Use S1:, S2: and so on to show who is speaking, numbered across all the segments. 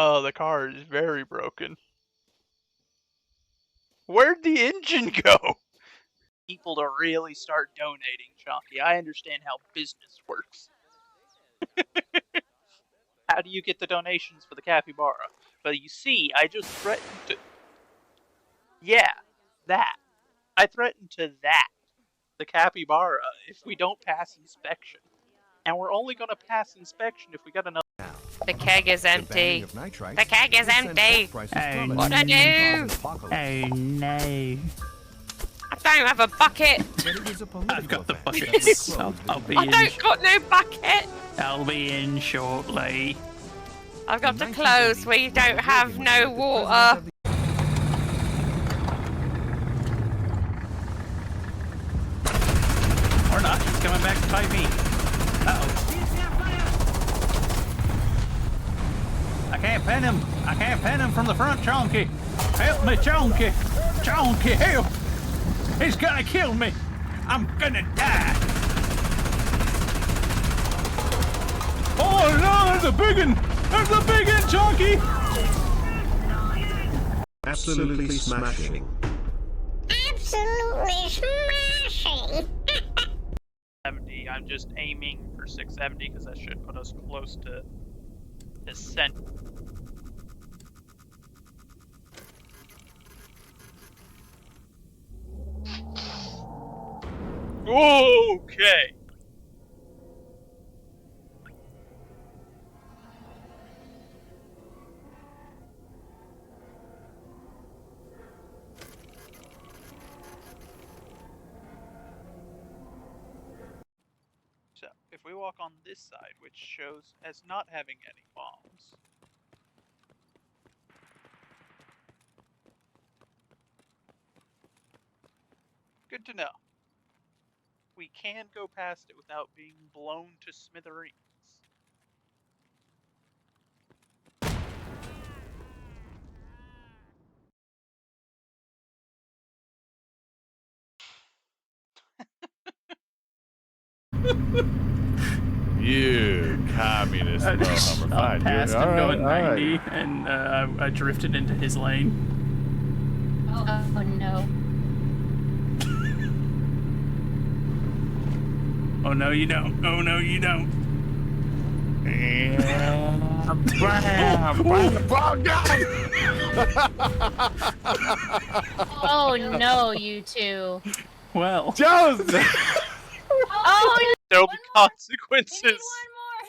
S1: Oh, the car is very broken. Where'd the engine go? People to really start donating, Chonky. I understand how business works. How do you get the donations for the capybara? But you see, I just threatened to... Yeah, that. I threatened to that, the capybara, if we don't pass inspection. And we're only gonna pass inspection if we got enough...
S2: The keg is empty. The keg is empty. What do I do?
S3: Oh no.
S2: I don't have a bucket.
S3: I've got the buckets. I'll be
S2: I
S3: in.
S2: don't got no bucket.
S3: I'll be in shortly.
S2: I've got to close. We don't have no water.
S3: Or not. He's coming back to fight me. Uh-oh. I can't pin him. I can't pin him from the front, Chonky. Help me, Chonky. Chonky, help. He's gonna kill me. I'm gonna die. Oh no, there's a big one. There's a big one, Chonky.
S4: Absolutely smashing.
S5: Absolutely smashing.
S1: 70. I'm just aiming for 670 because that should put us close to the center. Okay. So, if we walk on this side, which shows as not having any bombs. Good to know. We can go past it without being blown to smithereens.
S6: You communist motherfucker.
S3: I passed him going 90,
S6: right.
S3: and I drifted into his lane.
S5: Oh no.
S3: Oh no, you don't. Oh no, you don't.
S5: Oh no, you two.
S3: Well,
S6: Joseph!
S5: Oh,
S1: There'll be consequences.
S7: We need one more.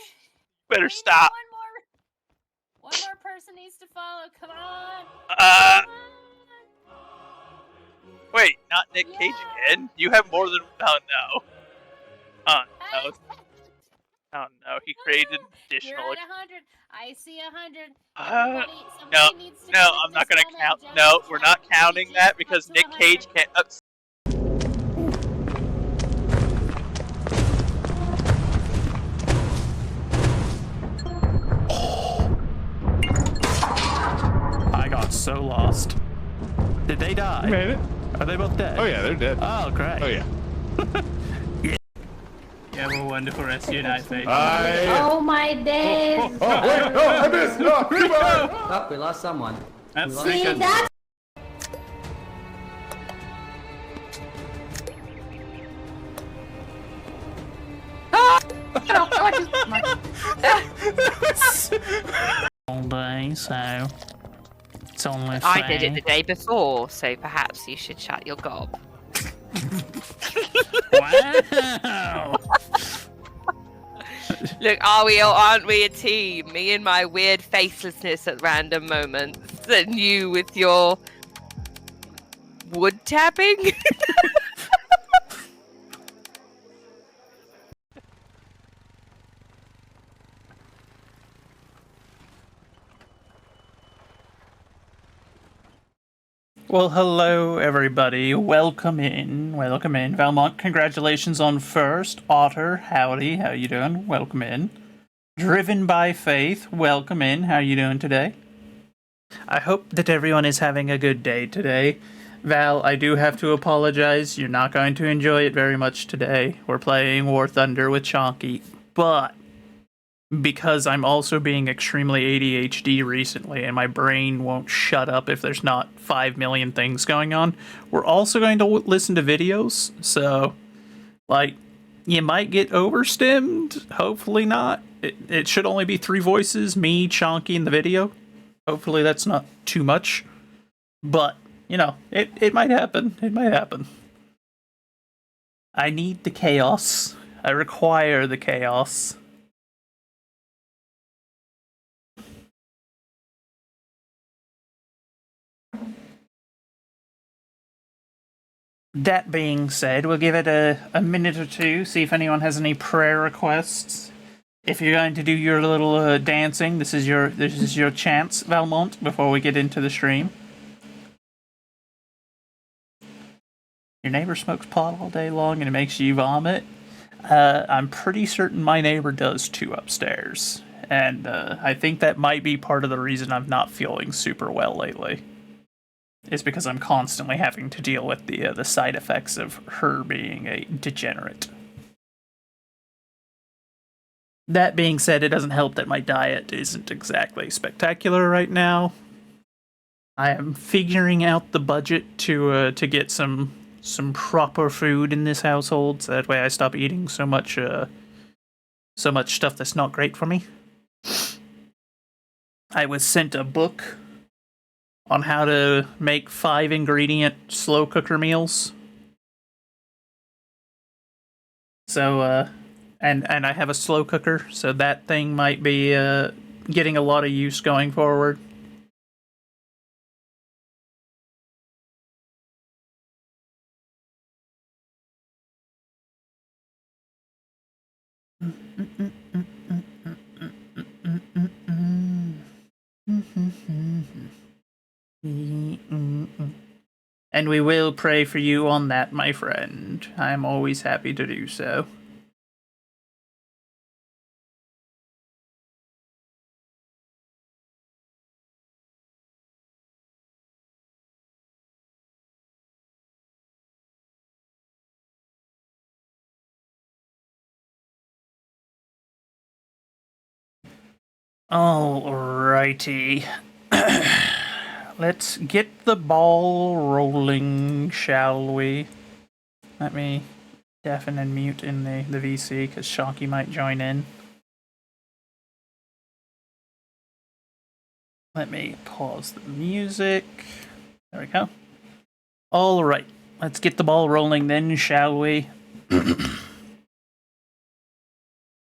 S1: Better
S7: We need
S1: stop.
S7: One more person needs to follow. Come on.
S1: Wait, not Nick Cage again? You have more than... Oh no. Oh no. Oh no, he created additional...
S7: You're at 100. I see 100.
S1: No,
S7: Somebody needs to
S1: no,
S7: click
S1: I'm not
S7: this
S1: gonna
S7: on
S1: count.
S7: that
S1: No,
S7: jump
S1: we're
S7: button.
S1: not counting
S7: Just
S1: that
S7: click
S1: because
S7: to
S1: Nick
S7: 100.
S1: Cage can't...
S3: I got so lost. Did they die?
S6: You made it.
S3: Are they both dead?
S6: Oh yeah, they're dead.
S3: Oh, great.
S6: Oh yeah.
S3: You have a wonderful rest of your night, mate.
S5: oh my days.
S6: Oh, wait, I missed! No, come on!
S8: Oh, we lost someone.
S3: That's
S5: See,
S3: good.
S5: that's
S3: All day, so it's only
S2: I did it the day before, so perhaps you should shut your gob.
S3: Wow!
S2: Look, are we or aren't we a team? Me and my weird facelessness at random moments, and you with your wood tapping?
S3: Well, hello everybody. Welcome in. Welcome in. Valmont, congratulations on first. Otter, howdy. How you doing? Welcome in. Driven by Faith, welcome in. How you doing today? I hope that everyone is having a good day today. Val, I do have to apologize. You're not going to enjoy it very much today. We're playing War Thunder with Chonky, but because I'm also being extremely ADHD recently and my brain won't shut up if there's not 5 million things going on, we're also going to listen to videos. So, like, you might get overstimmed. Hopefully not. It should only be 3 voices, me, Chonky, and the video. Hopefully that's not too much. But, you know, it might happen. It might happen. I need the chaos. I require the chaos. That being said, we'll give it a minute or two, see if anyone has any prayer requests. If you're going to do your little dancing, this is your chance, Valmont, before we get into the stream. Your neighbor smokes pot all day long and it makes you vomit. I'm pretty certain my neighbor does too upstairs. And I think that might be part of the reason I'm not feeling super well lately. Is because I'm constantly having to deal with the side effects of her being a degenerate. That being said, it doesn't help that my diet isn't exactly spectacular right now. I am figuring out the budget to get some proper food in this household, so that way I stop eating so much stuff that's not great for me. I was sent a book on how to make 5-ingredient slow cooker meals. So, and I have a slow cooker, so that thing might be getting a lot of use going forward. And we will pray for you on that, my friend. I'm always happy to do so. Alrighty. Let's get the ball rolling, shall we? Let me deafen and mute in the VC, because Shonky might join in. Let me pause the music. There we go. Alright, let's get the ball rolling then, shall we?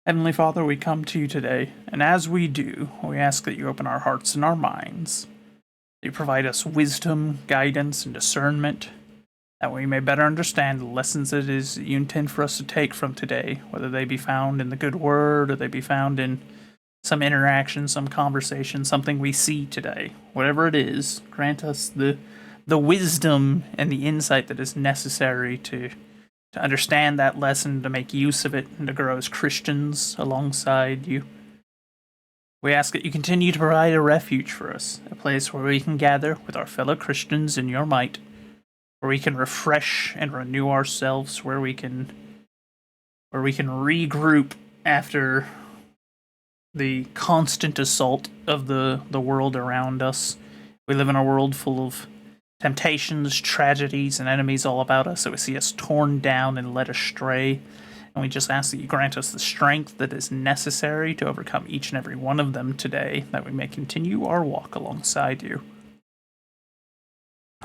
S3: Heavenly Father, we come to you today, and as we do, we ask that you open our hearts and our minds. You provide us wisdom, guidance, and discernment, that we may better understand the lessons it is you intend for us to take from today, whether they be found in the good word, or they be found in some interaction, some conversation, something we see today. Whatever it is, grant us the wisdom and the insight that is necessary to understand that lesson, to make use of it, and to grow as Christians alongside you. We ask that you continue to provide a refuge for us, a place where we can gather with our fellow Christians in your might, where we can refresh and renew ourselves, where we can regroup after the constant assault of the world around us. We live in a world full of temptations, tragedies, and enemies all about us, so we see us torn down and led astray. And we just ask that you grant us the strength that is necessary to overcome each and every one of them today, that we may continue our walk alongside you.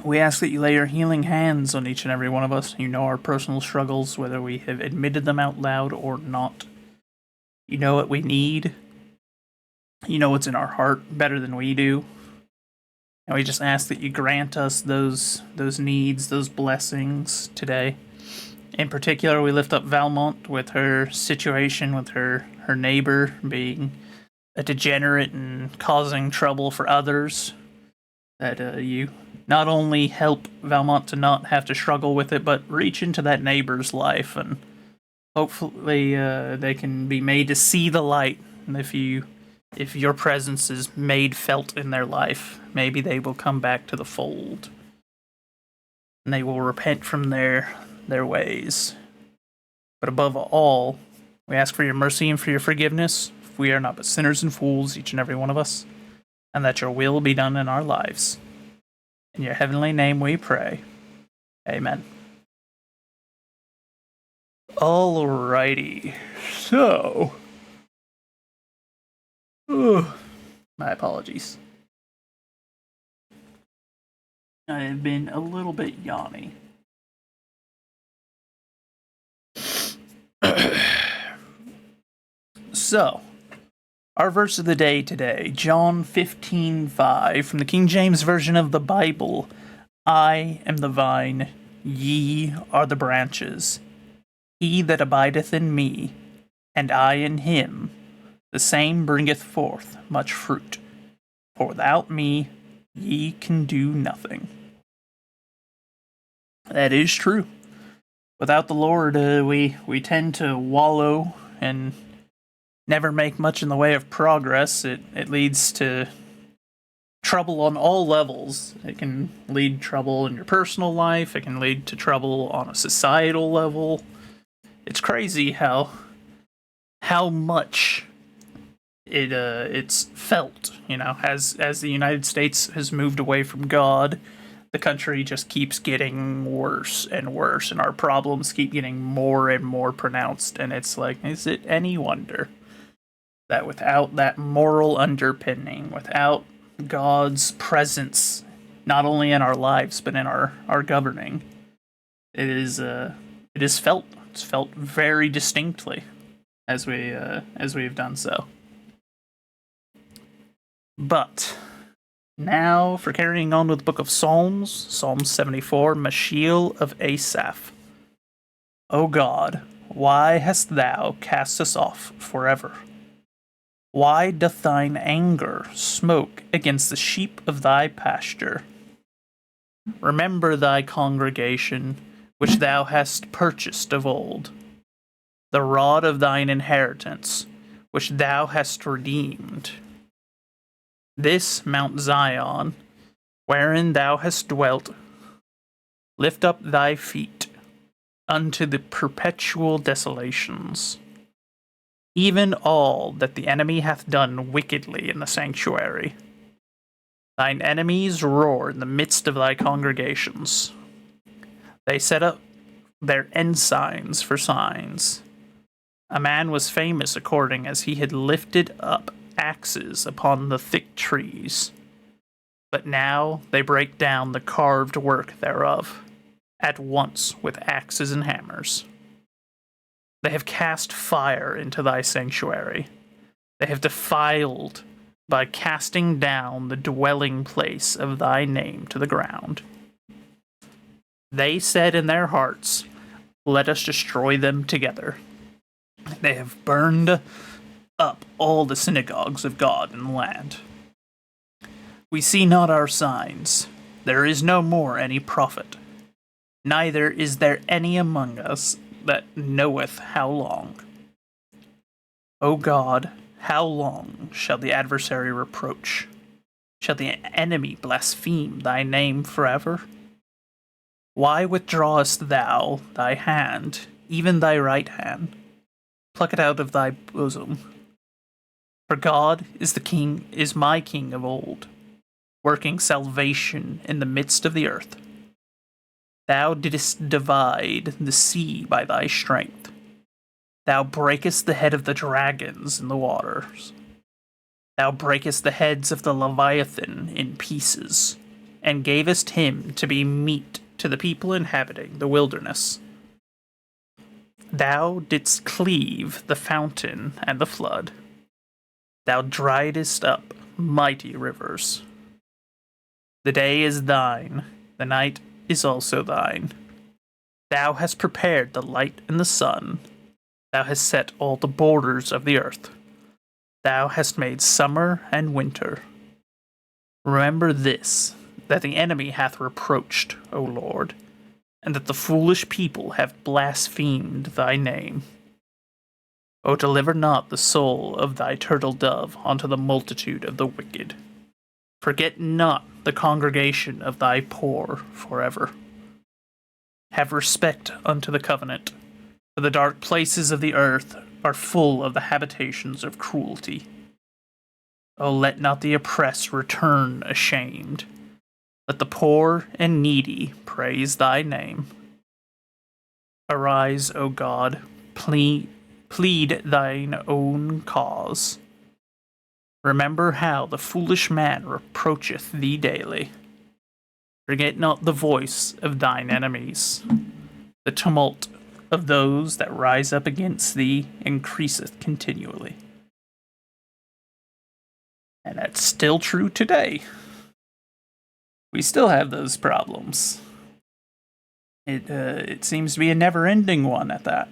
S3: We ask that you lay your healing hands on each and every one of us. You know our personal struggles, whether we have admitted them out loud or not. You know what we need. You know what's in our heart better than we do. And we just ask that you grant us those needs, those blessings today. In particular, we lift up Valmont with her situation with her neighbor being a degenerate and causing trouble for others. That you not only help Valmont to not have to struggle with it, but reach into that neighbor's life, and hopefully they can be made to see the light. And if your presence is made felt in their life, maybe they will come back to the fold. And they will repent from their ways. But above all, we ask for your mercy and for your forgiveness we are not but sinners and fools, each and every one of us, and that your will be done in our lives. In your heavenly name we pray. Amen. Alrighty. So. My apologies. I have been a little bit yawny. So, our verse of the day today, John 15:5, from the King James Version of the Bible. I am the vine, ye are the branches. He that abideth in me, and I in him, the same bringeth forth much fruit. For without me ye can do nothing. That is true. Without the Lord, we tend to wallow and never make much in the way of progress. It leads to trouble on all levels. It can lead trouble in your personal life. It can lead to trouble on a societal level. It's crazy how much it's felt, as the United States has moved away from God. The country just keeps getting worse and worse, and our problems keep getting more and more pronounced. And it's like, is it any wonder that without that moral underpinning, without God's presence, not only in our lives but in our governing, it is felt. It's felt very distinctly as we have done so. But now, for carrying on with the book of Psalms, Psalm 74, Mashiel of Asaph. O God, why hast thou cast us off forever? Why doth thine anger smoke against the sheep of thy pasture? Remember thy congregation, which thou hast purchased of old, the rod of thine inheritance, which thou hast redeemed. This Mount Zion, wherein thou hast dwelt, lift up thy feet unto the perpetual desolations. Even all that the enemy hath done wickedly in the sanctuary. Thine enemies roar in the midst of thy congregations. They set up their ensigns for signs. A man was famous according as he had lifted up axes upon the thick trees. But now they break down the carved work thereof, at once with axes and hammers. They have cast fire into thy sanctuary. They have defiled by casting down the dwelling place of thy name to the ground. They said in their hearts, let us destroy them together. They have burned up all the synagogues of God in the land. We see not our signs. There is no more any prophet. Neither is there any among us that knoweth how long. O God, how long shall the adversary reproach? Shall the enemy blaspheme thy name forever? Why withdrawest thou thy hand, even thy right hand? Pluck it out of thy bosom. For God is my King of old, working salvation in the midst of the earth. Thou didst divide the sea by thy strength. Thou breakest the head of the dragons in the waters. Thou breakest the heads of the Leviathan in pieces, and gavest him to be meat to the people inhabiting the wilderness. Thou didst cleave the fountain and the flood. Thou driedest up mighty rivers. The day is thine, the night is also thine. Thou hast prepared the light and the sun. Thou hast set all the borders of the earth. Thou hast made summer and winter. Remember this, that the enemy hath reproached, O Lord, and that the foolish people have blasphemed thy name. O deliver not the soul of thy turtle dove unto the multitude of the wicked. Forget not the congregation of thy poor forever. Have respect unto the covenant, for the dark places of the earth are full of the habitations of cruelty. Oh, let not the oppressed return ashamed. Let the poor and needy praise thy name. Arise, O God, plead thine own cause. Remember how the foolish man reproacheth thee daily. Forget not the voice of thine enemies. The tumult of those that rise up against thee increaseth continually. And that's still true today. We still have those problems. It seems to be a never-ending one at that.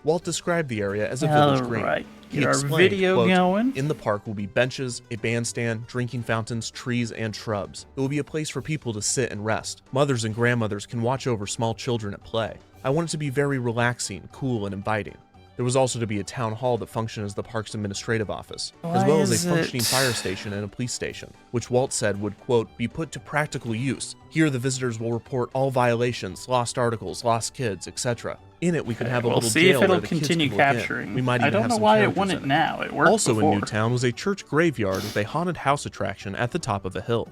S8: Walt described the area as a village green.
S3: Alright,
S8: He
S3: get our
S8: explained,
S3: video
S8: quote,
S3: going.
S8: "In the park will be benches, a bandstand, drinking fountains, trees, and shrubs. It will be a place for people to sit and rest. Mothers and grandmothers can watch over small children at play. I want it to be very relaxing, cool, and inviting." There was also to be a town hall that functioned as the park's administrative office, as well as a functioning fire station and a police station, which Walt said would, quote, "be put to practical use. Here the visitors will report all violations, lost articles, lost kids, etc. In it we could have a little
S3: see
S8: jail
S3: if it'll
S8: where the kids
S3: continue
S8: can look in.
S3: capturing.
S8: We might even
S3: I don't
S8: have
S3: know
S8: some
S3: why it
S8: characters
S3: wouldn't in it.
S8: now.
S3: Now. It worked
S8: Also
S3: before.
S8: in Newtown was a church graveyard with a haunted house attraction at the top of a hill.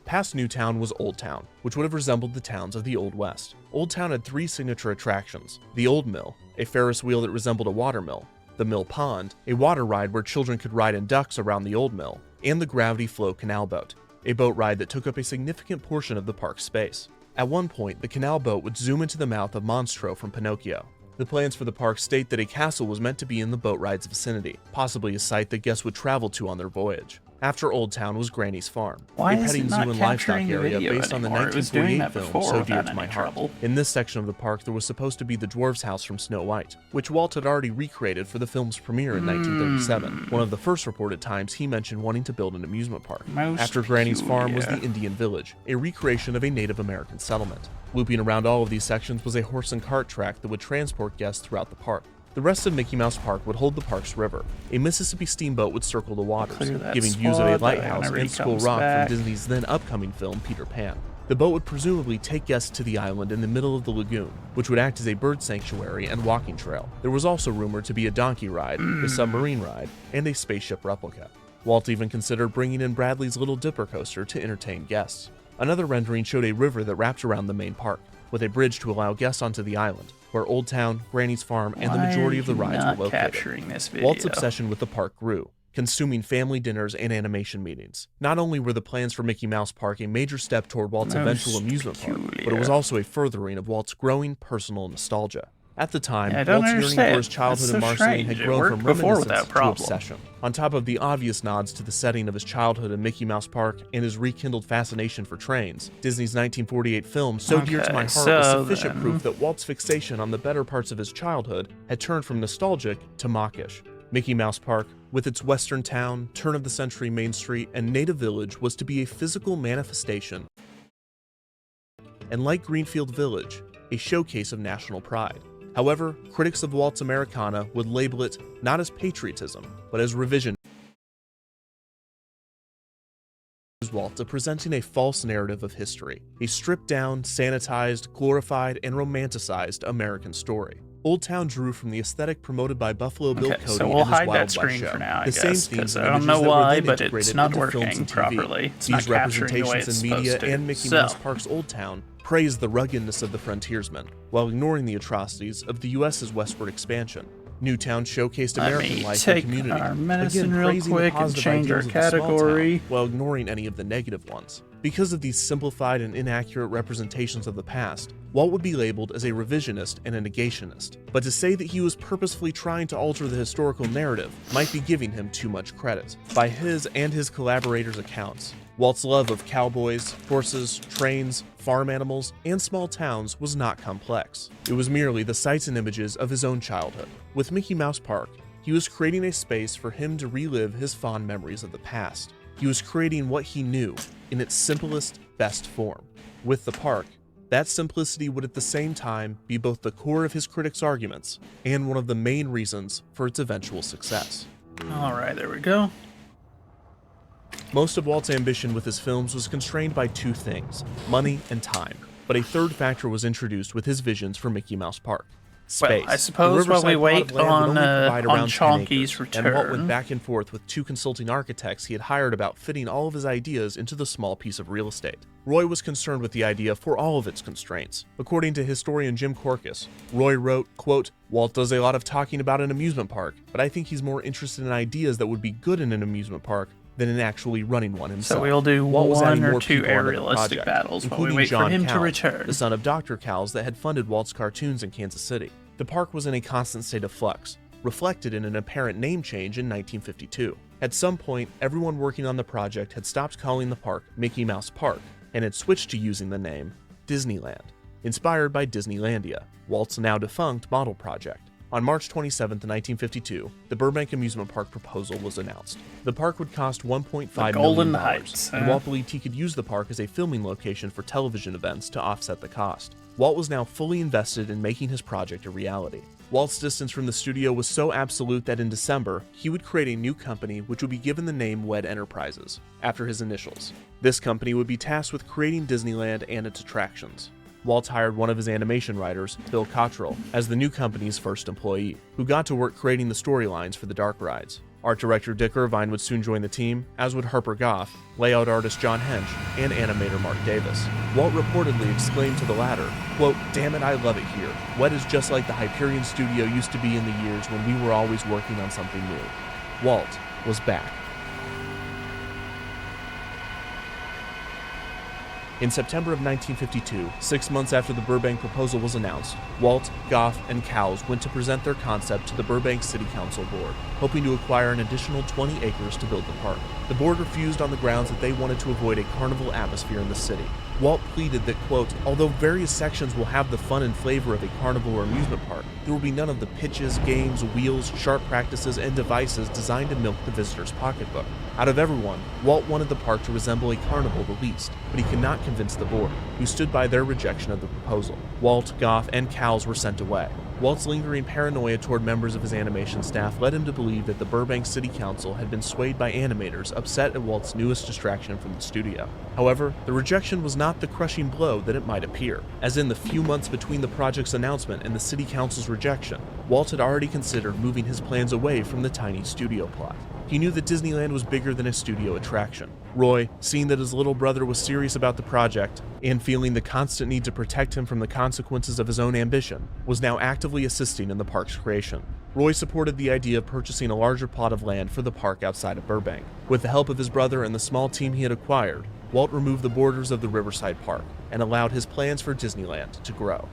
S8: Past Newtown was Old Town, which would have resembled the towns of the Old West. Old Town had 3 signature attractions: the Old Mill, a Ferris wheel that resembled a water mill; the Mill Pond, a water ride where children could ride in ducks around the old mill; and the Gravity Flow Canal Boat, a boat ride that took up a significant portion of the park's space. At one point, the canal boat would zoom into the mouth of Monstro from Pinocchio. The plans for the park state that a castle was meant to be in the boat ride's vicinity, possibly a site that guests would travel to on their voyage. After Old Town was Granny's Farm,
S3: Why
S8: a
S3: is
S8: petting
S3: it
S8: zoo
S3: not
S8: and livestock
S3: capturing the
S8: area
S3: video
S8: based on the
S3: anymore? It was doing
S8: 1948
S3: that
S8: film
S3: before
S8: So Dear
S3: without
S8: to My
S3: any
S8: Heart.
S3: trouble.
S8: In this section of the park, there was supposed to be the dwarf's house from Snow White, which Walt had already recreated for the film's premiere in 1937. One of the first reported times he mentioned wanting to build an amusement park.
S3: Most
S8: After Granny's Farm was the
S3: peculiar.
S8: Indian Village, a recreation of a Native American settlement. Looping around all of these sections was a horse and cart track that would transport guests throughout the park. The rest of Mickey Mouse Park would hold the park's river. A Mississippi steamboat would circle the waters,
S3: Clear that
S8: giving views of a
S3: swamp
S8: lighthouse
S3: whenever he
S8: and Skull
S3: comes
S8: Rock
S3: back.
S8: from Disney's then upcoming film Peter Pan. The boat would presumably take guests to the island in the middle of the lagoon, which would act as a bird sanctuary and walking trail. There was also rumored to be a donkey ride, a submarine ride, and a spaceship replica. Walt even considered bringing in Bradley's Little Dipper coaster to entertain guests. Another rendering showed a river that wrapped around the main park, with a bridge to allow guests onto the island, where Old Town, Granny's Farm, and the majority of the rides were located.
S3: Capturing this video.
S8: Walt's obsession with the park grew, consuming family dinners and animation meetings. Not only were the plans for Mickey Mouse Park a major step toward Walt's eventual amusement park, but it was also a furthering of Walt's growing personal nostalgia. At the time,
S3: I don't
S8: Walt's yearning
S3: understand.
S8: for his childhood
S3: That's
S8: in
S3: so
S8: Marceline
S3: strange.
S8: had
S3: It
S8: grown
S3: worked
S8: from
S3: before
S8: reminiscence
S3: without
S8: to
S3: problem.
S8: obsession. On top of the obvious nods to the setting of his childhood in Mickey Mouse Park and his rekindled fascination for trains, Disney's 1948 film So Dear to My Heart was sufficient proof that Walt's fixation on the better parts of his childhood had turned from nostalgic to mawkish. Mickey Mouse Park, with its western town, turn-of-the-century Main Street, and native village, was to be a physical manifestation, and like Greenfield Village, a showcase of national pride. However, critics of Walt's Americana would label it not as patriotism, but as revision. Walt to presenting a false narrative of history, a stripped-down, sanitized, glorified, and romanticized American story. Old Town drew from the aesthetic promoted by Buffalo Bill Cody
S3: so we'll
S8: and his
S3: hide
S8: Wild
S3: that
S8: West
S3: screen
S8: show.
S3: for now, I
S8: the same
S3: guess,
S8: themes
S3: 'cause
S8: and
S3: I don't
S8: images
S3: know
S8: that were
S3: why,
S8: then
S3: but it's
S8: integrated
S3: not
S8: into films
S3: working
S8: and TV.
S3: properly. It's
S8: These
S3: not capturing the way
S8: representations
S3: it's
S8: in media
S3: supposed to.
S8: and Mickey
S3: So-
S8: Mouse Park's Old Town praised the ruggedness of the frontiersmen, while ignoring the atrocities of the U.S.'s westward expansion. Newtown showcased
S3: Let
S8: American
S3: me
S8: life and
S3: take
S8: community,
S3: our medicine
S8: again
S3: real
S8: praising the
S3: quick and
S8: positive
S3: change our
S8: ideals of the small
S3: category.
S8: town, while ignoring any of the negative ones. Because of these simplified and inaccurate representations of the past, Walt would be labeled as a revisionist and a negationist. But to say that he was purposefully trying to alter the historical narrative might be giving him too much credit. By his and his collaborators' accounts, Walt's love of cowboys, horses, trains, farm animals, and small towns was not complex. It was merely the sights and images of his own childhood. With Mickey Mouse Park, he was creating a space for him to relive his fond memories of the past. He was creating what he knew in its simplest, best form. With the park, that simplicity would at the same time be both the core of his critics' arguments and one of the main reasons for its eventual success.
S3: Alright, there we go.
S8: Most of Walt's ambition with his films was constrained by two things: money and time. But a third factor was introduced with his visions for Mickey Mouse Park. Space.
S3: Well, I suppose
S8: The
S3: while we
S8: Riverside plot of
S3: wait
S8: land would only provide
S3: on
S8: around 10
S3: Chonky's
S8: acres, and Walt went
S3: return.
S8: back and forth with 2 consulting architects he had hired about fitting all of his ideas into the small piece of real estate. Roy was concerned with the idea for all of its constraints. According to historian Jim Corcus, Roy wrote, quote, "Walt does a lot of talking about an amusement park, but I think he's more interested in ideas that would be good in an amusement park than in actually running one himself."
S3: So we'll do
S8: Walt was adding
S3: one or
S8: more
S3: two
S8: people onto the
S3: aerialistic
S8: project,
S3: battles while we
S8: including
S3: wait for
S8: John
S3: him to
S8: Cowles,
S3: return.
S8: the son of Dr. Cowles that had funded Walt's cartoons in Kansas City. The park was in a constant state of flux, reflected in an apparent name change in 1952. At some point, everyone working on the project had stopped calling the park Mickey Mouse Park and had switched to using the name Disneyland, inspired by Disneylandia, Walt's now defunct model project. On March 27, 1952, the Burbank Amusement Park proposal was announced. The park would cost $1.5
S3: Golden
S8: million,
S3: Heights,
S8: and Walt believed he could use the park as a filming location for television events to offset the cost. Walt was now fully invested in making his project a reality. Walt's distance from the studio was so absolute that in December, he would create a new company which would be given the name WED Enterprises, after his initials. This company would be tasked with creating Disneyland and its attractions. Walt hired one of his animation writers, Bill Cottrell, as the new company's first employee, who got to work creating the storylines for the dark rides. Art director Dick Irvine would soon join the team, as would Harper Goff, layout artist John Hench, and animator Mark Davis. Walt reportedly exclaimed to the latter, quote, "Damn it, I love it here. WED is just like the Hyperion studio used to be in the years when we were always working on something new." Walt was back. In September of 1952, 6 months after the Burbank proposal was announced, Walt, Goff, and Cowles went to present their concept to the Burbank City Council board, hoping to acquire an additional 20 acres to build the park. The board refused on the grounds that they wanted to avoid a carnival atmosphere in the city. Walt pleaded that, quote, "Although various sections will have the fun and flavor of a carnival or amusement park, there will be none of the pitches, games, wheels, sharp practices, and devices designed to milk the visitor's pocketbook." Out of everyone, Walt wanted the park to resemble a carnival the least, but he could not convince the board, who stood by their rejection of the proposal. Walt, Goff, and Cowles were sent away. Walt's lingering paranoia toward members of his animation staff led him to believe that the Burbank City Council had been swayed by animators upset at Walt's newest distraction from the studio. However, the rejection was not the crushing blow that it might appear, as in the few months between the project's announcement and the City Council's rejection, Walt had already considered moving his plans away from the tiny studio plot. He knew that Disneyland was bigger than a studio attraction. Roy, seeing that his little brother was serious about the project, and feeling the constant need to protect him from the consequences of his own ambition, was now actively assisting in the park's creation. Roy supported the idea of purchasing a larger plot of land for the park outside of Burbank. With the help of his brother and the small team he had acquired, Walt removed the borders of the Riverside Park and allowed his plans for Disneyland to grow.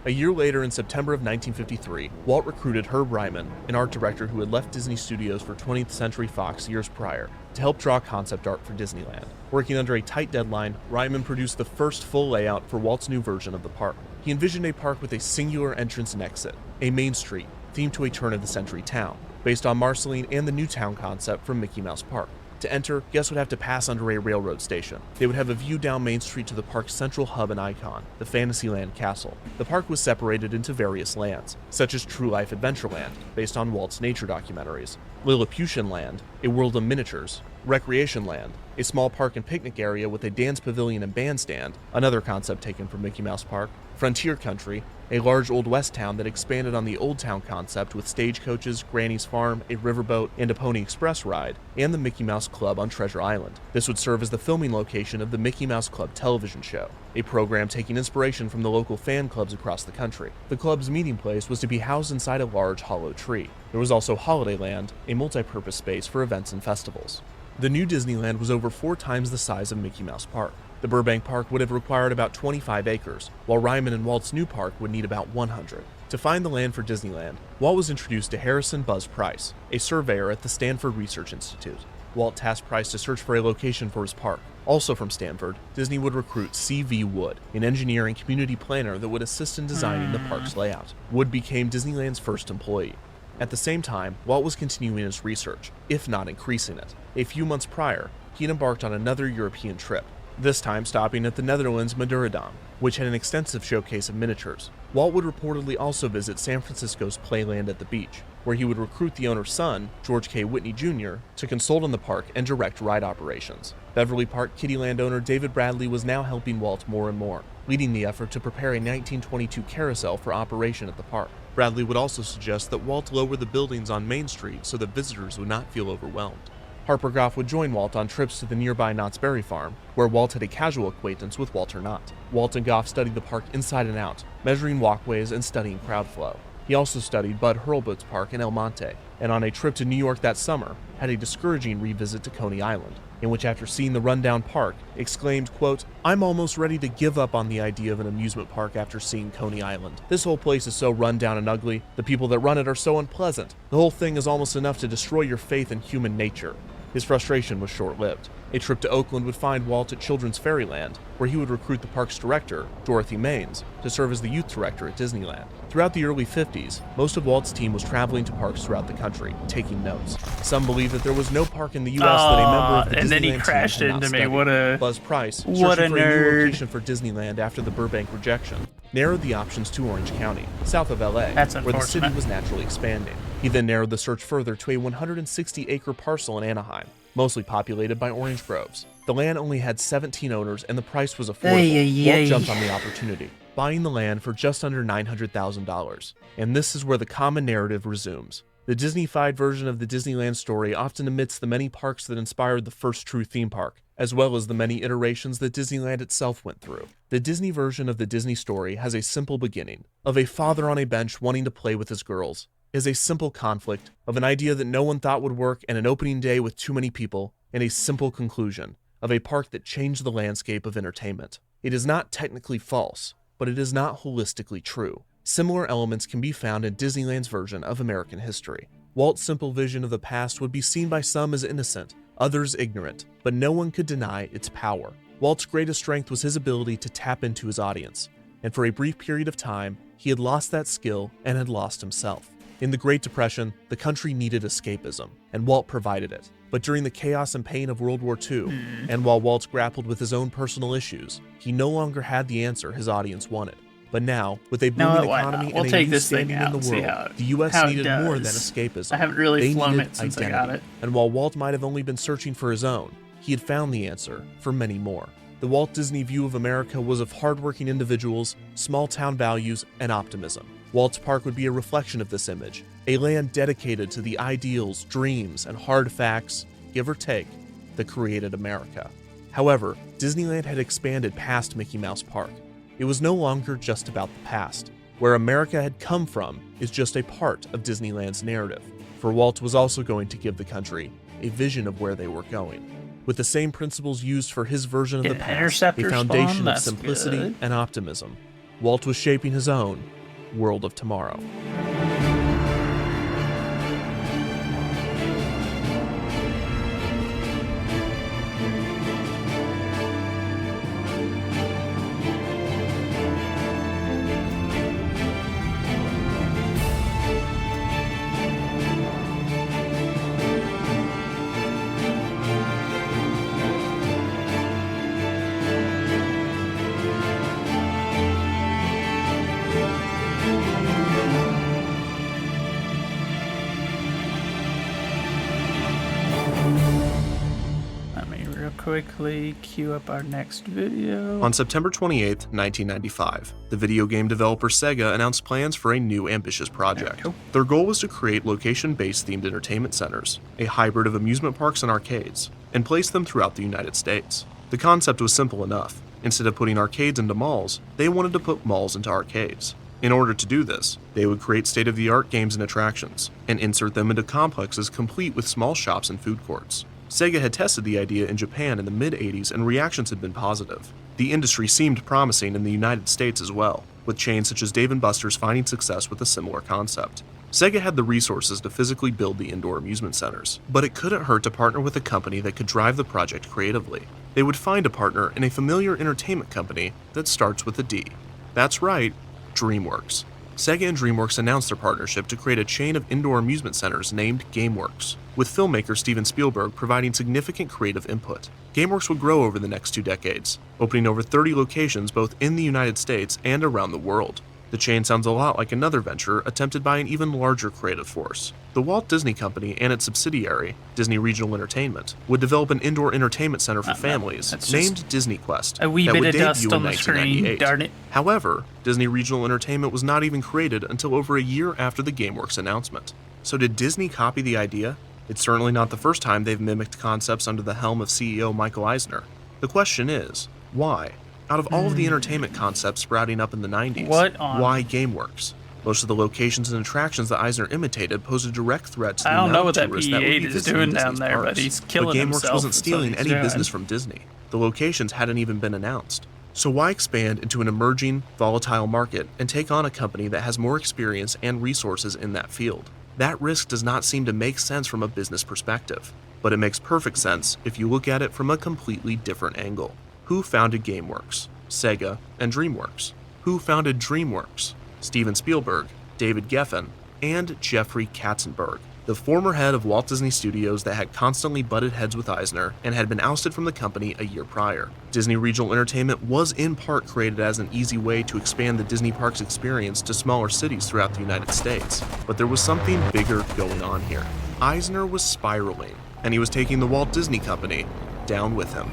S8: A year later, in September of 1953, Walt recruited Herb Ryman, an art director who had left Disney Studios for 20th Century Fox years prior, to help draw concept art for Disneyland. Working under a tight deadline, Ryman produced the first full layout for Walt's new version of the park. He envisioned a park with a singular entrance and exit, a main street, themed to a turn-of-the-century town, based on Marceline and the new town concept from Mickey Mouse Park. To enter, guests would have to pass under a railroad station. They would have a view down Main Street to the park's central hub and icon, the Fantasyland Castle. The park was separated into various lands, such as True Life Adventureland, based on Walt's nature documentaries, Lilliputian Land, a world of miniatures, Recreation Land, a small park and picnic area with a dance pavilion and bandstand, another concept taken from Mickey Mouse Park, Frontier Country, a large Old West town that expanded on the Old Town concept with stagecoaches, Granny's Farm, a riverboat, and a Pony Express ride, and the Mickey Mouse Club on Treasure Island. This would serve as the filming location of the Mickey Mouse Club television show, a program taking inspiration from the local fan clubs across the country. The club's meeting place was to be housed inside a large hollow tree. There was also Holidayland, a multi-purpose space for events and festivals. The new Disneyland was over 4 times the size of Mickey Mouse Park. The Burbank Park would have required about 25 acres, while Ryman and Walt's new park would need about 100. To find the land for Disneyland, Walt was introduced to Harrison Buzz Price, a surveyor at the Stanford Research Institute. Walt tasked Price to search for a location for his park. Also from Stanford, Disney would recruit C.V. Wood, an engineer and community planner that would assist in designing the park's layout. Wood became Disneyland's first employee. At the same time, Walt was continuing his research, if not increasing it. A few months prior, he had embarked on another European trip. this time stopping at the Netherlands Madurodam, which had an extensive showcase of miniatures. Walt would reportedly also visit San Francisco's Playland at the beach, where he would recruit the owner's son, George K. Whitney Jr., to consult on the park and direct ride operations. Beverly Park Kiddieland owner David Bradley was now helping Walt more and more, leading the effort to prepare a 1922 carousel for operation at the park. Bradley would also suggest that Walt lower the buildings on Main Street so that visitors would not feel overwhelmed. Harper Goff would join Walt on trips to the nearby Knott's Berry Farm, where Walt had a casual acquaintance with Walter Knott. Walt and Goff studied the park inside and out, measuring walkways and studying crowd flow. He also studied Bud Hurlbut's park in El Monte, and on a trip to New York that summer, had a discouraging revisit to Coney Island, in which after seeing the rundown park, exclaimed, quote, "I'm almost ready to give up on the idea of an amusement park after seeing Coney Island. This whole place is so run down and ugly, the people that run it are so unpleasant. The whole thing is almost enough to destroy your faith in human nature." His frustration was short-lived. A trip to Oakland would find Walt at Children's Fairyland, where he would recruit the park's director, Dorothy Maines, to serve as the youth director at Disneyland. Throughout the early 50s, most of Walt's team was traveling to parks throughout the country, taking notes. Some believe that there was no park in the U.S. that a member of the
S3: and
S8: Disneyland
S3: then he
S8: team
S3: crashed
S8: had not
S3: into me.
S8: studied.
S3: What a
S8: Buzz Price,
S3: what
S8: searching
S3: a
S8: for a new
S3: nerd.
S8: location for Disneyland after the Burbank rejection, narrowed the options to Orange County, south of L.A.,
S3: That's
S8: where the city
S3: unfortunate.
S8: was naturally expanding. He then narrowed the search further to a 160-acre parcel in Anaheim, mostly populated by orange groves. The land only had 17 owners and the price was affordable. Walt jumped on the opportunity, buying the land for just under $900,000. And this is where the common narrative resumes. The Disney-fied version of the Disneyland story often omits the many parks that inspired the first true theme park, as well as the many iterations that Disneyland itself went through. The Disney version of the Disney story has a simple beginning, of a father on a bench wanting to play with his girls, is a simple conflict of an idea that no one thought would work and an opening day with too many people, and a simple conclusion of a park that changed the landscape of entertainment. It is not technically false, but it is not holistically true. Similar elements can be found in Disneyland's version of American history. Walt's simple vision of the past would be seen by some as innocent, others ignorant, but no one could deny its power. Walt's greatest strength was his ability to tap into his audience, and for a brief period of time, he had lost that skill and had lost himself. In the Great Depression, the country needed escapism, and Walt provided it. But during the chaos and pain of World War II, and while Walt grappled with his own personal issues, he no longer had the answer his audience wanted. But now, with a booming economy
S3: We'll
S8: and a
S3: take
S8: new
S3: this thing
S8: standing
S3: out
S8: in
S3: and
S8: the
S3: see
S8: world, the U.S.
S3: how it
S8: needed more than
S3: does.
S8: escapism.
S3: I haven't really
S8: They
S3: flown
S8: needed
S3: it since
S8: identity.
S3: I got it.
S8: And while Walt might have only been searching for his own, he had found the answer for many more. The Walt Disney view of America was of hardworking individuals, small-town values, and optimism. Walt's Park would be a reflection of this image, a land dedicated to the ideals, dreams, and hard facts, give or take, that created America. However, Disneyland had expanded past Mickey Mouse Park. It was no longer just about the past. Where America had come from is just a part of Disneyland's narrative, for Walt was also going to give the country a vision of where they were going. With the same principles used for his version of
S3: Get
S8: the
S3: an
S8: past, a
S3: interceptor
S8: foundation
S3: spawn?
S8: of
S3: That's
S8: simplicity
S3: good.
S8: and optimism, Walt was shaping his own world of tomorrow.
S3: Let me real quickly queue up our next video.
S8: On September 28, 1995, the video game developer Sega announced plans for a new ambitious project.
S3: Cool.
S8: Their goal was to create location-based themed entertainment centers, a hybrid of amusement parks and arcades, and place them throughout the United States. The concept was simple enough. Instead of putting arcades into malls, they wanted to put malls into arcades. In order to do this, they would create state-of-the-art games and attractions, and insert them into complexes complete with small shops and food courts. Sega had tested the idea in Japan in the mid-80s and reactions had been positive. The industry seemed promising in the United States as well, with chains such as Dave & Buster's finding success with a similar concept. Sega had the resources to physically build the indoor amusement centers, but it couldn't hurt to partner with a company that could drive the project creatively. They would find a partner in a familiar entertainment company that starts with a D. That's right, DreamWorks. Sega and DreamWorks announced their partnership to create a chain of indoor amusement centers named GameWorks, with filmmaker Steven Spielberg providing significant creative input. GameWorks would grow over the next 2 decades, opening over 30 locations both in the United States and around the world. The chain sounds a lot like another venture attempted by an even larger creative force. The Walt Disney Company and its subsidiary, Disney Regional Entertainment, would develop an indoor entertainment center for families named Disney Quest
S3: a wee
S8: that
S3: bit
S8: would
S3: of dust
S8: debut in
S3: on the screen,
S8: 1998.
S3: darn it.
S8: However, Disney Regional Entertainment was not even created until over a year after the GameWorks announcement. So did Disney copy the idea? It's certainly not the first time they've mimicked concepts under the helm of CEO Michael Eisner. The question is, why? Out of all of the entertainment concepts sprouting up in the 90s, why GameWorks? Most of the locations and attractions that Eisner imitated posed a direct threat to the
S3: I don't know
S8: amount
S3: what
S8: of
S3: that
S8: tourists that would
S3: P8
S8: be
S3: is
S8: visiting
S3: doing
S8: Disney's
S3: down there, but
S8: parks.
S3: he's killing
S8: GameWorks
S3: himself.
S8: wasn't
S3: That's
S8: stealing
S3: what he's
S8: any
S3: doing.
S8: business from Disney. The locations hadn't even been announced. So why expand into an emerging, volatile market and take on a company that has more experience and resources in that field? That risk does not seem to make sense from a business perspective, but it makes perfect sense if you look at it from a completely different angle. Who founded GameWorks? Sega and DreamWorks. Who founded DreamWorks? Steven Spielberg, David Geffen, and Jeffrey Katzenberg, the former head of Walt Disney Studios that had constantly butted heads with Eisner and had been ousted from the company a year prior. Disney Regional Entertainment was in part created as an easy way to expand the Disney parks experience to smaller cities throughout the United States, but there was something bigger going on here. Eisner was spiraling, and he was taking the Walt Disney Company down with him.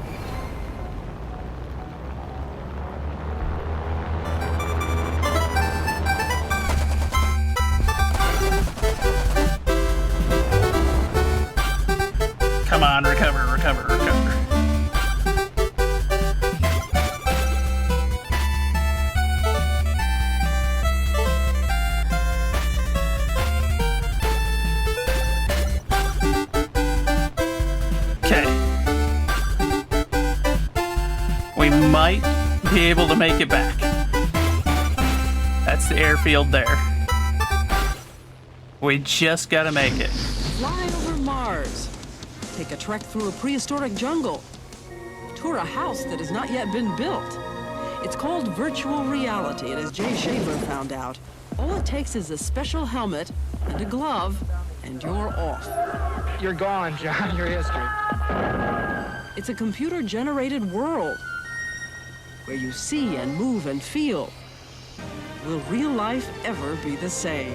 S3: Come on, recover. Okay. We might be able to make it back. That's the airfield there. We just gotta make it.
S9: Fly over Mars. Take a trek through a prehistoric jungle. Tour a house that has not yet been built. It's called virtual reality, and as Jay Shaver found out, all it takes is a special helmet and a glove, and you're off.
S10: You're gone, John. Your history.
S9: It's a computer-generated world where you see and move and feel. Will real life ever be the same?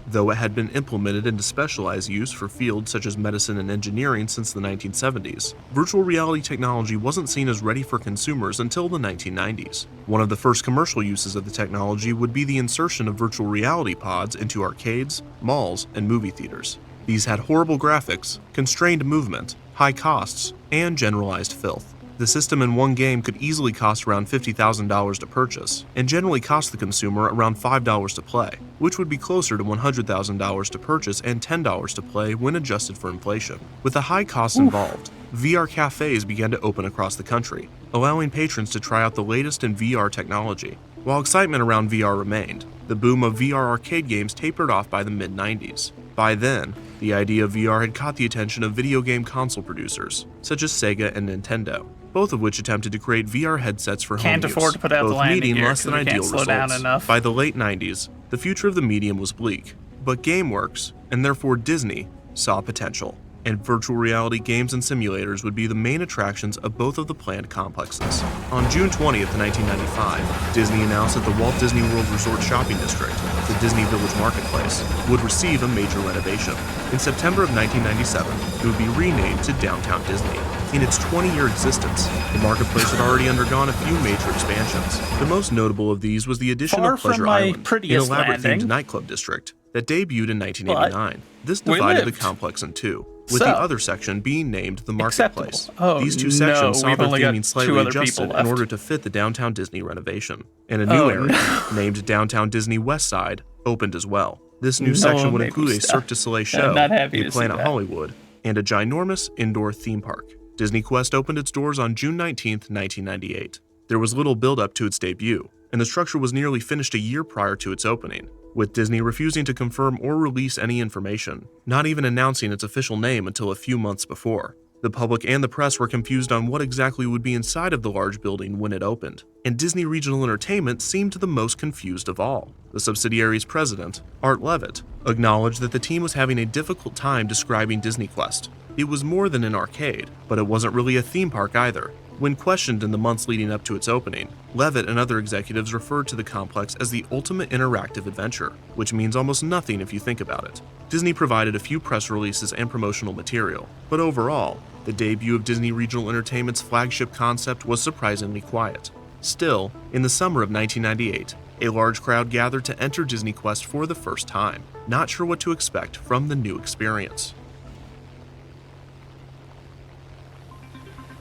S8: Though it had been implemented into specialized use for fields such as medicine and engineering since the 1970s, virtual reality technology wasn't seen as ready for consumers until the 1990s. One of the first commercial uses of the technology would be the insertion of virtual reality pods into arcades, malls, and movie theaters. These had horrible graphics, constrained movement, high costs, and generalized filth. The system in one game could easily cost around $50,000 to purchase, and generally cost the consumer around $5 to play, which would be closer to $100,000 to purchase and $10 to play when adjusted for inflation. With the high costs involved, VR cafes began to open across the country, allowing patrons to try out the latest in VR technology. While excitement around VR remained, the boom of VR arcade games tapered off by the mid-90s. By then, the idea of VR had caught the attention of video game console producers, such as Sega and Nintendo, both of which attempted to create VR headsets for home
S3: Can't afford
S8: use,
S3: to put out the
S8: both
S3: landing
S8: meeting
S3: gear
S8: less
S3: 'cause
S8: than
S3: we can't
S8: ideal
S3: slow
S8: results.
S3: down enough.
S8: By the late 90s, the future of the medium was bleak, but GameWorks, and therefore Disney, saw potential, and virtual reality games and simulators would be the main attractions of both of the planned complexes. On June 20th, 1995, Disney announced that the Walt Disney World Resort Shopping District, the Disney Village Marketplace, would receive a major renovation. In September of 1997, it would be renamed to Downtown Disney. In its 20-year existence, the marketplace had already undergone a few major expansions. The most notable of these was the addition
S3: Far
S8: of Pleasure
S3: from my
S8: Island, an
S3: prettiest
S8: elaborate-themed
S3: landing.
S8: nightclub district that debuted in 1989. This
S3: we
S8: divided the
S3: lived.
S8: complex in two, with
S3: So,
S8: the other section being named the Marketplace.
S3: acceptable. Oh,
S8: These two
S3: no,
S8: sections saw
S3: we've
S8: their
S3: only got
S8: theming
S3: two
S8: slightly
S3: other people
S8: adjusted in
S3: left.
S8: order to fit the Downtown Disney renovation. And a new
S3: Oh,
S8: area,
S3: no.
S8: named Downtown Disney West Side, opened as well. This new
S3: No,
S8: section would
S3: maybe
S8: include a
S3: stop.
S8: Cirque du Soleil
S3: I'm
S8: show,
S3: not happy
S8: a
S3: to see
S8: Planet
S3: that.
S8: Hollywood, and a ginormous indoor theme park. Disney Quest opened its doors on June 19th, 1998. There was little build-up to its debut, and the structure was nearly finished a year prior to its opening, with Disney refusing to confirm or release any information, not even announcing its official name until a few months before. The public and the press were confused on what exactly would be inside of the large building when it opened, and Disney Regional Entertainment seemed the most confused of all. The subsidiary's president, Art Levitt, acknowledged that the team was having a difficult time describing Disney Quest. It was more than an arcade, but it wasn't really a theme park either. When questioned in the months leading up to its opening, Levitt and other executives referred to the complex as the ultimate interactive adventure, which means almost nothing if you think about it. Disney provided a few press releases and promotional material, but overall, the debut of Disney Regional Entertainment's flagship concept was surprisingly quiet. Still, in the summer of 1998, a large crowd gathered to enter Disney Quest for the first time, not sure what to expect from the new experience.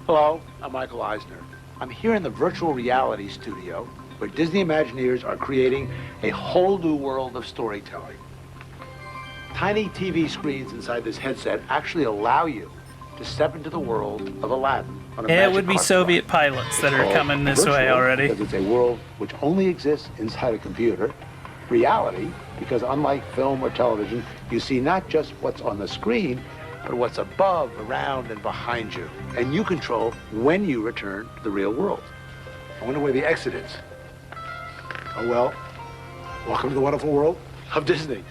S11: Hello, I'm Michael Eisner. I'm here in the virtual reality studio where Disney Imagineers are creating a whole new world of storytelling. Tiny TV screens inside this headset actually allow you to step into the world of Aladdin on a
S3: Yeah, it
S11: magic
S3: would be
S11: carpet
S3: Soviet
S11: ride.
S3: pilots that are
S11: It's
S3: coming this
S11: virtual
S3: way already.
S11: Because it's a world which only exists inside a computer. Reality, because unlike film or television, you see not just what's on the screen, but what's above, around, and behind you. And you control when you return to the real world. I wonder where the exit is. Oh well, welcome to the wonderful world of Disney.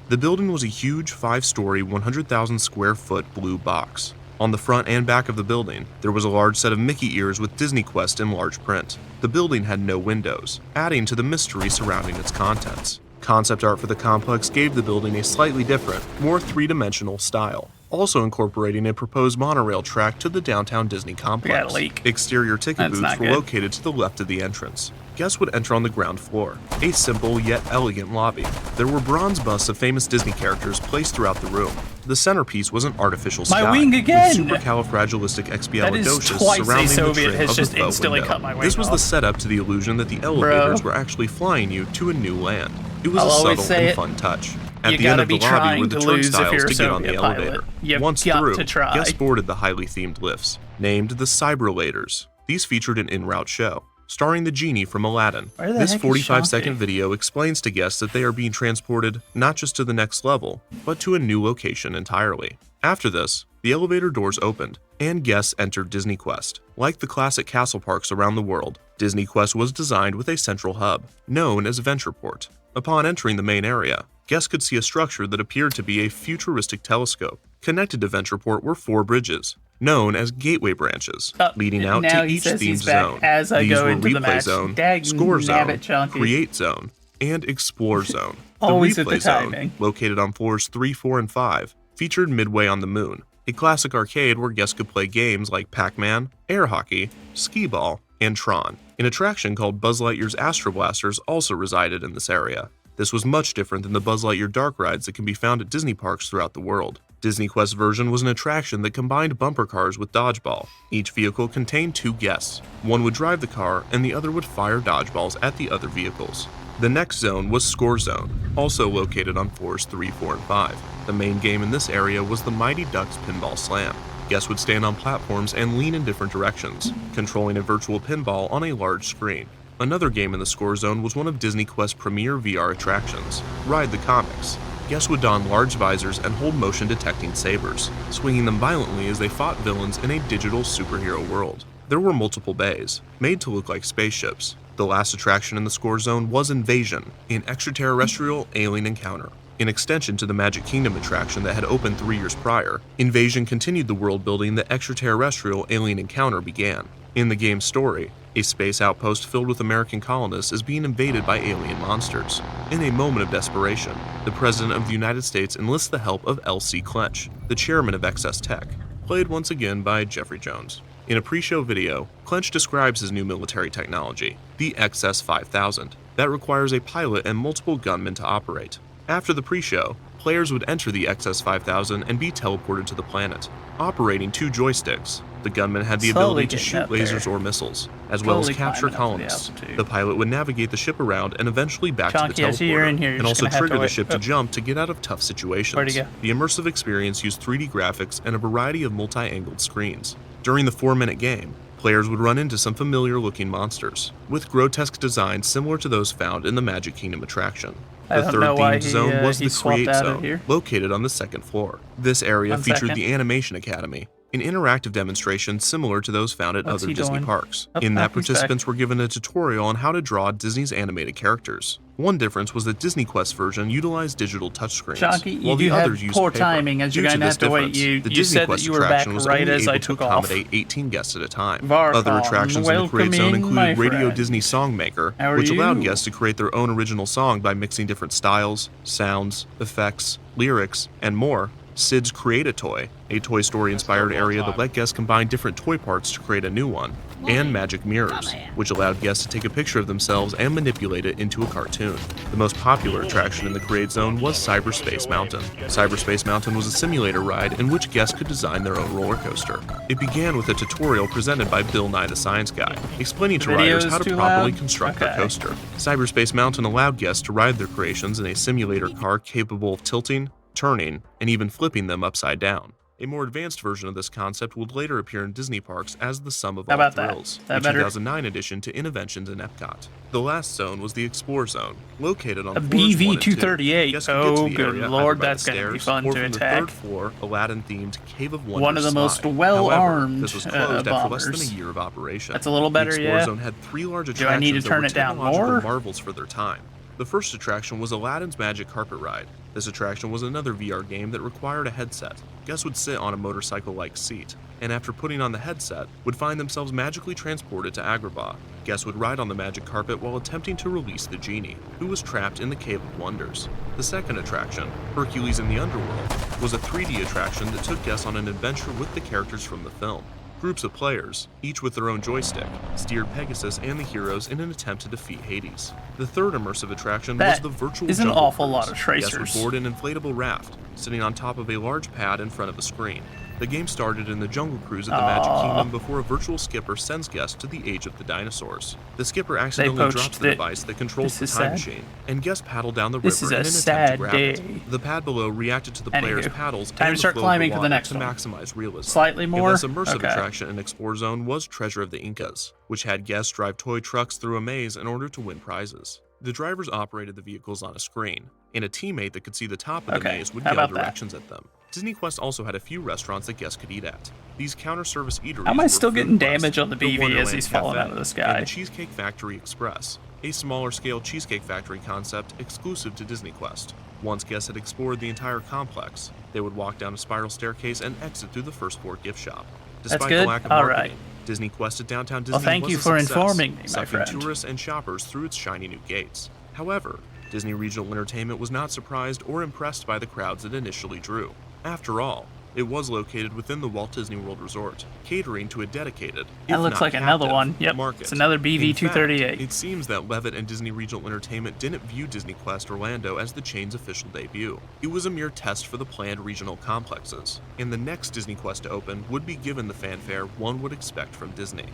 S8: The building was a huge 5-story, 100,000 square foot blue box. On the front and back of the building, there was a large set of Mickey ears with Disney Quest in large print. The building had no windows, adding to the mystery surrounding its contents. Concept art for the complex gave the building a slightly different, more three-dimensional style, also incorporating a proposed monorail track to the downtown Disney complex. Exterior ticket booths were located to the left of the entrance. Guests would enter on the ground floor, a simple yet elegant lobby. There were bronze busts of famous Disney characters placed throughout the room. The centerpiece was an artificial sky,
S3: My wing again!
S8: with supercalifragilisticexpialidocious
S3: That is twice a
S8: surrounding
S3: Soviet
S8: the trim
S3: has
S8: of
S3: just
S8: the faux
S3: instantly
S8: window.
S3: cut my wing
S8: This was the
S3: off.
S8: setup to the illusion that the elevators were actually flying you to a new land. It was
S3: I'll
S8: a
S3: always
S8: subtle
S3: say
S8: and
S3: it.
S8: fun touch. At
S3: You
S8: the end
S3: gotta
S8: of the
S3: be
S8: lobby were
S3: trying
S8: the
S3: to lose if
S8: turnstiles
S3: you're a
S8: to get on the
S3: Soviet
S8: elevator.
S3: pilot. You've
S8: Once
S3: got
S8: through,
S3: to try.
S8: guests boarded the highly themed lifts, named the Cyberlators. These featured an en-route show, starring the genie from Aladdin.
S3: Where the
S8: This
S3: heck is
S8: 45-second
S3: Shanti?
S8: video explains to guests that they are being transported not just to the next level, but to a new location entirely. After this, the elevator doors opened, and guests entered Disney Quest. Like the classic castle parks around the world, Disney Quest was designed with a central hub, known as Ventureport. Upon entering the main area, guests could see a structure that appeared to be a futuristic telescope. Connected to Ventureport were 4 bridges, known as gateway branches, leading out
S3: now
S8: to
S3: he
S8: each
S3: says he's
S8: themed
S3: back
S8: zone.
S3: as I
S8: These
S3: go
S8: were
S3: into the
S8: Replay
S3: match.
S8: Zone,
S3: Dag
S8: Score Zone,
S3: nabbit, Chunky.
S8: Create Zone, and Explore Zone.
S3: Always
S8: the
S3: with the
S8: Replay Zone,
S3: timing.
S8: located on floors 3, 4, and 5, featured Midway on the Moon, a classic arcade where guests could play games like Pac-Man, air hockey, skee-ball, and Tron. An attraction called Buzz Lightyear's Astro Blasters also resided in this area. This was much different than the Buzz Lightyear dark rides that can be found at Disney parks throughout the world. Disney Quest version was an attraction that combined bumper cars with dodgeball. Each vehicle contained 2 guests. One would drive the car and the other would fire dodgeballs at the other vehicles. The next zone was Score Zone, also located on floors 3, 4, and 5. The main game in this area was the Mighty Ducks Pinball Slam. Guests would stand on platforms and lean in different directions, controlling a virtual pinball on a large screen. Another game in the Score Zone was one of Disney Quest's premier VR attractions, Ride the Comics. Guests would don large visors and hold motion-detecting sabers, swinging them violently as they fought villains in a digital superhero world. There were multiple bays, made to look like spaceships. The last attraction in the Score Zone was Invasion, an extraterrestrial alien encounter. An extension to the Magic Kingdom attraction that had opened 3 years prior, Invasion continued the world building that extraterrestrial alien encounter began. In the game's story, a space outpost filled with American colonists is being invaded by alien monsters. In a moment of desperation, the President of the United States enlists the help of L.C. Clench, the chairman of XS Tech, played once again by Jeffrey Jones. In a pre-show video, Clench describes his new military technology, the XS 5000, that requires a pilot and multiple gunmen to operate. After the pre-show, players would enter the XS 5000 and be teleported to the planet, operating 2 joysticks. The gunman had the
S3: Slowly
S8: ability to
S3: getting
S8: shoot
S3: up there.
S8: lasers or missiles, as well as
S3: Slowly
S8: capture
S3: climbing up to the
S8: colonists.
S3: altitude.
S8: The pilot would navigate the ship around and eventually back
S3: Chunky,
S8: to the
S3: I see you're
S8: teleporter,
S3: in here. You're
S8: and
S3: just
S8: also
S3: gonna have to
S8: trigger the
S3: wait.
S8: ship to
S3: Oh.
S8: jump to get out of tough situations.
S3: Where'd he go?
S8: The immersive experience used 3D graphics and a variety of multi-angled screens. During the 4-minute game, Players would run into some familiar-looking monsters, with grotesque designs similar to those found in the Magic Kingdom attraction.
S3: I
S8: The
S3: don't know
S8: third
S3: why
S8: themed zone was
S3: he
S8: the
S3: swapped
S8: Create
S3: out of
S8: Zone,
S3: here.
S8: located on the second floor. This area
S3: One
S8: featured
S3: second.
S8: the Animation Academy, an interactive demonstration similar to those found at
S3: What's
S8: other
S3: he
S8: Disney
S3: doing?
S8: parks.
S3: Oh,
S8: In that,
S3: he's back.
S8: participants were given a tutorial on how to draw Disney's animated characters. One difference was that Disney Quest version utilized digital touchscreens,
S3: Chunky, you
S8: while
S3: do
S8: the
S3: have
S8: others used
S3: poor
S8: paper.
S3: timing, as you're
S8: Due
S3: gonna
S8: this
S3: have to wait.
S8: difference,
S3: You
S8: the
S3: you
S8: Disney
S3: said that
S8: Quest
S3: you were back
S8: attraction was
S3: right
S8: only
S3: as I
S8: able to
S3: took off.
S8: accommodate 18 guests at a time.
S3: Varcom,
S8: Other attractions in the Create
S3: welcome
S8: Zone
S3: in, my
S8: included Radio
S3: friend.
S8: Disney Songmaker,
S3: How are
S8: which allowed
S3: you?
S8: guests to create their own original song by mixing different styles, sounds, effects, lyrics, and more. Sid's Create-A-Toy, a Toy Story-inspired area that let guests combine different toy parts to create a new one, and Magic Mirrors, which allowed guests to take a picture of themselves and manipulate it into a cartoon. The most popular attraction in the Create Zone was Cyberspace Mountain. Cyberspace Mountain was a simulator ride in which guests could design their own roller coaster. It began with a tutorial presented by Bill Nye the Science Guy, explaining to riders how to properly construct their coaster. Cyberspace Mountain allowed guests to ride their creations in a simulator car capable of tilting, turning, and even flipping them upside down. A more advanced version of this concept would later appear in Disney parks as the Sum of
S3: How
S8: All
S3: about that?
S8: Thrills,
S3: That
S8: a
S3: better?
S8: 2009 addition to Innoventions in Epcot. The last zone was the Explore Zone, located on
S3: A
S8: floors 1 and 2.
S3: BV-238.
S8: Guests could get to
S3: Oh,
S8: the
S3: good
S8: area
S3: lord,
S8: either by
S3: that's
S8: the
S3: gonna be
S8: stairs
S3: fun
S8: or
S3: to
S8: from the
S3: attack.
S8: third floor Aladdin-themed Cave of Wonders
S3: One of the most
S8: slide.
S3: well-armed,
S8: However, this was closed after less than
S3: bombers.
S8: a year of operation.
S3: That's a little better,
S8: the Explore
S3: yeah.
S8: Zone had 3 large
S3: Do
S8: attractions
S3: I need to
S8: that
S3: turn
S8: were
S3: it down
S8: technological
S3: more?
S8: marvels for their time. The first attraction was Aladdin's Magic Carpet Ride. This attraction was another VR game that required a headset. Guests would sit on a motorcycle-like seat, and after putting on the headset, would find themselves magically transported to Agrabah. Guests would ride on the magic carpet while attempting to release the genie, who was trapped in the Cave of Wonders. The second attraction, Hercules in the Underworld, was a 3D attraction that took guests on an adventure with the characters from the film. Groups of players, each with their own joystick, steered Pegasus and the heroes in an attempt to defeat Hades. The third immersive attraction was
S3: That
S8: the virtual
S3: is an
S8: jungle
S3: awful
S8: cruise.
S3: lot of
S8: Guests
S3: tracers.
S8: were aboard an inflatable raft, sitting on top of a large pad in front of a screen. The game started in the Jungle Cruise at the Magic Kingdom before a virtual skipper sends guests to the Age of the Dinosaurs. The skipper accidentally
S3: poached
S8: drops the
S3: it.
S8: device that controls
S3: This
S8: the time
S3: is sad.
S8: machine, and guests paddle down the
S3: This
S8: river in an
S3: is a
S8: attempt to
S3: sad
S8: grab
S3: day.
S8: it. The pad below reacted to the players'
S3: Anywho,
S8: paddles
S3: time
S8: and
S3: to start
S8: the flow of
S3: climbing
S8: the
S3: for the
S8: water
S3: next
S8: to
S3: one.
S8: maximize realism.
S3: Slightly more?
S8: A less immersive
S3: Okay.
S8: attraction in Explore Zone was Treasure of the Incas, which had guests drive toy trucks through a maze in order to win prizes. The drivers operated the vehicles on a screen, and a teammate that could see the top of the
S3: Okay,
S8: maze would
S3: how
S8: yell
S3: about that?
S8: directions at them. Disney Quest also had a few restaurants that guests could eat at. These counter-service eateries
S3: How am I
S8: were
S3: still
S8: Food
S3: getting
S8: Quest,
S3: damage on the BV as
S8: Wonderland
S3: he's falling
S8: Cafe,
S3: out of the sky?
S8: and the Cheesecake Factory Express, a smaller-scale Cheesecake Factory concept exclusive to Disney Quest. Once guests had explored the entire complex, they would walk down a spiral staircase and exit through the first-floor gift shop. Despite
S3: good?
S8: the lack of
S3: All
S8: marketing,
S3: right.
S8: Disney Quest at Downtown Disney
S3: Well, thank
S8: was
S3: you
S8: a
S3: for
S8: success,
S3: informing me, my
S8: sucking
S3: friend.
S8: tourists and shoppers through its shiny new gates. However, Disney Regional Entertainment was not surprised or impressed by the crowds it initially drew. After all, it was located within the Walt Disney World Resort, catering to a dedicated,
S3: That
S8: if
S3: looks
S8: not
S3: like another
S8: captive,
S3: one. Yep,
S8: market.
S3: it's another
S8: In
S3: BV-238.
S8: fact, it seems that Levitt and Disney Regional Entertainment didn't view Disney Quest Orlando as the chain's official debut. It was a mere test for the planned regional complexes, and the next Disney Quest to open would be given the fanfare one would expect from Disney.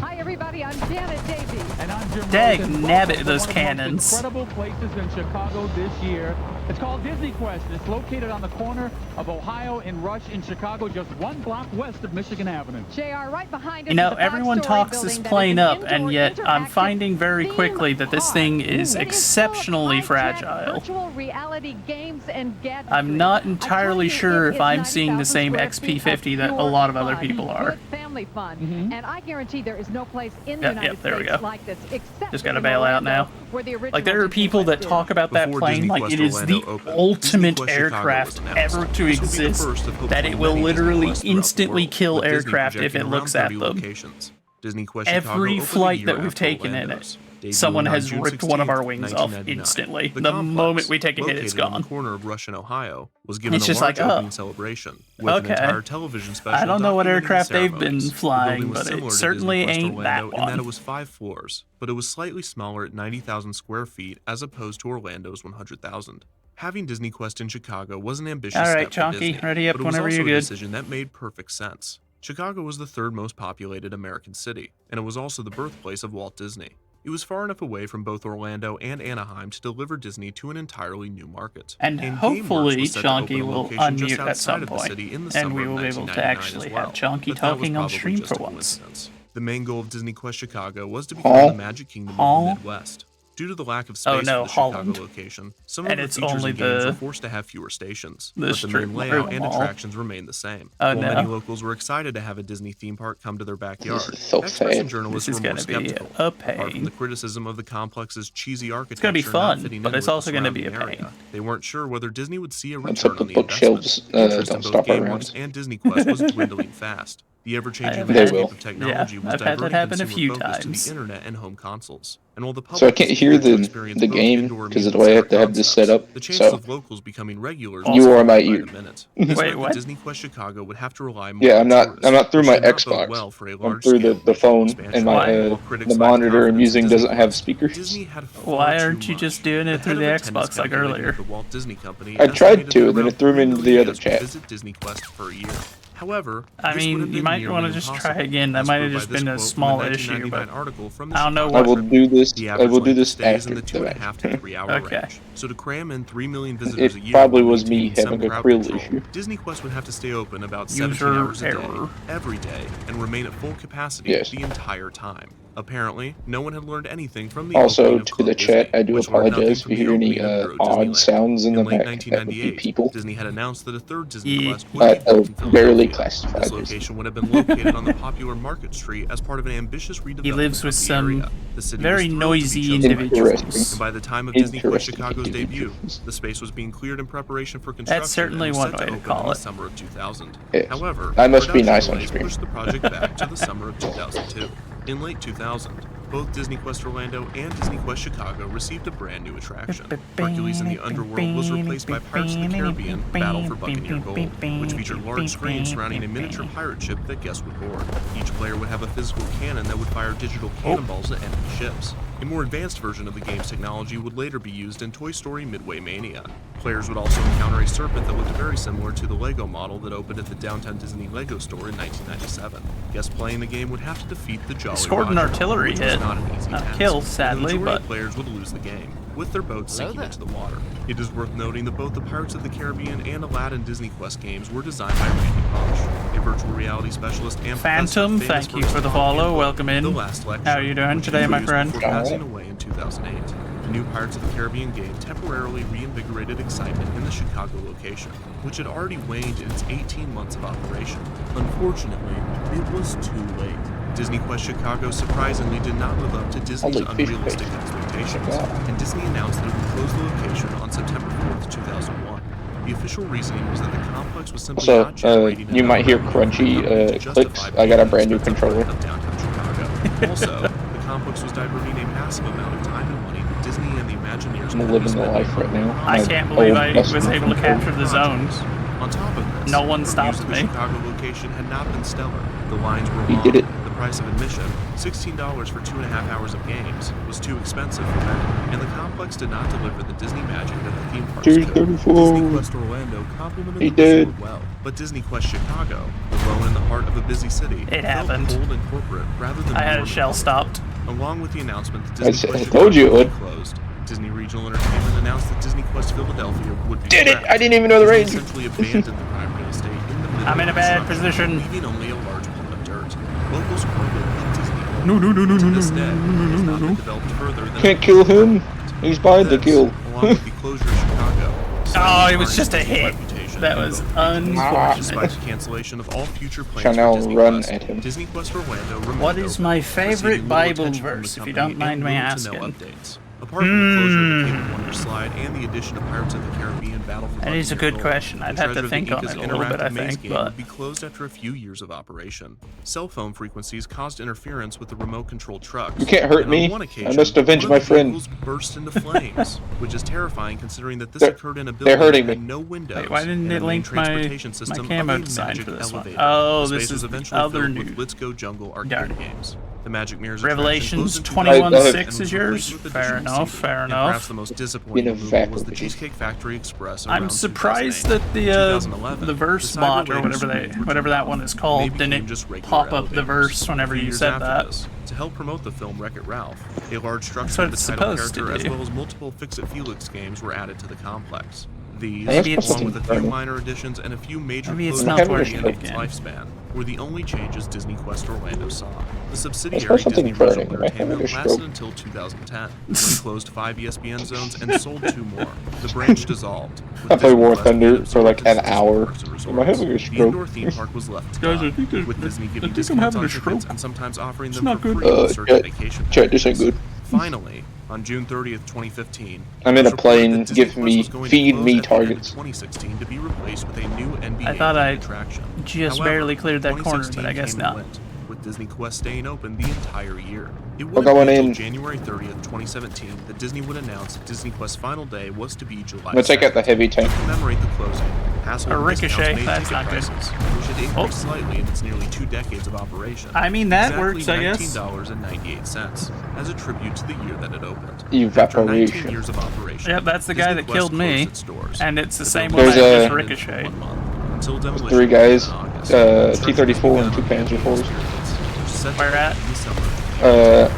S12: Hi everybody, I'm Janet Davey.
S10: And I'm Jim
S3: Dag
S10: Rose, and
S3: nabbit,
S10: welcome to
S3: those
S10: one of the most
S3: cannons.
S10: incredible places in Chicago this year. It's called Disney Quest. It's located on the corner of Ohio and Rush in Chicago, just 1 block west of Michigan Avenue.
S12: JR, right behind us.
S3: You know,
S12: is a
S3: everyone
S12: five-story
S3: talks this
S12: building that
S3: plane
S12: is an
S3: up, and
S12: indoor
S3: yet I'm
S12: interactive
S3: finding very
S12: theme
S3: quickly that this
S12: park.
S3: thing is
S12: It
S3: exceptionally
S12: full of high-tech
S3: fragile.
S12: Virtual reality games and gadgetry.
S3: I'm not
S12: I
S3: entirely
S12: tell you,
S3: sure
S12: it
S3: if
S12: is
S3: I'm seeing the
S12: 90,000
S3: same
S12: square feet of
S3: XP50 that a
S12: pure
S3: lot of other
S12: fun,
S3: people are.
S12: good family fun.
S3: Mhm.
S12: And I guarantee there is no place in the
S3: Yep,
S12: United
S3: yep, there we
S12: States
S3: go.
S12: like this, except
S3: Just
S12: for
S3: gotta
S12: in
S3: bail out
S12: Orlando,
S3: now.
S12: where the
S3: Like, there are
S12: original
S3: people
S12: Disney
S3: that
S12: Quest
S3: talk
S12: is.
S3: about that
S8: Before
S3: plane
S8: Disney
S3: like
S8: Quest
S3: it is the
S8: Orlando opened,
S3: ultimate
S8: Disney Quest Chicago
S3: aircraft
S8: was announced.
S3: ever to
S8: This will be the
S3: exist,
S8: first of hopefully
S3: that it will
S8: many Disney
S3: literally
S8: Quests throughout the
S3: instantly
S8: world,
S3: kill
S8: with Disney
S3: aircraft if
S8: projecting
S3: it
S8: around
S3: looks at
S8: 30
S3: them.
S8: locations. Disney Quest Chicago
S3: Every
S8: opened a
S3: flight
S8: year
S3: that we've
S8: after
S3: taken in
S8: Orlando's,
S3: it, someone
S8: debuting on
S3: has
S8: June
S3: ripped one of our
S8: 16th,
S3: wings off
S8: 1999.
S3: instantly.
S8: The
S3: The
S8: complex,
S3: moment we take a hit, it's
S8: located on
S3: gone.
S8: the corner of Rush and Ohio, was given
S3: It's
S8: a
S3: just
S8: large
S3: like, oh,
S8: opening celebration with
S3: okay.
S8: an entire television special.
S3: I don't know what
S8: documenting the
S3: aircraft they've been
S8: ceremonies. The
S3: flying,
S8: building was
S3: but
S8: similar
S3: it
S8: to
S3: certainly
S8: Disney Quest
S3: ain't that
S8: Orlando in that
S3: one.
S8: it was 5 floors, but it was slightly smaller at 90,000 square feet as opposed to Orlando's 100,000. Having Disney Quest in Chicago was an ambitious
S3: All
S8: step
S3: right,
S8: for
S3: Chunky,
S8: Disney,
S3: ready up
S8: but it was
S3: whenever
S8: also
S3: you're
S8: a
S3: good.
S8: decision that made perfect sense. Chicago was the third most populated American city, and it was also the birthplace of Walt Disney. It was far enough away from both Orlando and Anaheim to deliver Disney to an entirely new market.
S3: And
S8: GameWorks
S3: hopefully
S8: was set to open
S3: Chonky
S8: a
S3: will
S8: location just
S3: unmute at
S8: outside
S3: some
S8: of the
S3: point,
S8: city in the
S3: and
S8: summer
S3: we
S8: of
S3: will be able to
S8: 1999
S3: actually
S8: as well,
S3: have Chonky
S8: but that was
S3: talking on
S8: probably
S3: stream
S8: just
S3: for
S8: a
S3: once.
S8: coincidence. The main goal of Disney Quest Chicago was to become the Magic Kingdom of the Midwest. Due to the lack of space
S3: no,
S8: for the
S3: Holland.
S8: Chicago location, some
S3: And
S8: of the
S3: it's
S8: features
S3: only
S8: and games
S3: the-
S8: were forced to have fewer stations,
S3: the
S8: but the
S3: strip
S8: main layout and
S3: mall.
S8: attractions remained the same.
S3: Oh,
S8: While
S3: no.
S8: many locals were excited to have a Disney theme park come to their backyard,
S13: This is so
S8: experts
S13: sad.
S8: and journalists
S3: This is
S8: were more
S3: gonna be
S8: skeptical.
S3: a
S8: Apart from
S3: pain.
S8: the criticism of the complex's cheesy architecture
S3: gonna be
S8: not
S3: fun,
S8: fitting
S3: but
S8: in
S3: it's
S8: with the
S3: also gonna be a
S8: surrounding
S3: pain.
S8: area, they weren't sure whether Disney would see a
S13: Let's
S8: return
S13: hope
S8: on
S13: the
S8: the investment.
S13: bookshelves
S8: Interest in
S13: don't
S8: both
S13: stop
S8: GameWorks
S13: around.
S8: and Disney Quest was dwindling fast. The ever-changing
S3: They
S8: landscape
S13: will.
S8: of technology
S3: Yeah,
S8: was
S3: I've had that
S8: diverting
S3: happen a
S8: consumer
S3: few
S8: focus to
S3: times.
S8: the internet and home consoles. And while the public
S13: So I can't
S8: was
S13: hear
S8: eager to
S13: the
S8: experience
S13: the
S8: both
S13: game
S8: indoor
S13: because of the
S8: amusement
S13: way I have
S8: center
S13: to have this set
S8: concepts,
S13: up.
S8: the chances
S13: So
S8: of locals becoming regulars
S13: you are my
S8: by
S13: ear.
S8: the minute. This
S3: Wait,
S8: meant
S3: what?
S8: that Disney Quest Chicago would have to rely more
S13: Yeah,
S8: on
S13: I'm not
S8: tourists,
S13: through
S8: which
S13: my
S8: did not bode
S13: Xbox.
S8: well for a
S13: I'm through
S8: large-scale
S13: the
S8: regional
S13: phone,
S8: expansion.
S13: and my
S8: While critics
S13: the
S8: lacked
S13: monitor I'm
S8: confidence in
S13: using
S8: Disney
S13: doesn't have
S8: Quest,
S13: speakers.
S8: Disney had far
S3: Why
S8: too
S3: aren't you
S8: much.
S3: just doing it
S8: The
S3: through
S8: head
S3: the
S8: of attendance
S3: Xbox like
S8: calculating
S3: earlier?
S8: at the Walt Disney Company
S13: I tried
S8: estimated
S13: to,
S8: that
S13: and then
S8: around
S13: it threw me
S8: 3
S13: into
S8: million
S13: the other
S8: guests would
S13: chat.
S8: visit Disney Quest per year. However,
S3: I
S8: this would have
S3: mean, you
S8: been
S3: might
S8: nearly
S3: want to just try
S8: impossible,
S3: again. That
S8: as
S3: might
S8: proved
S3: have
S8: by
S3: just
S8: this
S3: been a
S8: quote from
S3: small
S8: a
S3: issue,
S8: 1999
S3: but
S8: article from the
S3: I don't know
S8: Chicago
S3: what.
S13: I will do this.
S8: The
S13: I
S8: average
S13: will do
S8: length of
S13: this
S8: stay is in
S13: after
S8: the
S13: the
S8: 2.5 to 3 hour
S3: Okay.
S8: range. So to cram in 3 million visitors a
S13: It
S8: year
S13: probably
S8: while
S13: was me
S8: maintaining some
S13: having a
S8: crowd
S13: Creel
S8: control,
S13: issue.
S8: Disney Quest would have to stay open about 17
S3: User
S8: hours a day,
S3: error.
S8: every day, and remain at full capacity
S13: Yes.
S8: the entire time. Apparently, no one had learned anything from the
S13: Also,
S8: opening of
S13: to
S8: Club
S13: the chat,
S8: Disney,
S13: I do
S8: which learned nothing
S13: apologize if
S8: from
S13: you
S8: the
S13: hear any
S8: opening of Euro
S13: odd
S8: Disneyland.
S13: sounds in the
S8: In late
S13: back. That would be
S8: 1998,
S13: people.
S8: Disney had announced that a third Disney
S3: Yeah.
S8: Quest would be built in
S13: Barely
S8: Philadelphia.
S13: classified.
S8: This location would have been located on the popular Market Street as part of an ambitious redevelopment
S3: He lives with
S8: of the
S3: some
S8: area. The city
S3: very
S8: was thrilled to be
S3: noisy
S8: chosen by
S3: individuals.
S8: Disney, and by the time of Disney Quest
S13: Interesting
S8: Chicago's debut,
S13: individuals.
S8: the space was being cleared in preparation for construction.
S3: That's certainly
S8: and was
S3: one
S8: set
S3: way to
S8: open
S3: call
S8: in
S3: it.
S8: the summer of 2000.
S13: Yes.
S8: However,
S13: I must be
S8: production
S13: nice on
S8: delays
S13: stream.
S8: pushed the project back to the summer of 2002. In late 2000, both Disney Quest Orlando and Disney Quest Chicago received a brand new attraction. Hercules in the Underworld was replaced by Pirates of the Caribbean Battle for Buccaneer Gold, which featured large screens surrounding a miniature pirate ship that guests would board. Each player would have a physical cannon that would fire digital cannonballs at enemy ships. A more advanced version of the game's technology would later be used in Toy Story Midway Mania. Players would also encounter a serpent that looked very similar to the Lego model that opened at the Downtown Disney Lego store in 1997. Guests playing the game would have to defeat the Jolly
S3: Scored an
S8: Roger,
S3: artillery
S8: which was
S3: hit.
S8: not an easy
S3: Not a
S8: task,
S3: kill,
S8: and the
S3: sadly,
S8: majority
S3: but
S8: of players would lose the game, with their boats sinking into the water. It is worth noting that both the Pirates of the Caribbean and Aladdin Disney Quest games were designed by Randy Pausch, a virtual reality specialist and
S3: Phantom,
S8: professor famous
S3: thank you
S8: his
S3: for the
S8: talk
S3: follow.
S8: and book,
S3: Welcome in.
S8: The Last Lecture,
S3: How are you doing
S8: which
S3: today,
S8: he
S3: my
S8: produced
S3: friend?
S8: before passing away in 2008. The new Pirates of the Caribbean game temporarily reinvigorated excitement in the Chicago location, which had already waned in its 18 months of operation. Unfortunately, it was too late. Disney Quest Chicago surprisingly did not live up to Disney's
S13: Holy fish
S8: unrealistic
S13: face.
S8: expectations,
S13: Wow.
S8: and Disney announced that it would close the location on September 4th, 2001. The official reasoning was that the complex was simply
S13: So,
S8: not generating
S13: you might hear
S8: enough revenue
S13: crunchy
S8: for the company to
S13: clicks.
S8: justify
S13: I got a
S8: paying
S13: brand new
S8: the expensive
S13: controller.
S8: rent of downtown Chicago. Also, the complex was diverting a massive amount of time and money that Disney and the Imagineers
S13: I'm
S8: could be
S13: living the
S8: spending
S13: life right
S8: on
S13: now.
S3: I
S13: My
S3: can't believe
S13: old
S3: I
S13: best
S3: was able to
S13: friend.
S3: capture the zones.
S8: On top of this,
S3: No one
S8: reviews
S3: stopped
S8: of the
S3: me.
S8: Chicago location had not been stellar. The lines were
S13: He
S8: long.
S13: did it.
S8: The price of admission, $16 for 2.5 hours of games, was too expensive for many, and the complex did not deliver the Disney magic that the theme parks could.
S13: 234.
S8: Disney Quest Orlando complimented
S13: He
S8: the resort
S13: did.
S8: well, but Disney Quest Chicago, alone in the heart of a busy city,
S3: It
S8: felt
S3: happened.
S8: cold and corporate rather than
S3: I had
S8: warm
S3: a
S8: and
S3: shell
S8: welcoming.
S3: stopped.
S8: Along with the announcement that
S13: I
S8: Disney Quest
S13: told you it
S8: Chicago
S13: would.
S8: be closed, Disney Regional Entertainment announced that Disney Quest Philadelphia would be
S13: Did it!
S8: scrapped.
S13: I didn't even know the
S8: Disney
S13: range.
S8: essentially abandoned the prime real estate in the middle
S3: I'm in a
S8: of
S3: bad
S8: construction,
S3: position.
S8: leaving only a large plot of dirt. Locals pointed at Disney World.
S3: No, no, no, no,
S8: To
S3: no,
S8: this
S3: no,
S8: day,
S3: no,
S8: it
S3: no,
S8: has
S3: no,
S8: not
S3: no.
S8: been developed further than
S13: Can't kill him. He's behind the
S8: this,
S13: kill.
S8: along with the closure of Chicago.
S3: Oh, it was just a
S8: Disney's
S3: hit.
S8: reputation
S3: That
S8: in
S3: was
S8: both
S3: unfortunate.
S8: Despite the cancellation of all future plans
S13: Shall now
S8: for Disney
S13: run
S8: Quest,
S13: at him.
S8: Disney Quest Orlando remained
S3: What is
S8: open,
S3: my
S8: receiving
S3: favorite
S8: little
S3: Bible
S8: attention from the
S3: verse, if you
S8: company
S3: don't mind
S8: and
S3: me
S8: little to no
S3: asking?
S8: updates. Apart from the closure of the Cape of Wonders slide and the addition of Pirates of the Caribbean Battle for
S3: That is a
S8: Buccaneer
S3: good
S8: Gold,
S3: question. I'd
S8: the
S3: have to
S8: Treasure of the
S3: think on
S8: Incas
S3: it a little bit, I
S8: interactive maze
S3: think,
S8: game
S3: but
S8: would be closed after a few years of operation. Cell phone frequencies caused interference with the remote-controlled trucks.
S13: You can't hurt
S8: and
S13: me.
S8: On one occasion,
S13: I must avenge
S8: one
S13: my
S8: of the
S13: friend.
S8: vehicles burst into flames, which is terrifying considering that this
S13: They're-
S8: occurred in a
S13: they're
S8: building
S13: hurting
S8: that had
S13: me.
S8: no windows.
S3: Wait, why didn't
S8: and
S3: it
S8: a main
S3: link my
S8: transportation system
S3: camo
S8: of a
S3: design
S8: magic
S3: for this one?
S8: elevator.
S3: Oh,
S8: The
S3: this
S8: space was
S3: is the
S8: eventually
S3: other
S8: filled
S3: new
S8: with Let's Go Jungle
S3: Darn
S8: arcade
S3: it.
S8: games. The Magic Mirrors
S3: Revelations
S8: attraction closed in
S3: 21-6 is yours? Fair enough, fair
S8: and perhaps
S3: enough.
S8: the most disappointing removal was the Cheesecake Factory Express.
S3: I'm surprised that the verse bot or whatever that one is called didn't pop up the verse whenever you said that.
S8: To help promote the film Wreck-It Ralph, a large
S3: That's
S8: structure
S3: what
S8: of the
S3: it's
S8: title
S3: supposed to
S8: character as
S3: do.
S8: well as multiple Fix-It Felix games were added to the complex. These,
S3: Maybe it's
S8: along with a few minor additions and a few major
S3: Maybe it's
S8: closures
S3: not
S8: toward the end of
S3: working
S8: its
S3: again.
S8: lifespan, were the only changes Disney Quest Orlando saw. The subsidiary
S13: suppose
S8: Disney
S13: something's
S8: Visual
S13: burning. Am I having
S8: Entertainment
S13: a
S8: lasted
S13: stroke?
S8: until 2010, when it closed 5 ESPN zones and sold 2 more. The branch dissolved. with
S13: I played War
S8: Disney Quest being
S13: Thunder for like
S8: absorbed
S13: an
S8: into
S13: hour.
S8: Parks and
S13: Am I having a
S8: Resorts. The indoor
S13: stroke?
S8: theme park was left to
S3: Guys,
S8: die,
S3: I think there's-
S8: with Disney
S3: I
S8: giving
S3: think I'm
S8: discounts
S3: having
S8: on
S3: a
S8: tickets
S3: stroke.
S8: and sometimes offering
S3: It's
S8: them
S3: not
S8: for
S3: good.
S8: free on certain
S13: Chat,
S8: vacation
S13: chat, this ain't
S8: packages.
S13: good.
S8: Finally, on June 30th, 2015,
S13: I'm in
S8: it was
S13: a
S8: reported
S13: plane,
S8: that Disney
S13: give
S8: Quest
S13: me-
S8: was going to
S13: feed
S8: close
S13: me
S8: at the end of
S13: targets.
S8: 2016 to be replaced with a new NBA
S3: I thought I
S8: attraction.
S3: just
S8: However,
S3: barely cleared that corner,
S8: 2016
S3: but I guess
S8: came
S3: not.
S8: and went, with Disney Quest staying open the entire year. It
S13: We're
S8: wouldn't be
S13: going
S8: until
S13: in.
S8: January 30th, 2017 that Disney would announce that Disney Quest's final day was to be July
S13: I'm gonna take out the
S8: 2nd.
S13: heavy tank.
S8: To commemorate the closing, Hasselhoff
S3: A Ricochet,
S8: discounts made
S3: that's
S8: ticket
S3: not good.
S8: prices, which had increased
S3: Oh.
S8: slightly in its nearly 2 decades of operation.
S3: I mean, that
S8: Exactly
S3: works, I guess.
S8: $19.98 as a tribute to the year that it opened. After 19
S13: Evaporation.
S8: years of operation,
S3: Yep, that's the guy
S8: Disney
S3: that
S8: Quest
S3: killed me,
S8: closed its doors.
S3: and it's the
S8: The
S3: same
S8: building
S3: one I
S13: There's
S3: just
S13: a-
S3: ricocheted.
S8: for 1 month, until demolition
S13: 3 guys,
S8: in August.
S13: T-34
S8: Construction
S13: and 2
S8: began on
S13: Panzer
S8: April
S13: 4s.
S8: periods, which set
S3: Where
S8: to
S3: at?
S8: end in December.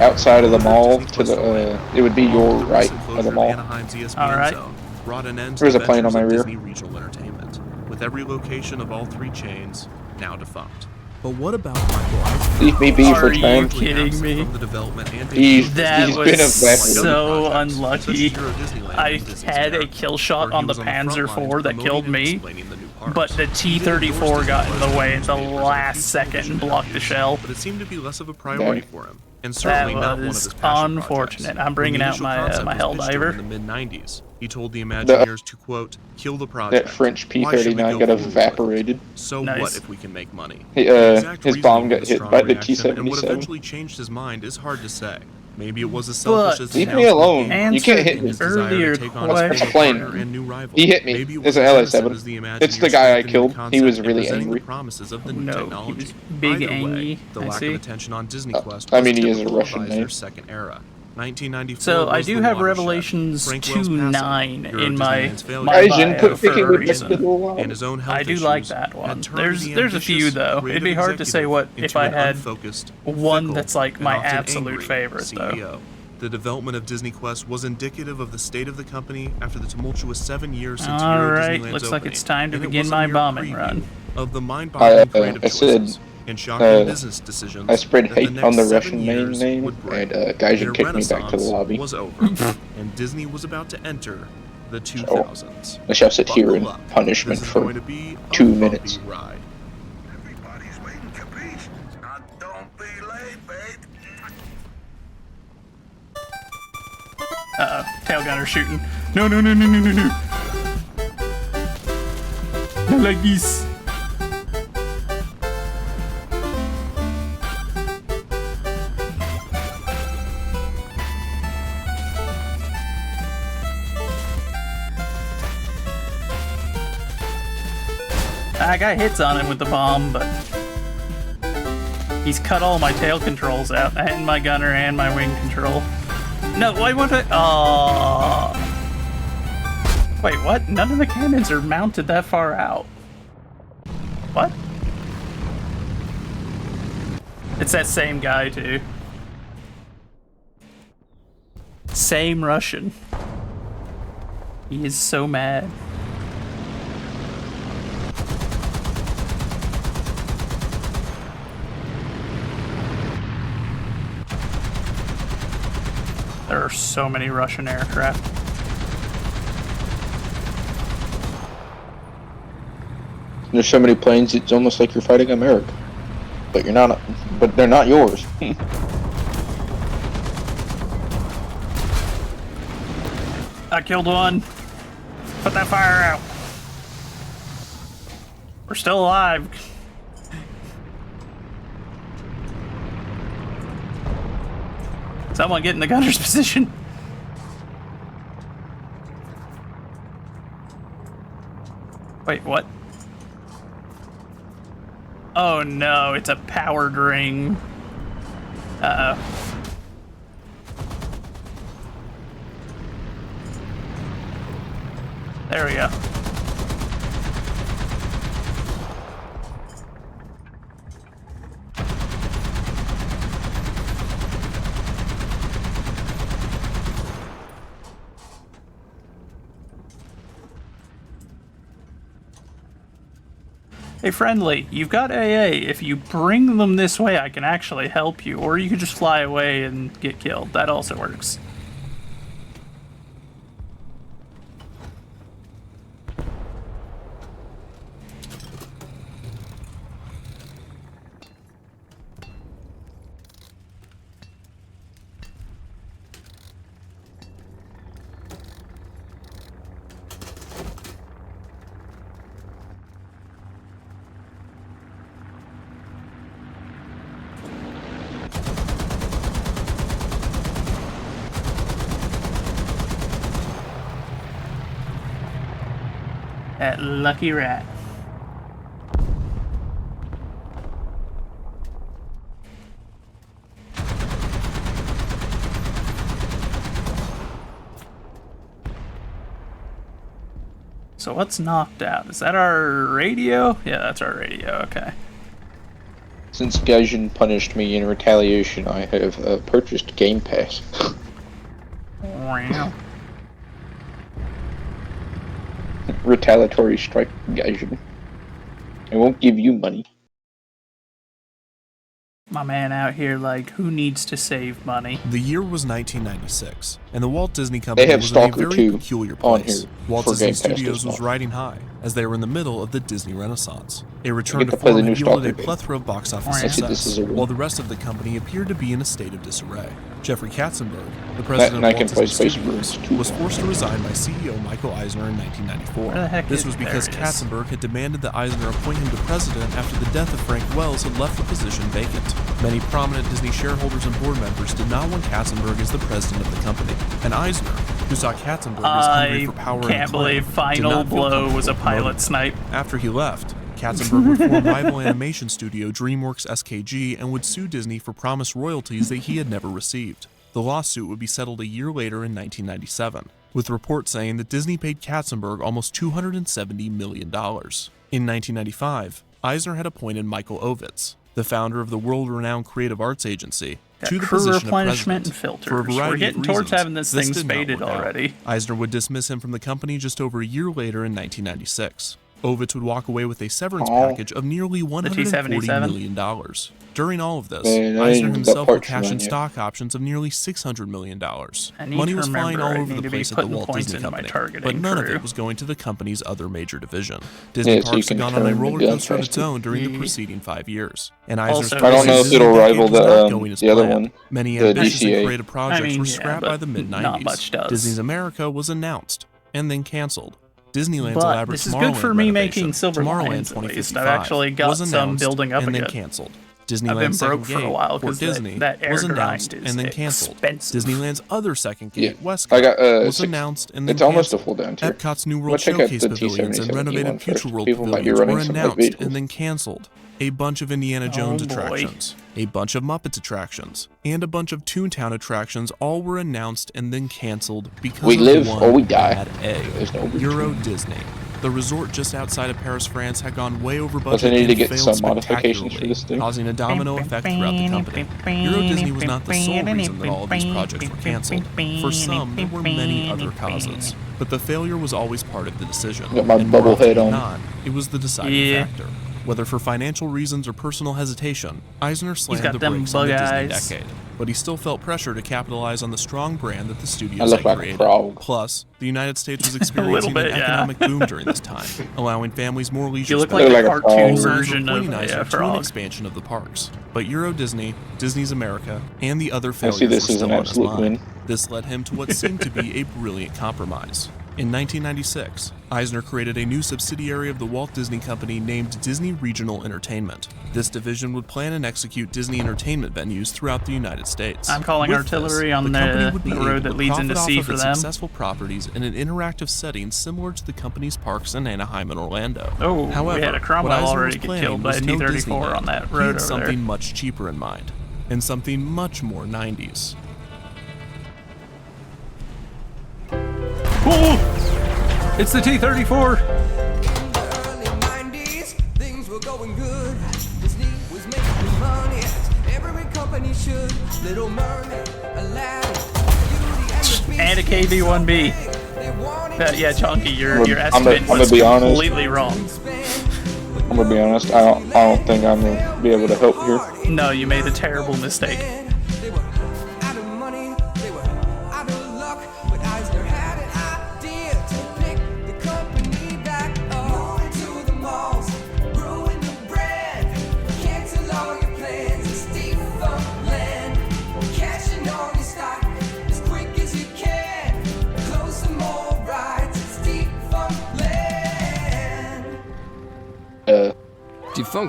S13: Outside of the mall,
S8: Disney
S13: to
S8: Quest
S13: the,
S8: Orlando,
S13: it would be
S8: along
S13: your
S8: with the
S13: right
S8: recent
S13: of
S8: closure
S13: the mall.
S8: Anaheim's ESPN
S3: Alright.
S8: zone brought an end to
S13: There's
S8: the
S13: a plane on
S8: ventures
S13: my
S8: of
S13: rear.
S8: Disney Regional Entertainment, with every location of all 3 chains now defunct. But what about Michael Eisner?
S13: Leave me be,
S3: Are
S13: French
S3: you
S13: man.
S3: kidding me?
S8: From the development and
S13: He's-
S3: That
S13: he's
S3: was
S13: been evaporated.
S3: so
S8: such as
S3: unlucky.
S8: Euro Disneyland
S3: I
S8: and Disney's
S3: had a
S8: Fair,
S3: kill shot
S8: where
S3: on
S8: he
S3: the
S8: was the
S3: Panzer
S8: front lines
S3: IV that
S8: promoting
S3: killed
S8: and
S3: me,
S8: explaining the new parks.
S3: but the
S8: He did endorse
S3: T-34
S8: Disney
S3: got in
S8: Quest
S3: the way at the
S8: newspapers and
S3: last
S8: a few
S3: second
S8: television
S3: and blocked the
S8: interviews,
S3: shell.
S8: but it seemed to be less of a priority for him, and certainly
S3: That
S8: not one of
S3: was
S8: his passion
S3: unfortunate.
S8: projects.
S3: I'm bringing
S8: When the
S3: out
S8: initial
S3: my
S8: concept
S3: my
S8: was pitched to him
S3: Helldiver.
S8: in the mid-90s, he told the Imagineers to, quote, kill the project.
S13: That French
S8: Why should we
S13: P-39
S8: go
S13: got
S8: forward with it?
S13: evaporated.
S8: So
S3: Nice.
S8: what if we can make money?
S13: He,
S8: The exact
S13: his
S8: reasoning
S13: bomb
S8: for
S13: got
S8: the
S13: hit
S8: strong
S13: by the
S8: reaction and what
S13: T-77.
S8: eventually changed his mind is hard to say. Maybe it was as selfish
S3: But
S8: as the
S13: leave me
S8: announcement
S13: alone.
S8: game,
S13: You
S3: Answer
S13: can't hit
S8: and
S13: me.
S8: his desire to
S3: earlier
S8: take on his
S3: question.
S13: It's a
S8: former
S13: plane.
S8: partner and new rival.
S13: He hit me.
S8: Maybe it
S13: It's
S8: was
S13: an
S8: as innocent
S13: LA7.
S8: as the
S13: It's the
S8: Imagineers
S13: guy I
S8: believed in
S13: killed.
S8: the
S13: He
S8: concept
S13: was
S8: and
S13: really
S8: presenting
S13: angry.
S8: the promises of the
S3: No,
S8: new
S3: he
S8: technology.
S3: was big
S8: Either way,
S3: angry,
S8: the
S3: I
S8: lack
S3: see.
S8: of attention on Disney Quest
S13: I
S8: was
S13: mean, he is a
S8: typical
S13: Russian
S8: of
S13: name.
S8: Eisner's second era. 1994
S3: So I
S8: was
S3: do
S8: the
S3: have
S8: watershed.
S3: Revelations
S8: Frank Wells passing,
S3: 2:9
S8: Euro
S3: in my
S8: Disneyland's failure,
S3: my
S13: Asian,
S3: bio
S13: quit
S3: for
S13: picking
S3: a
S13: me back to
S3: reason.
S13: the wall.
S8: and his own health
S3: I do like
S8: issues
S3: that one.
S8: had turned
S3: There's
S8: the
S3: a few
S8: ambitious,
S3: though. It'd
S8: creative
S3: be hard to say
S8: executive
S3: what if
S8: into
S3: I
S8: an
S3: had
S8: unfocused,
S3: one
S8: fickle,
S3: that's like
S8: and
S3: my
S8: often
S3: absolute
S8: angry
S3: favorite though.
S8: CEO. The development of Disney Quest was indicative of the state of the company after the tumultuous 7 years since Euro
S3: Alright,
S8: Disneyland's
S3: looks like
S8: opening,
S3: it's time to
S8: and it
S3: begin
S8: was a
S3: my
S8: mere
S3: bombing
S8: preview
S3: run.
S8: of the mind-boggling creative
S13: I said,
S8: choices and shocking business decisions
S13: I spread
S8: that the
S13: hate
S8: next
S13: on the
S8: 7
S13: Russian main
S8: years
S13: name,
S8: would bring.
S13: and guys
S8: Their
S13: should kick me back to the
S8: renaissance
S13: lobby.
S8: was over, and Disney was about to enter the 2000s.
S13: I shall sit here in
S8: Buckle up.
S13: punishment
S8: This is
S13: for
S8: going to be a
S13: 2
S8: bumpy
S13: minutes.
S8: ride.
S3: Tail gunner shooting. No, no, no, no, no, no, no. Not like this. I got hits on him with the bomb, but he's cut all my tail controls out, and my gunner and my wing control. No, why would I? Oh. Wait, what? None of the cannons are mounted that far out. What? It's that same guy, too. Same Russian. He is so mad. There are so many Russian aircraft.
S13: There's so many planes, it's almost like you're fighting America. But you're not, but they're not yours.
S3: I killed one. Put that fire out. We're still alive. Someone get in the gunner's position. Wait, what? Oh no, it's a powered ring. Uh-oh. There we go. Hey, friendly, you've got AA. If you bring them this way, I can actually help you. Or you could just fly away and get killed. That also works. That lucky rat. So what's knocked out? Is that our radio? Yeah, that's our radio, okay.
S13: Since Gaijin punished me in retaliation, I have purchased Game Pass.
S3: Wow.
S13: Retaliatory strike, Gaijin. I won't give you money.
S3: My man out here, like, who needs to save money?
S8: The year was 1996, and the Walt Disney Company
S13: They have
S8: was in a
S13: Stalker
S8: very
S13: 2
S8: peculiar
S13: on
S8: place.
S13: here
S8: Walt
S13: for
S8: Disney
S13: Game Pass
S8: Studios
S13: as
S8: was
S13: well.
S8: riding high, as they were in the middle of the Disney Renaissance. A return
S13: get
S8: to
S13: to play the
S8: form
S13: new
S8: had yielded a
S13: Stalker game.
S8: plethora of box office
S3: Actually,
S8: success,
S13: this is a
S8: while the rest of the company appeared to be in a state of disarray. Jeffrey Katzenberg, the president
S13: and I
S8: of
S13: can
S8: Walt
S13: play
S8: Disney
S13: Space
S8: Studios,
S13: Marines too.
S8: was forced to resign by CEO Michael Eisner in 1994.
S3: Where the heck
S8: This
S3: is-
S8: was because
S3: there it is.
S8: Katzenberg had demanded that Eisner appoint him to president after the death of Frank Wells had left the position vacant. Many prominent Disney shareholders and board members did not want Katzenberg as the president of the company, and Eisner, who saw Katzenberg as hungry
S3: I
S8: for power and
S3: can't
S8: acclaim,
S3: believe
S8: did
S3: Final
S8: not feel
S3: Blow
S8: comfortable
S3: was a
S8: promoting
S3: pilot
S8: him.
S3: snipe.
S8: After he left, Katzenberg would form rival animation studio DreamWorks SKG and would sue Disney for promised royalties that he had never received. The lawsuit would be settled a year later in 1997, with reports saying that Disney paid Katzenberg almost $270 million. In 1995, Eisner had appointed Michael Ovitz, the founder of the world-renowned creative arts agency,
S3: Got
S8: to the
S3: crew
S8: position of
S3: replenishment
S8: president.
S3: and
S8: For a
S3: filters.
S8: variety
S3: We're getting
S8: of
S3: towards
S8: reasons,
S3: having this thing
S8: did not
S3: spaded
S8: work out.
S3: already.
S8: Eisner would dismiss him from the company just over a year later in 1996. Ovitz would walk away with a severance package of nearly $140 million. During all of this,
S13: Man, I
S8: Eisner
S13: ain't
S8: himself
S13: got
S8: would cash in
S13: parts yet.
S8: stock options of nearly $600 million.
S3: I need
S8: Money
S3: to
S8: was flying
S3: remember
S8: all
S3: I
S8: over
S3: need
S8: the
S3: to be
S8: place at the
S3: putting
S8: Walt
S3: points
S8: Disney
S3: into my
S8: Company,
S3: targeting
S8: but none of
S3: crew.
S8: it was going to the company's other major division. Disney
S13: Yeah, so you
S8: Parks had
S13: can
S8: gone on a
S13: turn the
S8: roller
S13: gun
S8: coaster of its
S13: faster.
S8: own during the
S3: Yeah.
S8: preceding 5 years, and Eisner's
S3: Also,
S13: I don't know if
S8: Disney
S13: it'll
S8: decade
S13: rival
S8: was not
S13: the
S8: going as
S13: the other
S8: planned.
S13: one.
S8: Many
S13: the
S8: ambitious and
S13: DCA.
S8: creative projects
S3: I mean,
S8: were
S3: yeah,
S8: scrapped
S3: but
S8: by the mid-90s.
S3: not much does.
S8: Disney's America was announced and then canceled. Disneyland's
S3: But
S8: elaborate
S3: this is
S8: Tomorrowland
S3: good for me
S8: renovation,
S3: making Silver
S8: Tomorrowland
S3: Lions at least.
S8: 2055,
S3: I've actually got
S8: was
S3: some
S8: announced
S3: building up
S8: and then
S3: again.
S8: canceled.
S3: I've been
S8: Disneyland's
S3: broke
S8: second
S3: for a
S8: gate,
S3: while
S8: Fort
S3: because
S8: Disney,
S3: that air
S8: was
S3: grind
S8: announced
S3: is
S8: and then canceled.
S3: expensive.
S8: Disneyland's other second gate,
S13: Yeah.
S8: Westcott,
S13: I got
S8: was
S13: 6.
S8: announced and then
S13: It's almost a
S8: canceled.
S13: full down tier.
S8: Epcot's New
S13: I'm
S8: World
S13: gonna check out
S8: Showcase
S13: the
S8: pavilions and
S13: T77
S8: renovated
S13: one
S8: Future
S13: first.
S8: World
S13: People might be
S8: pavilions
S13: running
S8: were
S13: some
S8: announced
S13: vehicles.
S8: and then canceled. A bunch of Indiana Jones
S3: Oh, boy.
S8: attractions, a bunch of Muppets attractions, and a bunch of Toontown attractions all were announced and then canceled because
S13: We
S8: of
S13: live
S8: one
S13: or we die.
S8: bad egg.
S13: There's no
S8: Euro Disney. The resort just outside of Paris, France had gone way over
S13: Plus, I
S8: budget
S13: need to
S8: and
S13: get
S8: failed
S13: some modifications for
S8: spectacularly,
S13: this thing.
S8: causing a domino effect throughout the company. Euro Disney was not the sole reason that all of these projects were canceled. For some, there were many other causes. But the failure was always part of the decision.
S13: Got my
S8: and more
S13: bubble
S8: often
S13: head
S8: than
S13: on.
S8: not, it was the deciding
S3: Yeah.
S8: factor. Whether for financial reasons or personal hesitation, Eisner slammed
S3: got
S8: the
S3: them
S8: brakes on the
S3: bug
S8: Disney
S3: eyes.
S8: decade. But he still felt pressure to capitalize on the strong brand that the
S13: I
S8: studios
S13: look
S8: had
S13: like a
S8: created.
S13: frog.
S8: Plus, the United States was experiencing
S3: bit,
S8: an
S3: yeah.
S8: economic boom during this time, allowing families more leisure
S3: You look
S8: space.
S3: like
S13: Look
S3: a
S13: like a
S3: cartoon
S13: frog.
S3: version of
S8: Pointing Eisner
S3: a
S8: to an
S3: frog.
S8: expansion of the parks. But Euro Disney, Disney's America, and the other
S13: I
S8: failures
S13: see this
S8: were
S13: as an
S8: still on his
S13: absolute
S8: mind.
S13: win.
S8: This led him to what seemed to be a brilliant compromise. In 1996, Eisner created a new subsidiary of the Walt Disney Company named Disney Regional Entertainment. This division would plan and execute Disney entertainment venues throughout the United States.
S3: I'm calling
S8: With
S3: artillery
S8: this,
S3: on
S8: the company would be
S3: the
S8: able
S3: road
S8: to
S3: that leads into
S8: profit
S3: sea
S8: off
S3: for
S8: of its
S3: them.
S8: successful properties in an interactive setting similar to the company's parks in Anaheim and Orlando.
S3: Oh, we
S8: However,
S3: had a
S8: what
S3: Cromwell
S8: Eisner
S3: already
S8: was
S3: get
S8: planning
S3: killed by
S8: was
S3: a
S8: no
S3: T-34
S8: Disneyland.
S3: on that
S8: He
S3: road
S8: had
S3: over
S8: something
S3: there.
S8: much cheaper in mind. and something much more 90s.
S3: Oh! It's the T-34!
S14: Things were going good. Disney was making money as every company should. Little Mermaid, Aladdin,
S3: And a KV-1B. Yeah, Chonky, your estimate
S13: I'm gonna
S3: was
S13: be honest.
S3: completely wrong.
S13: I'm gonna be honest. I don't think I'm gonna be able to help here.
S3: No, you made a terrible mistake.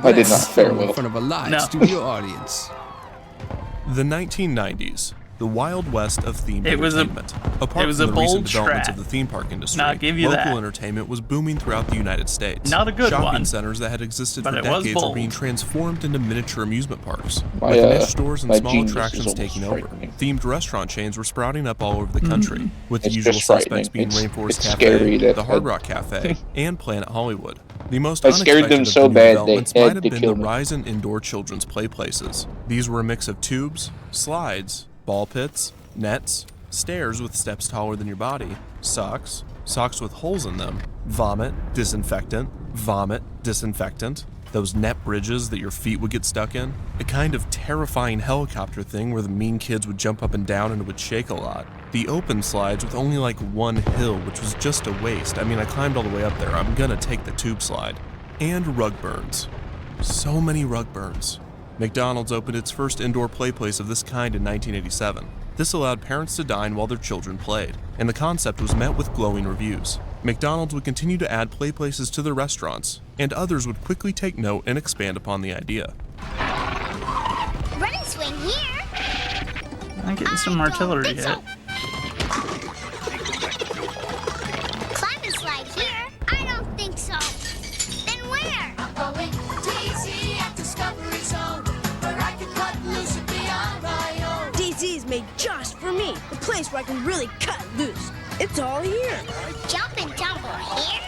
S13: I did not fare well.
S14: In front of a live
S3: No.
S14: studio audience.
S8: The 1990s, the Wild West of themed
S3: It was a-
S8: entertainment. Apart
S3: it was
S8: from
S3: a
S8: the
S3: bold
S8: recent developments
S3: strat.
S8: of the theme park industry,
S3: Not give you
S8: local
S3: that.
S8: entertainment was booming throughout the United States.
S3: Not a good
S8: Shopping
S3: one,
S8: centers that had existed
S3: but
S8: for
S3: it was
S8: decades are
S3: bold.
S8: being transformed into miniature amusement parks,
S13: My,
S8: with niche stores and
S13: my
S8: small
S13: genius is
S8: attractions
S13: almost
S8: taking over.
S13: frightening.
S8: Themed restaurant chains were sprouting up all over the country, with the
S13: It's
S8: usual
S13: just
S8: suspects
S13: frightening.
S8: being
S13: It's
S8: Rainforest
S13: scary
S8: Cafe,
S13: that
S8: the Hard Rock Cafe, and Planet Hollywood. The most
S13: I scared them
S8: unexpected
S13: so
S8: of the new
S13: bad they
S8: developments
S13: had
S8: might have
S13: to
S8: been
S13: kill
S8: the
S13: me.
S8: rise in indoor children's play places. These were a mix of tubes, slides, ball pits, nets, stairs with steps taller than your body, socks with holes in them, vomit, disinfectant, those net bridges that your feet would get stuck in, a kind of terrifying helicopter thing where the mean kids would jump up and down and it would shake a lot, the open slides with only like one hill, which was just a waste. I mean, I climbed all the way up there. I'm gonna take the tube slide. And rug burns. So many rug burns. McDonald's opened its first indoor play place of this kind in 1987. This allowed parents to dine while their children played, and the concept was met with glowing reviews. McDonald's would continue to add play places to their restaurants, and others would quickly take note and expand upon the idea.
S15: Running swing here.
S3: I'm getting some artillery hit.
S15: Climbing slide here. I don't think so. Then where? I'm going DZ at Discovery Zone, where I can cut loose and be on my own.
S16: DZ is made just for me. The place where I can really cut loose. It's all here.
S15: Jump and tumble here?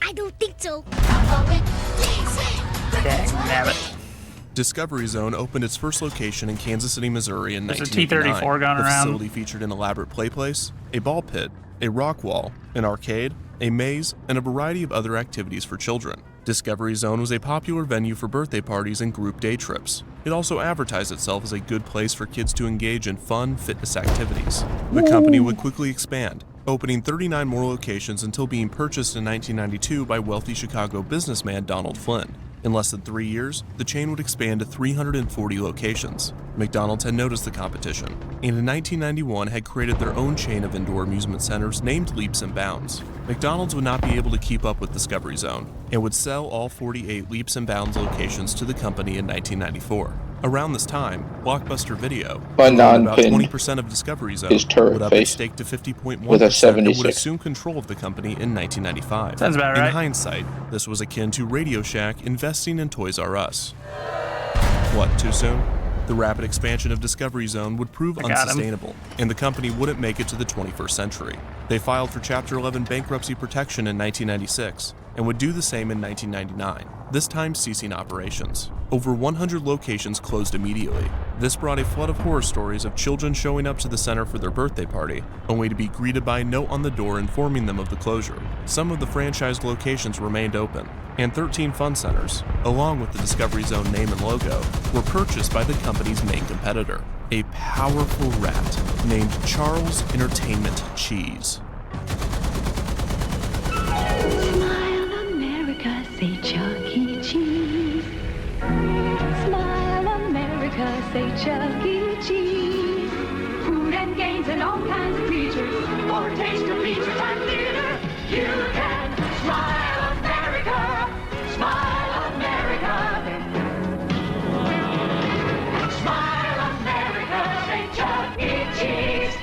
S15: I don't think so. I'm going DZ.
S3: Dang it.
S8: Discovery Zone opened its first location in Kansas City, Missouri in
S3: There's a
S8: 1989.
S3: T-34 going
S8: the
S3: around.
S8: facility featured an elaborate play place, a ball pit, a rock wall, an arcade, a maze, and a variety of other activities for children. Discovery Zone was a popular venue for birthday parties and group day trips. It also advertised itself as a good place for kids to engage in fun fitness activities. The company would quickly expand, opening 39 more locations until being purchased in 1992 by wealthy Chicago businessman Donald Flynn. In less than 3 years, the chain would expand to 340 locations. McDonald's had noticed the competition, and in 1991 had created their own chain of indoor amusement centers named Leaps and Bounds. McDonald's would not be able to keep up with Discovery Zone, and would sell all 48 Leaps and Bounds locations to the company in 1994. Around this time, Blockbuster Video, who owned about 20% of Discovery Zone,
S13: his turret
S8: would up its
S13: face
S8: stake to 50.1%
S13: with a
S8: and
S13: 76.
S8: would assume control of the company in 1995.
S3: Sounds about right.
S8: In hindsight, this was akin to Radio Shack investing in Toys R Us. What, too soon? The rapid expansion of Discovery Zone would prove
S3: I got him.
S8: unsustainable, and the company wouldn't make it to the 21st century. They filed for Chapter 11 bankruptcy protection in 1996, and would do the same in 1999, this time ceasing operations. Over 100 locations closed immediately. This brought a flood of horror stories of children showing up to the center for their birthday party, only to be greeted by a note on the door informing them of the closure. Some of the franchised locations remained open, and 13 fun centers, along with the Discovery Zone name and logo, were purchased by the company's main competitor, a powerful rat named Charles Entertainment Cheese.
S17: Smile, America, say Chuck E. Cheese. Smile, America, say Chuck E. Cheese. Food and games and all kinds of features. For a taste of features and theater, you can smile, America. Smile, America. Smile, America, say Chuck E. Cheese.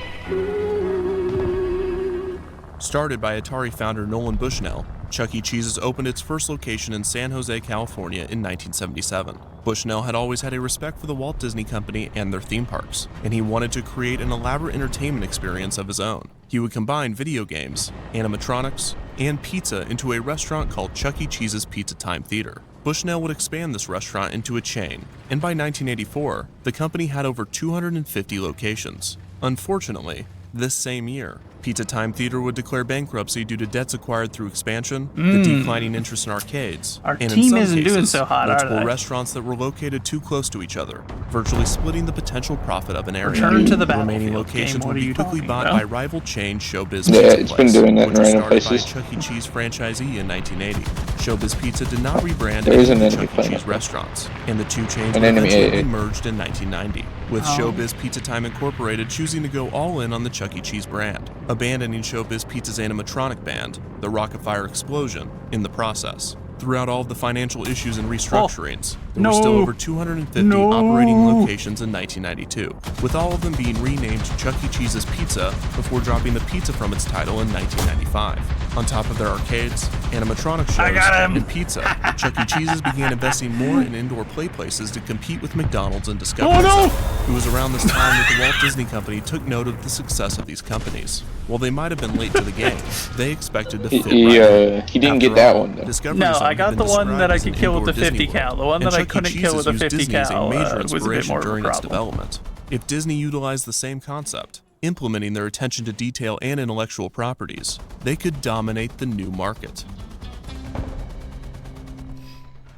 S8: Started by Atari founder Nolan Bushnell, Chuck E. Cheese's opened its first location in San Jose, California in 1977. Bushnell had always had a respect for the Walt Disney Company and their theme parks, and he wanted to create an elaborate entertainment experience of his own. He would combine video games, animatronics, and pizza into a restaurant called Chuck E. Cheese's Pizza Time Theater. Bushnell would expand this restaurant into a chain, and by 1984, the company had over 250 locations. Unfortunately, this same year, Pizza Time Theater would declare bankruptcy due to debts acquired through expansion, the declining interest in arcades,
S3: Our
S8: and
S3: team
S8: in some
S3: isn't
S8: cases,
S3: doing so hot, are
S8: multiple
S3: they?
S8: restaurants that were located too close to each other, virtually splitting the potential profit of an area.
S3: Return to the
S8: The remaining
S3: battlefield
S8: locations
S3: game, what
S8: would
S3: are
S8: be
S3: you
S8: quickly
S3: talking
S8: bought
S3: about?
S8: by rival chain Showbiz
S13: Yeah,
S8: Pizza
S13: it's
S8: Place,
S13: been doing that in
S8: which was
S13: random
S8: started by a
S13: places.
S8: Chuck E. Cheese franchisee in 1980. Showbiz Pizza did not rebrand
S13: There
S8: any
S13: is
S8: of
S13: an
S8: the
S13: enemy
S8: Chuck E.
S13: playing
S8: Cheese
S13: it.
S8: restaurants, and the two chains
S13: An
S8: would
S13: enemy
S8: eventually
S13: AA.
S8: be merged in 1990, with
S3: Oh.
S8: Showbiz Pizza Time Incorporated choosing to go all in on the Chuck E. Cheese brand, abandoning Showbiz Pizza's animatronic band, the Rockafire Explosion, in the process. Throughout all of the financial issues and restructurings, there were still over 250 operating locations in 1992, with all of them being renamed Chuck E. Cheese's Pizza before dropping the pizza from its title in 1995. On top of their arcades, animatronic shows, and pizza, Chuck E. Cheese's began investing more in indoor play places to compete with McDonald's and Discovery Zone. It was around this time that the Walt Disney Company took note of the success of these companies. While they might have been late to the game, they expected to fit right in.
S13: He didn't
S8: After
S13: get that
S8: all,
S13: one, though.
S8: Discovery
S3: No,
S8: Zone
S3: I
S8: had
S3: got
S8: been
S3: the one
S8: described
S3: that I
S8: as
S3: could
S8: an
S3: kill with the
S8: indoor
S3: 50
S8: Disney
S3: cal.
S8: World,
S3: The one
S8: and
S3: that I
S8: Chuck E.
S3: couldn't
S8: Cheese
S3: kill with the
S8: has used
S3: 50
S8: Disney as a
S3: cal
S8: major
S3: was a bit
S8: inspiration
S3: more of a
S8: during its
S3: problem.
S8: development. If Disney utilized the same concept, implementing their attention to detail and intellectual properties, they could dominate the new market.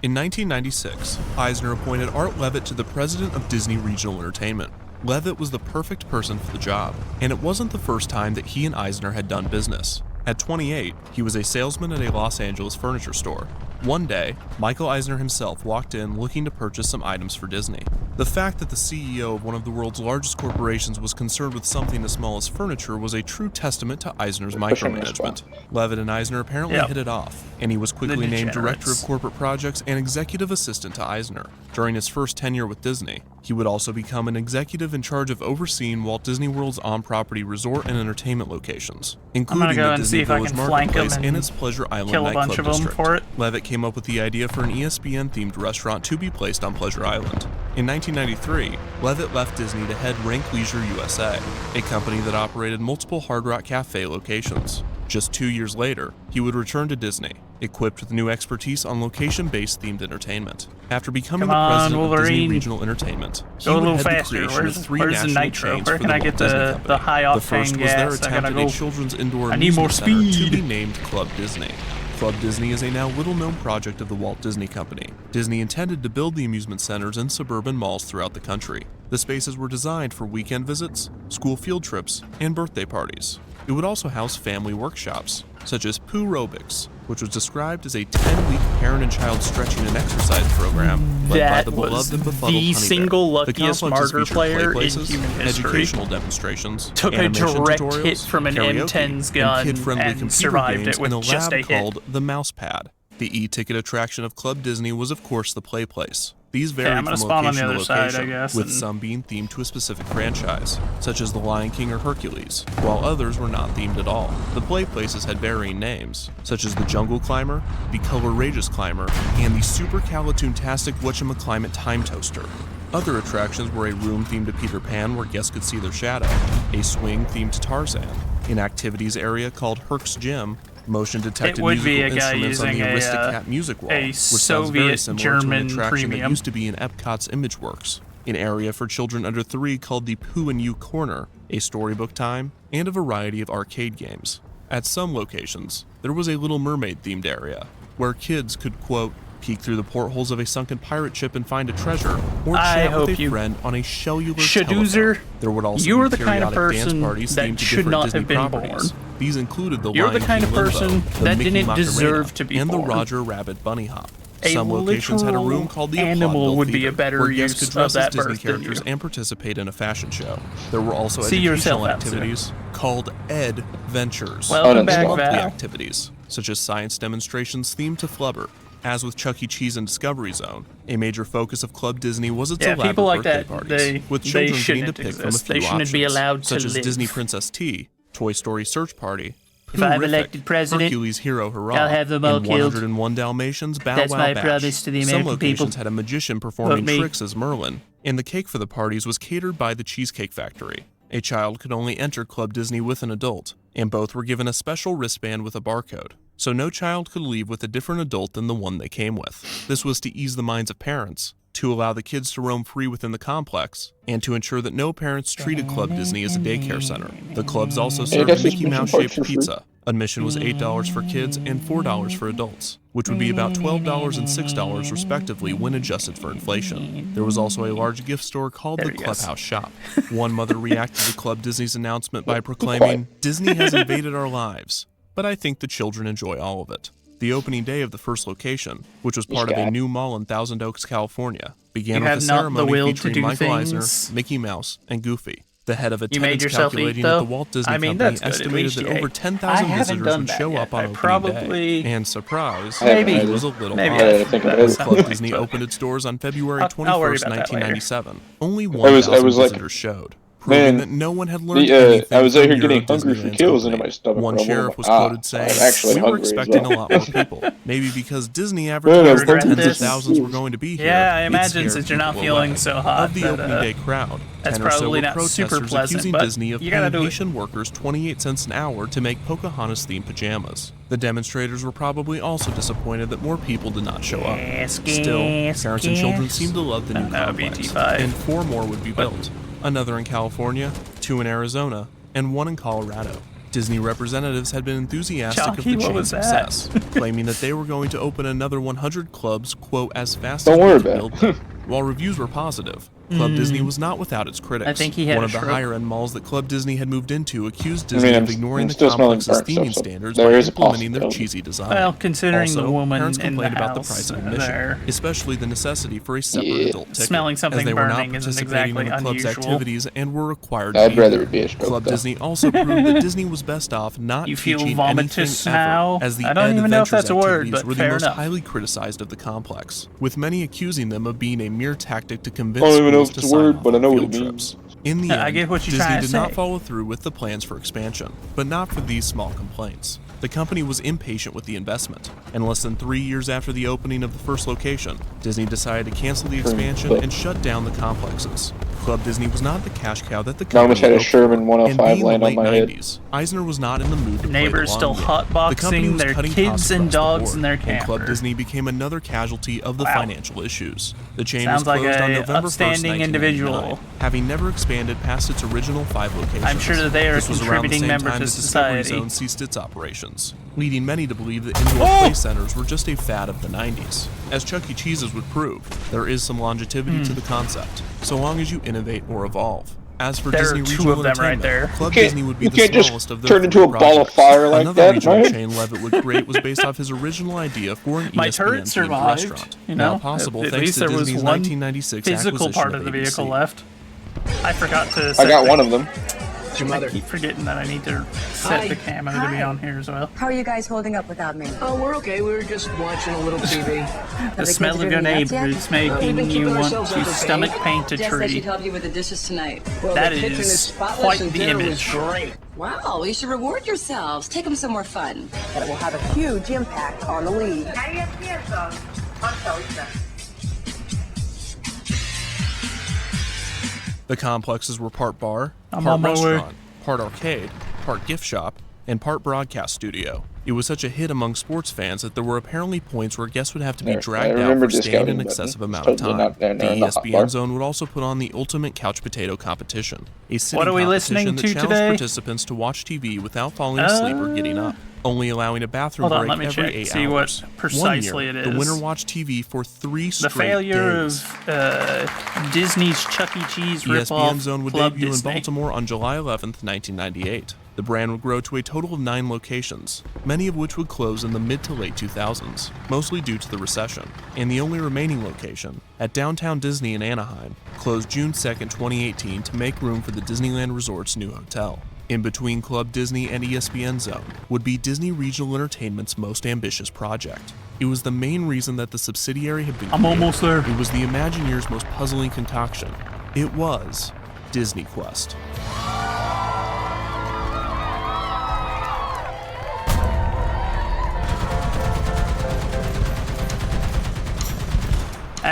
S8: In 1996, Eisner appointed Art Levitt to the president of Disney Regional Entertainment. Levitt was the perfect person for the job, and it wasn't the first time that he and Eisner had done business. At 28, he was a salesman at a Los Angeles furniture store. One day, Michael Eisner himself walked in looking to purchase some items for Disney. The fact that the CEO of one of the world's largest corporations was concerned with something as small as furniture was a true testament to Eisner's micromanagement. Levitt and Eisner apparently hit it off, and he was quickly named Director of Corporate Projects and Executive Assistant to Eisner. During his first tenure with Disney, he would also become an executive in charge of overseeing Walt Disney World's on-property resort and entertainment locations, including
S3: go
S8: the
S3: and
S8: Disney
S3: see if I
S8: Village
S3: can flank 'em
S8: Marketplace and
S3: and
S8: its Pleasure Island
S3: kill a bunch
S8: nightclub
S3: of 'em
S8: district.
S3: for it.
S8: Levitt came up with the idea for an ESPN-themed restaurant to be placed on Pleasure Island. In 1993, Levitt left Disney to head Rank Leisure USA, a company that operated multiple Hard Rock Cafe locations. Just 2 years later, he would return to Disney, equipped with new expertise on location-based themed entertainment. After becoming
S3: Come
S8: the
S3: on,
S8: president of Disney
S3: Wolverine.
S8: Regional Entertainment, he
S3: Go a
S8: would
S3: little
S8: head the
S3: faster.
S8: creation
S3: Where's-
S8: of 3
S3: where's the
S8: national
S3: nitro?
S8: chains
S3: Where
S8: for
S3: can
S8: the
S3: I
S8: Walt
S3: get
S8: Disney
S3: the
S8: Company.
S3: high
S8: The
S3: octane
S8: first was their
S3: gas? I
S8: attempt
S3: gotta
S8: at
S3: go.
S8: a children's indoor
S3: I need more
S8: amusement center to
S3: speed.
S8: be named Club Disney. Club Disney is a now little-known project of the Walt Disney Company. Disney intended to build the amusement centers in suburban malls throughout the country. The spaces were designed for weekend visits, school field trips, and birthday parties. It would also house family workshops, such as Poo Aerobics, which was described as a 10-week parent and child stretching and exercise program led by
S3: That
S8: the
S3: was
S8: beloved and befuddled
S3: the
S8: Honey
S3: single
S8: Bear. The
S3: luckiest
S8: complexes
S3: martyr
S8: featured
S3: player
S8: play
S3: in
S8: places,
S3: human history.
S8: educational demonstrations,
S3: Took a
S8: animation
S3: direct
S8: tutorials,
S3: hit from an
S8: karaoke,
S3: M10's
S8: and
S3: gun
S8: kid-friendly
S3: and
S8: computer
S3: survived
S8: games
S3: it with
S8: in a
S3: just
S8: lab
S3: a hit.
S8: called the Mouse Pad. The e-ticket attraction of Club Disney was of course the Play Place. These
S3: Okay,
S8: varied
S3: I'm gonna
S8: from
S3: spawn on the
S8: location to
S3: other side,
S8: location,
S3: I guess,
S8: with
S3: and-
S8: some being themed to a specific franchise, such as The Lion King or Hercules, while others were not themed at all. The play places had varying names, such as the Jungle Climber, the Color-Rageous Climber, and the Super Calatoontastic Whatchamaclimate Time Toaster. Other attractions were a room themed to Peter Pan where guests could see their shadow, a swing themed to Tarzan, an activities area called Herc's Gym, motion detected
S3: would be
S8: musical
S3: a guy
S8: instruments on the
S3: using a,
S8: Aristocat music wall,
S3: a
S8: which sounds very
S3: Soviet
S8: similar to an
S3: German
S8: attraction that
S3: premium.
S8: used to be in Epcot's ImageWorks, an area for children under 3 called the Pooh and You Corner, a storybook time, and a variety of arcade games. At some locations, there was a Little Mermaid themed area, where kids could, quote, peek through the portholes of a sunken pirate ship and find a treasure, or
S3: I
S8: chat
S3: hope
S8: with a
S3: you-
S8: friend on a cellular
S3: Shadoozer,
S8: telephone. There would also
S3: you
S8: be
S3: are the kind of
S8: periodic dance
S3: person
S8: parties
S3: that
S8: themed to
S3: should
S8: different
S3: not
S8: Disney
S3: have been
S8: properties.
S3: born.
S8: These included the
S3: You're
S8: Lion
S3: the kind
S8: King
S3: of
S8: Limbo,
S3: person
S8: the
S3: that
S8: Mickey
S3: didn't
S8: Macarena,
S3: deserve to be
S8: and
S3: born.
S8: the Roger Rabbit Bunny Hop.
S3: A
S8: Some locations had a room
S3: literal
S8: called the
S3: animal
S8: Applaudville
S3: would be
S8: Theater,
S3: a better
S8: where guests
S3: use
S8: could dress
S3: of that
S8: as Disney
S3: birth than
S8: characters
S3: you.
S8: and participate in a fashion show. There were also
S3: See yourself
S8: educational
S3: out soon.
S8: activities called Ed Ventures,
S3: Welcome
S8: and
S3: back,
S8: monthly
S3: Val.
S8: activities, such as science demonstrations themed to Flubber. As with Chuck E. Cheese and Discovery Zone, a major focus of Club Disney was its elaborate
S3: people like
S8: birthday
S3: that,
S8: parties, with
S3: they
S8: children getting to
S3: shouldn't
S8: pick
S3: exist.
S8: from a
S3: They
S8: few
S3: shouldn't be
S8: options,
S3: allowed to
S8: such as
S3: live.
S8: Disney Princess Tea, Toy Story Search Party,
S3: If I'm
S8: Horrific.
S3: elected president,
S8: Hercules Hero Hurrah.
S3: I'll have them all
S8: and
S3: killed.
S8: 101 Dalmatians Bow
S3: That's
S8: Wow
S3: my
S8: Bash.
S3: promise to the
S8: Some
S3: American
S8: locations
S3: people.
S8: had a magician performing
S3: Vote me.
S8: tricks as Merlin, and the cake for the parties was catered by the Cheesecake Factory. A child could only enter Club Disney with an adult, and both were given a special wristband with a barcode, so no child could leave with a different adult than the one they came with. This was to ease the minds of parents, to allow the kids to roam free within the complex, and to ensure that no parents treated Club Disney as a daycare center. The clubs also served Mickey Mouse-shaped pizza. Admission was $8 for kids and $4 for adults, which would be about $12 and $6 respectively when adjusted for inflation. There was also a large gift store called the Clubhouse Shop. One mother reacted to Club Disney's announcement by proclaiming, "Disney has invaded our lives, but I think the children enjoy all of it." The opening day of the first location, which was part of a new mall in Thousand Oaks, California, began with a ceremony featuring Michael Eisner, Mickey Mouse, and Goofy. The head of attendance calculating that the Walt Disney Company estimated that over 10,000 visitors would show up on opening day. And surprise, it was a little off. Club Disney opened its doors on February 21st, 1997. Only 1,000 visitors showed, proving that no one had learned anything
S13: I was out here
S8: from
S13: getting hungry for kills into my stomach.
S8: One sheriff was
S13: quoted
S8: quoted saying,
S13: actually
S8: "We were
S13: hungry as
S8: expecting
S13: well."
S8: a lot more people. Maybe because Disney advertised that tens of thousands were going to be here.
S3: Yeah, I
S8: it
S3: imagine
S8: scared
S3: since you're not
S8: people
S3: feeling
S8: away."
S3: so hot
S8: Of the
S3: that,
S8: opening day crowd,
S3: that's
S8: 10 or so
S3: probably
S8: were
S3: not super
S8: protesters
S3: pleasant,
S8: accusing
S3: but
S8: Disney of
S3: you gotta
S8: paying
S3: do it.
S8: Haitian workers 28 cents an hour to make Pocahontas-themed pajamas. The demonstrators were probably also disappointed that more people did not show up. Still, parents and children seemed to love the new complex, and 4 more would be built. Another in California, 2 in Arizona, and 1 in Colorado. Disney representatives had been enthusiastic of the chain's success, claiming that they were going to open another 100 clubs, quote, as fast as they could build them. While reviews were positive, Club Disney was not without its critics.
S3: I think he had
S8: One
S3: a
S8: of the
S3: stroke.
S8: higher-end malls that Club Disney had moved into accused Disney of ignoring the
S13: still smelling
S8: complex's
S13: burnt
S8: theming
S13: stuff, so
S8: standards
S13: there
S8: by
S13: is a
S8: implementing their
S13: possibility.
S8: cheesy design.
S3: Well, considering
S8: also,
S3: the woman
S8: parents
S3: in the
S8: complained about the
S3: house
S8: price of admission,
S3: there.
S8: especially the necessity for a separate adult ticket,
S3: Smelling something
S8: as they were not
S3: burning isn't
S8: participating in the
S3: exactly
S8: club's
S3: unusual.
S8: activities and were required to
S13: I'd
S8: be
S13: rather
S8: there.
S13: it be a stroke,
S8: Club
S13: though.
S8: Disney also proved that Disney was best off not
S3: You feel
S8: teaching
S3: vomitous
S8: anything
S3: now?
S8: ever, as the
S3: I don't
S8: Ed
S3: even know if
S8: Adventures
S3: that's a word,
S8: activities
S3: but
S8: were the
S3: fair
S8: most
S3: enough.
S8: highly criticized of the complex, with many accusing them of being a mere tactic to convince
S13: I don't even know
S8: schools
S13: if
S8: to
S13: it's a
S8: sign
S13: word,
S8: off
S13: but I
S8: on
S13: know what
S8: field
S13: it
S8: trips. In the
S3: I
S8: end,
S3: get what you're
S8: Disney
S3: trying to
S8: did not
S3: say.
S8: follow through with the plans for expansion, but not for these small complaints. The company was impatient with the investment, and less than 3 years after the opening of the first location, Disney decided to cancel the expansion and shut down the complexes. Club Disney was not the cash cow that the
S13: I
S8: company
S13: almost had a
S8: hoped for,
S13: Sherman
S8: and
S13: 105
S8: being
S13: land
S8: the
S13: on
S8: late
S13: my head.
S8: 90s, Eisner was not in the mood to
S3: Neighbors
S8: play the
S3: still
S8: long game. The company
S3: hotboxing
S8: was
S3: their
S8: cutting
S3: kids
S8: costs
S3: and
S8: across the
S3: dogs
S8: board,
S3: in their
S8: and Club
S3: camper.
S8: Disney became another casualty of the
S3: Wow.
S8: financial issues. The chain
S3: Sounds
S8: was
S3: like
S8: closed on
S3: a
S8: November 1st,
S3: upstanding
S8: 1999,
S3: individual.
S8: having never expanded past its original 5 locations.
S3: I'm sure that they are a
S8: This was around the
S3: contributing
S8: same
S3: member
S8: time
S3: to
S8: that Discovery
S3: society.
S8: Zone ceased its operations, leading many to believe that indoor play centers were just a fad of the 90s. As Chuck E. Cheese's would prove, there is some longevity to the concept, so long as you innovate or evolve. As for
S3: There are
S8: Disney
S3: 2
S8: Regional
S3: of them right
S8: Entertainment,
S3: there.
S8: Club
S13: You can't-
S8: Disney would be
S13: you
S8: the
S13: can't just
S8: smallest of their
S13: turn into
S8: 3
S13: a ball of
S8: projects.
S13: fire like
S8: Another
S13: that,
S8: regional
S13: man.
S8: chain Levitt would create was based off his original idea for an
S3: My
S8: ESPN
S3: turret
S8: themed
S3: survived,
S8: restaurant.
S3: you know?
S8: Now possible
S3: At
S8: thanks
S3: least
S8: to
S3: there was
S8: Disney's
S3: one
S8: 1996
S3: physical
S8: acquisition
S3: part of the vehicle
S8: ABC.
S3: left. I forgot to
S13: I
S3: set
S13: got
S3: the-
S13: one of them.
S3: I keep forgetting that I need to set the camo to be on here as well.
S18: How are you guys holding up without me?
S19: Oh, we're okay. We were just watching a little TV.
S3: The smell of your neighbors making you want to stomach paint a
S18: Jess said she'd
S3: tree.
S18: help you with the dishes tonight.
S19: Well,
S3: That
S19: the kitchen
S3: is
S19: is spotless
S3: quite
S19: and
S3: the
S19: dinner was
S3: image.
S19: great.
S18: Wow, you should reward yourselves. Take them somewhere fun.
S16: That will have a huge impact on the league.
S8: The complexes were part bar,
S3: I'm
S8: part
S3: on my way.
S8: restaurant, part arcade, part gift shop, and part broadcast studio. It was such a hit among sports fans that there were apparently points where guests would have to be
S13: I
S8: dragged out
S13: remember
S8: for staying an
S13: discounting, but
S8: excessive amount
S13: still
S8: of time.
S13: not- they're
S8: The
S13: not hot bar.
S8: ESPN Zone would also put on the ultimate couch potato competition, a sitting
S3: What are we
S8: competition
S3: listening
S8: that
S3: to
S8: challenged
S3: today?
S8: participants to watch TV without falling asleep or getting up, only allowing a bathroom
S3: Hold on,
S8: break
S3: let me
S8: every
S3: check,
S8: 8
S3: see
S8: hours.
S3: what precisely
S8: One year,
S3: it
S8: the
S3: is.
S8: winner watched TV for 3
S3: The
S8: straight
S3: failure
S8: days.
S3: of Disney's Chuck E. Cheese
S8: ESPN
S3: ripoff
S8: Zone would
S3: Club
S8: debut
S3: Disney.
S8: in Baltimore on July 11th, 1998. The brand would grow to a total of 9 locations, many of which would close in the mid to late 2000s, mostly due to the recession. And the only remaining location, at Downtown Disney in Anaheim, closed June 2nd, 2018 to make room for the Disneyland Resort's new hotel. In between Club Disney and ESPN Zone would be Disney Regional Entertainment's most ambitious project. It was the main reason that the subsidiary had been
S3: I'm
S8: created.
S3: almost there.
S8: It was the Imagineers' most puzzling concoction. It was Disney Quest.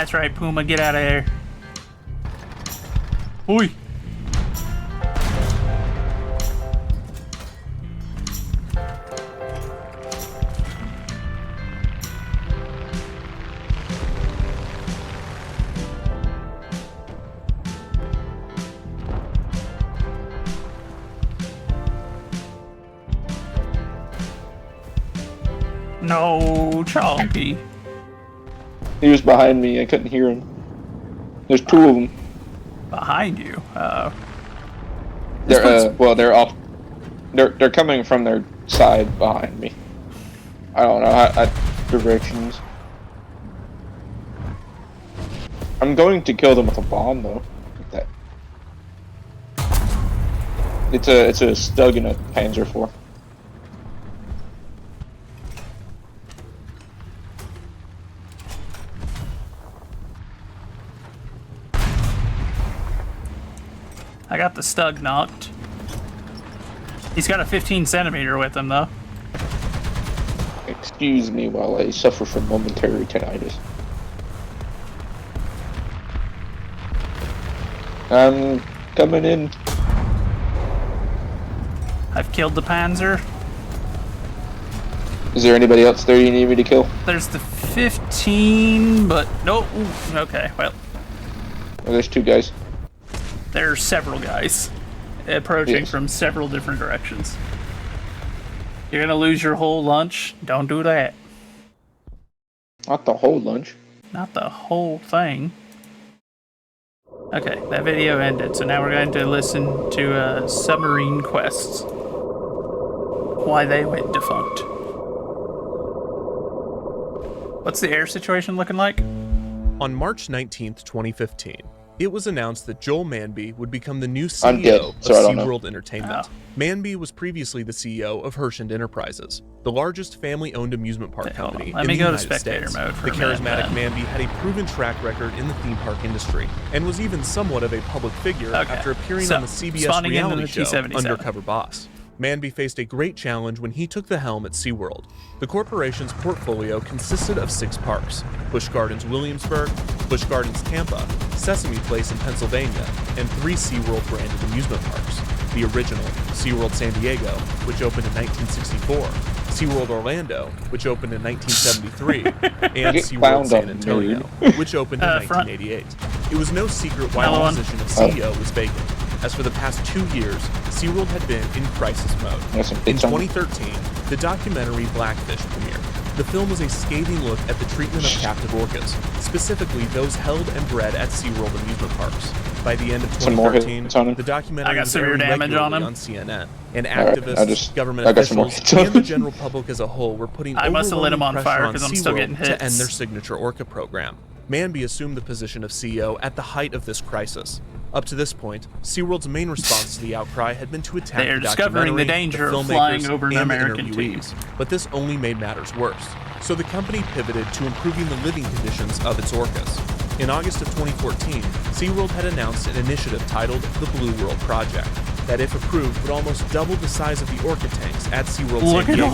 S3: That's right, Puma, get out of there. Oi. No, Chonky.
S13: He was behind me. I couldn't hear him. There's two of them.
S3: Behind you?
S13: They're well, they're off. They're coming from their side behind me. I don't know directions. I'm going to kill them with a bomb though. That. It's a Stug and a Panzer IV.
S3: I got the Stug knocked. He's got a 15 centimeter with him, though.
S13: Excuse me while I suffer from momentary tinnitus. I'm coming in.
S3: I've killed the Panzer.
S13: Is there anybody else there you need me to kill?
S3: There's the 15, but no. Ooh, okay, well.
S13: Oh, there's two guys.
S3: There's several guys approaching from several different directions. You're gonna lose your whole lunch. Don't do that.
S13: Not the whole lunch.
S3: Not the whole thing. Okay, that video ended, so now we're going to listen to submarine quests. Why they went defunct. What's the air situation looking like?
S8: On March 19th, 2015, it was announced that Joel Manby would become the new CEO of SeaWorld Entertainment.
S3: Oh.
S8: Manby was previously the CEO of Hershend Enterprises, the largest family-owned amusement park company
S3: Let
S8: in
S3: me
S8: the
S3: go to
S8: United
S3: spectator
S8: States.
S3: mode for
S8: The
S3: a minute,
S8: charismatic
S3: then.
S8: Manby had a proven track record in the theme park industry, and was even somewhat of a public figure after appearing on the CBS reality show Undercover Boss. Manby faced a great challenge when he took the helm at SeaWorld. The corporation's portfolio consisted of 6 parks: Busch Gardens Williamsburg, Busch Gardens Tampa, Sesame Place in Pennsylvania, and 3 SeaWorld branded amusement parks. The original, SeaWorld San Diego, which opened in 1964, SeaWorld Orlando, which opened in 1973, and SeaWorld San Antonio, which opened in 1988. It was no secret why the position of CEO was vacant. As for the past 2 years, SeaWorld had been in crisis mode. In 2013, the documentary Blackfish premiered. The film was a scathing look at the treatment of captive orcas, specifically those held and bred at SeaWorld amusement parks. By the end of 2013, the documentary was aired regularly on CNN, and activists, government officials, and the general public as a whole were putting overwhelming pressure on SeaWorld to end their signature orca program. Manby assumed the position of CEO at the height of this crisis. Up to this point, SeaWorld's main response to the outcry had been to attack the
S3: discovering the danger of flying over an American team.
S8: But this only made matters worse. So the company pivoted to improving the living conditions of its orcas. In August of 2014, SeaWorld had announced an initiative titled the Blue World Project that, if approved, would almost double the size of the orca tanks at SeaWorld San Diego,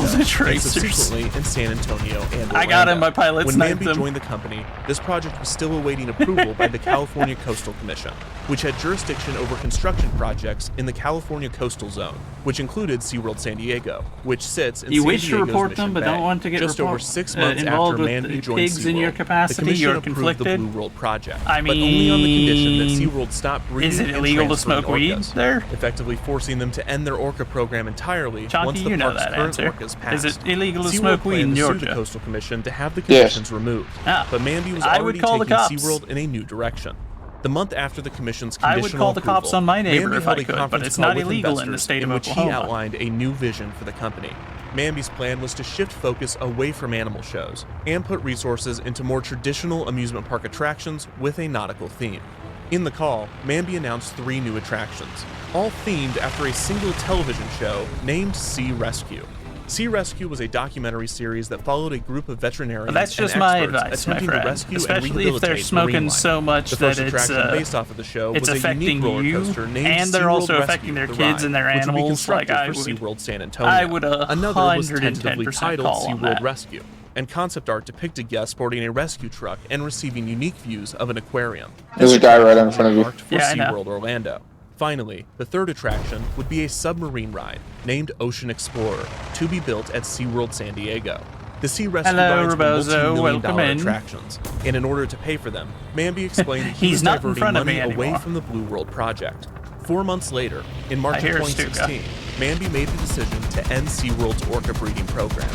S8: and subsequently in San Antonio and Orlando.
S3: I got him, my pilots
S8: When
S3: sniped
S8: Manby
S3: them.
S8: joined the company, this project was still awaiting approval by the California Coastal Commission, which had jurisdiction over construction projects in the California Coastal Zone, which included SeaWorld San Diego, which sits in
S3: You
S8: San
S3: wish to
S8: Diego's
S3: report
S8: Mission
S3: them, but
S8: Bay.
S3: don't want to get
S8: Just over 6 months
S3: involved
S8: after
S3: with
S8: Manby
S3: the
S8: joined
S3: pigs
S8: SeaWorld,
S3: in your
S8: the
S3: capacity.
S8: Commission
S3: You're
S8: approved
S3: conflicted.
S8: the Blue World Project,
S3: I
S8: but only on the condition that
S3: mean,
S8: SeaWorld stop breeding
S3: is it
S8: and
S3: illegal to
S8: transferring
S3: smoke weed
S8: orcas,
S3: there?
S8: effectively forcing them to end their orca program entirely
S3: Chonky,
S8: once the
S3: you know
S8: park's
S3: that
S8: current
S3: answer.
S8: orcas passed.
S3: Is it illegal to
S8: SeaWorld
S3: smoke weed
S8: planned
S3: in
S8: to sue
S3: Georgia?
S8: the Coastal Commission to have the conditions removed, but Manby was
S3: I would
S8: already
S3: call the
S8: taking
S3: cops.
S8: SeaWorld in a new direction. The month after the commission's
S3: I
S8: conditional
S3: would call the cops
S8: approval,
S3: on my neighbor
S8: Manby
S3: if
S8: held
S3: I
S8: a
S3: could, but
S8: conference
S3: it's
S8: call
S3: not
S8: with
S3: illegal in the
S8: investors
S3: state
S8: in
S3: of
S8: which he
S3: Oklahoma.
S8: outlined a new vision for the company. Manby's plan was to shift focus away from animal shows and put resources into more traditional amusement park attractions with a nautical theme. In the call, Manby announced 3 new attractions, all themed after a single television show named Sea Rescue. Sea Rescue was a documentary series that followed a group of veterinarians
S3: Well, that's just
S8: and
S3: my
S8: experts
S3: advice, my
S8: attempting
S3: friend.
S8: to rescue
S3: Especially
S8: and
S3: if
S8: rehabilitate
S3: they're smoking
S8: marine life.
S3: so much
S8: the first
S3: that it's,
S8: attraction based off of the show
S3: it's
S8: was a unique
S3: affecting
S8: roller
S3: you,
S8: coaster named
S3: and they're
S8: SeaWorld
S3: also
S8: Rescue,
S3: affecting their
S8: the
S3: kids
S8: ride,
S3: and their
S8: which would be
S3: animals, like
S8: constructed
S3: I
S8: for
S3: would-
S8: SeaWorld San Antonio.
S3: I would
S8: Another was
S3: 110%
S8: tentatively titled
S3: call on
S8: SeaWorld
S3: that.
S8: Rescue. and concept art depicted guests boarding a rescue truck and receiving unique views of an aquarium.
S13: There's a guy right in front of you.
S8: Marked for SeaWorld Orlando. Finally, the third attraction would be a submarine ride named Ocean Explorer, to be built at SeaWorld San Diego. The sea rescue rides were multi-million-dollar attractions, and in order to pay for them, Manby explained that he was diverting money away from the Blue World project. 4 months later, in March of 2016, Manby made the decision to end SeaWorld's orca breeding program.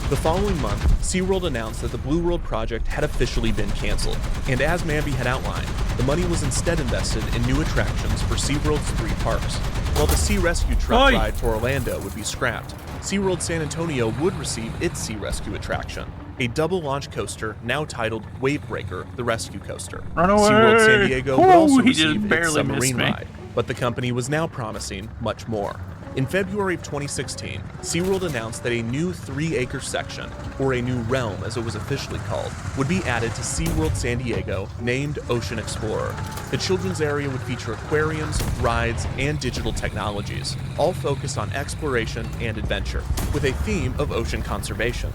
S8: The following month, SeaWorld announced that the Blue World project had officially been canceled, and as Manby had outlined, the money was instead invested in new attractions for SeaWorld's 3 parks. While the Sea Rescue Truck ride for Orlando would be scrapped, SeaWorld San Antonio would receive its Sea Rescue attraction, a double launch coaster now titled Wavebreaker, the Rescue Coaster.
S3: Run away!
S8: SeaWorld San Diego would also
S3: He just
S8: receive its
S3: barely
S8: submarine
S3: missed me.
S8: ride, but the company was now promising much more. In February of 2016, SeaWorld announced that a new 3-acre section, or a new realm as it was officially called, would be added to SeaWorld San Diego, named Ocean Explorer. The children's area would feature aquariums, rides, and digital technologies, all focused on exploration and adventure, with a theme of ocean conservation.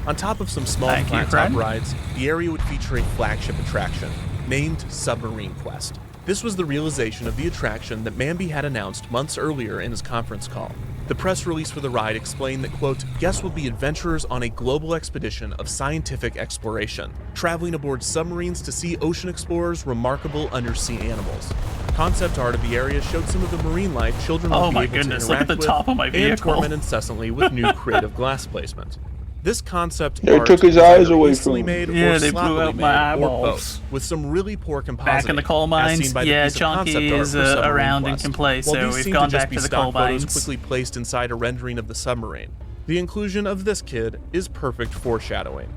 S8: On top of some small flat-top rides, the area would feature a flagship attraction, named Submarine Quest. This was the realization of the attraction that Manby had announced months earlier in his conference call. The press release for the ride explained that, quote, guests will be adventurers on a global expedition of scientific exploration, traveling aboard submarines to see ocean explorers' remarkable undersea animals. Concept art of the area showed some of the marine life children will be able to interact
S3: look at the top of my
S8: with
S3: vehicle.
S8: and torment incessantly with new creative glass placement. This concept
S13: They
S8: art
S13: took his
S8: was
S13: eyes
S8: either
S13: away
S8: hastily
S13: from
S8: made
S13: him.
S8: or
S3: Yeah, they blew
S8: sloppily
S3: out my
S8: made, or
S3: eyeballs.
S8: both, with some really poor compositing.
S3: Back in the coal
S8: as
S3: mines,
S8: seen by the
S3: yeah,
S8: piece of
S3: Chunky
S8: concept art
S3: is
S8: for Submarine
S3: around and
S8: Quest.
S3: can play,
S8: While
S3: so
S8: these
S3: we've
S8: seem
S3: gone
S8: to just
S3: back
S8: be
S3: to the
S8: stock
S3: coal
S8: photos
S3: mines.
S8: quickly placed inside a rendering of the submarine, the inclusion of this kid is perfect foreshadowing.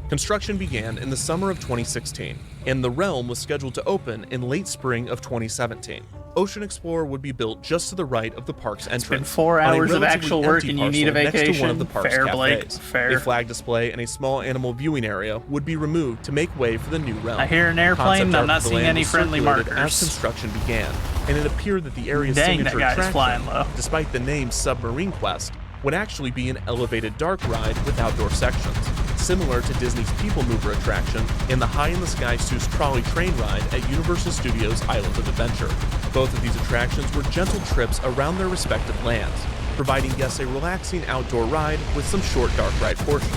S8: Construction began in the summer of 2016, and the realm was scheduled to open in late spring of 2017. Ocean Explorer would be built just to the right of the park's entrance.
S3: It's been 4
S8: on a
S3: hours of
S8: relatively
S3: actual work
S8: empty
S3: and you need a
S8: parcel next to one
S3: vacation.
S8: of the park's
S3: Fair, Blake.
S8: cafes.
S3: Fair.
S8: A flag display and a small animal viewing area would be removed to make way for the new realm.
S3: I hear an airplane,
S8: Concept
S3: I'm
S8: art
S3: not
S8: for the
S3: seeing
S8: land
S3: any
S8: was
S3: friendly
S8: circulated
S3: markers.
S8: As construction began, and it appeared that the area's
S3: Dang, that
S8: signature
S3: guy's
S8: attraction,
S3: flying low.
S8: despite the name Submarine Quest, would actually be an elevated dark ride with outdoor sections, similar to Disney's People Mover attraction and the High in the Sky Seuss Trolley Train ride at Universal Studios Island of Adventure. Both of these attractions were gentle trips around their respective lands, providing guests a relaxing outdoor ride with some short dark ride portions.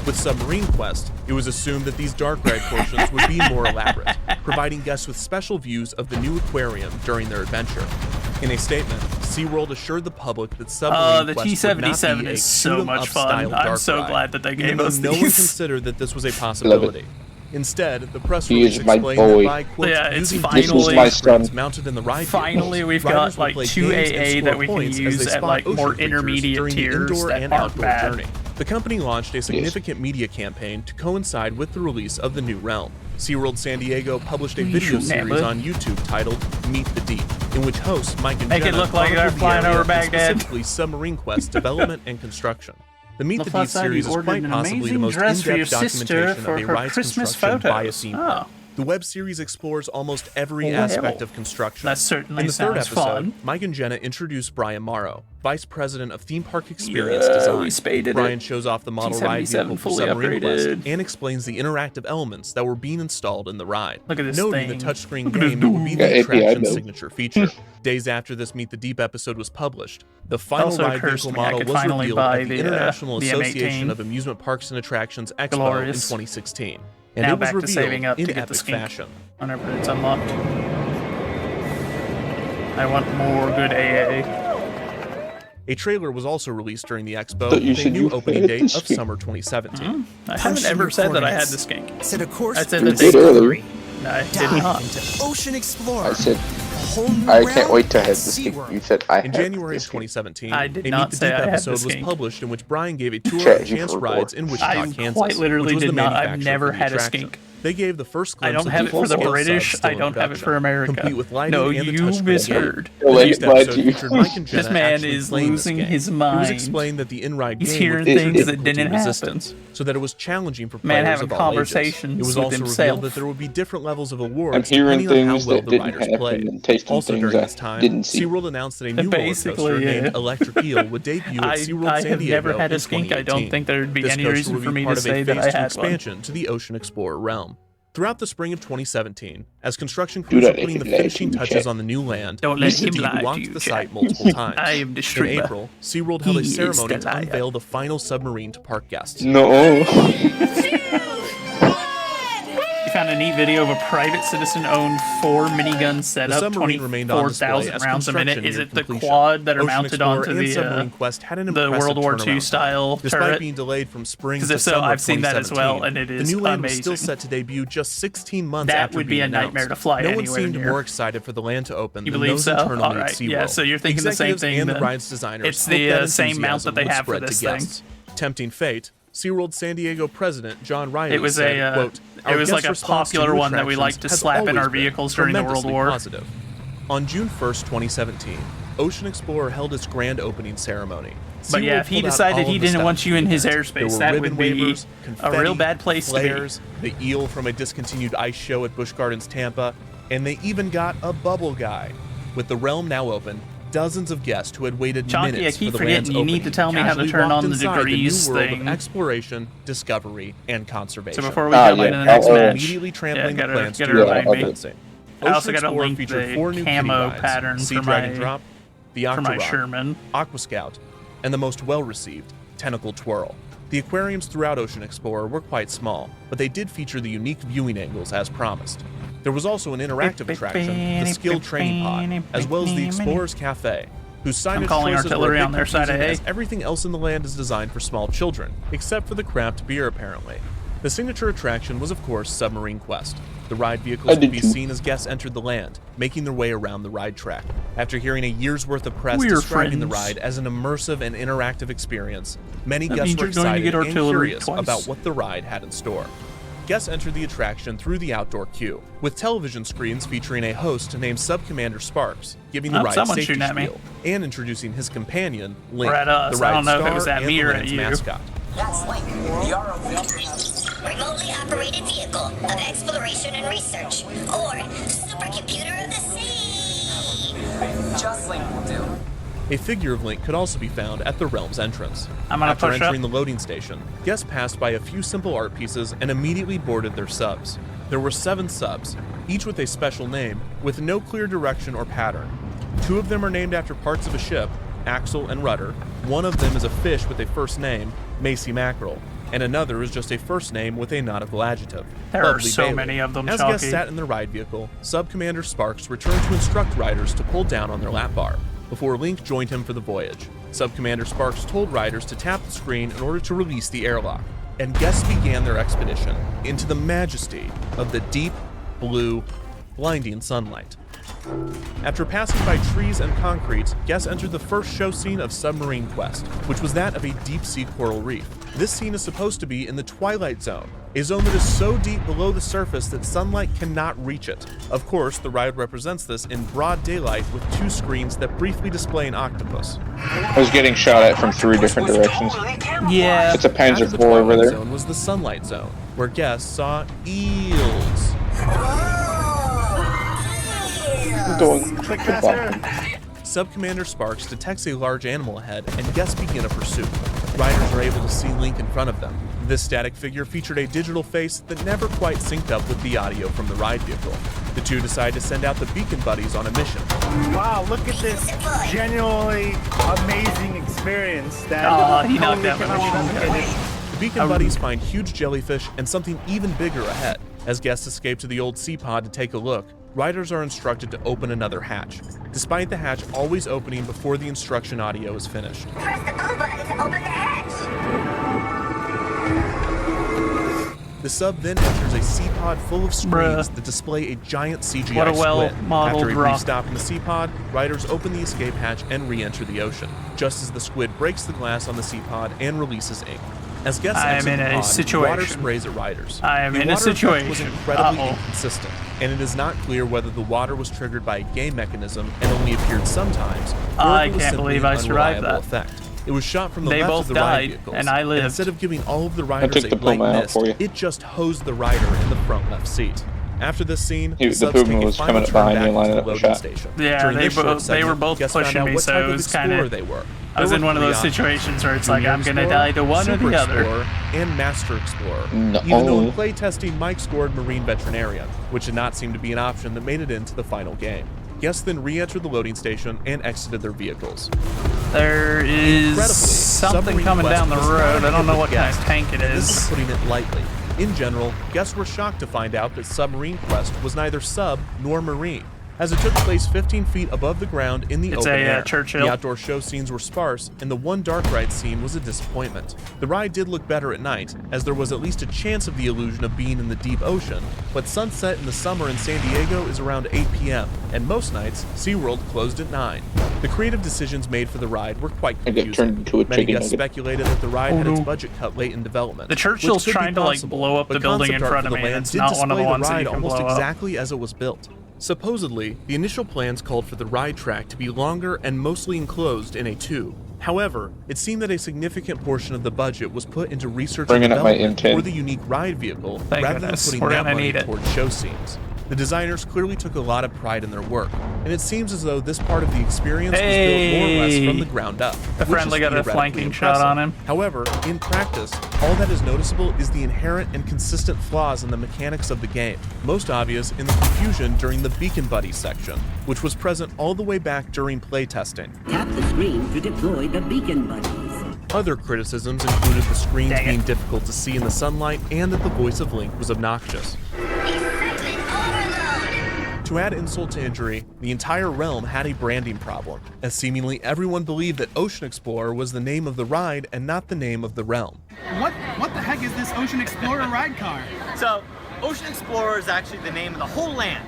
S8: With Submarine Quest, it was assumed that these dark ride portions would be more elaborate, providing guests with special views of the new aquarium during their adventure. In a statement, SeaWorld assured the public that Submarine
S3: The
S8: Quest would not
S3: T-77
S8: be a
S3: is so much
S8: shoot-'em-up
S3: fun.
S8: style
S3: I'm
S8: dark
S3: so
S8: ride,
S3: glad that they
S8: even
S3: gave
S8: though
S3: us
S8: no one
S3: these.
S8: considered that this was a possibility. Instead, the press
S13: He
S8: release
S13: is my
S8: explained
S13: boy.
S8: that by, quote,
S3: Yeah, it's
S8: using
S3: finally-
S8: digital
S13: This is my
S8: screens
S13: son.
S8: mounted in the ride
S3: Finally,
S8: vehicles,
S3: we've
S8: riders
S3: got
S8: will
S3: like
S8: play
S3: 2
S8: games and
S3: AA
S8: score
S3: that we can
S8: points as
S3: use
S8: they
S3: at
S8: spot
S3: like
S8: ocean
S3: more
S8: creatures
S3: intermediate
S8: during the
S3: tiers
S8: indoor
S3: that
S8: and
S3: aren't
S8: outdoor
S3: bad.
S8: journey. The company launched a significant media campaign to coincide with the release of the new realm. SeaWorld San Diego published a
S3: You
S8: video
S3: shooting at,
S8: series
S3: bud?
S8: on YouTube titled Meet the Deep, in which hosts Mike and
S3: Make it
S8: Jenna
S3: look like they're
S8: chronicled the
S3: flying
S8: area
S3: over
S8: and
S3: Baghdad.
S8: specifically Submarine Quest development and construction. The Meet the Deep
S3: Lafayette
S8: series is
S3: ordered
S8: quite
S3: an
S8: possibly the
S3: amazing
S8: most
S3: dress for your
S8: in-depth
S3: sister
S8: documentation
S3: for
S8: of a
S3: her
S8: ride's
S3: Christmas
S8: construction by a
S3: photos.
S8: theme
S3: Oh.
S8: park. The web series explores almost every
S3: Well,
S8: aspect of construction.
S3: that certainly
S8: In the third
S3: sounds
S8: episode,
S3: fun.
S8: Mike and Jenna introduce Brian Morrow, Vice President of Theme Park Experience
S3: Yeah,
S8: Design.
S3: we spaded
S8: Brian
S3: it.
S8: shows off the model ride
S3: T-77
S8: vehicle for
S3: fully
S8: Submarine Quest
S3: upgraded.
S8: and explains the interactive elements that were being installed in the ride.
S3: Look at this
S8: Noting
S3: thing.
S8: the touchscreen
S3: Look at this
S8: game that would be
S3: dude.
S8: the
S13: Yeah, API
S8: attraction's
S13: build.
S8: signature feature. Days after this Meet the Deep episode was published, the final
S3: Also
S8: ride
S3: occurs
S8: vehicle
S3: to me I
S8: model
S3: could
S8: was
S3: finally
S8: revealed
S3: buy
S8: at the
S3: the,
S8: International
S3: the
S8: Association
S3: M18.
S8: of Amusement Parks and Attractions Expo in
S3: Glorious.
S8: 2016. And
S3: Now
S8: it was
S3: back to
S8: revealed
S3: saving up
S8: in
S3: to get the
S8: epic
S3: skink
S8: fashion.
S3: whenever it's unlocked. I want more good AA.
S8: A trailer was also released during the expo
S13: Thought you
S8: with a
S13: said
S8: new
S13: you
S8: opening
S13: had
S8: date
S13: the
S8: of
S13: skink.
S8: summer 2017.
S3: I haven't ever said that I had the skink.
S14: Set a course
S3: I said
S14: for
S3: that
S13: You did earlier.
S3: No, I did
S14: dive
S3: not.
S14: into Ocean Explorer.
S13: I said,
S14: a whole new
S13: I can't
S14: realm
S13: wait to
S14: at
S13: have the skink.
S14: SeaWorld.
S13: You said I
S8: In
S13: had
S8: January
S13: the
S8: of
S13: skink.
S8: 2017,
S3: I did
S8: a
S3: not
S8: Meet the
S3: say
S8: Deep
S3: I had the
S8: episode was
S3: skink.
S8: published in which Brian gave a tour
S13: Chat
S8: of
S13: you
S8: chance
S13: for
S8: rides
S13: report.
S8: in Wichita,
S3: I
S8: Kansas,
S3: quite literally
S8: which was
S3: did
S8: the
S3: not. I've
S8: manufacturer
S3: never
S8: for the
S3: had a
S8: attraction.
S3: skink.
S8: They gave the first
S3: I
S8: glimpse
S3: don't
S8: of
S3: have it for the
S8: full-scale
S3: British.
S8: subs still
S3: I
S8: in
S3: don't have it
S8: production,
S3: for America.
S8: complete with lighting
S3: No,
S8: and the
S3: you
S8: touchscreen
S3: misheard.
S8: game. The next
S13: Glad
S8: episode
S13: you-
S8: featured Mike and Jenna
S3: This man
S8: actually
S3: is
S8: playing this
S3: losing
S8: game.
S3: his
S8: It was
S3: mind.
S8: explained that the in-ride
S3: He's
S8: game
S3: hearing
S8: would feature
S3: things that
S8: difficulty
S3: didn't
S8: resistance,
S3: happen.
S8: so that it was challenging for
S3: Man
S8: players
S3: having
S8: of all ages.
S3: conversations
S8: It was
S3: with
S8: also
S3: himself.
S8: revealed that there would be different levels of
S13: I'm
S8: awards
S13: hearing
S8: depending on how
S13: things
S8: well
S13: that
S8: the
S13: didn't
S8: riders
S13: happen
S8: played.
S13: and tasting
S8: Also
S13: things
S8: during
S13: I
S8: this time,
S13: didn't see.
S8: SeaWorld announced that a new roller coaster
S3: Basically,
S8: named
S3: yeah.
S8: Electric Eel would debut at SeaWorld
S3: I
S8: San
S3: have
S8: Diego
S3: never had a
S8: in
S3: skink. I
S8: 2018.
S3: don't think there would be
S8: This
S3: any
S8: coaster
S3: reason
S8: would
S3: for
S8: be
S3: me
S8: part
S3: to
S8: of a
S3: say that I
S8: phase 2
S3: had one.
S8: expansion to the Ocean Explorer realm. Throughout the spring of 2017, as construction
S13: Do
S8: crews were
S13: not let
S8: putting the
S13: him lie to
S8: finishing
S13: you,
S8: touches
S13: Chad.
S8: on the new land,
S3: Don't let
S8: Mr.
S3: him
S8: D
S3: lie to
S8: walked
S3: you,
S8: the
S3: Chad.
S8: site multiple times.
S3: I am the
S8: In
S3: streamer.
S8: April, SeaWorld held a
S3: He is
S8: ceremony
S3: the
S8: to
S3: liar.
S8: unveil the final submarine to park guests.
S13: No.
S3: You found a neat video of a private citizen-owned 4 minigun
S8: The
S3: setup,
S8: submarine remained on display
S3: 24,000
S8: as
S3: rounds a minute.
S8: construction
S3: Is
S8: neared
S3: it the
S8: completion.
S3: quad that are
S8: Ocean
S3: mounted
S8: Explorer
S3: onto
S8: and
S3: the
S8: Submarine Quest had an
S3: the
S8: impressive
S3: World War II
S8: turnaround
S3: style
S8: Despite
S3: turret?
S8: being delayed from spring
S3: Because
S8: to
S3: if so,
S8: summer
S3: I've seen that as well,
S8: 2017,
S3: and it is
S8: the new land was
S3: amazing.
S8: still set to debut just 16 months
S3: That
S8: after
S3: would be
S8: being
S3: a nightmare
S8: announced.
S3: to fly
S8: No one
S3: anywhere
S8: seemed
S3: near.
S8: more excited for the land to open
S3: You
S8: than
S3: believe
S8: those
S3: so?
S8: internally
S3: All
S8: at
S3: right.
S8: SeaWorld.
S3: Yeah, so you're thinking the same
S8: Executives
S3: thing
S8: and the
S3: then.
S8: ride's designers
S3: It's
S8: hoped
S3: the
S8: that
S3: same mount that they
S8: enthusiasm
S3: have for
S8: would
S3: this
S8: spread to
S3: thing.
S8: guests. Tempting fate, SeaWorld San Diego president John Riley
S3: It was
S8: said,
S3: a,
S8: quote,
S3: it
S8: "Our
S3: was like
S8: guest
S3: a
S8: response to
S3: popular
S8: new
S3: one that we
S8: attractions
S3: like to
S8: has
S3: slap in
S8: always
S3: our
S8: been
S3: vehicles during the World
S8: tremendously
S3: War."
S8: positive." On June 1st, 2017, Ocean Explorer held its grand opening ceremony.
S3: But yeah,
S8: SeaWorld
S3: if he
S8: pulled out
S3: decided
S8: all
S3: he
S8: of the
S3: didn't
S8: stuff
S3: want
S8: for
S3: you
S8: the
S3: in his
S8: event. There
S3: airspace,
S8: were
S3: that
S8: ribbon
S3: would be
S8: wavers,
S3: a
S8: confetti,
S3: real bad place to be.
S8: flares, the eel from a discontinued ice show at Busch Gardens Tampa, and they even got a bubble guy. With the realm now open, dozens of guests who had waited
S3: Chonky,
S8: minutes
S3: I keep
S8: for the
S3: forgetting
S8: land's
S3: you need
S8: opening
S3: to tell me how to
S8: casually
S3: turn
S8: walked
S3: on the
S8: inside
S3: degrees
S8: new world
S3: thing.
S8: of exploration, discovery, and conservation.
S3: So before we head into the next match,
S8: immediately trampling
S3: yeah,
S8: the plans
S3: gotta
S8: to
S3: remind me.
S8: fencing.
S3: I also
S8: Ocean
S3: gotta
S8: Explorer
S3: link
S8: featured
S3: the
S8: 4 new kiddie
S3: camo
S8: rides,
S3: pattern
S8: Sea
S3: for
S8: Dragon
S3: my
S8: Drop, the
S3: for my
S8: Octorok,
S3: Sherman.
S8: Aqua Scout, and the most well-received, Tentacle Twirl. The aquariums throughout Ocean Explorer were quite small, but they did feature the unique viewing angles as promised. There was also an interactive attraction, the Skill Training Pod, as well as the Explorer's Cafe, whose signage
S3: calling
S8: choices were
S3: artillery
S8: a bit
S3: on their side of
S8: confusing
S3: A.
S8: as everything else in the land is designed for small children, except for the craft beer apparently. The signature attraction was of course Submarine Quest. The ride vehicles could be seen as guests entered the land, making their way around the ride track. After hearing a year's worth of press
S3: We're
S8: describing the
S3: friends.
S8: ride as an immersive and interactive experience, many
S3: That
S8: guests
S3: means
S8: were
S3: you're going to
S8: excited
S3: get
S8: and
S3: artillery
S8: curious
S3: twice.
S8: about what the ride had in store. Guests entered the attraction through the outdoor queue, with television screens featuring a host named Sub-Commander Sparks, giving the
S3: Oh,
S8: ride
S3: someone's
S8: safety
S3: shooting at me.
S8: spiel, and introducing his companion, Link,
S3: Or at us.
S8: the
S3: I
S8: ride's
S3: don't know if it
S8: star
S3: was at
S8: and
S3: me
S8: the
S3: or at
S8: land's
S3: you.
S8: mascot.
S14: That's Link, the ROV.
S15: Remotely operated vehicle of exploration and research, or supercomputer of the sea.
S14: Just Link will do.
S8: A figure of Link could also be found at the realm's entrance.
S3: I'm gonna
S8: After
S3: push
S8: entering
S3: up.
S8: the loading station, guests passed by a few simple art pieces and immediately boarded their subs. There were 7 subs, each with a special name, with no clear direction or pattern. 2 of them are named after parts of a ship, axle and rudder. One of them is a fish with a first name, Macy Mackerel, and another is just a first name with a nautical adjective.
S3: There are
S8: Lovely
S3: so
S8: Bailey.
S3: many of them,
S8: As
S3: Chalky.
S8: guests sat in the ride vehicle, Sub-Commander Sparks returned to instruct riders to pull down on their lap bar, before Link joined him for the voyage. Sub-Commander Sparks told riders to tap the screen in order to release the airlock, and guests began their expedition into the majesty of the deep, blue, blinding sunlight. After passing by trees and concrete, guests entered the first show scene of Submarine Quest, which was that of a deep-sea coral reef. This scene is supposed to be in the Twilight Zone, a zone that is so deep below the surface that sunlight cannot reach it. Of course, the ride represents this in broad daylight with 2 screens that briefly display an octopus.
S13: I was getting shot at from 3 different directions.
S3: Yeah.
S13: It's a Panzer
S8: After the
S13: IV over
S8: Twilight
S13: there.
S8: Zone was the Sunlight Zone, where guests saw eels.
S13: I'm going goodbye.
S8: Sub-Commander Sparks detects a large animal ahead, and guests begin a pursuit. Riders are able to see Link in front of them. This static figure featured a digital face that never quite synced up with the audio from the ride vehicle. The two decide to send out the Beacon Buddies on a mission.
S20: Wow, look at this genuinely amazing experience. That
S3: Aw, he knocked out my
S20: totally cannot
S3: machine gun.
S20: replicate.
S8: The Beacon Buddies find huge jellyfish and something even bigger ahead. As guests escape to the old sea pod to take a look, riders are instructed to open another hatch, despite the hatch always opening before the instruction audio is finished.
S15: Press the blue button to open the hatch.
S8: The sub then enters a sea pod full of screens
S3: Bruh.
S8: that display a giant CGI
S3: What a
S8: squid.
S3: well-modeled
S8: After a brief
S3: rock.
S8: stop in the sea pod, riders open the escape hatch and re-enter the ocean, just as the squid breaks the glass on the sea pod and releases ink. As guests
S3: I am
S8: exit
S3: in
S8: the
S3: a
S8: pod,
S3: situation.
S8: water sprays at riders.
S3: I am
S8: The
S3: in a
S8: water effect
S3: situation.
S8: was incredibly
S3: Uh-oh.
S8: inconsistent, and it is not clear whether the water was triggered by a game mechanism and only appeared sometimes, or
S3: I
S8: if it was
S3: can't
S8: simply
S3: believe
S8: an
S3: I survived
S8: unreliable
S3: that.
S8: effect. It was shot from the
S3: They
S8: left
S3: both
S8: of the
S3: died,
S8: ride vehicles,
S3: and I lived.
S8: instead of giving all of the riders
S13: took
S8: a
S13: the
S8: light
S13: Puma out
S8: mist,
S13: for you.
S8: it just hosed the rider in the front left seat. After this scene,
S13: The
S8: subs
S13: Puma
S8: take a
S13: was
S8: final
S13: coming up
S8: turn
S13: behind
S8: back
S13: you and lining
S8: to
S13: up
S8: the
S13: a
S8: loading
S13: shot.
S8: station.
S3: Yeah,
S8: During
S3: they
S8: this short
S3: were
S8: segment,
S3: both
S8: guests found
S3: pushing
S8: out
S3: me,
S8: what
S3: so
S8: type
S3: it
S8: of
S3: was
S8: explorer
S3: kinda.
S8: they were.
S3: I was
S8: There
S3: in
S8: were
S3: one of
S8: three
S3: those
S8: options:
S3: situations where it's like,
S8: Junior
S3: I'm gonna
S8: Explorer,
S3: die to one or
S8: Super
S3: the other.
S8: Explorer, and Master Explorer.
S13: No.
S8: Even though in playtesting, Mike scored Marine Veterinarian, which did not seem to be an option that made it into the final game. Guests then re-entered the loading station and exited their vehicles.
S3: There is something
S8: Submarine
S3: coming
S8: Quest
S3: down the
S8: was not
S3: road. I
S8: a
S3: don't know
S8: hit
S3: what
S8: with
S3: kind of
S8: guests,
S3: tank it
S8: and this is
S3: is.
S8: putting it lightly. In general, guests were shocked to find out that Submarine Quest was neither sub nor marine, as it took place 15 feet above the ground in the
S3: It's
S8: open
S3: a,
S8: air.
S3: Churchill.
S8: The outdoor show scenes were sparse, and the one dark ride scene was a disappointment. The ride did look better at night, as there was at least a chance of the illusion of being in the deep ocean, but sunset in the summer in San Diego is around 8 p.m., and most nights, SeaWorld closed at 9. The creative decisions made for the ride were quite
S13: I
S8: confusing.
S13: got turned into a
S8: Many
S13: chicken
S8: guests
S13: nugget.
S8: speculated that the ride had its
S3: no.
S8: budget cut late in development.
S3: The Churchill's
S8: which could be
S3: trying to, like,
S8: possible,
S3: blow up
S8: but
S3: the building in
S8: concept art
S3: front
S8: for
S3: of
S8: the
S3: me, and
S8: land
S3: it's
S8: did
S3: not one of the
S8: display
S3: ones that
S8: ride
S3: you can
S8: almost
S3: blow up.
S8: exactly as it was built. Supposedly, the initial plans called for the ride track to be longer and mostly enclosed in a tube. However, it seemed that a significant portion of the budget was put into research
S13: Bringing
S8: and
S13: up my
S8: development
S13: M10.
S8: for the unique ride vehicle
S3: Thank
S8: rather
S3: goodness.
S8: than putting
S3: We're
S8: that
S3: gonna
S8: money
S3: need it.
S8: toward show scenes. The designers clearly took a lot of pride in their work, and it seems as though this part of the experience was built more or less from the ground up.
S3: The
S8: which
S3: friendly
S8: is
S3: got a
S8: theoretically
S3: flanking shot
S8: impressive.
S3: on him.
S8: However, in practice, all that is noticeable is the inherent and consistent flaws in the mechanics of the game, most obvious in the confusion during the Beacon Buddies section, which was present all the way back during playtesting.
S21: Tap the screen to deploy the Beacon Buddies.
S8: Other criticisms included the screens
S3: Dang it.
S8: being difficult to see in the sunlight and that the voice of Link was obnoxious. To add insult to injury, the entire realm had a branding problem, as seemingly everyone believed that Ocean Explorer was the name of the ride and not the name of the realm.
S22: What the heck is this Ocean Explorer ride car? So, Ocean Explorer is actually the name of the whole land.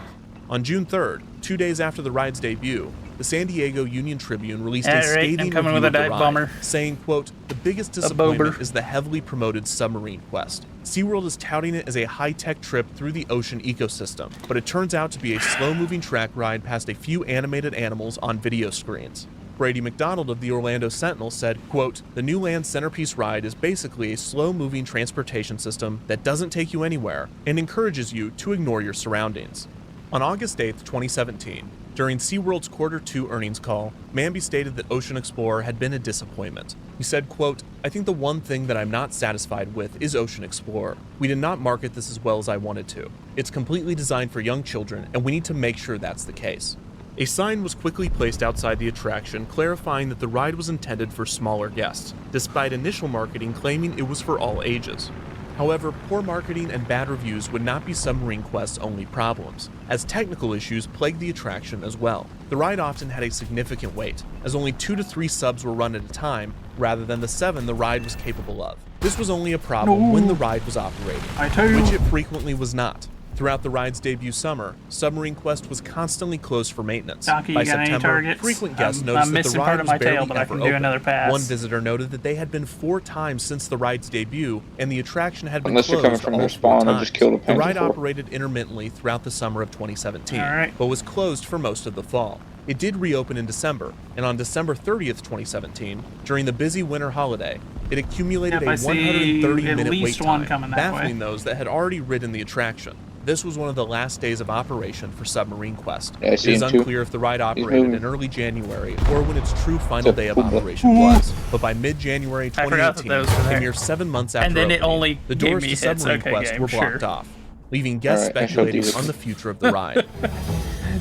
S8: On June 3rd, 2 days after the ride's debut, the San Diego Union Tribune released a
S3: Alright,
S8: scathing
S3: I'm coming
S8: review
S3: with a
S8: of the
S3: dive
S8: ride,
S3: bomber.
S8: saying, quote, "The biggest
S3: boober.
S8: disappointment is the heavily promoted Submarine Quest. SeaWorld is touting it as a high-tech trip through the ocean ecosystem, but it turns out to be a slow-moving track ride past a few animated animals on video screens." Brady McDonald of the Orlando Sentinel said, quote, "The new land centerpiece ride is basically a slow-moving transportation system that doesn't take you anywhere and encourages you to ignore your surroundings." On August 8th, 2017, during SeaWorld's Q2 earnings call, Manby stated that Ocean Explorer had been a disappointment. He said, quote, "I think the one thing that I'm not satisfied with is Ocean Explorer. We did not market this as well as I wanted to. It's completely designed for young children, and we need to make sure that's the case." A sign was quickly placed outside the attraction clarifying that the ride was intended for smaller guests, despite initial marketing claiming it was for all ages. However, poor marketing and bad reviews would not be Submarine Quest's only problems, as technical issues plagued the attraction as well. The ride often had a significant wait, as only 2 to 3 subs were run at a time, rather than the 7 the ride was capable of. This was only a problem when the ride was operating, which it frequently was not. Throughout the ride's debut summer, Submarine Quest was constantly closed for maintenance.
S3: Donkey,
S8: By
S3: you got any
S8: September,
S3: targets?
S8: frequent guests
S3: I'm
S8: noticed that the
S3: missing
S8: ride
S3: part of
S8: was
S3: my
S8: barely
S3: tail, but I
S8: ever
S3: can do
S8: open.
S3: another pass.
S8: One visitor noted that they had been 4 times since the ride's debut, and the attraction had been
S13: Unless they're
S8: closed
S13: coming from
S8: all
S13: their
S8: 4
S13: spawn,
S8: times.
S13: I just killed a
S8: The
S13: penguin
S8: ride
S13: before.
S8: operated intermittently throughout the summer of 2017,
S3: Alright.
S8: but was closed for most of the fall. It did reopen in December, and on December 30th, 2017, during the busy winter holiday, it accumulated
S3: Yep, I
S8: a
S3: see
S8: 130-minute
S3: at
S8: wait
S3: least
S8: time,
S3: one coming that way.
S8: baffling those that had already ridden the attraction. This was one of the last days of operation for Submarine Quest.
S13: Yeah, I
S8: It
S13: see
S8: is
S13: him too.
S8: unclear if the ride
S13: He's
S8: operated
S13: moving.
S8: in early January or when its true final day of
S13: Puma.
S8: operation was, but by mid-January
S3: I forgot that
S8: 2018,
S3: those were
S8: a
S3: there.
S8: mere 7 months after
S3: And then it
S8: opening,
S3: only
S8: the
S3: gave
S8: doors
S3: me
S8: to
S3: hits.
S8: Submarine
S3: Okay,
S8: Quest
S3: game,
S8: were blocked
S3: sure.
S8: off, leaving guests
S13: Alright, I showed
S8: speculating
S13: you.
S8: on the future of the ride.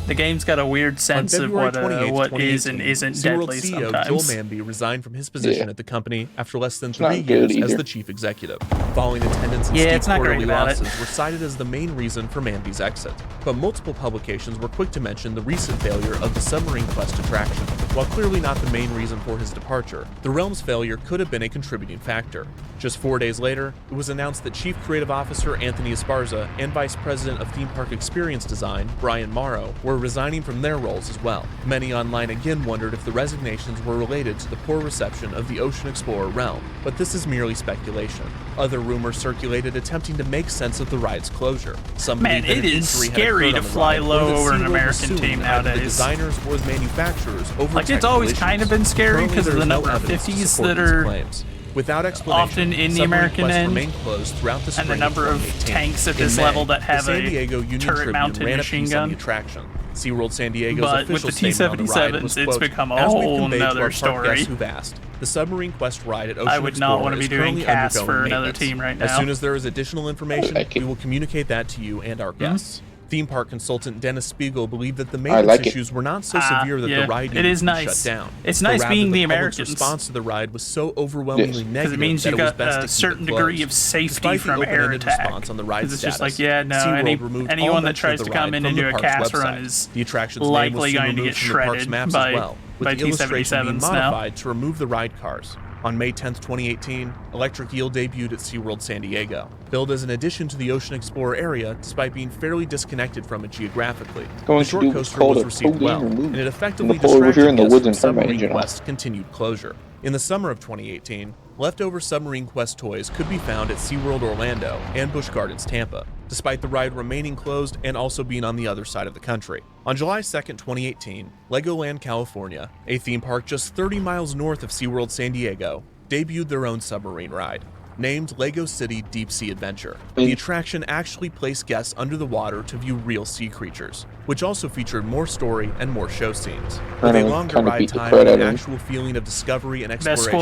S3: The game's got a weird sense of
S8: February
S3: what
S8: 28th,
S3: what is and
S8: 2018,
S3: isn't
S8: SeaWorld
S3: deadly
S8: CEO
S3: sometimes.
S8: Joel Manby resigned from his position
S13: Yeah.
S8: at the company after less than
S13: not
S8: 3
S13: good
S8: years as
S13: either.
S8: the chief executive. Falling attendance and
S3: Yeah,
S8: steep
S3: it's not
S8: quarterly
S3: great about it.
S8: losses were cited as the main reason for Manby's exit. But multiple publications were quick to mention the recent failure of the Submarine Quest attraction. While clearly not the main reason for his departure, the realm's failure could have been a contributing factor. Just 4 days later, it was announced that Chief Creative Officer Anthony Esparza and Vice President of Theme Park Experience Design, Brian Morrow, were were resigning from their roles as well. Many online again wondered if the resignations were related to the poor reception of the Ocean Explorer realm, but this is merely speculation. Other rumors circulated attempting to make sense of the ride's closure. Some
S3: Man,
S8: believe that
S3: it
S8: an
S3: is
S8: injury had
S3: scary
S8: occurred
S3: to
S8: on the
S3: fly
S8: ride,
S3: low
S8: or that
S3: over an
S8: SeaWorld was
S3: American
S8: suing
S3: team
S8: either the
S3: nowadays.
S8: designers or the manufacturers over
S3: Like, it's
S8: technical
S3: always
S8: issues.
S3: kind of been scary
S8: Currently,
S3: because of
S8: there
S3: the
S8: is no
S3: number of
S8: evidence to
S3: 50s
S8: support
S3: that
S8: these
S3: are
S8: claims. Without explanation,
S3: often in the
S8: Submarine
S3: American
S8: Quest
S3: end,
S8: remained closed throughout the spring
S3: and the number of
S8: 2018.
S3: tanks at
S8: In
S3: this
S8: May,
S3: level that
S8: the
S3: have
S8: San
S3: a
S8: Diego Union Tribune
S3: turret-mounted
S8: ran a
S3: machine
S8: piece on
S3: gun.
S8: the attraction. SeaWorld San Diego's
S3: But with
S8: official
S3: the
S8: statement on the ride was,
S3: T-77s, it's
S8: quote,
S3: become a
S8: "As we've
S3: whole
S8: conveyed to
S3: nother
S8: our park
S3: story.
S8: guests who've asked, the Submarine Quest ride at Ocean
S3: I would not
S8: Explorer
S3: want to be
S8: is
S3: doing
S8: currently
S3: casts
S8: undergoing
S3: for another
S8: maintenance.
S3: team right
S8: As
S3: now.
S8: soon as there is additional information, we will communicate that to you and our guests." Theme park consultant Dennis Spiegel believed that the maintenance issues were not so severe that the ride needed to be shut down.
S3: It's
S8: but
S3: nice
S8: rather
S3: being the
S8: public's
S3: Americans.
S8: response to the ride was so overwhelmingly
S3: Because
S8: negative
S3: it means
S8: that
S3: you
S8: it was
S3: got
S8: best to
S3: a
S8: keep
S3: certain
S8: it
S3: degree
S8: closed.
S3: of safety
S8: Despite
S3: from
S8: the
S3: air
S8: open-ended
S3: attack.
S8: response on the ride
S3: Because it's just
S8: status,
S3: like, yeah, no,
S8: SeaWorld removed
S3: anyone
S8: all
S3: that
S8: mention
S3: tries
S8: of
S3: to
S8: the
S3: come
S8: ride
S3: in
S8: from
S3: and
S8: the
S3: do a
S8: park's
S3: cast
S8: website.
S3: run is
S8: The attraction's name was
S3: likely
S8: soon
S3: going to get
S8: removed from the park's
S3: shredded
S8: maps
S3: by,
S8: as well, with
S3: by
S8: the illustration being
S3: T-77s now.
S8: modified to remove the ride cars. On May 10th, 2018, Electric Eel debuted at SeaWorld San Diego. Billed as an addition to the Ocean Explorer area despite being fairly disconnected from it geographically.
S13: Going
S8: The
S13: to
S8: short
S13: do what's
S8: coaster
S13: called
S8: was
S13: a
S8: received
S13: protein
S8: well,
S13: removal.
S8: and it
S13: And
S8: effectively
S13: before we were here in
S8: distracted
S13: the
S8: guests
S13: woods
S8: from
S13: and had my
S8: Submarine
S13: engine off.
S8: Quest's continued closure. In the summer of 2018, leftover Submarine Quest toys could be found at SeaWorld Orlando and Busch Gardens Tampa, despite the ride remaining closed and also being on the other side of the country. On July 2nd, 2018, Legoland California, a theme park just 30 miles north of SeaWorld San Diego, debuted their own submarine ride. Named Lego City Deep Sea Adventure, the attraction actually placed guests under the water to view real sea creatures, which also featured more story and more show scenes. With a longer ride time and an actual feeling of discovery and exploration,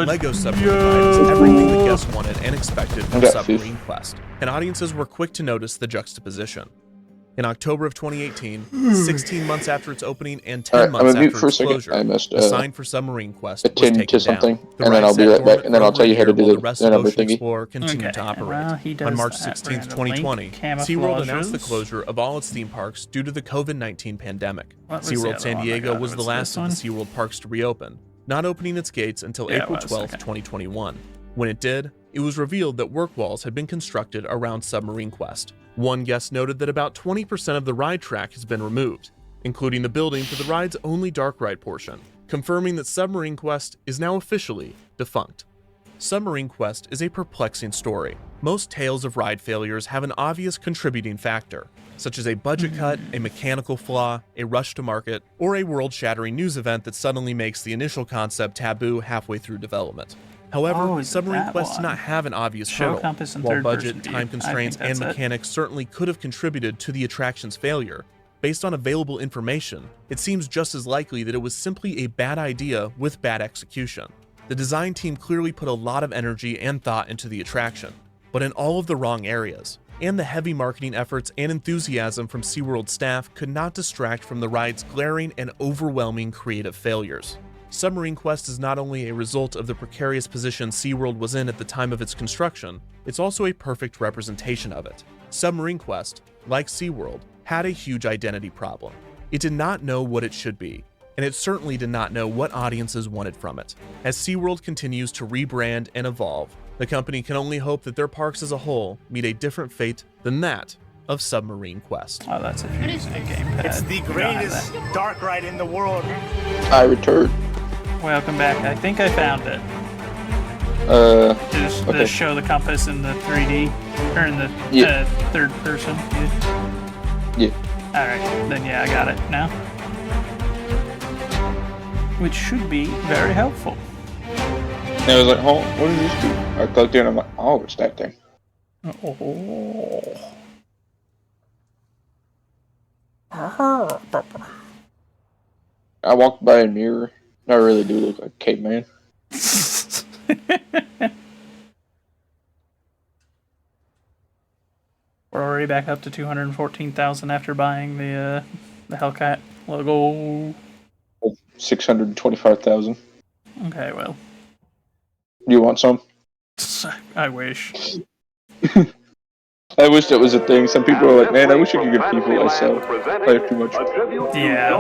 S8: Lego Submarine Ride is everything the guests wanted and expected from Submarine Quest, and audiences were quick to notice the juxtaposition. In October of 2018, 16 months after its opening and 10 months after its closure, the sign for Submarine Quest was taken down.
S13: And then I'll be right back, and then I'll tell you how to do the number thingy.
S8: Explorer continued to operate. On March 16, 2020, SeaWorld announced the closure of all its theme parks due to the COVID-19 pandemic. SeaWorld San Diego was the last of the SeaWorld parks to reopen, not opening its gates until April 12, 2021. When it did, it was revealed that work walls had been constructed around Submarine Quest. One guest noted that about 20% of the ride track has been removed, including the building for the ride's only dark ride portion, confirming that Submarine Quest is now officially defunct. Submarine Quest is a perplexing story. Most tales of ride failures have an obvious contributing factor, such as a budget cut, a mechanical flaw, a rush to market, or a world-shattering news event that suddenly makes the initial concept taboo halfway through development. However, Submarine Quest did not have an obvious hurdle. While budget, time constraints, and mechanics certainly could have contributed to the attraction's failure, based on available information, it seems just as likely that it was simply a bad idea with bad execution. The design team clearly put a lot of energy and thought into the attraction, but in all of the wrong areas, and the heavy marketing efforts and enthusiasm from SeaWorld staff could not distract from the ride's glaring and overwhelming creative failures. Submarine Quest is not only a result of the precarious position SeaWorld was in at the time of its construction, it's also a perfect representation of it. Submarine Quest, like SeaWorld, had a huge identity problem. It did not know what it should be, and it certainly did not know what audiences wanted from it. As SeaWorld continues to rebrand and evolve, the company can only hope that their parks as a whole meet a different fate than that of Submarine Quest.
S3: Oh, that's a gamepad.
S20: It's the greatest dark ride in the world.
S13: I returned.
S3: Welcome back. I think I found it. Just
S13: okay.
S3: show the compass in the 3D, or in the third person.
S13: Yeah.
S3: Alright, then yeah, I got it now. Which should be very helpful.
S13: And I was like, oh, what does this do? I clicked in and I'm like, oh, it's that thing. I walked by a mirror. I really do look like a caveman.
S3: We're already back up to 214,000 after buying the Hellcat logo.
S13: 625,000.
S3: Okay, well.
S13: You want some?
S3: I wish.
S13: I wish that was a thing. Some people are like, man, I wish I could give people I sell. I have too much.
S3: Yeah.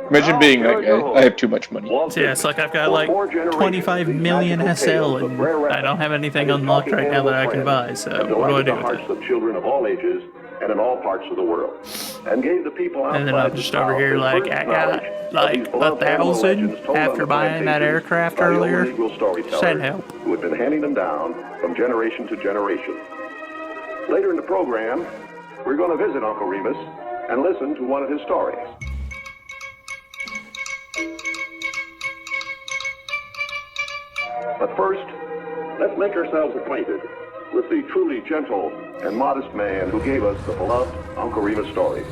S13: Imagine being that guy. I have too much money.
S3: Yeah, it's like I've got like 25 million SL and I don't have anything unlocked right now that I can buy, so what do I do with it?
S4: Children of all ages and in all parts of the world, and gave the people outside
S3: And then I'm
S4: the
S3: just over
S4: South
S3: here
S4: their
S3: like,
S4: first
S3: I
S4: knowledge
S3: got
S4: of
S3: like
S4: these beloved animal
S3: 1,000
S4: legends told on
S3: after
S4: the
S3: buying that
S4: plantations
S3: aircraft
S4: by the old
S3: earlier.
S4: Negro storytellers
S3: Send help.
S4: who had been handing them down from generation to generation. Later in the program, we're going to visit Uncle Remus and listen to one of his stories. But first, let's make ourselves acquainted with the truly gentle and modest man who gave us the beloved Uncle Remus story,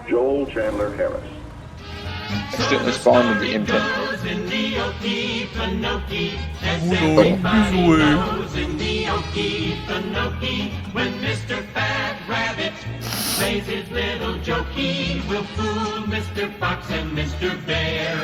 S4: Joel Chandler Harris.
S13: Accidentally spawned in the imprint.
S14: When Mr. Fat Rabbit plays his little jokey, will fool Mr. Fox and Mr. Bear.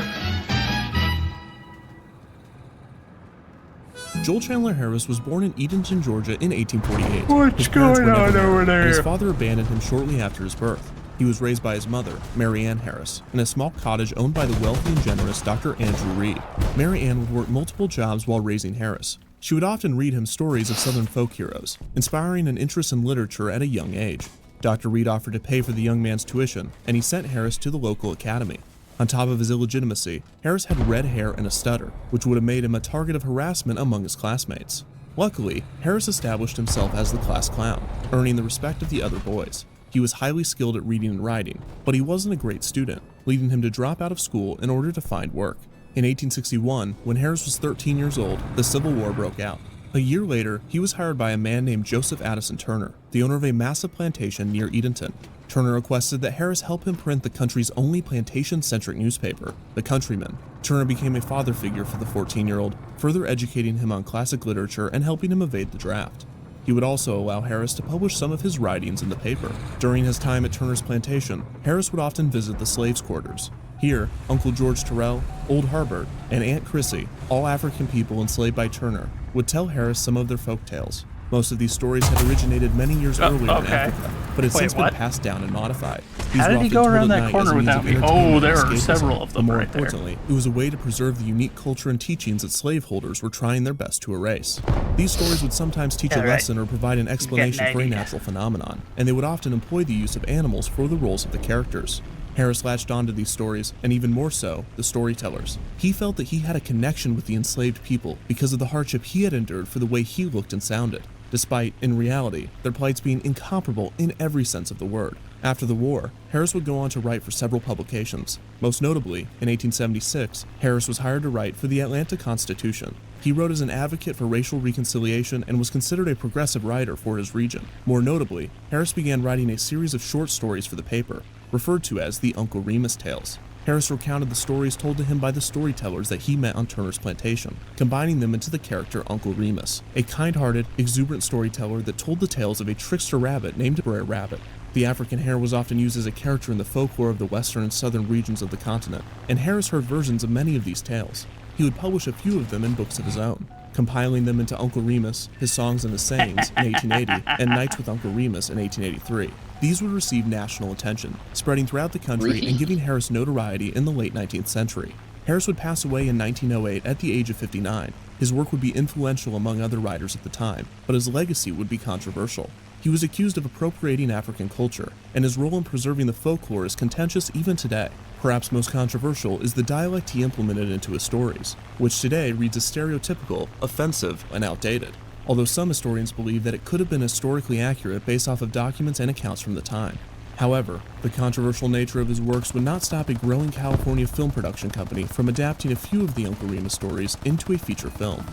S8: Joel Chandler Harris was born in Edenton, Georgia in 1848.
S3: What's
S8: His parents
S3: going
S8: were
S3: on
S8: never
S3: over
S8: married, and his
S3: there?
S8: father abandoned him shortly after his birth. He was raised by his mother, Mary Ann Harris, in a small cottage owned by the wealthy and generous Dr. Andrew Reed. Mary Ann would work multiple jobs while raising Harris. She would often read him stories of Southern folk heroes, inspiring an interest in literature at a young age. Dr. Reed offered to pay for the young man's tuition, and he sent Harris to the local academy. On top of his illegitimacy, Harris had red hair and a stutter, which would have made him a target of harassment among his classmates. Luckily, Harris established himself as the class clown, earning the respect of the other boys. He was highly skilled at reading and writing, but he wasn't a great student, leading him to drop out of school in order to find work. In 1861, when Harris was 13 years old, the Civil War broke out. A year later, he was hired by a man named Joseph Addison Turner, the owner of a massive plantation near Edenton. Turner requested that Harris help him print the country's only plantation-centric newspaper, The Countryman. Turner became a father figure for the 14-year-old, further educating him on classic literature and helping him evade the draft. He would also allow Harris to publish some of his writings in the paper. During his time at Turner's plantation, Harris would often visit the slaves' quarters. Here, Uncle George Terrell, Old Harbert, and Aunt Chrissy, all African people enslaved by Turner, would tell Harris some of their folk tales. Most of these stories had originated many years earlier in Africa, but had since been passed down and modified. These
S3: How did
S8: were
S3: he
S8: often
S3: go
S8: told
S3: around
S8: at
S3: that
S8: night
S3: corner
S8: as a means
S3: without
S8: of
S3: me?
S8: entertainment
S3: Oh, there
S8: and
S3: are
S8: escapism.
S3: several of them
S8: But more
S3: right there.
S8: importantly, it was a way to preserve the unique culture and teachings that slaveholders were trying their best to erase. These stories would sometimes teach a lesson or provide an explanation for a natural phenomenon, and they would often employ the use of animals for the roles of the characters. Harris latched onto these stories, and even more so, the storytellers. He felt that he had a connection with the enslaved people because of the hardship he had endured for the way he looked and sounded, despite, in reality, their plights being incomparable in every sense of the word. After the war, Harris would go on to write for several publications. Most notably, in 1876, Harris was hired to write for the Atlanta Constitution. He wrote as an advocate for racial reconciliation and was considered a progressive writer for his region. More notably, Harris began writing a series of short stories for the paper, referred to as the Uncle Remus Tales. Harris recounted the stories told to him by the storytellers that he met on Turner's plantation, combining them into the character Uncle Remus, a kind-hearted, exuberant storyteller that told the tales of a trickster rabbit named Brer Rabbit. The African hare was often used as a character in the folklore of the western and southern regions of the continent, and Harris heard versions of many of these tales. He would publish a few of them in books of his own, compiling them into Uncle Remus, His Songs and His Sayings in 1880, and Nights with Uncle Remus in 1883. These would receive national attention, spreading throughout the country and giving Harris notoriety in the late 19th century. Harris would pass away in 1908 at the age of 59. His work would be influential among other writers at the time, but his legacy would be controversial. He was accused of appropriating African culture, and his role in preserving the folklore is contentious even today. Perhaps most controversial is the dialect he implemented into his stories, which today reads as stereotypical, offensive, and outdated, although some historians believe that it could have been historically accurate based off of documents and accounts from the time. However, the controversial nature of his works would not stop a growing California film production company from adapting a few of the Uncle Remus stories into a feature film.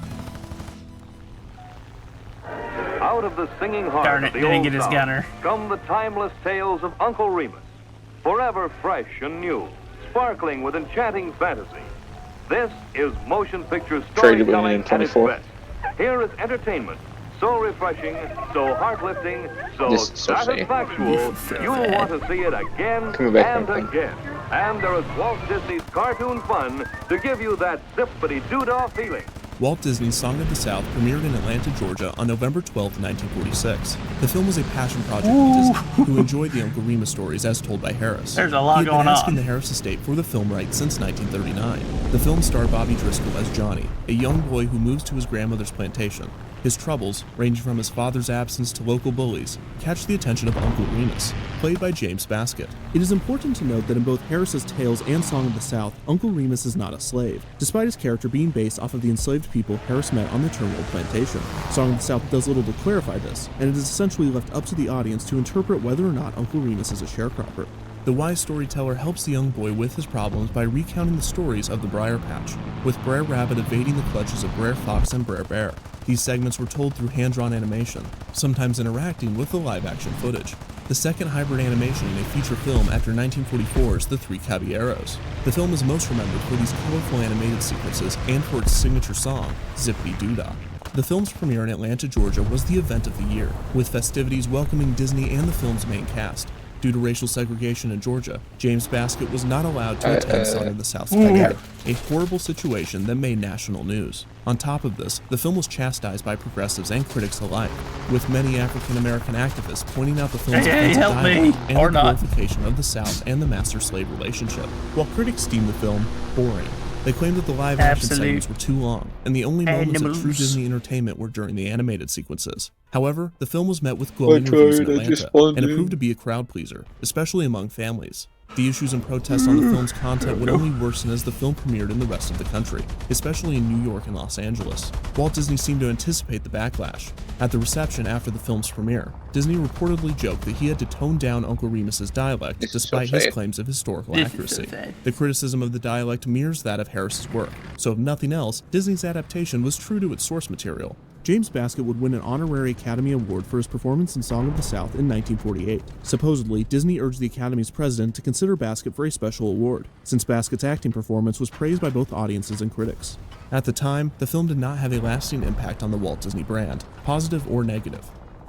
S7: Out of the singing heart
S3: Darn it,
S7: of the
S3: didn't
S7: old
S3: get his
S7: South
S3: gunner.
S7: come the timeless tales of Uncle Remus, forever fresh and new, sparkling with enchanting fantasy. This is motion picture
S13: Traded with
S7: storytelling
S13: me in
S7: at its
S13: 24.
S7: best. Here is entertainment, so refreshing, so heart-lifting, so
S13: This is so sad.
S7: satisfactual, you'll want to see it again
S13: Coming back
S7: and
S13: home.
S7: again. And there is Walt Disney's cartoon fun to give you that zippity-doo-dah feeling.
S8: Walt Disney's Song of the South premiered in Atlanta, Georgia on November 12, 1946. The film was a passion project for Disney, who enjoyed the Uncle Remus stories as told by Harris.
S3: There's a lot
S8: He had
S3: going
S8: been asking
S3: on.
S8: the Harris estate for the film rights since 1939. The film starred Bobby Driscoll as Johnny, a young boy who moves to his grandmother's plantation. His troubles, ranging from his father's absence to local bullies, catch the attention of Uncle Remus, played by James Baskett. It is important to note that in both Harris's tales and Song of the South, Uncle Remus is not a slave, despite his character being based off of the enslaved people Harris met on the Turnbull plantation. Song of the South does little to clarify this, and it is essentially left up to the audience to interpret whether or not Uncle Remus is a sharecropper. The wise storyteller helps the young boy with his problems by recounting the stories of the Briar Patch, with Brer Rabbit evading the clutches of Brer Fox and Brer Bear. These segments were told through hand-drawn animation, sometimes interacting with the live-action footage. The second hybrid animation in a feature film after 1944's The Three Caballeros. The film is most remembered for these colorful animated sequences and for its signature song, Zippity-Doo-Dah. The film's premiere in Atlanta, Georgia was the event of the year, with festivities welcoming Disney and the film's main cast. Due to racial segregation in Georgia, James Baskett was not allowed to attend Song of the South's premiere, a horrible situation that made national news. On top of this, the film was chastised by progressives and critics alike, with many African-American activists pointing out the film's offensive dialogue and the glorification of the South and the master-slave relationship. While critics deemed the film boring, they claimed that the live-action segments were too long, and the only moments of true Disney entertainment were during the animated sequences. However, the film was met with glowing reviews in Atlanta, and it proved to be a crowd-pleaser, especially among families. The issues and protests on the film's content would only worsen as the film premiered in the rest of the country, especially in New York and Los Angeles. Walt Disney seemed to anticipate the backlash. At the reception after the film's premiere, Disney reportedly joked that he had to tone down Uncle Remus's dialect despite his claims of historical accuracy. The criticism of the dialect mirrors that of Harris's work, so if nothing else, Disney's adaptation was true to its source material. James Baskett would win an honorary Academy Award for his performance in Song of the South in 1948. Supposedly, Disney urged the Academy's president to consider Baskett for a special award, since Baskett's acting performance was praised by both audiences and critics. At the time, the film did not have a lasting impact on the Walt Disney brand, positive or negative.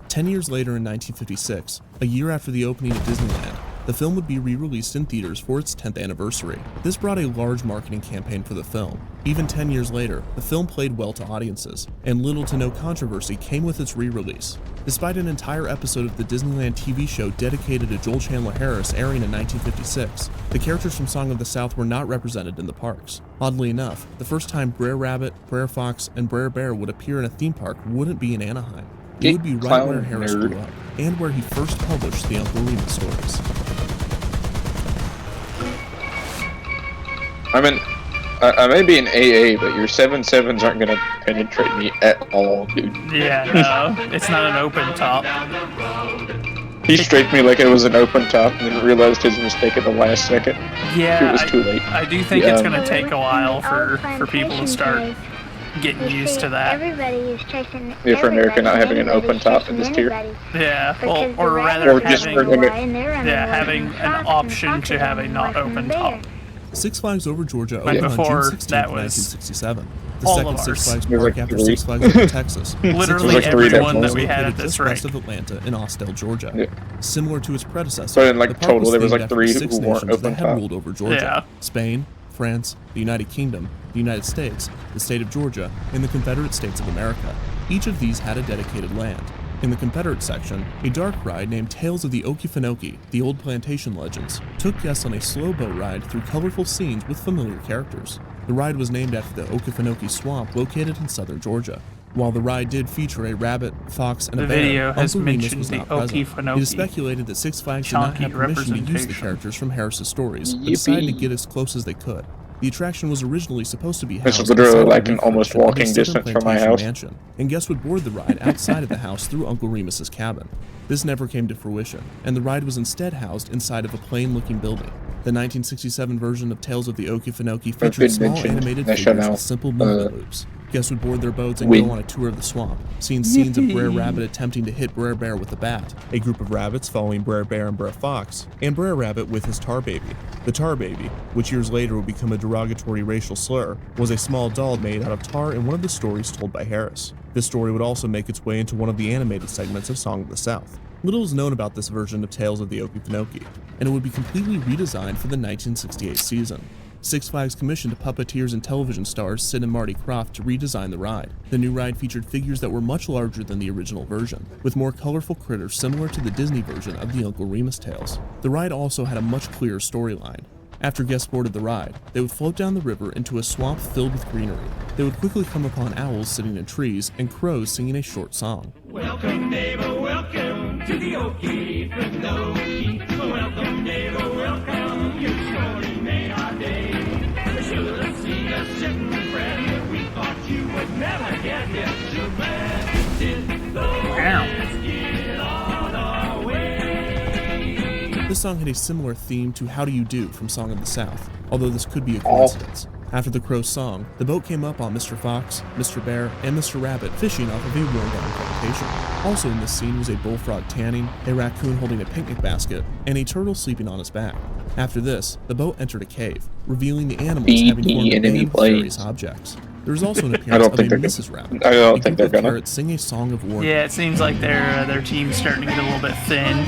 S8: 10 years later in 1956, a year after the opening of Disneyland, the film would be re-released in theaters for its 10th anniversary. This brought a large marketing campaign for the film. Even 10 years later, the film played well to audiences, and little to no controversy came with its re-release. Despite an entire episode of the Disneyland TV show dedicated to Joel Chandler Harris airing in 1956, the characters from Song of the South were not represented in the parks. Oddly enough, the first time Brer Rabbit, Brer Fox, and Brer Bear would appear in a theme park wouldn't be in Anaheim. It would be right where Harris grew up, and where he first published the Uncle Remus stories.
S13: I mean, I may be an AA, but your 7.7s aren't gonna penetrate me at all, dude.
S3: Yeah, no, it's not an open top.
S13: He strafed me like it was an open top, and then realized his mistake at the last second.
S3: Yeah,
S13: it was too late.
S3: I do think it's gonna take a while for people to start getting used to that.
S15: Everybody is chasing.
S13: Yeah, for America not having an open top in this tier.
S3: Yeah, well, or rather having an option to have a not open top.
S8: Six Flags Over Georgia
S3: Like
S8: opened on
S3: before,
S8: June 16,
S3: that was
S8: 1967. The
S3: all
S8: second
S3: of
S8: Six
S3: ours.
S8: Flags park after Six Flags Over Texas.
S3: Literally everyone that we had at this rate.
S8: West of Atlanta in Austell, Georgia.
S13: Yeah.
S8: Similar to its predecessor,
S13: So in like
S8: the park
S13: total, there was
S8: named
S13: like
S8: after
S13: 3
S8: the six
S13: who weren't
S8: nations that
S13: open
S8: had
S13: top.
S8: ruled over Georgia:
S3: Yeah.
S8: Spain, France, the United Kingdom, the United States, the state of Georgia, and the Confederate States of America. Each of these had a dedicated land. In the Confederate section, a dark ride named Tales of the Okefenokee, the Old Plantation Legends, took guests on a slow boat ride through colorful scenes with familiar characters. The ride was named after the Okefenokee Swamp located in southern Georgia. While the ride did feature a rabbit, fox, and a bear,
S3: video has
S8: Uncle Remus
S3: mentioned
S8: was
S3: the
S8: not present.
S3: Okefenokee
S8: It is speculated that Six Flags did not have permission to use the
S3: representation.
S8: characters from Harris's stories, but decided to
S13: Yippee.
S8: get as close as they could. The attraction was originally supposed to be
S13: This
S8: housed
S13: is literally
S8: inside
S13: like
S8: the
S13: an almost
S8: reflection of
S13: walking
S8: the Southern
S13: distance from my
S8: Plantation
S13: house.
S8: Mansion, and guests would board the ride outside of the house through Uncle Remus's cabin. This never came to fruition, and the ride was instead housed inside of a plain-looking building. The 1967 version of Tales of the Okefenokee featured
S13: been
S8: small
S13: mentioned.
S8: animated
S13: That should
S8: figures
S13: know.
S8: with simple movement loops. Guests would board their boats and
S13: Wait.
S8: go on a tour of the swamp, seeing scenes of Brer
S3: Yippee.
S8: Rabbit attempting to hit Brer Bear with a bat, a group of rabbits following Brer Bear and Brer Fox, and Brer Rabbit with his tar baby. The tar baby, which years later would become a derogatory racial slur, was a small doll made out of tar in one of the stories told by Harris. This story would also make its way into one of the animated segments of Song of the South. Little is known about this version of Tales of the Okefenokee, and it would be completely redesigned for the 1968 season. Six Flags commissioned puppeteers and television stars Sid and Marty Krofft to redesign the ride. The new ride featured figures that were much larger than the original version, with more colorful critters similar to the Disney version of the Uncle Remus tales. The ride also had a much clearer storyline. After guests boarded the ride, they would float down the river into a swamp filled with greenery. They would quickly come upon owls sitting in trees and crows singing a short song.
S14: Welcome, neighbor, welcome to the Okey-Dokey. Welcome, neighbor, welcome. You surely made our day. You should have seen us sitting friend. We thought you would never get here. Too bad you did. Let's get on our way.
S8: This song had a similar theme to How Do You Do from Song of the South, although this could be a coincidence. After the crow's song, the boat came up on Mr. Fox, Mr. Bear, and Mr. Rabbit fishing off of a worn-down plantation. Also in this scene was a bullfrog tanning, a raccoon holding a picnic basket, and a turtle sleeping on his back. After this, the boat entered a cave, revealing the animals having formed a band of various objects. There is also an appearance of a Mrs. Rabbit.
S13: I don't think they're gonna.
S8: Parrots sing a song of warning.
S3: Yeah, it seems like their team's starting to get a little bit thin.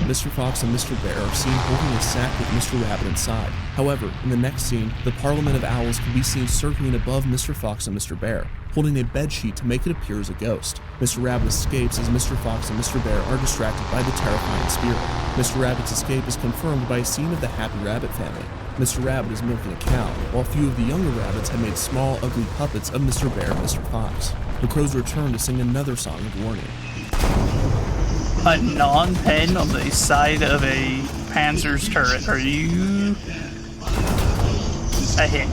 S8: Mr. Fox and Mr. Bear are seen holding a sack with Mr. Rabbit inside. However, in the next scene, the Parliament of Owls can be seen circling above Mr. Fox and Mr. Bear, holding a bedsheet to make it appear as a ghost. Mr. Rabbit escapes as Mr. Fox and Mr. Bear are distracted by the terrifying spirit. Mr. Rabbit's escape is confirmed by a scene of the Happy Rabbit family. Mr. Rabbit is milking a cow, while a few of the younger rabbits have made small, ugly puppets of Mr. Bear and Mr. Fox. The crows return to sing another song of warning.
S3: A non-pen on the side of a Panzer's turret. Are you a hit?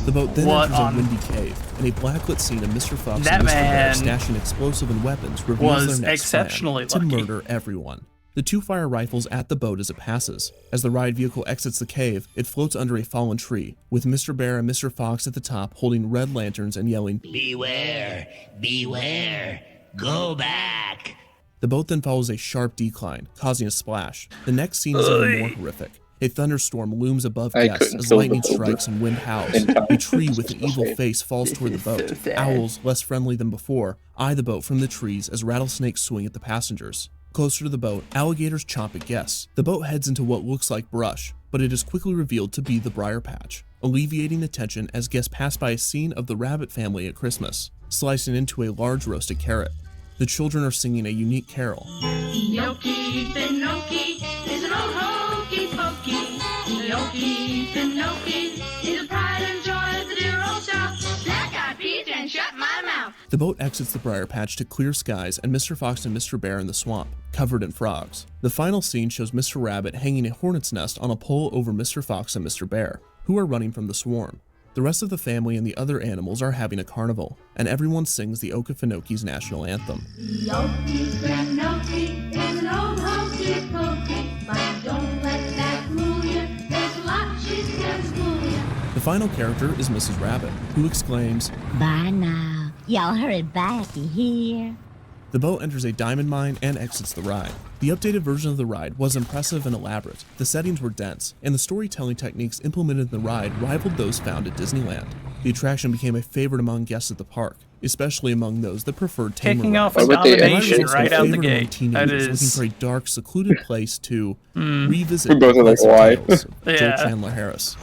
S8: The boat then enters a windy cave, and a blacklit scene of Mr. Fox
S3: that
S8: and Mr. Bear
S3: man
S8: stashing explosive and weapons reveals their next
S3: exceptionally
S8: plan,
S3: lucky.
S8: to murder everyone. The two fire rifles at the boat as it passes. As the ride vehicle exits the cave, it floats under a fallen tree, with Mr. Bear and Mr. Fox at the top holding red lanterns and yelling,
S14: Beware, beware, go back.
S8: The boat then follows a sharp decline, causing a splash. The next scene is even more horrific. A thunderstorm looms above guests as lightning strikes and wind howls. A tree with an evil face falls toward the boat. Owls, less friendly than before, eye the boat from the trees as rattlesnakes swing at the passengers. Closer to the boat, alligators chomp at guests. The boat heads into what looks like brush, but it is quickly revealed to be the briar patch, alleviating the tension as guests pass by a scene of the rabbit family at Christmas, slicing into a large roasted carrot. The children are singing a unique carol.
S14: Gnocchi, Pinocchi, is an old hokey pokey. Gnocchi, Pinocchi, is the pride and joy of the dear old South. Black-eyed peas and shut my mouth.
S8: The boat exits the briar patch to clear skies and Mr. Fox and Mr. Bear in the swamp, covered in frogs. The final scene shows Mr. Rabbit hanging a hornet's nest on a pole over Mr. Fox and Mr. Bear, who are running from the swarm. The rest of the family and the other animals are having a carnival, and everyone sings the Okefenokee's national anthem.
S14: Gnocchi, Pinocchi, is an old hokey pokey. But don't let that fool you. There's a lot she can fool you.
S8: The final character is Mrs. Rabbit, who exclaims,
S1: Bye now. Y'all hurry back, you hear?
S8: The boat enters a diamond mine and exits the ride. The updated version of the ride was impressive and elaborate. The settings were dense, and the storytelling techniques implemented in the ride rivaled those found at Disneyland. The attraction became a favorite among guests at the park, especially among those that preferred tamer
S3: Kicking off
S8: rides.
S3: a domination
S8: The ride was also
S3: right
S8: a
S3: out the
S8: favorite among
S3: gate. That
S8: teenagers
S3: is
S8: looking for a dark, secluded place to revisit
S13: We both are like,
S8: classic
S13: why?
S8: tales of Joel
S3: Yeah.
S8: Chandler Harris.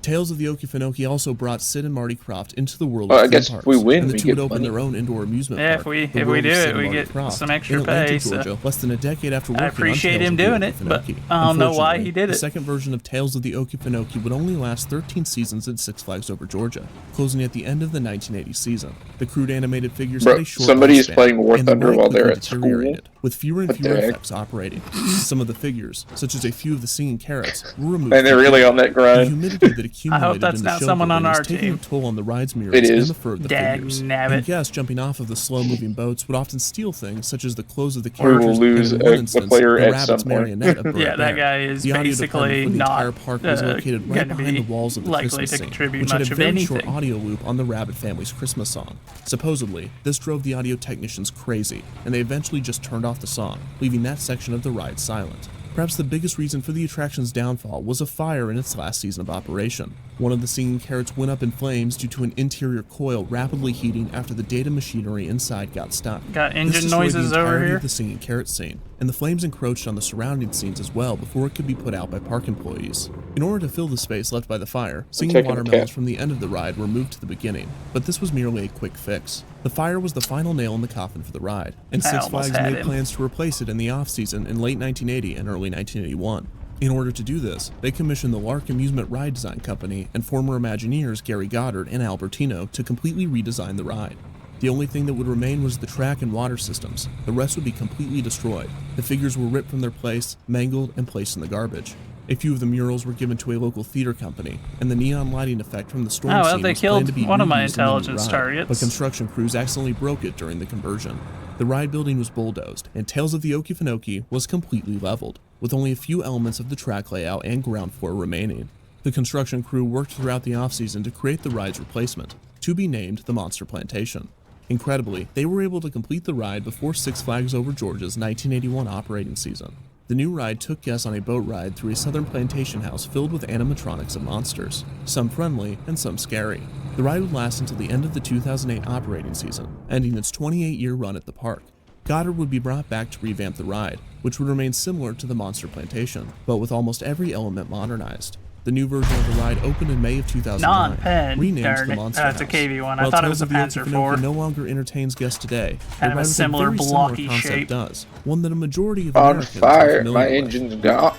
S8: Tales of the Okefenokee also brought Sid and Marty Krofft into the world
S13: Well,
S8: of
S13: I
S8: theme
S13: guess if
S8: parks,
S13: we win,
S8: and the
S13: we
S8: two would
S13: get
S8: open
S13: money.
S8: their own indoor amusement
S3: Yeah,
S8: park.
S3: if we
S8: The World
S3: do
S8: of
S3: it,
S8: Sid and
S3: we
S8: Marty
S3: get
S8: Krofft,
S3: some extra
S8: in Atlanta,
S3: pay, so-
S8: Georgia, less than a decade after working
S3: I
S8: on
S3: appreciate
S8: Tales
S3: him
S8: of the
S3: doing it, but
S8: Okefenokee.
S3: I don't know why he
S8: Unfortunately,
S3: did
S8: The
S3: it.
S8: second version of Tales of the Okefenokee would only last 13 seasons at Six Flags Over Georgia, closing at the end of the 1980 season. The crude animated figures
S13: Bro,
S8: had a short
S13: somebody is
S8: lifespan,
S13: playing War
S8: and the
S13: Thunder
S8: ride
S13: while they're
S8: quickly
S13: at school?
S8: deteriorated, with fewer and
S13: What the
S8: fewer
S13: heck?
S8: effects operating. Some of the figures, such as a few of the singing carrots, were removed.
S13: Man, they're really on that grind.
S8: The humidity that accumulated
S3: I hope that's
S8: in the
S3: not
S8: show
S3: someone on
S8: building
S3: our
S8: is taking
S3: team.
S8: a toll on the ride's mirrors
S13: It is.
S8: and the fur of the
S3: Dag
S8: figures.
S3: nabbit.
S8: And guests jumping off of the slow-moving boats would often steal things such as the clothes of the
S13: We will
S8: characters.
S13: lose
S8: and in one
S13: a
S8: instance,
S13: player
S8: the
S13: at
S8: rabbit's
S13: some point.
S8: marionette of Bert
S3: Yeah, that
S8: Bear.
S3: guy is
S8: The audio
S3: basically
S8: department for the
S3: not
S8: entire park was located right
S3: going to
S8: behind
S3: be
S8: the walls of the
S3: likely
S8: Christmas
S3: to
S8: scene,
S3: contribute
S8: which had
S3: much
S8: a
S3: of
S8: very short
S3: anything.
S8: audio loop on the Rabbit family's Christmas song. Supposedly, this drove the audio technicians crazy, and they eventually just turned off the song, leaving that section of the ride silent. Perhaps the biggest reason for the attraction's downfall was a fire in its last season of operation. One of the singing carrots went up in flames due to an interior coil rapidly heating after the data machinery inside got stuck.
S3: Got
S8: This
S3: engine
S8: destroyed
S3: noises
S8: the
S3: over
S8: entirety
S3: here.
S8: of the singing carrot scene. and the flames encroached on the surrounding scenes as well before it could be put out by park employees. In order to fill the space left by the fire, singing watermelons from the end of the ride were moved to the beginning, but this was merely a quick fix. The fire was the final nail in the coffin for the ride, and Six Flags made plans to replace it in the off-season in late 1980 and early 1981. In order to do this, they commissioned the Lark Amusement Ride Design Company and former Imagineers Gary Goddard and Albertino to completely redesign the ride. The only thing that would remain was the track and water systems. The rest would be completely destroyed. The figures were ripped from their place, mangled, and placed in the garbage. A few of the murals were given to a local theater company, and the neon lighting effect from the storm scene was planned to be
S3: one of my
S8: reused in the new
S3: intelligence
S8: ride,
S3: targets.
S8: but construction crews accidentally broke it during the conversion. The ride building was bulldozed, and Tales of the Okefenokee was completely leveled, with only a few elements of the track layout and ground floor remaining. The construction crew worked throughout the off-season to create the ride's replacement, to be named the Monster Plantation. Incredibly, they were able to complete the ride before Six Flags Over Georgia's 1981 operating season. The new ride took guests on a boat ride through a southern plantation house filled with animatronics of monsters, some friendly and some scary. The ride would last until the end of the 2008 operating season, ending its 28-year run at the park. Goddard would be brought back to revamp the ride, which would remain similar to the Monster Plantation, but with almost every element modernized. The new version of the ride opened in May of 2009, renamed the Monster House.
S3: It's a KV one. I
S8: While
S3: thought it
S8: Tales
S3: was a
S8: of the
S3: Panzer
S8: Okefenokee
S3: IV.
S8: no longer entertains guests today.
S3: Kind of a similar blocky
S8: concept
S3: shape.
S8: does, one that a majority of
S13: On
S8: Americans are
S13: fire,
S8: familiar
S13: my
S8: with.
S13: engine's gone.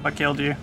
S3: What killed you?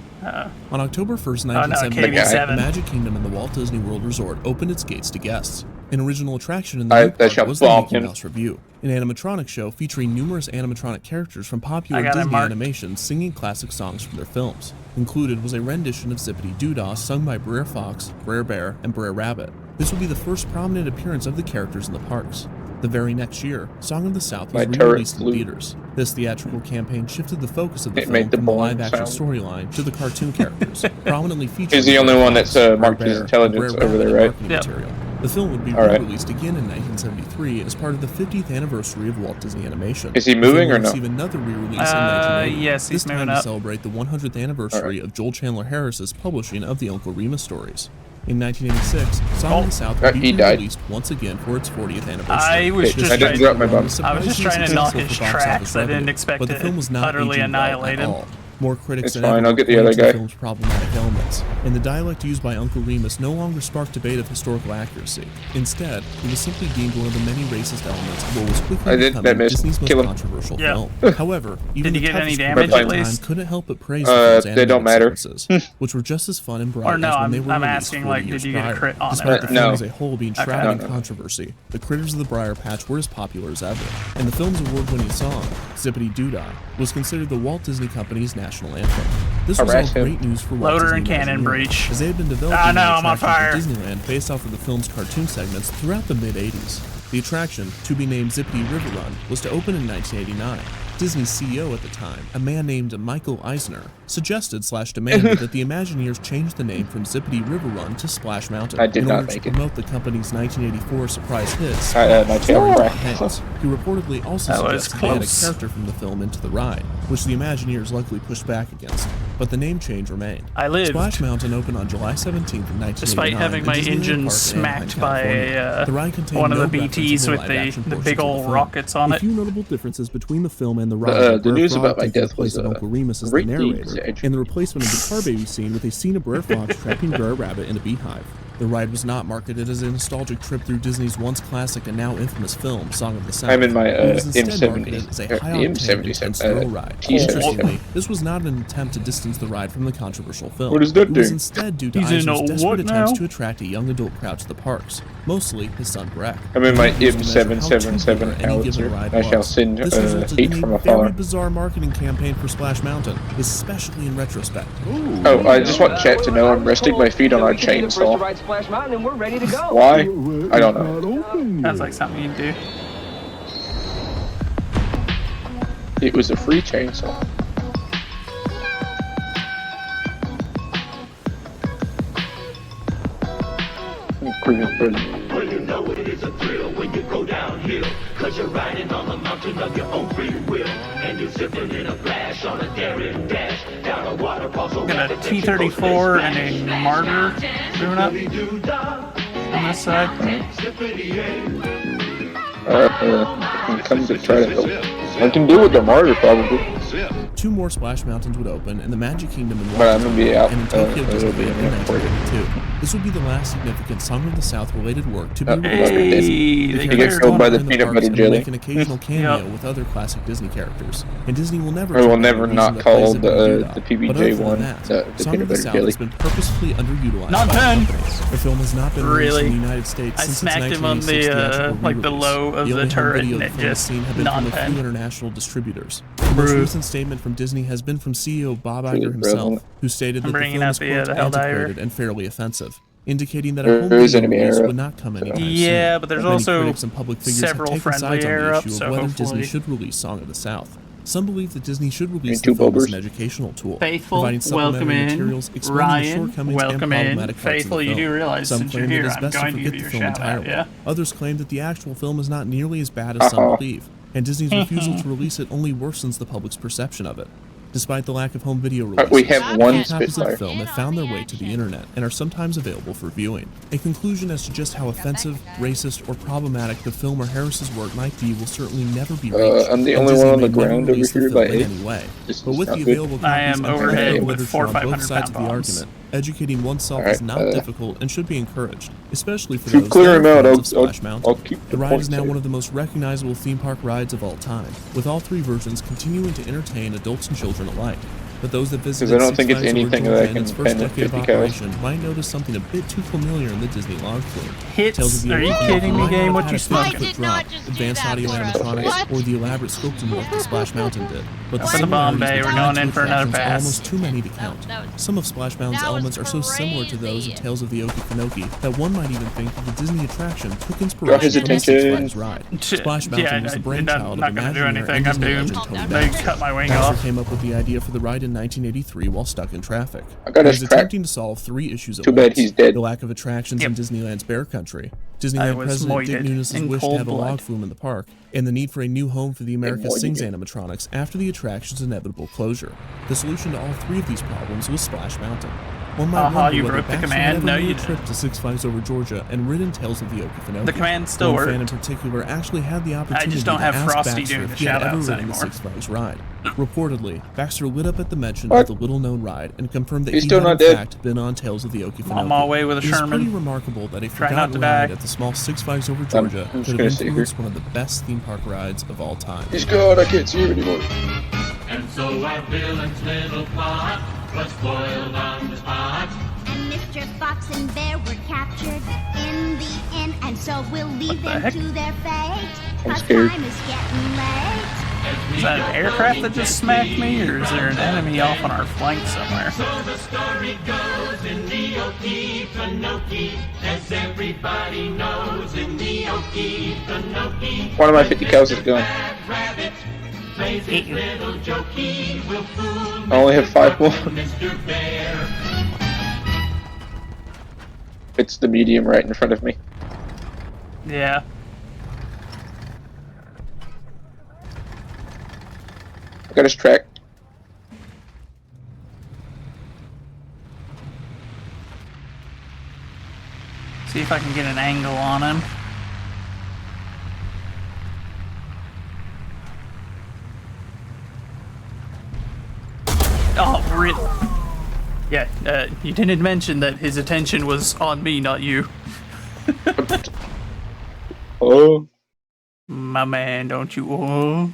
S8: On October 1st,
S3: Oh, no,
S8: 1977,
S3: KV7.
S8: the Magic Kingdom in the Walt Disney World Resort opened its gates to guests. An original attraction in the new
S13: that
S8: park was the
S13: shall
S8: Mickey
S13: bomb him.
S8: Mouse Revue, an animatronic show featuring numerous animatronic characters from popular
S3: I got it
S8: Disney
S3: marked.
S8: animations singing classic songs from their films. Included was a rendition of Zippity Doo-Dah sung by Brer Fox, Brer Bear, and Brer Rabbit. This would be the first prominent appearance of the characters in the parks. The very next year, Song of the South was re-released in theaters. This theatrical campaign shifted the focus of the film from the live-action storyline to the cartoon characters, prominently featured.
S13: He's the only one that's marked his
S8: Bear,
S13: intelligence
S8: and Brer
S13: over there,
S8: Rabbit
S13: right?
S8: marketing material. The film would be re-released again in 1973 as part of the 50th anniversary of Walt Disney Animation.
S13: Is he moving or no?
S8: Receive another re-release in 1980.
S3: Yes, he's
S8: this time
S3: moving
S8: to
S3: up.
S8: celebrate the 100th anniversary of Joel Chandler Harris's publishing of the Uncle Remus stories. In 1986, Song of the South would be released once again for its 40th anniversary.
S3: I was just
S13: I didn't drop my bum.
S3: I was just trying to knock his tracks. I didn't expect
S8: but the film was not
S3: utterly
S8: aging well
S3: annihilate
S8: at
S3: him.
S8: all. More critics
S13: It's
S8: than
S13: fine,
S8: ever
S13: I'll get the
S8: complained
S13: other
S8: to
S13: guy.
S8: film's problematic elements, and the dialect used by Uncle Remus no longer sparked debate of historical accuracy. Instead, it was simply deemed one of the many racist elements of what was quickly becoming Disney's most controversial film. However, even
S3: Did
S8: the
S3: you get any
S8: toughest
S3: damage
S8: critics
S3: at
S8: at the time
S3: least?
S8: couldn't help but praise the film's
S13: they don't
S8: animated
S13: matter.
S8: sequences, which were just as fun and bright
S3: Or no,
S8: as when they were
S3: I'm
S8: released
S3: asking,
S8: 40
S3: like,
S8: years
S3: did you get a
S8: prior.
S3: crit on it?
S8: Despite the film
S13: No.
S8: as a whole being
S3: Okay.
S8: shrouded
S13: No.
S8: in controversy, the Critters of the Briar Patch were as popular as ever, and the film's award-winning song, Zippity Doo-Dah, was considered the Walt Disney Company's national anthem. This was all
S13: Harass him.
S8: great news for Walt
S3: Loader
S8: Disney
S3: and cannon
S8: Imagineering,
S3: breach.
S8: as they had been developing
S3: Ah, no,
S8: an
S3: I'm on
S8: attraction for Disneyland based off of the film's cartoon segments throughout the mid-80s. The attraction, to be named Zippity River Run, was to open in 1989. Disney's CEO at the time, a man named Michael Eisner, suggested/demanded that the Imagineers change the name from Zippity River Run to Splash Mountain
S13: I did
S8: in
S13: not
S8: order to
S13: make it.
S8: promote the company's 1984 surprise hit,
S13: my tail
S8: starring
S13: cracked.
S8: Tom Hanks, who reportedly also
S3: That was
S8: suggested they add a
S3: close.
S8: character from the film into the ride, which the Imagineers luckily pushed back against. But the name change remained.
S3: I lived.
S8: Splash Mountain opened on July 17th, 1989.
S3: Despite having
S8: in
S3: my
S8: Disneyland
S3: engine
S8: Park in
S3: smacked
S8: Anaheim,
S3: by
S8: California. The ride contained
S3: one of
S8: no
S3: the
S8: reference to
S3: BTs with
S8: live-action
S3: the
S8: portions
S3: big
S8: of
S3: old
S8: film.
S3: rockets on
S8: A
S3: it.
S8: few notable differences between the film and the ride.
S13: The
S8: Brer
S13: news
S8: Frog
S13: about my
S8: taking the
S13: death
S8: place
S13: was
S8: of Uncle Remus as the
S13: greatly
S8: narrator,
S13: exaggerated.
S8: and the replacement of the car baby scene with a scene of Brer Fox trapping Brer Rabbit in a beehive. The ride was not marketed as a nostalgic trip through Disney's once classic and now infamous film, Song of the South.
S13: I'm in my
S8: It was instead
S13: M70,
S8: marketed as a
S13: the
S8: high-octane,
S13: M77,
S8: intense thrill ride.
S13: T77.
S8: Interestingly, this was not an attempt to distance the ride from the controversial film.
S13: What does that
S8: It was
S13: do?
S8: instead due to
S3: He's in
S8: Eisner's
S3: a
S8: desperate
S3: what
S8: attempts
S3: now?
S8: to attract a young adult crowd to the parks, mostly his son Breck.
S13: I'm in my
S8: He used to measure how
S13: M777
S8: tubular any given
S13: houser.
S8: ride
S13: I shall
S8: was.
S13: send
S8: This resulted
S13: heat
S8: in
S13: from
S8: a
S13: afar.
S8: very bizarre marketing campaign for Splash Mountain, especially in retrospect.
S13: Oh, I just want chat to know I'm resting my feet on our chainsaw.
S19: Ride Splash Mountain and we're ready to go.
S13: Why? I don't know.
S3: Sounds like something you'd do.
S13: It was a free chainsaw.
S14: Well, you know it is a thrill when you go downhill, cause you're riding on the mountain of your own free will, and you're zipping in a flash on a daring dash down a waterfall so
S3: Got a T-34 and a Martyr moving up on this side.
S13: Come to try to help. I can deal with the martyr probably.
S8: 2 more Splash Mountains would open, and the Magic Kingdom in
S13: But I'm gonna be out.
S8: and in Tokyo
S13: It'll be
S8: Disneyland in 1992. This would be the last significant Song of the South related work to be released.
S3: Hey,
S8: The
S3: they
S13: get
S8: characters
S13: killed by the
S8: are in
S13: peanut
S8: parks
S13: butter
S8: and will
S13: jelly.
S8: make an occasional cameo
S3: Yep.
S8: with other classic Disney characters, and Disney will never.
S13: Or will
S8: turn down
S13: never
S8: a reason
S13: not
S8: that
S13: call
S8: plays it
S13: the,
S8: when they do
S13: the
S8: that.
S13: PBJ
S8: But other than
S13: one
S8: that,
S13: the
S8: Song
S13: peanut
S8: of the
S13: butter
S8: South
S13: jelly.
S8: has been purposefully underutilized
S3: Not
S8: by
S3: 10.
S8: companies. The film has not been released
S3: Really?
S8: in the United States
S3: I
S8: since
S3: smacked
S8: its
S3: him on
S8: 1986
S3: the,
S8: theatrical
S3: like the
S8: re-release.
S3: low of the
S8: only home
S3: turret
S8: video
S3: and
S8: the
S3: it
S8: film has
S3: just
S8: seen have been from a
S3: non-pen.
S8: few international distributors. The most recent statement from Disney has been from CEO Bob Iger himself, who stated that the
S3: bringing
S8: film
S3: up
S8: is
S3: the
S8: quote,
S3: Helldiver.
S8: antiquated and fairly offensive, indicating that a home
S13: There is
S8: video
S13: enemy
S8: release
S13: air up.
S8: would not come anytime soon.
S3: Yeah, but there's
S8: Many
S3: also
S8: critics and public figures have
S3: several
S8: taken
S3: friendly
S8: sides on
S3: air
S8: the
S3: up,
S8: issue
S3: so
S8: of whether
S3: hopefully-
S8: Disney should release Song of the South. Some believe that Disney should release
S13: Two
S8: the film as
S13: bobers.
S8: an educational tool,
S3: Faithful,
S8: providing supplementary
S3: welcome in.
S8: materials explaining the
S3: Ryan,
S8: shortcomings and
S3: welcome in.
S8: problematic parts
S3: Faithful,
S8: of the
S3: you
S8: film.
S3: do realize
S8: Some
S3: since you're
S8: claim
S3: here,
S8: that it's
S3: I'm
S8: best to
S3: going to
S8: forget
S3: give
S8: the
S3: you a
S8: film
S3: shout out,
S8: entirely.
S3: yeah?
S8: Others claim that the actual film is not nearly as bad as some believe, and Disney's refusal to release it only worsens the public's perception of it. Despite the lack of home video releases,
S13: We have one
S8: copies of the
S13: Spitfire.
S8: film have found their way to the internet and are sometimes available for viewing. A conclusion as to just how offensive, racist, or problematic the film or Harris's work might be will certainly never be reached.
S13: I'm the
S8: and
S13: only
S8: Disney
S13: one on the
S8: may never
S13: ground over
S8: release the
S13: here
S8: film
S13: by
S8: in
S13: A.
S8: any way.
S13: This
S8: But
S13: is
S8: with
S13: not
S8: the
S13: good.
S8: available
S3: I
S8: copies
S3: am
S8: and
S3: overhead
S8: critical
S3: with
S8: literature
S3: 400
S8: on both
S3: 500
S8: sides of the
S3: pound bombs.
S8: argument, educating oneself
S13: Alright,
S8: is not difficult and should be encouraged, especially for
S13: Keep
S8: those
S13: clearing
S8: that are
S13: them out.
S8: fans of Splash Mountain.
S13: I'll keep
S8: The
S13: the
S8: ride is
S13: points
S8: now
S13: there.
S8: one of the most recognizable theme park rides of all time, with all 3 versions continuing to entertain adults and children alike. But those that visited
S13: I don't
S8: Six
S13: think it's
S8: Flags Over
S13: anything that
S8: Georgia
S13: I
S8: in
S13: can
S8: its first
S13: pen with
S8: decade of
S13: 50 cows.
S8: operation might notice something a bit too familiar in the Disney log fleet.
S3: Hits?
S8: Tales of the
S3: Are you
S8: Ocean
S3: kidding me,
S8: might not
S3: game?
S8: have
S3: What
S8: had
S3: you
S8: a
S3: smoking?
S8: 50-foot drop, advanced audio animatronics, or the elaborate sculpting work that Splash Mountain did. But
S3: For the Bombay, we're going in for another
S8: are
S3: pass.
S8: almost too many to count. Some of Splash Mountain's elements are so similar to those of Tales of the Okefenokee that one might even think that the Disney attraction took inspiration
S13: his
S8: from the Six
S13: attention.
S8: Flags ride. Splash Mountain
S3: Yeah,
S8: was the
S3: I'm
S8: brainchild
S3: not
S8: of
S3: going to do
S8: Imagineer
S3: anything.
S8: and
S3: I'm
S8: Disney
S3: doomed.
S8: legend Tony
S3: They
S8: Baxter.
S3: cut my wing
S8: Baxter
S3: off.
S8: came up with the idea for the ride in 1983 while stuck in traffic.
S13: I got
S8: He
S13: his
S8: was
S13: track.
S8: attempting to solve 3 issues at
S13: Too bad
S8: once.
S13: he's dead.
S8: The lack of attractions in Disneyland's Bear Country, Disneyland
S3: was
S8: President Dick
S3: moited
S8: Nunes'
S3: in
S8: wish to
S3: cold
S8: have a
S3: blood.
S8: log flume in the park, and the need for a new home for the America
S13: moited
S8: Sings
S13: it.
S8: animatronics after the attraction's inevitable closure. The solution to all 3 of these problems was Splash Mountain. One might
S3: Aha,
S8: wonder
S3: you
S8: whether
S3: broke the
S8: Baxter
S3: command?
S8: had ever
S3: No,
S8: made
S3: you
S8: a trip to Six Flags Over Georgia and ridden Tales of the Okefenokee.
S3: The command still
S8: One fan in
S3: worked.
S8: particular actually had the opportunity
S3: just don't
S8: to
S3: have
S8: ask
S3: Frosty
S8: Baxter
S3: doing
S8: if
S3: the
S8: he had ever
S3: shout-outs
S8: ridden the
S3: anymore.
S8: Six Flags ride. Reportedly, Baxter lit up at the mention
S13: What?
S8: of the little-known ride and confirmed that
S13: He's
S8: he
S13: still
S8: had
S13: not
S8: in
S13: dead.
S8: fact been on Tales of the Okefenokee.
S3: On my way with a
S8: It is pretty
S3: Sherman.
S8: remarkable that a
S3: Try not
S8: forgotten
S3: to
S8: ride
S3: die.
S8: at the small Six Flags Over Georgia
S13: I'm just
S8: could
S13: gonna
S8: have
S13: sit here.
S8: influenced one of the best theme park rides of all time.
S13: He's good. I can't see him anymore.
S14: And so our villain's little plot was foiled on the spot.
S15: And Mr. Fox and Bear were captured in the inn, and so we'll leave them
S3: heck?
S15: to their fate.
S13: I'm
S15: 'Cause
S13: scared.
S15: time is getting late.
S3: Is that an aircraft that just smacked me, or is there an enemy off on our flank somewhere?
S14: So the story goes in the Okefenokee, as everybody knows in the Okefenokee.
S13: One of my 50 cows is gone.
S14: Rabbit plays his little jokey, will fool
S13: I only have 5 more.
S14: Mr. Bear.
S13: It's the medium right in front of me.
S3: Yeah.
S13: I got his track.
S3: See if I can get an angle on him. Oh, really? Yeah, you didn't mention that his attention was on me, not you.
S13: Oh.
S3: My man, don't you? Oh.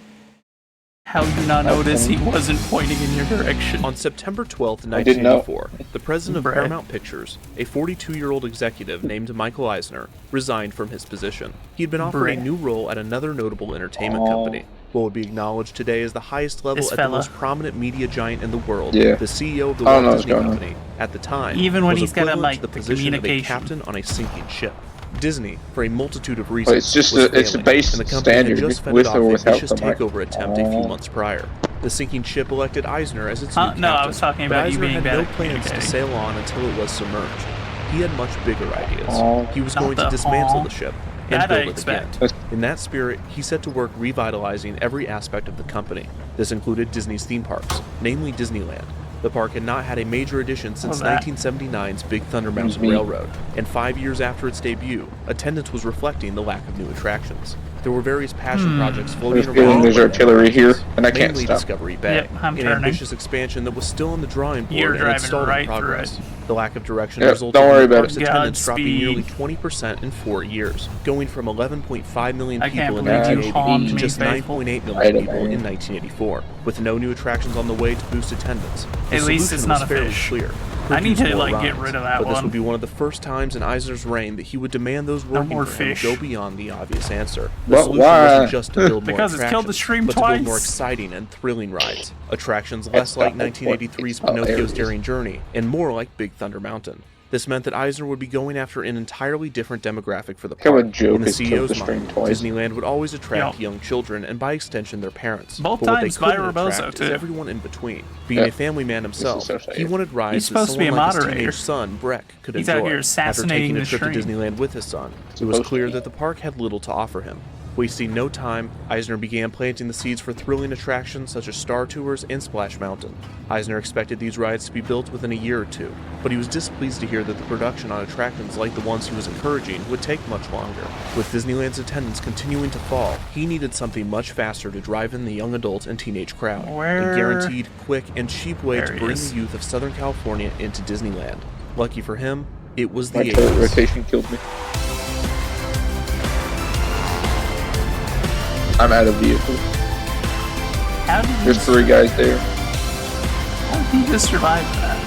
S3: How you not notice he wasn't pointing in your direction?
S8: On September 12th,
S13: I didn't know.
S8: 1984, the president of
S3: Brett.
S8: Paramount Pictures, a 42-year-old executive named Michael Eisner, resigned from his position. He had been offered
S3: Brett.
S8: a new role at another notable entertainment company, what would be acknowledged today as the highest level
S3: This
S8: at the
S3: fella.
S8: most prominent media giant in the world,
S13: Yeah.
S8: the CEO of the
S13: I don't know
S8: Walt
S13: what's
S8: Disney
S13: going on.
S8: Company, at the time,
S3: Even when
S8: was
S3: he's got,
S8: equivalent
S3: like,
S8: to the
S3: the
S8: position of a
S3: communication.
S8: captain on a sinking ship. Disney, for a multitude of reasons,
S13: Well, it's just
S8: was
S13: it's a
S8: failing,
S13: base
S8: and the company
S13: standard
S8: had just fended
S13: with
S8: off
S13: or
S8: a
S13: without
S8: vicious
S13: the mic.
S8: takeover attempt a few months prior. The sinking ship elected Eisner as its new captain.
S3: No, I was talking
S8: but
S3: about you
S8: Eisner
S3: being
S8: had
S3: bad
S8: no
S3: at
S8: plans to
S3: communicating.
S8: sail on until it was submerged. He had much bigger ideas.
S13: Oh.
S8: He was
S3: Not
S8: going to
S3: the
S8: dismantle
S3: aw.
S8: the ship and
S3: That I
S8: build it again.
S3: expect.
S8: In that spirit, he set to work revitalizing every aspect of the company. This included Disney's theme parks, namely Disneyland. The park had not had a major addition since
S3: What was that?
S8: 1979's Big Thunder Mountain
S13: me.
S8: Railroad, and 5 years after its debut, attendance was reflecting the lack of new attractions. there were various passion projects floating
S13: There's
S8: around.
S13: feeling there's artillery here, and I can't
S8: mainly
S13: stop.
S8: Discovery Bay,
S3: Yep, I'm
S8: an
S3: turning.
S8: ambitious expansion that was still on the drawing
S3: You're
S8: board and
S3: driving
S8: installed
S3: right
S8: in
S3: through
S8: progress. The lack of direction
S13: Yep,
S8: resulted
S13: don't worry
S8: in the
S13: about
S8: park's
S13: it.
S8: attendance dropping
S3: Godspeed.
S8: nearly 20% in 4 years, going from 11.5 million
S3: I can't
S8: people in
S3: believe you
S8: 1980
S3: calmed
S8: to
S3: me,
S8: just
S3: faithful.
S8: 9.8 million
S13: Right,
S8: people in 1984, with no new attractions on the way to boost attendance. The
S3: At least
S8: solution
S3: it's not
S8: was
S3: a
S8: fairly
S3: fish.
S8: clear.
S3: I need
S8: Produce
S3: to,
S8: more
S3: like, get
S8: rides.
S3: rid of that
S8: But this
S3: one.
S8: would be one of the first times in Eisner's reign that he would demand those working
S3: more
S8: for him
S3: fish.
S8: go beyond the obvious answer. The
S13: But
S8: solution
S13: why?
S8: wasn't just to build more
S3: Because it's killed the
S8: attractions,
S3: stream
S8: but to build more
S3: twice.
S8: exciting and thrilling rides. Attractions
S13: That's
S8: less like
S13: not the point.
S8: 1983's
S13: It's not
S8: Pinocchio's
S13: areas.
S8: Daring Journey, and more like Big Thunder Mountain. This meant that Eisner would be going after an entirely different demographic for the
S13: Kind of a
S8: park.
S13: joke
S8: In the
S13: is killed the
S8: CEO's
S13: stream
S8: mind,
S13: twice.
S8: Disneyland would always attract
S3: Yo.
S8: young children and by extension their parents.
S3: Both
S8: but what they
S3: times by
S8: couldn't
S3: Rebozo,
S8: attract is
S3: too.
S8: everyone in between. Being
S13: Yeah.
S8: a family man himself,
S13: so sad.
S8: he wanted rides
S3: He's
S8: that
S3: supposed to be
S8: someone
S3: a
S8: like his
S3: moderator.
S8: teenage son, Breck, could
S3: He's
S8: enjoy.
S3: out here
S8: After
S3: assassinating
S8: taking a
S3: the
S8: trip to
S3: stream.
S8: Disneyland with his son, it was clear that the park had little to offer him. Wasting no time, Eisner began planting the seeds for thrilling attractions such as Star Tours and Splash Mountain. Eisner expected these rides to be built within a year or two, but he was displeased to hear that the production on attractions like the ones he was encouraging would take much longer. With Disneyland's attendance continuing to fall, he needed something much faster to drive in the young adult and teenage crowd.
S3: Where-
S8: A guaranteed, quick, and cheap way
S3: There
S8: to
S3: he
S8: bring
S3: is.
S8: the youth of Southern California into Disneyland. Lucky for him, it was the
S13: My turret
S8: 80s.
S13: rotation killed me. I'm out of vehicles.
S3: How did you,
S13: There's 3 guys there.
S3: how did you just survive that?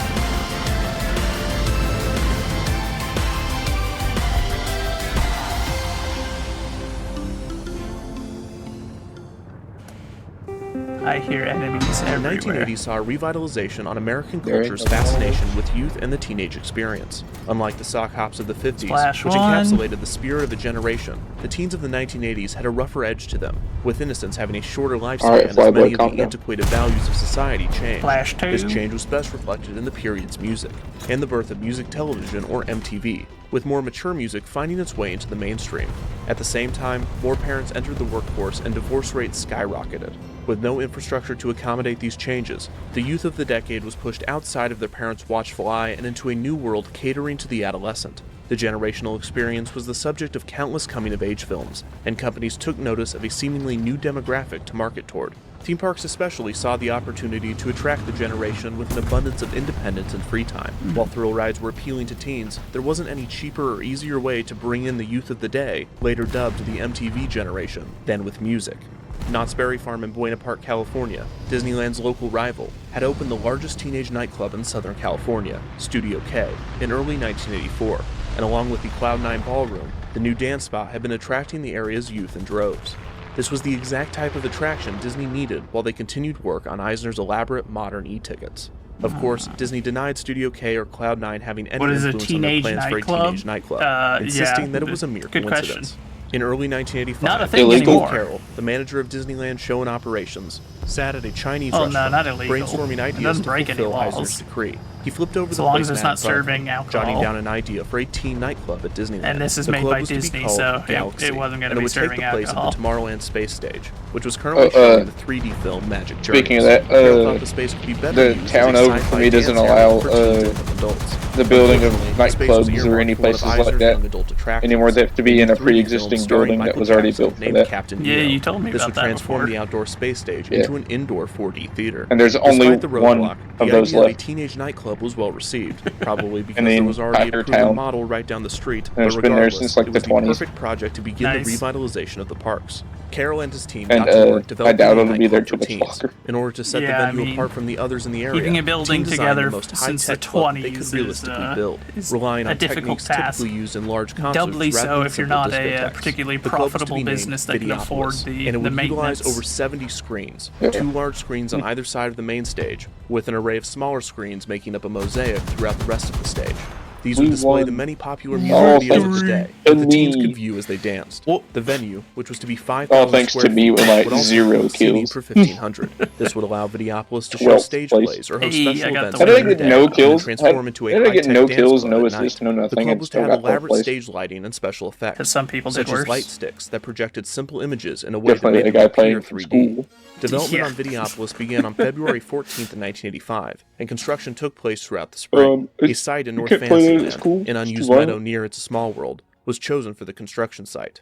S3: I hear enemies
S8: The
S3: everywhere.
S8: 1980s saw a revitalization on American
S13: There ain't
S8: culture's
S13: no
S8: fascination with youth and the teenage experience. Unlike the sock hops of the 50s,
S3: Splash
S8: which
S3: one.
S8: encapsulated the spirit of a generation, the teens of the 1980s had a rougher edge to them, with innocence having a shorter lifespan
S13: Alright,
S8: as
S13: Flyboy,
S8: many of
S13: calm
S8: the
S13: down.
S8: antiquated values of society changed.
S3: Flash
S8: This
S3: 2.
S8: change was best reflected in the period's music, and the birth of music television, or MTV, with more mature music finding its way into the mainstream. At the same time, more parents entered the workforce and divorce rates skyrocketed. With no infrastructure to accommodate these changes, the youth of the decade was pushed outside of their parents' watchful eye and into a new world catering to the adolescent. The generational experience was the subject of countless coming-of-age films, and companies took notice of a seemingly new demographic to market toward. Theme parks especially saw the opportunity to attract the generation with an abundance of independence and free time. While thrill rides were appealing to teens, there wasn't any cheaper or easier way to bring in the youth of the day, later dubbed the MTV generation, than with music. Knott's Berry Farm in Buena Park, California, Disneyland's local rival, had opened the largest teenage nightclub in Southern California, Studio K, in early 1984, and along with the Cloud9 Ballroom, the new dance spot had been attracting the area's youth in droves. This was the exact type of attraction Disney needed while they continued work on Eisner's elaborate modern e-tickets. Of course, Disney denied Studio K or Cloud9 having any
S3: What is a
S8: influence on their
S3: teenage
S8: plans for a
S3: nightclub?
S8: teenage nightclub, insisting
S3: Yeah,
S8: that it was a mere
S3: good
S8: coincidence.
S3: question.
S8: In early 1985,
S3: Not a thing
S8: Steve
S3: anymore.
S8: Carroll, the manager of Disneyland Show and Operations, sat at a Chinese
S3: Oh, no,
S8: restaurant,
S3: not illegal.
S8: brainstorming
S3: It
S8: ideas
S3: doesn't
S8: to
S3: break any
S8: fulfill
S3: laws.
S8: Eisner's decree. He flipped over
S3: As
S8: the
S3: long as
S8: placemat
S3: it's not
S8: in front of him,
S3: serving alcohol.
S8: jotting down an idea for a teen nightclub at Disneyland.
S3: And this is
S8: The
S3: made
S8: club
S3: by
S8: was to be
S3: Disney,
S8: called
S3: so it
S8: Galaxy,
S3: wasn't gonna
S8: and it
S3: be
S8: would take
S3: serving
S8: the place
S3: alcohol.
S8: of the Tomorrowland space stage, which was currently showing the 3D film Magic Journeys.
S13: Speaking of that,
S8: Carroll thought the space could be better
S13: the
S8: used as
S13: town
S8: a
S13: over
S8: sci-fi
S13: for me doesn't
S8: dance area
S13: allow
S8: for teens and adults.
S13: the building of
S8: Unfortunately, the space was
S13: nightclubs or any
S8: earmarked for one of
S13: places like
S8: Eisner's
S13: that
S8: young adult attractions.
S13: anymore. They have to be in a
S8: 3D film
S13: pre-existing
S8: starring
S13: building that
S8: Michael
S13: was already
S8: Jackson,
S13: built for
S8: named
S13: that.
S8: Captain
S3: Yeah,
S8: EO.
S3: you told me
S8: This
S3: about
S8: would
S3: that
S8: transform
S3: before.
S8: the outdoor space stage
S13: Yeah.
S8: into an indoor 4D theater.
S13: And there's
S8: Despite
S13: only
S8: the
S13: one
S8: roadblock,
S13: of
S8: the
S13: those
S8: idea of a
S13: left.
S8: teenage nightclub was well received, probably because
S13: And the
S8: there was already a
S13: entire
S8: proven
S13: town.
S8: model right down the street.
S13: And it's
S8: but
S13: been there
S8: regardless,
S13: since, like,
S8: it
S13: the
S8: was
S13: 20s.
S8: perfect project to begin
S3: Nice.
S8: the revitalization of the parks. Carroll and his team
S13: And,
S8: got to work
S13: I
S8: developing
S13: doubt
S8: a
S13: it'll be there
S8: nightclub for
S13: too much
S8: teens.
S13: longer.
S8: In order to set
S3: Yeah,
S8: the
S3: I
S8: venue
S3: mean,
S8: apart from the others in the area,
S3: keeping a building
S8: team designed
S3: together
S8: the most
S3: since the
S8: high-tech club they
S3: 20s
S8: could
S3: is,
S8: realistically build,
S3: is
S8: relying
S3: a
S8: on
S3: difficult
S8: techniques
S3: task.
S8: typically used in large concerts
S3: Doubly
S8: rather
S3: so
S8: than
S3: if you're
S8: simple
S3: not a
S8: discotheques.
S3: particularly
S8: The club was to
S3: profitable
S8: be named
S3: business that can afford
S8: Videopolis,
S3: the
S8: and it would
S3: maintenance.
S8: utilize over 70 screens,
S13: Yeah.
S8: 2 large screens on either side of the main stage, with an array of smaller screens making up a mosaic throughout the rest of the stage. These would
S13: We
S8: display the
S13: won
S8: many popular
S13: all
S8: music videos of the day
S13: thanks
S8: that
S13: to
S8: the teens
S13: me.
S8: could view as they danced. The venue, which was to be 5,000
S13: All thanks
S8: square
S13: to me
S8: feet,
S13: with my
S8: would also
S13: 0
S8: include seating
S13: kills.
S8: for 1,500. This would allow Videopolis to show
S13: 12th
S8: stage
S13: place.
S8: plays or host
S3: Hey,
S8: special
S3: I got
S8: events
S3: the
S13: How did I
S8: during the
S13: get
S8: day,
S13: no
S8: and then
S13: kills?
S8: transform into a
S13: How did I get
S8: high-tech
S13: no
S8: dance
S13: kills,
S8: club
S13: no
S8: at night.
S13: assist, no
S8: The
S13: nothing,
S8: club
S13: and
S8: was to
S13: still
S8: have
S13: got fourth
S8: elaborate
S13: place?
S8: stage lighting and special effects,
S3: 'Cause some people
S8: such
S3: did
S8: as
S3: worse.
S8: light sticks that projected simple images in a way that
S13: Definitely
S8: made
S13: the
S8: them
S13: guy playing
S8: appear
S13: from
S8: 3D.
S13: school.
S8: Development
S3: Yeah.
S8: on Videopolis began on February 14th, 1985, and construction took place throughout the spring. A site in
S13: you
S8: North
S13: can't play that at
S8: Fantasyland,
S13: school?
S8: an
S13: It's too
S8: unused
S13: violent.
S8: meadow near It's a Small World, was chosen for the construction site.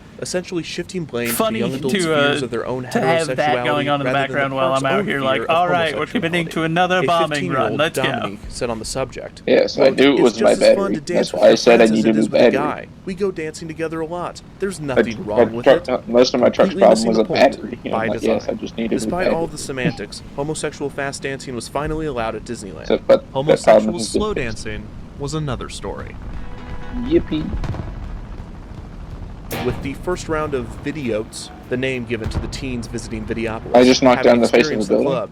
S8: essentially shifting blame to the
S3: Funny
S8: young adults'
S3: to
S8: fears of their own
S3: to have that
S8: heterosexuality
S3: going on in the
S8: rather than
S3: background while
S8: park's
S3: I'm out
S8: own
S3: here
S8: fear
S3: like,
S8: of
S3: all right, we're committing to another
S8: A
S3: bombing run.
S8: 15-year-old
S3: Let's go.
S8: Dominique said on the subject.
S13: Yes, I
S8: "Quote,
S13: knew it
S8: it's
S13: was
S8: just
S13: my
S8: as fun
S13: battery.
S8: to dance
S13: That's
S8: with
S13: why I
S8: your
S13: said I
S8: friends as
S13: needed
S8: it
S13: a
S8: is
S13: new
S8: with a
S13: battery.
S8: guy. We go dancing together a lot. There's nothing wrong with
S13: But
S8: it."
S13: most of my truck's
S8: Completely
S13: problem
S8: missing
S13: was
S8: the
S13: a
S8: point
S13: battery. And
S8: by
S13: I'm like,
S8: design.
S13: yes, I just needed a
S8: Despite
S13: battery.
S8: all of the semantics, homosexual fast dancing was finally allowed at Disneyland.
S13: So, but that problem
S8: Homosexual
S13: has been
S8: slow
S13: fixed.
S8: dancing was another story.
S13: Yippee.
S8: With the first round of Vidiotes, the name given to the teens visiting Videopolis,
S13: I just knocked
S8: having
S13: down the face of the
S8: experienced
S13: building.
S8: club,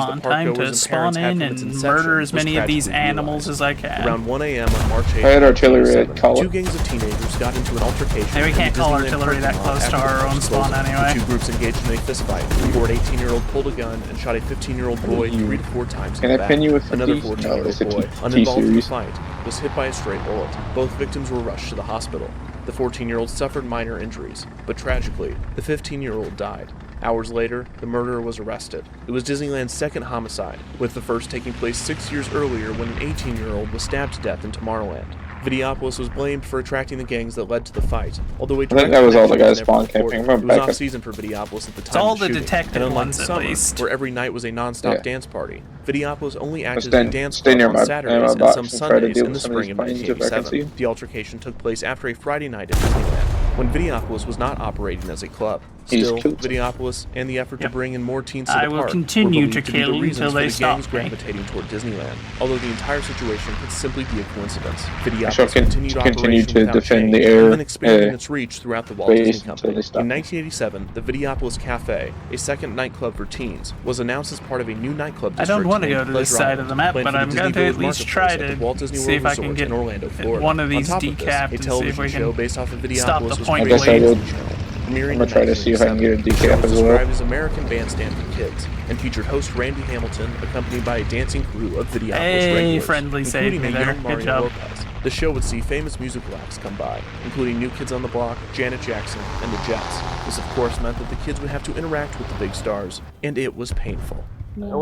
S3: spawn. Time to spawn in and murder as many of these animals as I can.
S8: Around 1 a.m. on March 8th,
S13: I had artillery, I'd call
S8: two
S13: it.
S8: gangs of teenagers got into an altercation.
S3: Hey, we can't call artillery that close to our own spawn anyway.
S8: The two groups engaged in a fistfight. The 18-year-old pulled a gun and shot a 15-year-old boy 3 to 4 times in the back.
S13: Can I pin you with
S8: Another
S13: these?
S8: 14-year-old boy, uninvolved in the fight, was hit by a stray bullet. Both victims were rushed to the hospital. The 14-year-old suffered minor injuries, but tragically, the 15-year-old died. Hours later, the murderer was arrested. It was Disneyland's second homicide, with the first taking place 6 years earlier when an 18-year-old was stabbed to death in Tomorrowland. Videopolis was blamed for attracting the gangs that led to the fight, although a
S13: I think that was all the guys
S8: never
S13: spawn
S8: reported.
S13: camping.
S8: It was off-season for Videopolis at the time
S3: It's all
S8: of the
S3: the
S8: shooting,
S3: detective
S8: and unlike
S3: ones,
S8: the
S3: at
S8: summer,
S3: least.
S8: where every night was a non-stop
S13: Yeah.
S8: dance party, Videopolis only acted
S13: stay-
S8: as a dance
S13: stay
S8: club
S13: near
S8: on
S13: my
S8: Saturdays and
S13: box
S8: some
S13: and try to
S8: Sundays
S13: deal
S8: in the
S13: with some of these
S8: spring of
S13: planes if I can
S8: 1987.
S13: see.
S8: The altercation took place after a Friday night at Disneyland, when Videopolis was not operating as a club.
S13: He's
S8: Still,
S13: cute.
S8: Videopolis and the effort to bring in more teens to
S3: I
S8: the
S3: will
S8: park
S3: continue
S8: were believed
S3: to
S8: be the
S3: kill
S8: reasons
S3: until
S8: for
S3: they
S8: the
S3: stop
S8: gangs
S3: me.
S8: gravitating toward Disneyland, although the entire situation could simply be a coincidence.
S13: I shall
S8: Videopolis continued
S13: continue
S8: operation
S13: to
S8: without
S13: defend the
S8: change,
S13: air
S8: even expanding its reach throughout the Walt
S13: base
S8: Disney
S13: until
S8: Company.
S13: they stop
S8: In
S13: me.
S8: 1987, the Videopolis Cafe, a second nightclub for teens, was announced as part of a new nightclub
S3: I
S8: district
S3: don't want to
S8: named
S3: go to this
S8: Pleasure
S3: side of the map,
S8: planned
S3: but
S8: for the
S3: I'm
S8: Disney
S3: going to
S8: Village
S3: at least
S8: Marketplace
S3: try
S8: at the
S3: to
S8: Walt Disney
S3: see
S8: World
S3: if I can
S8: Resort
S3: get
S8: in Orlando, Florida.
S3: one of these
S8: On top of this,
S3: decapped
S8: a
S3: and see if
S8: television
S3: we
S8: show
S3: can
S8: based off of
S3: stop
S8: Videopolis
S3: the
S8: was
S3: point
S8: created
S13: I guess I
S8: on
S13: would.
S8: the Disney Channel. Premiering
S13: I'm gonna
S8: in
S13: try to see if I can get a
S8: 1987, the show
S13: decaf
S8: was
S13: as well.
S8: described as American Bandstand for kids and featured host Randy Hamilton accompanied by a dancing crew of Videopolis
S3: Hey,
S8: regulars,
S3: friendly saved
S8: including
S3: me
S8: a
S3: there.
S8: young
S3: Good
S8: Mario
S3: job.
S8: Lopez. The show would see famous musical acts come by, including New Kids on the Block, Janet Jackson, and the Jets. This of course meant that the kids would have to interact with the big stars, and it was painful.
S5: Oh,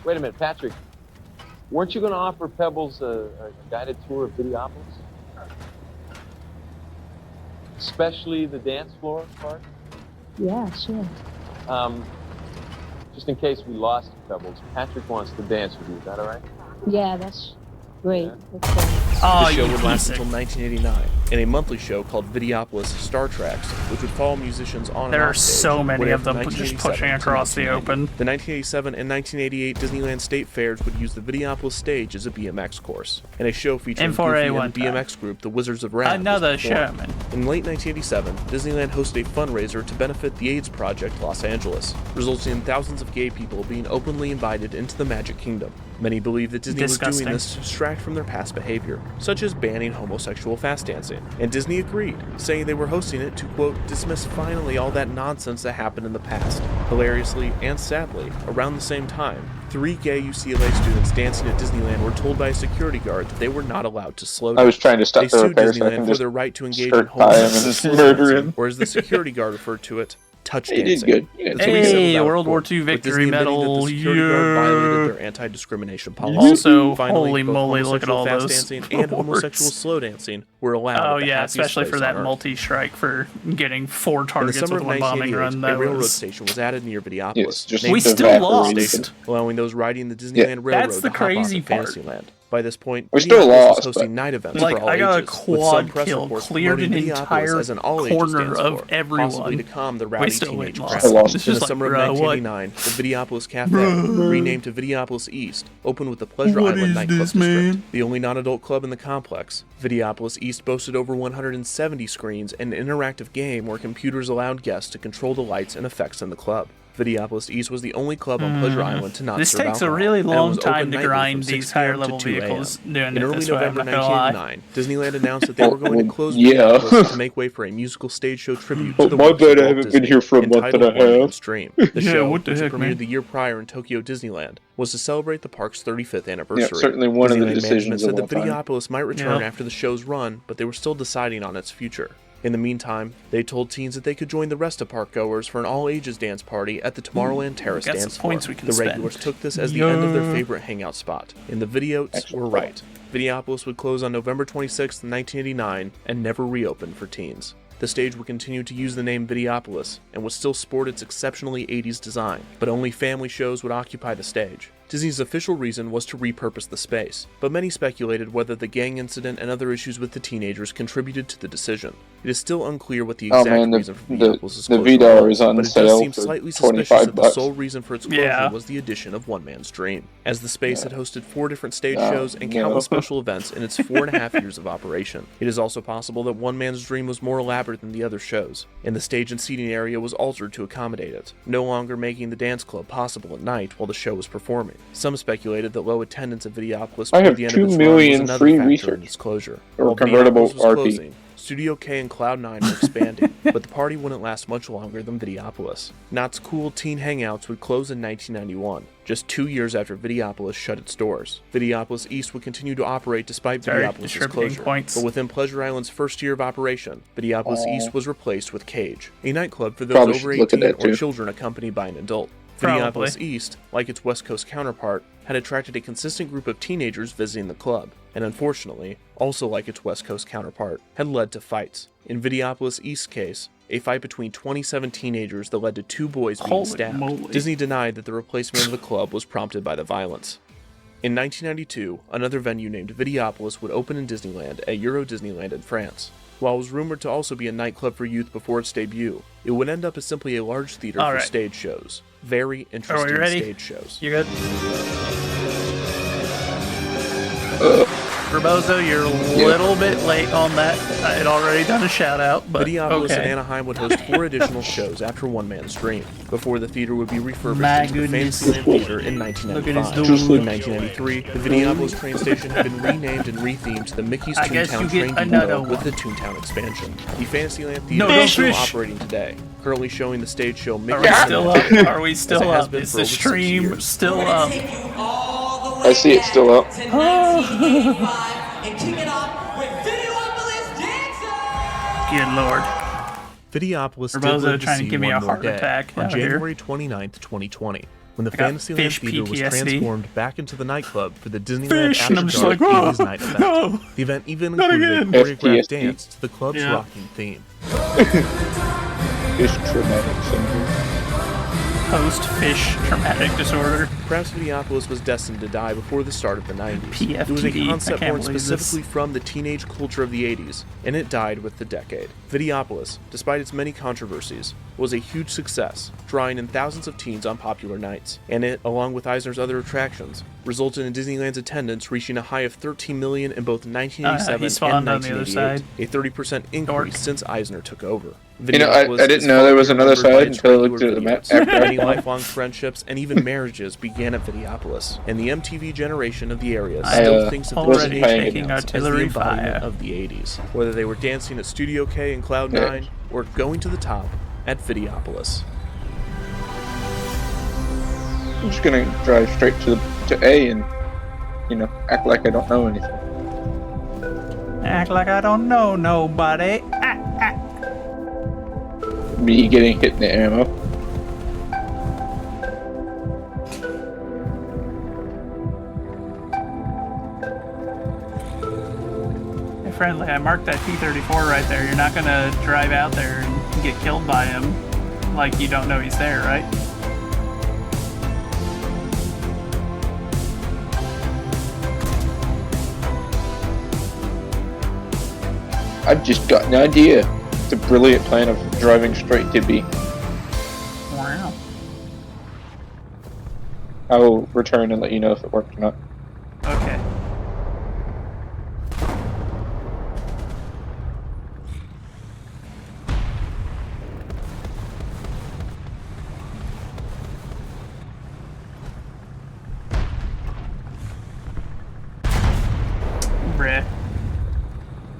S5: wait a minute, Patrick. Weren't you going to offer Pebbles a guided tour of Videopolis? Especially the dance floor part?
S6: Yeah, sure.
S5: Just in case we lost you, Pebbles, Patrick wants to dance with you. Is that all right?
S6: Yeah, that's great.
S8: The show would last until 1989, in a monthly show called Videopolis Star Treks, which would follow musicians on and
S3: There
S8: off
S3: are
S8: stage,
S3: so many
S8: whatever
S3: of them
S8: from
S3: just
S8: 1987
S3: pushing
S8: to
S3: across the
S8: 1990.
S3: open.
S8: The 1987 and 1988 Disneyland State Fairs would use the Videopolis stage as a BMX course, and a show featuring Goofy and
S3: M4A1
S8: the BMX group The Wizards of Rad.
S3: Another
S8: was performed.
S3: Sherman.
S8: In late 1987, Disneyland hosted a fundraiser to benefit the AIDS Project Los Angeles, resulting in thousands of gay people being openly invited into the Magic Kingdom. Many believe that Disney was
S3: Disgusting.
S8: doing this to distract from their past behavior, such as banning homosexual fast dancing, and Disney agreed, saying they were hosting it to, quote, dismiss finally all that nonsense that happened in the past. Hilariously and sadly, around the same time, 3 gay UCLA students dancing at Disneyland were told by a security guard that they were not allowed to slow down.
S13: I was trying to stop
S8: They
S13: the
S8: sued
S13: repair so I
S8: Disneyland
S13: can
S8: for
S13: just
S8: their right to engage in
S13: skirt by him and
S8: homosexual
S13: murder
S8: dancing,
S13: him.
S8: or as the security guard referred to it, touch
S13: He
S8: dancing.
S13: did good.
S8: The three settled
S3: Hey,
S8: out of
S3: World War
S8: court,
S3: II
S8: with
S3: victory
S8: Disney admitting
S3: medal.
S8: that the security guard violated their anti-discrimination policy.
S3: Also,
S8: Finally,
S3: holy
S8: both
S3: moly, look at
S8: homosexual
S3: all
S8: fast
S3: those
S8: dancing and homosexual
S3: awards.
S8: slow dancing were allowed.
S3: Oh
S8: at the
S3: yeah,
S8: happiest
S3: especially
S8: place
S3: for that
S8: on Earth.
S3: multi-strike for getting 4
S8: In the
S3: targets
S8: summer
S3: with
S8: of
S3: one bombing
S8: 1988,
S3: run.
S8: a
S3: That
S8: railroad
S3: was...
S8: station was added near Videopolis.
S13: Yes, just
S8: named
S3: We
S8: the
S3: still
S8: Videopolis
S3: lost.
S8: Station, allowing those riding the Disneyland Railroad
S3: That's the
S8: to hop off
S3: crazy
S8: at
S3: part.
S8: Fantasyland. By this point,
S13: We're still
S8: Videopolis
S13: lost,
S8: was hosting
S13: but-
S8: night events
S3: Like,
S8: for all
S3: I got a
S8: ages, with some
S3: quad
S8: press
S3: kill,
S8: reports
S3: cleared an
S8: promoting Videopolis
S3: entire
S8: as an all-ages
S3: corner
S8: dance
S3: of
S8: floor,
S3: everyone.
S8: possibly to calm the
S3: We
S8: rowdy
S3: still
S8: teenage
S3: lost.
S8: crowd.
S3: I lost.
S8: In
S3: It's
S8: the
S3: just like,
S8: summer of
S3: bro, what?
S8: 1989, the Videopolis Cafe,
S3: Bruh.
S8: renamed to Videopolis East, opened with the Pleasure
S3: What
S8: Island
S3: is
S8: nightclub
S3: this,
S8: district,
S3: man?
S8: the only non-adult club in the complex. Videopolis East boasted over 170 screens and an interactive game where computers allowed guests to control the lights and effects in the club. Videopolis East was the only club on Pleasure Island to not
S3: This
S8: serve
S3: takes a
S8: alcohol,
S3: really
S8: and it
S3: long
S8: was
S3: time
S8: open
S3: to
S8: nightly
S3: grind
S8: from 6
S3: these higher
S8: p.m.
S3: level
S8: to 2 a.m.
S3: vehicles doing
S8: In
S3: it
S8: early
S3: this way, I'm
S8: November
S3: not gonna lie.
S8: 1989, Disneyland announced that they were going to close
S13: yeah.
S8: Videopolis to make way for a musical stage show tribute to
S13: Oh,
S8: the
S13: my
S8: works of
S13: bad, I
S8: Walt
S13: haven't
S8: Disney,
S13: been here for a month and
S8: entitled
S13: a
S8: One
S13: half.
S8: Man's Dream. The
S3: Yeah,
S8: show,
S3: what the
S8: which
S3: heck,
S8: premiered
S3: man?
S8: the year prior in Tokyo Disneyland, was to celebrate the park's 35th anniversary.
S13: Yeah, certainly one of the
S8: Disneyland
S13: decisions
S8: management
S13: of
S8: said
S13: all
S8: that
S13: time.
S8: Videopolis might return
S3: Yep.
S8: after the show's run, but they were still deciding on its future. In the meantime, they told teens that they could join the rest of park goers for an all-ages dance party at the Tomorrowland Terrace
S3: got some
S8: dance floor.
S3: points we can
S8: The
S3: spend.
S8: regulars took this as the end of their
S3: Yeah.
S8: favorite hangout spot, and the Videotes were right. Videopolis would close on November 26, 1989, and never reopen for teens. The stage would continue to use the name Videopolis and would still sport its exceptionally 80s design, but only family shows would occupy the stage. Disney's official reason was to repurpose the space, but many speculated whether the gang incident and other issues with the teenagers contributed to the decision. It is still unclear what the exact reason for Videopolis'
S13: the
S8: closure
S13: VDAR
S8: was,
S13: is on
S8: but it does
S13: sale
S8: seem
S13: for
S8: slightly suspicious that the
S13: $25.
S8: sole reason for its closure
S3: Yeah.
S8: was the addition of One Man's Dream, as the space had hosted 4 different stage
S13: No,
S8: shows and
S13: no.
S8: countless special events in its 4.5 years of operation. It is also possible that One Man's Dream was more elaborate than the other shows, and the stage and seating area was altered to accommodate it, no longer making the dance club possible at night while the show was performing. Some speculated that low attendance at Videopolis
S13: I
S8: toward
S13: have
S8: the end
S13: 2
S8: of its run was
S13: million
S8: another
S13: free
S8: factor in
S13: research.
S8: its closure.
S13: Or
S8: While
S13: convertible
S8: Videopolis was
S13: RP.
S8: closing, Studio K and Cloud9 were expanding, but the party wouldn't last much longer than Videopolis. Knott's Cool Teen Hangouts would close in 1991, just 2 years after Videopolis shut its doors. Videopolis East would continue to operate despite Videopolis' closure, but within Pleasure Island's first year of operation, Videopolis East was replaced with Cage, a nightclub for those
S13: Probably
S8: over
S13: should look at
S8: 18
S13: that
S8: or
S13: too.
S8: children accompanied by an adult.
S3: Probably.
S8: Videopolis East, like its West Coast counterpart, had attracted a consistent group of teenagers visiting the club, and unfortunately, also like its West Coast counterpart, had led to fights. In Videopolis East's case, a fight between 27 teenagers that led to 2 boys being
S3: Holy
S8: stabbed.
S3: moly.
S8: Disney denied that the replacement of the club was prompted by the violence. In 1992, another venue named Videopolis would open in Disneyland at Euro Disneyland in France. While it was rumored to also be a nightclub for youth before its debut, it would end up as simply a large theater for
S3: Alright.
S8: stage shows. Very interesting
S3: ready?
S8: stage shows.
S3: You good? Rebozo, you're a little bit late on that. I had already done a shout out, but
S8: Videopolis
S3: okay.
S8: in Anaheim would host 4 additional shows after One Man's Dream, before the theater would be refurbished
S3: My
S8: into the
S3: goodness.
S8: Fantasyland Theater in
S3: Look at his
S8: 1995.
S3: dude.
S8: In 1993, the Videopolis train station had been renamed and rethemed to the Mickey's
S3: I guess
S8: Toontown
S3: you
S8: Train
S3: get another
S8: Depot with
S3: one.
S8: the Toontown expansion. The Fantasyland
S3: No,
S8: Theater is still
S3: fish.
S8: operating today, currently showing the stage show
S3: Are
S8: Mickey's
S3: we still up? Are we
S8: as
S3: still
S8: it has
S3: up?
S8: been
S3: Is
S8: for
S3: the
S8: over 6
S3: stream
S8: years.
S3: still up?
S13: I see it still up.
S3: Good lord.
S8: Videopolis did
S3: Rebozo
S8: live to
S3: trying to
S8: see
S3: give me
S8: one
S3: a
S8: more
S3: heart
S8: day
S3: attack
S8: on
S3: out here.
S8: January 29th, 2020, when the
S3: I got
S8: Fantasyland
S3: fish
S8: Theater was
S3: PTSD.
S8: transformed back into the nightclub for the Disneyland
S3: Fish, and
S8: After
S3: I'm just
S8: Dark
S3: like,
S8: 80s
S3: "Oh,
S8: night event.
S3: no,
S8: The event even
S3: not
S8: included a
S3: again."
S8: choreographed
S13: FTSD.
S8: dance to the club's
S3: Yeah.
S8: rocking theme.
S13: Fish traumatic syndrome.
S3: Post-fish traumatic disorder.
S8: Perhaps Videopolis was destined to die before the start of the 90s. It was a
S3: PFTD.
S8: concept
S3: I can't
S8: born
S3: believe
S8: specifically from the teenage culture of the 80s, and it died with the decade. Videopolis, despite its many controversies, was a huge success, drawing in thousands of teens on popular nights, and it, along with Eisner's other attractions, resulted in Disneyland's attendance reaching a high of 13 million in both 1987
S3: he
S8: and
S3: spawned on the other
S8: 1988,
S3: side.
S8: a 30% increase since Eisner took over.
S13: You know, I
S8: Videopolis
S13: didn't
S8: is
S13: know there was
S8: fondly
S13: another
S8: remembered by
S13: side
S8: its
S13: until I
S8: regular
S13: looked at the map
S8: videos.
S13: after
S8: Many
S13: I
S8: lifelong friendships and even marriages began at Videopolis, and the MTV generation of the area
S3: I
S8: still
S3: am
S8: thinks of the
S3: already
S8: teenage
S3: taking
S8: hangouts as the
S3: artillery
S8: embodiment
S3: fire.
S8: of the 80s, whether they were dancing at Studio K and Cloud9 or going to the top at Videopolis.
S13: I'm just gonna drive straight to A and, you know, act like I don't know anything.
S3: Act like I don't know nobody.
S13: Me getting hit in the ammo.
S3: Hey, friendly, I marked that T-34 right there. You're not gonna drive out there and get killed by him like you don't know he's there, right?
S13: I've just got an idea. It's a brilliant plan of driving straight to B.
S3: Wow.
S13: I will return and let you know if it worked or not.
S3: Okay. Bruh.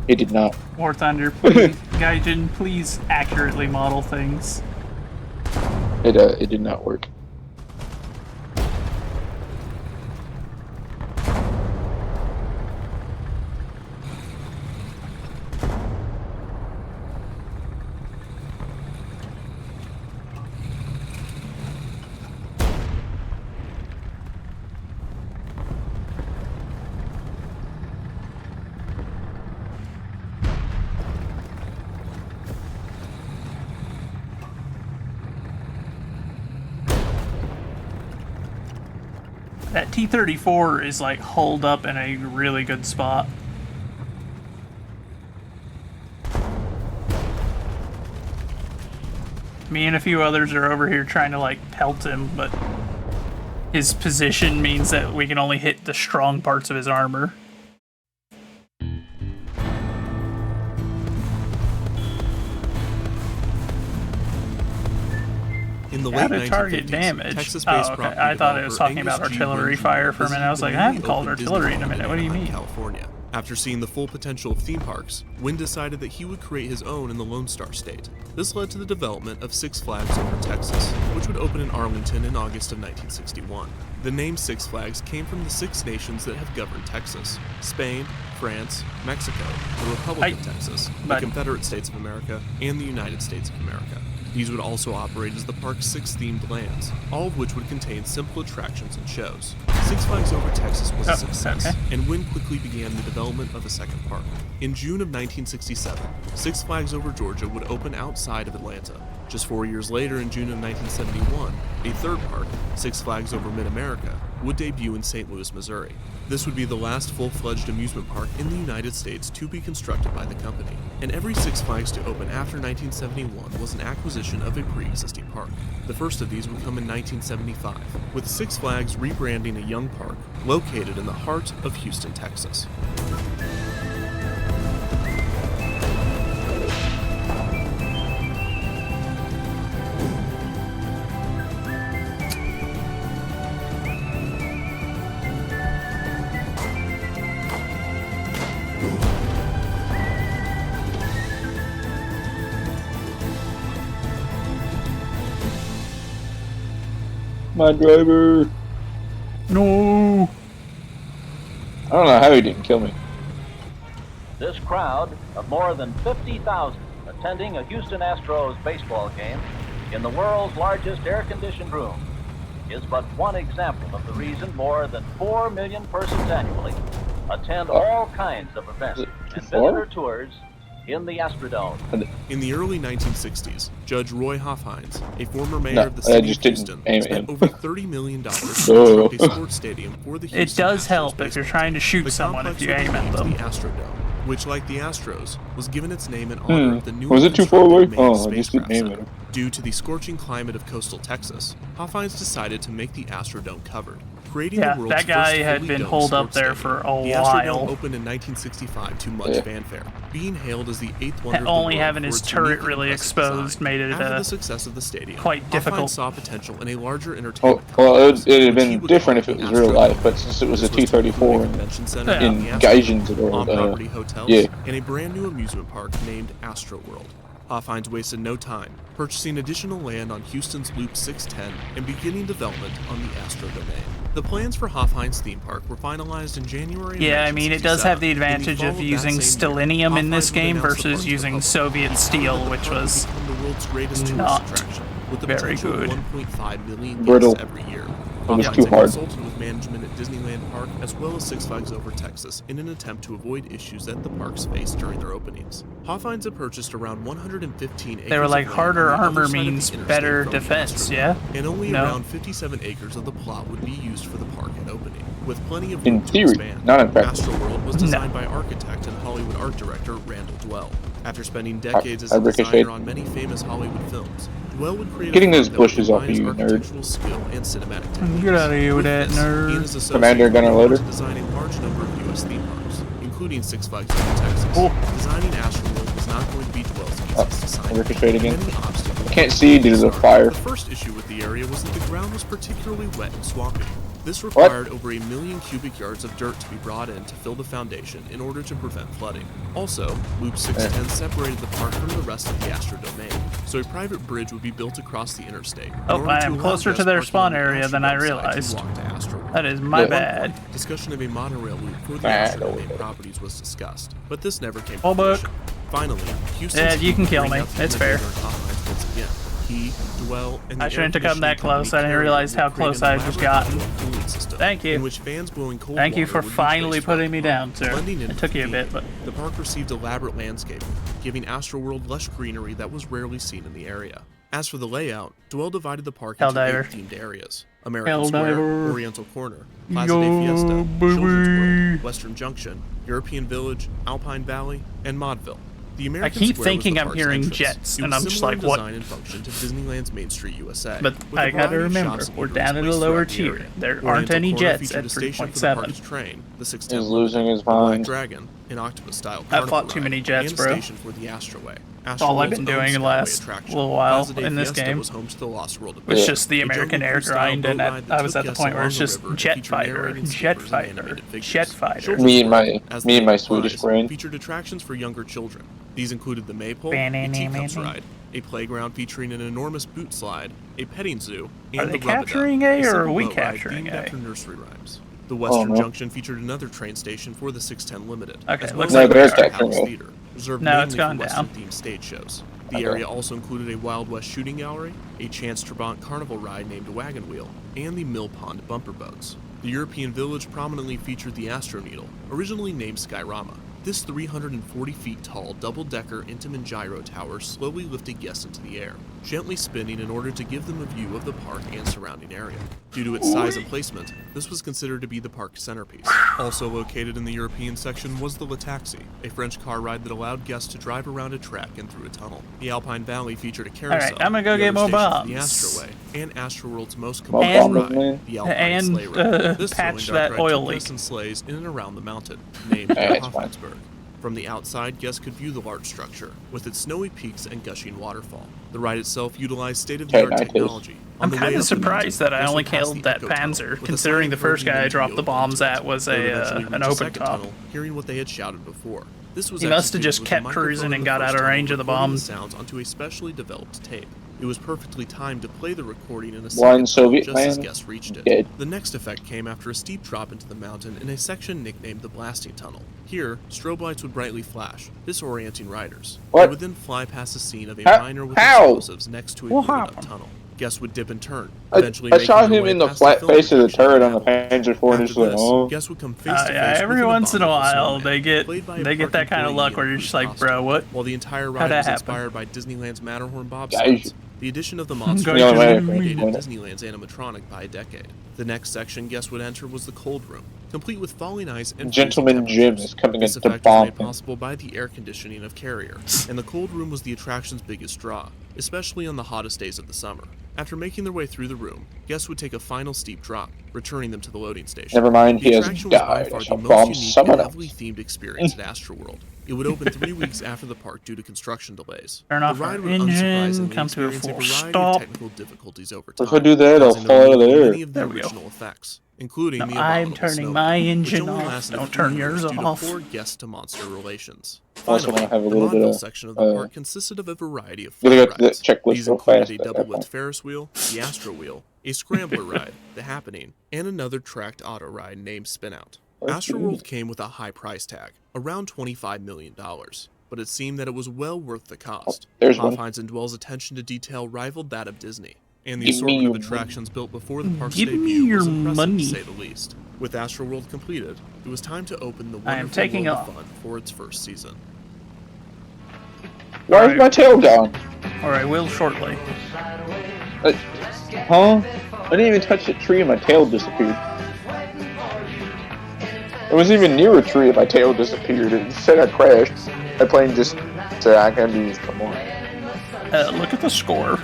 S13: It did not.
S3: War Thunder, please. Gaijin, please accurately model things.
S13: It did not work.
S3: That T-34 is like holed up in a really good spot. Me and a few others are over here trying to like pelt him, but his position means that we can only hit the strong parts of his armor.
S8: In In the
S3: How
S8: late
S3: to target
S8: 1950s,
S3: damage.
S8: Texas-based
S3: Oh, okay.
S8: property
S3: I thought it was
S8: developer
S3: talking about
S8: Angus G.
S3: artillery
S8: Wynn
S3: fire
S8: Jr.
S3: for a minute. I was like, I
S8: visited
S3: haven't
S8: the
S3: called
S8: newly
S3: artillery in
S8: opened
S3: a minute.
S8: Disneyland
S3: What do you
S8: in
S3: mean?
S8: California. After seeing the full potential of theme parks, Wynn decided that he would create his own in the Lone Star State. This led to the development of Six Flags Over Texas, which would open in Arlington in August of 1961. The name Six Flags came from the 6 nations that have governed Texas: Spain, France, Mexico, the Republic of Texas, the Confederate States of America, and the United States of America. These would also operate as the park's 6 themed lands, all of which would contain simple attractions and shows. Six Flags Over Texas was a success, and Wynn quickly began the development of a second park. In June of 1967, Six Flags Over Georgia would open outside of Atlanta. Just 4 years later, in June of 1971, a third park, Six Flags Over Mid-America, would debut in St. Louis, Missouri. This would be the last full-fledged amusement park in the United States to be constructed by the company, and every Six Flags to open after 1971 was an acquisition of a pre-existing park. The first of these would come in 1975, with Six Flags rebranding a young park located in the heart of Houston, Texas.
S13: My driver.
S3: No.
S13: I don't know how he didn't kill me.
S2: This crowd of more than 50,000 attending a Houston Astros baseball game in the world's largest air-conditioned room is but one example of the reason more than 4 million persons annually attend all kinds of events and visitor tours in the Astrodome.
S8: In the early 1960s, Judge Roy Hoffhines, a former mayor of the city of Houston, spent over $30 million to construct a sports stadium for the Houston
S3: It does
S8: Astros
S3: help if you're trying to shoot
S8: The
S3: someone if
S8: complex
S3: you aim
S8: would be
S3: at
S8: named
S3: them.
S8: the Astrodome, which, like the Astros, was given its name in honor of the newly
S13: Was it too far away?
S8: constructed
S13: Oh,
S8: Maine
S13: I just didn't
S8: Spacecraft
S13: name
S8: Center.
S13: it.
S8: Due to the scorching climate of coastal Texas, Hoffhines decided to make the Astrodome covered, creating
S3: Yeah,
S8: the world's
S3: that guy
S8: first
S3: had
S8: fully
S3: been
S8: domed
S3: holed up
S8: sports
S3: there
S8: stadium.
S3: for a
S8: The
S3: while.
S8: Astrodome opened in 1965 to much fanfare, being hailed as the 8th wonder of the
S3: Only
S8: world
S3: having
S8: for
S3: his
S8: its
S3: turret
S8: unique and
S3: really
S8: impressive
S3: exposed
S8: design.
S3: made it
S8: After the success of the stadium,
S3: quite
S8: Hoffhines
S3: difficult.
S8: saw potential in a larger
S13: Oh,
S8: entertainment
S13: well,
S8: complex,
S13: it'd have
S8: which he
S13: been
S8: would
S13: different
S8: call
S13: if it
S8: the
S13: was real
S8: Astrodome.
S13: life, but since it was a
S8: This was to include
S13: T-34
S8: a convention center
S13: in
S8: in the
S13: Gaijin's
S8: Astrodome,
S13: world,
S8: on-property hotels,
S13: yeah.
S8: and a brand new amusement park named Astro World. Hoffhines wasted no time, purchasing additional land on Houston's Loop 610 and beginning development on the Astro Domain. The plans for Hoffhines theme park were finalized in January of
S3: Yeah, I mean, it does have the
S8: 1967. In
S3: advantage
S8: fall
S3: of
S8: that
S3: using
S8: same year,
S3: stellinium in this
S8: Hoffhines would
S3: game
S8: announce the
S3: versus
S8: park to the
S3: using
S8: public.
S3: Soviet steel, which was
S8: Become the world's greatest tourist
S3: not
S8: attraction, with the
S3: very
S8: potential
S3: good.
S8: of 1.5 million
S13: Brittle.
S8: guests every year.
S13: It was
S8: Hoffhines
S13: too
S8: had
S13: hard.
S8: consulted with management at Disneyland Park as well as Six Flags Over Texas in an attempt to avoid issues that the parks faced during their openings. Hoffhines had purchased around 115 acres
S3: They were like,
S8: of land
S3: harder
S8: on the
S3: armor
S8: other side of the
S3: means
S8: interstate
S3: better
S8: from the
S3: defense,
S8: Astrodome,
S3: yeah?
S8: and only
S3: No.
S8: around 57 acres of the plot would be used for the park at opening, with plenty of
S13: In
S8: room to
S13: theory,
S8: expand.
S13: not in practice.
S8: Astro World was designed by architect and Hollywood art director Randall Dwell. After spending decades as
S13: I
S8: a
S13: ricocheted.
S8: designer on many famous Hollywood films, Dwell would create
S13: Getting
S8: a
S13: those
S8: front that would
S13: bushes off of
S8: combine
S13: you,
S8: his
S13: nerd.
S8: architectural skill and cinematic techniques.
S3: Get out of here with that,
S8: this, he and
S3: nerd.
S8: his associates
S13: Commander
S8: would
S13: Gunner
S8: go on
S13: loader.
S8: to design a large number of U.S. theme parks, including Six Flags Over Texas.
S3: Oh.
S8: Designing Astro World was not going to be Dwell's easiest assignment.
S13: Ricocheted again.
S8: Many obstacles
S13: I can't see due to the
S8: started.
S13: fire.
S8: The first issue with the area was that the ground was particularly wet and swampy. This required over 1 million cubic yards of dirt to be brought in to fill the foundation in order to prevent flooding. Also, Loop 610 separated the park from the rest of the Astro Domain, so a private bridge would be built across the interstate. in
S3: Oh,
S8: order
S3: I
S8: to
S3: am
S8: allow
S3: closer to
S8: guests
S3: their
S8: parking
S3: spawn
S8: on the
S3: area than I
S8: Astrodome side to
S3: realized.
S8: walk to Astro World.
S3: That is my
S8: At one
S3: bad.
S8: point, discussion of a monorail loop for the Astro Domain properties was discussed, but this never came to
S3: Oh, book.
S8: fruition. Finally, Houston.
S3: Yeah, you can kill me. It's fair.
S8: Once again. He, Dwell, and
S3: I
S8: the
S3: shouldn't have come that
S8: air-conditioning
S3: close. I
S8: company
S3: didn't
S8: Carrier
S3: realize how
S8: would create
S3: close
S8: an
S3: I had just
S8: elaborate
S3: gotten.
S8: outdoor cooling system
S3: Thank you.
S8: in which fans blowing cold
S3: Thank you
S8: water
S3: for
S8: would be
S3: finally
S8: placed throughout
S3: putting me
S8: the park,
S3: down, sir.
S8: blending in
S3: It took you a
S8: with
S3: bit,
S8: the
S3: but
S8: theme. The park received elaborate landscaping, giving Astroworld lush greenery that was rarely seen in the area. As for the layout, Dwell divided the park into
S3: Helldiver.
S8: 8 themed areas: American
S3: Helldiver.
S8: Square, Oriental Corner, Plaza
S3: Yo,
S8: de Fiesta,
S3: baby.
S8: Children's World, Western Junction, European Village, Alpine Valley, and Maudeville. The American
S3: keep
S8: Square
S3: thinking
S8: was the
S3: I'm
S8: park's
S3: hearing
S8: entrance.
S3: jets,
S8: It
S3: and
S8: was
S3: I'm just
S8: similar
S3: like,
S8: in
S3: what?
S8: design and function to Disneyland's Main Street USA.
S3: But
S8: with a
S3: I gotta
S8: variety of
S3: remember,
S8: shops
S3: we're
S8: and
S3: down in the
S8: placed
S3: lower
S8: throughout the
S3: tier.
S8: area.
S3: There aren't
S8: Oriental
S3: any
S8: Corner
S3: jets
S8: featured
S3: at
S8: a station for the
S3: 3.7.
S8: park's train, the 610
S13: He's losing his
S8: Black
S13: mind.
S8: Dragon, an octopus-style
S3: I've
S8: carnival
S3: fought too
S8: ride,
S3: many jets,
S8: and
S3: bro.
S8: station for the Astroway.
S3: That's all I've been doing the last little while in this game.
S8: Was home to the Lost World
S3: It's just the American air grind, and I was at the point where it's just jet fighter.
S13: Me and my Swedish friend
S8: featured attractions for younger children. These included the Maypole, a teacups ride, a playground featuring an enormous boot slide, a petting zoo, and
S3: Are they
S8: the Rub-a-Dub,
S3: capturing A, or
S8: simple
S3: are we
S8: boat ride
S3: capturing
S8: themed
S3: A?
S8: after nursery rhymes. The Western Junction featured another train station for the 610 Limited.
S3: Okay,
S8: as
S3: looks
S8: well
S3: like
S8: as
S3: they're
S8: the Palace
S3: capturing A.
S8: Theater, reserved
S3: No,
S8: mainly
S3: it's
S8: for
S3: gone
S8: Western-themed stage shows. The area also included a Wild West shooting gallery, a Chance Trabant carnival ride named Wagon Wheel, and the Mill Pond bumper boats. The European village prominently featured the Astro Needle, originally named Skyrama. This 340 feet tall double-decker Intamin gyro tower slowly lifted guests into the air, gently spinning in order to give them a view of the park and surrounding area. Due to its size and placement, this was considered to be the park's centerpiece. Also located in the European section was the Le Taxi, a French car ride that allowed guests to drive around a track and through a tunnel. The Alpine Valley featured a carousel,
S3: Alright, I'm gonna go
S8: the
S3: get
S8: other
S3: more
S8: stations,
S3: bombs.
S8: the Astroway, and Astroworld's most
S3: And-
S8: complex ride, the Alpine
S3: and,
S8: Sleigh Ride. This
S3: patch
S8: thrilling dark
S3: that
S8: ride
S3: oil
S8: took
S3: leak.
S8: guests in sleighs in and around the mountain, named
S13: It's fine.
S8: Hoffmannsburg. From the outside, guests could view the large structure, with its snowy peaks and gushing waterfall. The ride itself utilized state-of-the-art
S13: Okay, nice.
S8: technology. On
S3: I'm
S8: the way
S3: kind
S8: up
S3: of
S8: the mountain,
S3: surprised that I
S8: guests
S3: only
S8: would pass
S3: killed
S8: the
S3: that
S8: Echo Tunnel,
S3: Panzer,
S8: with a
S3: considering
S8: sign
S3: the first
S8: curving
S3: guy I
S8: into
S3: dropped the bombs
S8: open
S3: at was
S8: They would eventually
S3: an
S8: reach a
S3: open
S8: second
S3: top.
S8: tunnel, hearing what they had shouted before. This was
S3: He must have
S8: executed
S3: just
S8: with a
S3: kept
S8: microphone
S3: cruising
S8: in
S3: and
S8: the
S3: got
S8: first
S3: out of
S8: tunnel,
S3: range of the
S8: recording
S3: bombs.
S8: sounds onto a specially developed tape. It was perfectly timed to play the recording in a
S13: Blind
S8: second
S13: Soviet
S8: just as
S13: man?
S8: guests reached it.
S13: Dead.
S8: The next effect came after a steep drop into the mountain in a section nicknamed the Blasting Tunnel. Here, strobe lights would brightly flash, disorienting riders.
S13: What?
S8: They would then fly past a scene of a
S13: How-
S8: miner with
S13: how?
S8: explosives next to a
S3: What
S8: boarded up
S3: happened?
S8: tunnel. Guests would dip and turn,
S13: I
S8: eventually
S13: shot
S8: making their
S13: him
S8: way
S13: in the
S8: past
S13: flat
S8: film
S13: face of the
S8: projection
S13: turret
S8: and
S13: on the
S8: avalanche.
S13: Panzer IV, and
S8: After
S13: just like,
S8: this,
S13: oh.
S8: guests would come face to face
S3: Yeah, every
S8: with an
S3: once in a
S8: abominable
S3: while
S8: snowman,
S3: they get
S8: played by a
S3: that
S8: park
S3: kind of
S8: employee
S3: luck
S8: in
S3: where
S8: a
S3: you're
S8: cruise
S3: just like,
S8: costume.
S3: bro, what?
S8: While the entire
S3: How'd
S8: ride
S3: that
S8: was
S3: happen?
S8: inspired by Disneyland's Matterhorn
S13: Guys.
S8: bobsleds, the addition of the monster
S3: going
S8: truck
S3: to
S8: predated
S13: the-
S8: Disneyland's animatronic by a decade. The next section guests would enter was the cold room, complete with falling ice and
S13: Gentleman
S8: freezing
S13: Jim
S8: temperatures.
S13: is coming
S8: This
S13: in to
S8: effect was
S13: bomb
S8: made
S13: him.
S8: possible by the air conditioning of Carrier, and the cold room was the attraction's biggest draw, especially on the hottest days of the summer. After making their way through the room, guests would take a final steep drop, returning them to the loading station.
S13: Never mind,
S8: The
S13: he has
S8: attraction was by
S13: died.
S8: far
S13: I shall
S8: the
S13: bomb
S8: most unique
S13: someone
S8: and
S13: else.
S8: heavily themed experience at Astroworld. It would open 3 weeks after the park due to construction delays.
S3: Turn off
S8: the ride
S3: our
S8: would
S3: engine,
S8: unsurprisingly
S3: come to a
S8: experience
S3: full
S8: variety
S3: stop.
S8: of technical difficulties over
S13: If
S8: time,
S13: I do that, I'll
S8: causing the
S13: fall out of
S8: removal
S13: the air.
S8: many of the
S3: There we go.
S8: original effects, including
S3: No,
S8: the
S3: I'm
S8: abominable
S3: turning
S8: snowman,
S3: my
S8: which
S3: engine
S8: only
S3: off.
S8: lasted a
S3: Don't
S8: few
S3: turn
S8: years
S3: yours
S8: due
S3: off.
S8: to poor guest-to-monster relations.
S13: Also
S8: Finally,
S13: wanna have a
S8: the
S13: little bit
S8: Montville
S13: of,
S8: section of the park consisted of a variety of
S13: Gotta
S8: fun
S13: go to the
S8: rides.
S13: checklist
S8: These
S13: real
S8: included
S13: fast,
S8: a
S13: but
S8: double-width
S13: okay.
S8: Ferris wheel, the Astro Wheel, a scrambler ride, the Happening, and another tracked auto ride named Spinout. Astroworld came with a high price tag, around $25 million, but it seemed that it was well worth the cost.
S13: there's one.
S8: Hofheinz and Dwell's attention to detail rivaled that of Disney, and the
S13: Give me
S8: assortment of
S13: your
S8: attractions built before the park's
S3: Give me
S8: debut
S3: your
S8: was impressive
S3: money.
S8: to say the least. With Astroworld completed, it was time to open the
S3: I am
S8: wonderful
S3: taking
S8: world
S3: off.
S8: of fun for its first season.
S13: Where's my tail gone?
S3: Alright, will shortly.
S13: Huh? I didn't even touch the tree and my tail disappeared. It wasn't even near a tree and my tail disappeared. It said I crashed. My plane just said I can't do this. Come on.
S3: Look at the score.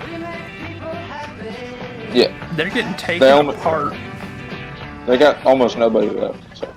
S13: Yeah.
S3: They're getting taken
S13: They almost-
S3: apart.
S13: They got almost nobody left. So.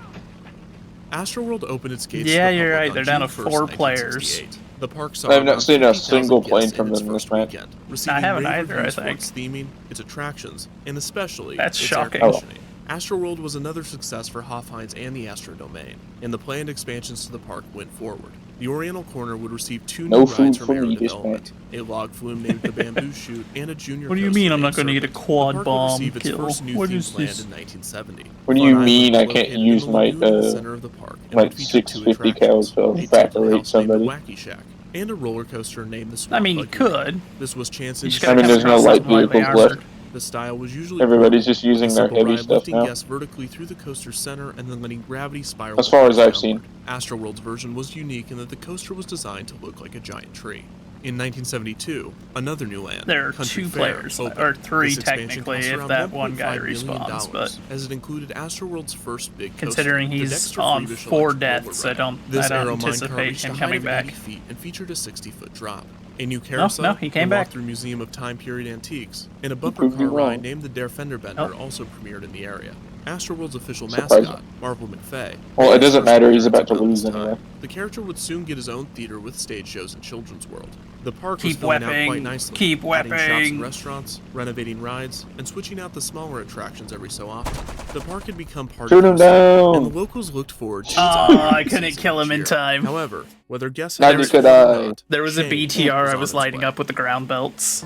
S8: Astroworld opened its gates
S3: Yeah,
S8: to the
S3: you're
S8: public
S3: right.
S8: on
S3: They're down
S8: June
S3: to
S8: 1st,
S3: 4 players.
S8: 1968. The park saw
S13: I've not
S8: around
S13: seen a
S8: 50,000
S13: single plane
S8: guests in
S13: from
S8: its
S13: them
S8: first
S13: this match.
S8: weekend, receiving
S3: haven't
S8: rave
S3: either, I
S8: reviews for
S3: think.
S8: its theming, its attractions, and especially
S3: That's
S8: its
S3: shocking.
S8: air conditioning. Astroworld was another success for Hofheinz and the Astro Domain, and the planned expansions to the park went forward. The Oriental Corner would receive 2
S13: No
S8: new
S13: food
S8: rides
S13: for
S8: from Aero
S13: me this
S8: Development, a log flume named the Bamboo Chute, and a junior
S3: What do you
S8: coaster
S3: mean I'm
S8: named
S3: not going to get a
S8: Serpent.
S3: quad
S8: The park would
S3: bomb
S8: receive its
S3: kill?
S8: first new
S3: What
S8: theme
S3: is
S8: planned
S3: this?
S8: in 1970.
S13: What do
S8: Fun
S13: you
S8: Island
S13: mean
S8: was
S13: I can't
S8: located in
S13: use
S8: the
S13: my,
S8: lagoon in the center of the park and
S13: like
S8: would feature 2
S13: 650 cals to
S8: attractions, a tilt
S13: evaporate
S8: house named the
S13: somebody?
S8: Wacky Shack, and a roller coaster named the
S3: I
S8: Swamp
S3: mean, you
S8: Buggy.
S3: could.
S8: This was Chance
S3: You just
S13: I
S3: gotta
S13: mean,
S3: have
S13: there's no
S3: something
S13: light
S3: lightly
S13: vehicles
S3: armored.
S13: left.
S8: The style was usually
S13: Everybody's
S8: brutal,
S13: just using
S8: with a
S13: their
S8: simple
S13: heavy
S8: ride
S13: stuff
S8: lifting
S13: now.
S8: guests vertically through the coaster's center and then letting gravity spiral.
S13: As far as
S8: the
S13: I've
S8: coaster
S13: seen.
S8: downward. Astroworld's version was unique in that the coaster was designed to look like a giant tree. In 1972, another new land,
S3: There are
S8: Country
S3: 2
S8: Fair,
S3: players,
S8: opened.
S3: or 3
S8: This expansion
S3: technically,
S8: cost
S3: if
S8: around
S3: that one guy
S8: $1.5 million,
S3: respawns, but
S8: as it included Astroworld's first big coaster,
S3: considering
S8: the
S3: he's
S8: Dexter
S3: on
S8: Freebish
S3: 4
S8: electric roller
S3: deaths, I
S8: ride.
S3: don't
S8: This aero mine car
S3: anticipate
S8: reached
S3: him
S8: a height
S3: coming
S8: of
S3: back.
S8: 80 feet and featured a 60-foot drop. A new carousel,
S3: no, he came
S8: a walk
S3: back.
S8: through Museum of Time Period Antiques, and a bumper car ride named the Der Fender Bender also premiered in the area. Astroworld's official
S13: Surprising.
S8: mascot, Marvel McFay.
S13: Well, it doesn't matter. He's about to
S8: About
S13: lose
S8: this time.
S13: anyway.
S8: The character would soon get his own theater with stage shows in Children's World. The park was
S3: Keep
S8: filling out
S3: wepping,
S8: quite nicely,
S3: keep
S8: adding shops
S3: wepping.
S8: and restaurants, renovating rides, and switching out the smaller attractions every so often. The park had become part
S13: Shoot
S8: of
S13: him
S8: Houston,
S13: down.
S8: and the locals looked forward to its
S3: Oh,
S8: opening
S3: I couldn't
S8: season
S3: kill him
S8: each
S3: in
S8: year.
S3: time.
S8: However, whether guests
S13: Neither
S8: had
S13: could
S8: or
S13: I.
S8: not,
S3: There was a
S8: change
S3: BTR
S8: was
S3: I
S8: on
S3: was
S8: its
S3: lighting
S8: way.
S3: up with the ground belts.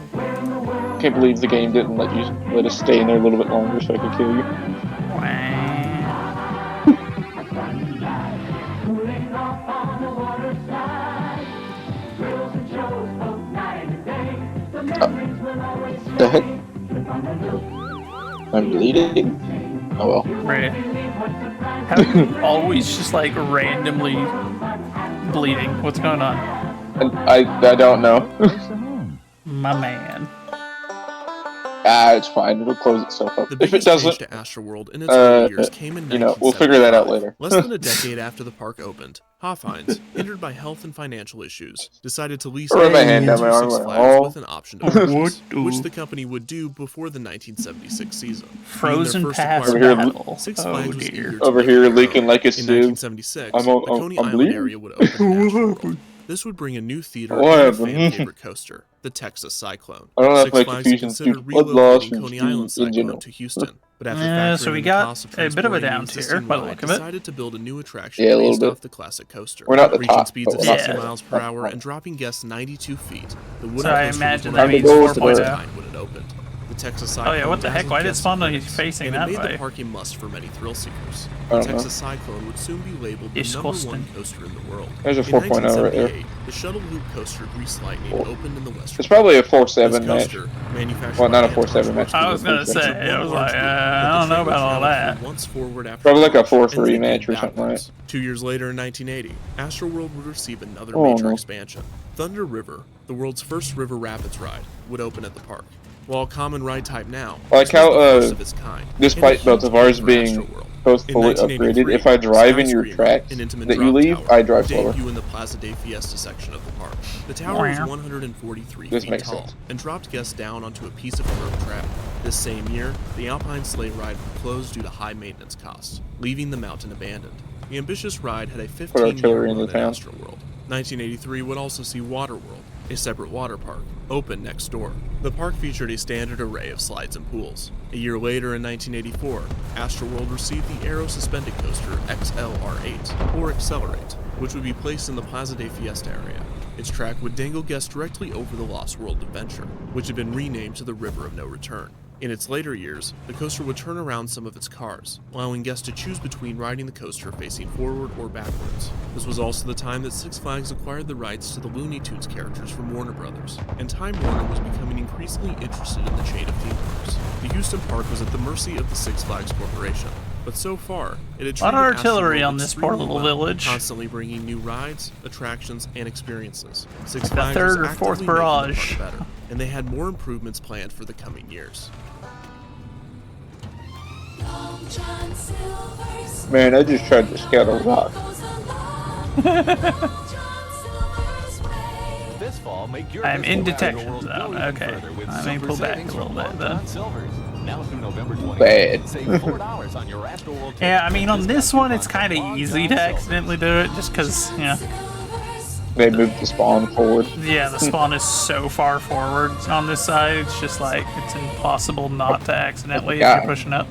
S13: Can't believe the game didn't let us stay in there a little bit longer so I could kill you. The heck? I'm bleeding? Oh well.
S3: Right. How are you always just like randomly bleeding? What's going on?
S13: I don't know.
S3: My man.
S13: It's fine. It'll close itself up.
S8: The
S13: If it
S8: biggest
S13: doesn't,
S8: change to Astroworld in its early years came in 1975.
S13: you know, we'll figure that out later.
S8: Less than a decade after the park opened, Hofheinz, hindered by health and financial issues, decided to lease
S13: Run my
S8: out
S13: hand down my
S8: to
S13: arm,
S8: Six
S13: like,
S8: Flags
S13: oh.
S8: with an option to purchase, which the company would do before the 1976 season.
S3: Frozen
S8: Being their
S3: Pass
S8: first
S13: Over here,
S3: battle.
S8: Six
S3: Oh
S8: Flags was
S3: dear.
S8: eager to
S13: over
S8: make
S13: here
S8: it their
S13: leaking
S8: own.
S13: like a
S8: In
S13: sieve.
S8: 1976,
S13: I'm
S8: the Coney Island
S13: bleeding.
S8: area would open in Astroworld. This would bring a new theater
S13: What
S8: and a
S13: happened?
S8: fan favorite coaster, the Texas Cyclone.
S13: I don't have
S8: Six
S13: my
S8: Flags
S13: confusion
S8: considered
S13: blood loss
S8: relocating
S13: and
S8: Coney
S13: speed
S8: Island
S13: in
S8: Cyclone
S13: general.
S8: to Houston, but after
S3: Yeah, so
S8: factoring
S3: we
S8: in the
S3: got
S8: cost of
S3: a bit of a
S8: transporting the
S3: down tier
S8: existing
S3: by the
S8: ride,
S3: look of it.
S8: decided to build a new attraction
S13: Yeah, a little
S8: based
S13: bit.
S8: off the classic coaster.
S13: We're not the
S8: Reaching
S13: top,
S8: speeds of
S13: but we're
S8: 60
S3: not
S8: miles per hour and dropping guests 92 feet. The wooden
S3: So I
S8: coaster
S3: imagine
S8: was
S3: that
S8: one of
S3: means
S8: the first
S3: 4.0.
S8: of its kind when it opened. The Texas
S3: Oh yeah, what the heck?
S8: Cyclone
S3: Why did
S8: dazzled
S3: Spawn know
S8: guests
S3: he's
S8: and
S3: facing
S8: it
S3: that
S8: made the
S3: way?
S8: park a must for many thrill seekers.
S13: I
S8: The
S13: don't know.
S8: Texas Cyclone would soon be labeled the
S3: It's
S8: number
S3: Austin.
S8: one coaster in the world.
S13: There's a
S8: In
S13: 4.0 right there.
S8: 1978, the Shuttle Loop coaster Grease Lightning opened in the Western
S13: It's probably a
S8: This
S13: 4-7 match.
S8: coaster, manufactured
S13: Well, not a
S8: by
S13: 4-7 match.
S3: I was gonna say, I was like, I don't know about all that.
S8: once forward after
S13: Probably like a
S8: launch, and
S13: 4-3
S8: then
S13: match or
S8: again
S13: something, right?
S8: backwards. 2 years later in 1980, Astroworld would receive another
S13: Oh,
S8: major
S13: no.
S8: expansion. Thunder River, the world's first river rapids ride, would open at the park. While a common ride type now,
S13: Like
S8: this was
S13: how,
S8: the first of its kind,
S13: despite
S8: and a
S13: both of
S8: huge
S13: ours
S8: win for
S13: being
S8: Astroworld.
S13: both
S8: In
S13: fully
S8: 1983,
S13: upgraded, if I drive in your
S8: Skyscreamer,
S13: tracks
S8: an intimate
S13: that you
S8: drop
S13: leave,
S8: tower,
S13: I drive
S8: would
S13: slower.
S8: debut in the Plaza de Fiesta section of the park. The tower was 143
S13: This
S8: feet
S13: makes
S8: tall
S13: sense.
S8: and dropped guests down onto a piece of curved track. This same year, the Alpine sleigh ride would close due to high maintenance costs, leaving the mountain abandoned. The ambitious ride had a 15-year
S13: artillery in
S8: run
S13: the
S8: at
S13: town.
S8: Astroworld. 1983 would also see Waterworld, a separate water park, open next door. The park featured a standard array of slides and pools. A year later in 1984, Astroworld received the Aero Suspended Coaster XLR8, or Accelerate, which would be placed in the Plaza de Fiesta area. Its track would dangle guests directly over the Lost World adventure, which had been renamed to the River of No Return. In its later years, the coaster would turn around some of its cars, allowing guests to choose between riding the coaster facing forward or backwards. This was also the time that Six Flags acquired the rights to the Looney Tunes characters from Warner Brothers, and Time Warner was becoming increasingly interested in the chain of theme parks. The Houston park was at the mercy of the Six Flags Corporation, but so far, it had
S3: A lot of
S8: treated
S3: artillery
S8: Astroworld
S3: on this poor
S8: extremely
S3: little
S8: well,
S3: village.
S8: constantly bringing new rides, attractions, and experiences. Six
S3: The
S8: Flags
S3: third
S8: was
S3: or fourth
S8: actively making the park
S3: barrage.
S8: better, and they had more improvements planned for the coming years.
S13: Man, I just tried to scout a rock.
S7: This fall, make your
S3: I'm in
S7: visible
S3: detection
S7: Astroworld
S3: zone.
S7: go even
S3: Okay.
S7: further with
S3: I may
S7: super
S3: pull back a
S7: savings
S3: little
S7: from
S3: bit,
S7: Long
S3: though.
S7: John Silver's. Now through November 20th.
S13: Bad.
S7: Save $4 on your Astroworld
S3: Yeah, I mean, on
S7: tickets.
S3: this one, it's kind of easy to accidentally do it, just because, you know,
S13: They moved the spawn forward.
S3: yeah, the spawn is so far forward on this side, it's just like, it's impossible not to accidentally if
S13: Yeah.
S3: you're pushing up.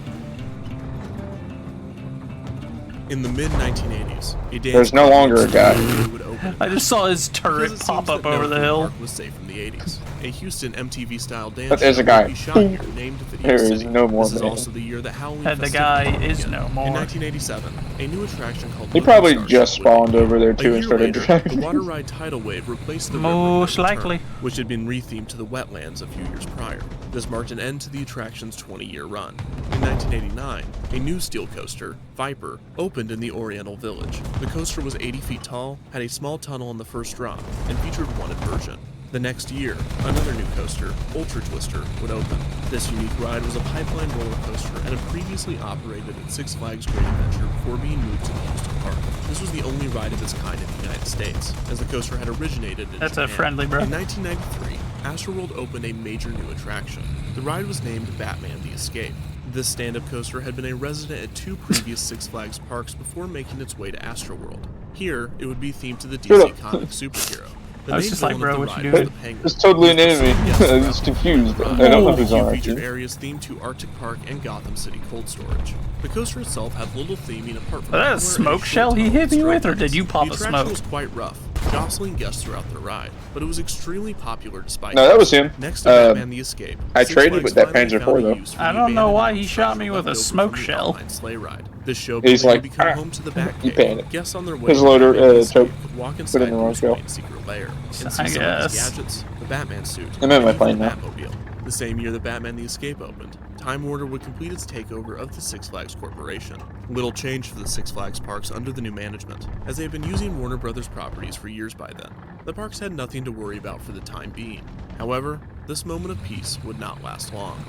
S8: In the mid-1980s, a dance
S13: There's no longer a guy.
S8: would open
S3: I just saw his
S8: because
S3: turret
S8: it
S3: pop
S8: seems
S3: up
S8: that no
S3: over the
S8: theme
S3: hill.
S8: park was safe in the 80s. A Houston MTV-style dance
S13: But there's a
S8: show
S13: guy.
S8: would be shot here, named Video
S13: There
S8: City.
S13: is no more
S8: This is
S13: man.
S8: also the year that Halloween
S3: And the
S8: festivities
S3: guy
S8: began.
S3: is no more.
S8: In 1987, a new attraction called
S13: He
S8: Loading
S13: probably
S8: Starship
S13: just
S8: would
S13: spawned
S8: debut.
S13: over there
S8: A
S13: too and
S8: year
S13: started
S8: later,
S13: driving.
S8: the water ride Tidal Wave replaced the
S3: Most
S8: river,
S3: likely.
S8: which had been rethemed to the wetlands a few years prior. This marked an end to the attraction's 20-year run. In 1989, a new steel coaster, Viper, opened in the Oriental Village. The coaster was 80 feet tall, had a small tunnel on the first drop, and featured one inversion. The next year, another new coaster, Ultra Twister, would open. This unique ride was a pipeline roller coaster and had previously operated at Six Flags Great Adventure before being moved to the Houston Park. This was the only ride of its kind in the United States, as the coaster had originated in
S3: That's a
S8: Japan.
S3: friendly, bro.
S8: In 1993, Astroworld opened a major new attraction. The ride was named Batman the Escape. This stand-up coaster had been a resident at 2 previous Six Flags parks before making its way to Astroworld. Here, it would be themed to the DC comic superhero. The
S3: I was
S8: main
S3: just like,
S8: villain
S3: bro,
S8: of the
S3: what
S8: ride
S3: you
S8: was
S3: doing?
S8: the Penguin.
S13: It's totally an enemy.
S8: Yes,
S13: I'm just confused. I don't know if it's
S8: The
S13: on
S8: featured
S13: actually.
S8: areas themed to Arctic Park and Gotham City cold storage. The coaster itself had little theming apart from
S3: Was that a
S8: regular
S3: smoke
S8: and
S3: shell he hit me with, or
S8: striped
S3: did you pop
S8: The
S3: a
S8: attraction
S3: smoke?
S8: was quite rough, jostling guests throughout the ride, but it was extremely popular despite
S13: No, that was him.
S8: Next to Batman the Escape,
S13: I
S8: Six
S13: traded
S8: Flags
S13: with that
S8: finally
S13: Panzer
S8: found
S13: IV
S8: a
S13: though.
S8: use for
S3: I
S8: the
S3: don't know why he
S8: abandoned
S3: shot me with a
S8: leftover
S3: smoke
S8: from the
S3: shell.
S8: online sleigh ride. This show
S13: He's like,
S8: become
S13: "Ah."
S8: home to the
S13: He
S8: Batcave.
S13: panicked.
S8: Guests on their way
S13: His
S8: to
S13: loader
S8: Batman the Escape
S13: choke.
S8: could walk
S13: Put
S8: inside
S13: in the wrong
S8: Bruce
S13: shell.
S8: Wayne's secret lair and see
S3: I
S8: some of his
S3: guess.
S8: gadgets, the Batman suit,
S13: I'm in my
S8: and even
S13: plane
S8: the
S13: now.
S8: Batmobile. The same year that Batman the Escape opened, Time Warner would complete its takeover of the Six Flags Corporation. Little changed for the Six Flags parks under the new management, as they had been using Warner Brothers properties for years by then. The parks had nothing to worry about for the time being. However, this moment of peace would not last long.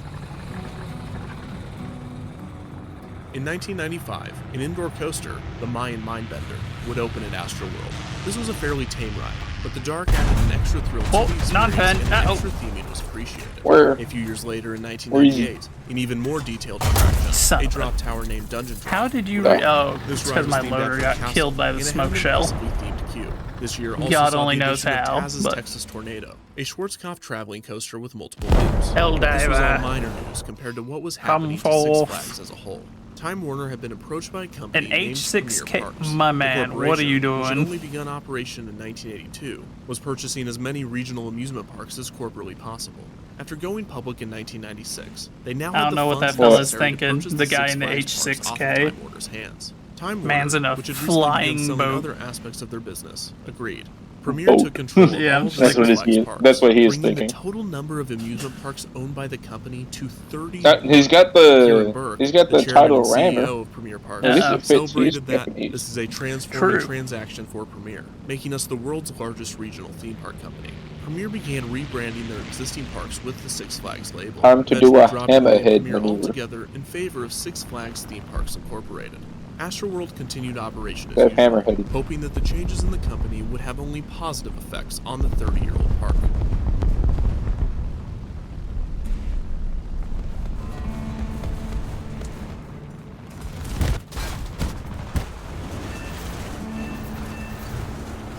S8: In 1995, an indoor coaster, the Mayan Mindbender, would open at Astroworld. This was a fairly tame ride, but the dark added an extra thrill to the experience,
S3: non-pen.
S8: and the extra theming was appreciated.
S13: Where?
S8: A few years later, in 1998, an even more detailed attraction, a drop tower named Dungeon Drop.
S3: How did you?
S8: would
S3: Oh,
S8: open.
S3: it's
S8: This
S3: because
S8: ride
S3: my
S8: was themed
S3: loader
S8: after
S3: got
S8: Castle,
S3: killed by the
S8: and it had
S3: smoke
S8: an
S3: shell.
S8: impressively themed queue. This year also
S3: God
S8: saw
S3: only
S8: the
S3: knows
S8: addition of
S3: how,
S8: Taz's
S3: but-
S8: Texas Tornado, a Schwarzkopf traveling coaster with multiple loops.
S3: Hell
S8: This was all
S3: diver.
S8: minor news compared to what was
S3: Come
S8: happening to Six
S3: forth.
S8: Flags as a whole. Time Warner had been approached by a company
S3: An
S8: named
S3: H6K
S8: Premier Parks.
S3: my
S8: The
S3: man, what are
S8: corporation,
S3: you
S8: which had
S3: doing?
S8: only begun operation in 1982, was purchasing as many regional amusement parks as corporately possible. After going public in 1996, they now
S3: I
S8: had
S3: don't
S8: the
S3: know what
S8: funds
S3: that fella's
S8: necessary to
S3: thinking,
S8: purchase
S3: the guy
S8: Six
S3: in the
S8: Flags parks off of
S3: H6K.
S8: Time Warner's hands. Time Warner,
S3: Man's in a
S8: which had recently
S3: flying
S8: begun selling
S3: boat.
S8: other aspects of their business, agreed. Premier
S13: Boat.
S8: took control of
S3: Yeah,
S8: all of the
S13: That's
S8: Six
S13: what he's
S8: Flags
S13: getting-
S8: parks,
S13: that's what he is
S8: bringing
S13: thinking.
S8: the total number of amusement parks owned by the company to 30.
S13: He's got
S8: Kieran
S13: the
S8: Burke,
S13: he's got the
S8: chairman
S13: title
S8: and CEO
S13: rammer.
S8: of Premier Parks,
S13: At least it fits. He's
S8: celebrated that
S13: Japanese.
S8: this is a transforming
S3: True.
S8: transaction for Premier, making us the world's largest regional theme park company. Premier began rebranding their existing parks with the Six Flags label.
S13: Time to do
S8: eventually
S13: a
S8: dropping the name
S13: hammerhead
S8: Premier
S13: maneuver.
S8: altogether in favor of Six Flags Theme Parks Incorporated. Astroworld continued operation as
S13: That
S8: usual,
S13: hammerhead.
S8: hoping that the changes in the company would have only positive effects on the 30-year-old park.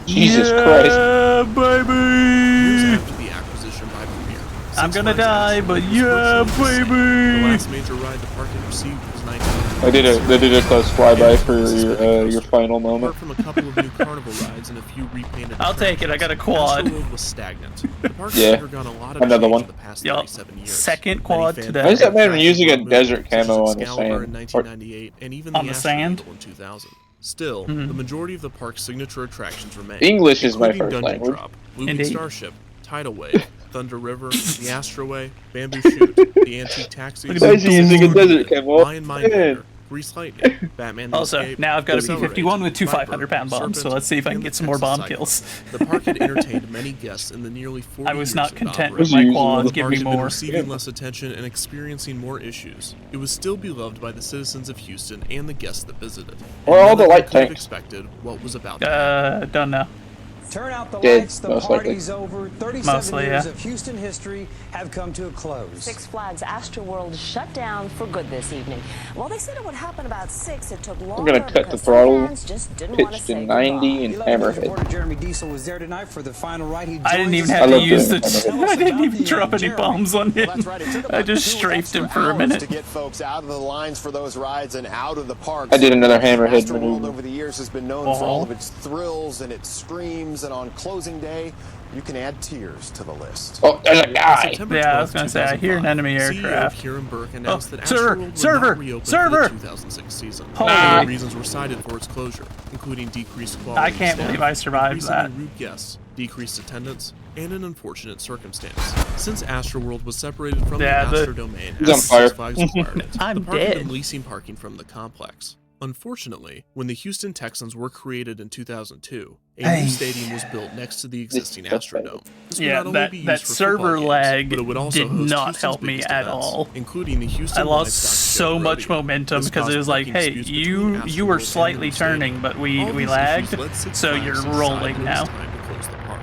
S13: Jesus Christ.
S3: Yeah,
S8: Years
S3: baby.
S8: after the acquisition by Premier,
S3: I'm
S8: Six
S3: gonna
S8: Flags
S3: die,
S8: Astroworld
S3: but
S8: was
S3: yeah,
S8: virtually the same. The
S3: baby.
S8: last major ride the park had received was 1999.
S13: They did a close flyby for your final moment.
S8: Apart from a couple of new carnival rides and a few repainted
S3: I'll take it, I got a quad.
S8: Astroworld was stagnant. The park has
S13: Yeah.
S8: undergone a lot of
S13: Another
S8: change
S13: one.
S8: in the past
S3: Yup.
S8: 37 years.
S3: Second
S8: Many
S3: quad
S8: fan
S3: today.
S13: Why is that man
S8: attractions
S13: using a
S8: were moved,
S13: desert
S8: such as
S13: camo on the
S8: Excalibur
S13: sand?
S8: in 1998 and even
S3: On
S8: the
S3: the sand?
S8: Astroworld in 2000. Still, the majority of the park's signature attractions remain.
S13: English is my
S8: including
S13: first
S8: Dungeon
S13: language.
S8: Drop, Looping
S3: Indeed.
S8: Starship, Tidal Wave, Thunder River, the Astroway, Bamboo Shoot, the Antique Taxi,
S3: Why is he
S13: using a desert camo?
S8: Mayan Mindbender, Grease Lightning, Batman the
S3: Also,
S8: Escape,
S3: now I've got a
S8: Accelerate,
S3: B-51 with two
S8: Viper,
S3: 500-pound bombs, so
S8: Serpent,
S3: let's see if I can
S8: and
S3: get
S8: the
S3: some more
S8: Texas
S3: bomb
S8: Cyclone.
S3: kills.
S8: The park had entertained many guests in the nearly 40
S3: I was
S8: years
S3: not
S8: of
S3: content
S8: operation.
S3: with my
S8: While
S3: quads,
S8: the
S3: give
S8: park
S3: me
S8: had been
S3: more.
S8: receiving less attention and experiencing more issues, it was still beloved by the citizens of Houston and the guests that visited.
S13: Where are all
S8: And
S13: the
S8: none of
S13: light
S8: them could have
S13: tanks?
S8: expected what was about to happen.
S3: Don't know.
S9: Turn out the
S13: Dead,
S9: lights, the
S13: most likely.
S9: party's over. 37
S3: Mostly,
S9: years
S3: yeah.
S9: of Houston history have come to a close.
S11: Six Flags Astroworld shut down for good this evening. Well, they said it would happen about 6. It took longer.
S13: I'm gonna cut the
S11: because
S13: throttle,
S11: some fans just didn't want to
S13: pitched to
S11: say
S13: 90 and
S9: 11 News
S13: hammerhead.
S9: reporter Jeremy Diesel was there tonight for the final ride. He
S3: I didn't
S9: joins
S3: even
S9: us
S3: have
S13: I
S3: to
S13: love
S3: use
S13: doing
S3: the.
S13: it.
S3: I didn't even drop any
S9: Jeremy.
S3: bombs on him.
S23: That's right. It took
S3: I
S23: about
S3: just
S23: 2
S3: strafed him
S23: extra
S3: for a
S23: hours
S3: minute.
S23: to get folks out of the lines for those rides and out of the parks.
S13: I did another hammerhead
S23: Astroworld
S13: maneuver.
S23: over the years has been known for all of its thrills and its screams, and on closing day, you can add tears to the list.
S13: Oh, there's a guy.
S8: September
S3: Yeah, I was
S8: 12th,
S3: gonna say, I hear an enemy
S8: 2005,
S3: aircraft.
S8: CEO Kieran Burke announced that
S3: server,
S8: Astroworld would
S3: server,
S8: not reopen
S3: server.
S8: for the 2006 season.
S3: Holy.
S8: Many reasons were cited for its closure, including decreased quality.
S3: I can't
S8: of staff,
S3: believe I survived
S8: increasingly
S3: that.
S8: rude guests, decreased attendance, and an unfortunate circumstance. Since Astroworld was separated from
S3: Yeah,
S8: the
S3: the-
S8: Astro domain
S13: He's on
S8: as
S13: fire.
S8: Six Flags acquired it,
S3: I'm
S8: the park had
S3: dead.
S8: been leasing parking from the complex. Unfortunately, when the Houston Texans were created in 2002, a new stadium was built next to the existing Astrodome. This would
S3: Yeah,
S8: not only
S3: that
S8: be used
S3: that
S8: for
S3: server
S8: football games,
S3: lag
S8: but it would also
S3: did
S8: host
S3: not
S8: Houston's
S3: help me
S8: biggest
S3: at
S8: events,
S3: all.
S8: including the Houston
S3: I lost
S8: Livestock
S3: so
S8: Show
S3: much
S8: Rodeo.
S3: momentum
S8: This
S3: because it
S8: caused
S3: was like,
S8: parking
S3: hey,
S8: disputes
S3: you
S8: between
S3: were
S8: Astroworld
S3: slightly
S8: and the stadium.
S3: turning, but
S8: All
S3: we
S8: these
S3: lagged,
S8: issues led Six
S3: so
S8: Flags
S3: you're
S8: to decide
S3: rolling
S8: that it was
S3: now.
S8: time to close the park.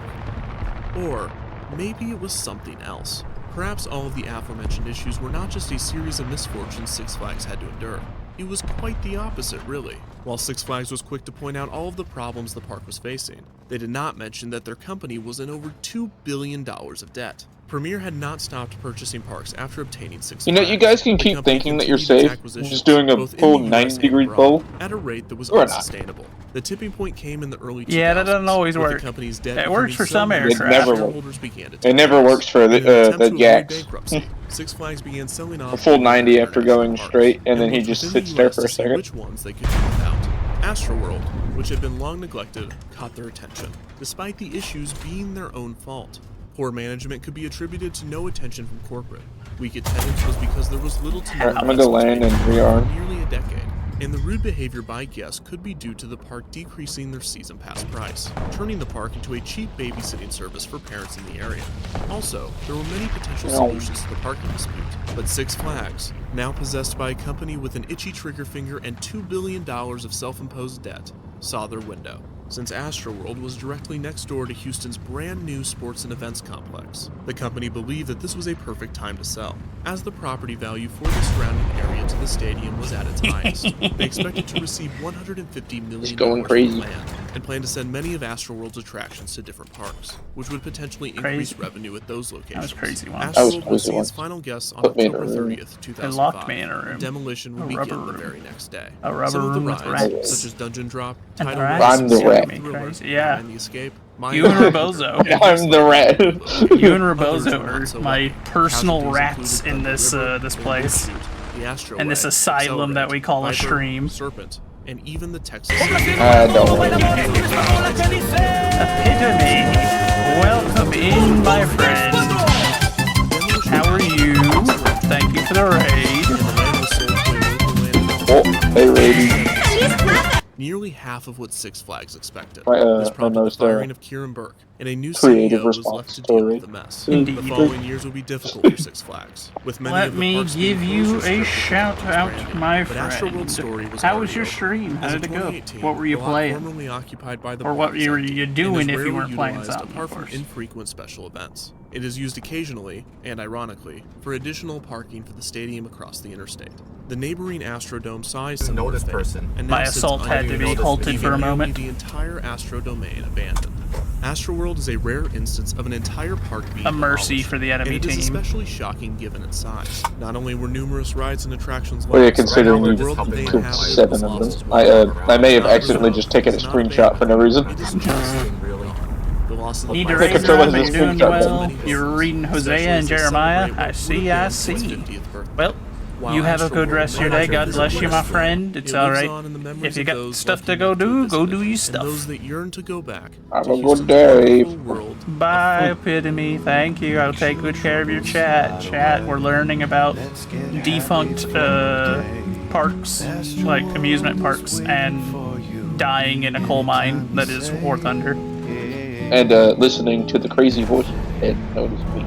S8: Or maybe it was something else. Perhaps all of the aforementioned issues were not just a series of misfortunes Six Flags had to endure. It was quite the opposite, really. While Six Flags was quick to point out all of the problems the park was facing, they did not mention that their company was in over $2 billion of debt. Premier had not stopped purchasing parks after obtaining Six
S13: You
S8: Flags.
S13: know, you guys can
S8: The
S13: keep
S8: company
S13: thinking that you're
S8: continued its
S13: safe.
S8: acquisitions,
S13: Just doing a
S8: both in
S13: full
S8: the US
S13: 90
S8: and
S13: degree
S8: abroad,
S13: pull.
S8: at a rate that was
S13: Or not.
S8: unsustainable. The tipping point came in the early 2000s.
S3: Yeah, that doesn't always
S8: with
S3: work.
S8: The company's debt
S3: It works
S8: becoming
S3: for
S8: so
S3: some
S8: large
S13: It
S8: that
S13: never
S8: shareholders
S13: works.
S8: began to
S13: It never
S8: take
S13: works for
S8: In an
S13: the
S8: attempt to avoid
S13: Jacks.
S8: bankruptcy, Six Flags began selling off
S13: A full
S8: all of their
S13: 90 after
S8: international
S13: going
S8: parks,
S13: straight, and then he
S8: looked
S13: just
S8: within the
S13: sits there
S8: US
S13: for a
S8: to see
S13: second.
S8: which ones they could do without. Astroworld, which had been long neglected, caught their attention, despite the issues being their own fault. Poor management could be attributed to no attention from corporate. Weak attendance was because there was little to no
S13: Alright, I'm gonna go
S8: investment
S13: land and
S8: made
S13: rearm.
S8: for nearly a decade. And the rude behavior by guests could be due to the park decreasing their season pass price, turning the park into a cheap babysitting service for parents in the area. Also, there were many potential solutions to the parking dispute, but Six Flags, now possessed by a company with an itchy trigger finger and $2 billion of self-imposed debt, saw their window. Since Astroworld was directly next door to Houston's brand new sports and events complex, the company believed that this was a perfect time to sell, as the property value for the surrounding area to the stadium was at its highest. They expected to receive $150 million
S13: going
S8: for
S13: crazy.
S8: the land, and planned to send many of Astroworld's attractions to different parks, which would potentially increase revenue at those locations.
S3: That was crazy once.
S13: That was
S8: Astroworld would
S13: crazy
S8: see its
S13: once.
S8: final guests on
S13: Put me in a
S8: October
S13: room.
S8: 30th,
S3: They locked me in a
S8: 2005.
S3: room.
S8: Demolition would
S3: A
S8: begin
S3: rubber
S8: the
S3: room.
S8: very next day.
S3: A rubber
S8: Some of the
S3: room with
S8: rides,
S3: rats.
S8: such as Dungeon Drop,
S3: And
S8: Tidal
S3: the
S8: Race,
S3: rats
S13: I'm the
S3: scared
S13: rat.
S3: me
S8: Thriller,
S3: crazy. Yeah.
S8: Behind the Escape,
S3: You and Rebozo.
S13: I'm the rat.
S3: You and
S8: Others
S3: Rebozo
S8: were not so
S3: are my
S8: lucky.
S3: personal
S8: Casualties
S3: rats
S8: included
S3: in this
S8: Thunder River,
S3: this
S8: the
S3: place.
S8: Blue Chute, the Astro
S3: And this
S8: Way,
S3: asylum that we call a
S8: Viper,
S3: stream.
S8: Serpent, and even the Texas.
S13: Don't worry.
S3: Epitome. Welcome in, my friend. How are you? Thank you for the raid.
S13: Oh, they raided.
S8: Nearly half of what Six Flags expected.
S13: My,
S8: This prompted the
S13: almost,
S8: firing of Kieran Burke, and a new
S13: creative
S8: CEO was
S13: response
S8: left to
S13: to
S8: deal
S13: a
S8: with
S13: raid.
S8: the mess.
S3: Indeed.
S8: The following years would be difficult for Six Flags, with many
S3: Let
S8: of the
S3: me
S8: parks
S3: give
S8: being
S3: you
S8: closed or
S3: a
S8: stripped of
S3: shout
S8: its
S3: out,
S8: branding.
S3: my
S8: But
S3: friend.
S8: Astroworld's story was
S3: How
S8: already
S3: was your
S8: over.
S3: stream? How
S8: As
S3: did
S8: of
S3: it go?
S8: 2018,
S3: What were you
S8: the lot
S3: playing?
S8: formerly occupied by the
S3: Or what
S8: bar is
S3: were
S8: empty
S3: you
S8: and
S3: doing
S8: is
S3: if you
S8: rarely
S3: weren't playing
S8: utilized
S3: something,
S8: apart
S3: of
S8: from
S3: course?
S8: infrequent special events. It is used occasionally, and ironically, for additional parking for the stadium across the interstate. The neighboring Astrodome saw a similar fate, and now
S3: My
S8: sits
S3: assault had to be
S8: unused,
S3: halted
S8: leaving
S3: for a
S8: nearly
S3: moment.
S8: the entire Astro domain abandoned. Astroworld is a rare instance of an entire park being
S3: A mercy
S8: demolished,
S3: for the enemy
S8: and it is
S3: team.
S8: especially shocking given its size. Not only were numerous rides and attractions
S13: Well, yeah,
S8: lost,
S13: considering
S8: the
S13: you
S8: world that they
S13: killed
S8: inhabited was
S13: 7 of
S8: lost as
S13: them.
S8: well.
S13: I may have
S8: Not
S13: accidentally
S8: resolved.
S13: just taken a
S8: It's not
S13: screenshot for no reason.
S8: It is just the loss of the
S3: Need to
S8: park.
S3: raise
S13: control
S3: up,
S13: has
S3: you're
S13: a
S3: doing
S13: screenshot
S3: well.
S8: button.
S3: You're reading Hosea and Jeremiah. I see, I see. Well, you have a good rest of your day. God bless you, my friend. It's alright. If you got stuff to go do your stuff.
S8: Those that yearn to go back
S13: Have
S8: to
S13: a good
S8: Houston's
S13: day.
S8: wonderful world.
S3: Bye, Epitome. Thank you. I'll take good care of your chat. Chat, we're learning about defunct parks, like amusement parks, and dying in a coal mine that is War Thunder.
S13: And listening to the crazy voice and notice me.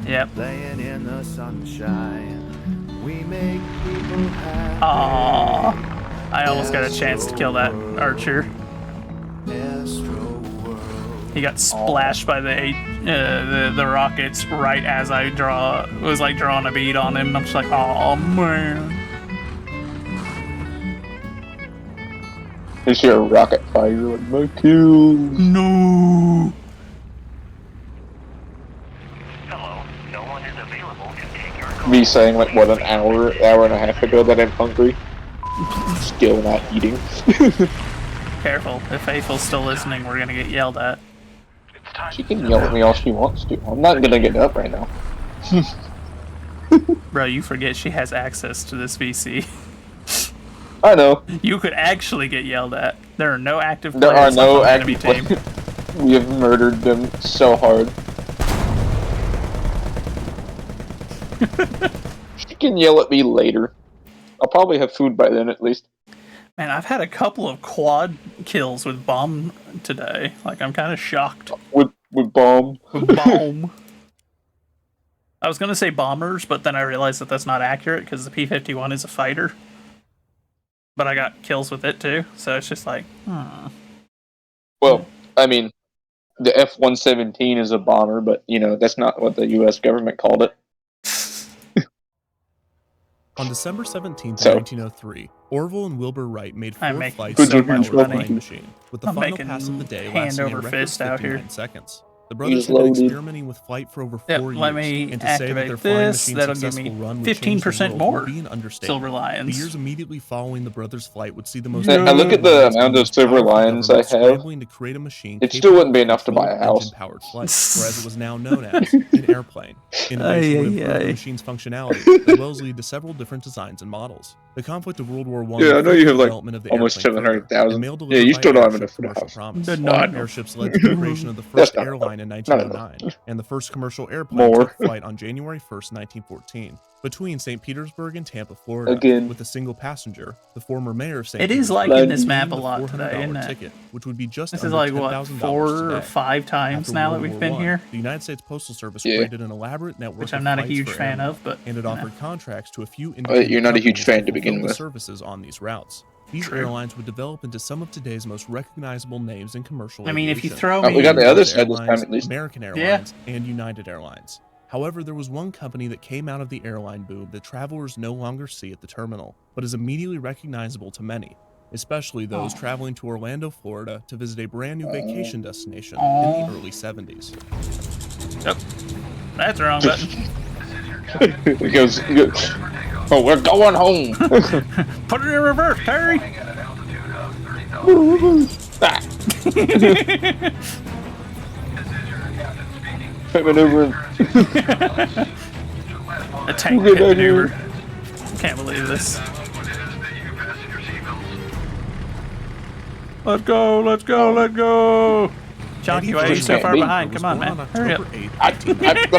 S3: Yep.
S14: Playing in the sunshine, we make people happy.
S3: Aww. I almost got a chance to kill that archer. He got splashed by the rockets right as I was like drawing a bead on him, and I'm just like, oh man.
S13: You see a rocket fire, you're like, my kill.
S3: No.
S13: Me saying like what an hour and a half ago that I'm hungry. Still not eating.
S3: Careful, if Faithful's still listening, we're gonna get yelled at.
S13: She can yell at me all she wants to. I'm not gonna get up right now.
S3: Bro, you forget she has access to this VC.
S13: I know.
S3: You could actually get yelled at. There are no active
S13: There are
S3: players
S13: no
S3: left on the
S13: active
S3: enemy team.
S13: players. We have murdered them so hard. She can yell at me later. I'll probably have food by then at least.
S3: Man, I've had a couple of quad kills with bomb today. Like, I'm kind of shocked.
S13: With bomb.
S3: With bomb. I was gonna say bombers, but then I realized that that's not accurate because the P-51 is a fighter. But I got kills with it too, so it's just like,
S13: Well, I mean, the F-117 is a bomber, but you know that's not what the U.S. government called it.
S8: On December 17, 1903, Orville and Wilbur Wright made 4 flights
S3: so
S8: of the
S3: much
S8: powered
S3: money.
S8: flying machine, with the
S3: I'm
S8: final
S3: making
S8: pass of the day
S3: hand
S8: lasting a
S3: over
S8: record
S3: fist out
S8: 59
S3: here.
S8: seconds. The brothers had been experimenting with flight for over 4 years,
S3: let me
S8: and to say that their
S3: activate
S8: flying
S3: this.
S8: machine's
S3: That'll give
S8: successful
S3: me
S8: run would change the
S3: 15%
S8: world
S3: more
S8: would be an understatement.
S3: Silver Lions.
S8: The years immediately following the brothers' flight would see the most.
S13: I look at the amount of Silver Lions I have.
S8: Scrambling to create a machine
S13: It still wouldn't be enough to buy a house.
S8: Engine-powered flight, or as it was now known as, an airplane. Innovation would improve the machine's functionality, as well as lead to several different designs and models. The conflict of World War I.
S13: Yeah, I know you have like
S8: development of the
S13: almost
S8: airplane further,
S13: 700,000.
S8: and mail
S13: Yeah, you
S8: delivered
S13: still
S8: by
S13: don't have
S8: airship
S13: enough for the
S8: commercial
S13: house.
S8: promise. Airships led to the creation of the first airline in 1909, and the first commercial airplane took flight on January 1st, 1914. Between St. Petersburg and Tampa, Florida, with a single passenger, the former mayor of St.
S3: It is
S8: Petersburg
S3: liking this
S8: gained
S3: map a
S8: the
S3: lot today,
S8: $400
S3: isn't it?
S8: ticket, which would be just
S3: This
S8: under
S3: is like what,
S8: $10,000
S3: 4 or
S8: today.
S3: 5 times
S8: After
S3: now
S8: World
S3: that we've
S8: War
S3: been
S8: I,
S3: here.
S8: The United States Postal Service created an elaborate network
S3: Which
S8: of
S3: I'm not a
S8: flights
S3: huge
S8: for
S3: fan
S8: airmen,
S3: of, but
S8: and it
S3: you know.
S8: offered contracts to a few independent
S13: You're not a huge
S8: companies
S13: fan to
S8: fulfill
S13: begin
S8: the
S13: with.
S8: services on these routes. These
S3: True.
S8: airlines would develop into some of today's most recognizable names in commercial
S3: I mean, if you
S8: aviation.
S3: throw me...
S13: we got the other side this
S8: Airlines,
S13: time at least.
S8: American Airlines, and United Airlines. However, there was one company that came out of the airline boom that travelers no longer see at the terminal, but is immediately recognizable to many, especially those traveling to Orlando, Florida to visit a brand new vacation destination in the early 70s.
S3: Yep. That's the wrong button.
S13: It goes, oh, we're going home.
S3: Put it in reverse, Terry.
S13: Maneuvering.
S3: A tank pit maneuver. Can't believe this. Let's go, let's go, let's go. Chunky, why are you so far behind? Come on, man. Hurry up.
S13: I'm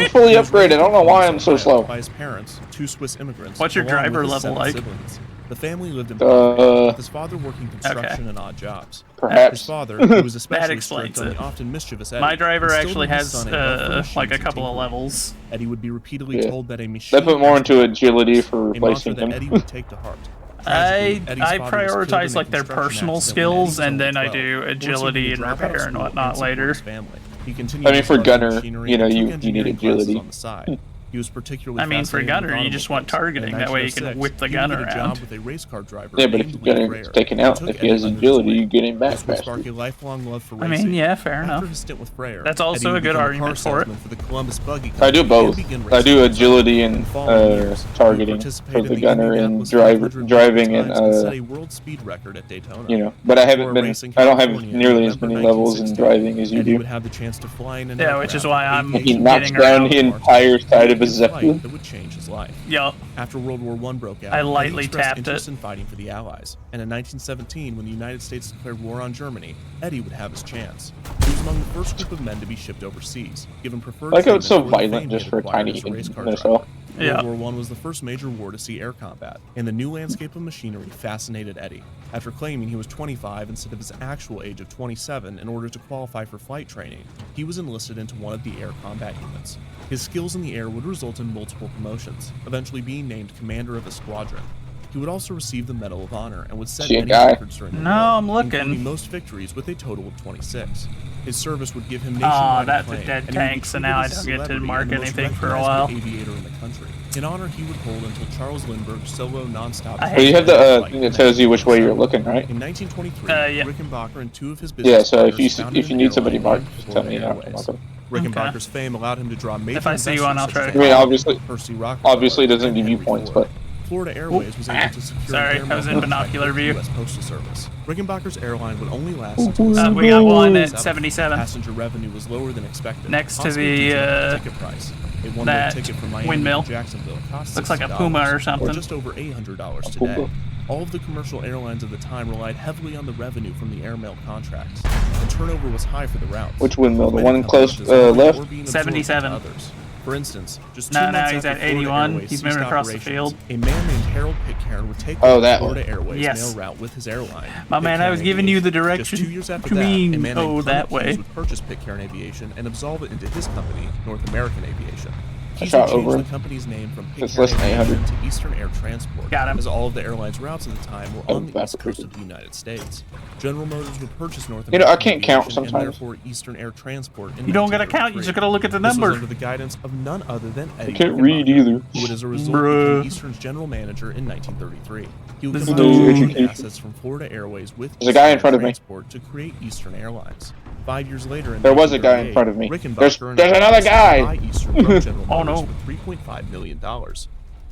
S13: fully upgraded. I don't know why I'm so slow.
S8: By his parents, 2 Swiss immigrants.
S3: What's your
S8: along
S3: driver
S8: with his
S3: level
S8: 7
S3: like?
S8: siblings. The family lived in poverty, with his father working construction and odd jobs.
S13: Perhaps.
S8: His father, who was especially
S3: explains
S8: strict on the
S3: it.
S8: often mischievous Eddie,
S3: My driver
S8: instilled
S3: actually
S8: in his
S3: has
S8: son a love for machines
S3: like a
S8: and
S3: couple of
S8: tinkering.
S3: levels.
S8: Eddie would be repeatedly told that a machine.
S13: They put more into agility for
S8: a mantra
S13: replacing
S8: that
S13: him.
S8: Eddie would take to heart.
S3: I
S8: Tragically, Eddie's father was killed
S3: prioritize
S8: in a
S3: like their
S8: construction
S3: personal
S8: accident when
S3: skills,
S8: Eddie
S3: and
S8: was
S3: then I
S8: only 12,
S3: do
S8: forcing him
S3: agility
S8: to
S3: and
S8: drop out of
S3: repair and
S8: school
S3: whatnot
S8: support
S3: later.
S8: his family. He continued
S13: I mean, for
S8: to study
S13: gunner,
S8: machinery
S13: you know,
S8: and took
S13: you need
S8: engineering classes
S13: agility.
S8: on the side. He was particularly
S3: I mean, for
S8: fascinated with
S3: gunner, you just want
S8: automobiles.
S3: targeting.
S8: In
S3: That way you can
S8: 1906,
S3: whip the
S8: he
S3: gunner
S8: would get a
S3: around.
S8: job with a race car driver
S13: Yeah, but if
S8: named
S13: the
S8: Lee
S13: gunner
S8: Frere,
S13: gets taken
S8: and
S13: out,
S8: took
S13: if he has
S8: Eddie under his
S13: agility,
S8: wing.
S13: you get him back
S8: This would
S13: faster.
S8: spark a lifelong love for
S3: I
S8: racing.
S3: mean, yeah, fair
S8: After
S3: enough.
S8: his stint with Frere,
S3: That's also
S8: Eddie would
S3: a good
S8: become
S3: argument
S8: car
S3: for it.
S8: salesman for the Columbus Buggy
S13: I do
S8: Company
S13: both.
S8: and begin
S13: I do
S8: racing
S13: agility
S8: in
S13: and
S8: the following years, he would
S13: targeting
S8: participate
S13: for
S8: in
S13: the gunner and
S8: Indianapolis 500
S13: driving
S8: times
S13: and
S8: set a world speed record at Daytona.
S13: you know. But I haven't
S8: Before
S13: been.
S8: racing
S13: I don't have
S8: California in
S13: nearly as
S8: November
S13: many levels in
S8: 1916,
S13: driving as you
S8: Eddie
S13: do.
S8: would have the chance to fly in an
S3: Yeah, which is why I'm
S13: He
S3: getting
S13: knocks down
S3: around.
S13: the entire side of a
S8: flight
S13: Zeppelin.
S8: that would change his life.
S3: Yup.
S8: After World War I broke out,
S3: I
S8: Eddie
S3: lightly
S8: expressed
S3: tapped
S8: interest
S3: it.
S8: in fighting for the Allies, and in 1917, when the United States declared war on Germany, Eddie would have his chance. He was among the first group of men to be shipped overseas, given preferred
S13: Like how it's so
S8: treatment for the
S13: violent
S8: fame
S13: just
S8: he
S13: for
S8: had
S13: a
S8: acquired
S13: tiny
S8: as a race car
S13: missile.
S8: driver.
S3: Yeah.
S8: World War I was the first major war to see air combat, and the new landscape of machinery fascinated Eddie. After claiming he was 25 instead of his actual age of 27 in order to qualify for flight training, he was enlisted into one of the air combat units. His skills in the air would result in multiple promotions, eventually being named commander of a squadron. He would also receive the Medal of Honor and would set
S13: See a
S8: many
S13: guy?
S8: records during the
S3: No,
S8: war,
S3: I'm looking.
S8: including most victories with a total of 26. His service would give him
S3: Aw,
S8: nationwide
S3: that's a
S8: acclaim,
S3: dead
S8: and he would be
S3: tank, so
S8: treated
S3: now I
S8: as a
S3: don't get to
S8: celebrity
S3: mark
S8: and the most
S3: anything for a
S8: recognizable
S3: while.
S8: aviator in the country. In honor he would hold until Charles Lindbergh's solo nonstop.
S13: Well, you have the thing that tells you which way you're looking, right?
S8: In 1923,
S3: yeah.
S8: Rickenbacker and 2 of his
S13: Yeah.
S8: business
S13: So if you
S8: partners founded
S13: if you
S8: an
S13: need somebody
S8: airline
S13: marked,
S8: named
S13: just tell me.
S8: Florida
S13: I'll
S8: Airways.
S13: mark it.
S8: Rickenbacker's fame allowed him to draw major
S3: If I see one, I'll
S8: investors
S3: try
S8: such
S3: to-
S8: as
S13: I mean, obviously,
S8: Percy Rockefeller
S13: obviously it doesn't
S8: and
S13: give you
S8: Henry
S13: points,
S8: Ford.
S13: but
S8: Florida Airways was able to secure
S3: Sorry,
S8: their
S3: I was in
S8: mail
S3: binocular
S8: contract
S3: view.
S8: with the US Postal Service. Rickenbacker's airline would only last until
S3: we got one at 77.
S8: Passenger revenue was lower than expected.
S3: Next to
S8: possibly
S3: the,
S8: due the ticket price. A one-way
S3: that
S8: ticket from Miami
S3: windmill.
S8: to Jacksonville cost
S3: Looks like a
S8: $60,
S3: Puma or something.
S8: just over $800 today. All of the commercial airlines of the time relied heavily on the revenue from the airmail contracts, and turnover was high for the routes.
S13: which windmill? The
S8: Many
S13: one
S8: companies
S13: close
S8: dissolved or
S13: left?
S8: being absorbed
S3: 77.
S8: into others. For instance, just 2
S3: No,
S8: months
S3: he's
S8: after
S3: at
S8: Florida
S3: 81.
S8: Airways
S3: He's
S8: ceased
S3: moving across the
S8: operations,
S3: field.
S8: a man named Harold Pitcairn would take
S13: Oh,
S8: over
S13: that
S8: Florida
S13: one.
S8: Airways
S3: Yes.
S8: mail route with his airline.
S3: My man, I was
S8: Pitcairn
S3: giving you the
S8: Aviation.
S3: direction
S8: Just 2 years after
S3: to
S8: that,
S3: mean,
S8: a man named
S3: that
S8: Clement
S3: way.
S8: Hughes would purchase Pitcairn Aviation and absolve it into his company, North American Aviation.
S13: I shot over
S8: the
S13: him.
S8: company's name from
S13: It's less than 800.
S8: to Eastern Air Transport,
S3: Got him.
S8: as all of the airline's routes at the time were on the east coast of the United States. General Motors would purchase North
S13: You know, I
S8: American
S13: can't count
S8: Aviation and
S13: sometimes.
S8: therefore Eastern Air Transport in
S3: You don't gotta count, you just gotta look at the
S8: This was
S3: number.
S8: under the guidance of none other than Eddie
S13: can't read either.
S8: who would as a result become Eastern's general manager in 1933. He would
S3: This
S8: combine
S3: dude.
S8: the assets from Florida Airways with
S13: There's a guy in
S8: Eastern
S13: front of me.
S8: Transport to create Eastern Airlines. 5 years later, in
S13: There was a guy in
S8: 1938,
S13: front of me.
S8: Rickenbacker
S13: There's
S8: and
S13: another
S8: others
S13: guy.
S8: buy Eastern from General
S3: Oh,
S8: Motors
S3: no.
S8: for $3.5 million.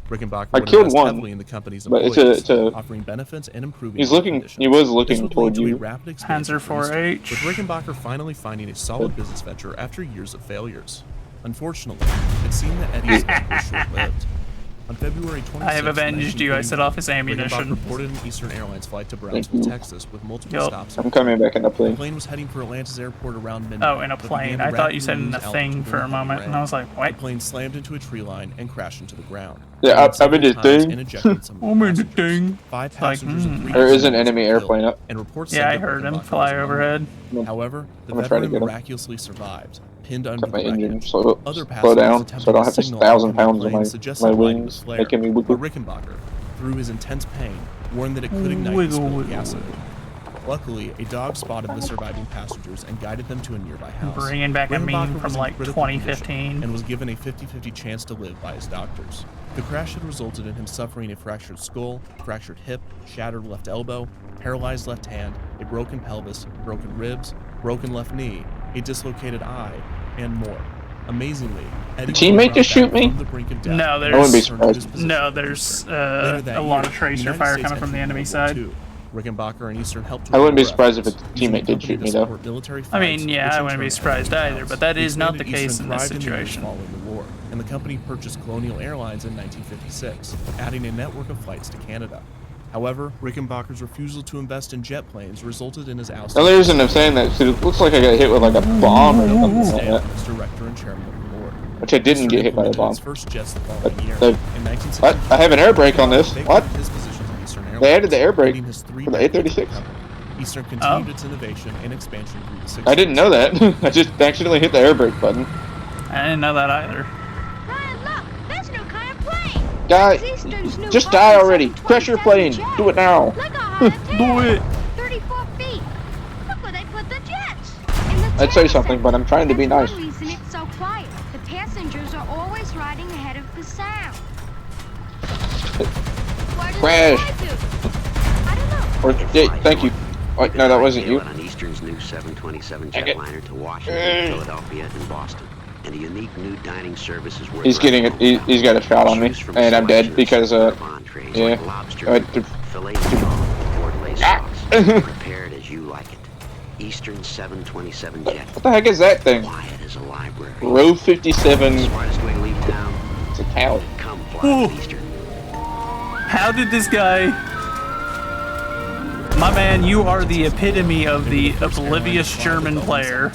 S8: Rickenbacker
S13: I
S8: would
S13: killed
S8: invest
S13: one,
S8: heavily in the company's
S13: but
S8: employees,
S13: it's a
S8: offering benefits and improving
S13: He's
S8: work
S13: looking.
S8: conditions.
S13: He was
S8: This
S13: looking
S8: would lead
S13: toward
S8: to a
S13: you.
S8: rapid expansion
S3: Panzer
S8: for Eastern,
S3: 4H.
S8: with Rickenbacker finally finding a solid business venture after years of failures. Unfortunately, it seemed that Eddie's luck was short-lived. On February 26,
S3: I have avenged you. I set off his ammunition.
S8: Rickenbacker reported an Eastern Airlines flight to Brownsville, Texas, with multiple
S3: Yup.
S8: stops.
S13: I'm coming back in the
S8: The
S13: plane.
S8: plane was heading for Atlanta's airport around midnight.
S3: Oh, in a
S8: but
S3: plane.
S8: began to
S3: I thought you
S8: rapidly
S3: said in a
S8: lose
S3: thing
S8: altitude
S3: for a
S8: and
S3: moment, and I was like, what?
S8: The plane slammed into a tree line and crashed into the ground.
S13: Yeah, I'm in the
S8: Times
S13: thing.
S8: and ejected some
S3: I'm in the
S8: passengers.
S3: thing.
S8: 5
S3: It's like,
S8: passengers and 3
S13: There is an
S8: passengers
S13: enemy
S8: were
S13: airplane
S8: killed,
S13: up.
S8: and reports
S3: Yeah,
S8: said
S3: I
S8: that
S3: heard him
S8: Rickenbacker
S3: fly
S8: was among
S3: overhead.
S8: them. However, the
S13: I'm gonna try to
S8: veteran
S13: get him.
S8: miraculously survived, pinned under
S13: Got my
S8: the
S13: engine
S8: wreckage.
S13: slow
S8: Other
S13: down,
S8: passengers
S13: so I don't
S8: attempted
S13: have
S8: to
S13: this
S8: signal
S13: 1,000
S8: oncoming
S13: pounds on
S8: planes,
S13: my
S8: suggesting lighting the
S13: wings,
S8: flare,
S13: making me wiggle.
S8: but Rickenbacker, through his intense pain, warned that it could ignite the
S3: Wiggle,
S8: spilled
S3: wiggle,
S8: gasoline.
S3: wiggle.
S8: Luckily, a dog spotted the surviving passengers and guided them to a nearby house.
S3: Bringing back a
S8: Rickenbacker
S3: meme
S8: was
S3: from
S8: in
S3: like
S8: critical condition
S3: 2015.
S8: and was given a 50-50 chance to live by his doctors. The crash had resulted in him suffering a fractured skull, fractured hip, shattered left elbow, paralyzed left hand, a broken pelvis, broken ribs, broken left knee, a dislocated eye, and more. Amazingly, Eddie was
S13: Teammate
S8: brought
S13: just shoot
S8: back
S13: me?
S8: from the brink of death.
S3: No,
S13: I wouldn't be
S3: there's
S13: surprised.
S3: no, there's
S8: Later that
S3: a lot
S8: year,
S3: of tracer
S8: United
S3: fire
S8: States
S3: coming from the
S8: entered
S3: enemy
S8: World War
S3: side.
S8: II. Rickenbacker and Eastern helped.
S13: I wouldn't be
S8: war
S13: surprised if a
S8: efforts, using
S13: teammate
S8: the
S13: did
S8: company
S13: shoot
S8: to
S13: me though.
S8: support military
S3: I mean,
S8: flights,
S3: yeah,
S8: which
S3: I
S8: in
S3: wouldn't be
S8: turn
S3: surprised
S8: helped
S3: either,
S8: out.
S3: but that is not the
S8: Expanded
S3: case
S8: Eastern
S3: in this
S8: thrived in the years
S3: situation.
S8: following the war, and the company purchased Colonial Airlines in 1956, adding a network of flights to Canada. However, Rickenbacker's refusal to invest in jet planes resulted in his
S13: The
S8: ousting.
S13: only reason I'm saying that is 'cause it looks like I got hit with like a bomb or something like
S8: Stanton
S13: that.
S8: as director and chairman of the board.
S13: Which I didn't get hit by a
S8: Implemented
S13: bomb.
S8: its first jets the following year.
S13: They-
S8: In
S13: What? I have an air brake on this. What?
S8: His positions at Eastern Airlines,
S13: They added the air brake
S8: leading his 3
S13: for the
S8: decades with
S13: 836.
S8: company. Eastern continued its innovation and expansion through the 60s.
S13: I didn't know that. I just accidentally hit the air brake button.
S3: I didn't know that either.
S15: Ryan, look, there's a new kind of plane.
S13: Guy,
S15: Eastern's new
S13: just die already.
S15: Boeing
S13: Crash your plane.
S15: 727
S13: Do it now.
S15: jet. Look how high the
S3: Do it.
S15: 34 feet. Look where they put the jets. In the
S13: I'd say
S15: tail
S13: something, but I'm trying to be
S15: That's
S13: nice.
S15: one reason it's so quiet. The passengers are always riding ahead of the sound. Where does
S13: Crash.
S15: it fly to? I don't know.
S13: Or, yeah, thank you. Oh, no, that wasn't you.
S21: On Eastern's new 727
S13: Dang it.
S21: jetliner to Washington, Philadelphia, and Boston, and a unique new dining service is worth.
S13: He's getting it. He's got a shot on me, and I'm dead because yeah.
S21: Filet mignon, Ford lace sauce, prepared as you like it. Eastern 727 jet.
S13: What the heck is that thing?
S21: Quiet as a library.
S13: Row 57.
S21: Smartest way to leave town.
S13: It's a cow.
S21: Come fly with Eastern.
S3: How did this guy... My man, you are the epitome of the oblivious German player.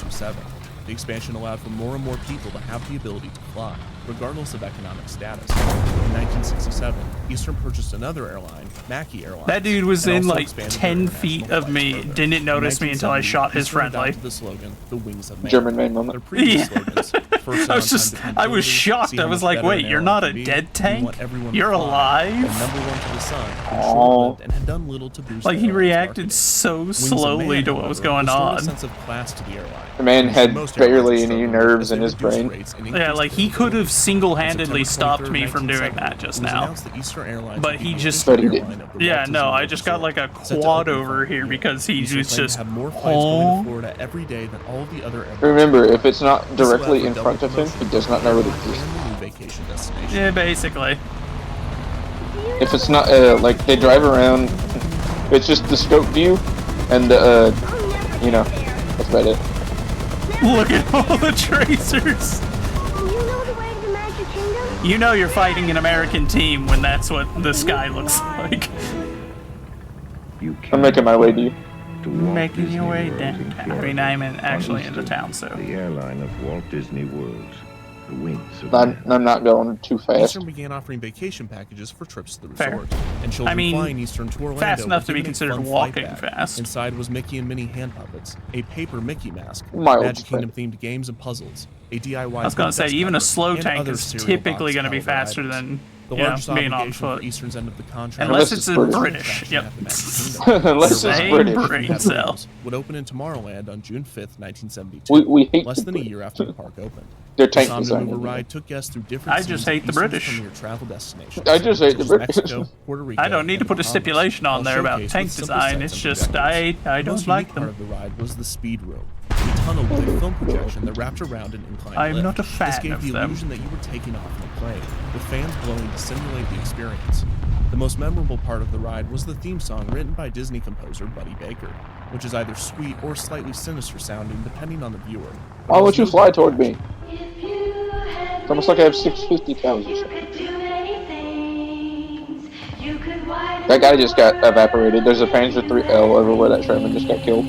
S8: The expansion allowed for more and more people to have the ability to fly, regardless of economic status. In 1967, Eastern purchased another airline, Mackey Airlines.
S3: That dude was
S8: and
S3: in
S8: also
S3: like
S8: expanded
S3: 10
S8: their
S3: feet
S8: international
S3: of me,
S8: flights further.
S3: didn't notice
S8: In
S3: me until I shot his
S8: 1970, Eastern
S3: friendly.
S8: adopted the slogan, "The Wings of Man."
S13: German man moment.
S8: Their previous
S3: Yeah.
S8: slogans, first
S3: I was just, I was shocked. I was like, wait, you're not a dead tank? You're alive?
S8: Number one to the sun,
S13: Oh.
S8: and had done little to boost
S3: Like,
S8: the
S3: he
S8: airline's
S3: reacted
S8: marketing.
S3: so
S8: Wings of
S3: slowly
S8: Man,
S3: to what was
S8: however,
S3: going
S8: restored
S3: on.
S8: a sense of class to the airline.
S13: The man had
S8: Most
S13: barely
S8: airlines
S13: any
S8: struggled
S13: nerves
S8: as they
S13: in his
S8: reduced
S13: brain.
S8: rates and
S3: Yeah,
S8: increased
S3: like, he
S8: their
S3: could have
S8: On
S3: single-handedly
S8: September
S3: stopped me
S8: 23rd,
S3: from doing
S8: 1970,
S3: that just
S8: it was
S3: now.
S8: announced that Eastern Airlines
S3: But
S8: would
S3: he
S8: be the
S3: just...
S8: official
S13: But he didn't.
S8: airline of the
S3: Yeah,
S8: Walt
S3: no,
S8: Disney
S3: I
S8: World
S3: just got like a
S8: Resort, set to
S3: quad
S8: open
S3: over
S8: for
S3: here
S8: a
S3: because he
S8: Eastern
S3: was
S8: planned to
S3: just...
S8: have more flights going to Florida every day than all of the other airlines.
S13: Remember, if it's not
S8: This allowed
S13: directly
S8: for
S13: in
S8: double
S13: front of him,
S8: promotion
S13: he does not know it
S8: and
S13: exists.
S8: the new vacation destination.
S3: Yeah, basically.
S13: If it's not, like, they drive around, it's just the scope view, and the, you know, that's about it.
S3: Look at all the tracers!
S15: Do you know the way to the Magic Kingdom?
S3: You know you're fighting an American team when that's what the sky looks like.
S13: I'm making my way to you.
S3: Making your way downtown. I mean, I'm actually in the town, so...
S10: The airline of Walt Disney World. The Wings of
S13: I'm not going too fast.
S8: Eastern began offering vacation packages for trips to the
S3: Fair.
S8: resort, and children
S3: I mean,
S8: flying Eastern to Orlando
S3: fast enough
S8: were
S3: to be
S8: given a
S3: considered
S8: fun
S3: walking
S8: flight bag.
S3: fast.
S8: Inside was Mickey and Minnie hand puppets, a paper Mickey mask,
S13: Miles
S8: Magic
S13: fast.
S8: Kingdom themed games and puzzles, a DIY.
S3: I was going to say, even a slow
S8: and
S3: tank
S8: other
S3: is
S8: serial
S3: typically
S8: box
S3: going to be
S8: caliber
S3: faster
S8: items.
S3: than
S8: The
S3: you know,
S8: largest
S3: being on
S8: obligation
S3: foot.
S8: for Eastern's end of the contract,
S3: Unless it's in British. Yep.
S13: Unless it's
S3: Same
S13: British.
S3: brain cell.
S8: would open in Tomorrowland on June 5th, 1972.
S13: We hate
S8: less
S13: the
S8: than a
S13: British.
S8: year after the park opened.
S13: Their
S8: The
S13: tank
S8: Somnum
S13: design
S8: Mover
S13: is
S8: ride took guests through different
S3: I just
S8: scenes
S3: hate the
S8: of Eastern's
S3: British.
S8: premier travel destinations.
S13: I just hate the
S8: such as
S13: British.
S8: Mexico, Puerto Rico,
S3: I don't need to
S8: and
S3: put a
S8: Bahamas,
S3: stipulation on
S8: all
S3: there about
S8: showcased
S3: tank
S8: with simple
S3: design.
S8: sets
S3: It's
S8: and
S3: just
S8: projectors.
S3: I
S8: The
S3: don't
S8: most
S3: like
S8: unique part
S3: them.
S8: of the ride was the speed room, a tunnel with a film projection that wrapped around an inclined
S3: I'm
S8: lift.
S3: not a fan
S8: This gave
S3: of
S8: the
S3: them.
S8: illusion that you were taking off in a plane, with fans blowing to simulate the experience. The most memorable part of the ride was the theme song written by Disney composer Buddy Baker, which is either sweet or slightly sinister sounding depending on the viewer.
S13: Why would you fly toward me? It's almost like I have 650 pounds or something. That guy just got evaporated. There's a Panzer 3L over where that Sherman just got killed.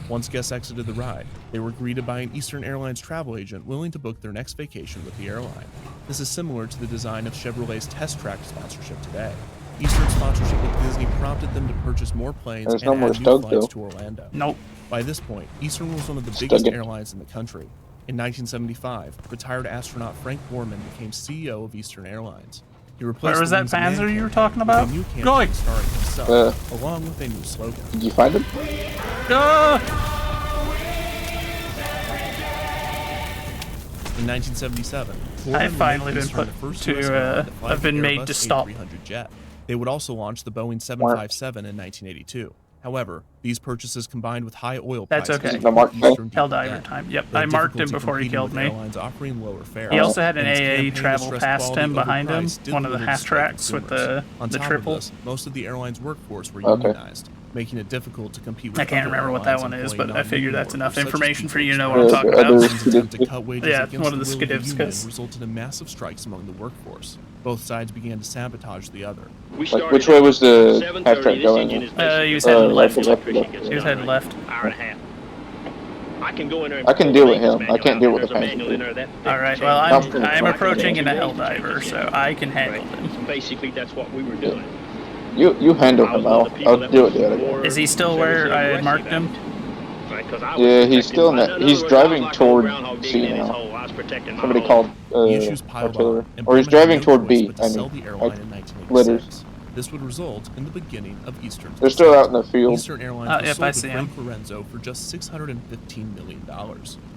S8: Once guests exited the ride, they were greeted by an Eastern Airlines travel agent willing to book their next vacation with the airline. This is similar to the design of Chevrolet's Test Track sponsorship today. Eastern's sponsorship with Disney prompted them to purchase more planes
S13: There's
S8: and
S13: no more
S8: add new
S13: Stug,
S8: flights
S13: though.
S8: to Orlando.
S3: Nope.
S8: By this point, Eastern was one of the
S13: Stug
S8: biggest
S13: it.
S8: airlines in the country. In 1975, retired astronaut Frank Borman became CEO of Eastern Airlines. He replaced
S3: Where was
S8: the
S3: that
S8: Wings of Man
S3: Panzer you were
S8: campaign
S3: talking
S8: with a
S3: about?
S8: new campaign
S3: Going.
S8: starring himself, along with a new slogan.
S13: Did you find him?
S8: In 1977,
S3: I've finally been
S8: Eastern
S3: put
S8: the first
S3: to,
S8: US airline to fly
S3: I've
S8: the
S3: been made
S8: Airbus
S3: to stop.
S8: A300 jet. They would also launch the Boeing 757 in 1982. However, these purchases combined with high oil
S3: That's
S8: prices
S3: okay.
S8: put Eastern
S3: Held
S8: deep in
S3: diver
S8: debt.
S3: time. Yep,
S8: They had
S3: I marked him
S8: difficulty
S3: before he
S8: competing
S3: killed
S8: with
S3: me.
S8: airlines offering lower fares.
S3: He also had an
S8: And its
S3: AA
S8: campaign to
S3: travel
S8: stress
S3: past
S8: quality
S3: him
S8: over
S3: behind him,
S8: price did
S3: one of the
S8: little to
S3: half
S8: sway
S3: tracks with
S8: consumers.
S3: the
S8: On top of
S3: triple.
S8: this, most of the airline's workforce were
S13: Okay.
S8: unionized, making it difficult to compete with
S3: I can't
S8: other
S3: remember what that
S8: airlines
S3: one is,
S8: employing
S3: but I figured
S8: non-union
S3: that's enough
S8: workers, such as
S3: information for you to know
S8: people
S3: what I'm
S8: express.
S3: talking about.
S8: Each attempt to cut wages
S3: Yeah,
S8: against
S3: one of
S8: the
S3: the
S8: will of the
S3: skidivs,
S8: union
S3: 'cause-
S8: resulted in massive strikes among the workforce. Both sides began to sabotage the other.
S13: Like, which way was the half track going?
S3: He was heading left.
S13: left.
S3: He was heading left.
S12: Hour and a half. I can go in there and
S13: I can
S12: pull
S13: deal
S12: the
S13: with him.
S12: maintenance
S13: I can't deal with
S12: manual
S13: the
S12: out. There's a manual in
S13: Panzer.
S12: there that
S3: All right.
S12: changes
S3: Well,
S12: the
S3: I'm
S13: Right.
S3: approaching in a hell diver, so I can handle him.
S12: So basically, that's what we were doing.
S13: You handle him. I'll do it the other way.
S3: Is he still where I had marked him?
S12: Right, 'cause I was
S13: Yeah, he's
S12: protecting
S13: still in
S12: my-
S13: that.
S12: in
S13: He's
S12: other words, I was
S13: driving
S12: like a
S13: toward
S12: groundhog
S13: C
S12: digging in his
S13: now.
S12: hole. I was protecting my
S13: Somebody
S12: hole.
S13: called
S8: The issues piled
S13: artillery.
S8: on, and
S13: Or he's
S8: Borman had
S13: driving
S8: no
S13: toward
S8: choice
S13: B.
S8: but to
S13: I
S8: sell
S13: mean,
S8: the airline
S13: like,
S8: in 1986.
S13: letters.
S8: This would result in the beginning of Eastern's
S13: They're still out in the field.
S8: Eastern Airlines was
S3: Yep, I
S8: sold
S3: see
S8: to
S3: him.
S8: Frank Lorenzo for just $615 million.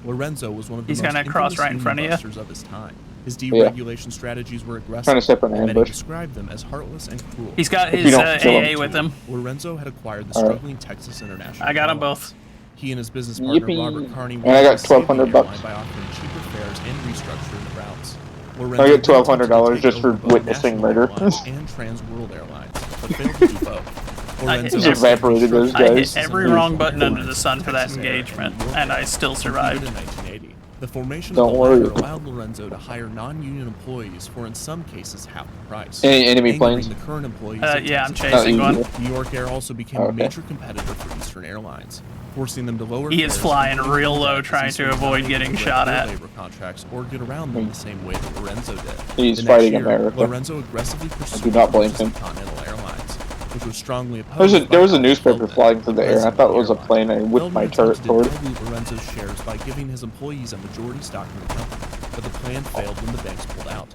S8: Lorenzo was one of the
S3: He's
S8: most
S3: gonna cross
S8: infamous
S3: right in front of you.
S8: union busters of his time. His deregulation strategies were aggressive,
S13: Trying to step in an
S8: and many
S13: ambush.
S8: described them as heartless and cruel.
S3: He's got
S13: If
S3: his
S13: you don't kill
S3: AA
S13: him.
S3: with him.
S8: Lorenzo had acquired the
S13: All right.
S8: struggling Texas International.
S3: I got them
S8: Airlines.
S3: both.
S8: He and his business partner
S13: Yippee.
S8: Robert Carney
S13: And I got
S8: to save the
S13: $1,200
S8: airline
S13: bucks.
S8: by offering cheaper fares and restructuring the routes.
S13: I
S8: Lorenzo
S13: get
S8: then
S13: $1,200
S8: attempted to
S13: just
S8: take
S13: for
S8: over both
S13: witnessing
S8: National
S13: murder.
S8: Airlines and Trans World Airlines, but failed to do both. Lorenzo
S3: Just
S13: evaporated those
S3: I hit
S13: guys.
S3: every wrong button under the sun for that engagement, and I still survived.
S8: In 1980, the formation
S13: Don't
S8: of the
S13: worry.
S8: latter allowed Lorenzo to hire non-union employees for, in some cases, half the price.
S13: Any enemy
S8: angering
S13: planes?
S8: the current employees.
S3: Yeah, I'm
S8: Texas.
S3: chasing one.
S8: New York Air also became a
S13: Okay.
S8: major competitor for Eastern Airlines, forcing them to lower.
S3: He is
S8: fares
S3: flying
S8: and
S3: real low,
S8: contracts
S3: trying
S8: as
S3: to
S8: he
S3: avoid
S8: sought
S3: getting
S8: to
S3: shot
S8: direct
S3: at.
S8: labor contracts or get around them the same way that Lorenzo did.
S13: He's
S8: The next
S13: fighting
S8: year,
S13: America.
S8: Lorenzo aggressively pursued
S13: do not blame
S8: purchase of
S13: him.
S8: Continental Airlines, which was strongly opposed.
S13: There was a
S8: by
S13: newspaper
S8: Feldman,
S13: flying through the air. I thought it was a
S8: president of the
S13: plane. I
S8: airline.
S13: whipped my
S8: Feldman
S13: turret
S8: attempted
S13: toward
S8: to
S13: it.
S8: dilute Lorenzo's shares by giving his employees a majority stock in the company, but the plan failed when the banks pulled out.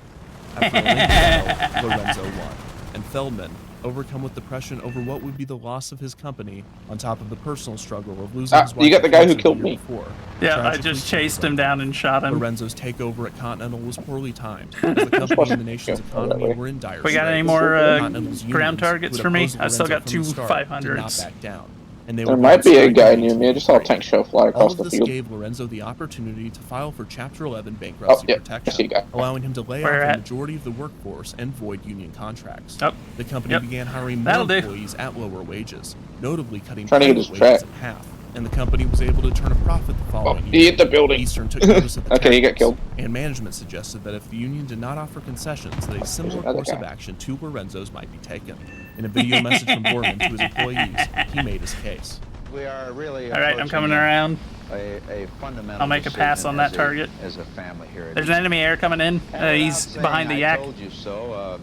S8: After a lengthy battle, Lorenzo won, and Feldman, overcome with depression over what would be the loss of his company, on top of the personal struggle of losing his wife.
S13: You got the guy who
S8: to
S13: killed
S8: cancer the
S13: me.
S8: year before,
S3: Yeah, I
S8: tragically
S3: just chased him down and shot him.
S8: Lorenzo's takeover at Continental was poorly timed, as the company and the nation's economy were in dire
S3: We got any
S8: straits.
S3: more
S8: Continental's
S3: ground
S8: unions,
S3: targets
S8: who
S3: for me?
S8: had opposed
S3: I still
S8: Lorenzo
S3: got
S8: from the
S3: two
S8: start,
S3: 500s.
S8: did not back down, and they
S13: There
S8: would
S13: might be a
S8: strike
S13: guy
S8: in
S13: near me. I just saw a
S8: 1983.
S13: tank shell fly
S8: All
S13: across
S8: of
S13: the
S8: this
S13: field.
S8: gave Lorenzo the opportunity to file for Chapter 11 bankruptcy
S13: yeah, I see a
S8: protection,
S13: guy.
S8: allowing him to lay
S3: Where
S8: off
S3: at?
S8: the majority of the workforce and void union contracts.
S3: Oh,
S8: The company
S3: yep.
S8: began hiring
S3: That'll
S8: more
S3: do.
S8: employees at lower wages, notably cutting
S13: Trying to get
S8: private
S13: his
S8: wages
S13: track.
S8: in half, and the company was able to turn a profit the following
S13: He
S8: year.
S13: hit the building.
S8: Eastern took notice of the
S13: Okay, he got
S8: tactics,
S13: killed.
S8: and management suggested that if the union did not offer concessions, that a similar
S13: another
S8: course of
S13: guy.
S8: action to Lorenzo's might be taken. In a video message from Borman to his employees, he made his case.
S17: We are really
S3: All right, I'm coming around.
S17: a fundamental
S3: I'll make a pass
S17: decision
S3: on that
S17: as
S3: target.
S17: as a family here.
S3: There's an enemy air coming in. He's behind the yak.
S17: I told you so.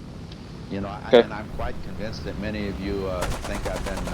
S17: You know,
S13: Okay.
S17: and I'm quite convinced that many of you think I've been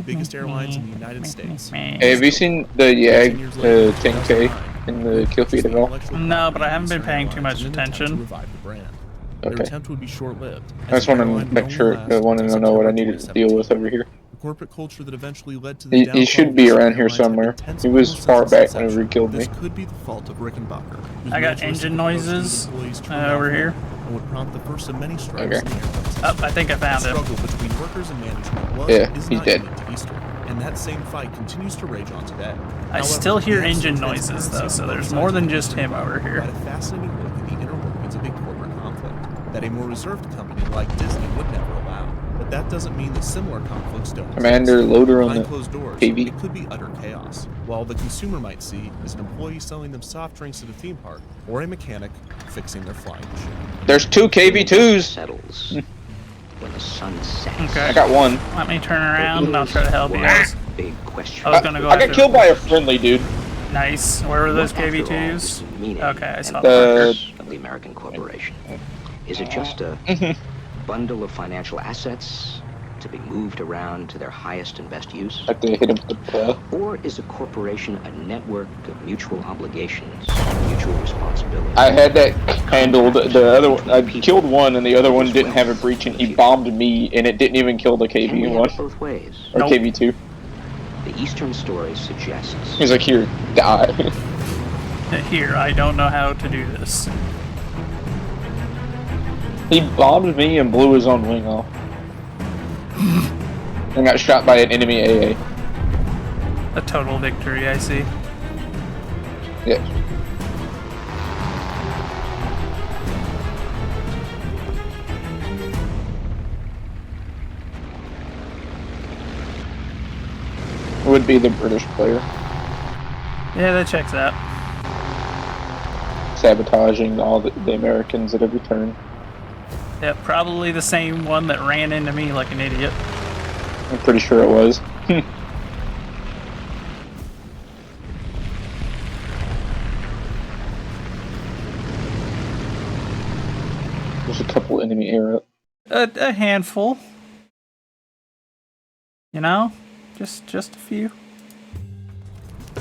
S8: the biggest airlines in the United States.
S13: Hey, have you seen the YAG 10K in the kill feed at all?
S3: No, but I haven't been paying too much attention.
S8: their
S13: Okay.
S8: attempt would be short-lived.
S13: I just want to make sure. I wanted to know what I needed to deal with over here.
S8: The corporate culture that eventually led to the
S13: He should be around here somewhere. He was far back whenever he killed me.
S8: This could be the fault of Rickenbacker. whose
S3: I got
S8: militaristic
S3: engine
S8: approach to
S3: noises
S8: employees turned
S3: over
S8: off
S3: here.
S8: And would prompt the first of many strikes in the airline.
S3: Oh, I think I found
S8: The
S3: him.
S8: struggle between workers and management was
S13: Yeah,
S8: is
S13: he's
S8: not
S13: dead.
S8: unique to Eastern, and that same fight continues to rage on today.
S3: I
S8: However,
S3: still hear
S8: the
S3: engine
S8: absolute
S3: noises though,
S8: transparency
S3: so
S8: on
S3: there's
S8: both
S3: more
S8: sides
S3: than
S8: of the
S3: just him over here.
S8: provide a fascinating look at the inner workings of a corporate conflict that a more reserved company like Disney would never allow. But that doesn't mean that similar conflicts don't
S13: Commander
S8: exist.
S13: Loader on
S8: Behind
S13: the
S8: closed doors,
S13: KV.
S8: it could be utter chaos. While the consumer might see is an employee selling them soft drinks at a theme park, or a mechanic fixing their flying machine.
S13: There's 2 KV2s.
S21: Settles when the sun sets.
S3: Okay.
S13: I got one.
S3: Let me turn around and I'll try to help you
S21: One
S3: guys.
S21: big question.
S3: I was gonna go
S13: I got
S3: after
S13: killed by a friendly dude.
S3: Nice. Where were those
S21: What, after all,
S3: KV2s?
S21: is the meaning
S3: Okay, I
S21: and
S3: saw the
S21: purpose of the American corporation? Is it just a bundle of financial assets to be moved around to their highest and best use?
S13: I think I hit him with the
S21: Or is a corporation a network of mutual obligations, mutual responsibility?
S13: I had that handled. The other one, I killed one, and the other one didn't have a breach, and he bombed me, and it didn't even kill the
S21: Can we
S13: KV
S21: have
S13: one
S21: it both ways?
S13: or KV2.
S21: The Eastern story suggests
S13: He's like, here, die.
S3: Here, I don't know how to do this.
S13: He bombed me and blew his own wing off, and got shot by an enemy AA.
S3: A total victory, I see.
S13: Yeah. Would be the British player
S3: Yeah, that checks out.
S13: sabotaging all the Americans at every turn.
S3: Yeah, probably the same one that ran into me like an idiot.
S13: I'm pretty sure it was. There's a couple enemy air.
S3: A handful. You know? Just a few.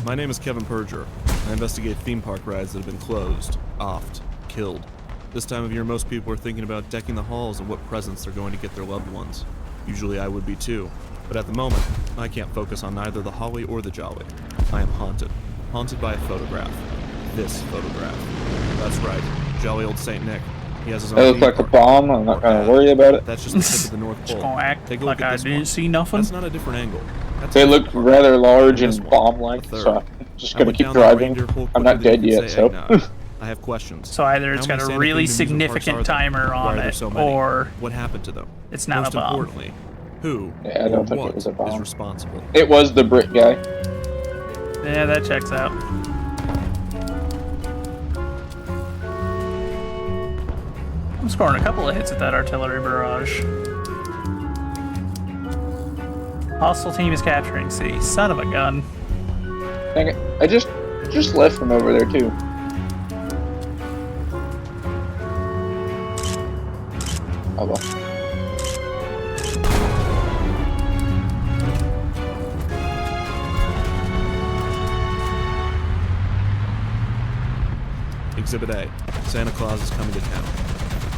S8: My name is Kevin Perger. I investigate theme park rides that have been closed, offed, killed. This time of year, most people are thinking about decking the halls and what presents they're going to get their loved ones. Usually I would be too, but at the moment, I can't focus on neither the holly or the jolly. I am haunted. Haunted by a photograph. This photograph. That's right, jolly old Saint Nick. He has his own
S13: It looks
S8: theme
S13: like a
S8: park.
S13: bomb. I'm not gonna worry about it.
S8: That's just the tip of the North
S3: Just
S8: Pole.
S3: gonna act
S8: Take a look
S3: like
S8: at
S3: I
S8: this
S3: didn't
S8: one.
S3: see nothing.
S8: That's not a different angle. That's
S13: They
S8: a
S13: look
S8: different
S13: rather large
S8: This
S13: and
S8: one,
S13: bomb-like,
S8: the third.
S13: so I'm just
S8: I
S13: gonna
S8: went
S13: keep
S8: down that
S13: driving.
S8: reindeer hole
S13: I'm not
S8: quicker than
S13: dead
S8: you
S13: yet,
S8: could say
S13: so.
S8: eggnog. I have questions.
S3: So either it's
S8: How
S3: got
S8: many
S3: a
S8: Santa
S3: really
S8: Kingdom amusement parks
S3: significant
S8: are there?
S3: timer
S8: Why
S3: on
S8: are there
S3: it,
S8: so many?
S3: or
S8: What happened to them?
S3: it's not
S8: Most
S3: a bomb.
S8: importantly, who
S13: Yeah, I don't
S8: or
S13: think it
S8: what
S13: was a bomb.
S8: is responsible?
S13: It was the Brit guy.
S3: Yeah, that checks out. I'm scoring a couple of hits at that artillery barrage. Hostile team is capturing C. Son of a gun.
S13: Dang it. I just left from over there too. Oh well.
S8: Exhibit A. Santa Claus is coming to town.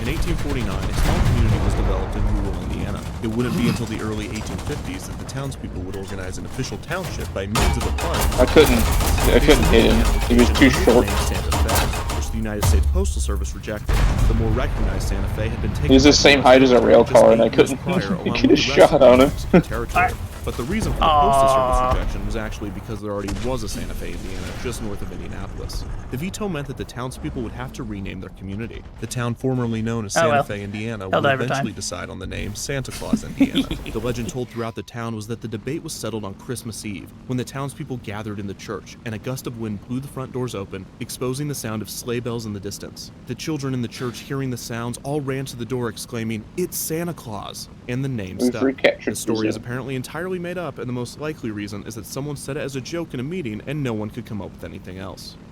S8: In 1849, a small community was developed in rural Indiana. It wouldn't be until the early 1850s that the townspeople would organize an official township by means of a fund.
S13: I couldn't hit him. He was too short.
S8: Santa Fe, which the United States Postal Service rejected. The more recognized Santa Fe had been taken.
S13: He's the same height as a rail car, and I couldn't get a shot on him.
S8: Territory. But the reason for the Postal Service rejection was actually because there already was a Santa Fe, Indiana, just north of Indianapolis. The veto meant that the townspeople would have to rename their community. The town formerly known as Santa Fe, Indiana, would eventually decide on the name Santa Claus, Indiana. The legend told throughout the town was that the debate was settled on Christmas Eve, when the townspeople gathered in the church, and a gust of wind blew the front doors open, exposing the sound of sleigh bells in the distance. The children in the church, hearing the sounds, all ran to the door exclaiming, "It's Santa Claus!" And the name stuck. The story is apparently entirely made up, and the most likely reason is that someone said it as a joke in a meeting and no one could come up with anything else.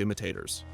S8: imitators.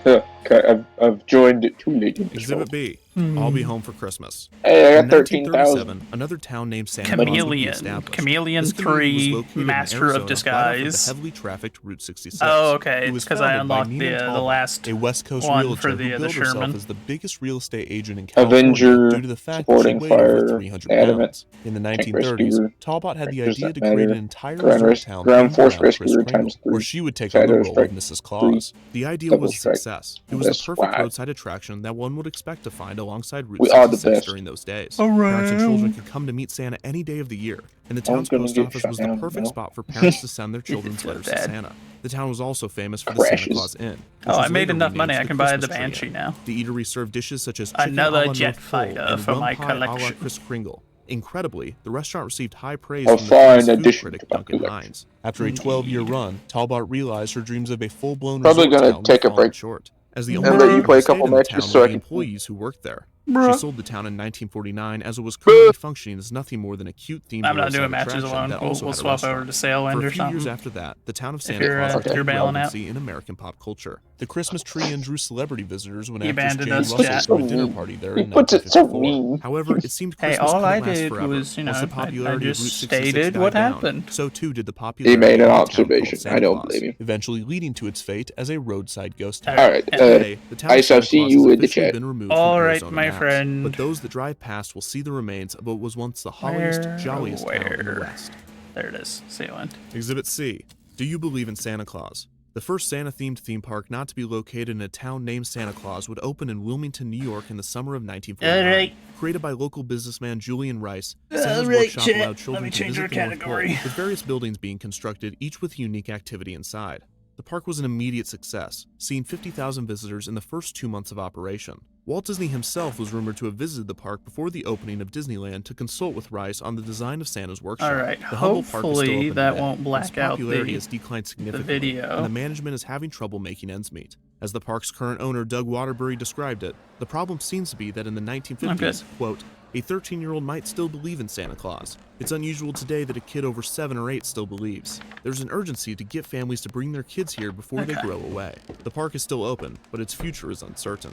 S13: Okay, I've joined too late in this
S8: Exhibit
S13: show.
S8: B. I'll be home for Christmas.
S13: Hey, I
S8: In
S13: got 13,000.
S8: 1937, another town named Santa Claus would be
S3: Chameleon.
S8: established.
S3: Chameleon
S8: This community was
S3: 3,
S8: located in
S3: Master of
S8: Arizona, right off
S3: Disguise.
S8: the heavily trafficked Route 66.
S3: Oh, okay.
S8: It was
S3: Because I
S8: founded by
S3: unlocked
S8: Nina
S3: the
S8: Talbot,
S3: last
S8: a West Coast
S3: one
S8: realtor
S3: for
S8: who
S3: the
S8: billed herself
S3: Sherman.
S8: as the biggest real estate agent in California
S13: Avenger,
S8: due to the fact that she
S13: supporting
S8: weighed over
S13: fire,
S8: 300
S13: adamant,
S8: pounds. In the
S13: tank
S8: 1930s,
S13: rescuer,
S8: Talbot had the
S13: Tractors
S8: idea
S13: that
S8: to create
S13: matter,
S8: an entire resort town
S13: ground
S8: themed
S13: force
S8: around Kris
S13: rescuer
S8: Kringle,
S13: times
S8: where
S13: 3,
S8: she would take on the
S13: shadow
S8: role
S13: strike
S8: of Mrs.
S13: 3,
S8: Claus. The idea
S13: double
S8: was a
S13: strike,
S8: success. It was the
S13: that's
S8: perfect
S13: why.
S8: roadside attraction that one would expect to find alongside Route
S13: We are the
S8: 66
S13: best.
S8: during those days.
S3: Around.
S8: Parents and children could come to meet Santa any day of the year, and the
S13: I'm
S8: town's
S13: gonna
S8: post
S13: get
S8: office
S13: shot
S8: was the
S13: down,
S8: perfect
S13: no?
S8: spot for parents to send their children's
S3: It's so
S8: letters to
S3: bad.
S8: Santa. The town was also famous for the Santa
S13: Crashes.
S8: Claus Inn. which
S3: Oh, I
S8: was
S3: made
S8: later
S3: enough money.
S8: renamed
S3: I can buy the
S8: Christmas Tree
S3: Banshee
S8: Inn.
S3: now.
S8: The eatery served dishes such as chicken
S3: Another
S8: a la
S3: jet
S8: North Pole
S3: fighter
S8: and
S3: for
S8: rum
S3: my
S8: pie a la
S3: collection.
S8: Kris Kringle. Incredibly, the restaurant received high praise
S13: A
S8: from the
S13: fine
S8: famous food
S13: addition
S8: critic
S13: to my
S8: Duncan
S13: collection.
S8: Hines. After a 12-year run, Talbot realized her dreams of a full-blown
S13: Probably
S8: resort
S13: gonna
S8: town were
S13: take a
S8: falling
S13: break
S8: short. As the
S13: and
S8: only
S13: let you
S8: people
S13: play
S8: who
S13: a couple
S8: stayed in the
S13: matches
S8: town
S13: so
S8: were
S13: I
S8: the
S13: can.
S8: employees who worked there. She
S3: Bruh.
S8: sold the town in 1949 as it was currently functioning as nothing more than a cute themed
S3: I'm not
S8: roadside
S3: doing matches
S8: attraction
S3: alone.
S8: that
S3: We'll
S8: also had a
S3: swap over
S8: restaurant.
S3: to Sailwind
S8: For
S3: or
S8: a few years
S3: something.
S8: after that, the town of
S3: If
S8: Santa
S3: you're,
S8: Claus
S3: if you're
S8: gained
S3: bailing out.
S8: relevancy in American pop culture. The Christmas tree Inn drew celebrity visitors when
S3: He
S8: actress
S3: abandoned
S8: Jane
S3: us,
S8: Russell
S3: chat.
S8: threw a dinner party there
S13: He
S8: in
S13: puts it so
S8: 1954.
S13: mean.
S8: However, it seemed
S3: Hey,
S8: Christmas
S3: all I
S8: couldn't last
S3: did
S8: forever.
S3: was, you know,
S8: Once the
S3: I
S8: popularity of Route
S3: just
S8: 66
S3: stated
S8: died
S3: what
S8: down,
S3: happened.
S8: so too did the
S13: He
S8: popularity
S13: made an
S8: of the town called
S13: observation.
S8: Santa
S13: I don't
S8: Claus,
S13: blame you.
S8: eventually leading to its fate as a roadside ghost town.
S13: Alright,
S8: Today, the town of
S13: Ice, I'll
S8: Santa
S13: see
S8: Claus
S13: you
S8: has
S13: in the
S8: officially
S13: chat.
S8: been removed
S3: All
S8: from
S3: right,
S8: Arizona
S3: my
S8: maps,
S3: friend.
S8: but those that drive past will see the remains of what was once the holliest, jolliest town in the West.
S3: There it is. Sailwind.
S8: Exhibit C. Do you believe in Santa Claus? The first Santa-themed theme park not to be located in a town named Santa Claus would open in Wilmington, New York in the summer of 1949.
S3: Alright.
S8: Created by local businessman Julian Rice, Santa's
S3: Alright,
S8: Workshop
S3: chat.
S8: allowed
S3: Let
S8: children
S3: me
S8: to
S3: change
S8: visit
S3: our
S8: the North Pole,
S3: category.
S8: with various buildings being constructed, each with unique activity inside. The park was an immediate success, seeing 50,000 visitors in the first 2 months of operation. Walt Disney himself was rumored to have visited the park before the opening of Disneyland to consult with Rice on the design of Santa's workshop.
S3: Alright,
S8: The humble park is still
S3: hopefully
S8: open
S3: that
S8: today,
S3: won't
S8: but
S3: black
S8: its
S3: out
S8: popularity
S3: the-
S8: has declined significantly,
S3: video.
S8: and the management is having trouble making ends meet. As the park's current owner, Doug Waterbury, described it, the problem seems to be that in the 1950s, quote, a 13-year-old might still believe in Santa Claus. It's unusual today that a kid over 7 or 8 still believes. There's an urgency to get families to bring their kids here before they grow away. The park is still open, but its future is uncertain.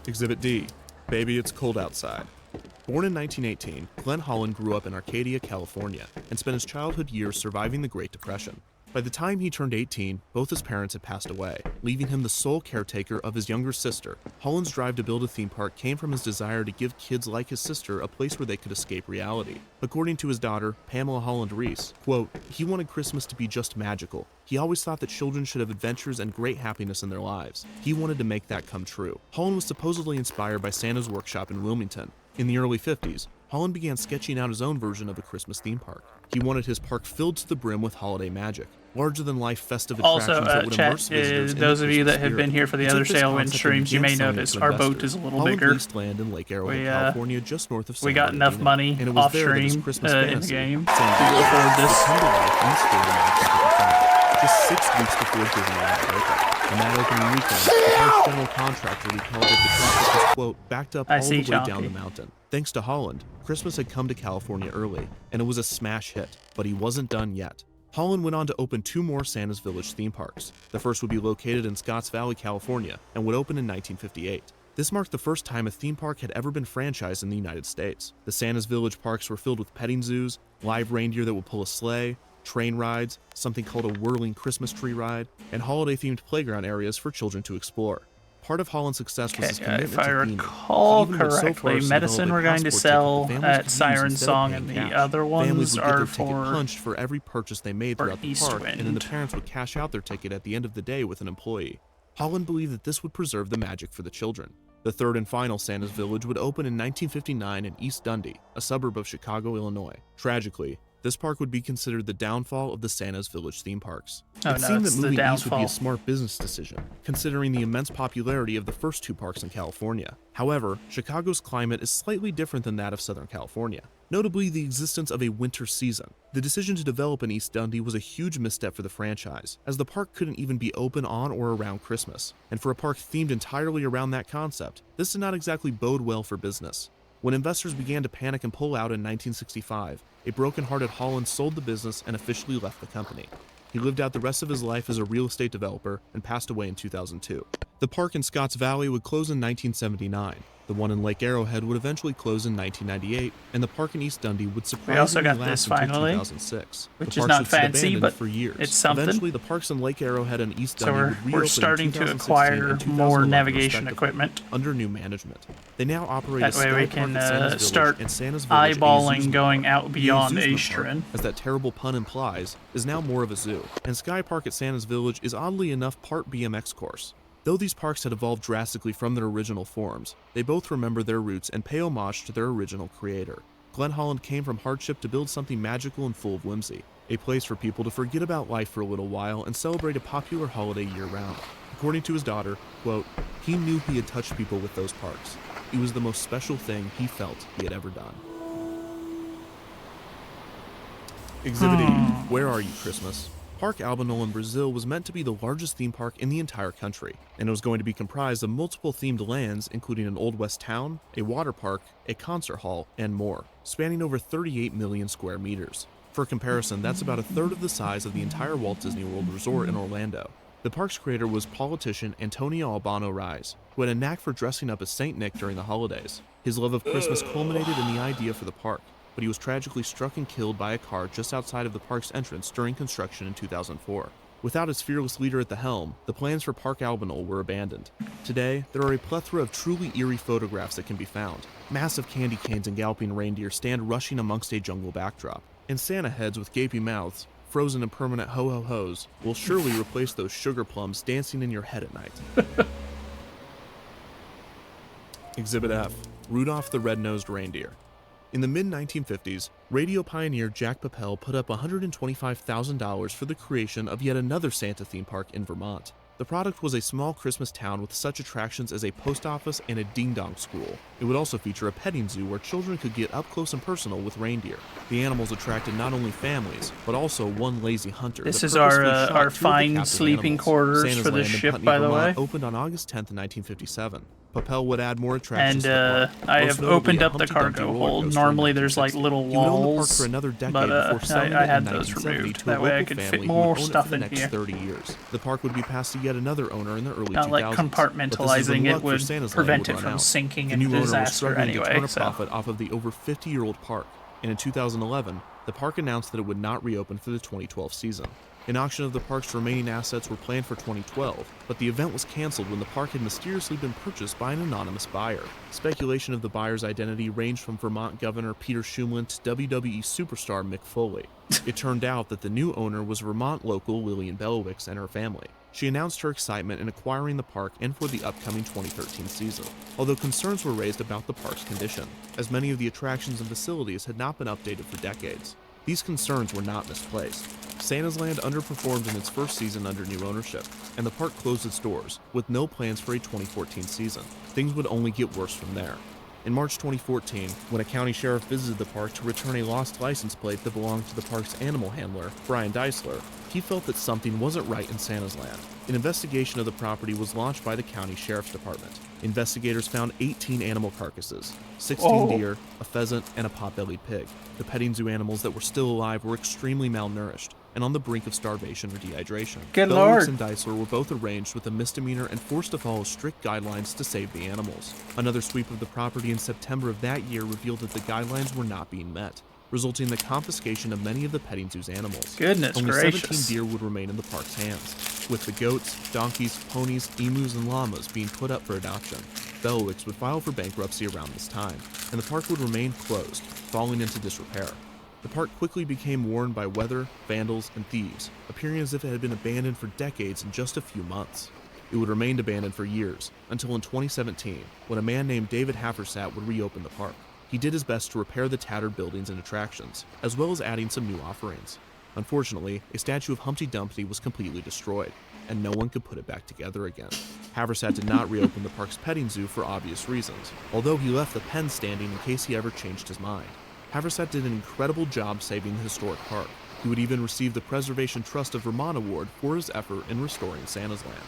S8: Exhibit D. Baby, It's Cold Outside. Born in 1918, Glenn Holland grew up in Arcadia, California, and spent his childhood years surviving the Great Depression. By the time he turned 18, both his parents had passed away, leaving him the sole caretaker of his younger sister. Holland's drive to build a theme park came from his desire to give kids like his sister a place where they could escape reality. According to his daughter, Pamela Holland Reese, quote, he wanted Christmas to be just magical. He always thought that children should have adventures and great happiness in their lives. He wanted to make that come true. Holland was supposedly inspired by Santa's workshop in Wilmington. In the early 50s, Holland began sketching out his own version of a Christmas theme park. He wanted his park filled to the brim with holiday magic, larger-than-life festive attractions
S3: Also,
S8: that would
S3: chat,
S8: immerse visitors in
S3: those
S8: the
S3: of you
S8: Christmas
S3: that have
S8: spirit.
S3: been here for the
S8: He
S3: other
S8: took this
S3: Sailwind
S8: concept and
S3: streams, you
S8: began
S3: may
S8: selling it
S3: notice
S8: to
S3: our boat
S8: investors.
S3: is a little
S8: Holland
S3: bigger.
S8: leased land in Lake Arrowhead,
S3: We,
S8: California, just north of San
S3: we got enough
S8: Bernardino,
S3: money
S8: and it was
S3: off
S8: there that his
S3: stream
S8: Christmas
S3: in the
S8: fantasy,
S3: game
S8: Santa
S3: to
S8: Claus,
S3: afford
S8: would
S3: this.
S8: come to life in the spirit of Magic. Just 6 weeks before Disneyland would open. On that opening weekend, the park's general contractor recalled that the traffic was, quote, backed up
S3: I
S8: all
S3: see,
S8: the way down
S3: Chonky.
S8: the mountain. Thanks to Holland, Christmas had come to California early, and it was a smash hit, but he wasn't done yet. Holland went on to open 2 more Santa's Village theme parks. The first would be located in Scotts Valley, California, and would open in 1958. This marked the first time a theme park had ever been franchised in the United States. The Santa's Village parks were filled with petting zoos, live reindeer that would pull a sleigh, train rides, something called a whirling Christmas tree ride, and holiday-themed playground areas for children to explore. Part of Holland's success was his commitment
S3: if I
S8: to theming.
S3: recall
S8: He even went so far
S3: correctly,
S8: as to
S3: Medicine
S8: develop a
S3: we're going to
S8: passport
S3: sell
S8: ticket that families
S3: at
S8: could use
S3: Siren
S8: instead of
S3: Song,
S8: paying
S3: and the
S8: cash.
S3: other
S8: Families
S3: ones
S8: would get
S3: are
S8: their ticket
S3: for
S8: punched for every purchase they made throughout the park, and then the
S3: Eastwind.
S8: parents would cash out their ticket at the end of the day with an employee. Holland believed that this would preserve the magic for the children. The third and final Santa's Village would open in 1959 in East Dundee, a suburb of Chicago, Illinois. Tragically, this park would be considered the downfall of the Santa's Village theme parks.
S3: Oh,
S8: It
S3: no,
S8: seemed
S3: it's
S8: that
S3: the
S8: moving east would be
S3: downfall.
S8: a smart business decision, considering the immense popularity of the first 2 parks in California. However, Chicago's climate is slightly different than that of Southern California, notably the existence of a winter season. The decision to develop in East Dundee was a huge misstep for the franchise, as the park couldn't even be open on or around Christmas. And for a park themed entirely around that concept, this did not exactly bode well for business. When investors began to panic and pull out in 1965, a broken-hearted Holland sold the business and officially left the company. He lived out the rest of his life as a real estate developer and passed away in 2002. The park in Scotts Valley would close in 1979. The one in Lake Arrowhead would eventually close in 1998, and the park in East Dundee would surprisingly
S3: got
S8: last
S3: this
S8: until
S3: finally,
S8: 2006.
S3: which
S8: the
S3: is
S8: parks
S3: not
S8: would sit
S3: fancy,
S8: abandoned
S3: but
S8: for years.
S3: it's something.
S8: Eventually, the parks in Lake Arrowhead and East
S3: So
S8: Dundee would reopen
S3: we're starting
S8: in
S3: to
S8: 2016
S3: acquire
S8: and
S3: more
S8: 2011
S3: navigation
S8: respectively,
S3: equipment.
S8: under new management. They now operate
S3: That
S8: as
S3: way
S8: Sky
S3: we
S8: Park
S3: can
S8: at Santa's Village
S3: start
S8: and Santa's Village
S3: eyeballing
S8: amusement
S3: going
S8: park.
S3: out beyond
S8: The amusement park,
S3: Aestrin.
S8: as that terrible pun implies, is now more of a zoo, and Sky Park at Santa's Village is oddly enough part BMX course. Though these parks had evolved drastically from their original forms, they both remember their roots and pay homage to their original creator. Glen Holland came from hardship to build something magical and full of whimsy, a place for people to forget about life for a little while and celebrate a popular holiday year-round. According to his daughter, quote, "He knew he had touched people with those parks. It was the most special thing he felt he had ever done." Exhibit E, Where Are You, Christmas? Parque Albanol in Brazil was meant to be the largest theme park in the entire country, and it was going to be comprised of multiple themed lands, including an Old West town, a water park, a concert hall, and more, spanning over 38 million square meters. For comparison, that's about a third of the size of the entire Walt Disney World Resort in Orlando. The park's creator was politician Antonio Albano Reis, who had a knack for dressing up as Saint Nick during the holidays. His love of Christmas culminated in the idea for the park, but he was tragically struck and killed by a car just outside of the park's entrance during construction in 2004. Without its fearless leader at the helm, the plans for Parque Albanol were abandoned. Today, there are a plethora of truly eerie photographs that can be found. Massive candy canes and galloping reindeer stand rushing amongst a jungle backdrop, and Santa heads with gaping mouths, frozen in permanent ho-ho-hos, will surely replace those sugar plums dancing in your head at night. Exhibit F, Rudolph the Red-Nosed Reindeer. In the mid-1950s, radio pioneer Jack Papel put up $125,000 for the creation of yet another Santa theme park in Vermont. The product was a small Christmas town with such attractions as a post office and a ding-dong school. It would also feature a petting zoo where children could get up close and personal with reindeer. The animals attracted not only families, but also one lazy hunter.
S3: This
S8: that
S3: is
S8: purposefully
S3: our
S8: shot two of the
S3: fine
S8: captive
S3: sleeping
S8: animals.
S3: quarters
S8: Santa's
S3: for the
S8: Land in
S3: ship,
S8: Putney,
S3: by the
S8: Vermont,
S3: way.
S8: opened on August 10th, 1957. Papel would add more attractions
S3: And
S8: to the park.
S3: I
S8: Most
S3: have
S8: notably
S3: opened
S8: a
S3: up the
S8: Humpty Dumpty
S3: cargo
S8: roller
S3: hold.
S8: coaster in
S3: Normally there's like
S8: 1960.
S3: little
S8: He would own the park
S3: walls,
S8: for another decade
S3: but
S8: before selling
S3: I
S8: it
S3: had
S8: in
S3: those
S8: 1970
S3: removed.
S8: to a
S3: That way I
S8: local
S3: could
S8: family
S3: fit
S8: who
S3: more
S8: would own it
S3: stuff
S8: for the
S3: in
S8: next
S3: here.
S8: 30 years. The park would be passed to yet another owner in the early
S3: Not
S8: 2000s.
S3: like
S8: but this is when
S3: compartmentalizing
S8: luck
S3: it
S8: for
S3: would
S8: Santa's
S3: prevent
S8: Land
S3: it
S8: would
S3: from
S8: run out.
S3: sinking
S8: The
S3: into
S8: new owner was
S3: disaster
S8: struggling to turn
S3: anyway,
S8: a
S3: so.
S8: profit off of the over 50-year-old park, and in 2011, the park announced that it would not reopen for the 2012 season. An auction of the park's remaining assets were planned for 2012, but the event was canceled when the park had mysteriously been purchased by an anonymous buyer. Speculation of the buyer's identity ranged from Vermont Governor Peter Shumlin to WWE superstar Mick Foley. It turned out that the new owner was Vermont local Lillian Belowicz and her family. She announced her excitement in acquiring the park and for the upcoming 2013 season, although concerns were raised about the park's condition, as many of the attractions and facilities had not been updated for decades. These concerns were not misplaced. Santa's Land underperformed in its first season under new ownership, and the park closed its doors, with no plans for a 2014 season. Things would only get worse from there. In March 2014, when a county sheriff visited the park to return a lost license plate that belonged to the park's animal handler, Brian Deisler, he felt that something wasn't right in Santa's Land. An investigation of the property was launched by the county sheriff's department. Investigators found 18 animal carcasses, 16 deer, a pheasant, and a pot-bellied pig. The petting zoo animals that were still alive were extremely malnourished and on the brink of starvation or dehydration.
S3: Good
S8: Belowicz
S3: Lord.
S8: and Deisler were both arraigned with a misdemeanor and forced to follow strict guidelines to save the animals. Another sweep of the property in September of that year revealed that the guidelines were not being met, resulting in the confiscation of many of the petting zoo's animals.
S3: Goodness
S8: Only
S3: gracious.
S8: 17 deer would remain in the park's hands, with the goats, donkeys, ponies, emus, and llamas being put up for adoption. Belowicz would file for bankruptcy around this time, and the park would remain closed, falling into disrepair. The park quickly became worn by weather, vandals, and thieves, appearing as if it had been abandoned for decades in just a few months. It would remain abandoned for years, until in 2017, when a man named David Haversat would reopen the park. He did his best to repair the tattered buildings and attractions, as well as adding some new offerings. Unfortunately, a statue of Humpty Dumpty was completely destroyed, and no one could put it back together again. Haversat did not reopen the park's petting zoo for obvious reasons, although he left the pen standing in case he ever changed his mind. Haversat did an incredible job saving the historic park. He would even receive the Preservation Trust of Vermont Award for his effort in restoring Santa's Land.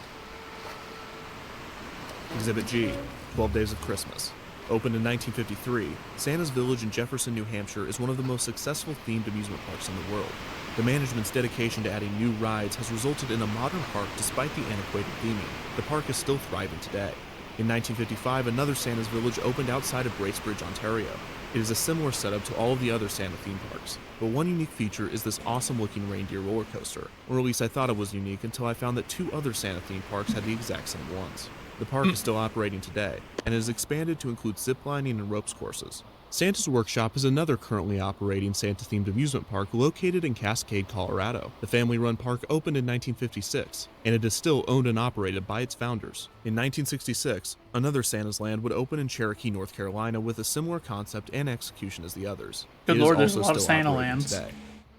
S8: Exhibit G, 12 Days of Christmas. Opened in 1953, Santa's Village in Jefferson, New Hampshire is one of the most successful themed amusement parks in the world. The management's dedication to adding new rides has resulted in a modern park despite the antiquated theming. The park is still thriving today. In 1955, another Santa's Village opened outside of Bracebridge, Ontario. It is a similar setup to all of the other Santa theme parks, but one unique feature is this awesome-looking reindeer roller coaster, or at least I thought it was unique until I found that 2 other Santa theme parks had the exact same ones. The park is still operating today, and has expanded to include ziplining and ropes courses. Santa's Workshop is another currently operating Santa-themed amusement park located in Cascade, Colorado. The family-run park opened in 1956, and it is still owned and operated by its founders. In 1966, another Santa's Land would open in Cherokee, North Carolina with a similar concept and execution as the others.
S3: Good
S8: It
S3: lord,
S8: is
S3: there's a
S8: also
S3: lot of
S8: still
S3: Santa
S8: operating
S3: Lands.
S8: today.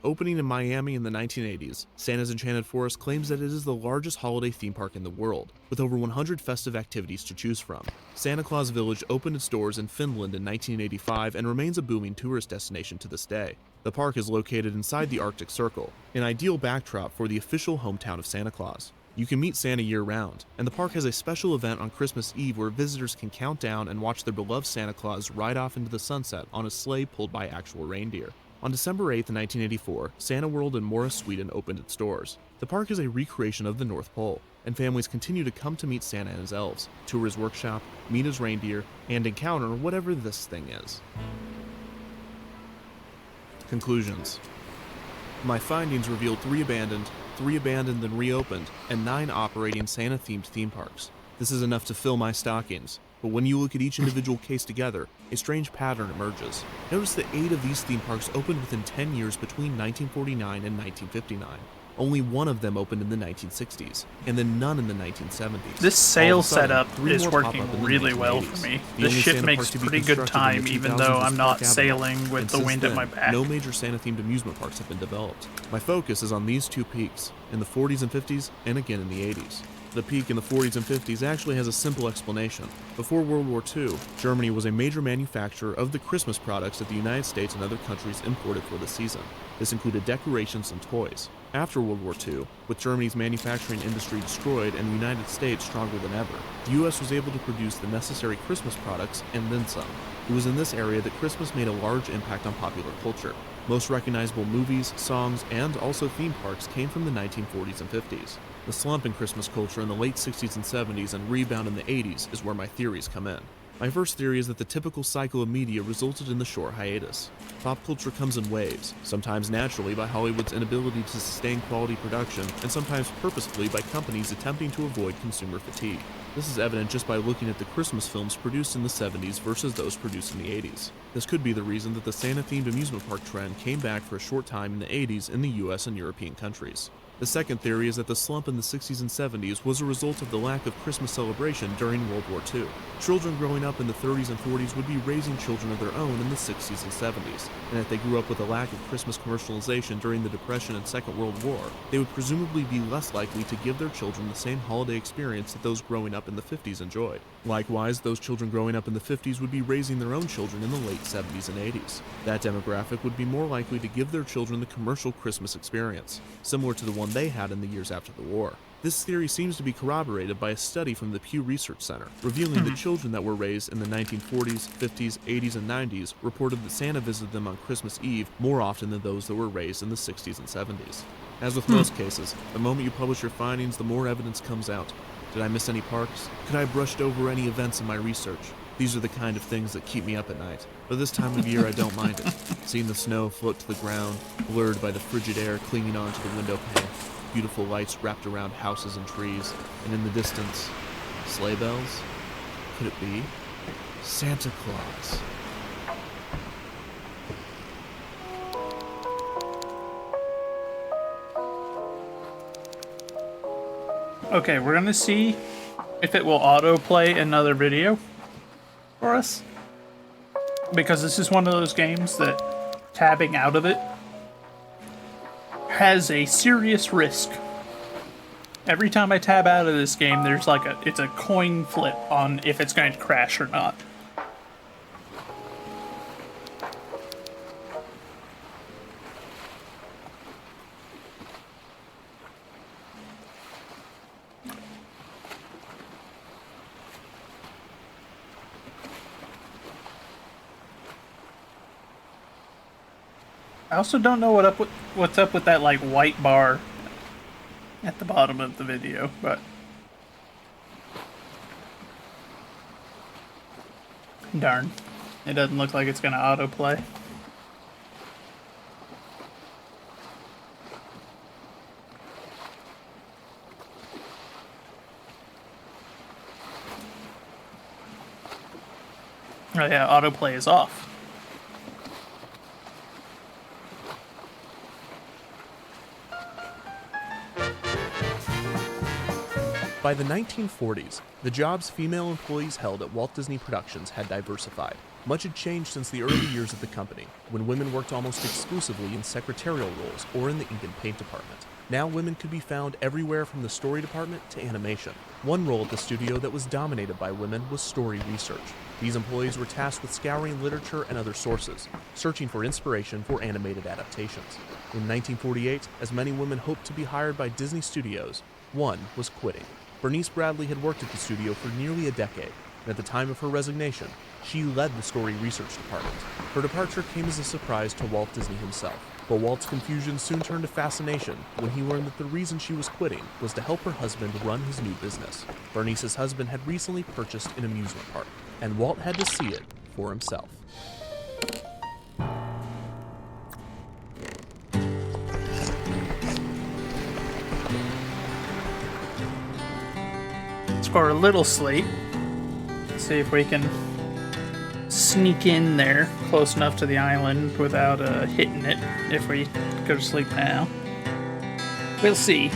S8: Opening in Miami in the 1980s, Santa's Enchanted Forest claims that it is the largest holiday theme park in the world, with over 100 festive activities to choose from. Santa Claus Village opened its doors in Finland in 1985 and remains a booming tourist destination to this day. The park is located inside the Arctic Circle, an ideal backdrop for the official hometown of Santa Claus. You can meet Santa year-round, and the park has a special event on Christmas Eve where visitors can count down and watch their beloved Santa Claus ride off into the sunset on a sleigh pulled by actual reindeer. On December 8, 1984, Santa World in Morris, Sweden opened its doors. The park is a recreation of the North Pole, and families continue to come to meet Santa and his elves, tour his workshop, meet his reindeer, and encounter whatever this thing is. Conclusions. My findings revealed 3 abandoned and reopened, and 9 operating Santa-themed theme parks. This is enough to fill my stockings. But when you look at each individual case together, a strange pattern emerges. Notice that 8 of these theme parks opened within 10 years between 1949 and 1959. Only 1 of them opened in the 1960s, and then none in the 1970s.
S3: This sail
S8: sudden,
S3: setup
S8: 3
S3: is
S8: more pop
S3: working
S8: up in the
S3: really well
S8: 1980s.
S3: for me.
S8: The
S3: This
S8: only
S3: ship
S8: Santa
S3: makes
S8: park to be
S3: pretty good
S8: constructed in the
S3: time even
S8: 2000s
S3: though
S8: was
S3: I'm not
S8: Park Avenue.
S3: sailing with
S8: And
S3: the
S8: since
S3: wind at my
S8: then,
S3: back.
S8: no major Santa-themed amusement parks have been developed. My focus is on these 2 peaks, in the 40s and 50s, and again in the 80s. The peak in the 40s and 50s actually has a simple explanation. Before World War II, Germany was a major manufacturer of the Christmas products that the United States and other countries imported for the season. This included decorations and toys. After World War II, with Germany's manufacturing industry destroyed and the United States stronger than ever, the US was able to produce the necessary Christmas products and then some. It was in this area that Christmas made a large impact on popular culture. Most recognizable movies, songs, and also theme parks came from the 1940s and 50s. The slump in Christmas culture in the late 60s and 70s and rebound in the 80s is where my theories come in. My first theory is that the typical cycle of media resulted in the short hiatus. Pop culture comes in waves, sometimes naturally by Hollywood's inability to sustain quality production, and sometimes purposefully by companies attempting to avoid consumer fatigue. This is evident just by looking at the Christmas films produced in the 70s versus those produced in the 80s. This could be the reason that the Santa-themed amusement park trend came back for a short time in the 80s in the US and European countries. The second theory is that the slump in the 60s and 70s was a result of the lack of Christmas celebration during World War II. Children growing up in the 30s and 40s would be raising children of their own in the 60s and 70s, and if they grew up with a lack of Christmas commercialization during the Depression and Second World War, they would presumably be less likely to give their children the same holiday experience that those growing up in the 50s enjoyed. Likewise, those children growing up in the 50s would be raising their own children in the late 70s and 80s. That demographic would be more likely to give their children the commercial Christmas experience, similar to the one they had in the years after the war. This theory seems to be corroborated by a study from the Pew Research Center, revealing that children that were raised in the 1940s, 50s, 80s, and 90s reported that Santa visited them on Christmas Eve more often than those that were raised in the 60s and 70s. As with most cases, the moment you publish your findings, the more evidence comes out. Did I miss any parks? Could I have brushed over any events in my research? These are the kind of things that keep me up at night. But this time of year, I don't mind it. Seeing the snow float to the ground, blurred by the frigid air clinging onto the window pane, beautiful lights wrapped around houses and trees, and in the distance, sleigh bells? Could it be Santa Claus?
S3: Okay, we're gonna see if it will autoplay another video for us. Because this is one of those games that tabbing out of it has a serious risk. Every time I tab out of this game, there's like it's a coin flip on if it's going to crash or not. I also don't know what's up with that like white bar at the bottom of the video, but darn, it doesn't look like it's gonna autoplay. Oh yeah, autoplay is off.
S8: By the 1940s, the jobs female employees held at Walt Disney Productions had diversified. Much had changed since the early years of the company, when women worked almost exclusively in secretarial roles or in the ink and paint department. Now women could be found everywhere from the story department to animation. One role at the studio that was dominated by women was story research. These employees were tasked with scouring literature and other sources, searching for inspiration for animated adaptations. In 1948, as many women hoped to be hired by Disney Studios, one was quitting. Bernice Bradley had worked at the studio for nearly a decade, and at the time of her resignation, she led the story research department. Her departure came as a surprise to Walt Disney himself, but Walt's confusion soon turned to fascination when he learned that the reason she was quitting was to help her husband run his new business. Bernice's husband had recently purchased an amusement park, and Walt had to see it for himself.
S3: Score a little sleep. See if we can sneak in there close enough to the island without hitting it if we go to sleep now. We'll see.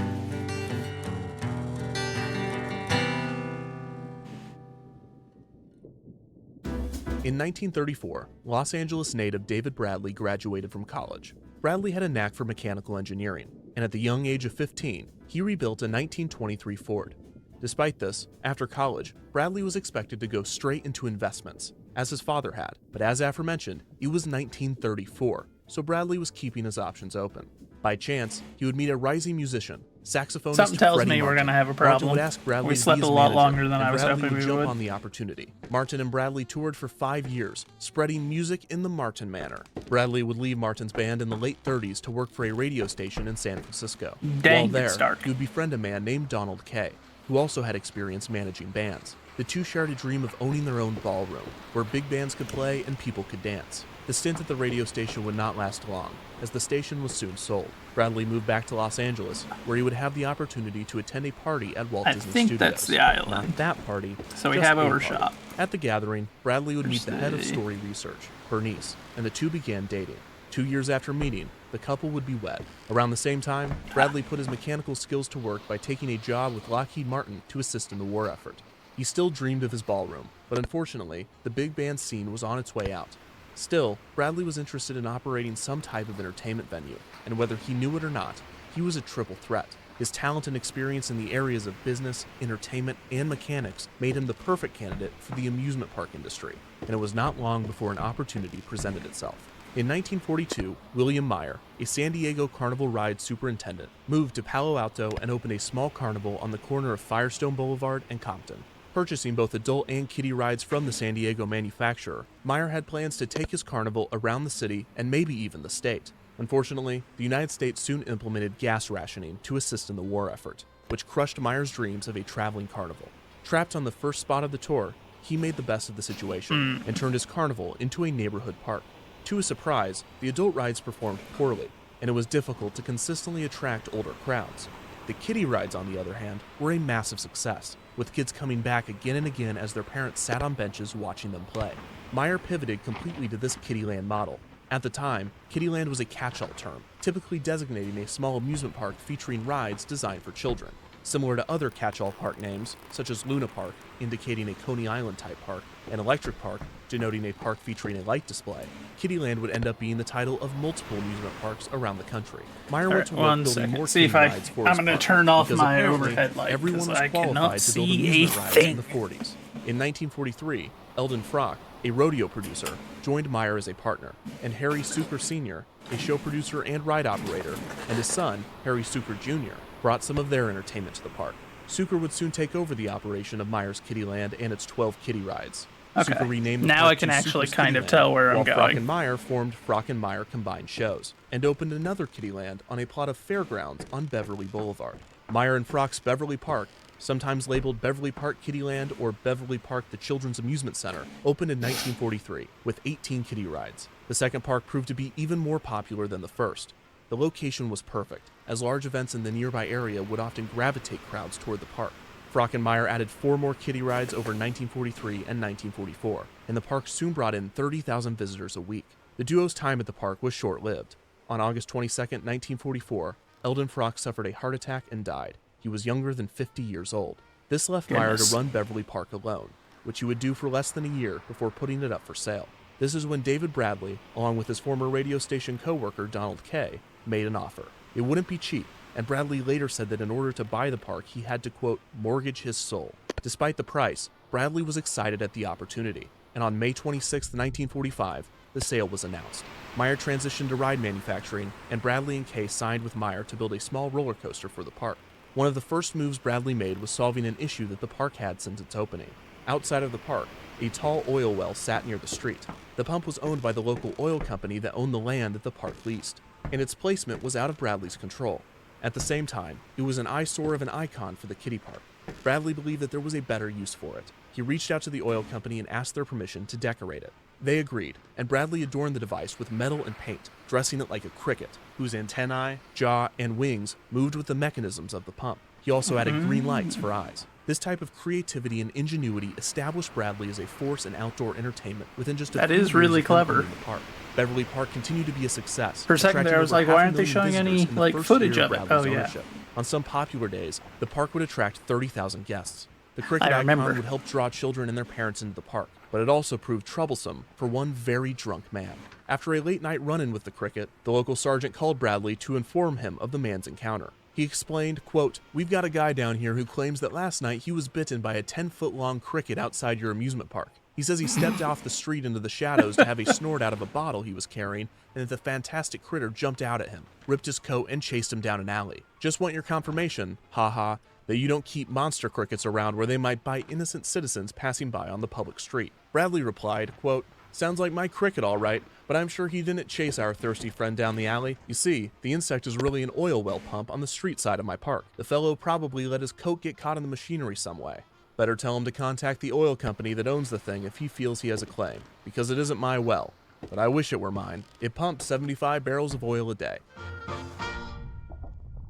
S8: In 1934, Los Angeles native David Bradley graduated from college. Bradley had a knack for mechanical engineering, and at the young age of 15, he rebuilt a 1923 Ford. Despite this, after college, Bradley was expected to go straight into investments, as his father had, but as aforementioned, it was 1934, so Bradley was keeping his options open. By chance, he would meet a rising musician, saxophonist
S3: Something tells
S8: Freddie
S3: me
S8: Martin.
S3: we're gonna have a
S8: Martin
S3: problem.
S8: would ask Bradley
S3: We
S8: to
S3: slept
S8: be his
S3: a lot
S8: manager,
S3: longer than
S8: and
S3: I was
S8: Bradley
S3: hoping
S8: would
S3: we
S8: jump
S3: would.
S8: on the opportunity. Martin and Bradley toured for 5 years, spreading music in the Martin manner. Bradley would leave Martin's band in the late 30s to work for a radio station in San Francisco.
S3: Dang,
S8: While there,
S3: it's dark.
S8: he would befriend a man named Donald Kay, who also had experience managing bands. The two shared a dream of owning their own ballroom, where big bands could play and people could dance. The stint at the radio station would not last long, as the station was soon sold. Bradley moved back to Los Angeles, where he would have the opportunity to attend a party at Walt Disney
S3: think
S8: Studios.
S3: that's the island.
S8: Not that party,
S3: So we
S8: just
S3: have
S8: a
S3: overshot.
S8: party. At the gathering, Bradley would meet the head of
S3: Thursday.
S8: story research, Bernice, and the two began dating. 2 years after meeting, the couple would be wed. Around the same time, Bradley put his mechanical skills to work by taking a job with Lockheed Martin to assist in the war effort. He still dreamed of his ballroom, but unfortunately, the big band scene was on its way out. Still, Bradley was interested in operating some type of entertainment venue, and whether he knew it or not, he was a triple threat. His talent and experience in the areas of business, entertainment, and mechanics made him the perfect candidate for the amusement park industry, and it was not long before an opportunity presented itself. In 1942, William Meyer, a San Diego Carnival ride superintendent, moved to Palo Alto and opened a small carnival on the corner of Firestone Boulevard and Compton. Purchasing both adult and kiddie rides from the San Diego manufacturer, Meyer had plans to take his carnival around the city and maybe even the state. Unfortunately, the United States soon implemented gas rationing to assist in the war effort, which crushed Meyer's dreams of a traveling carnival. Trapped on the first spot of the tour, he made the best of the situation and turned his carnival into a neighborhood park. To his surprise, the adult rides performed poorly, and it was difficult to consistently attract older crowds. The kiddie rides, on the other hand, were a massive success, with kids coming back again and again as their parents sat on benches watching them play. Meyer pivoted completely to this Kiddieland model. At the time, Kiddieland was a catch-all term, typically designating a small amusement park featuring rides designed for children. Similar to other catch-all park names, such as Luna Park, indicating a Coney Island-type park, and Electric Park, denoting a park featuring a light display, Kiddieland would end up being the title of multiple amusement parks around the country. Meyer went to work building more
S3: See if
S8: kiddie rides for his
S3: I'm going
S8: park,
S3: to turn off
S8: because
S3: my
S8: apparently
S3: overhead light
S8: everyone
S3: because
S8: was
S3: I
S8: qualified
S3: cannot
S8: to build
S3: see a
S8: amusement rides in
S3: thing.
S8: the 40s. In 1943, Eldon Frock, a rodeo producer, joined Meyer as a partner, and Harry Suker Sr., a show producer and ride operator, and his son, Harry Suker Jr., brought some of their entertainment to the park. Suker would soon take over the operation of Meyer's Kiddieland and its 12 kiddie rides.
S3: Okay.
S8: Sucre renamed the
S3: Now
S8: park
S3: I can
S8: to
S3: actually
S8: Sucre's
S3: kind of
S8: Kittyland,
S3: tell where I'm
S8: while
S3: going.
S8: Frockenmeyer formed Frockenmeyer Combined Shows, and opened another Kittyland on a plot of fairgrounds on Beverly Boulevard. Meyer and Frock's Beverly Park, sometimes labeled Beverly Park Kittyland or Beverly Park the Children's Amusement Center, opened in 1943 with 18 kiddie rides. The second park proved to be even more popular than the first. The location was perfect, as large events in the nearby area would often gravitate crowds toward the park. Frockenmeyer added 4 more kiddie rides over 1943 and 1944, and the park soon brought in 30,000 visitors a week. The duo's time at the park was short-lived. On August 22, 1944, Eldon Frock suffered a heart attack and died. He was younger than 50 years old. This left Meyer to run Beverly Park alone, which he would do for less than a year before putting it up for sale. This is when David Bradley, along with his former radio station co-worker Donald Kay, made an offer. It wouldn't be cheap, and Bradley later said that in order to buy the park, he had to, quote, mortgage his soul. Despite the price, Bradley was excited at the opportunity, and on May 26, 1945, the sale was announced. Meyer transitioned to ride manufacturing, and Bradley and Kay signed with Meyer to build a small roller coaster for the park. One of the first moves Bradley made was solving an issue that the park had since its opening. Outside of the park, a tall oil well sat near the street. The pump was owned by the local oil company that owned the land that the park leased, and its placement was out of Bradley's control. At the same time, it was an eyesore of an icon for the kiddie park. Bradley believed that there was a better use for it. He reached out to the oil company and asked their permission to decorate it. They agreed, and Bradley adorned the device with metal and paint, dressing it like a cricket, whose antennae, jaw, and wings moved with the mechanisms of the pump. He also added green lights for eyes. This type of creativity and ingenuity established Bradley as a force in outdoor entertainment within just a few years
S3: really
S8: of
S3: clever.
S8: owning the park. Beverly Park continued to be a success.
S3: For a second there, I was like, why aren't they showing any like footage of it? Oh yeah.
S8: Ownership. On some popular days, the park would attract 30,000 guests. The cricket
S3: I remember.
S8: icon would help draw children and their parents into the park, but it also proved troublesome for one very drunk man. After a late-night run-in with the cricket, the local sergeant called Bradley to inform him of the man's encounter. He explained, quote, "We've got a guy down here who claims that last night he was bitten by a 10-foot-long cricket outside your amusement park. He says he stepped off the street into the shadows to have a snort out of a bottle he was carrying, and that the fantastic critter jumped out at him, ripped his coat, and chased him down an alley. Just want your confirmation, haha, that you don't keep monster crickets around where they might bite innocent citizens passing by on the public street." Bradley replied, quote, "Sounds like my cricket all right, but I'm sure he didn't chase our thirsty friend down the alley. You see, the insect is really an oil well pump on the street side of my park. The fellow probably let his coat get caught in the machinery some way. Better tell him to contact the oil company that owns the thing if he feels he has a claim, because it isn't my well, but I wish it were mine. It pumps 75 barrels of oil a day."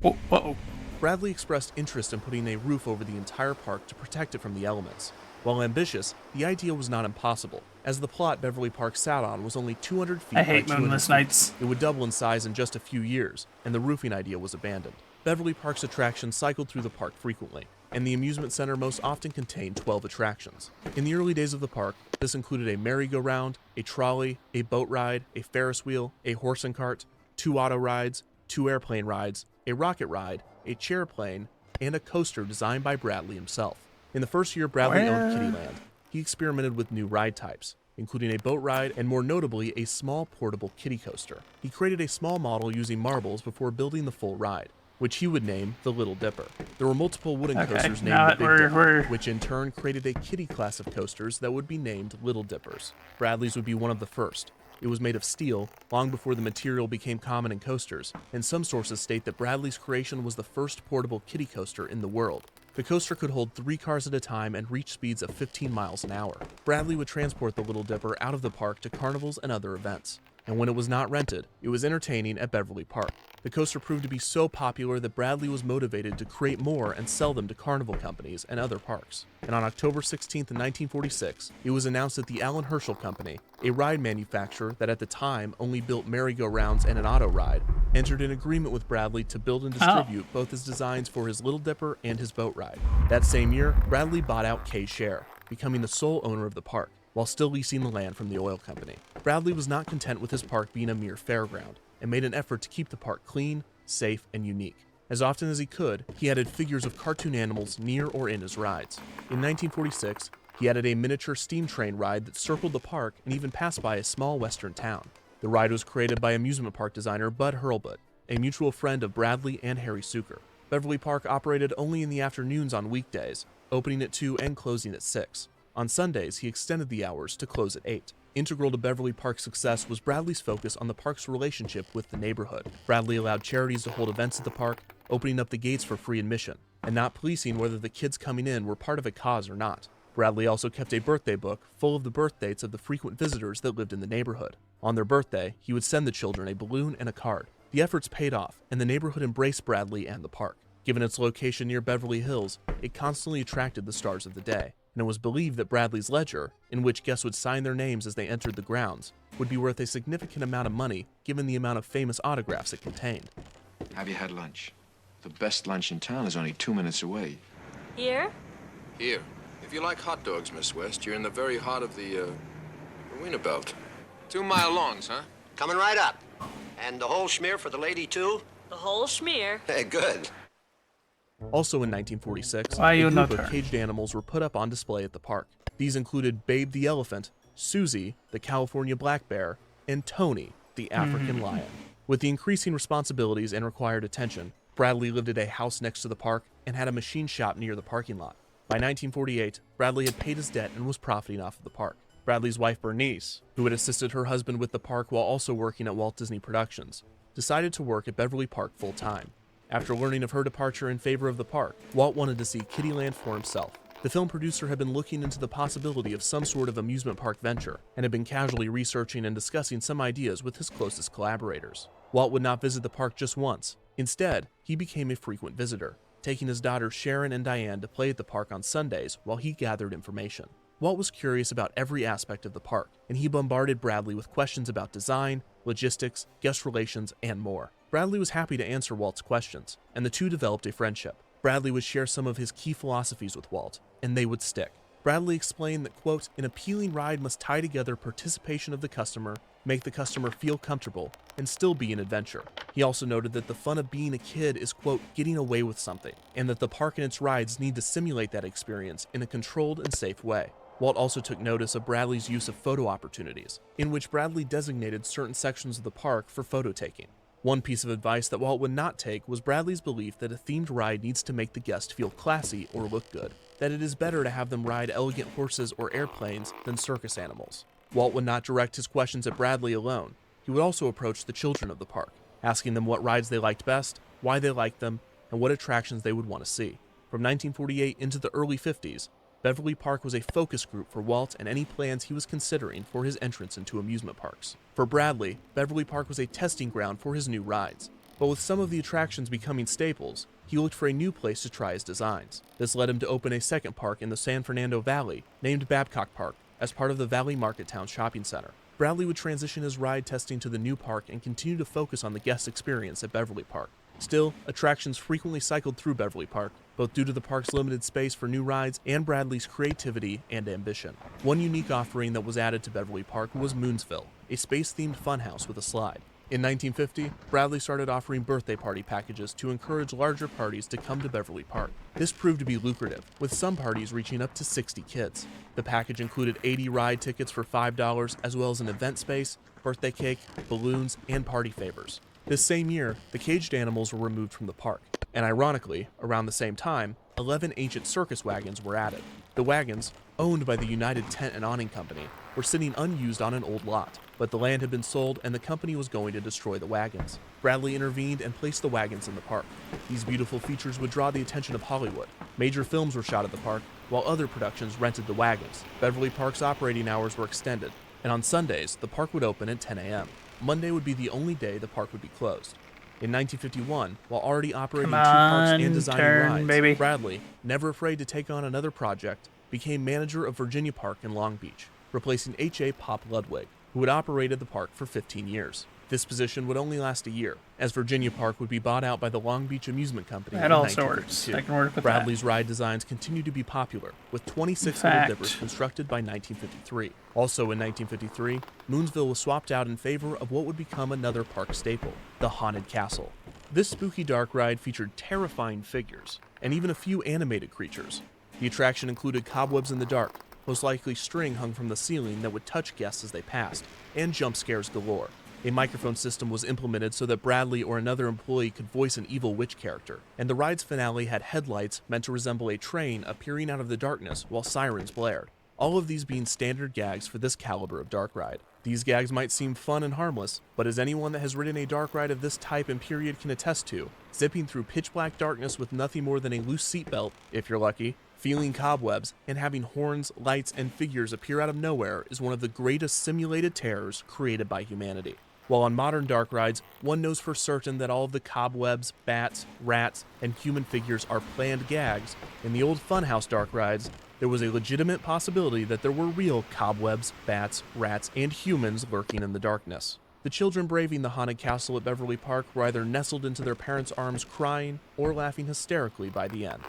S3: Whoa.
S8: Bradley expressed interest in putting a roof over the entire park to protect it from the elements. While ambitious, the idea was not impossible, as the plot Beverly Park sat on was only 200 feet
S3: I hate
S8: by 200
S3: moonless
S8: feet.
S3: nights.
S8: It would double in size in just a few years, and the roofing idea was abandoned. Beverly Park's attractions cycled through the park frequently, and the amusement center most often contained 12 attractions. In the early days of the park, this included a merry-go-round, a trolley, a boat ride, a Ferris wheel, a horse and cart, 2 auto rides, 2 airplane rides, a rocket ride, a chair plane, and a coaster designed by Bradley himself. In the first year Bradley owned Kittyland, he experimented with new ride types, including a boat ride and more notably a small portable kiddie coaster. He created a small model using marbles before building the full ride, which he would name the Little Dipper. There were multiple wooden coasters named the Big Dipper, which in turn created a kiddie class of coasters that would be named Little Dippers. Bradley's would be one of the first. It was made of steel, long before the material became common in coasters, and some sources state that Bradley's creation was the first portable kiddie coaster in the world. The coaster could hold 3 cars at a time and reach speeds of 15 miles an hour. Bradley would transport the Little Dipper out of the park to carnivals and other events, and when it was not rented, it was entertaining at Beverly Park. The coaster proved to be so popular that Bradley was motivated to create more and sell them to carnival companies and other parks. And on October 16, 1946, it was announced that the Allen Herschel Company, a ride manufacturer that at the time only built merry-go-rounds and an auto ride, entered an agreement with Bradley to build and distribute both his designs for his Little Dipper and his boat ride. That same year, Bradley bought out Kay's share, becoming the sole owner of the park, while still leasing the land from the oil company. Bradley was not content with his park being a mere fairground, and made an effort to keep the park clean, safe, and unique. As often as he could, he added figures of cartoon animals near or in his rides. In 1946, he added a miniature steam train ride that circled the park and even passed by a small western town. The ride was created by amusement park designer Bud Hurlbut, a mutual friend of Bradley and Harry Sucre. Beverly Park operated only in the afternoons on weekdays, opening at 2 and closing at 6. On Sundays, he extended the hours to close at 8. Integral to Beverly Park's success was Bradley's focus on the park's relationship with the neighborhood. Bradley allowed charities to hold events at the park, opening up the gates for free admission, and not policing whether the kids coming in were part of a cause or not. Bradley also kept a birthday book full of the birth dates of the frequent visitors that lived in the neighborhood. On their birthday, he would send the children a balloon and a card. The efforts paid off, and the neighborhood embraced Bradley and the park. Given its location near Beverly Hills, it constantly attracted the stars of the day, and it was believed that Bradley's ledger, in which guests would sign their names as they entered the grounds, would be worth a significant amount of money given the amount of famous autographs it contained.
S10: Have you had lunch? The best lunch in town is only 2 minutes away.
S11: Here?
S18: Here. If you like hot dogs, Miss West, you're in the very heart of the Wiener Belt.
S19: 2 mile longs, huh? Coming right up. And the whole schmear for the lady, too?
S11: The whole schmear.
S19: Hey, good.
S8: Also in 1946,
S3: Why
S8: a
S3: you
S8: group
S3: not
S8: of
S3: her?
S8: caged animals were put up on display at the park. These included Babe the elephant, Susie, the California black bear, and Tony, the African lion. With the increasing responsibilities and required attention, Bradley lived at a house next to the park and had a machine shop near the parking lot. By 1948, Bradley had paid his debt and was profiting off of the park. Bradley's wife Bernice, who had assisted her husband with the park while also working at Walt Disney Productions, decided to work at Beverly Park full-time. After learning of her departure in favor of the park, Walt wanted to see Kittyland for himself. The film producer had been looking into the possibility of some sort of amusement park venture and had been casually researching and discussing some ideas with his closest collaborators. Walt would not visit the park just once. Instead, he became a frequent visitor, taking his daughters Sharon and Diane to play at the park on Sundays while he gathered information. Walt was curious about every aspect of the park, and he bombarded Bradley with questions about design, logistics, guest relations, and more. Bradley was happy to answer Walt's questions, and the two developed a friendship. Bradley would share some of his key philosophies with Walt, and they would stick. Bradley explained that, quote, an appealing ride must tie together participation of the customer, make the customer feel comfortable, and still be an adventure. He also noted that the fun of being a kid is, quote, getting away with something, and that the park and its rides need to simulate that experience in a controlled and safe way. Walt also took notice of Bradley's use of photo opportunities, in which Bradley designated certain sections of the park for photo taking. One piece of advice that Walt would not take was Bradley's belief that a themed ride needs to make the guest feel classy or look good, that it is better to have them ride elegant horses or airplanes than circus animals. Walt would not direct his questions at Bradley alone. He would also approach the children of the park, asking them what rides they liked best, why they liked them, and what attractions they would want to see. From 1948 into the early 50s, Beverly Park was a focus group for Walt and any plans he was considering for his entrance into amusement parks. For Bradley, Beverly Park was a testing ground for his new rides. But with some of the attractions becoming staples, he looked for a new place to try his designs. This led him to open a second park in the San Fernando Valley, named Babcock Park, as part of the Valley Market Town Shopping Center. Bradley would transition his ride testing to the new park and continue to focus on the guest experience at Beverly Park. Still, attractions frequently cycled through Beverly Park, both due to the park's limited space for new rides and Bradley's creativity and ambition. One unique offering that was added to Beverly Park was Moonsville, a space-themed funhouse with a slide. In 1950, Bradley started offering birthday party packages to encourage larger parties to come to Beverly Park. This proved to be lucrative, with some parties reaching up to 60 kids. The package included 80 ride tickets for $5, as well as an event space, birthday cake, balloons, and party favors. This same year, the caged animals were removed from the park, and ironically, around the same time, 11 ancient circus wagons were added. The wagons, owned by the United Tent and Awning Company, were sitting unused on an old lot, but the land had been sold and the company was going to destroy the wagons. Bradley intervened and placed the wagons in the park. These beautiful features would draw the attention of Hollywood. Major films were shot at the park, while other productions rented the wagons. Beverly Park's operating hours were extended, and on Sundays, the park would open at 10 a.m. Monday would be the only day the park would be closed. In 1951, while already operating two parks and designing rides, Bradley, never afraid to take on another project, became manager of Virginia Park in Long Beach, replacing H.A. Pop Ludwig, who had operated the park for 15 years. This position would only last a year, as Virginia Park would be bought out by the Long Beach Amusement Company in 1952.
S3: I can work with
S8: Bradley's ride designs continued to be popular, with 26 Little Dippers constructed by 1953. Also in 1953, Moonsville was swapped out in favor of what would become another park staple, the Haunted Castle. This spooky dark ride featured terrifying figures, and even a few animated creatures. The attraction included cobwebs in the dark, most likely string hung from the ceiling that would touch guests as they passed, and jump scares galore. A microphone system was implemented so that Bradley or another employee could voice an evil witch character, and the ride's finale had headlights meant to resemble a train appearing out of the darkness while sirens blared. all of these being standard gags for this caliber of dark ride. These gags might seem fun and harmless, but as anyone that has ridden a dark ride of this type and period can attest to, zipping through pitch black darkness with nothing more than a loose seatbelt, if you're lucky, feeling cobwebs, and having horns, lights, and figures appear out of nowhere is one of the greatest simulated terrors created by humanity. While on modern dark rides, one knows for certain that all of the cobwebs, bats, rats, and human figures are planned gags, in the old funhouse dark rides, there was a legitimate possibility that there were real cobwebs, bats, rats, and humans lurking in the darkness. The children braving the haunted castle at Beverly Park were either nestled into their parents' arms crying or laughing hysterically by the end.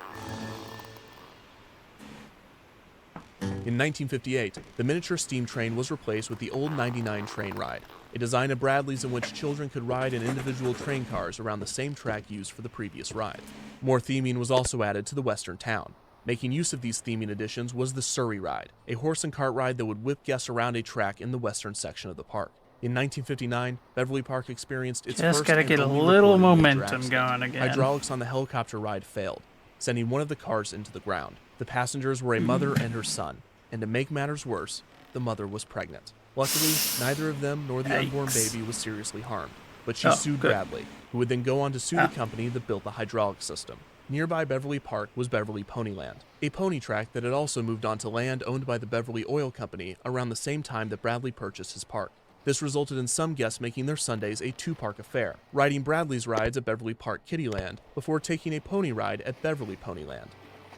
S8: In 1958, the miniature steam train was replaced with the old 99 train ride, a design of Bradley's in which children could ride in individual train cars around the same track used for the previous ride. More theming was also added to the western town. Making use of these theming additions was the Surrey ride, a horse and cart ride that would whip guests around a track in the western section of the park. In 1959, Beverly Park experienced its first
S3: gotta
S8: and
S3: get a
S8: only
S3: little
S8: recorded major
S3: momentum
S8: accident.
S3: going again.
S8: Hydraulics on the helicopter ride failed, sending one of the cars into the ground. The passengers were a mother and her son, and to make matters worse, the mother was pregnant. Luckily, neither of them nor the unborn baby was seriously harmed, but she sued Bradley, who would then go on to sue the company that built the hydraulic system. Nearby Beverly Park was Beverly Ponyland, a pony track that had also moved onto land owned by the Beverly Oil Company around the same time that Bradley purchased his park. This resulted in some guests making their Sundays a two-park affair, riding Bradley's rides at Beverly Park Kittyland before taking a pony ride at Beverly Ponyland.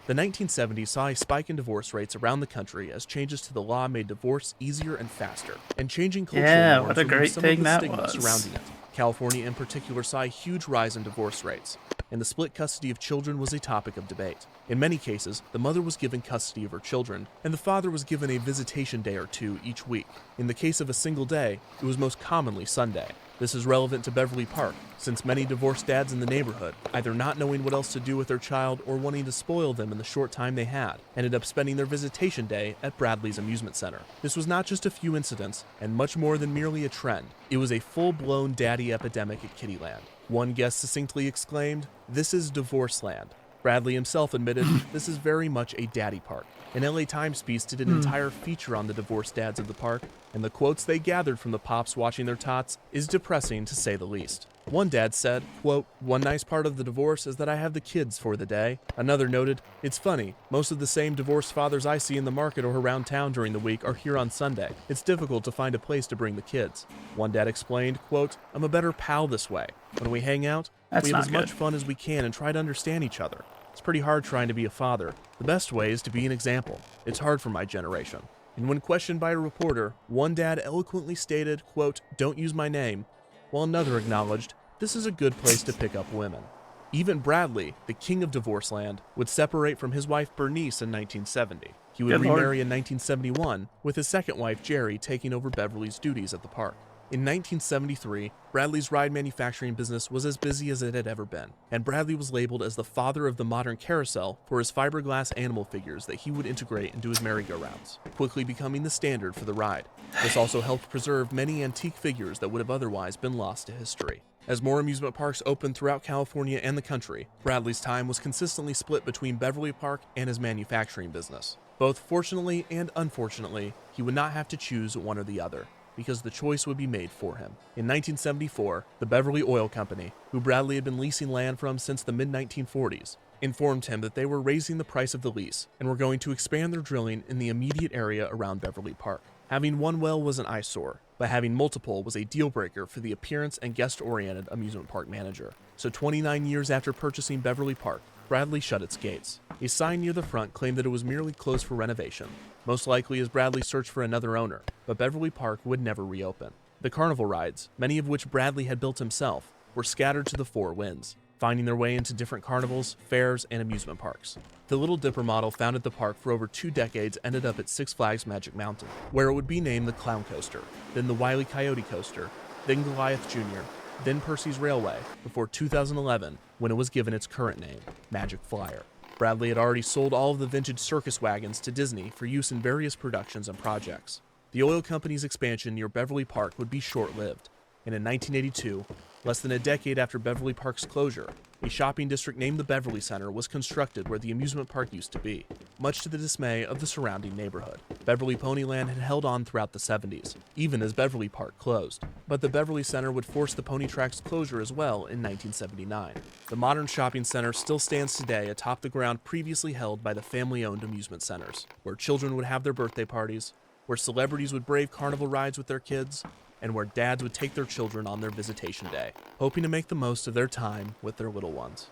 S8: The 1970s saw a spike in divorce rates around the country as changes to the law made divorce easier and faster, and changing cultural norms removed some of the stigma surrounding it. California in particular saw a huge rise in divorce rates, and the split custody of children was a topic of debate. In many cases, the mother was given custody of her children, and the father was given a visitation day or two each week. In the case of a single day, it was most commonly Sunday. This is relevant to Beverly Park, since many divorced dads in the neighborhood, either not knowing what else to do with their child or wanting to spoil them in the short time they had, ended up spending their visitation day at Bradley's amusement center. This was not just a few incidents, and much more than merely a trend. It was a full-blown daddy epidemic at Kittyland. One guest succinctly exclaimed, "This is divorce land." Bradley himself admitted, "This is very much a daddy park." An LA Times piece did an entire feature on the divorced dads of the park, and the quotes they gathered from the pops watching their tots is depressing to say the least. One dad said, quote, "One nice part of the divorce is that I have the kids for the day." Another noted, "It's funny, most of the same divorced fathers I see in the market or around town during the week are here on Sunday. It's difficult to find a place to bring the kids." One dad explained, quote, "I'm a better pal this way. When we hang out, we have as much fun as we can and try to understand each other. It's pretty hard trying to be a father. The best way is to be an example. It's hard for my generation." And when questioned by a reporter, one dad eloquently stated, quote, "Don't use my name," while another acknowledged, "This is a good place to pick up women." Even Bradley, the king of divorce land, would separate from his wife Bernice in 1970. He would remarry in 1971, with his second wife Jerry taking over Beverly's duties at the park. In 1973, Bradley's ride manufacturing business was as busy as it had ever been, and Bradley was labeled as the father of the modern carousel for his fiberglass animal figures that he would integrate into his merry-go-rounds, quickly becoming the standard for the ride. This also helped preserve many antique figures that would have otherwise been lost to history. As more amusement parks opened throughout California and the country, Bradley's time was consistently split between Beverly Park and his manufacturing business. Both fortunately and unfortunately, he would not have to choose one or the other, because the choice would be made for him. In 1974, the Beverly Oil Company, who Bradley had been leasing land from since the mid-1940s, informed him that they were raising the price of the lease and were going to expand their drilling in the immediate area around Beverly Park. Having one well was an eyesore, but having multiple was a deal-breaker for the appearance and guest-oriented amusement park manager. So 29 years after purchasing Beverly Park, Bradley shut its gates. A sign near the front claimed that it was merely closed for renovation, most likely as Bradley searched for another owner, but Beverly Park would never reopen. The carnival rides, many of which Bradley had built himself, were scattered to the four winds, finding their way into different carnivals, fairs, and amusement parks. The Little Dipper model found at the park for over 2 decades ended up at Six Flags Magic Mountain, where it would be named the Clown Coaster, then the Wile E. Coyote Coaster, then Goliath Jr., then Percy's Railway, before 2011, when it was given its current name, Magic Flyer. Bradley had already sold all of the vintage circus wagons to Disney for use in various productions and projects. The oil company's expansion near Beverly Park would be short-lived, and in 1982, less than a decade after Beverly Park's closure, A shopping district named the Beverly Center was constructed where the amusement park used to be, much to the dismay of the surrounding neighborhood. Beverly Ponyland had held on throughout the 70s, even as Beverly Park closed. But the Beverly Center would force the pony track's closure as well in 1979. The modern shopping center still stands today atop the ground previously held by the family-owned amusement centers, where children would have their birthday parties, where celebrities would brave carnival rides with their kids, and where dads would take their children on their visitation day, hoping to make the most of their time with their little ones.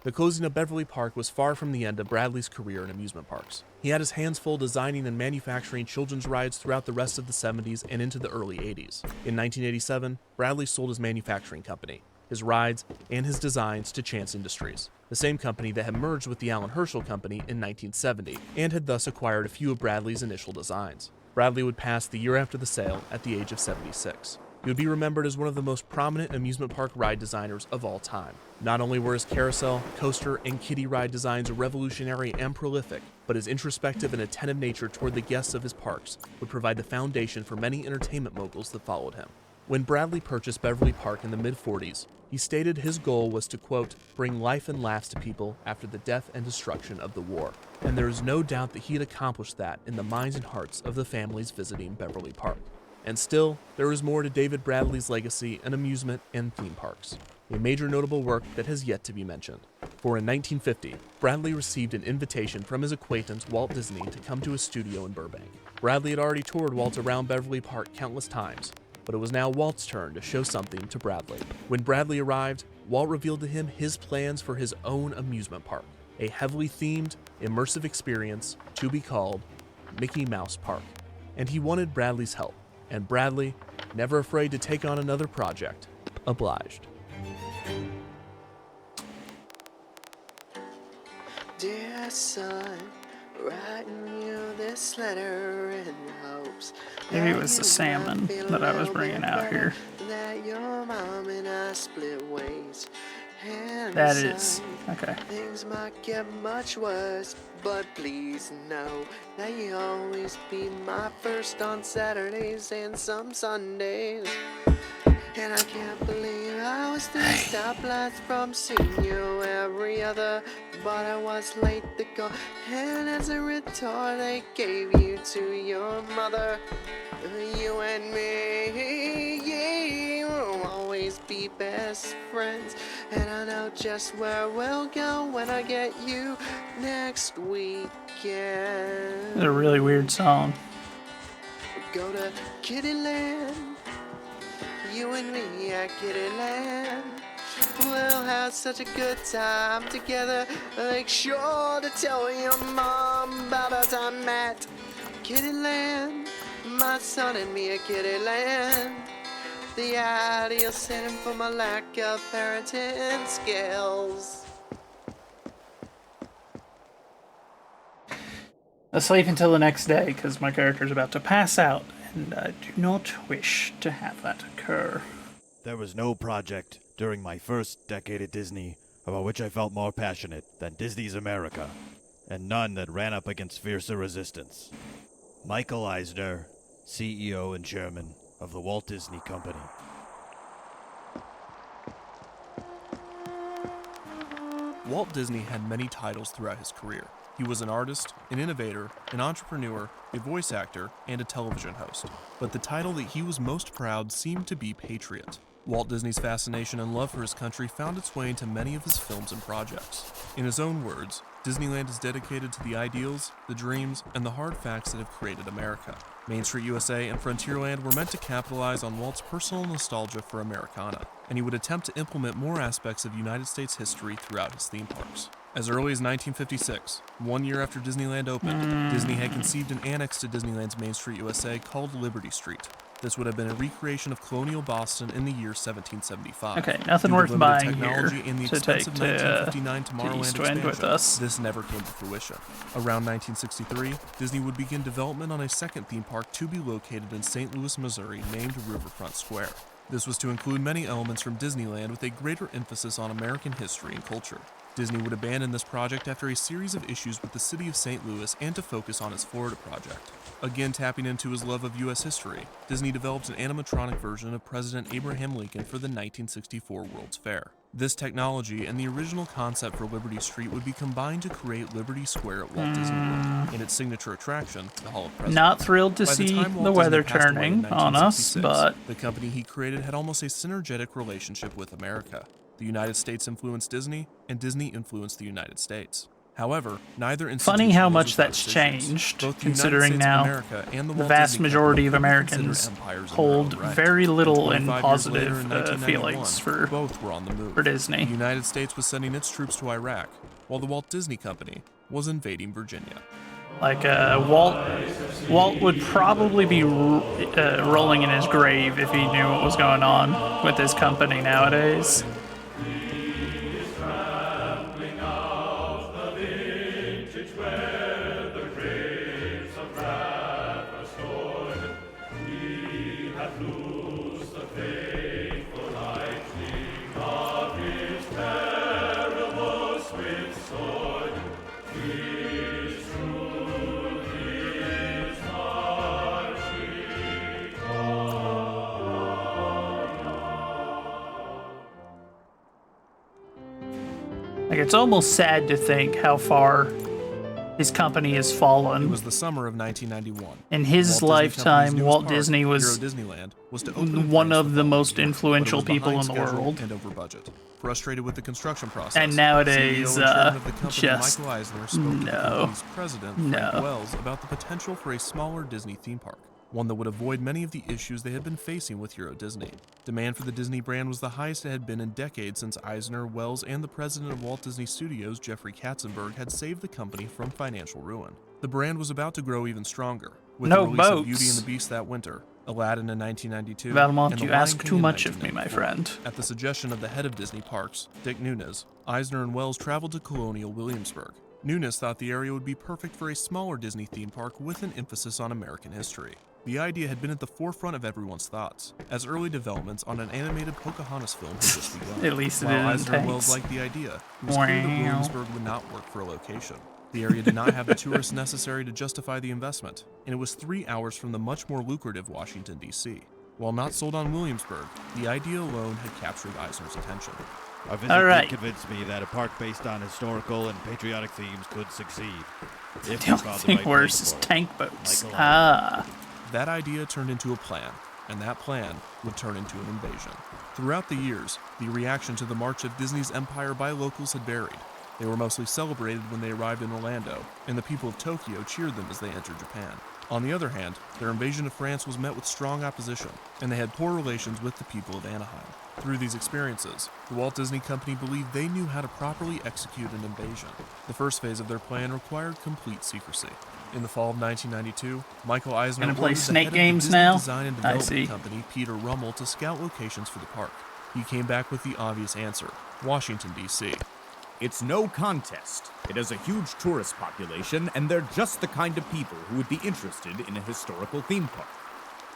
S8: The closing of Beverly Park was far from the end of Bradley's career in amusement parks. He had his hands full designing and manufacturing children's rides throughout the rest of the 70s and into the early 80s. In 1987, Bradley sold his manufacturing company, his rides, and his designs to Chance Industries, the same company that had merged with the Allen Herschel Company in 1970 and had thus acquired a few of Bradley's initial designs. Bradley would pass the year after the sale at the age of 76. He would be remembered as one of the most prominent amusement park ride designers of all time. Not only were his carousel, coaster, and kiddie ride designs revolutionary and prolific, but his introspective and attentive nature toward the guests of his parks would provide the foundation for many entertainment moguls that followed him. When Bradley purchased Beverly Park in the mid-40s, he stated his goal was to, quote, bring life and laughs to people after the death and destruction of the war. And there is no doubt that he had accomplished that in the minds and hearts of the families visiting Beverly Park. And still, there is more to David Bradley's legacy in amusement and theme parks, a major notable work that has yet to be mentioned. For in 1950, Bradley received an invitation from his acquaintance Walt Disney to come to his studio in Burbank. Bradley had already toured Walt around Beverly Park countless times, but it was now Walt's turn to show something to Bradley. When Bradley arrived, Walt revealed to him his plans for his own amusement park, a heavily themed, immersive experience to be called Mickey Mouse Park. And he wanted Bradley's help, and Bradley, never afraid to take on another project, obliged.
S4: Dear son, writing you this letter in hopes
S3: maybe it was the salmon that I was bringing out here.
S4: that your mom and I split ways. And
S3: That is. Okay.
S4: Things might get much worse, but please know that you always be my first on Saturdays and some Sundays. And I can't believe I was 3 stoplights from seeing you every other, but I was late to go. And as a retort, they gave you to your mother. You and me, yeah, will always be best friends. And I know just where we'll go when I get you next weekend.
S3: It's a really weird song.
S4: Go to Kittyland. You and me at Kittyland. We'll have such a good time together. Make sure to tell your mom about our time at Kittyland. My son and me at Kittyland. The ideal setting for my lack of parenting skills.
S3: Let's sleep until the next day, because my character's about to pass out, and I do not wish to have that occur.
S20: There was no project during my first decade at Disney about which I felt more passionate than Disney's America, and none that ran up against fiercer resistance. Michael Eisner, CEO and Chairman of the Walt Disney Company.
S8: Walt Disney had many titles throughout his career. He was an artist, an innovator, an entrepreneur, a voice actor, and a television host. But the title that he was most proud seemed to be Patriot. Walt Disney's fascination and love for his country found its way into many of his films and projects. In his own words, Disneyland is dedicated to the ideals, the dreams, and the hard facts that have created America. Main Street USA and Frontierland were meant to capitalize on Walt's personal nostalgia for Americana, and he would attempt to implement more aspects of United States history throughout his theme parks. As early as 1956, 1 year after Disneyland opened, Disney had conceived an annex to Disneyland's Main Street USA called Liberty Street. This would have been a recreation of colonial Boston in the year 1775.
S3: Okay, nothing
S8: Due to
S3: worth
S8: limited
S3: buying
S8: technology
S3: here
S8: and the
S3: to take
S8: expensive
S3: to
S8: 1959 Tomorrowland
S3: East Wind
S8: expansion,
S3: with us.
S8: this never came to fruition. Around 1963, Disney would begin development on a second theme park to be located in St. Louis, Missouri, named Riverfront Square. This was to include many elements from Disneyland with a greater emphasis on American history and culture. Disney would abandon this project after a series of issues with the city of St. Louis and to focus on its Florida project. Again tapping into his love of U.S. history, Disney developed an animatronic version of President Abraham Lincoln for the 1964 World's Fair. This technology and the original concept for Liberty Street would be combined to create Liberty Square at Walt Disney World and its signature attraction, the Hall of Presidents.
S3: Not thrilled to see the weather turning on us, but
S8: the company he created had almost a synergetic relationship with America. The United States influenced Disney, and Disney influenced the United States. However, neither institution
S3: funny how
S8: was
S3: much
S8: without
S3: that's
S8: decisions.
S3: changed,
S8: Both the
S3: considering
S8: United States of
S3: now
S8: America and
S3: the
S8: Walt
S3: vast
S8: Disney
S3: majority of
S8: Company could be considered
S3: Americans
S8: empires in
S3: hold
S8: their own right.
S3: very little
S8: And
S3: in
S8: 25 years later,
S3: positive
S8: in 1991,
S3: feelings for
S8: both were on the move.
S3: Disney.
S8: The United States was sending its troops to Iraq, while the Walt Disney Company was invading Virginia.
S3: Like Walt would probably be rolling in his grave if he knew what was going on with his company nowadays. Like, it's almost sad to think how far his company has fallen.
S8: It was the summer of 1991.
S3: In his lifetime, Walt Disney was one of the most influential people in the world.
S8: And over budget. Frustrated with the construction process,
S3: and nowadays,
S8: CEO and chairman of the company,
S3: just
S8: Michael Eisner, spoke to the company's president, Frank Wells, about the potential for a smaller Disney theme park, one that would avoid many of the issues they had been facing with Euro Disney. Demand for the Disney brand was the highest it had been in decades since Eisner, Wells, and the president of Walt Disney Studios, Jeffrey Katzenberg, had saved the company from financial ruin. The brand was about to grow even stronger, with the release of Beauty and the Beast that winter, Aladdin in 1992,
S3: Valmont,
S8: and
S3: you
S8: The Lion
S3: ask
S8: King
S3: too
S8: in
S3: much of me, my
S8: 1994.
S3: friend.
S8: At the suggestion of the head of Disney Parks, Dick Nunes, Eisner and Wells traveled to colonial Williamsburg. Nunes thought the area would be perfect for a smaller Disney theme park with an emphasis on American history. The idea had been at the forefront of everyone's thoughts, as early developments on an animated Pocahontas film had just begun.
S3: At least it
S8: While
S3: didn't
S8: Eisner and
S3: tank.
S8: Wells liked the idea, it was clear that Williamsburg would not work for a location. The area did not have the tourists necessary to justify the investment, and it was 3 hours from the much more lucrative Washington, D.C. While not sold on Williamsburg, the idea alone had captured Eisner's attention.
S20: Our visit did convince me that a park based on historical and patriotic themes could succeed. If
S3: The only thing worse is tank boats.
S8: That idea turned into a plan, and that plan would turn into an invasion. Throughout the years, the reaction to the march of Disney's empire by locals had varied. They were mostly celebrated when they arrived in Orlando, and the people of Tokyo cheered them as they entered Japan. On the other hand, their invasion of France was met with strong opposition, and they had poor relations with the people of Anaheim. Through these experiences, the Walt Disney Company believed they knew how to properly execute an invasion. The first phase of their plan required complete secrecy. In the fall of 1992, Michael Eisner
S3: Gonna play
S8: ordered the
S3: Snake
S8: head of the
S3: games
S8: Disney
S3: now?
S8: Design and
S3: I
S8: Development
S3: see.
S8: Company, Peter Rummel, to scout locations for the park. He came back with the obvious answer: Washington, D.C.
S1: It's no contest. It has a huge tourist population, and they're just the kind of people who would be interested in a historical theme park.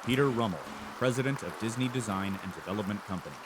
S1: Peter Rummel, president of Disney Design and Development Company.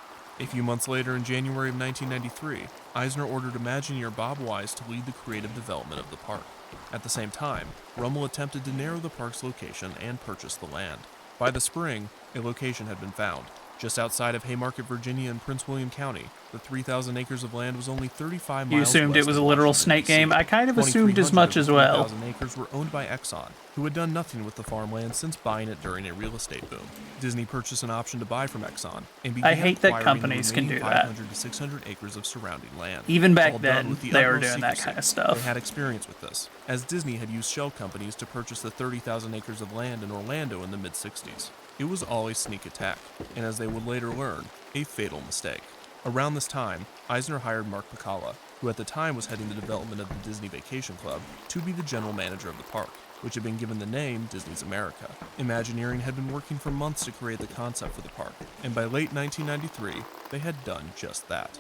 S8: A few months later, in January of 1993, Eisner ordered Imagineer Bob Wise to lead the creative development of the park. At the same time, Rummel attempted to narrow the park's location and purchase the land. By the spring, a location had been found. Just outside of Haymarket, Virginia in Prince William County, the 3,000 acres of land was only 35 miles
S3: You assumed
S8: west
S3: it was a
S8: of
S3: literal
S8: Washington,
S3: snake
S8: D.C.
S3: game? I kind of assumed as
S8: 2,300
S3: much
S8: of
S3: as
S8: the
S3: well.
S8: 3,000 acres were owned by Exxon, who had done nothing with the farmland since buying it during a real estate boom. Disney purchased an option to buy from Exxon, and began
S3: I hate that
S8: acquiring
S3: companies
S8: the
S3: can
S8: remaining
S3: do that.
S8: 500 to 600 acres of surrounding land.
S3: Even back
S8: While done
S3: then,
S8: with the
S3: they were
S8: utmost
S3: doing that
S8: secrecy,
S3: kind of stuff.
S8: They had experience with this, as Disney had used shell companies to purchase the 30,000 acres of land in Orlando in the mid-60s. It was all a sneak attack, and as they would later learn, a fatal mistake. Around this time, Eisner hired Mark Pacala, who at the time was heading the development of the Disney Vacation Club, to be the general manager of the park, which had been given the name Disney's America. Imagineering had been working for months to create the concept for the park, and by late 1993, they had done just that.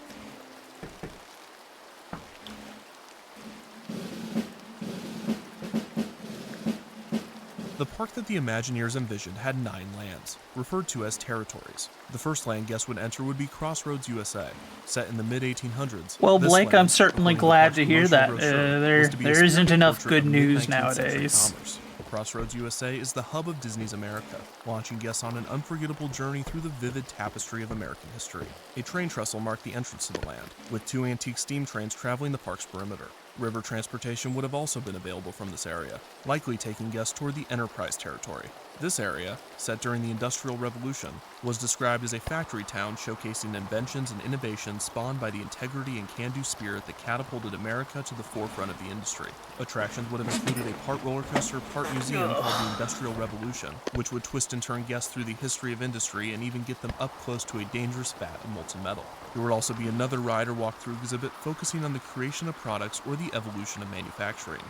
S8: The park that the Imagineers envisioned had 9 lands, referred to as territories. The first land guests would enter would be Crossroads, USA. Set in the mid-1800s.
S3: Well,
S8: this
S3: Blake,
S8: land,
S3: I'm certainly
S8: according to the
S3: glad
S8: park's
S3: to hear
S8: promotional
S3: that.
S8: brochure, was to be a
S3: There isn't
S8: spirited
S3: enough
S8: portrait
S3: good
S8: of
S3: news
S8: mid-19th century
S3: nowadays.
S8: commerce. Crossroads USA is the hub of Disney's America, launching guests on an unforgettable journey through the vivid tapestry of American history. A train trestle marked the entrance to the land, with 2 antique steam trains traveling the park's perimeter. River transportation would have also been available from this area, likely taking guests toward the Enterprise territory. This area, set during the Industrial Revolution, was described as a factory town showcasing inventions and innovations spawned by the integrity and can-do spirit that catapulted America to the forefront of the industry. Attractions would have included a part roller coaster, part museum called the Industrial Revolution, which would twist and turn guests through the history of industry and even get them up close to a dangerous vat of molten metal. There would also be another ride or walk-through exhibit focusing on the creation of products or the evolution of manufacturing,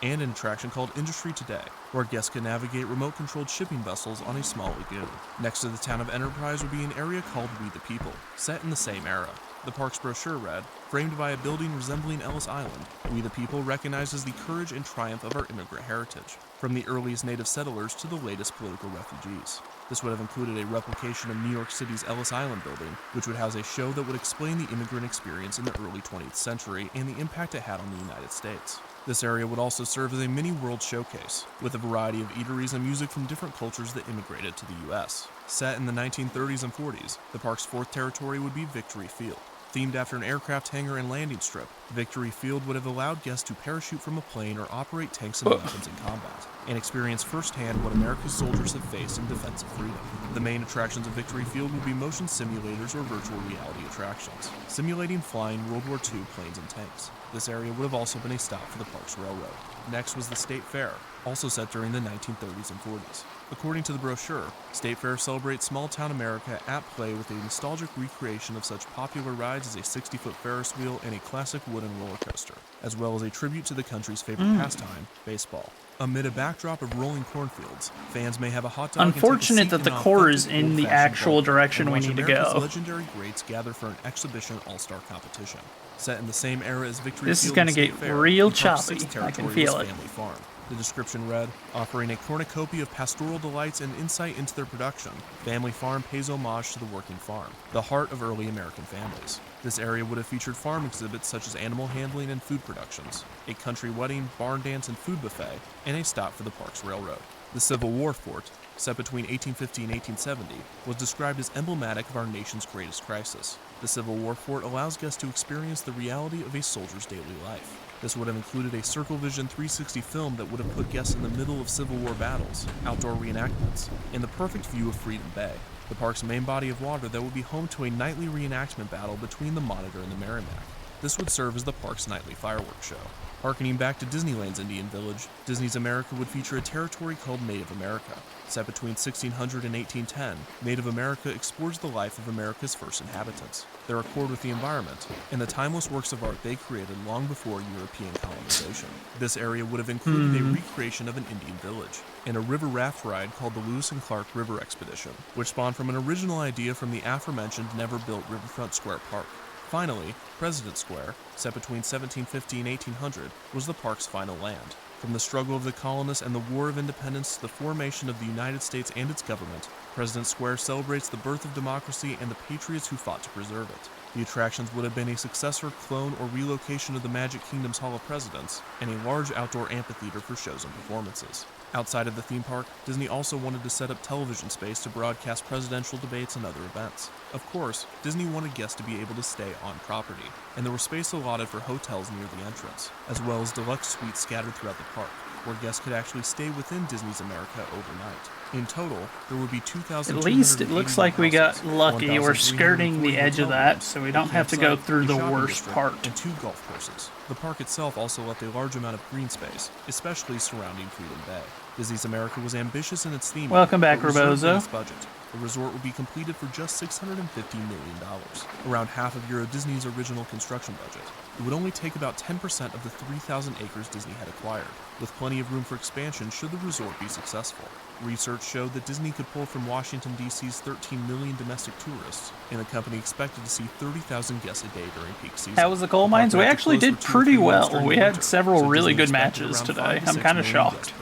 S8: and an attraction called Industry Today, where guests can navigate remote-controlled shipping vessels on a small lagoon. Next to the town of Enterprise would be an area called We the People, set in the same era. The park's brochure read, framed by a building resembling Ellis Island, We the People recognizes the courage and triumph of our immigrant heritage, from the earliest native settlers to the latest political refugees. This would have included a replication of New York City's Ellis Island building, which would house a show that would explain the immigrant experience in the early 20th century and the impact it had on the United States. This area would also serve as a mini-world showcase, with a variety of eateries and music from different cultures that immigrated to the U.S. Set in the 1930s and 40s, the park's 4th territory would be Victory Field. Themed after an aircraft hangar and landing strip, Victory Field would have allowed guests to parachute from a plane or operate tanks and weapons in combat, and experience firsthand what America's soldiers have faced in defense of freedom. The main attractions of Victory Field would be motion simulators or virtual reality attractions, simulating flying World War II planes and tanks. This area would have also been a stop for the park's railroad. Next was the State Fair, also set during the 1930s and 40s. According to the brochure, State Fair celebrates small-town America at play with a nostalgic recreation of such popular rides as a 60-foot Ferris wheel and a classic wooden roller coaster, as well as a tribute to the country's favorite pastime, baseball. Amid a backdrop of rolling cornfields, fans may have a hot dog.
S3: Unfortunate that the core is in the actual direction we need to go.
S8: Legendary greats gather for an exhibition all-star competition. Set in the same era as Victory Field,
S3: this is going to get real choppy. I can feel it.
S8: Family Farm. The description read, offering a cornucopia of pastoral delights and insight into their production, Family Farm pays homage to the working farm, the heart of early American families. This area would have featured farm exhibits such as animal handling and food productions, a country wedding, barn dance and food buffet, and a stop for the park's railroad. The Civil War fort, set between 1850 and 1870, was described as emblematic of our nation's greatest crisis. The Civil War fort allows guests to experience the reality of a soldier's daily life. This would have included a Circle Vision 360 film that would have put guests in the middle of Civil War battles, outdoor reenactments, and the perfect view of Freedom Bay, the park's main body of water that would be home to a nightly reenactment battle between the Monitor and the Merrimack. This would serve as the park's nightly fireworks show. Harkening back to Disneyland's Indian Village, Disney's America would feature a territory called Native America. Set between 1600 and 1810, Native America explores the life of America's first inhabitants, their accord with the environment, and the timeless works of art they created long before European colonization. This area would have included a recreation of an Indian village, and a river raft ride called the Lewis and Clark River Expedition, which spawned from an original idea from the aforementioned never-built Riverfront Square Park. Finally, President Square, set between 1750 and 1800, was the park's final land. From the struggle of the colonists and the War of Independence to the formation of the United States and its government, President Square celebrates the birth of democracy and the patriots who fought to preserve it. The attractions would have been a successor, clone, or relocation of the Magic Kingdom's Hall of Presidents, and a large outdoor amphitheater for shows and performances. Outside of the theme park, Disney also wanted to set up television space to broadcast presidential debates and other events. Of course, Disney wanted guests to be able to stay on property, and there was space allotted for hotels near the entrance, as well as deluxe suites scattered throughout the park, where guests could actually stay within Disney's America overnight. In total, there would be 2,000.
S3: At least it looks like we got lucky. We're skirting the edge of that, so we don't have to go through the worst part.
S8: And 2 golf courses. The park itself also left a large amount of green space, especially surrounding Freedom Bay. Disney's America was ambitious in its theme.
S3: Welcome back, Rebozo.
S8: Budget. The resort would be completed for just $650 million, around half of Euro Disney's original construction budget. It would only take about 10% of the 3,000 acres Disney had acquired, with plenty of room for expansion should the resort be successful. Research showed that Disney could pull from Washington, D.C.'s 13 million domestic tourists, and the company expected to see 30,000 guests a day during peak season.
S3: How was the coal mines? We actually did pretty well. We had several really good matches today. I'm kind of shocked.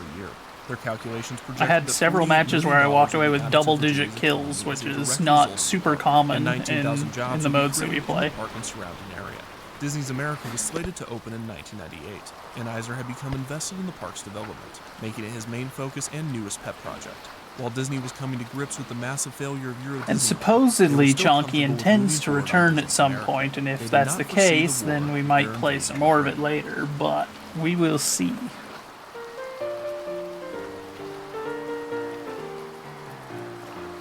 S8: Their calculations
S3: I
S8: projected
S3: had
S8: that
S3: several
S8: $48
S3: matches where I
S8: million
S3: walked away
S8: would be
S3: with
S8: added to the
S3: double-digit
S8: city's
S3: kills,
S8: economy
S3: which
S8: as a
S3: is
S8: direct
S3: not
S8: result
S3: super
S8: of the park,
S3: common
S8: and 19,000
S3: in
S8: jobs
S3: the
S8: would be
S3: modes that we
S8: created in the
S3: play.
S8: park and surrounding area. Disney's America was slated to open in 1998, and Eisner had become invested in the park's development, making it his main focus and newest pet project. While Disney was coming to grips with the massive failure of Euro
S3: And
S8: Disneyland,
S3: supposedly
S8: they were still
S3: Chonky
S8: comfortable with
S3: intends
S8: moving
S3: to
S8: forward on
S3: return
S8: Disney
S3: at some
S8: America.
S3: point, and
S8: They
S3: if
S8: did
S3: that's
S8: not
S3: the
S8: foresee
S3: case,
S8: the war
S3: then we
S8: their
S3: might play some
S8: invasion
S3: more
S8: would
S3: of it
S8: bring.
S3: later, but we will see.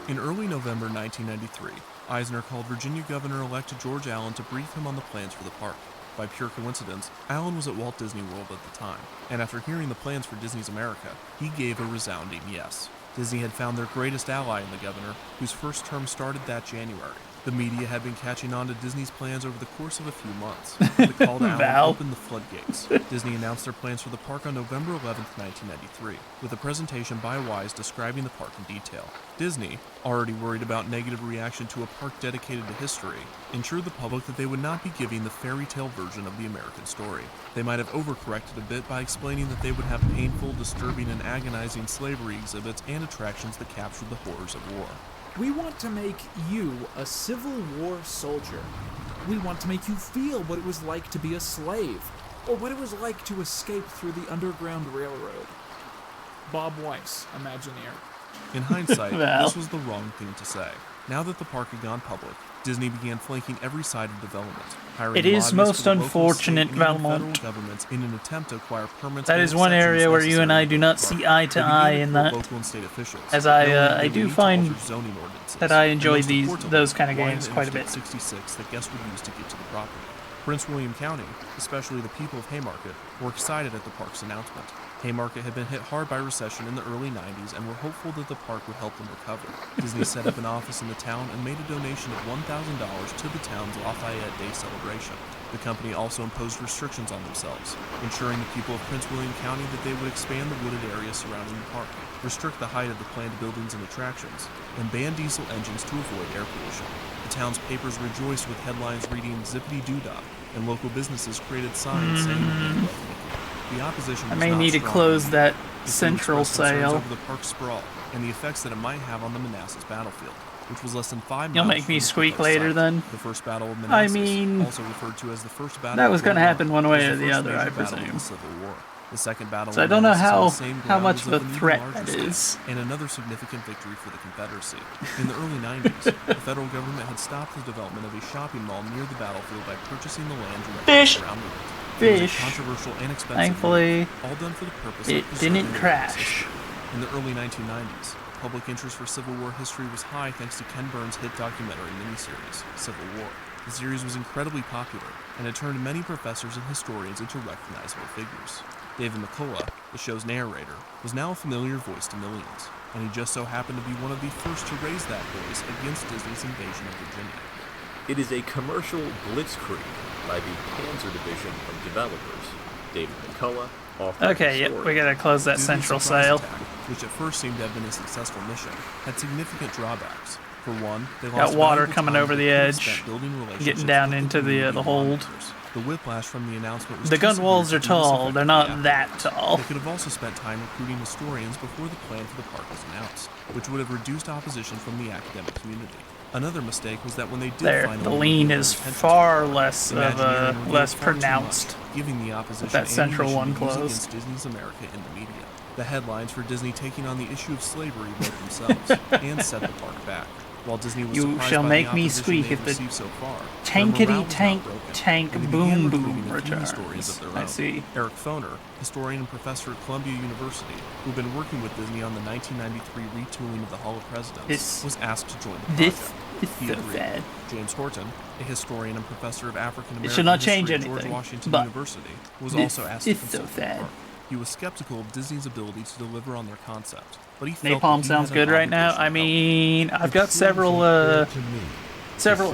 S8: In early November 1993, Eisner called Virginia Governor-elect George Allen to brief him on the plans for the park. By pure coincidence, Allen was at Walt Disney World at the time, and after hearing the plans for Disney's America, he gave a resounding yes. Disney had found their greatest ally in the governor, whose first term started that January. The media had been catching on to Disney's plans over the course of a few months. The call to Allen
S3: Val.
S8: opened the floodgates. Disney announced their plans for the park on November 11, 1993, with a presentation by Wise describing the park in detail. Disney, already worried about negative reaction to a park dedicated to history, ensured the public that they would not be giving the fairy tale version of the American story. They might have overcorrected a bit by explaining that they would have painful, disturbing, and agonizing slavery exhibits and attractions that captured the horrors of war.
S5: We want to make you a Civil War soldier. We want to make you feel what it was like to be a slave, or what it was like to escape through the Underground Railroad. Bob Weiss, Imagineer.
S8: In hindsight,
S3: Well.
S8: this was the wrong thing to say. Now that the park had gone public, Disney began flanking every side of development, hiring
S3: It is
S8: lobbyists
S3: most
S8: for the local,
S3: unfortunate,
S8: state, and even
S3: Valmont.
S8: federal governments in an attempt to acquire permits
S3: That
S8: and
S3: is one
S8: exceptions
S3: area where you and I
S8: necessary
S3: do
S8: for
S3: not
S8: the park.
S3: see eye to
S8: They began
S3: eye
S8: to
S3: in
S8: quote
S3: that,
S8: local and state officials,
S3: as
S8: knowing
S3: I
S8: that they
S3: do
S8: would need to
S3: find
S8: alter zoning ordinances,
S3: that I
S8: and
S3: enjoy
S8: most importantly,
S3: those kind of
S8: widen
S3: games quite a bit.
S8: Interstate 66 that guests would use to get to the property. Prince William County, especially the people of Haymarket, were excited at the park's announcement. Haymarket had been hit hard by recession in the early 90s and were hopeful that the park would help them recover. Disney set up an office in the town and made a donation of $1,000 to the town's Lafayette Day celebration. The company also imposed restrictions on themselves, ensuring the people of Prince William County that they would expand the wooded area surrounding the park, restrict the height of the planned buildings and attractions, and ban diesel engines to avoid air pollution. The town's papers rejoiced with headlines reading "Zippity-doo-dah," and local businesses created signs saying that they loved Mickey. The opposition
S3: I
S8: was
S3: may
S8: not
S3: need to
S8: strong.
S3: close that
S8: The crew
S3: central
S8: expressed concerns
S3: sale.
S8: over the park's sprawl and the effects that it might have on the Manassas battlefield, which was less than 5 miles
S3: You'll make
S8: from
S3: me
S8: the
S3: squeak
S8: proposed
S3: later
S8: site.
S3: then?
S8: The First Battle of
S3: I
S8: Manassas,
S3: mean,
S8: also referred to as the First Battle
S3: that
S8: of
S3: was going to
S8: Bull
S3: happen
S8: Run,
S3: one way
S8: was
S3: or the
S8: first
S3: other,
S8: major
S3: I
S8: battle of
S3: presume.
S8: the Civil War. The second battle
S3: So I
S8: of
S3: don't know
S8: Manassas on
S3: how-
S8: the same
S3: how
S8: ground
S3: much
S8: was
S3: of a
S8: an even
S3: threat
S8: larger
S3: that
S8: scale,
S3: is.
S8: and another significant victory for the Confederacy. In the early 90s, the federal government had stopped the development of a shopping mall near the battlefield by purchasing the land directly
S3: Fish.
S8: surrounding it. It was a
S3: Fish.
S8: controversial and expensive
S3: Thankfully,
S8: move, all done for the purpose
S3: it
S8: of preserving
S3: didn't
S8: the
S3: crash.
S8: history. In the early 1990s, public interest for Civil War history was high thanks to Ken Burns' hit documentary miniseries, Civil War. The series was incredibly popular, and it turned many professors and historians into recognizable figures. David McCullough, the show's narrator, was now a familiar voice to millions, and he just so happened to be one of the first to raise that voice against Disney's invasion of Virginia.
S6: It is a commercial blitzkrieg by the Panzer Division of developers, David McCullough, author
S3: Okay,
S6: and
S3: yep,
S6: historian.
S3: we gotta close that
S8: Disney's
S3: central
S8: surprise
S3: sale.
S8: attack, which at first seemed to have been a successful mission, had significant drawbacks. For one, they
S3: Got
S8: lost
S3: water
S8: valuable
S3: coming
S8: time
S3: over
S8: that
S3: the
S8: could have
S3: edge,
S8: spent building relationships
S3: getting down
S8: with
S3: into
S8: community
S3: the hold.
S8: lawmakers. The whiplash from the announcement was
S3: The
S8: too
S3: gun
S8: severe
S3: walls
S8: to
S3: are
S8: be
S3: tall,
S8: effective
S3: they're not
S8: after.
S3: that tall.
S8: They could have also spent time recruiting historians before the plan for the park was announced, which would have reduced opposition from the academic community. Another mistake was that when they did
S3: There,
S8: finally
S3: the lean
S8: reveal
S3: is
S8: their intentions
S3: far less of
S8: Imagineering revealed
S3: less
S8: far too much,
S3: pronounced.
S8: giving the opposition
S3: with that central
S8: ammunition
S3: one
S8: to use
S3: closed.
S8: against Disney's America in the media. The headlines for Disney taking on the issue of slavery wrote themselves and set the park back. While Disney was
S3: You
S8: surprised
S3: shall
S8: by
S3: make
S8: the
S3: me
S8: opposition
S3: squeak
S8: they'd
S3: if the
S8: received so far, their
S3: tankety
S8: morale was not
S3: tank
S8: broken,
S3: tank
S8: and they
S3: boom
S8: began
S3: boom
S8: recruiting a few historians
S3: returns.
S8: of their
S3: I
S8: own.
S3: see.
S8: Eric Foner, historian and professor at Columbia University, who'd been working with Disney on the 1993 retooling of the Hall of Presidents, was asked to join the project.
S3: This
S8: He
S3: is so
S8: agreed.
S3: bad.
S8: James Horton, a historian and professor of African American
S3: It should not
S8: history
S3: change
S8: at George
S3: anything,
S8: Washington
S3: but
S8: University, was
S3: this
S8: also asked to
S3: is so
S8: consult with the
S3: sad.
S8: park. He was skeptical of Disney's ability to deliver on their concept, but he felt that
S3: Napalm
S8: he
S3: sounds
S8: had an
S3: good right now.
S8: obligation
S3: I mean, I've got several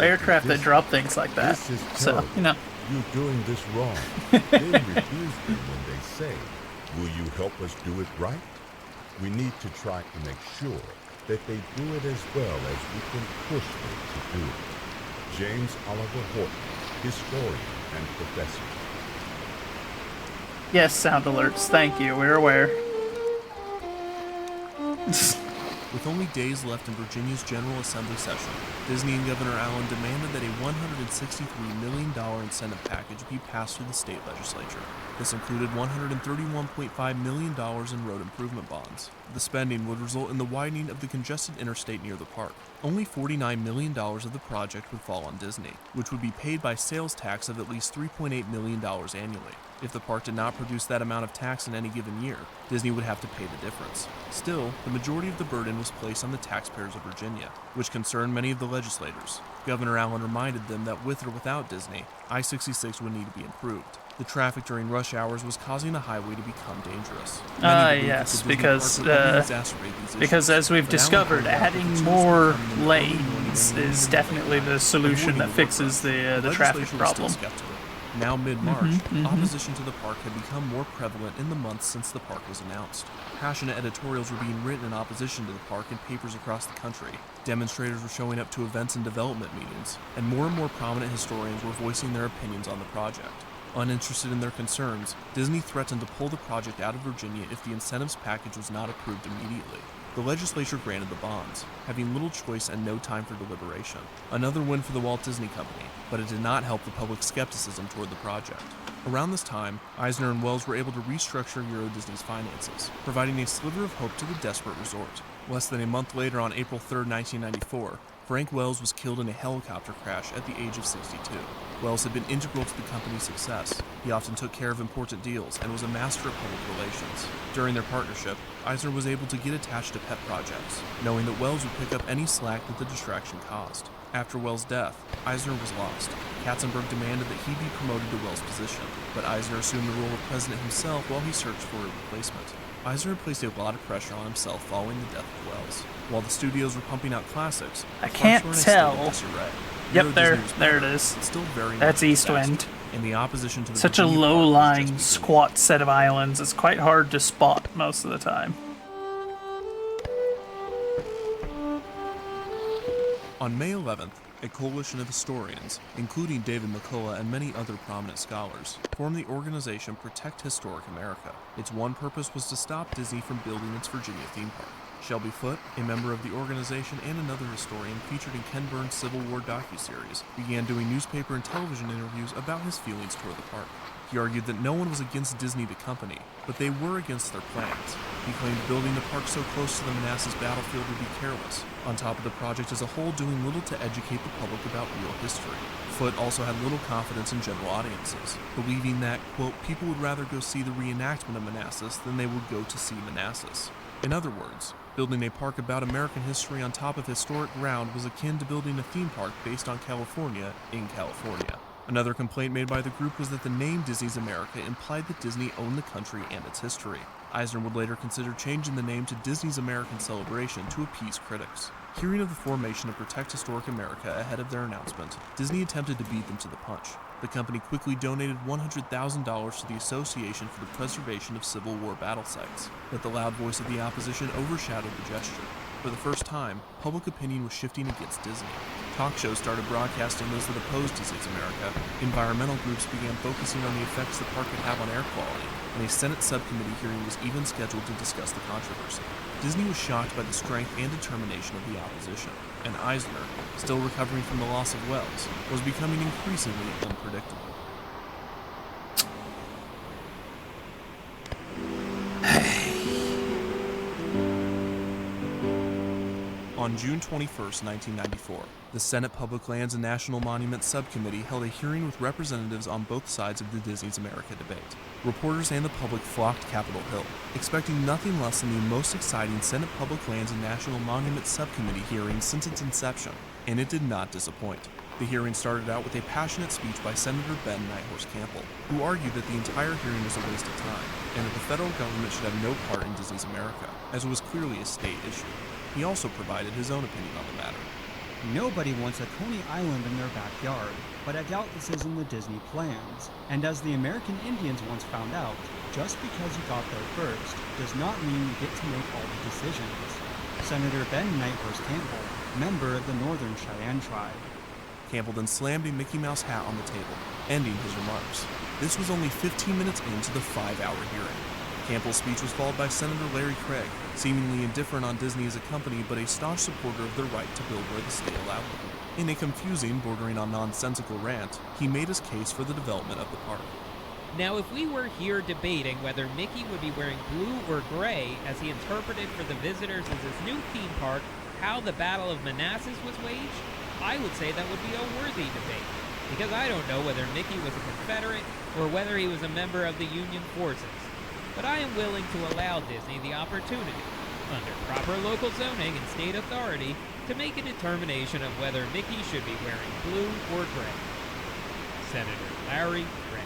S3: aircraft that drop things like that. So, you know.
S22: You're doing this wrong. Then refuse them when they say, "Will you help us do it right?" We need to try to make sure that they do it as well as we can push them to do it. James Oliver Horton, historian and professor.
S3: Yes, sound alerts. Thank you. We're aware.
S8: With only days left in Virginia's General Assembly session, Disney and Governor Allen demanded that a $163 million incentive package be passed through the state legislature. This included $131.5 million in road improvement bonds. The spending would result in the widening of the congested interstate near the park. Only $49 million of the project would fall on Disney, which would be paid by sales tax of at least $3.8 million annually. If the park did not produce that amount of tax in any given year, Disney would have to pay the difference. Still, the majority of the burden was placed on the taxpayers of Virginia, which concerned many of the legislators. Governor Allen reminded them that with or without Disney, I-66 would need to be improved. The traffic during rush hours was causing the highway to become dangerous.
S3: Yes, because as we've discovered, adding more lanes is definitely the solution that fixes the traffic problem.
S8: Now mid-March, opposition to the park had become more prevalent in the months since the park was announced. Passionate editorials were being written in opposition to the park in papers across the country. Demonstrators were showing up to events and development meetings, and more prominent historians were voicing their opinions on the project. Uninterested in their concerns, Disney threatened to pull the project out of Virginia if the incentives package was not approved immediately. The legislature granted the bonds, having little choice and no time for deliberation. Another win for the Walt Disney Company, but it did not help the public's skepticism toward the project. Around this time, Eisner and Wells were able to restructure Euro Disney's finances, providing a sliver of hope to the desperate resort. Less than a month later, on April 3, 1994, Frank Wells was killed in a helicopter crash at the age of 62. Wells had been integral to the company's success. He often took care of important deals and was a master of public relations. During their partnership, Eisner was able to get attached to pet projects, knowing that Wells would pick up any slack that the distraction caused. After Wells' death, Eisner was lost. Katzenberg demanded that he be promoted to Wells' position, but Eisner assumed the role of president himself while he searched for a replacement. Eisner placed a lot of pressure on himself following the death of Wells. While the studios were pumping out classics,
S3: I can't tell. Yep, there it is.
S8: Still very
S3: That's East Wind.
S8: In the opposition to the
S3: Such a low-lying, squat set of islands, it's quite hard to spot most of the time.
S8: On May 11th, a coalition of historians, including David McCullough and many other prominent scholars, formed the organization Protect Historic America. Its one purpose was to stop Disney from building its Virginia theme park. Shelby Foote, a member of the organization and another historian featured in Ken Burns' Civil War docuseries, began doing newspaper and television interviews about his feelings toward the park. He argued that no one was against Disney the company, but they were against their plans. He claimed building the park so close to the Manassas battlefield would be careless, on top of the project as a whole doing little to educate the public about real history. Foote also had little confidence in general audiences, believing that, quote, people would rather go see the reenactment of Manassas than they would go to see Manassas. In other words, building a park about American history on top of historic ground was akin to building a theme park based on California in California. Another complaint made by the group was that the name Disney's America implied that Disney owned the country and its history. Eisner would later consider changing the name to Disney's American Celebration to appease critics. Hearing of the formation of Protect Historic America ahead of their announcement, Disney attempted to beat them to the punch. The company quickly donated $100,000 to the Association for the Preservation of Civil War Battle Sites, but the loud voice of the opposition overshadowed the gesture. For the first time, public opinion was shifting against Disney. Talk shows started broadcasting those that opposed Disney's America. Environmental groups began focusing on the effects the park could have on air quality, and a Senate subcommittee hearing was even scheduled to discuss the controversy. Disney was shocked by the strength and determination of the opposition, and Eisner, still recovering from the loss of Wells, was becoming increasingly unpredictable. On June 21, 1994, the Senate Public Lands and National Monuments Subcommittee held a hearing with representatives on both sides of the Disney's America debate. Reporters and the public flocked Capitol Hill, expecting nothing less than the most exciting Senate Public Lands and National Monuments Subcommittee hearing since its inception, and it did not disappoint. The hearing started out with a passionate speech by Senator Ben Nighthorse Campbell, who argued that the entire hearing was a waste of time, and that the federal government should have no part in Disney's America, as it was clearly a state issue. He also provided his own opinion on the matter.
S2: Nobody wants a Coney Island in their backyard, but I doubt this is in the Disney plans. And as the American Indians once found out, just because you got there first does not mean you get to make all the decisions. Senator Ben Nighthorse Campbell, member of the Northern Cheyenne Tribe.
S8: Campbell then slammed a Mickey Mouse hat on the table, ending his remarks. This was only 15 minutes into the 5-hour hearing. Campbell's speech was followed by Senator Larry Craig, seemingly indifferent on Disney as a company but a staunch supporter of their right to build where the state allowed them. In a confusing, bordering on nonsensical rant, he made his case for the development of the park.
S7: Now, if we were here debating whether Mickey would be wearing blue or gray as he interpreted for the visitors as his new theme park how the Battle of Manassas was waged, I would say that would be a worthy debate, because I don't know whether Mickey was a Confederate or whether he was a member of the Union forces. But I am willing to allow Disney the opportunity, under proper local zoning and state authority, to make a determination of whether Mickey should be wearing blue or gray. Senator Larry Craig.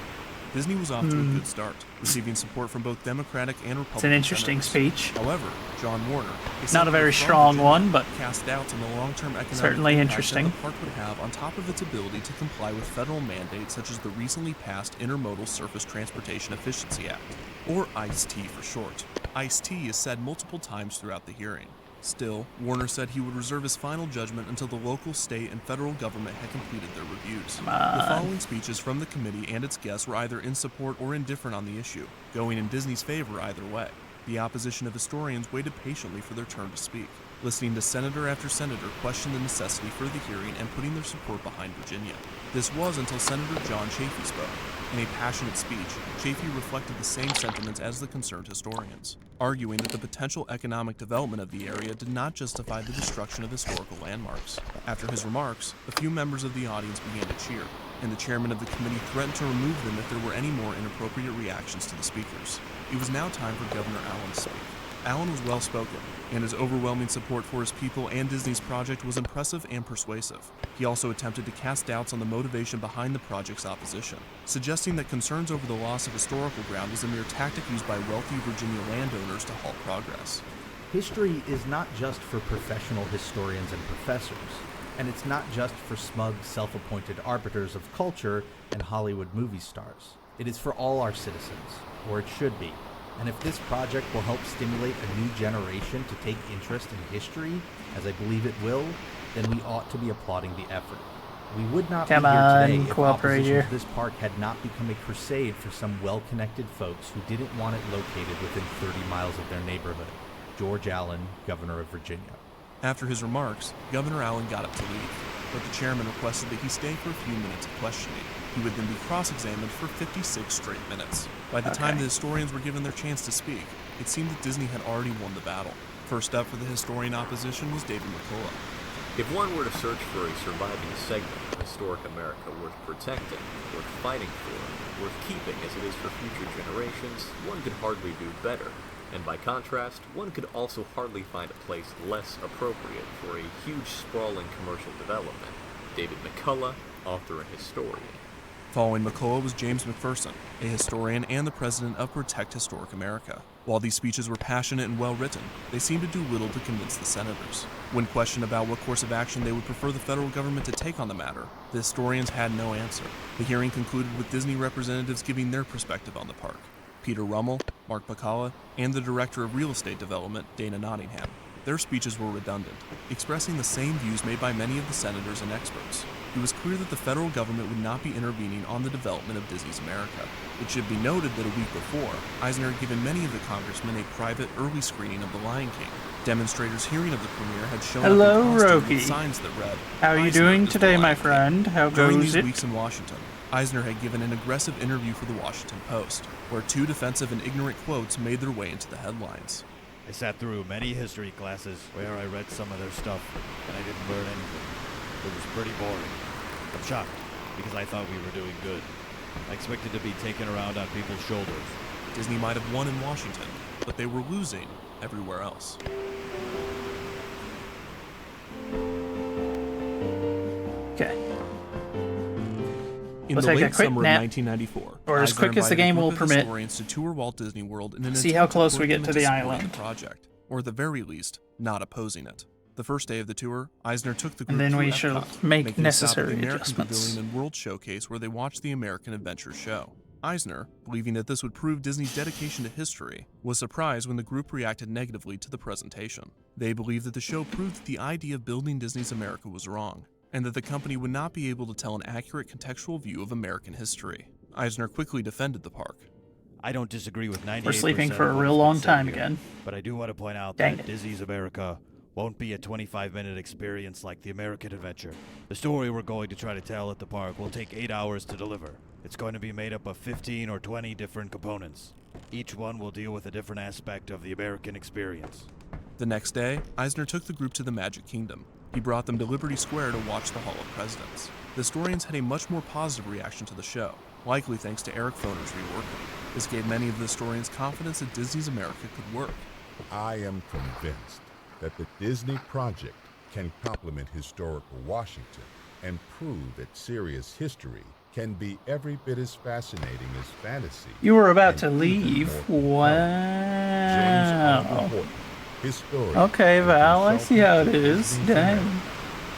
S8: Disney was off to a good start, receiving support from both Democratic and Republican
S3: It's an interesting
S8: senators.
S3: speech.
S8: However, John Warner,
S3: Not a very strong one, but
S8: cast doubts on the long-term economic
S3: certainly
S8: impact
S3: interesting.
S8: that the park would have on top of its ability to comply with federal mandates such as the recently passed Intermodal Surface Transportation Efficiency Act, or ICE-T for short. ICE-T is said multiple times throughout the hearing. Still, Warner said he would reserve his final judgment until the local, state, and federal government had completed their reviews. The following speeches from the committee and its guests were either in support or indifferent on the issue, going in Disney's favor either way. The opposition of historians waited patiently for their turn to speak, listening to senator after senator question the necessity for the hearing and putting their support behind Virginia. This was until Senator John Chafee spoke. In a passionate speech, Chafee reflected the same sentiments as the concerned historians, arguing that the potential economic development of the area did not justify the destruction of historical landmarks. After his remarks, a few members of the audience began to cheer, and the chairman of the committee threatened to remove them if there were any more inappropriate reactions to the speakers. It was now time for Governor Allen to speak. Allen was well-spoken, and his overwhelming support for his people and Disney's project was impressive and persuasive. He also attempted to cast doubts on the motivation behind the project's opposition, suggesting that concerns over the loss of historical ground is a mere tactic used by wealthy Virginia landowners to halt progress.
S9: History is not just for professional historians and professors, and it's not just for smug, self-appointed arbiters of culture and Hollywood movie stars. It is for all our citizens, or it should be. And if this project will help stimulate a new generation to take interest in history, as I believe it will, then we ought to be applauding the effort. We would not be here today if opposition to this park had not become a crusade for some well-connected folks who didn't want it located within 30 miles of their neighborhood. George Allen, Governor of Virginia.
S8: After his remarks, Governor Allen got up to leave, but the chairman requested that he stay for a few minutes of questioning. He would then be cross-examined for 56 straight minutes. By the time the historians were given their chance to speak, it seemed that Disney had already won the battle. First up for the historian opposition was David McCullough.
S6: If one were to search for a surviving segment of historic America worth protecting, worth fighting for, worth keeping as it is for future generations, one could hardly do better. And by contrast, one could also hardly find a place less appropriate for a huge sprawling commercial development. David McCullough, author and historian.
S8: Following McCullough was James McPherson, a historian and the president of Protect Historic America. While these speeches were passionate and well-written, they seemed to do little to convince the senators. When questioned about what course of action they would prefer the federal government to take on the matter, the historians had no answer. The hearing concluded with Disney representatives giving their perspective on the park. Peter Rummel, Mark Bacala, and the Director of Real Estate Development, Dana Nottingham. Their speeches were redundant, expressing the same views made by many of the senators and experts. It was clear that the federal government would not be intervening on the development of Disney's America. It should be noted that a week before, Eisner had given many of the congressmen a private early screening of The Lion King. Demonstrators hearing of the premiere had shown
S3: Hello,
S8: up in costume
S3: Roki.
S8: with signs that read,
S3: How are you
S8: "Eisner
S3: doing
S8: is the
S3: today,
S8: Lion
S3: my
S8: King."
S3: friend? How
S8: During
S3: goes
S8: these
S3: it?
S8: weeks in Washington, Eisner had given an aggressive interview for the Washington Post, where two defensive and ignorant quotes made their way into the headlines.
S20: I sat through many history classes where I read some of their stuff, and I didn't learn anything. It was pretty boring. I'm shocked, because I thought we were doing good. I expected to be taken around on people's shoulders.
S8: Disney might have won in Washington, but they were losing everywhere else.
S3: Okay.
S8: In
S3: We'll
S8: the
S3: take a
S8: late
S3: quick
S8: summer
S3: nap,
S8: of 1994,
S3: or as
S8: Eisner
S3: quick as the
S8: invited a
S3: game
S8: group
S3: will
S8: of
S3: permit.
S8: historians to tour Walt Disney World in an
S3: See
S8: attempt
S3: how
S8: to
S3: close
S8: put
S3: we get
S8: them
S3: to
S8: into
S3: the
S8: supporting
S3: island.
S8: the project, or at the very least, not opposing it. The first day of the tour, Eisner took the group
S3: And then
S8: to
S3: we
S8: Epcot,
S3: shall make
S8: making a stop at
S3: necessary
S8: the American
S3: adjustments.
S8: Pavilion and World Showcase where they watched the American Adventure show. Eisner, believing that this would prove Disney's dedication to history, was surprised when the group reacted negatively to the presentation. They believed that the show proved that the idea of building Disney's America was wrong, and that the company would not be able to tell an accurate contextual view of American history. Eisner quickly defended the park.
S20: I don't disagree with 98%.
S3: We're sleeping for a
S20: of what
S3: real
S20: has been
S3: long
S20: said
S3: time
S20: here,
S3: again.
S20: But I do want to point out
S3: Dang
S20: that
S3: it.
S20: Disney's America won't be a 25-minute experience like the American Adventure. The story we're going to try to tell at the park will take 8 hours to deliver. It's going to be made up of 15 or 20 different components. Each one will deal with a different aspect of the American experience.
S8: The next day, Eisner took the group to the Magic Kingdom. He brought them to Liberty Square to watch the Hall of Presidents. The historians had a much more positive reaction to the show, likely thanks to Eric Foner's reworking. This gave many of the historians confidence that Disney's America could work.
S22: I am convinced that the Disney project can complement historical Washington and prove that serious history can be every bit as fascinating as fantasy.
S3: You were about to
S22: and
S3: leave.
S22: even more
S3: Wow.
S22: James R. Horton, historian,
S3: Okay, Val, I see how it
S22: consultant to
S3: is.
S22: Disney's
S3: Dang.
S22: America.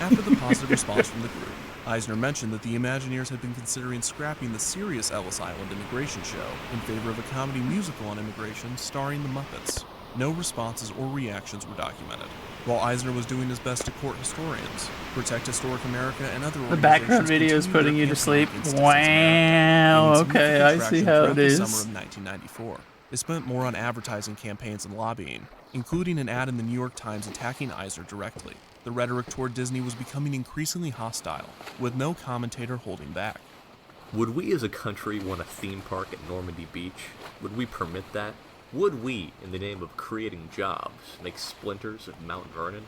S8: After the positive response from the group, Eisner mentioned that the Imagineers had been considering scrapping the serious Ellis Island immigration show in favor of a comedy musical on immigration starring the Muppets. No responses or reactions were documented. While Eisner was doing his best to court historians, protect historic America, and other
S3: The background video is putting you to sleep. Wow, okay, I see how it
S8: The summer
S3: is.
S8: of 1994. They spent more on advertising campaigns and lobbying, including an ad in the New York Times attacking Eisner directly. The rhetoric toward Disney was becoming increasingly hostile, with no commentator holding back.
S6: Would we as a country want a theme park at Normandy Beach? Would we permit that? Would we, in the name of creating jobs, make splinters of Mount Vernon?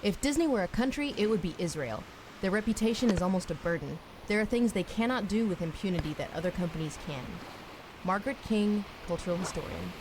S14: If Disney were a country, it would be Israel. Their reputation is almost a burden. There are things they cannot do with impunity that other companies can. Margaret King, cultural historian.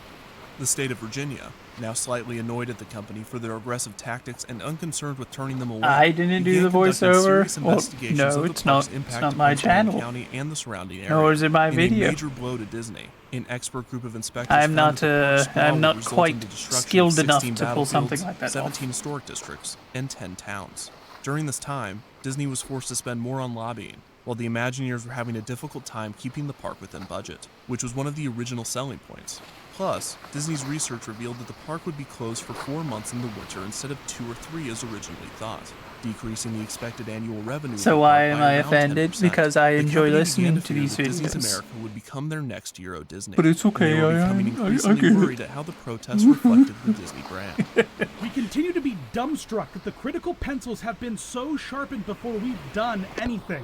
S8: The state of Virginia, now slightly annoyed at the company for their aggressive tactics and unconcerned with turning them away,
S3: I didn't do
S8: began
S3: the
S8: conducting
S3: voiceover.
S8: serious
S3: Well,
S8: investigations
S3: no,
S8: of the
S3: it's
S8: park's
S3: not.
S8: impact
S3: It's not
S8: to
S3: my
S8: Prince William
S3: channel.
S8: County and the surrounding area.
S3: Nor is it my
S8: In
S3: video.
S8: a major blow to Disney, an expert group of inspectors
S3: I'm
S8: found
S3: not,
S8: that the park's
S3: I'm
S8: power
S3: not
S8: resulted
S3: quite
S8: in the destruction
S3: skilled
S8: of
S3: enough
S8: 16
S3: to pull something
S8: battlefields,
S3: like that
S8: 17
S3: off.
S8: historic districts, and 10 towns. During this time, Disney was forced to spend more on lobbying, while the Imagineers were having a difficult time keeping the park within budget, which was one of the original selling points. Plus, Disney's research revealed that the park would be closed for 4 months in the winter instead of 2 or 3 as originally thought, decreasing the expected annual revenue.
S3: So
S8: of the
S3: why
S8: park
S3: am
S8: by
S3: I
S8: around
S3: offended?
S8: 10%.
S3: Because I
S8: The
S3: enjoy
S8: company
S3: listening
S8: began
S3: to
S8: fear
S3: these
S8: that Disney's
S3: videos.
S8: America would become their next Euro Disney.
S3: But it's okay,
S8: And they were
S3: I
S8: becoming
S3: get
S8: increasingly
S3: it.
S8: worried at how the protests reflected the Disney brand.
S15: We continue to be dumbstruck that the critical pencils have been so sharpened before we've done anything.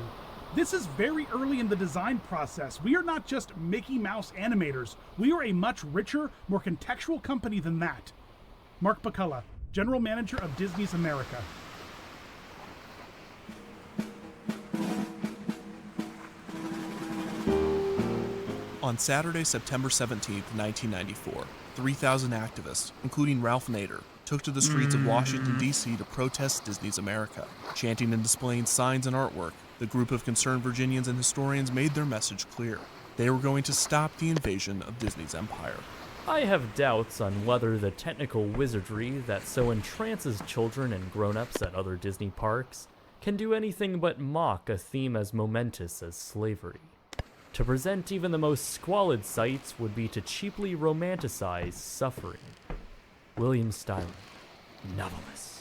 S15: This is very early in the design process. We are not just Mickey Mouse animators. We are a much richer, more contextual company than that. Mark Bacalla, General Manager of Disney's America.
S8: On Saturday, September 17, 1994, 3,000 activists, including Ralph Nader, took to the streets of Washington, D.C. to protest Disney's America. Chanting and displaying signs and artwork, the group of concerned Virginians and historians made their message clear. They were going to stop the invasion of Disney's empire.
S23: I have doubts on whether the technical wizardry that so entrances children and grown-ups at other Disney parks can do anything but mock a theme as momentous as slavery. To present even the most squalid sights would be to cheaply romanticize suffering. William Styron, novelist.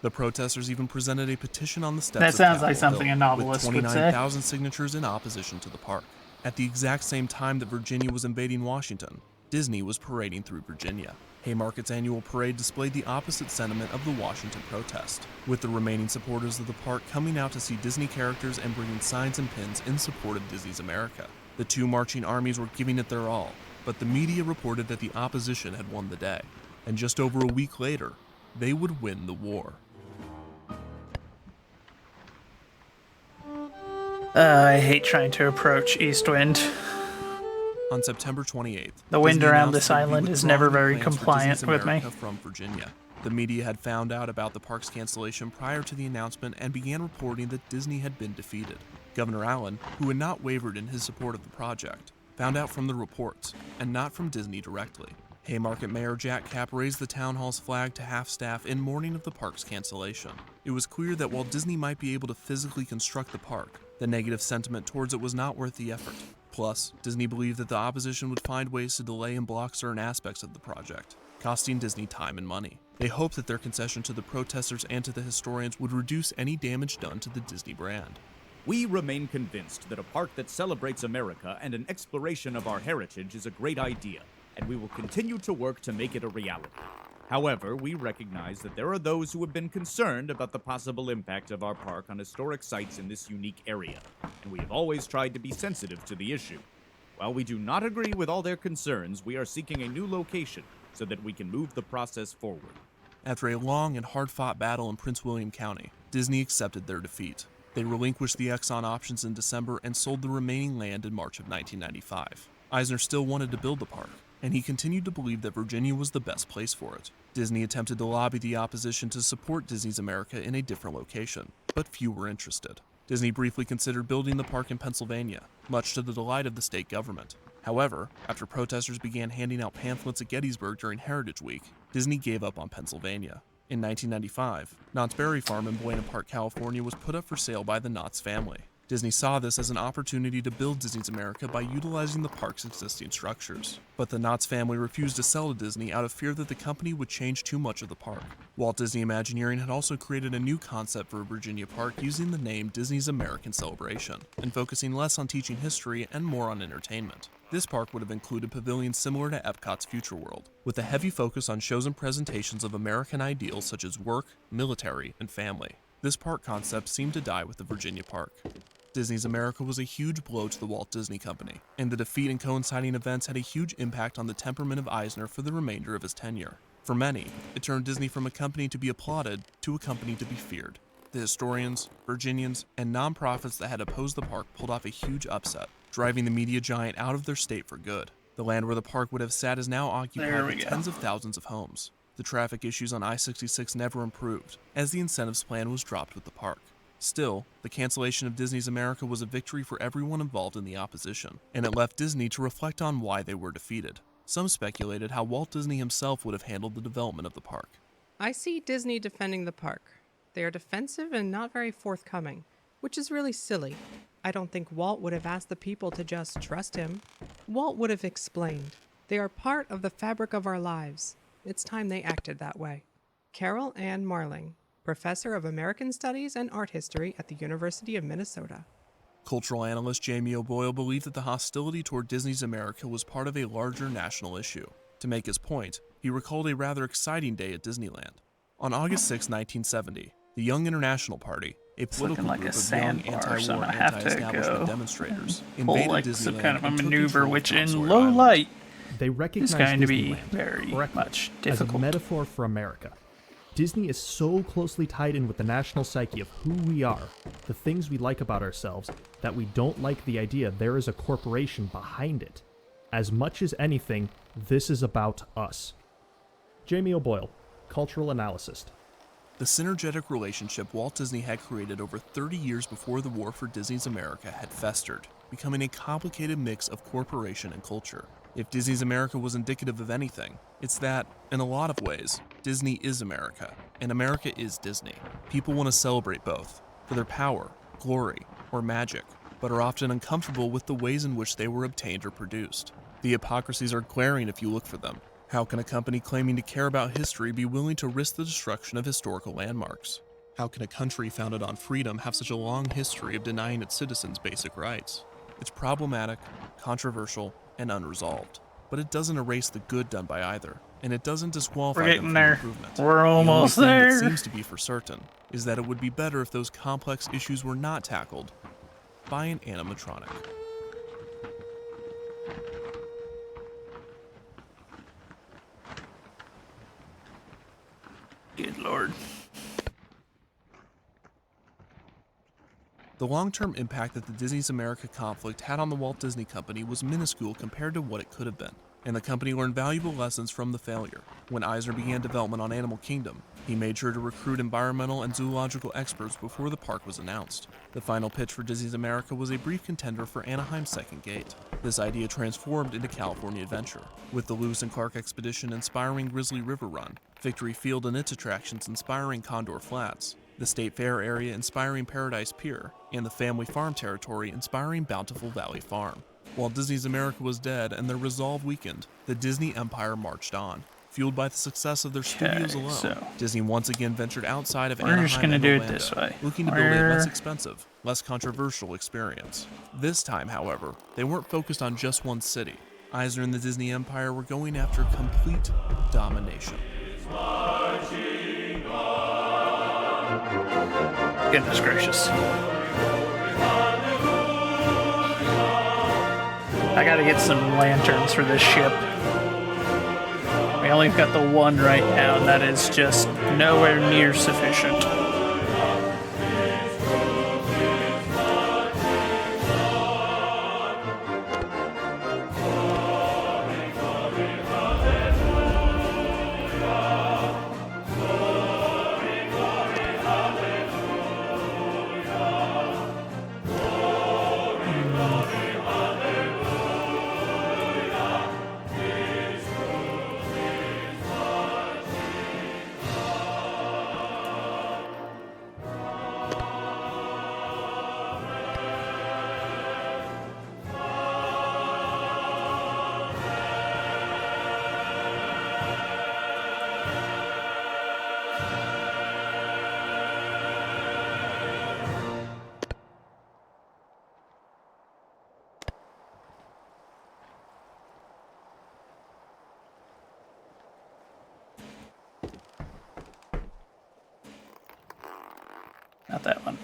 S8: The protesters even presented a petition on the steps
S3: That
S8: of
S3: sounds like
S8: Capitol
S3: something
S8: Hill,
S3: a novelist
S8: with
S3: would say.
S8: 29,000 signatures in opposition to the park. At the exact same time that Virginia was invading Washington, Disney was parading through Virginia. Haymarket's annual parade displayed the opposite sentiment of the Washington protest, with the remaining supporters of the park coming out to see Disney characters and bringing signs and pins in support of Disney's America. The two marching armies were giving it their all, but the media reported that the opposition had won the day, and just over a week later, they would win the war.
S3: I hate trying to approach Eastwind.
S8: On September 28th,
S3: The wind
S8: Disney
S3: around
S8: announced
S3: this
S8: they would be
S3: island is
S8: withdrawing
S3: never
S8: the
S3: very
S8: plans for
S3: compliant
S8: Disney's
S3: with me.
S8: America from Virginia. The media had found out about the park's cancellation prior to the announcement and began reporting that Disney had been defeated. Governor Allen, who had not wavered in his support of the project, found out from the reports, and not from Disney directly. Haymarket Mayor Jack Kapp raised the town hall's flag to half-staff in mourning of the park's cancellation. It was clear that while Disney might be able to physically construct the park, the negative sentiment towards it was not worth the effort. Plus, Disney believed that the opposition would find ways to delay and block certain aspects of the project, costing Disney time and money. They hoped that their concession to the protesters and to the historians would reduce any damage done to the Disney brand.
S1: We remain convinced that a park that celebrates America and an exploration of our heritage is a great idea, and we will continue to work to make it a reality. However, we recognize that there are those who have been concerned about the possible impact of our park on historic sites in this unique area, and we have always tried to be sensitive to the issue. While we do not agree with all their concerns, we are seeking a new location so that we can move the process forward.
S8: After a long and hard-fought battle in Prince William County, Disney accepted their defeat. They relinquished the Exxon options in December and sold the remaining land in March of 1995. Eisner still wanted to build the park, and he continued to believe that Virginia was the best place for it. Disney attempted to lobby the opposition to support Disney's America in a different location, but few were interested. Disney briefly considered building the park in Pennsylvania, much to the delight of the state government. However, after protesters began handing out pamphlets at Gettysburg during Heritage Week, Disney gave up on Pennsylvania. In 1995, Knott's Berry Farm in Buena Park, California was put up for sale by the Knott's family. Disney saw this as an opportunity to build Disney's America by utilizing the park's existing structures. But the Knott's family refused to sell to Disney out of fear that the company would change too much of the park. Walt Disney Imagineering had also created a new concept for Virginia Park using the name Disney's American Celebration, and focusing less on teaching history and more on entertainment. This park would have included pavilions similar to Epcot's Future World, with a heavy focus on shows and presentations of American ideals such as work, military, and family. This park concept seemed to die with the Virginia Park. Disney's America was a huge blow to the Walt Disney Company, and the defeat and coinciding events had a huge impact on the temperament of Eisner for the remainder of his tenure. For many, it turned Disney from a company to be applauded to a company to be feared. The historians, Virginians, and nonprofits that had opposed the park pulled off a huge upset, driving the media giant out of their state for good. The land where the park would have sat is now occupied by tens of thousands of homes. The traffic issues on I-66 never improved, as the incentives plan was dropped with the park. Still, the cancellation of Disney's America was a victory for everyone involved in the opposition, and it left Disney to reflect on why they were defeated. Some speculated how Walt Disney himself would have handled the development of the park.
S12: I see Disney defending the park. They are defensive and not very forthcoming, which is really silly. I don't think Walt would have asked the people to just trust him. Walt would have explained. They are part of the fabric of our lives. It's time they acted that way. Carol Ann Marling, Professor of American Studies and Art History at the University of Minnesota.
S8: Cultural analyst Jamie O'Boyle believed that the hostility toward Disney's America was part of a larger national issue. To make his point, he recalled a rather exciting day at Disneyland. On August 6, 1970, the Young International Party, a political group of young anti-war, anti-establishment demonstrators, invaded Disneyland
S3: some kind of a
S8: and took
S3: maneuver,
S8: control of
S3: which in
S8: Consoy
S3: low
S8: Island.
S3: light
S9: They recognize
S3: is going to be
S9: Disneyland
S3: very
S9: correctly
S3: much
S9: as a
S3: difficult.
S9: metaphor for America. Disney is so closely tied in with the national psyche of who we are, the things we like about ourselves, that we don't like the idea there is a corporation behind it. As much as anything, this is about us. Jamie O'Boyle, cultural analyst.
S8: The synergetic relationship Walt Disney had created over 30 years before the war for Disney's America had festered, becoming a complicated mix of corporation and culture. If Disney's America was indicative of anything, it's that, in a lot of ways, Disney is America, and America is Disney. People want to celebrate both, for their power, glory, or magic, but are often uncomfortable with the ways in which they were obtained or produced. The hypocrisies are glaring if you look for them. How can a company claiming to care about history be willing to risk the destruction of historical landmarks? How can a country founded on freedom have such a long history of denying its citizens basic rights? It's problematic, controversial, and unresolved. But it doesn't erase the good done by either, and it doesn't disqualify
S3: We're
S8: them
S3: getting
S8: from
S3: there.
S8: improvement.
S3: We're almost
S8: the only thing
S3: there.
S8: that seems to be for certain is that it would be better if those complex issues were not tackled by an animatronic.
S3: Good lord.
S8: The long-term impact that the Disney's America conflict had on the Walt Disney Company was minuscule compared to what it could have been, and the company learned valuable lessons from the failure. When Eisner began development on Animal Kingdom, he made sure to recruit environmental and zoological experts before the park was announced. The final pitch for Disney's America was a brief contender for Anaheim's second gate. This idea transformed into California Adventure, with the Lewis and Clark Expedition inspiring Grizzly River Run, Victory Field and its attractions inspiring Condor Flats, the State Fair area inspiring Paradise Pier, and the Family Farm territory inspiring Bountiful Valley Farm. While Disney's America was dead and their resolve weakened, the Disney empire marched on. Fueled by the success of their studios alone, Disney once again ventured outside of
S3: We're
S8: Anaheim
S3: just gonna
S8: and
S3: do it
S8: Orlando,
S3: this way.
S8: looking to build a less expensive, less controversial experience. This time, however, they weren't focused on just one city. Eisner and the Disney Empire were going after complete domination.
S3: Goodness gracious. I gotta get some lanterns for this ship. We only got the one right now, and that is just nowhere near sufficient. Not that one.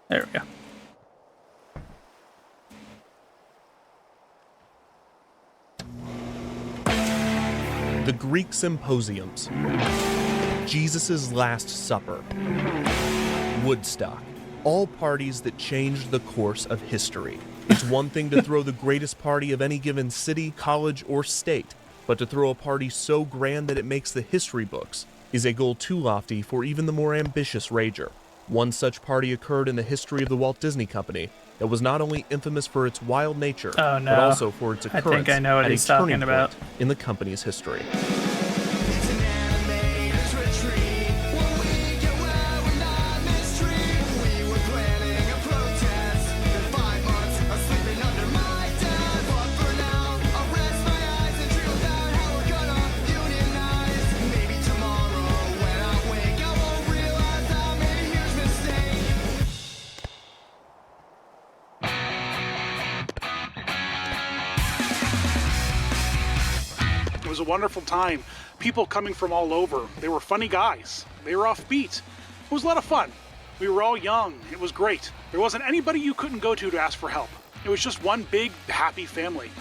S3: There we go.
S8: The Greek Symposiums, Jesus' Last Supper, Woodstock, all parties that changed the course of history. It's one thing to throw the greatest party of any given city, college, or state, but to throw a party so grand that it makes the history books is a goal too lofty for even the more ambitious rager. One such party occurred in the history of the Walt Disney Company that was not only infamous for its wild nature, but also for its occurrence
S3: I think I know what
S8: at
S3: he's
S8: a turning
S3: talking about.
S8: point in the company's history.
S15: It was a wonderful time. People coming from all over. They were funny guys. They were offbeat. It was a lot of fun. We were all young. It was great. There wasn't anybody you couldn't go to ask for help. It was just one big, happy family.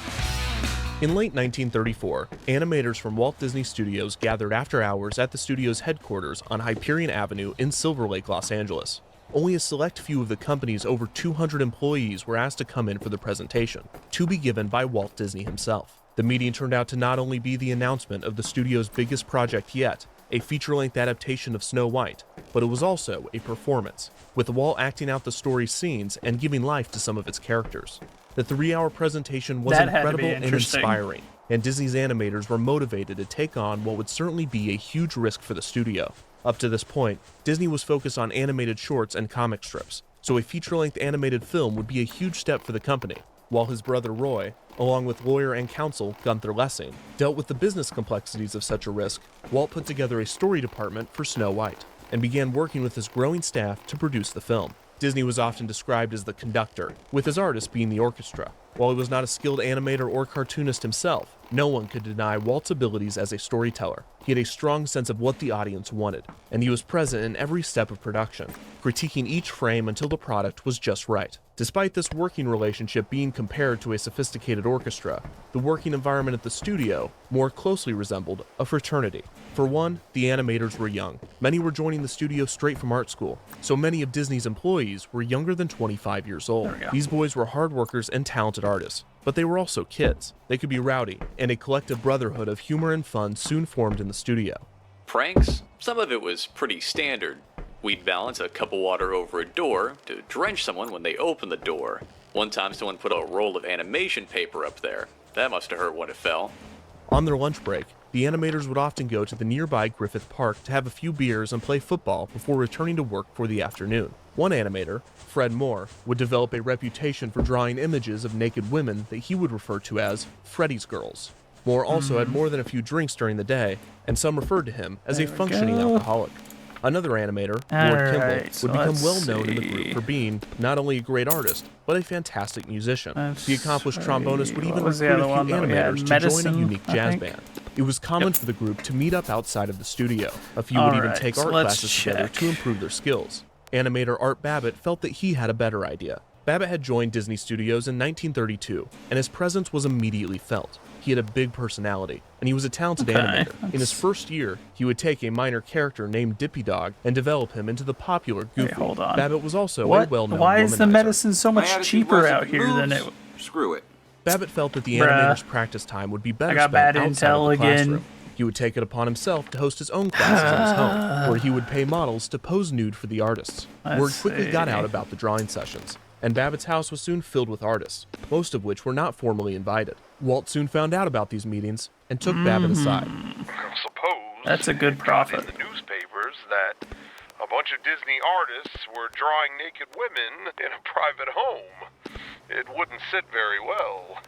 S8: In late 1934, animators from Walt Disney Studios gathered after hours at the studio's headquarters on Hyperion Avenue in Silver Lake, Los Angeles. Only a select few of the company's over 200 employees were asked to come in for the presentation, to be given by Walt Disney himself. The meeting turned out to not only be the announcement of the studio's biggest project yet, a feature-length adaptation of Snow White, but it was also a performance, with Walt acting out the story's scenes and giving life to some of its characters. The 3-hour presentation was incredible and inspiring, and Disney's animators were motivated to take on what would certainly be a huge risk for the studio. Up to this point, Disney was focused on animated shorts and comic strips, so a feature-length animated film would be a huge step for the company, while his brother Roy, along with lawyer and counsel Gunther Lessing, dealt with the business complexities of such a risk. Walt put together a story department for Snow White, and began working with his growing staff to produce the film. Disney was often described as the conductor, with his artist being the orchestra. While he was not a skilled animator or cartoonist himself, no one could deny Walt's abilities as a storyteller. He had a strong sense of what the audience wanted, and he was present in every step of production, critiquing each frame until the product was just right. Despite this working relationship being compared to a sophisticated orchestra, the working environment at the studio more closely resembled a fraternity. For one, the animators were young. Many were joining the studio straight from art school, so many of Disney's employees were younger than 25 years old. These boys were hard workers and talented artists, but they were also kids. They could be rowdy, and a collective brotherhood of humor and fun soon formed in the studio.
S6: Pranks? Some of it was pretty standard. We'd balance a cup of water over a door to drench someone when they opened the door. One time someone put a roll of animation paper up there. That must have hurt when it fell.
S8: On their lunch break, the animators would often go to the nearby Griffith Park to have a few beers and play football before returning to work for the afternoon. One animator, Fred Moore, would develop a reputation for drawing images of naked women that he would refer to as Freddy's Girls. Moore also had more than a few drinks during the day, and some referred to him as a
S3: There we
S8: functioning
S3: go.
S8: alcoholic. Another animator,
S3: All
S8: Lord Kimball,
S3: right, so
S8: would become
S3: let's
S8: well known in the group
S3: see.
S8: for being not only a great artist, but a fantastic musician. The accomplished
S3: see.
S8: trombonist would
S3: What
S8: even
S3: was the
S8: recruit a
S3: other
S8: few
S3: one that we had?
S8: animators to join
S3: Medicine,
S8: a unique
S3: I
S8: jazz
S3: think?
S8: band. It was common for the group to meet up outside of the studio. A few
S3: All
S8: would even
S3: right,
S8: take
S3: so
S8: art
S3: let's
S8: classes together
S3: check.
S8: to improve their skills. Animator Art Babbitt felt that he had a better idea. Babbitt had joined Disney Studios in 1932, and his presence was immediately felt. He had a big personality, and he was a talented animator. In his first year, he would take a minor character named Dippy Dog and develop him into the popular Goofy.
S3: Wait, hold on.
S8: Babbitt was also a
S3: What?
S8: well-known
S3: Why is the
S8: womanizer.
S3: medicine so much cheaper out here than it?
S10: Screw it.
S8: Babbitt felt that the
S3: Bruh.
S8: animator's practice time would be better
S3: I got
S8: spent
S3: bad
S8: outside
S3: intel
S8: of the
S3: again.
S8: classroom. He would take it upon himself to host his own classes in his home, where he would pay models to pose nude for the artists.
S3: Let's
S8: Word quickly got
S3: see.
S8: out about the drawing sessions, and Babbitt's house was soon filled with artists, most of which were not formally invited. Walt soon found out about these meetings and took Babbitt aside.
S16: Suppose
S3: That's a good profit.
S16: in the newspapers that a bunch of Disney artists were drawing naked women in a private home. It wouldn't sit very well.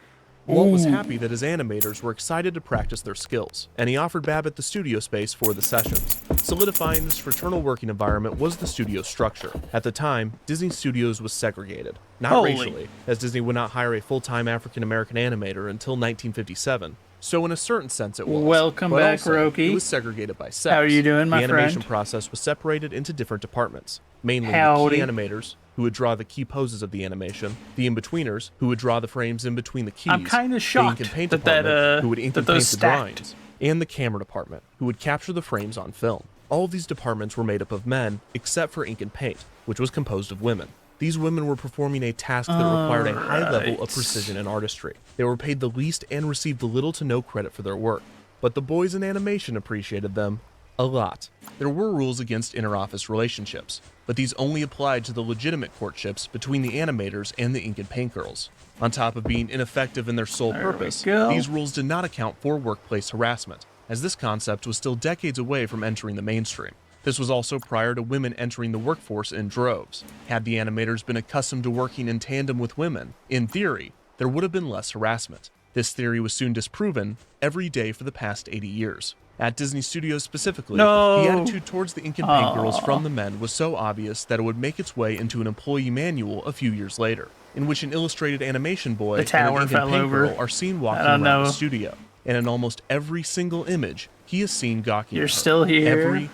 S8: Walt was happy that his animators were excited to practice their skills, and he offered Babbitt the studio space for the sessions. Solidifying this fraternal working environment was the studio structure. At the time, Disney Studios was segregated, not
S3: Holy.
S8: racially, as Disney would not hire a full-time African-American animator until 1957. So in a certain sense it was.
S3: Welcome
S8: but
S3: back,
S8: also,
S3: Roki.
S8: It was segregated by sex.
S3: How are you doing, my
S8: The animation
S3: friend?
S8: process was separated into different departments, mainly
S3: Howdy.
S8: the key animators, who would draw the key poses of the animation, the in-betweeners, who would draw the frames in between the keys,
S3: I'm kinda
S8: the
S3: shocked
S8: ink and paint
S3: that
S8: department, who would ink
S3: that
S8: and paint
S3: those
S8: the
S3: stacked.
S8: drawings, and the camera department, who would capture the frames on film. All of these departments were made up of men, except for ink and paint, which was composed of women. These women were performing a task that required a high level of
S3: Alright.
S8: precision and artistry. They were paid the least and received little to no credit for their work, but the boys in animation appreciated them a lot. There were rules against inter-office relationships, but these only applied to the legitimate courtships between the animators and the ink and paint girls. On top of being ineffective in their sole
S3: There we
S8: purpose,
S3: go.
S8: these rules did not account for workplace harassment, as this concept was still decades away from entering the mainstream. This was also prior to women entering the workforce in droves. Had the animators been accustomed to working in tandem with women, in theory, there would have been less harassment. This theory was soon disproven every day for the past 80 years. At Disney Studios specifically,
S3: No.
S8: the attitude towards the ink and paint girls
S3: Aw.
S8: from the men was so obvious that it would make its way into an employee manual a few years later, in which an illustrated animation boy
S3: The
S8: and
S3: tower
S8: an ink
S3: fell
S8: and paint
S3: over.
S8: girl are seen
S3: I
S8: walking
S3: don't
S8: around
S3: know.
S8: the studio. And in almost every single image, he is seen gawking
S3: You're
S8: at her.
S3: still here?
S8: Every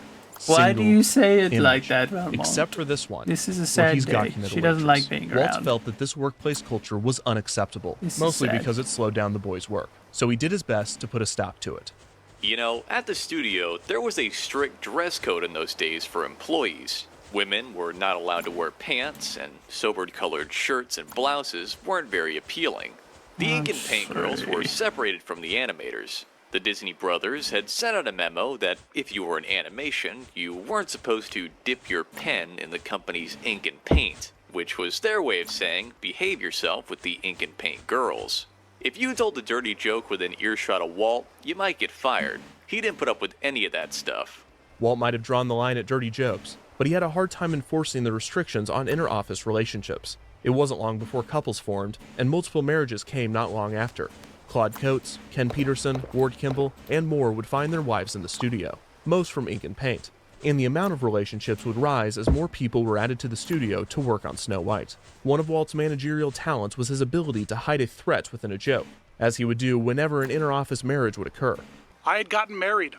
S3: Why do
S8: single
S3: you say it like
S8: image,
S3: that, Valmont?
S8: except for this one.
S3: This is a
S8: where
S3: sad
S8: he's
S3: day.
S8: gawking at a
S3: She doesn't
S8: waitress.
S3: like being
S8: Walt
S3: around.
S8: felt that this workplace culture was unacceptable,
S3: This is
S8: mostly
S3: sad.
S8: because it slowed down the boys' work. So he did his best to put a stop to it.
S6: You know, at the studio, there was a strict dress code in those days for employees. Women were not allowed to wear pants, and sober-colored shirts and blouses weren't very appealing. The ink and paint girls were separated from the animators. The Disney brothers had sent out a memo that if you were in animation, you weren't supposed to dip your pen in the company's ink and paint, which was their way of saying behave yourself with the ink and paint girls. If you told a dirty joke within earshot of Walt, you might get fired. He didn't put up with any of that stuff.
S8: Walt might have drawn the line at dirty jokes, but he had a hard time enforcing the restrictions on inter-office relationships. It wasn't long before couples formed, and multiple marriages came not long after. Claude Coates, Ken Peterson, Ward Kimball, and more would find their wives in the studio, most from ink and paint. And the amount of relationships would rise as more people were added to the studio to work on Snow White. One of Walt's managerial talents was his ability to hide a threat within a joke, as he would do whenever an inter-office marriage would occur.
S15: I had gotten married.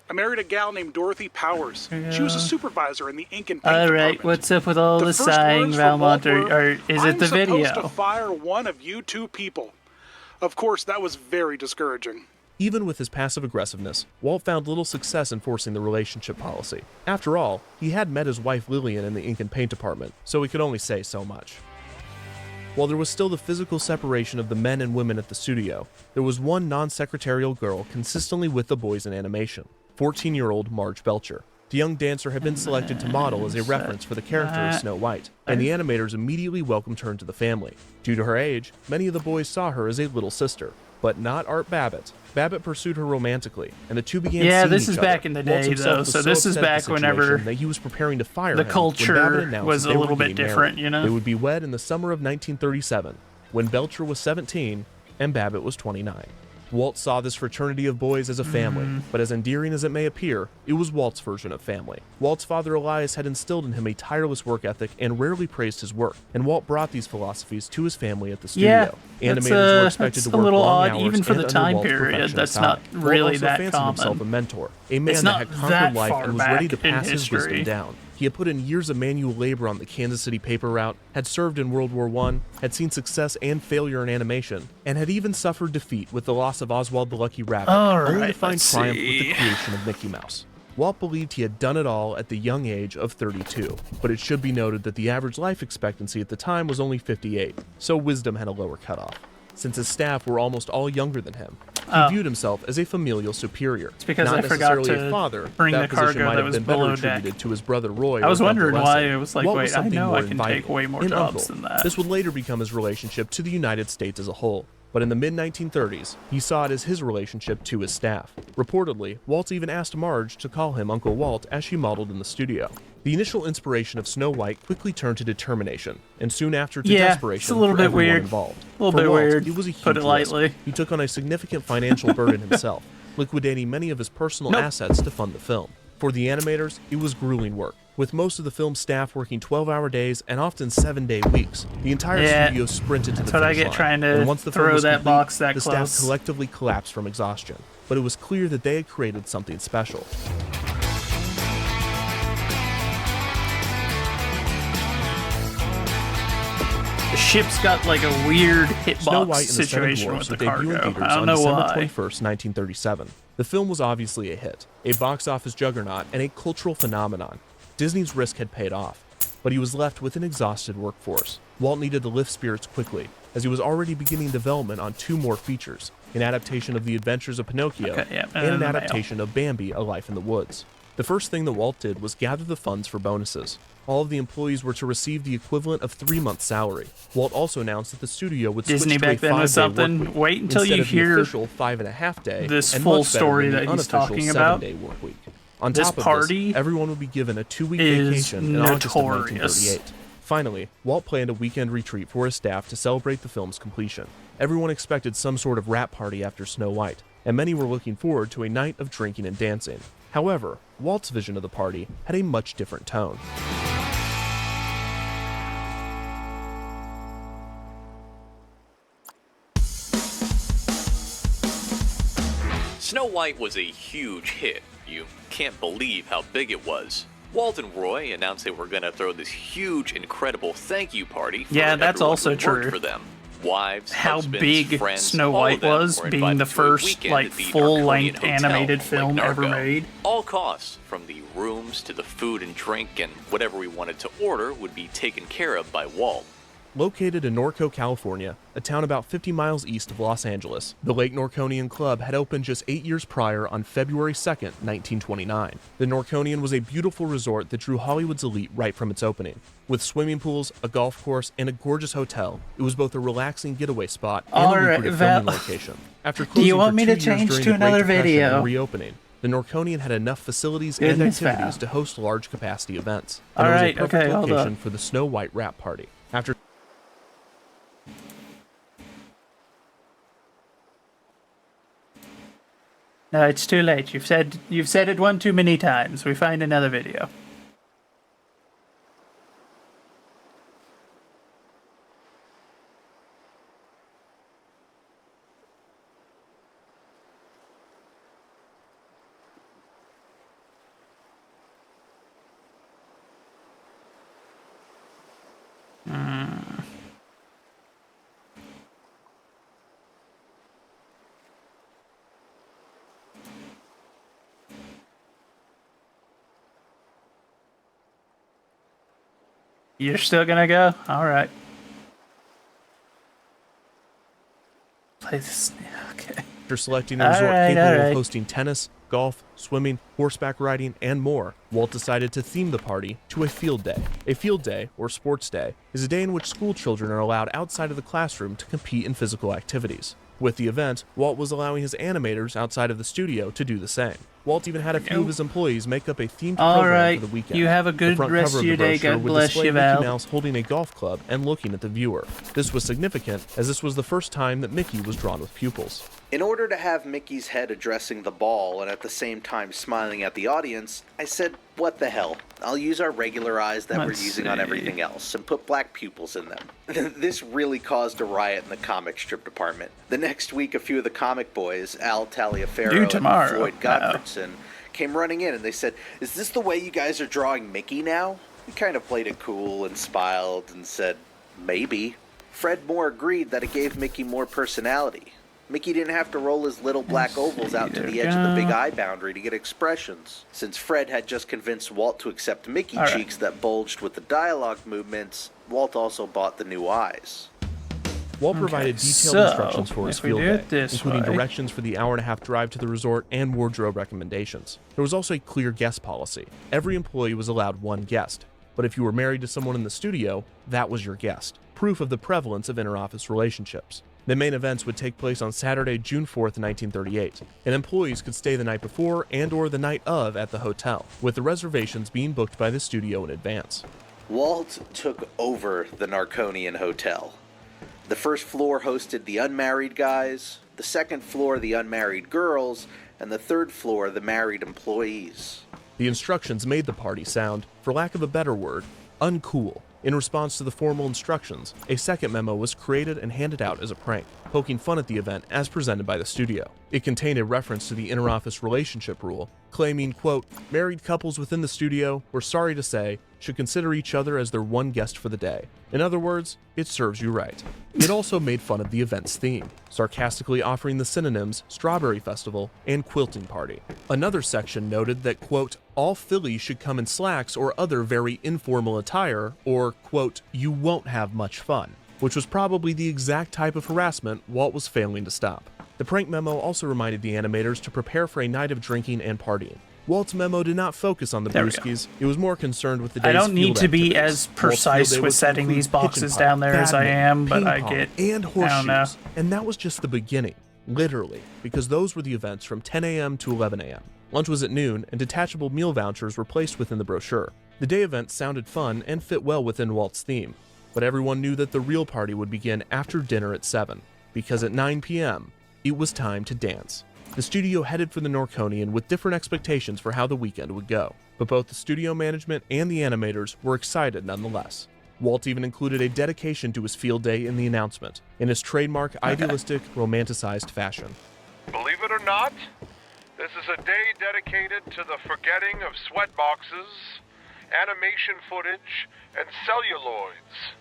S15: I married a gal named Dorothy Powers. She was a supervisor in the ink and paint
S3: Alright,
S15: department.
S3: what's up with all the
S15: first
S3: sighing,
S15: words from Walt
S3: Valmont, or
S15: were,
S3: is it the
S15: "I'm supposed
S3: video?
S15: to fire one of you two people." Of course, that was very discouraging.
S8: Even with his passive aggressiveness, Walt found little success enforcing the relationship policy. After all, he had met his wife Lillian in the ink and paint department, so he could only say so much. While there was still the physical separation of the men and women at the studio, there was one non-secretarial girl consistently with the boys in animation, 14-year-old Marge Belcher. The young dancer had been selected to model as a reference for the character of Snow White, and the animators immediately welcomed her into the family. Due to her age, many of the boys saw her as a little sister, but not Art Babbitt. Babbitt pursued her romantically, and the two began
S3: Yeah,
S8: seeing
S3: this
S8: each
S3: is
S8: other.
S3: back in the
S8: Walt
S3: day,
S8: himself
S3: though,
S8: was
S3: so this is
S8: upset at
S3: back
S8: the
S3: whenever
S8: situation that he was preparing to fire
S3: the
S8: him when
S3: culture
S8: Babbitt announced
S3: was
S8: that
S3: a
S8: they were
S3: little bit
S8: getting
S3: different,
S8: married.
S3: you know?
S8: They would be wed in the summer of 1937, when Belcher was 17 and Babbitt was 29. Walt saw this fraternity of boys as a family, but as endearing as it may appear, it was Walt's version of family. Walt's father Elias had instilled in him a tireless work ethic and rarely praised his work, and Walt brought these philosophies to his family at the studio. Animators were expected to work long hours
S3: even for the
S8: and
S3: time
S8: under Walt's
S3: period.
S8: perfectionist
S3: That's
S8: eye.
S3: not really
S8: Walt also
S3: that
S8: fancied
S3: common.
S8: himself a mentor, a man
S3: It's
S8: that
S3: not
S8: had
S3: that
S8: conquered life
S3: far
S8: and was ready to
S3: back in
S8: pass his wisdom
S3: history.
S8: down. He had put in years of manual labor on the Kansas City paper route, had served in World War I, had seen success and failure in animation, and had even suffered defeat with the loss of Oswald the Lucky Rabbit, only to find triumph with the creation of Mickey Mouse. Walt believed he had done it all at the young age of 32, but it should be noted that the average life expectancy at the time was only 58, so wisdom had a lower cutoff. Since his staff were almost all younger than him, he viewed himself as a familial superior. It's
S3: because
S8: not
S3: I forgot
S8: necessarily
S3: to
S8: a father.
S3: bring
S8: that
S3: the
S8: position
S3: cargo
S8: might
S3: that
S8: have
S3: was
S8: been better
S3: below deck.
S8: attributed to his brother Roy.
S3: I was
S8: or
S3: wondering
S8: Dr.
S3: why
S8: Lessing.
S3: it was like,
S8: Walt
S3: wait, I
S8: something
S3: know
S8: more
S3: I can
S8: inviting,
S3: take way more
S8: an
S3: jobs
S8: uncle.
S3: than that.
S8: This would later become his relationship to the United States as a whole. But in the mid-1930s, he saw it as his relationship to his staff. Reportedly, Walt even asked Marge to call him Uncle Walt as she modeled in the studio. The initial inspiration of Snow White quickly turned to determination, and soon after to desperation
S3: it's a little
S8: for
S3: bit
S8: everyone
S3: weird.
S8: involved.
S3: A little
S8: For
S3: bit
S8: Walt,
S3: weird,
S8: it was a huge
S3: put it lightly.
S8: risk. He took on a significant financial burden himself, liquidating many of his personal assets to fund the film. For the animators, it was grueling work, with most of the film's staff working 12-hour days and often 7-day weeks. The entire studio sprinted to the
S3: that's what I
S8: finish
S3: get
S8: line,
S3: trying to
S8: and once the film
S3: throw
S8: was
S3: that
S8: complete,
S3: box that
S8: the
S3: close.
S8: staff collectively collapsed from exhaustion. But it was clear that they had created something special.
S3: The ship's got like a weird
S8: Snow
S3: hitbox
S8: White and the Seven
S3: situation
S8: Dwarfs
S3: with
S8: would
S3: the
S8: debut in
S3: cargo.
S8: theaters
S3: I don't
S8: on
S3: know
S8: December
S3: why.
S8: 21st, 1937. The film was obviously a hit, a box office juggernaut, and a cultural phenomenon. Disney's risk had paid off, but he was left with an exhausted workforce. Walt needed to lift spirits quickly, as he was already beginning development on 2 more features, an adaptation of The Adventures of Pinocchio and an
S3: the
S8: adaptation of Bambi, A Life in the Woods. The first thing that Walt did was gather the funds for bonuses. All of the employees were to receive the equivalent of 3 months' salary. Walt also announced that the studio would
S3: Disney
S8: switch to a
S3: back then was
S8: 5-day
S3: something.
S8: work week
S3: Wait until
S8: instead
S3: you
S8: of
S3: hear
S8: the official 5.5-day
S3: this
S8: and
S3: full
S8: much better
S3: story
S8: than the
S3: that he's
S8: unofficial
S3: talking about.
S8: 7-day work week. On
S3: This
S8: top of
S3: party
S8: this, everyone would be given a 2-week
S3: is
S8: vacation in August of
S3: notorious.
S8: 1938. Finally, Walt planned a weekend retreat for his staff to celebrate the film's completion. Everyone expected some sort of wrap party after Snow White, and many were looking forward to a night of drinking and dancing. However, Walt's vision of the party had a much different tone.
S6: Snow White was a huge hit. You can't believe how big it was. Walt and Roy announced they were going to throw this huge, incredible thank you party for
S3: Yeah, that's
S6: everyone
S3: also
S6: who worked
S3: true.
S6: for them. Wives,
S3: How
S6: husbands,
S3: big
S6: friends,
S3: Snow
S6: all of
S3: White
S6: them
S3: was,
S6: were
S3: being
S6: invited
S3: the
S6: to a
S3: first
S6: weekend
S3: like
S6: at the
S3: full-length
S6: Narconian Hotel
S3: animated
S6: on
S3: film
S6: Lake
S3: ever
S6: Narco.
S3: made.
S6: All costs, from the rooms to the food and drink and whatever we wanted to order, would be taken care of by Walt.
S8: Located in Norco, California, a town about 50 miles east of Los Angeles, the Lake Norconian Club had opened just 8 years prior on February 2nd, 1929. The Norconian was a beautiful resort that drew Hollywood's elite right from its opening. With swimming pools, a golf course, and a gorgeous hotel, it was both a relaxing getaway spot and a lucrative filming location. After
S3: Do you
S8: closing
S3: want
S8: for
S3: me
S8: 2
S3: to
S8: years
S3: change
S8: during
S3: to
S8: the Great
S3: another
S8: Depression
S3: video?
S8: and reopening, the Norconian had enough facilities and
S3: Goodness,
S8: activities
S3: Val.
S8: to host large capacity events,
S3: All
S8: and
S3: right,
S8: it was a perfect
S3: okay, hold
S8: location
S3: up.
S8: for the Snow White wrap party. After
S3: No, it's too late. You've said it one too many times. We find another video. You're still gonna go? All right. Play this. Okay.
S8: After selecting a resort
S3: Alright,
S8: capable
S3: alright.
S8: of hosting tennis, golf, swimming, horseback riding, and more, Walt decided to theme the party to a field day. A field day, or sports day, is a day in which school children are allowed outside of the classroom to compete in physical activities. With the event, Walt was allowing his animators outside of the studio to do the same. Walt even had a few of his employees make up a themed program
S3: Alright,
S8: for the weekend.
S3: you have a
S8: The
S3: good
S8: front
S3: rest
S8: cover
S3: of
S8: the
S3: your day.
S8: brochure
S3: God
S8: would
S3: bless
S8: display
S3: you,
S8: Mickey
S3: Val.
S8: Mouse holding a golf club and looking at the viewer. This was significant, as this was the first time that Mickey was drawn with pupils.
S13: In order to have Mickey's head addressing the ball and at the same time smiling at the audience, I said, what the hell? I'll use our regular eyes that we're using on everything else and put black pupils in them. This really caused a riot in the comic strip department. The next week, a few of the comic boys, Al Taliaferro and Floyd Gottfredson, came running in and they said, is this the way you guys are drawing Mickey now? We kind of played it cool and smiled and said, maybe. Fred Moore agreed that it gave Mickey more personality. Mickey didn't have to roll his little black ovals out to the edge of the big eye boundary to get expressions. Since Fred had just convinced Walt to accept Mickey cheeks that bulged with the dialogue movements, Walt also bought the new eyes.
S8: Walt provided detailed instructions for his field day, including directions for the hour-and-a-half drive to the resort and wardrobe recommendations. There was also a clear guest policy. Every employee was allowed one guest, but if you were married to someone in the studio, that was your guest. Proof of the prevalence of inter-office relationships. The main events would take place on Saturday, June 4th, 1938, and employees could stay the night before and/or the night of at the hotel, with the reservations being booked by the studio in advance.
S13: Walt took over the Narconian Hotel. The first floor hosted the unmarried guys, the second floor the unmarried girls, and the third floor the married employees.
S8: The instructions made the party sound, for lack of a better word, uncool. In response to the formal instructions, a second memo was created and handed out as a prank, poking fun at the event as presented by the studio. It contained a reference to the inter-office relationship rule, claiming, quote, married couples within the studio, we're sorry to say, should consider each other as their one guest for the day. In other words, it serves you right. It also made fun of the event's theme, sarcastically offering the synonyms Strawberry Festival and Quilting Party. Another section noted that, quote, all fillies should come in slacks or other very informal attire, or, quote, you won't have much fun, which was probably the exact type of harassment Walt was failing to stop. The prank memo also reminded the animators to prepare for a night of drinking and partying. Walt's memo did not focus on the brewskis. It was more concerned with the day's
S3: I don't need
S8: field
S3: to be
S8: activities.
S3: as precise with setting these boxes down there as I am, but I get...
S8: and
S3: I don't know.
S8: horseshoes. And that was just the beginning, literally, because those were the events from 10 a.m. to 11 a.m. Lunch was at noon, and detachable meal vouchers were placed within the brochure. The day event sounded fun and fit well within Walt's theme, but everyone knew that the real party would begin after dinner at 7, because at 9 p.m., it was time to dance. The studio headed for the Norconian with different expectations for how the weekend would go, but both the studio management and the animators were excited nonetheless. Walt even included a dedication to his field day in the announcement, in his trademark idealistic, romanticized fashion.
S16: Believe it or not, this is a day dedicated to the forgetting of sweat boxes, animation footage, and celluloids.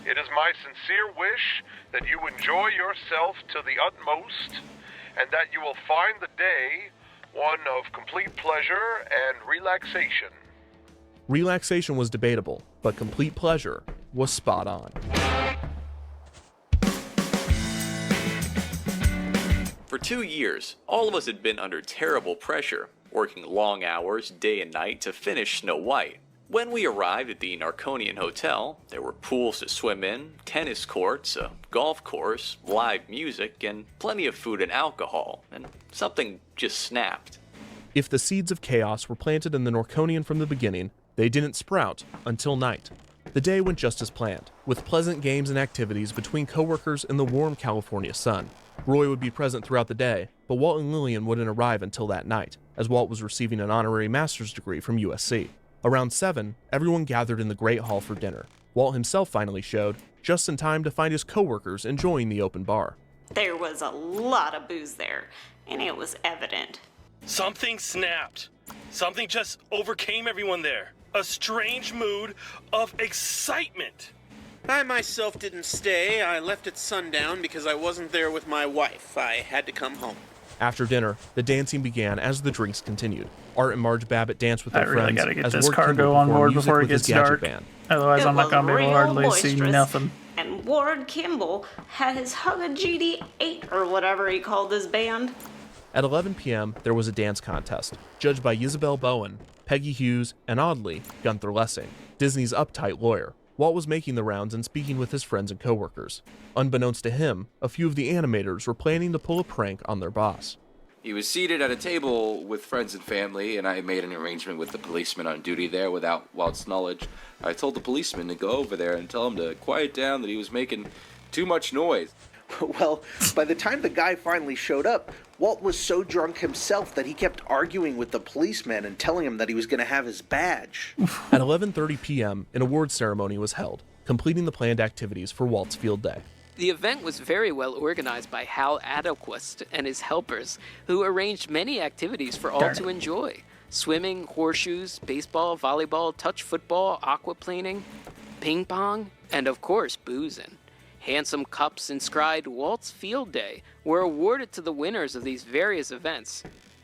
S16: It is my sincere wish that you enjoy yourself to the utmost, and that you will find the day one of complete pleasure and relaxation.
S8: Relaxation was debatable, but complete pleasure was spot on.
S6: For 2 years, all of us had been under terrible pressure, working long hours day and night to finish Snow White. When we arrived at the Narconian Hotel, there were pools to swim in, tennis courts, a golf course, live music, and plenty of food and alcohol, and something just snapped.
S8: If the seeds of chaos were planted in the Norconian from the beginning, they didn't sprout until night. The day went just as planned, with pleasant games and activities between coworkers in the warm California sun. Roy would be present throughout the day, but Walt and Lillian wouldn't arrive until that night, as Walt was receiving an honorary master's degree from USC. Around 7, everyone gathered in the Great Hall for dinner. Walt himself finally showed, just in time to find his coworkers enjoying the open bar.
S17: There was a lot of booze there, and it was evident.
S21: Something snapped. Something just overcame everyone there. A strange mood of excitement.
S24: I myself didn't stay. I left at sundown because I wasn't there with my wife. I had to come home.
S8: After dinner, the dancing began as the drinks continued. Art and Marge Babbitt danced with their
S3: I really
S8: friends
S3: gotta get
S8: as
S3: this
S8: Ward
S3: cargo
S8: Kimball
S3: on
S8: performed
S3: board
S8: music
S3: before it
S8: with his
S3: gets
S8: gadget
S3: dark.
S8: band.
S3: Otherwise, I'm not gonna be able to hardly see nothing.
S17: And Ward Kimball had his Hugga GD8 or whatever he called his band.
S8: At 11 p.m., there was a dance contest, judged by Isabel Bowen, Peggy Hughes, and oddly, Gunther Lessing, Disney's uptight lawyer. Walt was making the rounds and speaking with his friends and coworkers. Unbeknownst to him, a few of the animators were planning to pull a prank on their boss.
S25: He was seated at a table with friends and family, and I made an arrangement with the policeman on duty there without Walt's knowledge. I told the policeman to go over there and tell him to quiet down, that he was making too much noise.
S13: Well, by the time the guy finally showed up, Walt was so drunk himself that he kept arguing with the policeman and telling him that he was going to have his badge.
S8: At 11:30 p.m., an award ceremony was held, completing the planned activities for Walt's field day.
S4: The event was very well organized by Hal Adelquist and his helpers, who arranged many activities for all to enjoy. Swimming, horseshoes, baseball, volleyball, touch football, aquaplaning, ping pong, and of course, boozing. Handsome cups inscribed Walt's Field Day were awarded to the winners of these various events,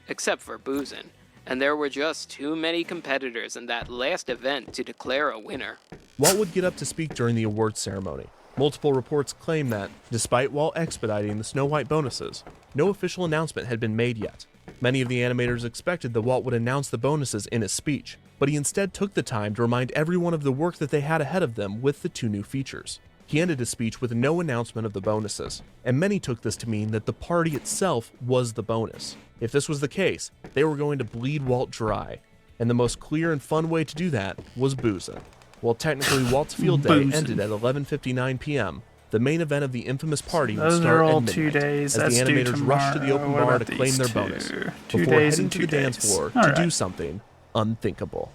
S4: except for boozing, and there were just too many competitors in that last event to declare a winner.
S8: Walt would get up to speak during the awards ceremony. Multiple reports claim that, despite Walt expediting the Snow White bonuses, no official announcement had been made yet. Many of the animators expected that Walt would announce the bonuses in his speech, but he instead took the time to remind everyone of the work that they had ahead of them with the 2 new features. He ended his speech with no announcement of the bonuses, and many took this to mean that the party itself was the bonus. If this was the case, they were going to bleed Walt dry, and the most clear and fun way to do that was boozing. While technically Walt's field day ended at 11:59 p.m., the main event of the infamous party would start at midnight,
S3: 2 days.
S8: as the animators rushed to the open bar to claim their bonus, before heading to the dance floor to do something unthinkable.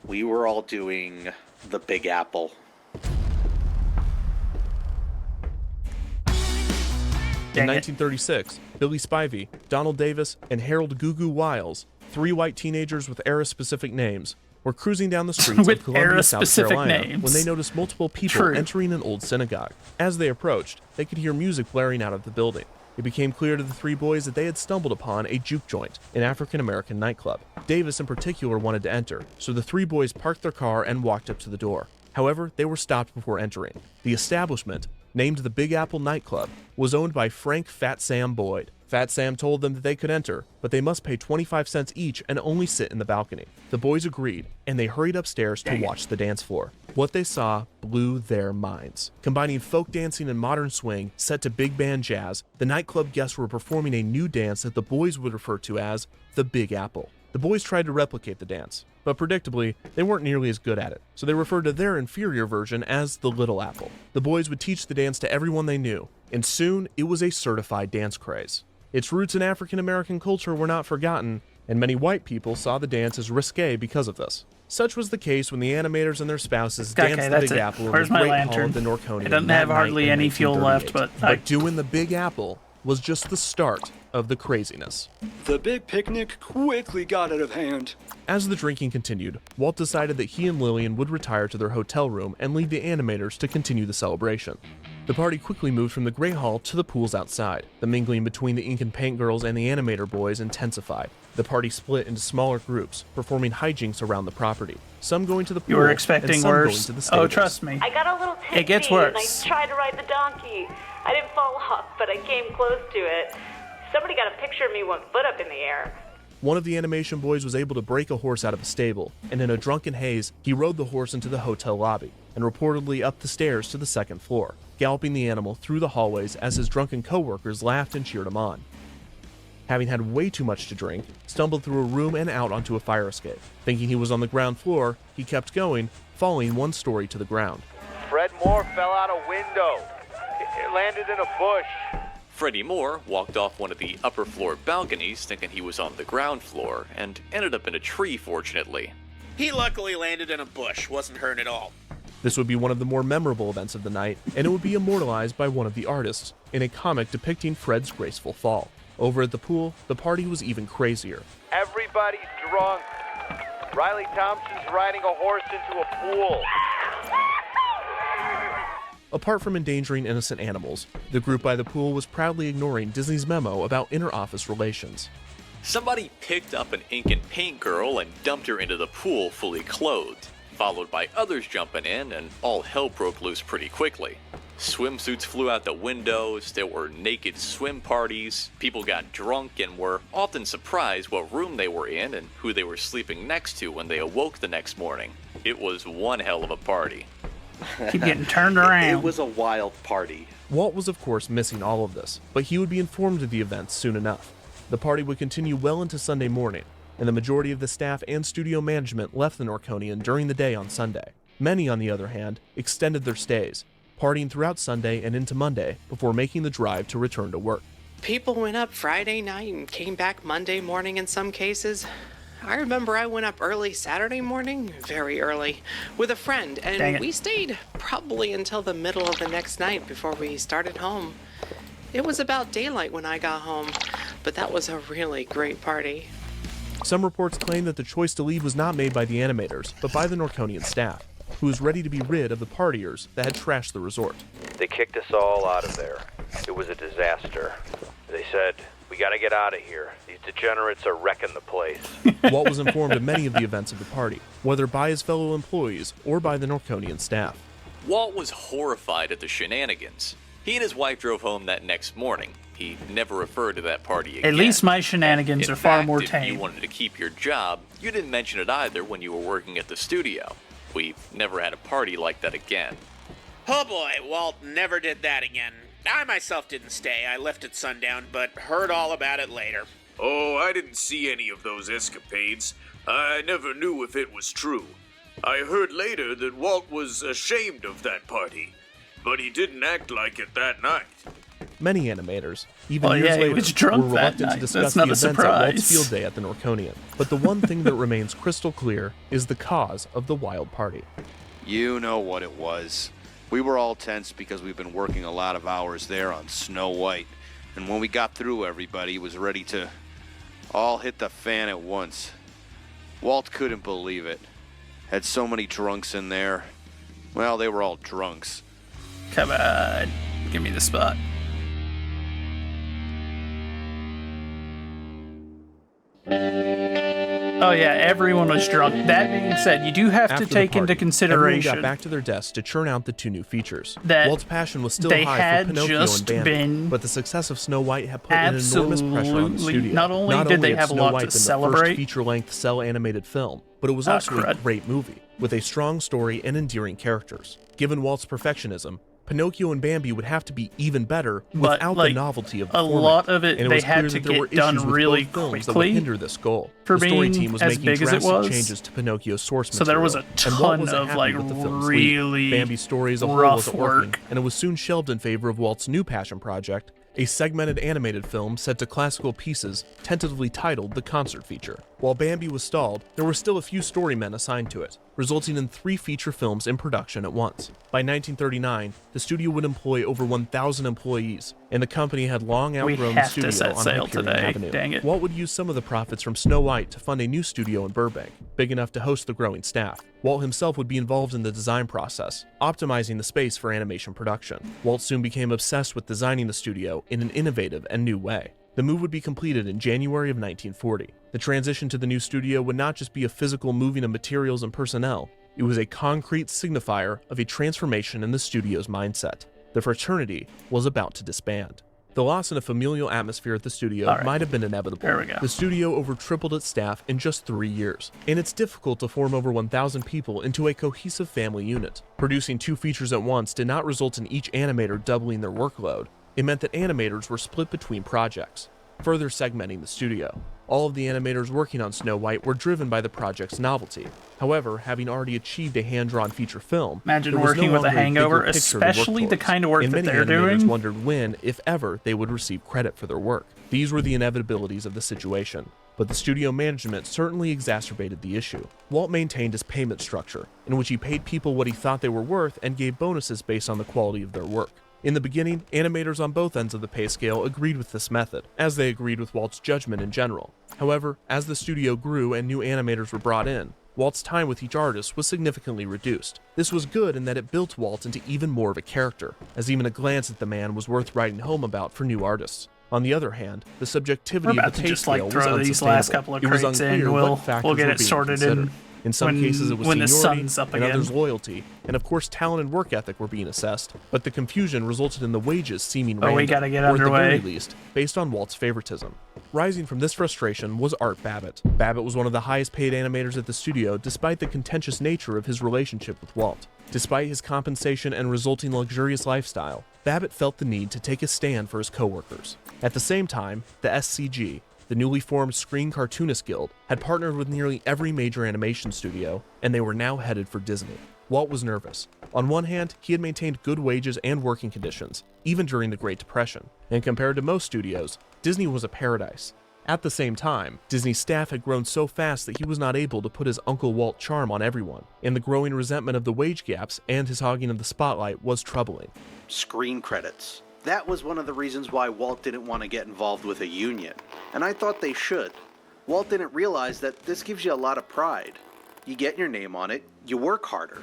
S13: We were all doing the Big Apple.
S8: In 1936, Billy Spivey, Donald Davis, and Harold Goo Wiles, 3 white teenagers with era-specific names, were cruising down the streets of Columbia, South Carolina, when they noticed multiple people entering an old synagogue. As they approached, they could hear music blaring out of the building. It became clear to the 3 boys that they had stumbled upon a juke joint, an African-American nightclub. Davis in particular wanted to enter, so the 3 boys parked their car and walked up to the door. However, they were stopped before entering. The establishment, named the Big Apple Nightclub, was owned by Frank Fat Sam Boyd. Fat Sam told them that they could enter, but they must pay 25 cents each and only sit in the balcony. The boys agreed, and they hurried upstairs to watch the dance floor. What they saw blew their minds. Combining folk dancing and modern swing set to big band jazz, the nightclub guests were performing a new dance that the boys would refer to as the Big Apple. The boys tried to replicate the dance, but predictably, they weren't nearly as good at it, so they referred to their inferior version as the Little Apple. The boys would teach the dance to everyone they knew, and soon it was a certified dance craze. Its roots in African-American culture were not forgotten, and many white people saw the dance as risque because of this. Such was the case when the animators and their spouses danced the Big Apple in the Great Hall of the Norconian.
S3: It doesn't have hardly any fuel left, but
S8: doing the Big Apple was just the start of the craziness.
S5: The big picnic quickly got out of hand.
S8: As the drinking continued, Walt decided that he and Lillian would retire to their hotel room and leave the animators to continue the celebration. The party quickly moved from the Great Hall to the pools outside. The mingling between the ink and paint girls and the animator boys intensified. The party split into smaller groups, performing hijinks around the property. Some going to the pool,
S3: you were expecting
S8: and some
S3: worse.
S8: going to the stables.
S3: Oh, trust me.
S17: I got a little tipsy
S3: it gets worse.
S17: and I tried to ride the donkey. I didn't fall off, but I came close to it. Somebody got a picture of me 1 foot up in the air.
S8: One of the animation boys was able to break a horse out of a stable, and in a drunken haze, he rode the horse into the hotel lobby, and reportedly up the stairs to the 2nd floor, galloping the animal through the hallways as his drunken co-workers laughed and cheered him on. Having had way too much to drink, stumbled through a room and out onto a fire escape. Thinking he was on the ground floor, he kept going, falling 1 story to the ground.
S11: Fred Moore fell out a window. It landed in a bush.
S6: Freddie Moore walked off one of the upper floor balconies thinking he was on the ground floor and ended up in a tree, fortunately.
S24: He luckily landed in a bush, wasn't hurt at all.
S8: This would be one of the more memorable events of the night, and it would be immortalized by one of the artists in a comic depicting Fred's graceful fall. Over at the pool, the party was even crazier.
S11: Everybody's drunk. Riley Thompson's riding a horse into a pool.
S8: Apart from endangering innocent animals, the group by the pool was proudly ignoring Disney's memo about inter-office relations.
S6: Somebody picked up an ink and paint girl and dumped her into the pool fully clothed, followed by others jumping in, and all hell broke loose pretty quickly. Swimsuits flew out the windows, there were naked swim parties, people got drunk and were often surprised what room they were in and who they were sleeping next to when they awoke the next morning. It was one hell of a party.
S3: Keep getting turned around.
S13: It was a wild party.
S8: Walt was of course missing all of this, but he would be informed of the events soon enough. The party would continue well into Sunday morning, and the majority of the staff and studio management left the Norconian during the day on Sunday. Many, on the other hand, extended their stays, partying throughout Sunday and into Monday before making the drive to return to work.
S12: People went up Friday night and came back Monday morning in some cases. I remember I went up early Saturday morning, very early, with a friend, and we stayed probably until the middle of the next night before we started home. It was about daylight when I got home, but that was a really great party.
S8: Some reports claim that the choice to leave was not made by the animators, but by the Norconian staff, who was ready to be rid of the partiers that had trashed the resort.
S11: They kicked us all out of there. It was a disaster. They said, "We gotta get out of here. These degenerates are wrecking the place."
S8: Walt was informed of many of the events of the party, whether by his fellow employees or by the Norconian staff.
S6: Walt was horrified at the shenanigans. He and his wife drove home that next morning. He never referred to that party again.
S3: At least my shenanigans are far more
S6: If
S3: tame.
S6: you wanted to keep your job, you didn't mention it either when you were working at the studio. We never had a party like that again.
S24: Oh boy, Walt never did that again. I myself didn't stay. I left at sundown, but heard all about it later.
S2: Oh, I didn't see any of those escapades. I never knew if it was true. I heard later that Walt was ashamed of that party, but he didn't act like it that night.
S8: Many animators, even years later, were reluctant to discuss the events at Walt's field day at the Norconian. But the one thing that remains crystal clear is the cause of the wild party.
S7: You know what it was. We were all tense because we've been working a lot of hours there on Snow White. And when we got through, everybody was ready to all hit the fan at once. Walt couldn't believe it. Had so many drunks in there. Well, they were all drunks.
S3: Come on, give me the spot. Oh yeah, everyone was drunk. That being said, you do have
S8: After
S3: to take
S8: the party,
S3: into consideration
S8: everyone got back to their desks to churn out the two new features.
S3: that
S8: Walt's passion was still
S3: they
S8: high
S3: had
S8: for Pinocchio
S3: just
S8: and Bambi,
S3: been
S8: but the success of Snow White had put an enormous pressure on the studio.
S3: Not only did they
S8: had
S3: have a
S8: Snow
S3: lot
S8: White
S3: to
S8: been the
S3: celebrate-
S8: first feature-length cell animated film, but it was also a great movie with a strong story and endearing characters. Given Walt's perfectionism, Pinocchio and Bambi would have to be even better
S3: But,
S8: without
S3: like,
S8: the novelty of the
S3: a
S8: format.
S3: lot of it
S8: and it
S3: they
S8: was
S3: had
S8: clear
S3: to
S8: that there were
S3: get done
S8: issues with
S3: really
S8: both films that would
S3: quickly
S8: hinder this goal.
S3: for
S8: the story
S3: being
S8: team was
S3: as
S8: making
S3: big as it
S8: drastic
S3: was.
S8: changes to Pinocchio's source
S3: So there was a
S8: material, and Walt
S3: ton
S8: wasn't
S3: of,
S8: happy
S3: like,
S8: with the film's
S3: really
S8: lead. Bambi's story as a whole
S3: rough
S8: wasn't working,
S3: work.
S8: and it was soon shelved in favor of Walt's new passion project, a segmented animated film set to classical pieces, tentatively titled The Concert Feature. While Bambi was stalled, there were still a few story men assigned to it, resulting in 3 feature films in production at once. By 1939, the studio would employ over 1,000 employees, and the company had long outgrown the
S3: have to
S8: studio
S3: set
S8: on
S3: sail
S8: Hyperion
S3: today,
S8: Avenue.
S3: dang it.
S8: Walt would use some of the profits from Snow White to fund a new studio in Burbank, big enough to host the growing staff. Walt himself would be involved in the design process, optimizing the space for animation production. Walt soon became obsessed with designing the studio in an innovative and new way. The move would be completed in January of 1940. The transition to the new studio would not just be a physical moving of materials and personnel, it was a concrete signifier of a transformation in the studio's mindset. The fraternity was about to disband. The loss in a familial atmosphere at the studio might have been inevitable.
S3: There we go.
S8: The studio over tripled its staff in just 3 years, and it's difficult to form over 1,000 people into a cohesive family unit. Producing 2 features at once did not result in each animator doubling their workload. It meant that animators were split between projects, further segmenting the studio. All of the animators working on Snow White were driven by the project's novelty. However, having already achieved a hand-drawn feature film,
S3: Imagine
S8: there was
S3: working
S8: no
S3: with a
S8: longer
S3: hangover,
S8: bigger picture to work
S3: especially the
S8: towards,
S3: kind of work
S8: and
S3: that
S8: many
S3: they're
S8: animators
S3: doing.
S8: wondered when, if ever, they would receive credit for their work. These were the inevitabilities of the situation, but the studio management certainly exacerbated the issue. Walt maintained his payment structure, in which he paid people what he thought they were worth and gave bonuses based on the quality of their work. In the beginning, animators on both ends of the pay scale agreed with this method, as they agreed with Walt's judgment in general. However, as the studio grew and new animators were brought in, Walt's time with each artist was significantly reduced. This was good in that it built Walt into even more of a character, as even a glance at the man was worth writing home about for new artists. On the other hand, the subjectivity
S3: We're
S8: of
S3: about
S8: the
S3: to
S8: pay
S3: just, like,
S8: scale
S3: throw
S8: was
S3: these last
S8: unsustainable.
S3: couple of
S8: It was
S3: crates in,
S8: unclear
S3: we'll-
S8: what factors
S3: we'll get
S8: were
S3: it
S8: being
S3: sorted
S8: considered. In some
S3: when-
S8: cases, it was
S3: when the
S8: seniority,
S3: sun's up
S8: in
S3: again.
S8: others loyalty, and of course talent and work ethic were being assessed, but the confusion resulted in the wages seeming
S3: Oh, we
S8: random,
S3: gotta get
S8: or at the
S3: underway.
S8: very least, based on Walt's favoritism. Rising from this frustration was Art Babbitt. Babbitt was one of the highest paid animators at the studio despite the contentious nature of his relationship with Walt. Despite his compensation and resulting luxurious lifestyle, Babbitt felt the need to take a stand for his coworkers. At the same time, the SCG, the newly formed Screen Cartoonist Guild, had partnered with nearly every major animation studio, and they were now headed for Disney. Walt was nervous. On one hand, he had maintained good wages and working conditions, even during the Great Depression, and compared to most studios, Disney was a paradise. At the same time, Disney's staff had grown so fast that he was not able to put his Uncle Walt charm on everyone, and the growing resentment of the wage gaps and his hogging of the spotlight was troubling.
S13: Screen credits. That was one of the reasons why Walt didn't want to get involved with a union, and I thought they should. Walt didn't realize that this gives you a lot of pride. You get your name on it, you work harder.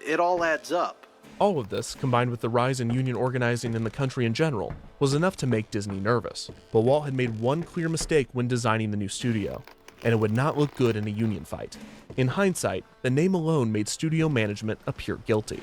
S13: It all adds up.
S8: All of this, combined with the rise in union organizing in the country in general, was enough to make Disney nervous. But Walt had made one clear mistake when designing the new studio, and it would not look good in a union fight. In hindsight, the name alone made studio management appear guilty.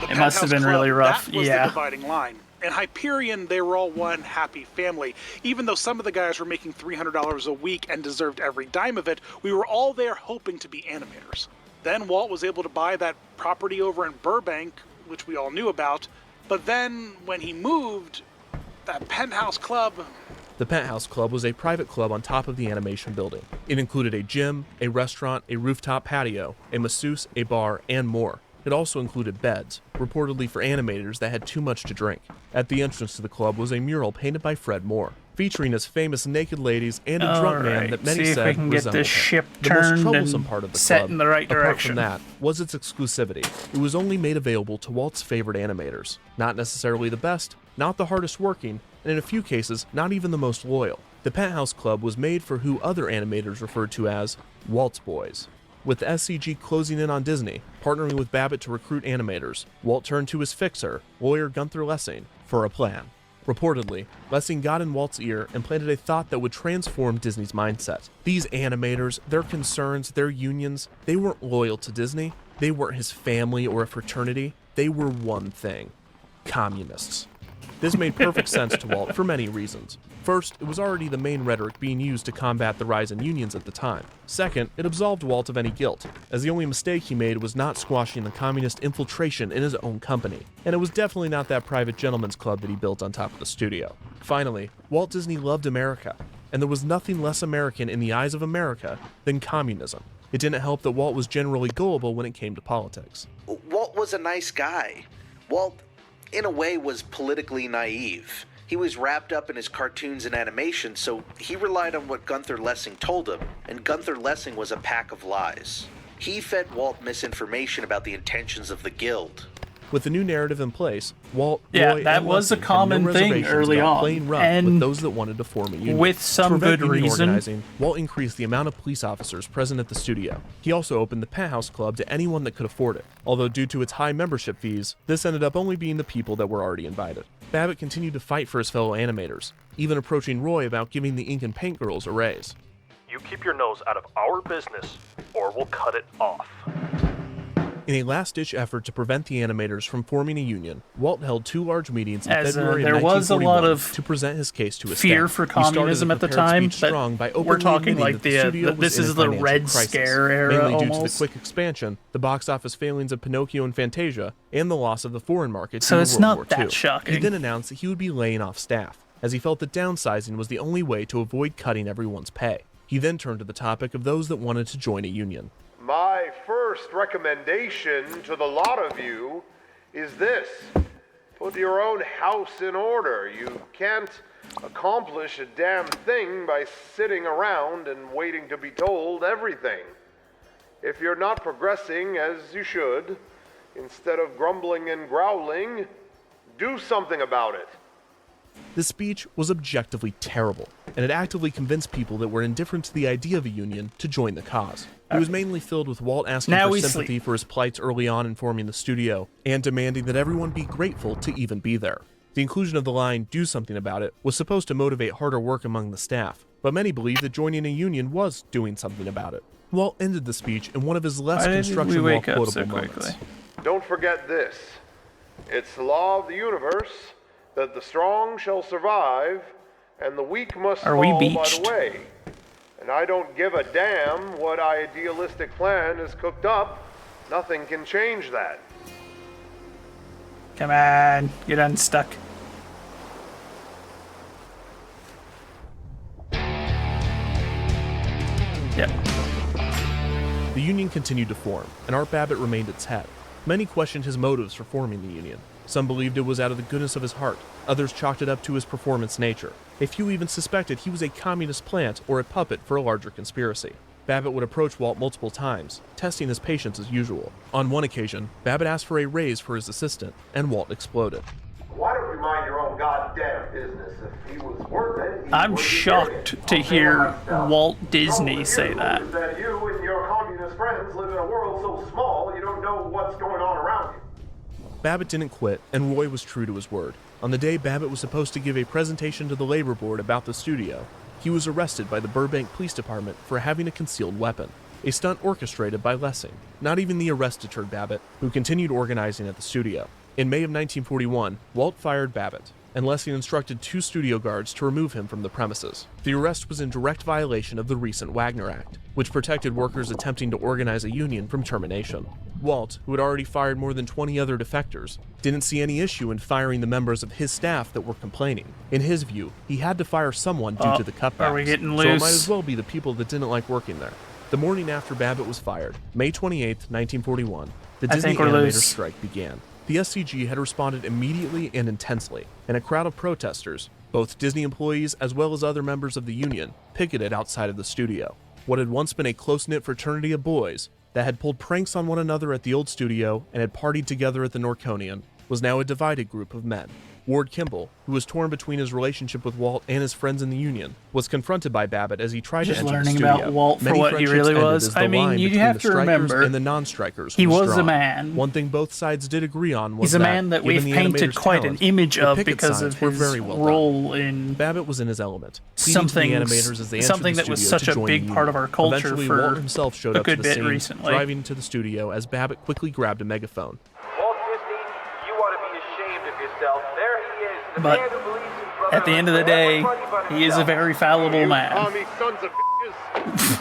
S3: It must have been really rough.
S15: That was the dividing line. In Hyperion, they were all one happy family. Even though some of the guys were making $300 a week and deserved every dime of it, we were all there hoping to be animators. Then Walt was able to buy that property over in Burbank, which we all knew about. But then, when he moved, that Penthouse Club...
S8: The Penthouse Club was a private club on top of the animation building. It included a gym, a restaurant, a rooftop patio, a masseuse, a bar, and more. It also included beds, reportedly for animators that had too much to drink. At the entrance to the club was a mural painted by Fred Moore, featuring his famous naked ladies and a drunk man that many said resembled him. The most troublesome part of the club,
S3: in the right
S8: apart
S3: direction.
S8: from that, was its exclusivity. It was only made available to Walt's favorite animators. Not necessarily the best, not the hardest working, and in a few cases, not even the most loyal. The Penthouse Club was made for who other animators referred to as Walt's Boys. With the SCG closing in on Disney, partnering with Babbitt to recruit animators, Walt turned to his fixer, lawyer Gunther Lessing, for a plan. Reportedly, Lessing got in Walt's ear and planted a thought that would transform Disney's mindset. These animators, their concerns, their unions, they weren't loyal to Disney. They weren't his family or a fraternity. They were one thing: communists. This made perfect sense to Walt for many reasons. First, it was already the main rhetoric being used to combat the rise in unions at the time. Second, it absolved Walt of any guilt, as the only mistake he made was not squashing the communist infiltration in his own company. And it was definitely not that private gentleman's club that he built on top of the studio. Finally, Walt Disney loved America, and there was nothing less American in the eyes of America than communism. It didn't help that Walt was generally gullible when it came to politics.
S13: Walt was a nice guy. Walt, in a way, was politically naive. He was wrapped up in his cartoons and animation, so he relied on what Gunther Lessing told him, and Gunther Lessing was a pack of lies. He fed Walt misinformation about the intentions of the Guild.
S8: With the new narrative in place, Walt,
S3: Yeah,
S8: Roy,
S3: that
S8: and
S3: was a
S8: Lessing
S3: common
S8: had no
S3: thing
S8: reservations
S3: early
S8: about
S3: on,
S8: playing rough
S3: and
S8: with those that wanted to form a union.
S3: with some
S8: to prevent
S3: good
S8: union
S3: reason.
S8: organizing, Walt increased the amount of police officers present at the studio. He also opened the Penthouse Club to anyone that could afford it, although due to its high membership fees, this ended up only being the people that were already invited. Babbitt continued to fight for his fellow animators, even approaching Roy about giving the ink and paint girls a raise.
S14: You keep your nose out of our business, or we'll cut it off.
S8: In a last-ditch effort to prevent the animators from forming a union, Walt held 2 large meetings in February
S3: there
S8: of
S3: was a lot
S8: 1941
S3: of
S8: to present his case to his
S3: fear
S8: staff.
S3: for
S8: He started
S3: communism at the
S8: prepared
S3: time,
S8: speech
S3: but
S8: strong by
S3: we're
S8: openly
S3: talking
S8: admitting
S3: like
S8: that the studio was
S3: this
S8: in
S3: is
S8: a
S3: the
S8: financial
S3: Red
S8: crisis,
S3: Scare era
S8: mainly due to the
S3: almost.
S8: quick expansion, the box office failings of Pinocchio and Fantasia, and the loss of the foreign market
S3: So
S8: due
S3: it's
S8: to World
S3: not
S8: War
S3: that
S8: II.
S3: shocking.
S8: He then announced that he would be laying off staff, as he felt that downsizing was the only way to avoid cutting everyone's pay. He then turned to the topic of those that wanted to join a union.
S16: My first recommendation to the lot of you is this. Put your own house in order. You can't accomplish a damn thing by sitting around and waiting to be told everything. If you're not progressing as you should, instead of grumbling and growling, do something about it.
S8: This speech was objectively terrible, and it actively convinced people that were indifferent to the idea of a union to join the cause. It was mainly filled with Walt asking
S3: Now
S8: for
S3: we
S8: sympathy for his plights early on in forming the studio, and demanding that everyone be grateful to even be there. The inclusion of the line, "do something about it," was supposed to motivate harder work among the staff, but many believed that joining a union was doing something about it. Walt ended the speech in one of his less
S3: Why did we
S8: construction law
S3: wake up
S8: quotable
S3: so
S8: moments.
S3: quickly?
S16: Don't forget this. It's the law of the universe that the strong shall survive and the weak must
S3: Are
S16: fall
S3: we
S16: by
S3: beached?
S16: the way. And I don't give a damn what idealistic plan is cooked up. Nothing can change that.
S3: Come on, get unstuck.
S8: union continued to form, and Art Babbitt remained its head. Many questioned his motives for forming the union. Some believed it was out of the goodness of his heart. Others chalked it up to his performance nature. A few even suspected he was a communist plant or a puppet for a larger conspiracy. Babbitt would approach Walt multiple times, testing his patience as usual. On one occasion, Babbitt asked for a raise for his assistant, and Walt exploded.
S18: Why don't you mind your own goddamn business? If he was worth it,
S3: I'm shocked to hear Walt Disney say that.
S18: That you and your communist friends live in a world so small you don't know what's going on around you.
S8: Babbitt didn't quit, and Roy was true to his word. On the day Babbitt was supposed to give a presentation to the labor board about the studio, he was arrested by the Burbank Police Department for having a concealed weapon, a stunt orchestrated by Lessing. Not even the arrest deterred Babbitt, who continued organizing at the studio. In May of 1941, Walt fired Babbitt, and Lessing instructed 2 studio guards to remove him from the premises. The arrest was in direct violation of the recent Wagner Act, which protected workers attempting to organize a union from termination. Walt, who had already fired more than 20 other defectors, didn't see any issue in firing the members of his staff that were complaining. In his view, he had to fire someone due to the cutbacks,
S3: are we getting loose?
S8: so it might as well be the people that didn't like working there. The morning after Babbitt was fired, May 28, 1941, the Disney animator strike began. The SCG had responded immediately and intensely, and a crowd of protesters, both Disney employees as well as other members of the union, picketed outside of the studio. What had once been a close-knit fraternity of boys that had pulled pranks on one another at the old studio and had partied together at the Norconian was now a divided group of men. Ward Kimball, who was torn between his relationship with Walt and his friends in the union, was confronted by Babbitt as he tried to enter the studio.
S3: Just learning about Walt for what he really was. I mean, you have to remember,
S8: and the non-strikers
S3: he was
S8: drawn.
S3: a man.
S8: One thing both sides did agree on was
S3: he's a man that we've painted quite an image of because of his role in
S8: Babbitt was in his element,
S3: something that was such a big part of our culture.
S8: Eventually,
S3: for
S8: Walt himself showed
S3: a
S8: up to
S3: good
S8: the
S3: bit
S8: scene,
S3: recently.
S8: driving into the studio as Babbitt quickly grabbed a megaphone.
S14: Walt Disney, you ought to be ashamed of yourself. There he is, the
S3: But
S14: man who believes his brother
S3: at the end of the day, he is a very fallible man.
S14: Army sons of bitches.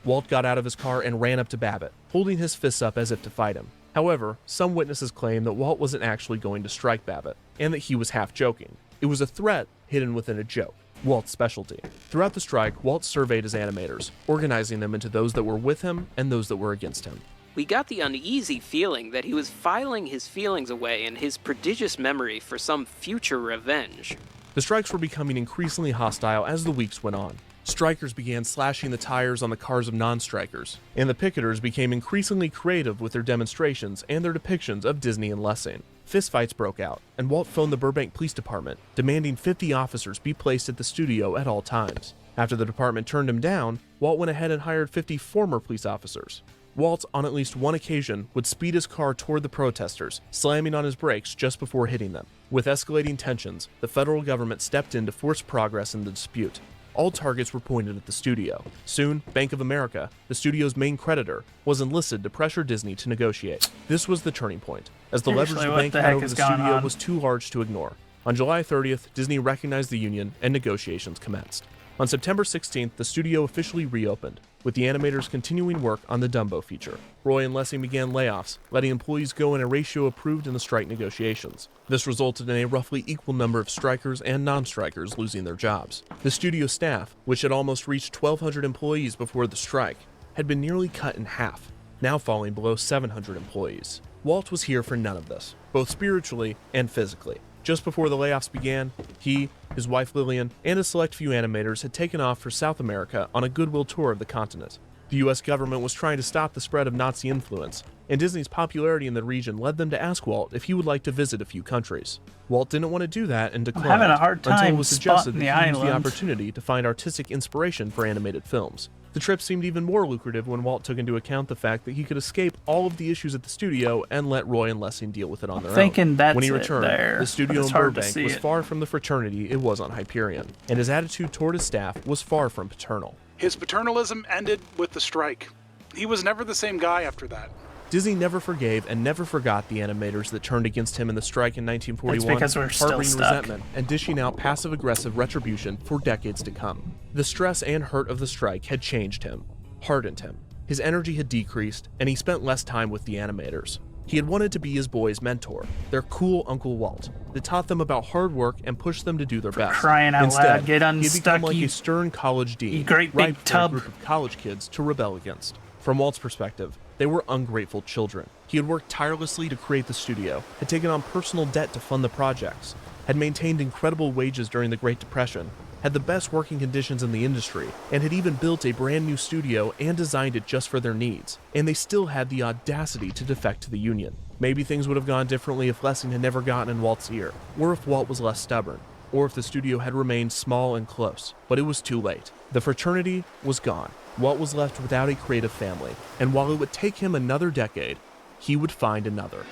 S8: Walt got out of his car and ran up to Babbitt, holding his fists up as if to fight him. However, some witnesses claim that Walt wasn't actually going to strike Babbitt, and that he was half joking. It was a threat hidden within a joke, Walt's specialty. Throughout the strike, Walt surveyed his animators, organizing them into those that were with him and those that were against him.
S4: We got the uneasy feeling that he was filing his feelings away in his prodigious memory for some future revenge.
S8: The strikes were becoming increasingly hostile as the weeks went on. Strikers began slashing the tires on the cars of non-strikers, and the picketers became increasingly creative with their demonstrations and their depictions of Disney and Lessing. Fistfights broke out, and Walt phoned the Burbank Police Department, demanding 50 officers be placed at the studio at all times. After the department turned him down, Walt went ahead and hired 50 former police officers. Walt, on at least one occasion, would speed his car toward the protesters, slamming on his brakes just before hitting them. With escalating tensions, the federal government stepped in to force progress in the dispute. All targets were pointed at the studio. Soon, Bank of America, the studio's main creditor, was enlisted to pressure Disney to negotiate. This was the turning point, as the leverage the bank had over the studio was too large to ignore. On July 30th, Disney recognized the union and negotiations commenced. On September 16th, the studio officially reopened, with the animators continuing work on the Dumbo feature. Roy and Lessing began layoffs, letting employees go in a ratio approved in the strike negotiations. This resulted in a roughly equal number of strikers and non-strikers losing their jobs. The studio staff, which had almost reached 1,200 employees before the strike, had been nearly cut in half, now falling below 700 employees. Walt was here for none of this, both spiritually and physically. Just before the layoffs began, he, his wife Lillian, and a select few animators had taken off for South America on a goodwill tour of the continent. The US government was trying to stop the spread of Nazi influence, and Disney's popularity in the region led them to ask Walt if he would like to visit a few countries. Walt didn't want to do that and declined,
S3: I'm having a hard time
S8: until it was suggested
S3: spotting
S8: that he
S3: the
S8: use the
S3: island.
S8: opportunity to find artistic inspiration for animated films. The trip seemed even more lucrative when Walt took into account the fact that he could escape all of the issues at the studio and let Roy and Lessing deal with it on their own.
S3: That's
S8: when he
S3: it
S8: returned,
S3: there,
S8: the
S3: but
S8: studio
S3: it's
S8: in
S3: hard to
S8: Burbank
S3: see
S8: was
S3: it.
S8: far from the fraternity it was on Hyperion, and his attitude toward his staff was far from paternal.
S15: His paternalism ended with the strike. He was never the same guy after that.
S8: Disney never forgave and never forgot the animators that turned against him in the strike in 1941,
S3: It's because we're still
S8: harboring
S3: stuck.
S8: resentment and dishing out passive-aggressive retribution for decades to come. The stress and hurt of the strike had changed him, hardened him. His energy had decreased, and he spent less time with the animators. He had wanted to be his boys' mentor, their cool Uncle Walt, that taught them about hard work and pushed them to do their best.
S3: crying out
S8: Instead,
S3: loud, get
S8: he had
S3: unstuck,
S8: become like
S3: you-
S8: a stern college dean,
S3: you great
S8: ripe
S3: big
S8: for
S3: tub.
S8: a group of college kids to rebel against. From Walt's perspective, they were ungrateful children. He had worked tirelessly to create the studio, had taken on personal debt to fund the projects, had maintained incredible wages during the Great Depression, had the best working conditions in the industry, and had even built a brand new studio and designed it just for their needs. And they still had the audacity to defect to the Union. Maybe things would have gone differently if Lessing had never gotten in Walt's ear, or if Walt was less stubborn, or if the studio had remained small and close. But it was too late. The fraternity was gone. Walt was left without a creative family, and while it would take him another decade, he would find another.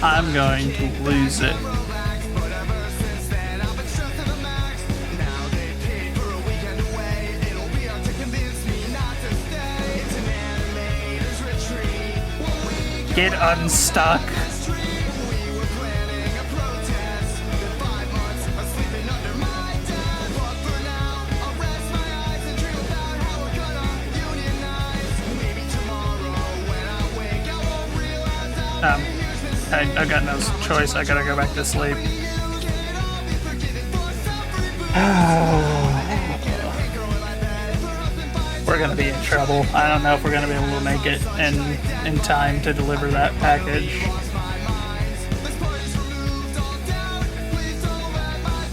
S3: I'm going to lose it. Get unstuck. I've got no choice. I gotta go back to sleep. We're gonna be in trouble. I don't know if we're gonna be able to make it in time to deliver that package.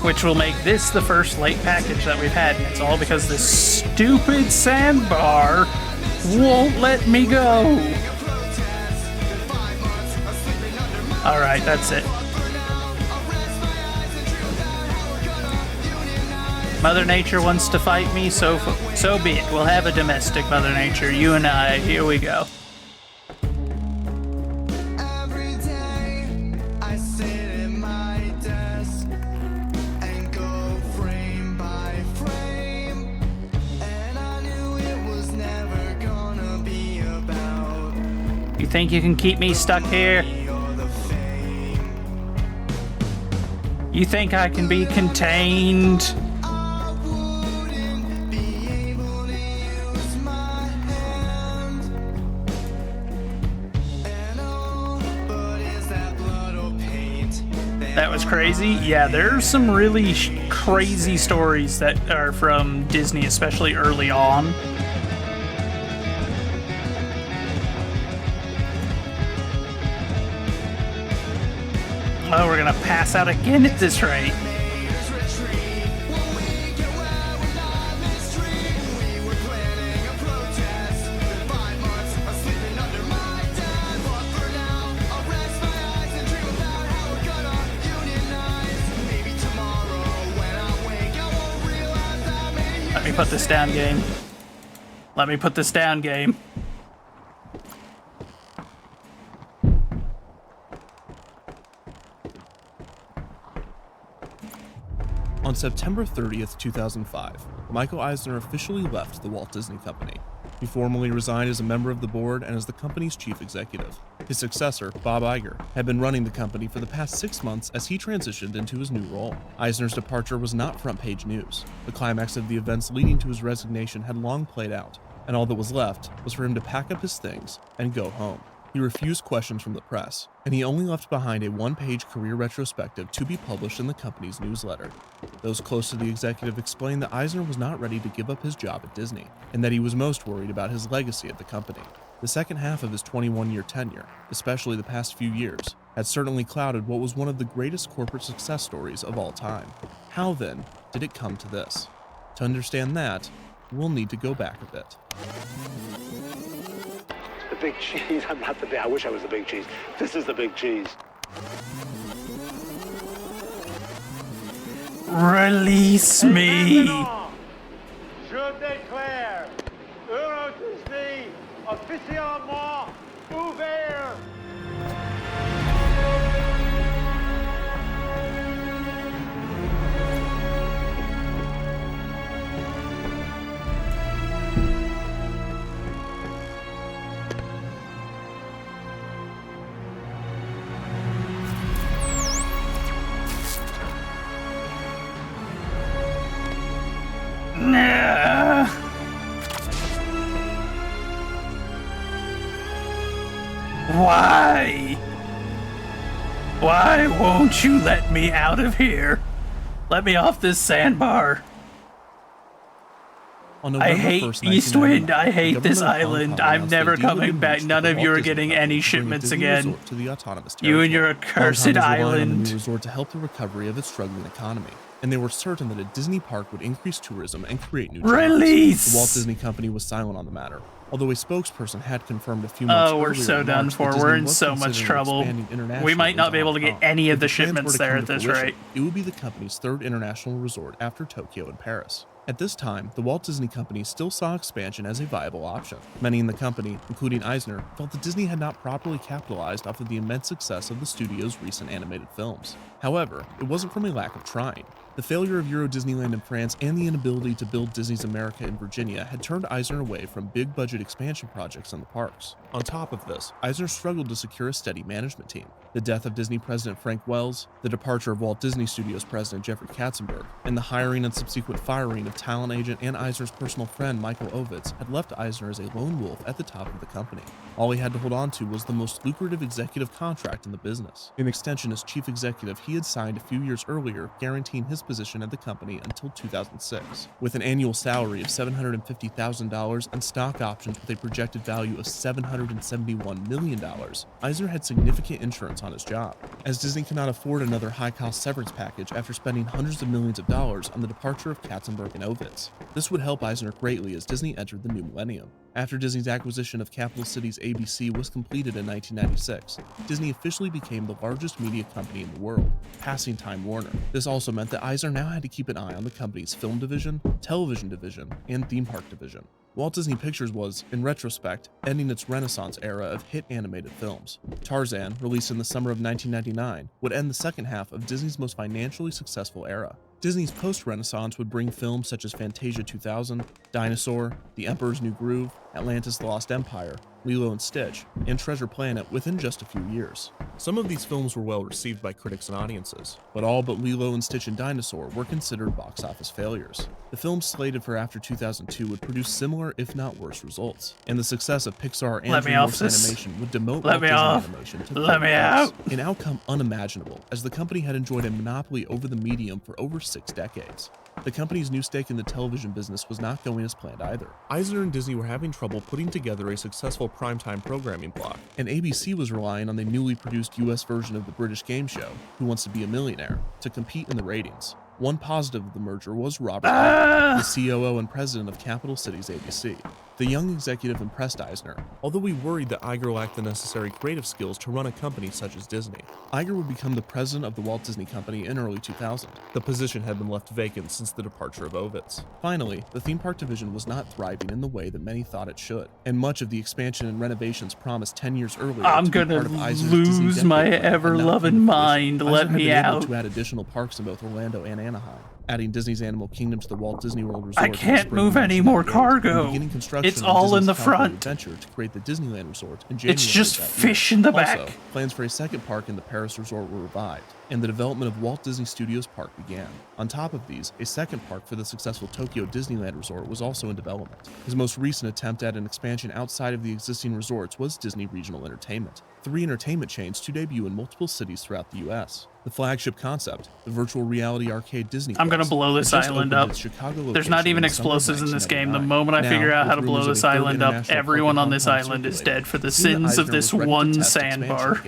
S3: Which will make this the first late package that we've had, and it's all because this stupid sandbar won't let me go. Alright, that's it. Mother Nature wants to fight me, so be it. We'll have a domestic Mother Nature, you and I. Here we go. You think you can keep me stuck here? You think I can be contained? That was crazy. Yeah, there's some really crazy stories that are from Disney, especially early on. Oh, we're gonna pass out again at this rate. Let me put this down, game. Let me put this down, game.
S8: On September 30th, 2005, Michael Eisner officially left the Walt Disney Company. He formally resigned as a member of the board and as the company's chief executive. His successor, Bob Iger, had been running the company for the past 6 months as he transitioned into his new role. Eisner's departure was not front-page news. The climax of the events leading to his resignation had long played out, and all that was left was for him to pack up his things and go home. He refused questions from the press, and he only left behind a one-page career retrospective to be published in the company's newsletter. Those close to the executive explained that Eisner was not ready to give up his job at Disney, and that he was most worried about his legacy at the company. The second half of his 21-year tenure, especially the past few years, had certainly clouded what was one of the greatest corporate success stories of all time. How, then, did it come to this? To understand that, we'll need to go back a bit.
S1: The big cheese. I'm not the big. I wish I was the big cheese. This is the big cheese.
S3: Release me.
S1: Je déclare Euro Disney officiellement ouvert.
S3: Nah. Why? Why won't you let me out of here? Let me off this sandbar. I hate Eastwind. I hate this island. I'm never coming back. None of you are getting any shipments again. You and your accursed island.
S8: The resort to help the recovery of its struggling economy, and they were certain that a Disney park would increase tourism and create new jobs.
S3: Release!
S8: The Walt Disney Company was silent on the matter, although a spokesperson had confirmed a few months earlier.
S3: Oh, we're so done for. We're in so much trouble. We might not be able to get any of the shipments there at this rate.
S8: It would be the company's third international resort after Tokyo and Paris. At this time, the Walt Disney Company still saw expansion as a viable option. Many in the company, including Eisner, felt that Disney had not properly capitalized off of the immense success of the studio's recent animated films. However, it wasn't from a lack of trying. The failure of Euro Disneyland in France and the inability to build Disney's America in Virginia had turned Eisner away from big-budget expansion projects in the parks. On top of this, Eisner struggled to secure a steady management team. The death of Disney president Frank Wells, the departure of Walt Disney Studios president Jeffrey Katzenberg, and the hiring and subsequent firing of talent agent and Eisner's personal friend Michael Ovitz had left Eisner as a lone wolf at the top of the company. All he had to hold on to was the most lucrative executive contract in the business, an extension as chief executive he had signed a few years earlier, guaranteeing his position at the company until 2006. With an annual salary of $750,000 and stock options with a projected value of $771 million, Eisner had significant insurance on his job, as Disney cannot afford another high-cost severance package after spending hundreds of millions of dollars on the departure of Katzenberg and Ovitz. This would help Eisner greatly as Disney entered the new millennium. After Disney's acquisition of Capital Cities ABC was completed in 1996, Disney officially became the largest media company in the world, passing Time Warner. This also meant that Eisner now had to keep an eye on the company's film division, television division, and theme park division. Walt Disney Pictures was, in retrospect, ending its Renaissance era of hit animated films. Tarzan, released in the summer of 1999, would end the second half of Disney's most financially successful era. Disney's post-Renaissance would bring films such as Fantasia 2000, Dinosaur, The Emperor's New Groove, Atlantis: The Lost Empire, Lilo and Stitch, and Treasure Planet within just a few years. Some of these films were well received by critics and audiences, but all but Lilo and Stitch and Dinosaur were considered box office failures. The films slated for after 2002 would produce similar, if not worse, results, and the success of Pixar and DreamWorks Animation would demote Walt Disney Animation to third place, an outcome unimaginable, as the company had enjoyed a monopoly over the medium for over 6 decades. The company's new stake in the television business was not going as planned either. Eisner and Disney were having trouble putting together a successful primetime programming block, and ABC was relying on the newly produced US version of the British game show, Who Wants to Be a Millionaire, to compete in the ratings. One positive of the merger was Robert Iger, the COO and president of Capital Cities ABC. The young executive impressed Eisner, although we worried that Iger lacked the necessary creative skills to run a company such as Disney. Iger would become the president of the Walt Disney Company in early 2000. The position had been left vacant since the departure of Ovitz. Finally, the theme park division was not thriving in the way that many thought it should, and much of the expansion and renovations promised 10 years earlier
S3: I'm gonna lose my ever-loving mind. Let me out.
S8: To add additional parks in both Orlando and Anaheim, adding Disney's Animal Kingdom to the Walt Disney World Resort.
S3: I can't move any more cargo. It's all in the front.
S8: Adventure to create the Disneyland Resort in January.
S3: It's just fish in the back.
S8: Also, plans for a second park in the Paris resort were revived, and the development of Walt Disney Studios Park began. On top of these, a second park for the successful Tokyo Disneyland Resort was also in development. His most recent attempt at an expansion outside of the existing resorts was Disney Regional Entertainment, 3 entertainment chains to debut in multiple cities throughout the US. The flagship concept, the virtual reality arcade Disney.
S3: I'm gonna blow this island up. There's not even explosives in this game. The moment I figure out how to blow this island up, everyone on this island is dead for the sins of this one sandbar.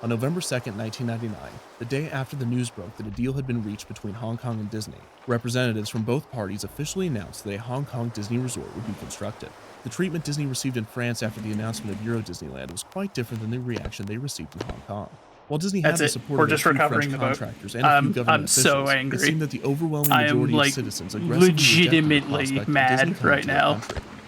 S8: On November 2nd, 1999, the day after the news broke that a deal had been reached between Hong Kong and Disney, representatives from both parties officially announced that a Hong Kong Disney resort would be constructed. The treatment Disney received in France after the announcement of Euro Disneyland was quite different than the reaction they received in Hong Kong. While Disney had the support of a few French contractors and a few government officials, it seemed that the overwhelming majority of citizens aggressively
S3: legitimately mad right now.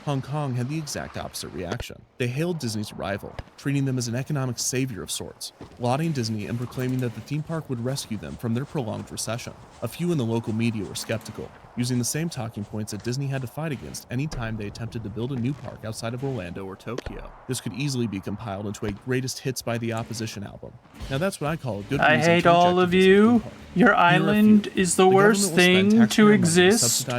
S8: Hong Kong had the exact opposite reaction. They hailed Disney's arrival, treating them as an economic savior of sorts, lauding Disney and proclaiming that the theme park would rescue them from their prolonged recession. A few in the local media were skeptical, using the same talking points that Disney had to fight against any time they attempted to build a new park outside of Orlando or Tokyo. This could easily be compiled into a greatest hits by the opposition album. Now that's what I call a good reason
S3: I hate
S8: to
S3: all of you. Your island is the worst thing to exist.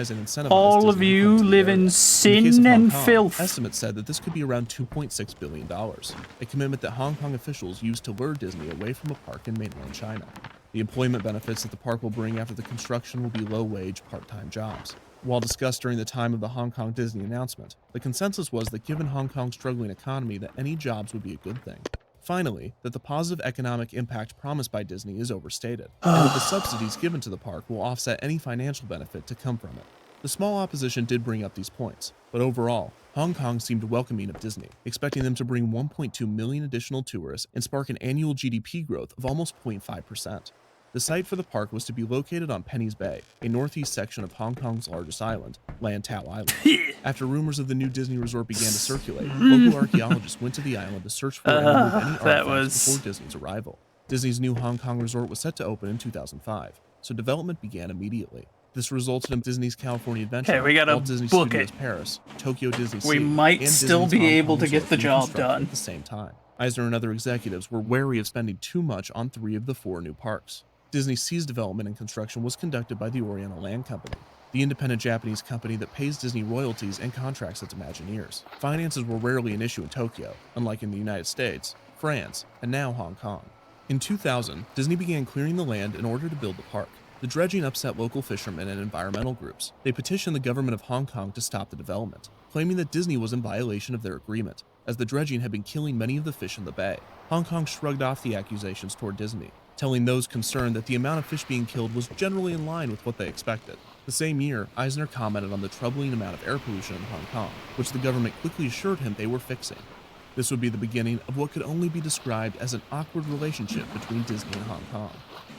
S3: All of you live in sin and filth.
S8: Estimates said that this could be around $2.6 billion, a commitment that Hong Kong officials used to lure Disney away from a park in mainland China. The employment benefits that the park will bring after the construction will be low-wage, part-time jobs. While discussed during the time of the Hong Kong Disney announcement, the consensus was that given Hong Kong's struggling economy that any jobs would be a good thing. Finally, that the positive economic impact promised by Disney is overstated, and that the subsidies given to the park will offset any financial benefit to come from it. The small opposition did bring up these points, but overall, Hong Kong seemed welcoming of Disney, expecting them to bring 1.2 million additional tourists and spark an annual GDP growth of almost 0.5%. The site for the park was to be located on Penny's Bay, a northeast section of Hong Kong's largest island, Lantau Island. After rumors of the new Disney resort began to circulate, local archaeologists went to the island to search for and remove any artifacts before Disney's arrival. Disney's new Hong Kong resort was set to open in 2005, so development began immediately. This resulted in Disney's California Adventure,
S3: we gotta
S8: Walt Disney
S3: book
S8: Studios
S3: it.
S8: Paris, Tokyo Disney Sea,
S3: We might
S8: and
S3: still
S8: Disney's
S3: be
S8: Hong
S3: able
S8: Kong
S3: to get
S8: resort
S3: the
S8: being
S3: job
S8: constructed
S3: done.
S8: at the same time. Eisner and other executives were wary of spending too much on 3 of the 4 new parks. Disney Sea's development and construction was conducted by the Oriental Land Company, the independent Japanese company that pays Disney royalties and contracts its Imagineers. Finances were rarely an issue in Tokyo, unlike in the United States, France, and now Hong Kong. In 2000, Disney began clearing the land in order to build the park. The dredging upset local fishermen and environmental groups. They petitioned the government of Hong Kong to stop the development, claiming that Disney was in violation of their agreement, as the dredging had been killing many of the fish in the bay. Hong Kong shrugged off the accusations toward Disney, telling those concerned that the amount of fish being killed was generally in line with what they expected. The same year, Eisner commented on the troubling amount of air pollution in Hong Kong, which the government quickly assured him they were fixing. This would be the beginning of what could only be described as an awkward relationship between Disney and Hong Kong.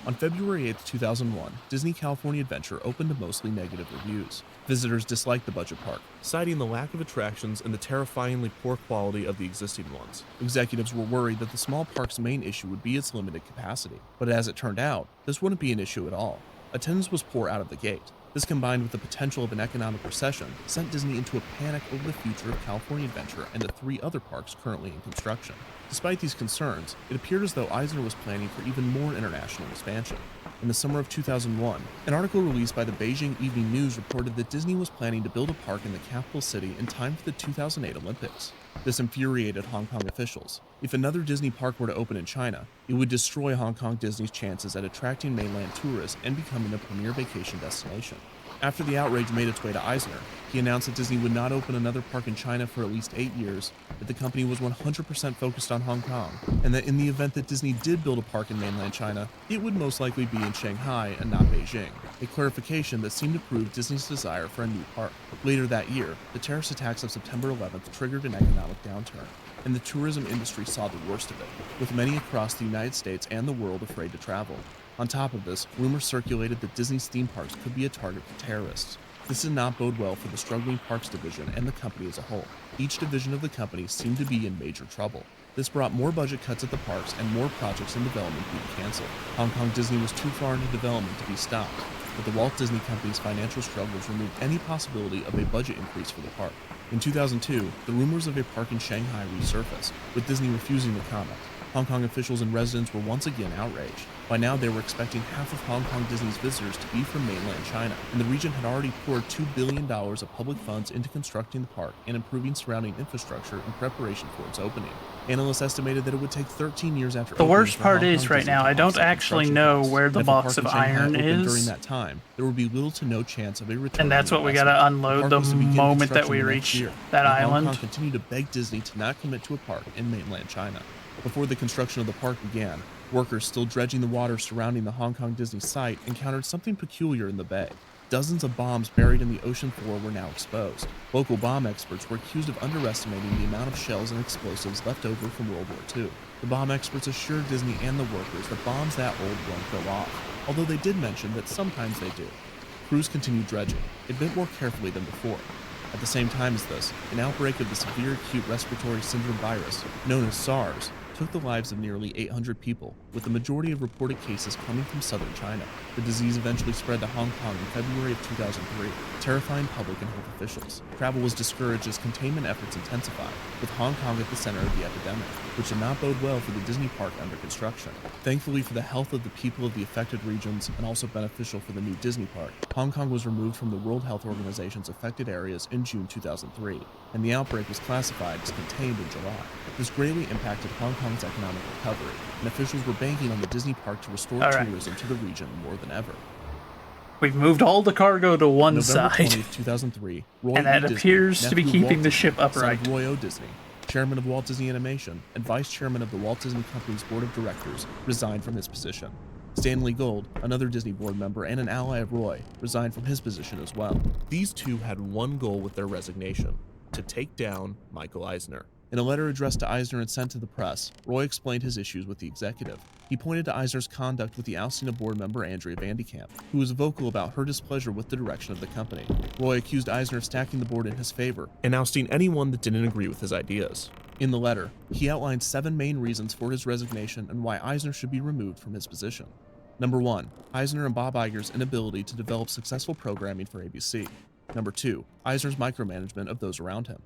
S8: On February 8, 2001, Disney California Adventure opened to mostly negative reviews. Visitors disliked the budget park, citing the lack of attractions and the terrifyingly poor quality of the existing ones. Executives were worried that the small park's main issue would be its limited capacity, but as it turned out, this wouldn't be an issue at all. Attendance was poor out of the gate. This, combined with the potential of an economic recession, sent Disney into a panic over the future of California Adventure and the 3 other parks currently in construction. Despite these concerns, it appeared as though Eisner was planning for even more international expansion. In the summer of 2001, an article released by the Beijing Evening News reported that Disney was planning to build a park in the capital city in time for the 2008 Olympics. This infuriated Hong Kong officials. If another Disney park were to open in China, it would destroy Hong Kong Disney's chances at attracting mainland tourists and becoming a premier vacation destination. After the outrage made its way to Eisner, he announced that Disney would not open another park in China for at least 8 years, that the company was 100% focused on Hong Kong, and that in the event that Disney did build a park in mainland China, it would most likely be in Shanghai and not Beijing, a clarification that seemed to prove Disney's desire for a new park. Later that year, the terrorist attacks of September 11th triggered an economic downturn, and the tourism industry saw the worst of it, with many across the United States and the world afraid to travel. On top of this, rumors circulated that Disney's theme parks could be a target for terrorists. This did not bode well for the struggling parks division and the company as a whole. Each division of the company seemed to be in major trouble. This brought more budget cuts at the parks and more projects in development being canceled. Hong Kong Disney was too far into development to be stopped, but the Walt Disney Company's financial struggles removed any possibility of a budget increase for the park. In 2002, the rumors of a park in Shanghai resurfaced, with Disney refusing to comment. Hong Kong officials and residents were once again outraged. By now, they were expecting half of Hong Kong Disney's visitors to be from mainland China, and the region had already poured $2 billion of public funds into constructing the park and improving surrounding infrastructure in preparation for its opening. Analysts estimated that it would take 13 years after
S3: the
S8: opening
S3: worst
S8: for
S3: part
S8: Hong
S3: is
S8: Kong
S3: right
S8: Disney
S3: now,
S8: to
S3: I don't
S8: offset
S3: actually
S8: construction
S3: know
S8: costs.
S3: where the
S8: And if the
S3: box
S8: park
S3: of
S8: in Shanghai
S3: iron
S8: opened
S3: is.
S8: during that time, there would be little to no chance of a return.
S3: And that's
S8: on
S3: what we
S8: investment.
S3: gotta unload
S8: park
S3: the
S8: was to begin
S3: moment that
S8: construction
S3: we
S8: the next
S3: reach
S8: year,
S3: that
S8: and
S3: island.
S8: Hong Kong continued to beg Disney to not commit to a park in mainland China. Before the construction of the park began, workers still dredging the water surrounding the Hong Kong Disney site encountered something peculiar in the bay. Dozens of bombs buried in the ocean floor were now exposed. Local bomb experts were accused of underestimating the amount of shells and explosives left over from World War II. The bomb experts assured Disney and the workers that bombs that old won't go off, although they did mention that sometimes they do. Crews continued dredging, a bit more carefully than before. At the same time as this, an outbreak of the severe acute respiratory syndrome virus, known as SARS, took the lives of nearly 800 people, with the majority of reported cases coming from southern China. The disease eventually spread to Hong Kong in February of 2003, terrifying public and health officials. Travel was discouraged as containment efforts intensified, with Hong Kong at the center of the epidemic, which did not bode well for the Disney park under construction. Thankfully for the health of the people of the affected regions and also beneficial for the new Disney park, Hong Kong was removed from the World Health Organization's affected areas in June 2003, and the outbreak was classified as contained in July. This greatly impacted Hong Kong's economic recovery, and officials were banking on the Disney park to restore tourism to the region more than ever.
S3: We've moved all the cargo to one
S8: November
S3: side.
S8: 20th, 2003, Roy
S3: And that
S8: E. Disney,
S3: appears to be
S8: nephew of
S3: keeping
S8: Walt
S3: the
S8: Disney,
S3: ship
S8: son
S3: upright.
S8: of Roy O. Disney, chairman of Walt Disney Animation and vice chairman of the Walt Disney Company's board of directors, resigned from his position. Stanley Gold, another Disney board member and an ally of Roy, resigned from his position as well. These two had one goal with their resignation: to take down Michael Eisner. In a letter addressed to Eisner and sent to the press, Roy explained his issues with the executive. He pointed to Eisner's conduct with the ousting of board member Andrea Vandekamp, who was vocal about her displeasure with the direction of the company. Roy accused Eisner of stacking the board in his favor and ousting anyone that didn't agree with his ideas. In the letter, he outlined 7 main reasons for his resignation and why Eisner should be removed from his position. Number 1, Eisner and Bob Iger's inability to develop successful programming for ABC. Number 2, Eisner's micromanagement of those around him.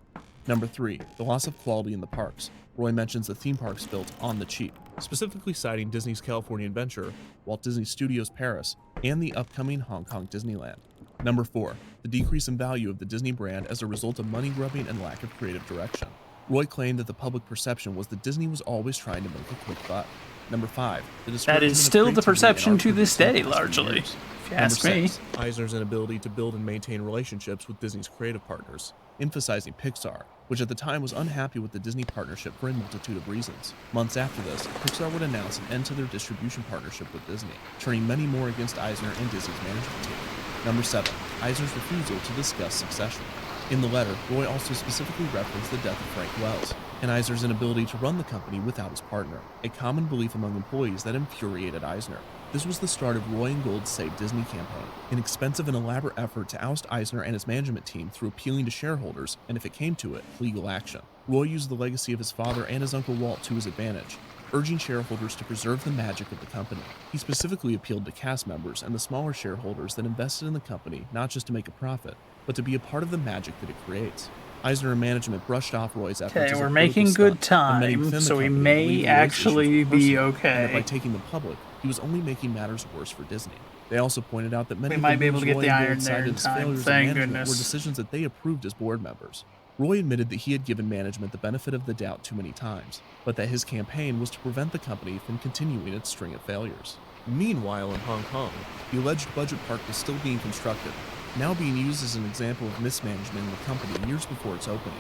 S8: Number 3, the loss of quality in the parks. Roy mentions the theme parks built on the cheap, specifically citing Disney's California Adventure, Walt Disney Studios Paris, and the upcoming Hong Kong Disneyland. Number 4, the decrease in value of the Disney brand as a result of money grubbing and lack of creative direction. Roy claimed that the public perception was that Disney was always trying to make a quick buck. Number 5, the
S3: That is still the perception to this day, largely, if you ask me.
S8: Number 6, Eisner's inability to build and maintain relationships with Disney's creative partners, emphasizing Pixar, which at the time was unhappy with the Disney partnership for a multitude of reasons. Months after this, Pixar would announce an end to their distribution partnership with Disney, turning many more against Eisner and Disney's management team. Number 7, Eisner's refusal to discuss succession. In the letter, Roy also specifically referenced the death of Frank Wells, and Eisner's inability to run the company without his partner, a common belief among employees that infuriated Eisner. This was the start of Roy and Gold's Save Disney campaign, an expensive and elaborate effort to oust Eisner and his management team through appealing to shareholders and, if it came to it, legal action. Roy used the legacy of his father and his uncle Walt to his advantage, urging shareholders to preserve the magic of the company. He specifically appealed to cast members and the smaller shareholders that invested in the company not just to make a profit, but to be a part of the magic that it creates. Eisner and management brushed off Roy's efforts.
S3: Okay,
S8: as a
S3: we're
S8: political
S3: making
S8: stunt,
S3: good
S8: and many
S3: time,
S8: within the
S3: so we
S8: company
S3: may
S8: believed Roy's
S3: actually
S8: issues were
S3: be
S8: personal, and that
S3: okay.
S8: by taking them public, he was only making matters worse for Disney. They also pointed out that many
S3: We might be able to get
S8: Roy
S3: the
S8: and
S3: iron
S8: Gold
S3: there in
S8: cited as
S3: time,
S8: failures of
S3: thank
S8: management
S3: goodness.
S8: were decisions that they approved as board members. Roy admitted that he had given management the benefit of the doubt too many times, but that his campaign was to prevent the company from continuing its string of failures. Meanwhile, in Hong Kong, the alleged budget park was still being constructed, now being used as an example of mismanagement in the company years before its opening.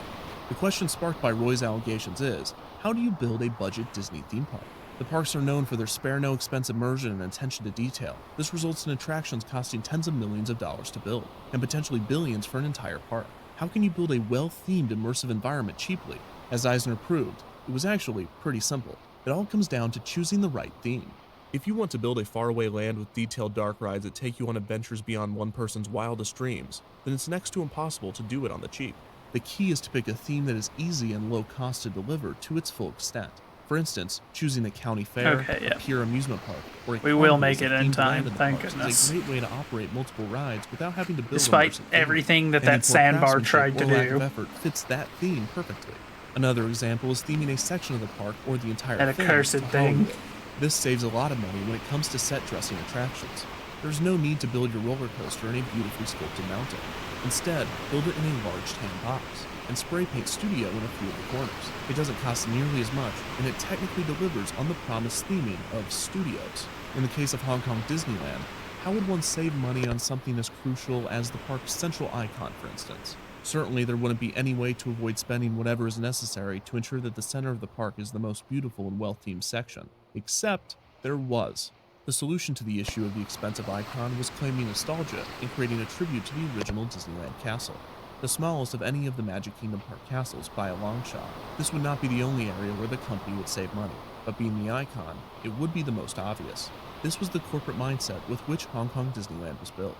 S8: The question sparked by Roy's allegations is, how do you build a budget Disney theme park? The parks are known for their spare no expense immersion and attention to detail. This results in attractions costing tens of millions of dollars to build, and potentially billions for an entire park. How can you build a well-themed immersive environment cheaply? As Eisner proved, it was actually pretty simple. It all comes down to choosing the right theme. If you want to build a faraway land with detailed dark rides that take you on adventures beyond one person's wildest dreams, then it's next to impossible to do it on the cheap. The key is to pick a theme that is easy and low cost to deliver to its full extent. For instance, choosing a county fair, a pure amusement park, or a
S3: We will
S8: carnival
S3: make
S8: as a
S3: it in
S8: themed
S3: time,
S8: land in the
S3: thank
S8: parks
S3: goodness.
S8: is a great way to operate multiple rides without having to build
S3: Despite
S8: immersive
S3: everything that
S8: themes.
S3: that sandbar
S8: And
S3: tried to
S8: or lack
S3: do.
S8: of effort fits that theme perfectly. Another example is theming a section of the park or the entire
S3: That
S8: fair
S3: accursed
S8: to
S3: thing.
S8: Hollywood. This saves a lot of money when it comes to set dressing attractions. There's no need to build your roller coaster in a beautifully sculpted mountain. Instead, build it in a large tan box, and spray paint studio in a few of the corners. It doesn't cost nearly as much, and it technically delivers on the promised theming of studios. In the case of Hong Kong Disneyland, how would one save money on something as crucial as the park's central icon, for instance? Certainly, there wouldn't be any way to avoid spending whatever is necessary to ensure that the center of the park is the most beautiful and well-themed section. Except, there was. The solution to the issue of the expensive icon was claiming nostalgia and creating a tribute to the original Disneyland castle, the smallest of any of the Magic Kingdom Park castles by a long shot. This would not be the only area where the company would save money, but being the icon, it would be the most obvious. This was the corporate mindset with which Hong Kong Disneyland was built.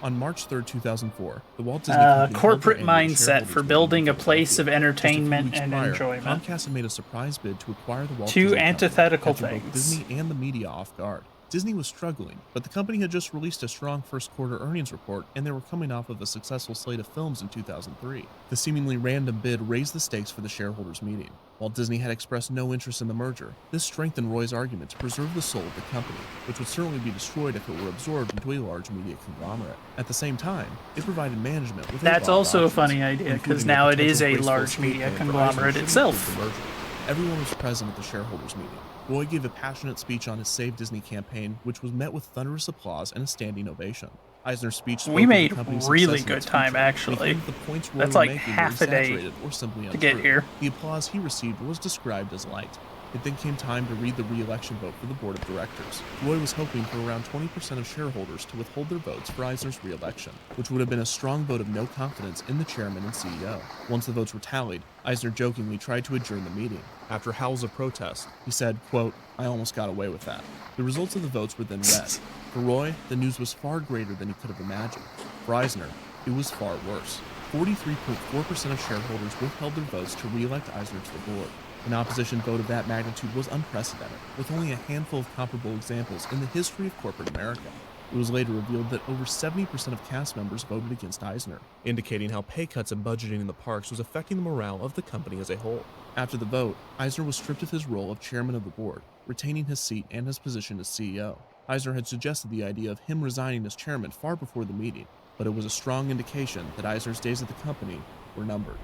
S8: On March 3, 2004, the Walt Disney Company
S3: corporate
S8: held their annual
S3: mindset
S8: shareholders
S3: for
S8: meeting
S3: building
S8: in
S3: a place of
S8: Philadelphia.
S3: entertainment
S8: Just a few
S3: and
S8: weeks prior,
S3: enjoyment.
S8: Comcast had made a surprise bid to acquire the Walt
S3: Two
S8: Disney Company,
S3: antithetical
S8: catching both
S3: things.
S8: Disney and the media off guard. Disney was struggling, but the company had just released a strong first quarter earnings report, and they were coming off of a successful slate of films in 2003. The seemingly random bid raised the stakes for the shareholders' meeting. While Disney had expressed no interest in the merger, this strengthened Roy's argument to preserve the soul of the company, which would certainly be destroyed if it were absorbed into a large media conglomerate. At the same time, it provided management with
S3: That's
S8: lot of
S3: also a
S8: options,
S3: funny idea, because
S8: including
S3: now it
S8: potential
S3: is a
S8: graceful
S3: large
S8: escape
S3: media
S8: plan for
S3: conglomerate
S8: Eisner should he
S3: itself.
S8: approve the merger. Everyone was present at the shareholders' meeting. Roy gave a passionate speech on his Save Disney campaign, which was met with thunderous applause and a standing ovation. Eisner's speech spoke
S3: We
S8: of the
S3: made
S8: company's
S3: really
S8: success in
S3: good
S8: its
S3: time,
S8: future, and he
S3: actually.
S8: claimed the points Roy
S3: That's
S8: were
S3: like
S8: making
S3: half
S8: were
S3: a day
S8: exaggerated or simply
S3: to
S8: untrue.
S3: get here.
S8: The applause he received was described as light. It then came time to read the re-election vote for the board of directors. Roy was hoping for around 20% of shareholders to withhold their votes for Eisner's re-election, which would have been a strong vote of no confidence in the chairman and CEO. Once the votes were tallied, Eisner jokingly tried to adjourn the meeting. After howls of protest, he said, quote, "I almost got away with that." The results of the votes were then read. For Roy, the news was far greater than he could have imagined. For Eisner, it was far worse. 43.4% of shareholders withheld their votes to re-elect Eisner to the board. An opposition vote of that magnitude was unprecedented, with only a handful of comparable examples in the history of corporate America. It was later revealed that over 70% of cast members voted against Eisner, indicating how pay cuts and budgeting in the parks was affecting the morale of the company as a whole. After the vote, Eisner was stripped of his role of chairman of the board, retaining his seat and his position as CEO. Eisner had suggested the idea of him resigning as chairman far before the meeting, but it was a strong indication that Eisner's days at the company were numbered.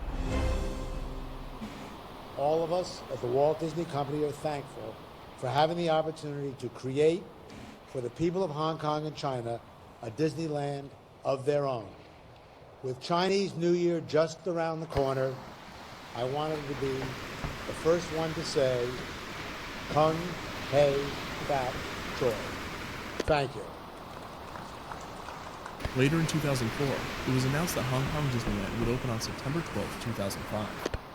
S9: All of us at the Walt Disney Company are thankful for having the opportunity to create for the people of Hong Kong and China a Disneyland of their own. With Chinese New Year just around the corner, I wanted to be the first one to say, Kung Hei Fat Choi. Thank you.
S8: Later in 2004, it was announced that Hong Kong Disneyland would open on September 12, 2005.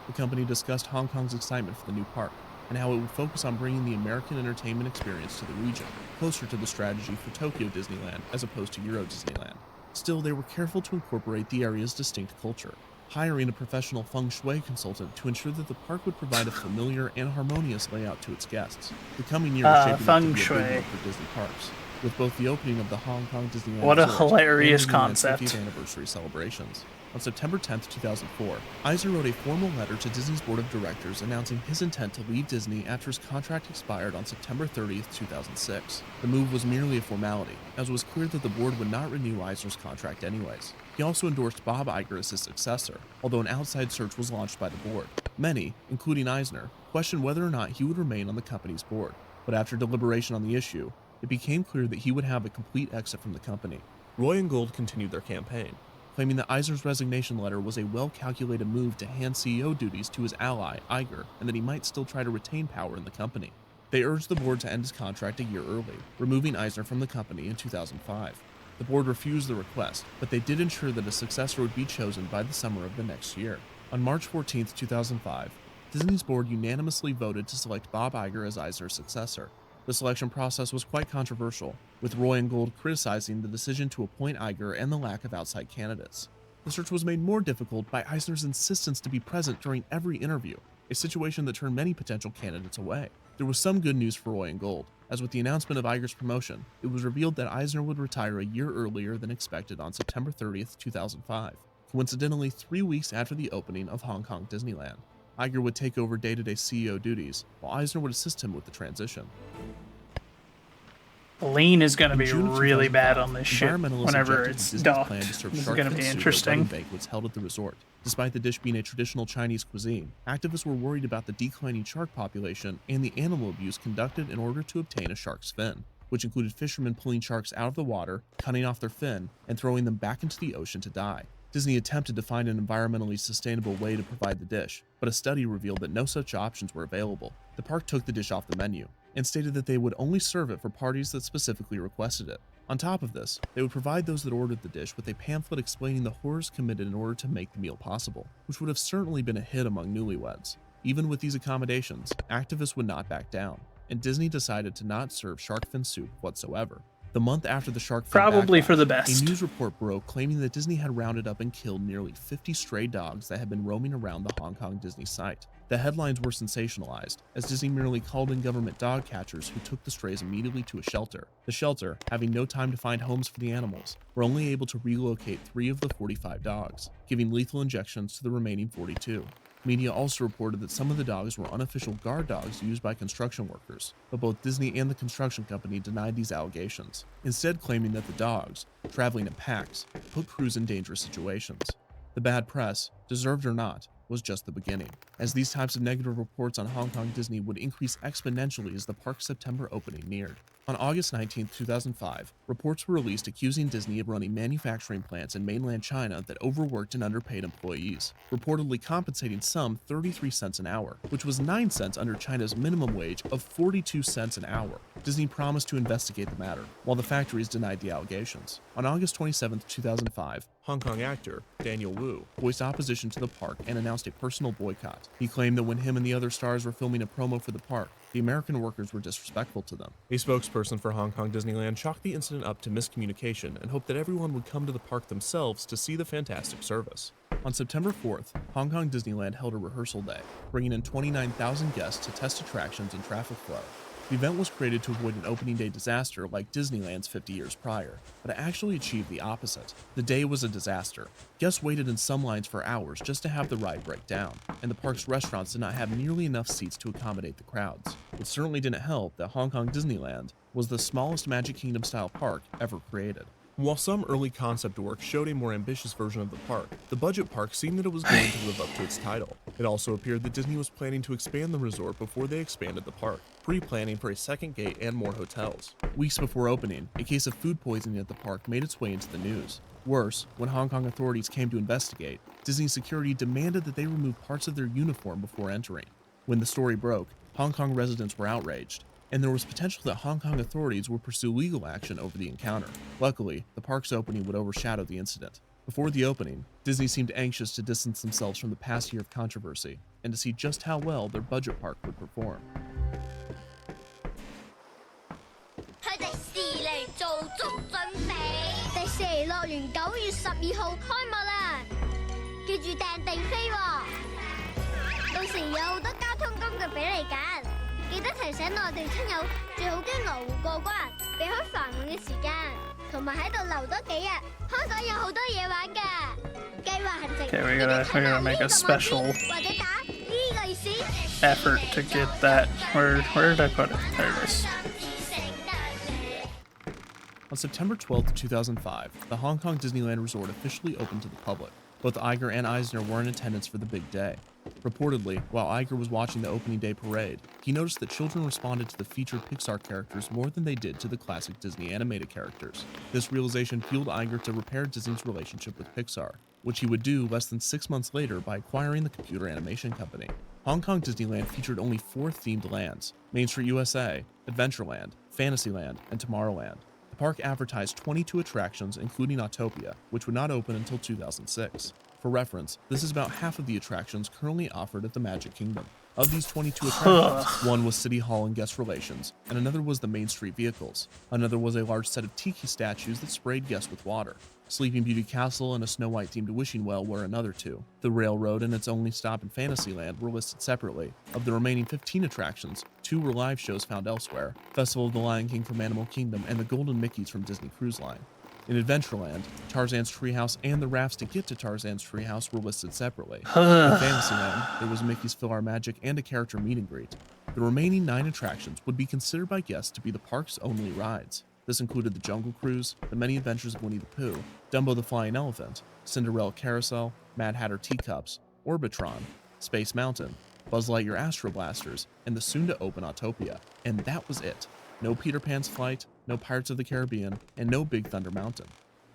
S8: The company discussed Hong Kong's excitement for the new park, and how it would focus on bringing the American entertainment experience to the region, closer to the strategy for Tokyo Disneyland as opposed to Euro Disneyland. Still, they were careful to incorporate the area's distinct culture, hiring a professional feng shui consultant to ensure that the park would provide a familiar and harmonious layout to its guests. The coming year was shaping up to be a big one for Disney parks, with both the opening of the Hong Kong Disneyland
S3: What a
S8: Resort
S3: hilarious
S8: and Disneyland's
S3: concept.
S8: 50th anniversary celebrations. On September 10, 2004, Eisner wrote a formal letter to Disney's board of directors announcing his intent to leave Disney after his contract expired on September 30, 2006. The move was merely a formality, as it was clear that the board would not renew Eisner's contract anyways. He also endorsed Bob Iger as his successor, although an outside search was launched by the board. Many, including Eisner, questioned whether or not he would remain on the company's board, but after deliberation on the issue, it became clear that he would have a complete exit from the company. Roy and Gold continued their campaign, claiming that Eisner's resignation letter was a well-calculated move to hand CEO duties to his ally, Iger, and that he might still try to retain power in the company. They urged the board to end his contract a year early, removing Eisner from the company in 2005. The board refused the request, but they did ensure that a successor would be chosen by the summer of the next year. On March 14, 2005, Disney's board unanimously voted to select Bob Iger as Eisner's successor. The selection process was quite controversial, with Roy and Gold criticizing the decision to appoint Iger and the lack of outside candidates. The search was made more difficult by Eisner's insistence to be present during every interview, a situation that turned many potential candidates away. There was some good news for Roy and Gold, as with the announcement of Iger's promotion, it was revealed that Eisner would retire a year earlier than expected on September 30, 2005, coincidentally 3 weeks after the opening of Hong Kong Disneyland. Iger would take over day-to-day CEO duties, while Eisner would assist him with the transition.
S3: Lean is going to be
S8: June of
S3: really bad
S8: 2005,
S3: on this shit
S8: environmentalists
S3: whenever
S8: objected to
S3: it's
S8: Disney's
S3: docked.
S8: plan to serve
S3: This is
S8: shark
S3: going to
S8: fin
S3: be
S8: soup at
S3: interesting.
S8: wedding banquets held at the resort. Despite the dish being a traditional Chinese cuisine, activists were worried about the declining shark population and the animal abuse conducted in order to obtain a shark's fin, which included fishermen pulling sharks out of the water, cutting off their fin, and throwing them back into the ocean to die. Disney attempted to find an environmentally sustainable way to provide the dish, but a study revealed that no such options were available. The park took the dish off the menu, and stated that they would only serve it for parties that specifically requested it. On top of this, they would provide those that ordered the dish with a pamphlet explaining the horrors committed in order to make the meal possible, which would have certainly been a hit among newlyweds. Even with these accommodations, activists would not back down, and Disney decided to not serve shark fin soup whatsoever. The month after the shark fin
S3: Probably
S8: backlash,
S3: for the best.
S8: a news report broke claiming that Disney had rounded up and killed nearly 50 stray dogs that had been roaming around the Hong Kong Disney site. The headlines were sensationalized, as Disney merely called in government dog catchers who took the strays immediately to a shelter. The shelter, having no time to find homes for the animals, were only able to relocate 3 of the 45 dogs, giving lethal injections to the remaining 42. Media also reported that some of the dogs were unofficial guard dogs used by construction workers, but both Disney and the construction company denied these allegations, instead claiming that the dogs, traveling in packs, put crews in dangerous situations. The bad press, deserved or not, was just the beginning, as these types of negative reports on Hong Kong Disney would increase exponentially as the park's September opening neared. On August 19, 2005, reports were released accusing Disney of running manufacturing plants in mainland China that overworked and underpaid employees, reportedly compensating some 33 cents an hour, which was 9 cents under China's minimum wage of 42 cents an hour. Disney promised to investigate the matter, while the factories denied the allegations. On August 27, 2005, Hong Kong actor Daniel Wu voiced opposition to the park and announced a personal boycott. He claimed that when him and the other stars were filming a promo for the park, the American workers were disrespectful to them. A spokesperson for Hong Kong Disneyland chalked the incident up to miscommunication and hoped that everyone would come to the park themselves to see the fantastic service. On September 4th, Hong Kong Disneyland held a rehearsal day, bringing in 29,000 guests to test attractions and traffic flow. The event was created to avoid an opening day disaster like Disneyland's 50 years prior, but it actually achieved the opposite. The day was a disaster. Guests waited in some lines for hours just to have the ride break down, and the park's restaurants did not have nearly enough seats to accommodate the crowds. It certainly didn't help that Hong Kong Disneyland was the smallest Magic Kingdom-style park ever created. While some early concept work showed a more ambitious version of the park, the budget park seemed that it was going to live up to its title. It also appeared that Disney was planning to expand the resort before they expanded the park, pre-planning for a second gate and more hotels. Weeks before opening, a case of food poisoning at the park made its way into the news. Worse, when Hong Kong authorities came to investigate, Disney security demanded that they remove parts of their uniform before entering. When the story broke, Hong Kong residents were outraged, and there was potential that Hong Kong authorities would pursue legal action over the encounter. Luckily, the park's opening would overshadow the incident. Before the opening, Disney seemed anxious to distance themselves from the past year of controversy and to see just how well their budget park would perform.
S10: 佢哋是嚟做足準備。迪士尼樂園9月12號開幕啦，記住訂定飛喎。到時有好多交通工具俾你揀。 記得提醒內地親友最好經羅湖過關，避開繁忙嘅時間，同埋喺度留多幾日。香港有好多嘢玩㗎，計劃行程。
S3: Okay, we gotta make a special effort to get that. Where did I put it? There it is.
S8: On September 12, 2005, the Hong Kong Disneyland Resort officially opened to the public. Both Iger and Eisner were in attendance for the big day. Reportedly, while Iger was watching the opening day parade, he noticed that children responded to the featured Pixar characters more than they did to the classic Disney animated characters. This realization fueled Iger to repair Disney's relationship with Pixar, which he would do less than 6 months later by acquiring the computer animation company. Hong Kong Disneyland featured only 4 themed lands: Main Street USA, Adventureland, Fantasyland, and Tomorrowland. The park advertised 22 attractions, including Autopia, which would not open until 2006. For reference, this is about half of the attractions currently offered at the Magic Kingdom. Of these 22 attractions, one was City Hall and Guest Relations, and another was the Main Street Vehicles. Another was a large set of tiki statues that sprayed guests with water. Sleeping Beauty Castle and a Snow White-themed wishing well were another 2. The Railroad and its only stop in Fantasyland were listed separately. Of the remaining 15 attractions, 2 were live shows found elsewhere: Festival of the Lion King from Animal Kingdom and the Golden Mickeys from Disney Cruise Line. In Adventureland, Tarzan's Treehouse and the rafts to get to Tarzan's Treehouse were listed separately. In Fantasyland, there was Mickey's PhilharMagic and a character meet and greet. The remaining 9 attractions would be considered by guests to be the park's only rides. This included the Jungle Cruise, the Many Adventures of Winnie the Pooh, Dumbo the Flying Elephant, Cinderella Carousel, Mad Hatter Teacups, Orbitron, Space Mountain, Buzz Lightyear Astro Blasters, and the soon-to-open Autopia. And that was it. No Peter Pan's Flight, no Pirates of the Caribbean, and no Big Thunder Mountain.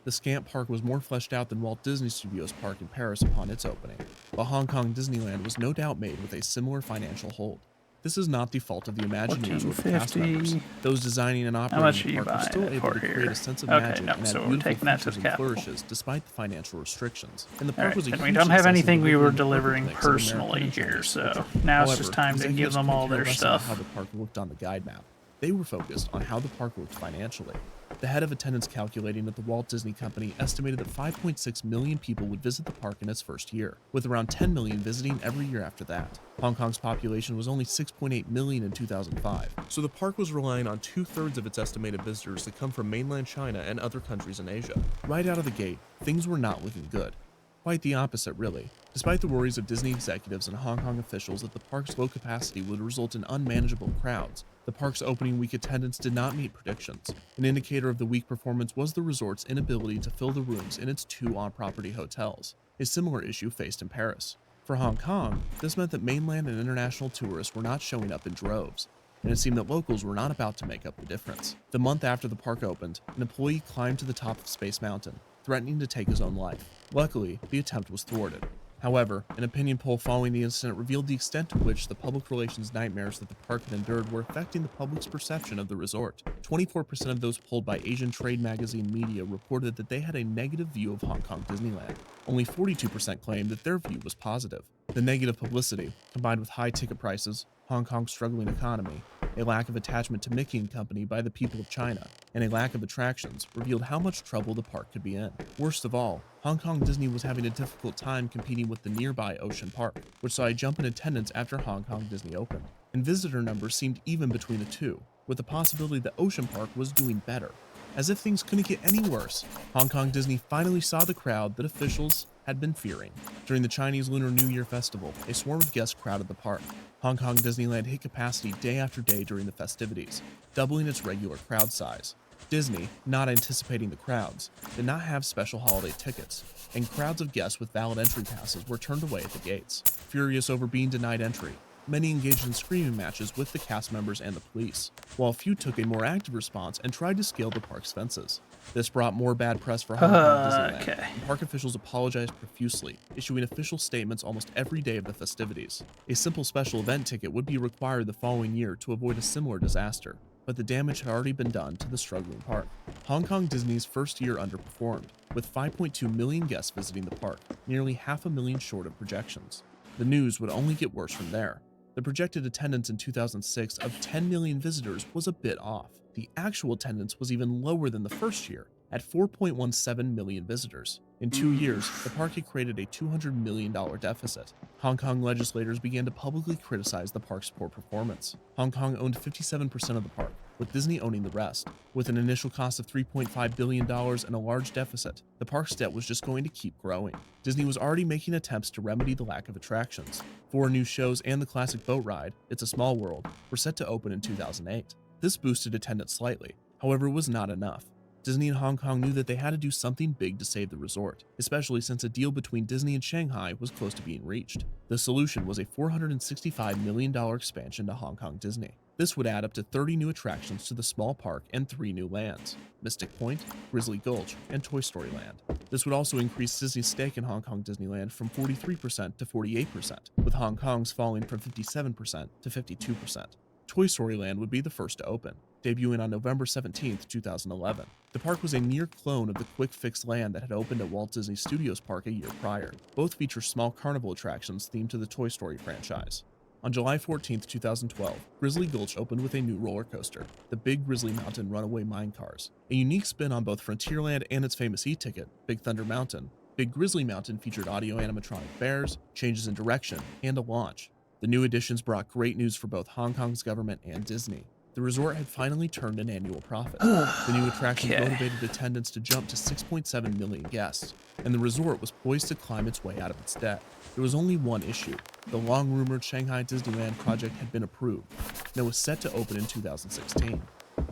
S8: The Scamp Park was more fleshed out than Walt Disney Studios Park in Paris upon its opening, but Hong Kong Disneyland was no doubt made with a similar financial hold. This is not the fault of the Imagineers or the cast members. Those designing and operating the park were still able to create a sense of magic and add beautiful features and flourishes despite the financial restrictions. And the park was a huge
S3: we don't have
S8: success in
S3: anything we were
S8: delivering
S3: delivering
S8: perfect mix of
S3: personally
S8: American and
S3: here,
S8: Chinese
S3: so
S8: culture.
S3: now it's
S8: However,
S3: just time to give
S8: executives
S3: them all
S8: couldn't care
S3: their
S8: less about
S3: stuff.
S8: how the park looked on the guide map. They were focused on how the park looked financially. The head of attendance calculating at the Walt Disney Company estimated that 5.6 million people would visit the park in its first year, with around 10 million visiting every year after that. Hong Kong's population was only 6.8 million in 2005, so the park was relying on 2/3 of its estimated visitors to come from mainland China and other countries in Asia. Right out of the gate, things were not looking good. Quite the opposite, really. Despite the worries of Disney executives and Hong Kong officials that the park's low capacity would result in unmanageable crowds, the park's opening week attendance did not meet predictions. An indicator of the weak performance was the resort's inability to fill the rooms in its 2 on-property hotels, a similar issue faced in Paris. For Hong Kong, this meant that mainland and international tourists were not showing up in droves, and it seemed that locals were not about to make up the difference. The month after the park opened, an employee climbed to the top of Space Mountain, threatening to take his own life. Luckily, the attempt was thwarted. However, an opinion poll following the incident revealed the extent to which the public relations nightmares that the park had endured were affecting the public's perception of the resort. 24% of those polled by Asian trade magazine media reported that they had a negative view of Hong Kong Disneyland. Only 42% claimed that their view was positive. The negative publicity, combined with high ticket prices, Hong Kong's struggling economy, a lack of attachment to Mickey & Company by the people of China, and a lack of attractions revealed how much trouble the park could be in. Worst of all, Hong Kong Disney was having a difficult time competing with the nearby Ocean Park, which saw a jump in attendance after Hong Kong Disney opened. And visitor numbers seemed even between the two, with the possibility that Ocean Park was doing better. As if things couldn't get any worse, Hong Kong Disney finally saw the crowd that officials had been fearing. During the Chinese Lunar New Year festival, a swarm of guests crowded the park. Hong Kong Disneyland hit capacity day after day during the festivities, doubling its regular crowd size. Disney, not anticipating the crowds, did not have special holiday tickets, and crowds of guests with valid entry passes were turned away at the gates. Furious over being denied entry, many engaged in screaming matches with the cast members and the police, while a few took a more active response and tried to scale the park's fences. This brought more bad press for Hong Kong Disneyland, and park officials apologized profusely, issuing official statements almost every day of the festivities. A simple special event ticket would be required the following year to avoid a similar disaster, but the damage had already been done to the struggling park. Hong Kong Disney's first year underperformed, with 5.2 million guests visiting the park, nearly 500,000 short of projections. The news would only get worse from there. The projected attendance in 2006 of 10 million visitors was a bit off. The actual attendance was even lower than the first year, at 4.17 million visitors. In 2 years, the park had created a $200 million deficit. Hong Kong legislators began to publicly criticize the park's poor performance. Hong Kong owned 57% of the park, with Disney owning the rest. With an initial cost of $3.5 billion and a large deficit, the park's debt was just going to keep growing. Disney was already making attempts to remedy the lack of attractions. 4 new shows and the classic boat ride, It's a Small World, were set to open in 2008. This boosted attendance slightly, however it was not enough. Disney and Hong Kong knew that they had to do something big to save the resort, especially since a deal between Disney and Shanghai was close to being reached. The solution was a $465 million expansion to Hong Kong Disney. This would add up to 30 new attractions to the small park and 3 new lands: Mystic Point, Grizzly Gulch, and Toy Story Land. This would also increase Disney's stake in Hong Kong Disneyland from 43% to 48%, with Hong Kong's falling from 57% to 52%. Toy Story Land would be the first to open, debuting on November 17, 2011. The park was a near clone of the quick fix land that had opened at Walt Disney Studios Park a year prior. Both feature small carnival attractions themed to the Toy Story franchise. On July 14, 2012, Grizzly Gulch opened with a new roller coaster, the Big Grizzly Mountain Runaway Mine Cars. A unique spin on both Frontierland and its famous e-ticket, Big Thunder Mountain, Big Grizzly Mountain featured audio animatronic bears, changes in direction, and a launch. The new additions brought great news for both Hong Kong's government and Disney. The resort had finally turned an annual profit. The new attractions motivated attendance to jump to 6.7 million guests, and the resort was poised to climb its way out of its debt. There was only one issue. The long-rumored Shanghai Disneyland project had been approved, and it was set to open in 2016.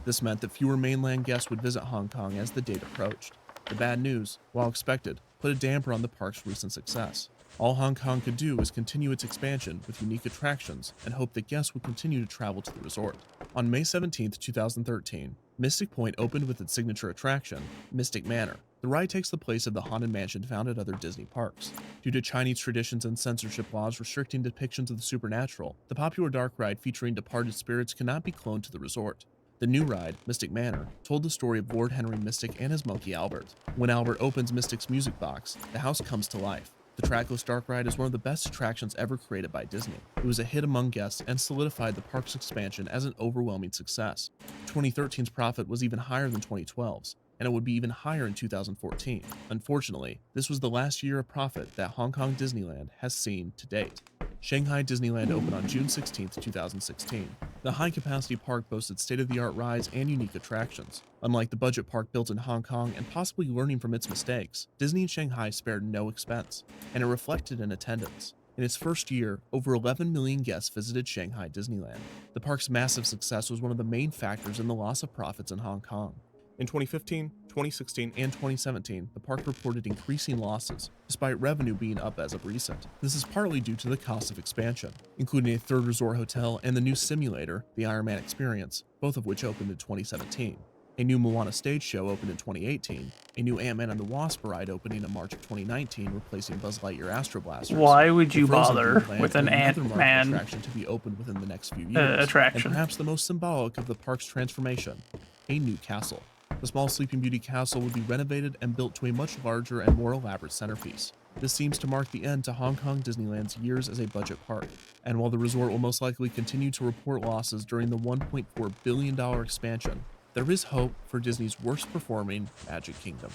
S8: This meant that fewer mainland guests would visit Hong Kong as the date approached. The bad news, while expected, put a damper on the park's recent success. All Hong Kong could do was continue its expansion with unique attractions and hope that guests would continue to travel to the resort. On May 17, 2013, Mystic Point opened with its signature attraction, Mystic Manor. The ride takes the place of the Haunted Mansion found at other Disney parks. Due to Chinese traditions and censorship laws restricting depictions of the supernatural, the popular dark ride featuring departed spirits cannot be cloned to the resort. The new ride, Mystic Manor, told the story of Lord Henry Mystic and his monkey Albert. When Albert opens Mystic's music box, the house comes to life. The trackless dark ride is one of the best attractions ever created by Disney. It was a hit among guests and solidified the park's expansion as an overwhelming success. 2013's profit was even higher than 2012's, and it would be even higher in 2014. Unfortunately, this was the last year of profit that Hong Kong Disneyland has seen to date. Shanghai Disneyland opened on June 16, 2016. The high-capacity park boasted state-of-the-art rides and unique attractions. Unlike the budget park built in Hong Kong and possibly learning from its mistakes, Disney in Shanghai spared no expense, and it reflected in attendance. In its first year, over 11 million guests visited Shanghai Disneyland. The park's massive success was one of the main factors in the loss of profits in Hong Kong. In 2015, 2016, and 2017, the park reported increasing losses, despite revenue being up as of recent. This is partly due to the cost of expansion, including a third resort hotel and the new simulator, the Iron Man Experience, both of which opened in 2017. A new Moana stage show opened in 2018, a new Ant-Man and the Wasp ride opening in March of 2019, replacing Buzz Lightyear Astro Blasters.
S3: Why would you
S8: The Frozen
S3: bother
S8: Dreamland
S3: with an
S8: and another Marvel
S3: Ant-Man
S8: attraction to be opened within the next few years?
S3: attraction?
S8: And perhaps the most symbolic of the park's transformation, a new castle. The small Sleeping Beauty castle would be renovated and built to a much larger and more elaborate centerpiece. This seems to mark the end to Hong Kong Disneyland's years as a budget park, and while the resort will most likely continue to report losses during the $1.4 billion expansion, there is hope for Disney's worst performing Magic Kingdom.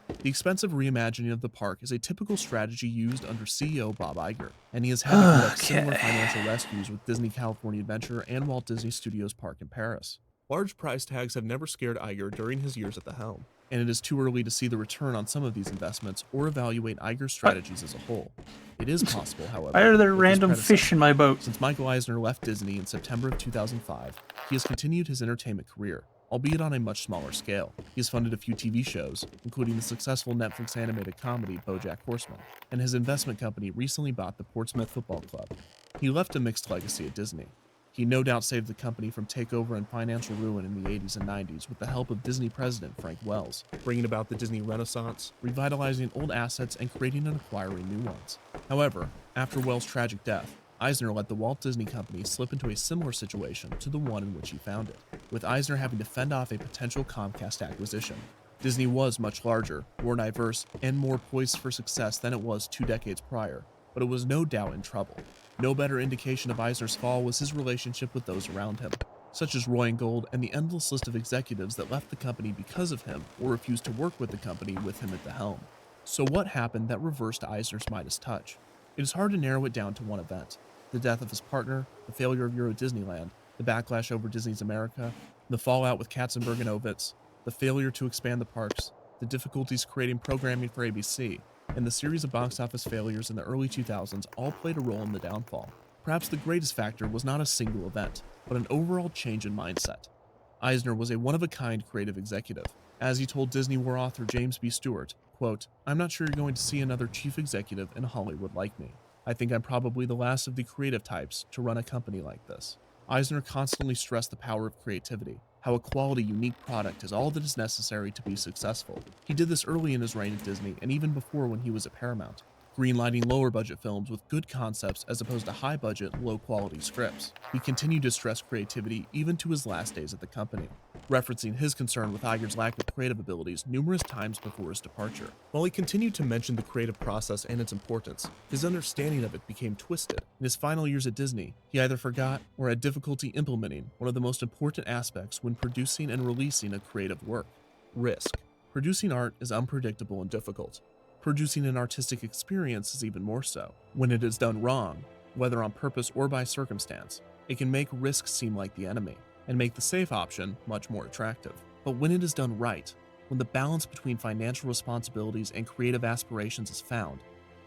S8: The expensive reimagining of the park is a typical strategy used under CEO Bob Iger, and he has had to conduct similar financial rescues with Disney California Adventure and Walt Disney Studios Park in Paris. Large price tags have never scared Iger during his years at the helm, and it is too early to see the return on some of these investments or evaluate Iger's strategies as a whole. It is possible, however.
S3: Why are there
S8: with his
S3: random fish in my boat?
S8: Since Michael Eisner left Disney in September of 2005, he has continued his entertainment career, albeit on a much smaller scale. He has funded a few TV shows, including the successful Netflix animated comedy BoJack Horseman, and his investment company recently bought the Portsmouth Football Club. He left a mixed legacy at Disney. He no doubt saved the company from takeover and financial ruin in the 80s and 90s with the help of Disney president Frank Wells, bringing about the Disney Renaissance, revitalizing old assets and creating and acquiring new ones. However, after Wells' tragic death, Eisner let the Walt Disney Company slip into a similar situation to the one in which he found it, with Eisner having to fend off a potential Comcast acquisition. Disney was much larger, more diverse, and more poised for success than it was 2 decades prior, but it was no doubt in trouble. No better indication of Eisner's fall was his relationship with those around him, such as Roy and Gold and the endless list of executives that left the company because of him or refused to work with the company with him at the helm. So what happened that reversed Eisner's Midas touch? It is hard to narrow it down to one event: the death of his partner, the failure of Euro Disneyland, the backlash over Disney's America, the fallout with Katzenberg and Ovitz, the failure to expand the parks, the difficulties creating programming for ABC, and the series of box office failures in the early 2000s all played a role in the downfall. Perhaps the greatest factor was not a single event, but an overall change in mindset. Eisner was a one-of-a-kind creative executive. As he told Disney War author James B. Stewart, quote, "I'm not sure you're going to see another chief executive in Hollywood like me. I think I'm probably the last of the creative types to run a company like this." Eisner constantly stressed the power of creativity, how a quality, unique product is all that is necessary to be successful. He did this early in his reign at Disney and even before when he was at Paramount, greenlighting lower budget films with good concepts as opposed to high budget, low quality scripts. He continued to stress creativity even to his last days at the company, referencing his concern with Iger's lack of creative abilities numerous times before his departure. While he continued to mention the creative process and its importance, his understanding of it became twisted. In his final years at Disney, he either forgot or had difficulty implementing one of the most important aspects when producing and releasing a creative work: risk. Producing art is unpredictable and difficult. Producing an artistic experience is even more so. When it is done wrong, whether on purpose or by circumstance, it can make risk seem like the enemy and make the safe option much more attractive. But when it is done right, when the balance between financial responsibilities and creative aspirations is found,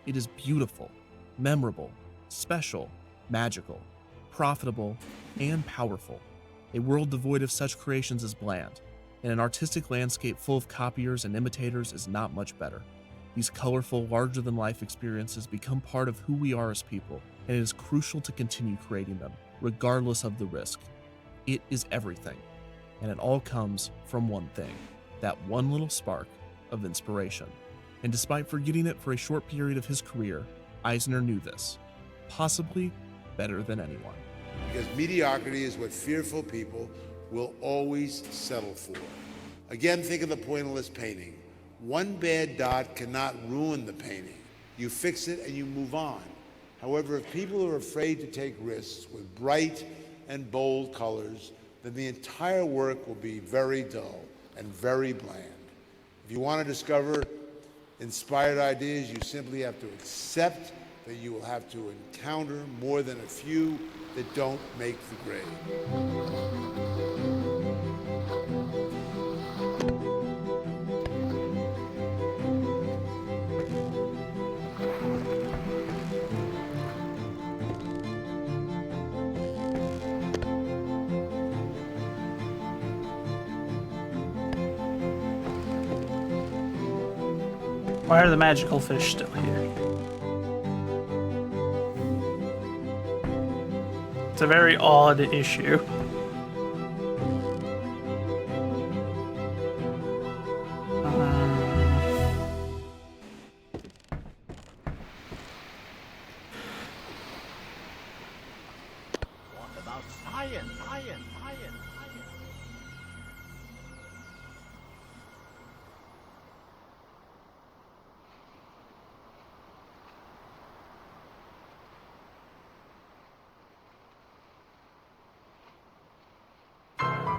S8: it is beautiful, memorable, special, magical, profitable, and powerful. A world devoid of such creations is bland, and an artistic landscape full of copiers and imitators is not much better. These colorful, larger-than-life experiences become part of who we are as people, and it is crucial to continue creating them, regardless of the risk. It is everything, and it all comes from one thing: that one little spark of inspiration. And despite forgetting it for a short period of his career, Eisner knew this, possibly better than anyone.
S9: Because mediocrity is what fearful people will always settle for. Again, think of the pointless painting. One bad dot cannot ruin the painting. You fix it and you move on. However, if people are afraid to take risks with bright and bold colors, then the entire work will be very dull and very bland. If you want to discover inspired ideas, you simply have to accept that you will have to encounter more than a few that don't make the grade.
S3: Why are the magical fish still here? It's a very odd issue.
S19: What about science?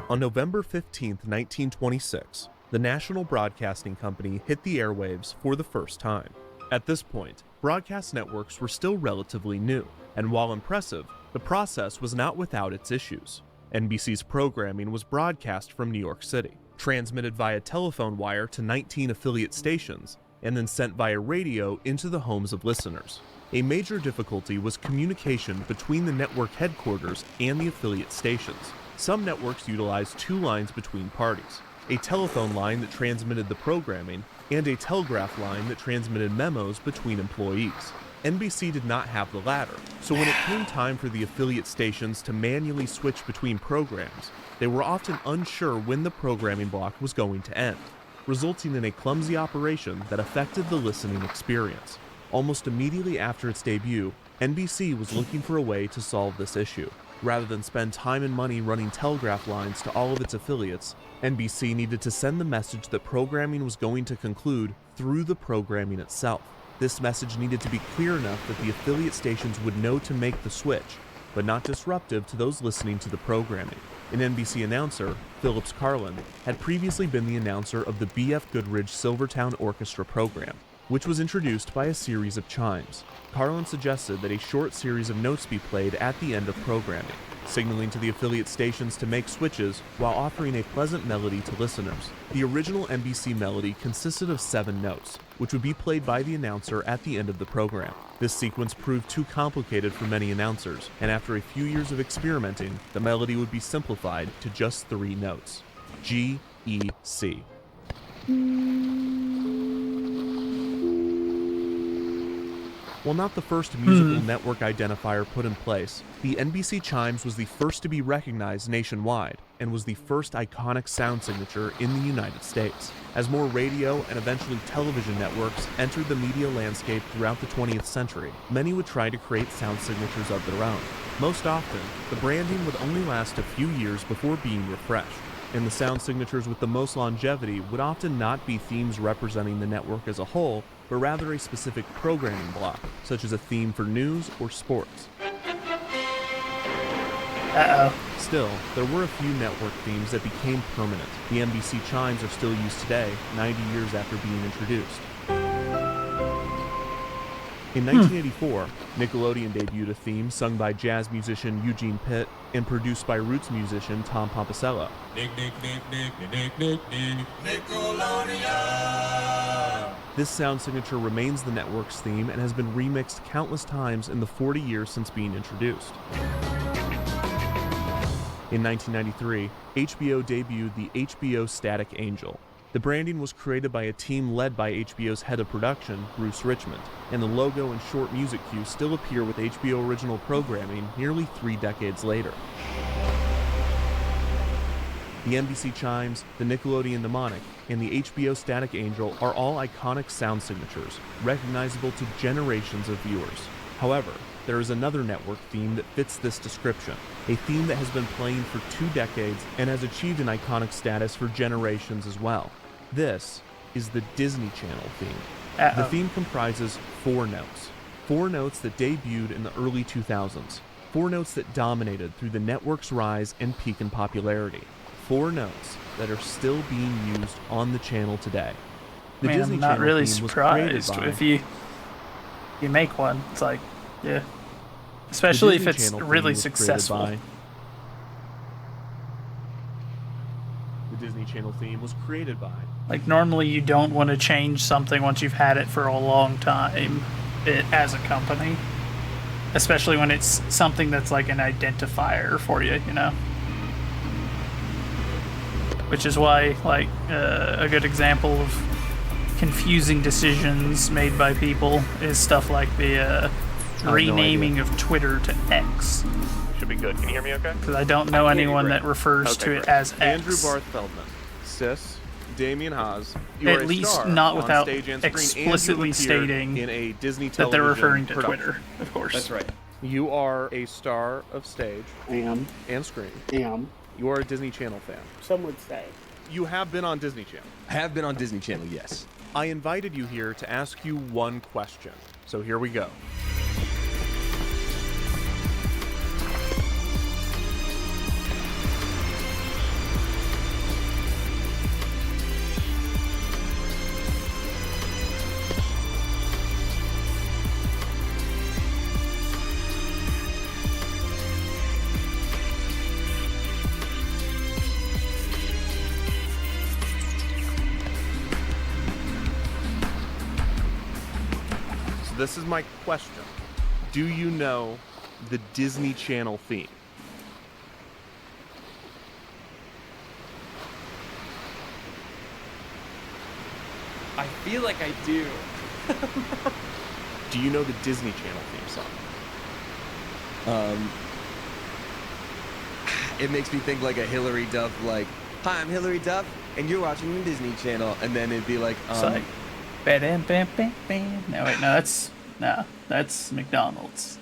S8: On November 15, 1926, the National Broadcasting Company hit the airwaves for the first time. At this point, broadcast networks were still relatively new, and while impressive, the process was not without its issues. NBC's programming was broadcast from New York City, transmitted via telephone wire to 19 affiliate stations, and then sent via radio into the homes of listeners. A major difficulty was communication between the network headquarters and the affiliate stations. Some networks utilized two lines between parties, a telephone line that transmitted the programming and a telegraph line that transmitted memos between employees. NBC did not have the latter, so when it came time for the affiliate stations to manually switch between programs, they were often unsure when the programming block was going to end, resulting in a clumsy operation that affected the listening experience. Almost immediately after its debut, NBC was looking for a way to solve this issue. Rather than spend time and money running telegraph lines to all of its affiliates, NBC needed to send the message that programming was going to conclude through the programming itself. This message needed to be clear enough that the affiliate stations would know to make the switch, but not disruptive to those listening to the programming. An NBC announcer, Phillips Carlin, had previously been the announcer of the B.F. Goodrich Silvertown Orchestra program, which was introduced by a series of chimes. Carlin suggested that a short series of notes be played at the end of programming, signaling to the affiliate stations to make switches while offering a pleasant melody to listeners. The original NBC melody consisted of 7 notes, which would be played by the announcer at the end of the program. This sequence proved too complicated for many announcers, and after a few years of experimenting, the melody would be simplified to just 3 notes: G, E, C. While not the first musical network identifier put in place, the NBC chimes was the first to be recognized nationwide and was the first iconic sound signature in the United States. As more radio and eventually television networks entered the media landscape throughout the 20th century, many would try to create sound signatures of their own. Most often, the branding would only last a few years before being refreshed, and the sound signatures with the most longevity would often not be themes representing the network as a whole, but rather a specific programming block, such as a theme for news or sports. Still, there were a few network themes that became permanent. The NBC chimes are still used today, 90 years after being introduced. In 1984, Nickelodeon debuted a theme sung by jazz musician Eugene Pitt and produced by roots musician Tom Pompisello. Nickelodeon! This sound signature remains the network's theme and has been remixed countless times in the 40 years since being introduced. In 1993, HBO debuted the HBO Static Angel. The branding was created by a team led by HBO's head of production, Bruce Richmond, and the logo and short music cue still appear with HBO original programming nearly 3 decades later. The NBC chimes, the Nickelodeon mnemonic, and the HBO Static Angel are all iconic sound signatures, recognizable to generations of viewers. However, there is another network theme that fits this description, a theme that has been playing for 2 decades and has achieved an iconic status for generations as well. This is the Disney Channel theme.
S3: Uh-oh.
S8: The theme comprises 4 notes. 4 notes that debuted in the early 2000s. 4 notes that dominated through the network's rise and peak in popularity. 4 notes that are still being used on the channel today. The
S3: Man,
S8: Disney
S3: I'm not
S8: Channel
S3: really
S8: theme was created
S3: surprised
S8: by...
S3: if you make one. It's like, yeah. Especially if it's really successful.
S8: The Disney Channel theme was created by...
S3: Like, normally you don't want to change something once you've had it for a long time as a company. Especially when it's something that's like an identifier for you, you know? Which is why, like, a good example of confusing decisions made by people is stuff like the renaming of Twitter to X.
S20: Should be good. Can you hear me okay?
S3: Because I don't know anyone that refers to it as X.
S8: Andrew Barth Feldman, Sis, Damian Haas, you are
S3: At
S8: a
S3: least
S8: star
S3: not
S8: on
S3: without
S8: stage and screen,
S3: explicitly
S8: and you appeared
S3: stating
S8: in a Disney
S3: that they're
S8: television
S3: referring to
S8: production.
S3: Twitter, of course.
S21: That's right.
S8: You are a star of stage and screen. You are a Disney Channel fan.
S22: Some would say.
S8: You have been on Disney Channel.
S21: I have been on Disney Channel, yes.
S8: I invited you here to ask you one question. So here we go. This is my question. Do you know the Disney Channel theme?
S21: I feel like I do.
S8: Do you know the Disney Channel theme song?
S21: It makes me think like a Hillary Duff, like, hi, I'm Hillary Duff, and you're watching the Disney Channel, and then it'd be like,
S3: It's like, bam, bam, bam, bam. No, wait, that's McDonald's.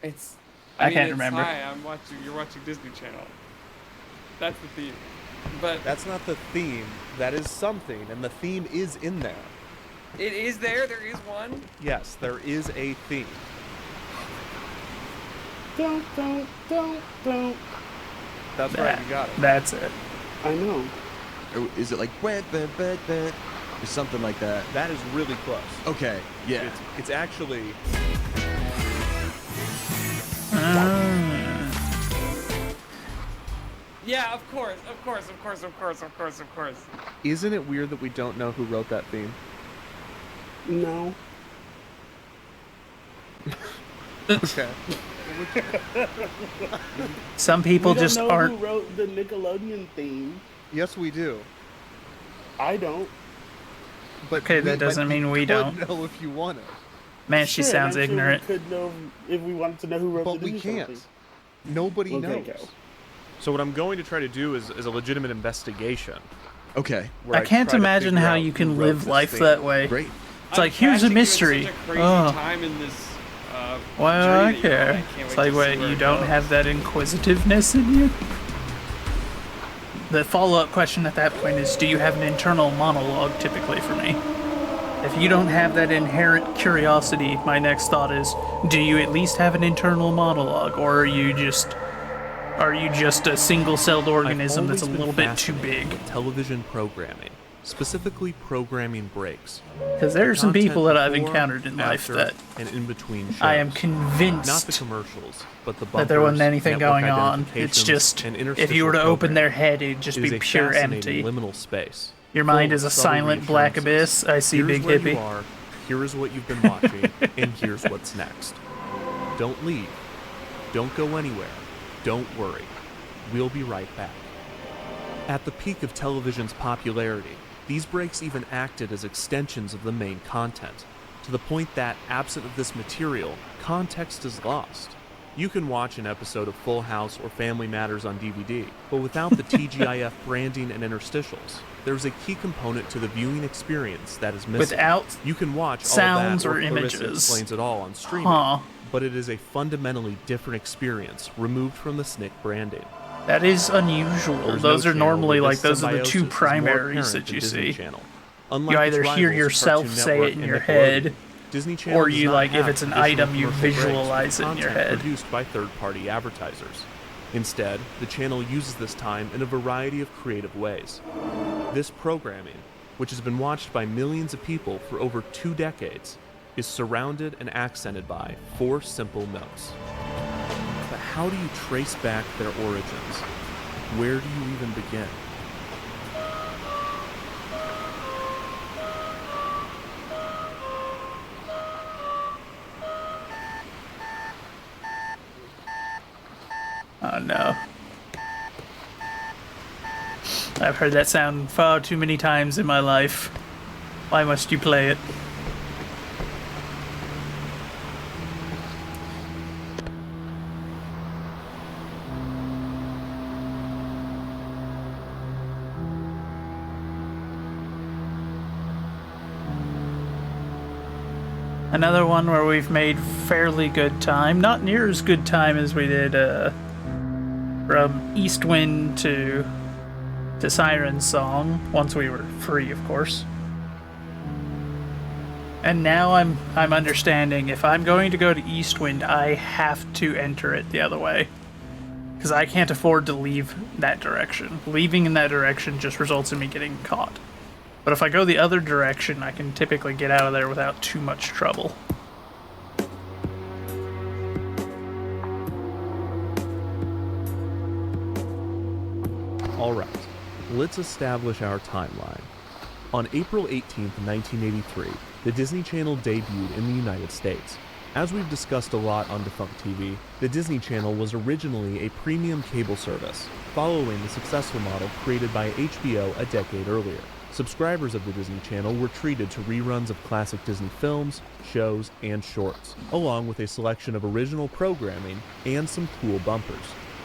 S23: It's.
S3: I can't remember.
S23: Hi, you're watching Disney Channel. That's the theme. But
S8: that's not the theme. That is something, and the theme is in there.
S23: it is there. There is one.
S8: Yes, there is a theme.
S22: Don't.
S8: That's right, you got it.
S3: That's it.
S22: I know.
S21: Or is it like, or something like that?
S8: That is really close.
S21: Okay, yeah.
S8: It's actually...
S23: Yeah, of course.
S8: Isn't it weird that we don't know who wrote that theme?
S22: No.
S8: Okay.
S3: Some people
S22: we
S3: just
S22: don't know
S3: aren't.
S22: Who wrote the Nickelodeon theme?
S8: Yes, we do.
S22: I don't.
S8: But
S3: Okay, that doesn't mean we don't.
S8: Know if you want to.
S3: Man, she
S22: Sure,
S3: sounds
S22: I'm sure
S3: ignorant.
S22: we could know if we wanted to know who wrote
S8: But
S22: the
S8: we
S22: Disney
S8: can't.
S22: Channel theme.
S8: Nobody
S22: Okay,
S8: knows.
S22: go.
S8: So what I'm going to try to do is a legitimate investigation.
S21: Okay.
S3: I can't imagine how you can live life that way.
S21: Great.
S3: It's like, here's a mystery. Oh,
S23: Time in this.
S3: why do I
S23: journey that you're on.
S3: care?
S23: I can't
S3: It's
S23: wait
S3: like,
S23: to see
S3: wait,
S23: where
S3: you
S23: it
S3: don't
S23: goes.
S3: have that inquisitiveness in you? The follow-up question at that point is, do you have an internal monologue, typically, for me? If you don't have that inherent curiosity, my next thought is, do you at least have an internal monologue, or are you just a single-celled organism that's a little bit too big?
S8: Television programming, specifically programming breaks.
S3: Because there are some people that I've
S8: Before,
S3: encountered in life
S8: after,
S3: that
S8: and in between shows.
S3: I am convinced
S8: not the commercials, but the bumpers,
S3: that there wasn't anything
S8: network
S3: going on. It's
S8: identifications,
S3: just,
S8: and
S3: if you were to
S8: interstitial
S3: open their
S8: programming.
S3: head, it'd just
S8: It is
S3: be
S8: a
S3: pure
S8: fascinating
S3: empty.
S8: liminal space.
S3: Your mind
S8: full
S3: is
S8: of
S3: a
S8: subtle
S3: silent black
S8: reassurances.
S3: abyss. I see,
S8: Here's
S3: big
S8: where
S3: hippie.
S8: You are, here is what you've been watching, and here's what's next. Don't leave. Don't go anywhere. Don't worry. We'll be right back. At the peak of television's popularity, these breaks even acted as extensions of the main content, to the point that, absent of this material, context is lost. You can watch an episode of Full House or Family Matters on DVD, but without the TGIF branding and interstitials, there's a key component to the viewing experience that is missing.
S3: Without
S8: you can watch
S3: sounds
S8: all
S3: or
S8: of that, Clarissa
S3: images.
S8: Explains it all on streaming, but it is a fundamentally different experience removed from the SNCC branding.
S3: That is unusual.
S8: There's
S3: Those
S8: no
S3: are
S8: channel
S3: normally
S8: where
S3: like
S8: this
S3: those are the two
S8: symbiosis is more
S3: primaries
S8: apparent
S3: that you
S8: than Disney
S3: see.
S8: Channel. Unlike
S3: you
S8: its
S3: either hear
S8: rivals,
S3: yourself
S8: Cartoon
S3: say
S8: Network
S3: it in
S8: and
S3: your
S8: Nickelodeon,
S3: head,
S8: Disney Channel
S3: or
S8: does
S3: you
S8: not
S3: like if
S8: have
S3: it's an
S8: traditional
S3: item, you
S8: commercial breaks
S3: visualize
S8: for
S3: it in your
S8: content
S3: head.
S8: produced by third-party advertisers. Instead, the channel uses this time in a variety of creative ways. This programming, which has been watched by millions of people for over 2 decades, is surrounded and accented by 4 simple notes. But how do you trace back their origins? Where do you even begin?
S3: Oh no. I've heard that sound far too many times in my life. Why must you play it? Another one where we've made fairly good time. Not near as good time as we did from Eastwind to Siren's Song, once we were free, of course. And now I'm understanding if I'm going to go to Eastwind, I have to enter it the other way. Because I can't afford to leave that direction. Leaving in that direction just results in me getting caught. But if I go the other direction, I can typically get out of there without too much trouble.
S8: Alright, let's establish our timeline. On April 18th, 1983, the Disney Channel debuted in the United States. As we've discussed a lot on Defunct TV, the Disney Channel was originally a premium cable service, following the successful model created by HBO a decade earlier. Subscribers of the Disney Channel were treated to reruns of classic Disney films, shows, and shorts, along with a selection of original programming and some cool bumpers.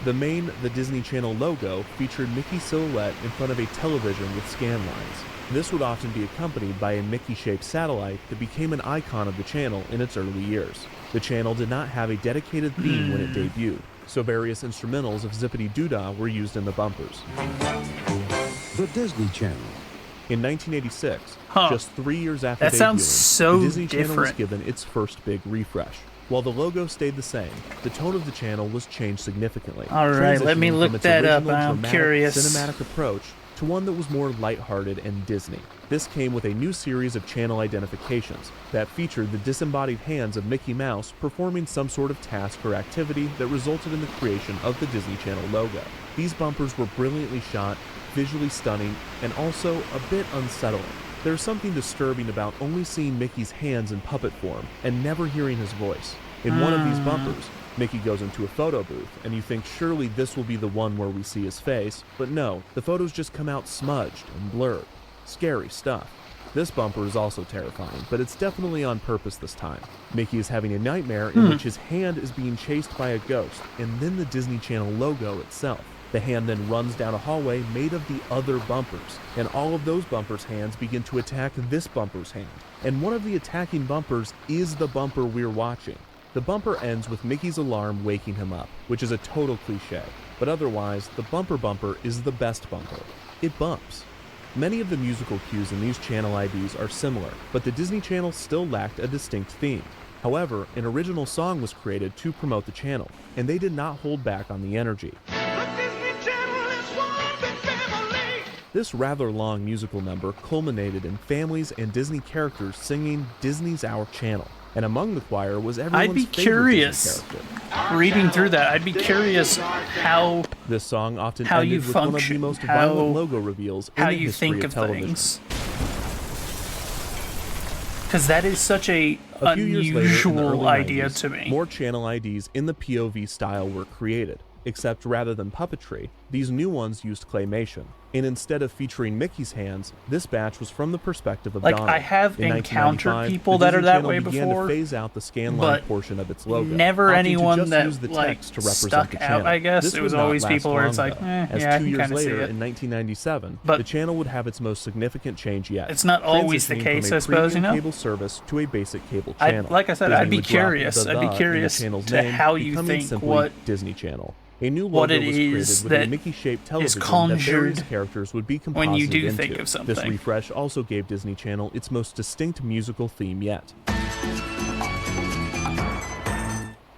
S8: The Disney Channel logo featured Mickey's silhouette in front of a television with scan lines. This would often be accompanied by a Mickey-shaped satellite that became an icon of the channel in its early years. The channel did not have a dedicated theme when it debuted, so various instrumentals of Zippity Doo-Dah were used in the bumpers.
S5: The Disney Channel.
S8: In 1986, just 3 years after
S3: that
S8: debuting,
S3: sounds so
S8: the Disney Channel was
S3: different.
S8: given its first big refresh. While the logo stayed the same, the tone of the channel was changed significantly.
S3: All right, let me
S8: transitioning
S3: look
S8: from its
S3: that up.
S8: original
S3: I'm
S8: dramatic,
S3: curious.
S8: cinematic approach to one that was more lighthearted and Disney. This came with a new series of channel identifications that featured the disembodied hands of Mickey Mouse performing some sort of task or activity that resulted in the creation of the Disney Channel logo. These bumpers were brilliantly shot, visually stunning, and also a bit unsettling. There's something disturbing about only seeing Mickey's hands in puppet form and never hearing his voice. In one of these bumpers, Mickey goes into a photo booth, and you think surely this will be the one where we see his face, but no, the photos just come out smudged and blurred. Scary stuff. This bumper is also terrifying, but it's definitely on purpose this time. Mickey is having a nightmare in which his hand is being chased by a ghost, and then the Disney Channel logo itself. The hand then runs down a hallway made of the other bumpers, and all of those bumpers' hands begin to attack this bumper's hand. And one of the attacking bumpers is the bumper we're watching. The bumper ends with Mickey's alarm waking him up, which is a total cliche, but otherwise, the bumper is the best bumper. It bumps. Many of the musical cues in these channel IDs are similar, but the Disney Channel still lacked a distinct theme. However, an original song was created to promote the channel, and they did not hold back on the energy. This rather long musical number culminated in families and Disney characters singing Disney's Our Channel, and among the choir was everyone's
S3: I'd be
S8: favorite
S3: curious.
S8: Disney character.
S3: Reading through that, I'd be curious how
S8: This song often
S3: how
S8: ended
S3: you
S8: with
S3: function,
S8: one of the most
S3: how-
S8: violent logo reveals in
S3: how
S8: the
S3: you
S8: history
S3: think
S8: of
S3: of
S8: television.
S3: things. Because that is such a
S8: A few years later, in the
S3: unusual
S8: early
S3: idea
S8: 90s,
S3: to me.
S8: more channel IDs in the POV style were created, except rather than puppetry, these new ones used claymation. And instead of featuring Mickey's hands, this batch was from the perspective of
S3: Like,
S8: Donald.
S3: I have
S8: In
S3: encountered
S8: 1995,
S3: people
S8: the
S3: that are
S8: Disney
S3: that
S8: Channel
S3: way
S8: began
S3: before,
S8: to phase out the scan line
S3: but
S8: portion of its logo,
S3: never
S8: opting
S3: anyone
S8: to just
S3: that,
S8: use the
S3: like,
S8: text to represent
S3: stuck
S8: the
S3: out,
S8: channel.
S3: I guess.
S8: This
S3: It
S8: would
S3: was
S8: not
S3: always
S8: last
S3: people where it's
S8: long,
S3: like,
S8: though,
S3: eh,
S8: as
S3: yeah, I
S8: 2
S3: can
S8: years
S3: kinda see
S8: later,
S3: it.
S8: in 1997,
S3: But
S8: the channel would have its most significant change yet.
S3: it's not always the
S8: transitioning
S3: case,
S8: from a
S3: I suppose, you
S8: premium
S3: know?
S8: cable service to a basic cable
S3: I'd-
S8: channel.
S3: like I said,
S8: Disney
S3: I'd be
S8: would drop
S3: curious.
S8: the
S3: I'd be
S8: in the
S3: curious
S8: channel's
S3: to
S8: name,
S3: how you
S8: becoming
S3: think
S8: simply
S3: what
S8: Disney Channel. A new
S3: what
S8: logo
S3: it
S8: was created
S3: is
S8: with a
S3: that
S8: Mickey-shaped television that
S3: conjured
S8: various characters would be composited
S3: when you do
S8: into.
S3: think of something.
S8: This refresh also gave Disney Channel its most distinct musical theme yet.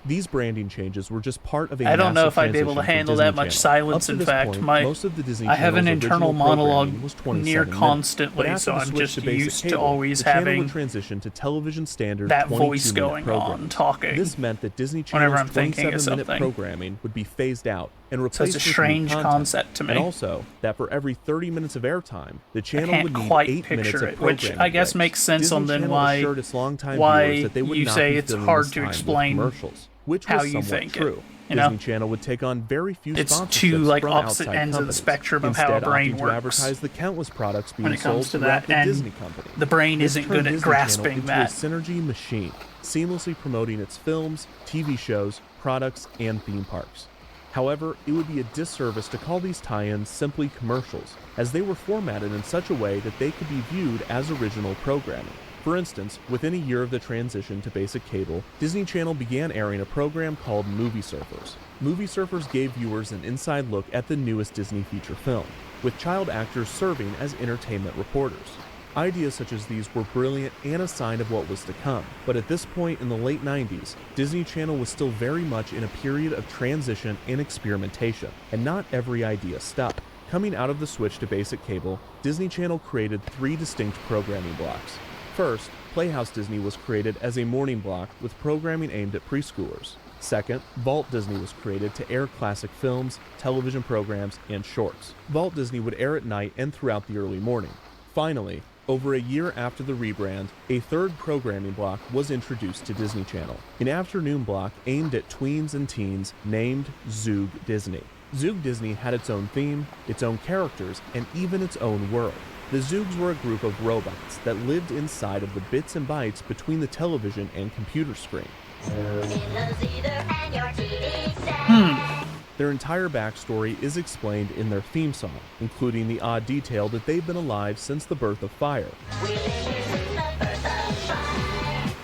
S8: These branding changes were just part of a
S3: I don't know
S8: massive
S3: if I'd be able to
S8: transition for
S3: handle
S8: Disney
S3: that much
S8: Channel.
S3: silence.
S8: Up to
S3: In
S8: this
S3: fact,
S8: point,
S3: my
S8: most of the Disney
S3: I have an
S8: Channel's
S3: internal
S8: original programming
S3: monologue
S8: was 27
S3: near
S8: minutes.
S3: constantly,
S8: But after
S3: so
S8: the
S3: I'm
S8: switch
S3: just
S8: to basic
S3: used to
S8: cable,
S3: always
S8: the channel
S3: having
S8: would transition to television standard
S3: that
S8: 22-minute
S3: voice going
S8: programming.
S3: on, talking.
S8: This meant that Disney
S3: whenever
S8: Channel's
S3: I'm thinking of
S8: 27-minute
S3: something.
S8: programming would be phased out and
S3: So
S8: replaced
S3: it's a
S8: with new
S3: strange
S8: content.
S3: concept to me.
S8: And also, that for every 30 minutes of airtime, the
S3: I
S8: channel
S3: can't
S8: would need
S3: quite
S8: 8 minutes
S3: picture
S8: of
S3: it, which
S8: programming
S3: I guess
S8: breaks.
S3: makes sense
S8: Disney
S3: on then
S8: Channel
S3: why
S8: assured its longtime viewers that they would
S3: you
S8: not
S3: say
S8: be
S3: it's
S8: filling
S3: hard
S8: this
S3: to
S8: time with
S3: explain
S8: commercials, which
S3: how
S8: was
S3: you
S8: somewhat
S3: think
S8: true.
S3: it, you know?
S8: Disney Channel would take on very few
S3: It's
S8: sponsorships
S3: two, like,
S8: from
S3: opposite
S8: outside
S3: ends of the
S8: companies,
S3: spectrum of how a
S8: instead
S3: brain
S8: opting to
S3: works
S8: advertise the countless products being
S3: when it comes
S8: sold
S3: to
S8: throughout
S3: that,
S8: the
S3: and
S8: Disney company.
S3: the brain
S8: This
S3: isn't
S8: turned
S3: good at
S8: Disney Channel
S3: grasping
S8: into
S3: that.
S8: a synergy machine, seamlessly promoting its films, TV shows, products, and theme parks. However, it would be a disservice to call these tie-ins simply commercials, as they were formatted in such a way that they could be viewed as original programming. For instance, within a year of the transition to basic cable, Disney Channel began airing a program called Movie Surfers. Movie Surfers gave viewers an inside look at the newest Disney feature film, with child actors serving as entertainment reporters. Ideas such as these were brilliant and a sign of what was to come, but at this point in the late 90s, Disney Channel was still very much in a period of transition and experimentation, and not every idea stuck. Coming out of the switch to basic cable, Disney Channel created 3 distinct programming blocks. First, Playhouse Disney was created as a morning block with programming aimed at preschoolers. Second, Vault Disney was created to air classic films, television programs, and shorts. Vault Disney would air at night and throughout the early morning. Finally, over a year after the rebrand, a third programming block was introduced to Disney Channel, an afternoon block aimed at tweens and teens named Zoog Disney. Zoog Disney had its own theme, its own characters, and even its own world. The Zoogs were a group of robots that lived inside of the bits and bytes between the television and computer screen. Their entire backstory is explained in their theme song, including the odd detail that they've been alive since the birth of fire.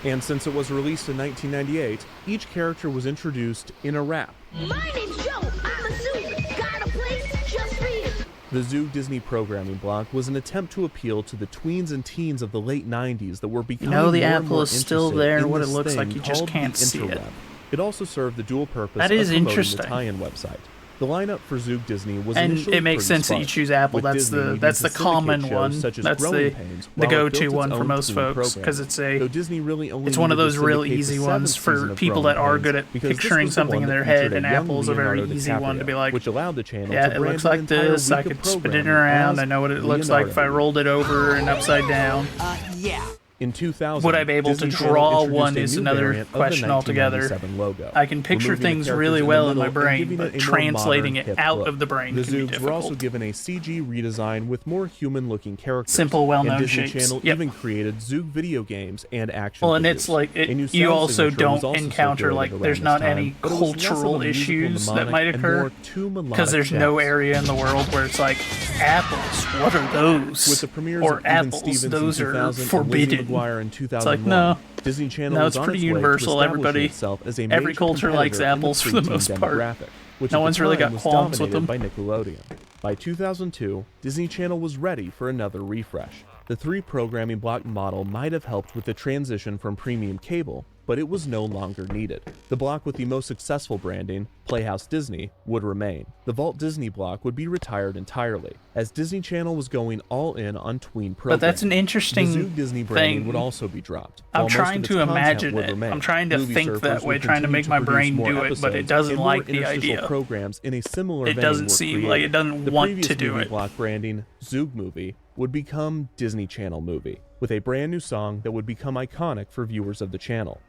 S8: And since it was released in 1998, each character was introduced in a rap.
S10: My name's Joe. I'm a Zoog. Got a place just for you.
S8: The Zoog Disney programming block was an attempt to appeal to the tweens and teens of the late 90s that were becoming
S3: the
S8: more and
S3: apple
S8: more
S3: is still
S8: interested
S3: there,
S8: in
S3: what it
S8: this
S3: looks like,
S8: thing
S3: you just
S8: called
S3: can't
S8: the
S3: see it.
S8: interweb. It also served the dual purpose
S3: That
S8: of
S3: is
S8: promoting
S3: interesting.
S8: the tie-in website. The lineup for Zoog Disney was
S3: And
S8: initially
S3: it makes
S8: pretty
S3: sense that you
S8: sparse,
S3: choose Apple.
S8: with
S3: That's
S8: Disney
S3: the
S8: needing
S3: that's
S8: to
S3: the
S8: syndicate
S3: common
S8: shows
S3: one.
S8: such as
S3: That's
S8: Growing
S3: the
S8: Pains,
S3: the
S8: while it
S3: go-to
S8: built its
S3: one for
S8: own
S3: most
S8: teen
S3: folks
S8: programming.
S3: because it's
S8: Though Disney really only
S3: it's one of
S8: needed
S3: those
S8: to
S3: real
S8: syndicate
S3: easy
S8: the
S3: ones
S8: 7th
S3: for
S8: season of
S3: people
S8: Growing
S3: that are
S8: Pains,
S3: good at
S8: because this
S3: picturing
S8: was the
S3: something
S8: one
S3: in
S8: that
S3: their head,
S8: featured
S3: and
S8: a young
S3: Apple's a very
S8: Leonardo
S3: easy one to be
S8: DiCaprio,
S3: like,
S8: which allowed the channel
S3: yeah,
S8: to
S3: it
S8: brand
S3: looks
S8: an
S3: like
S8: entire
S3: this. I
S8: week of
S3: could spin it
S8: programming
S3: around.
S8: as
S3: I know what it looks like if I
S8: Leonardo.
S3: rolled it over and upside down.
S19: Yeah.
S8: In 2000,
S3: Would I be able
S8: Disney
S3: to
S8: Channel
S3: draw
S8: introduced
S3: one
S8: a
S3: is
S8: new
S3: another
S8: variant of the
S3: question altogether.
S8: 1997 logo,
S3: I can picture
S8: removing the
S3: things
S8: characters
S3: really
S8: in the
S3: well in my
S8: middle and
S3: brain,
S8: giving it
S3: but
S8: a more
S3: translating
S8: modern,
S3: it
S8: hip
S3: out
S8: look.
S3: of the brain
S8: The
S3: can be
S8: Zoogs were also
S3: difficult.
S8: given a CG redesign with more human-looking characters.
S3: Simple, well-known
S8: and Disney
S3: shapes.
S8: Channel
S3: Yep.
S8: even created Zoog video games and action
S3: Well, and
S8: figures.
S3: it's like
S8: A new
S3: you
S8: sound
S3: also
S8: signature was
S3: don't
S8: also
S3: encounter
S8: circulated
S3: like
S8: around
S3: there's
S8: this
S3: not
S8: time,
S3: any
S8: but it was less of a
S3: cultural
S8: musical
S3: issues that
S8: mnemonic
S3: might
S8: and
S3: occur
S8: more two melodic
S3: because there's no
S8: jazz.
S3: area in the world where it's like apples. What are those?
S8: With the premieres
S3: or
S8: of Even
S3: apples.
S8: Stevens
S3: Those
S8: in
S3: are
S8: 2000
S3: forbidden.
S8: and Lizzie McGuire in 2001,
S3: It's like no.
S8: Disney Channel
S3: No,
S8: was
S3: it's
S8: on
S3: pretty
S8: its way to
S3: universal.
S8: establishing
S3: Everybody,
S8: itself as a
S3: every
S8: major
S3: culture likes
S8: competitor in the
S3: apples for the
S8: preteen
S3: most part.
S8: demographic, which
S3: No
S8: at the
S3: one's really
S8: time
S3: got
S8: was
S3: qualms with them.
S8: dominated by Nickelodeon. By 2002, Disney Channel was ready for another refresh. The 3 programming block model might have helped with the transition from premium cable, but it was no longer needed. The block with the most successful branding, Playhouse Disney, would remain. The Vault Disney block would be retired entirely, as Disney Channel was going all in on tween programming.
S3: But that's an interesting
S8: The Zoog Disney branding
S3: thing.
S8: would also be dropped.
S3: I'm
S8: while most
S3: trying
S8: of its
S3: to
S8: content
S3: imagine
S8: would
S3: it.
S8: remain.
S3: I'm trying to
S8: Movie
S3: think
S8: Surfers
S3: that way,
S8: would
S3: trying to
S8: continue
S3: make my
S8: produce
S3: brain
S8: more
S3: do it, but it
S8: episodes,
S3: doesn't
S8: and more
S3: like the
S8: interstitial
S3: idea.
S8: programs in a similar
S3: It
S8: vein
S3: doesn't
S8: were
S3: seem
S8: created.
S3: like it doesn't
S8: the
S3: want
S8: previous
S3: to do
S8: movie
S3: it.
S8: block branding, Zoog Movie, would become Disney Channel Movie, with a brand new song that would become iconic for viewers of the channel.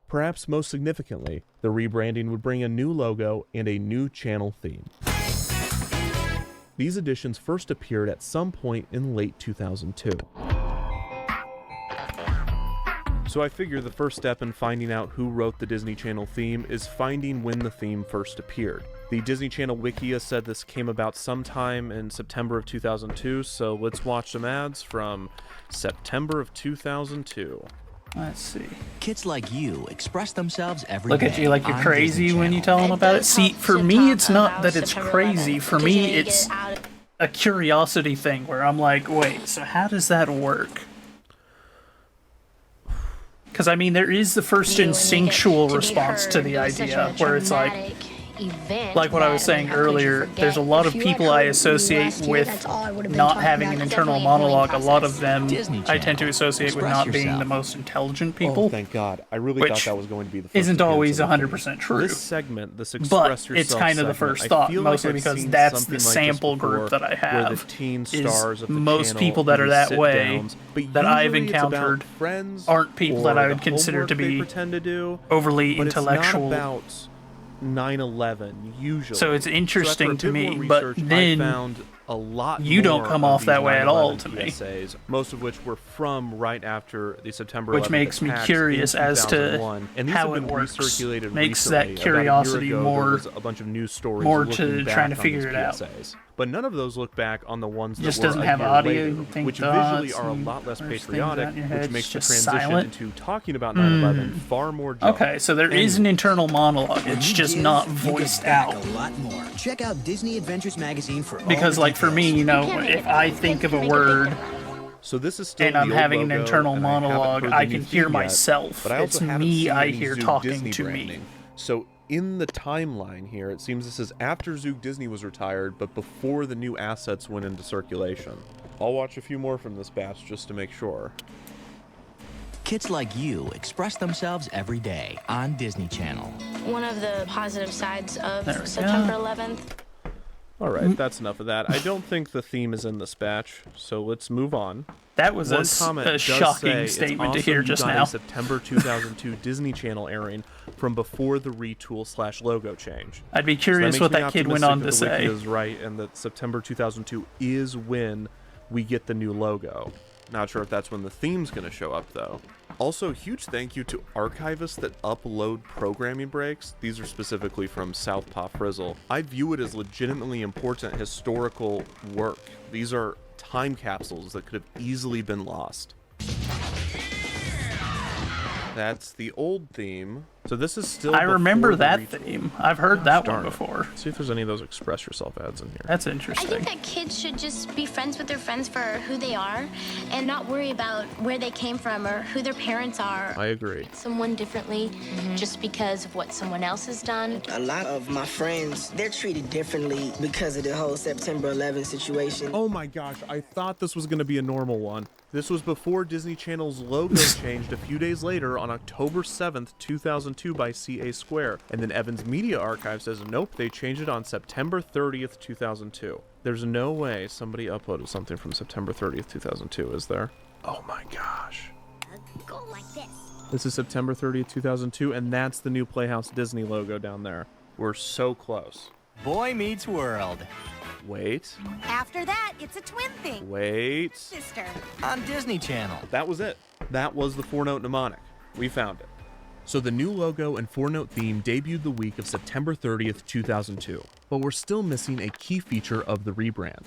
S8: Perhaps most significantly, the rebranding would bring a new logo and a new channel theme. These additions first appeared at some point in late 2002. So I figure the first step in finding out who wrote the Disney Channel theme is finding when the theme first appeared. The Disney Channel Wikia said this came about sometime in September of 2002, so let's watch some ads from September of 2002.
S3: Let's see.
S6: Kids like you express themselves every
S3: Look
S6: day.
S3: at you like you're
S6: on
S3: crazy
S6: Disney
S3: when you
S6: Channel.
S3: tell them about it. See, for me, it's not that it's crazy. For me, it's a curiosity thing where I'm like, wait, so how does that work? Because, I mean, there is the first instinctual response to the idea where it's like what I was saying earlier, there's a lot of people I associate with not having an internal monologue. A lot of them I tend to associate with not being the most intelligent people.
S8: Oh, thank God. I really thought that was going to be the first
S3: isn't always
S8: appearance of the
S3: 100% true.
S8: This segment, this express
S3: but
S8: yourself
S3: it's kind of the
S8: segment,
S3: first
S8: I
S3: thought,
S8: feel like
S3: mostly
S8: I've
S3: because
S8: seen
S3: that's
S8: something
S3: the
S8: like
S3: sample
S8: this
S3: group
S8: before,
S3: that I
S8: where
S3: have.
S8: the teen
S3: is
S8: stars of the
S3: most
S8: channel
S3: people that
S8: do
S3: are that way
S8: sit-downs, but
S3: that I've
S8: usually it's about
S3: encountered
S8: friends
S3: aren't people that
S8: or
S3: I would
S8: the
S3: consider
S8: homework
S3: to
S8: they
S3: be
S8: pretend to do,
S3: overly
S8: but
S3: intellectual.
S8: It's not about 9/11 usually.
S3: So it's interesting
S8: after a
S3: to
S8: bit
S3: me,
S8: more
S3: but
S8: research,
S3: then
S8: I found a lot
S3: you don't
S8: more
S3: come
S8: of
S3: off
S8: these
S3: that way at all
S8: 9/11
S3: to me.
S8: PSAs, most of which were from right after the September 11th
S3: Which makes me
S8: attacks
S3: curious
S8: in
S3: as to
S8: 2001. And these
S3: how
S8: have
S3: it
S8: been
S3: works.
S8: recirculated
S3: Makes
S8: recently.
S3: that curiosity
S8: About a year ago,
S3: more-
S8: there was a bunch of news stories
S3: more
S8: looking
S3: to
S8: back
S3: trying to
S8: on
S3: figure
S8: these
S3: it out.
S8: PSAs. But none of those look back on the ones that
S3: Just
S8: were
S3: doesn't
S8: a
S3: have
S8: year
S3: audio,
S8: later,
S3: you think
S8: which visually
S3: thoughts
S8: are a
S3: and
S8: lot less
S3: there's things
S8: patriotic,
S3: out in your
S8: which
S3: head,
S8: makes the
S3: it's
S8: transition
S3: just silent.
S8: into talking about 9/11 far more jarring.
S3: Okay, so there is an internal monologue. It's just not voiced out.
S6: A lot more. Check out Disney Adventures magazine for all
S3: Because,
S6: the
S3: like, for me, you know, if I think of a word
S8: So this is still
S3: and I'm
S8: the old
S3: having an
S8: logo,
S3: internal
S8: and I haven't
S3: monologue,
S8: heard the
S3: I
S8: new
S3: can hear
S8: theme yet,
S3: myself.
S8: but I also
S3: It's
S8: haven't
S3: me
S8: seen
S3: I
S8: any
S3: hear
S8: Zoog
S3: talking
S8: Disney
S3: to me.
S8: branding. So in the timeline here, it seems this is after Zoog Disney was retired, but before the new assets went into circulation. I'll watch a few more from this batch just to make sure.
S6: Kids like you express themselves every day on Disney Channel.
S11: One of the positive sides of
S3: There we
S11: September
S3: go.
S11: 11th.
S8: Alright, that's enough of that. I don't think the theme is in this batch, so let's move on.
S3: That was
S8: One comment
S3: a
S8: does
S3: shocking
S8: say,
S3: statement to
S8: "It's
S3: hear
S8: awesome
S3: just
S8: you got
S3: now."
S8: a September 2002 Disney Channel airing from before the retool/logo change.
S3: I'd be
S8: So
S3: curious
S8: makes
S3: what
S8: me
S3: that kid went on to
S8: optimistic that the
S3: say.
S8: wiki is right, and that September 2002 is when we get the new logo. Not sure if that's when the theme's going to show up, though. Also, huge thank you to archivists that upload programming breaks. These are specifically from Southpaw Frizzle. I view it as legitimately important historical work. These are time capsules that could have easily been lost. That's the old theme. So this is still
S3: I remember
S8: before the
S3: that theme. I've heard that one
S8: darn it.
S3: before.
S8: See if there's any of those Express Yourself ads in here.
S3: That's
S11: I
S3: interesting.
S11: think that kids should just be friends with their friends for who they are and not worry about where they came from or who their parents are.
S8: I agree.
S11: Someone differently just because of what someone else has done.
S12: A lot of my friends, they're treated differently because of the whole September 11 situation.
S8: Oh my gosh, I thought this was going to be a normal one. This was before Disney Channel's logo changed a few days later on October 7th, 2002 by CA Square. And then Evans Media Archive says, nope, they changed it on September 30th, 2002. There's no way somebody uploaded something from September 30th, 2002, is there? Oh my gosh.
S10: Go like this.
S8: This is September 30th, 2002, and that's the new Playhouse Disney logo down there. We're so close.
S6: Boy Meets World.
S8: Wait.
S17: After that, it's a twin thing.
S8: Wait.
S17: Sister.
S6: On Disney Channel.
S8: That was it. That was the 4-note mnemonic. We found it. So the new logo and 4-note theme debuted the week of September 30th, 2002, but we're still missing a key feature of the rebrand.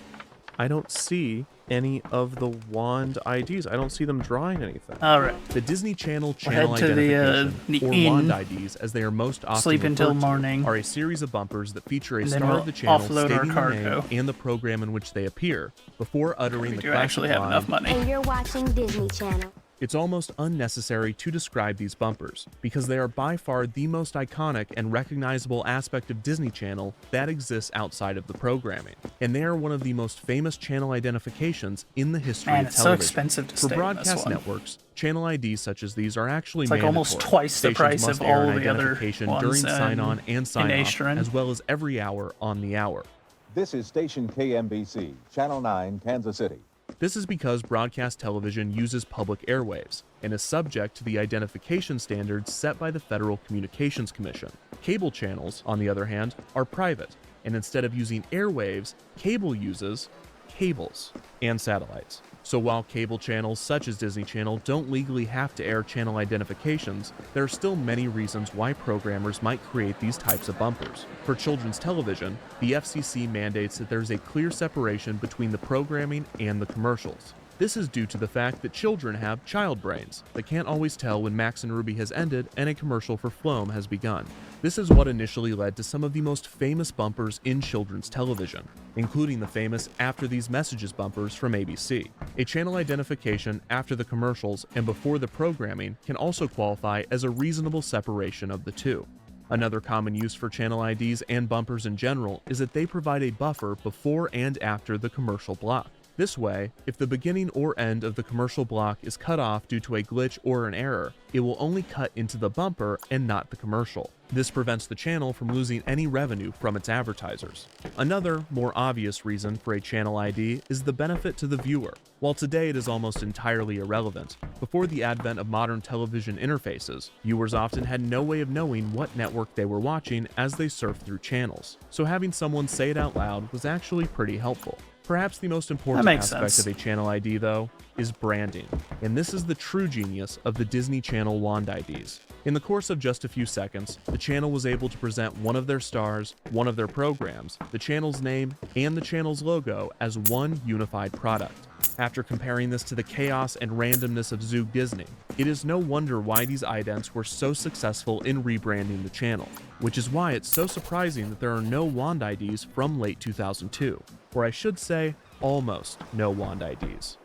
S8: I don't see any of the wand IDs. I don't see them drawing anything.
S3: All right.
S8: The Disney Channel
S3: We'll
S8: channel
S3: head to
S8: identification,
S3: the
S8: or
S3: inn.
S8: wand IDs, as they are most often
S3: Sleep until
S8: referred to,
S3: morning.
S8: are a series of bumpers that feature a
S3: And then
S8: star
S3: we'll
S8: of the channel
S3: offload our
S8: stating the name
S3: cargo.
S8: and the program in which they appear, before uttering
S3: We
S8: the
S3: do
S8: classic
S3: actually have
S8: line,
S3: enough money.
S10: And you're watching Disney Channel.
S8: It's almost unnecessary to describe these bumpers, because they are by far the most iconic and recognizable aspect of Disney Channel that exists outside of the programming. And they are one of the most famous channel identifications in the history
S3: Man,
S8: of
S3: it's so
S8: television.
S3: expensive to
S8: For
S3: stay in this
S8: broadcast
S3: one.
S8: networks, channel IDs such as these are actually
S3: It's like almost
S8: mandatory.
S3: twice the
S8: Stations
S3: price
S8: must
S3: of
S8: air
S3: all
S8: an
S3: the other
S8: identification
S3: ones
S8: during sign-on and
S3: in
S8: sign-off,
S3: Astron.
S8: as well as every hour on the hour.
S25: This is station KMBC, Channel 9, Kansas City.
S8: This is because broadcast television uses public airwaves and is subject to the identification standards set by the Federal Communications Commission. Cable channels, on the other hand, are private, and instead of using airwaves, cable uses cables and satellites. So while cable channels such as Disney Channel don't legally have to air channel identifications, there are still many reasons why programmers might create these types of bumpers. For children's television, the FCC mandates that there's a clear separation between the programming and the commercials. This is due to the fact that children have child brains that can't always tell when Max and Ruby has ended and a commercial for Floam has begun. This is what initially led to some of the most famous bumpers in children's television, including the famous After These Messages bumpers from ABC. A channel identification after the commercials and before the programming can also qualify as a reasonable separation of the two. Another common use for channel IDs and bumpers in general is that they provide a buffer before and after the commercial block. This way, if the beginning or end of the commercial block is cut off due to a glitch or an error, it will only cut into the bumper and not the commercial. This prevents the channel from losing any revenue from its advertisers. Another, more obvious reason for a channel ID is the benefit to the viewer. While today it is almost entirely irrelevant, before the advent of modern television interfaces, viewers often had no way of knowing what network they were watching as they surfed through channels, so having someone say it out loud was actually pretty helpful. Perhaps the most important aspect of a channel ID, though, is branding, and this is the true genius of the Disney Channel Wand IDs. In the course of just a few seconds, the channel was able to present one of their stars, one of their programs, the channel's name, and the channel's logo as one unified product. After comparing this to the chaos and randomness of Zoog Disney, it is no wonder why these idents were so successful in rebranding the channel, which is why it's so surprising that there are no Wand IDs from late 2002, or I should say, almost no Wand IDs.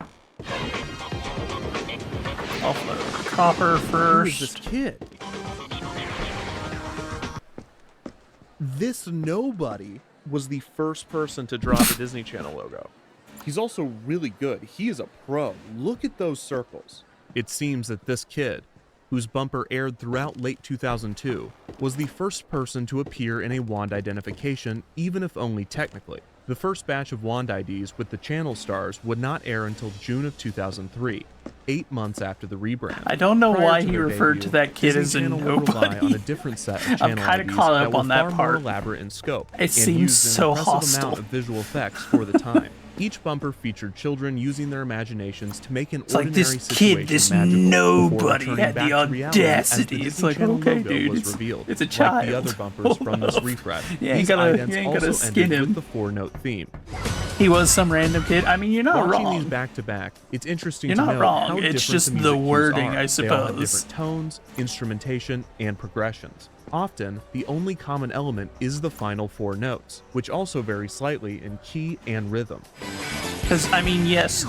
S3: Offload copper first.
S8: Who is this kid? This nobody was the first person to draw the Disney Channel logo. He's also really good. He is a pro. Look at those circles. It seems that this kid, whose bumper aired throughout late 2002, was the first person to appear in a Wand identification, even if only technically. The first batch of Wand IDs with the channel stars would not air until June of 2003, 8 months after the rebrand.
S3: I don't know
S8: Prior
S3: why
S8: to
S3: he
S8: their
S3: referred
S8: debut,
S3: to that kid
S8: Disney
S3: as a
S8: Channel would rely
S3: nobody.
S8: on a different set of channel
S3: I'm kind of
S8: IDs
S3: caught
S8: that
S3: up
S8: were
S3: on that
S8: far more
S3: part.
S8: elaborate in scope
S3: It
S8: and
S3: seems
S8: used an
S3: so
S8: impressive
S3: hostile.
S8: amount of visual effects for the time. Each bumper featured children using their imaginations to make an
S3: It's like
S8: ordinary
S3: this
S8: situation
S3: kid, this
S8: magical
S3: nobody
S8: before
S3: had
S8: returning
S3: the
S8: back to reality as the
S3: audacity. It's
S8: Disney
S3: like,
S8: Channel
S3: okay,
S8: logo
S3: dude,
S8: was
S3: it's
S8: revealed.
S3: a
S8: Like
S3: child.
S8: the other bumpers from this refresh,
S3: You ain't
S8: these
S3: gonna
S8: idents also
S3: skin
S8: ended
S3: him.
S8: with the 4-note theme.
S3: He was some random kid. I mean, you're not
S8: Watching
S3: wrong.
S8: these back to back, it's interesting
S3: You're
S8: to
S3: not
S8: note
S3: wrong.
S8: how
S3: It's
S8: different
S3: just
S8: the
S3: the
S8: music cues
S3: wording,
S8: are.
S3: I
S8: They all have
S3: suppose.
S8: different tones, instrumentation, and progressions. Often, the only common element is the final 4 notes, which also vary slightly in key and rhythm.
S3: Because, I mean, yes,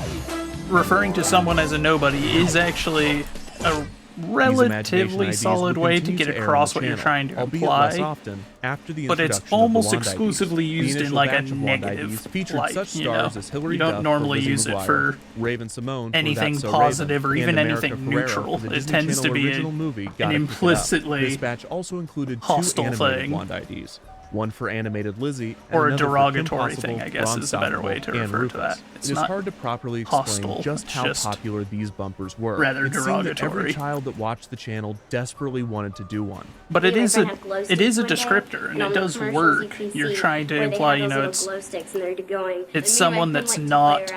S3: referring to someone as a nobody is actually a relatively
S8: IDs
S3: solid
S8: will
S3: way to
S8: continue
S3: get
S8: to air on
S3: across
S8: the
S3: what you're
S8: channel,
S3: trying to
S8: albeit
S3: imply.
S8: less often after the
S3: But it's
S8: introduction of the
S3: almost
S8: Wand IDs.
S3: exclusively
S8: The
S3: used in
S8: initial
S3: like a
S8: batch of Wand
S3: negative
S8: IDs featured
S3: light,
S8: such
S3: you know?
S8: stars as Hilary
S3: You don't
S8: Duff
S3: normally
S8: Lizzie
S3: use it
S8: McGuire,
S3: for
S8: Raven Simone for
S3: anything
S8: That's So
S3: positive or
S8: Raven,
S3: even
S8: and America
S3: anything
S8: Ferrera
S3: neutral.
S8: for the
S3: It
S8: Disney
S3: tends to
S8: Channel
S3: be
S8: original movie,
S3: an
S8: Gotta Pick It Up.
S3: implicitly
S8: This batch also included 2
S3: hostile
S8: animated
S3: thing.
S8: Wand IDs. One for animated Lizzie, and
S3: Or a
S8: another for
S3: derogatory
S8: Kim
S3: thing,
S8: Possible,
S3: I guess,
S8: Ron
S3: is a better way to
S8: Stoppable, and
S3: refer to
S8: Rufus.
S3: that. It's
S8: It is
S3: not
S8: hard to properly explain
S3: hostile,
S8: just
S3: it's
S8: how
S3: just
S8: popular these bumpers were.
S3: rather
S8: It seemed that every
S3: derogatory.
S8: child that watched the channel desperately wanted to do one.
S3: But it is a
S2: glow
S3: descriptor, and it does work. You're trying to imply, you know, it's someone that's not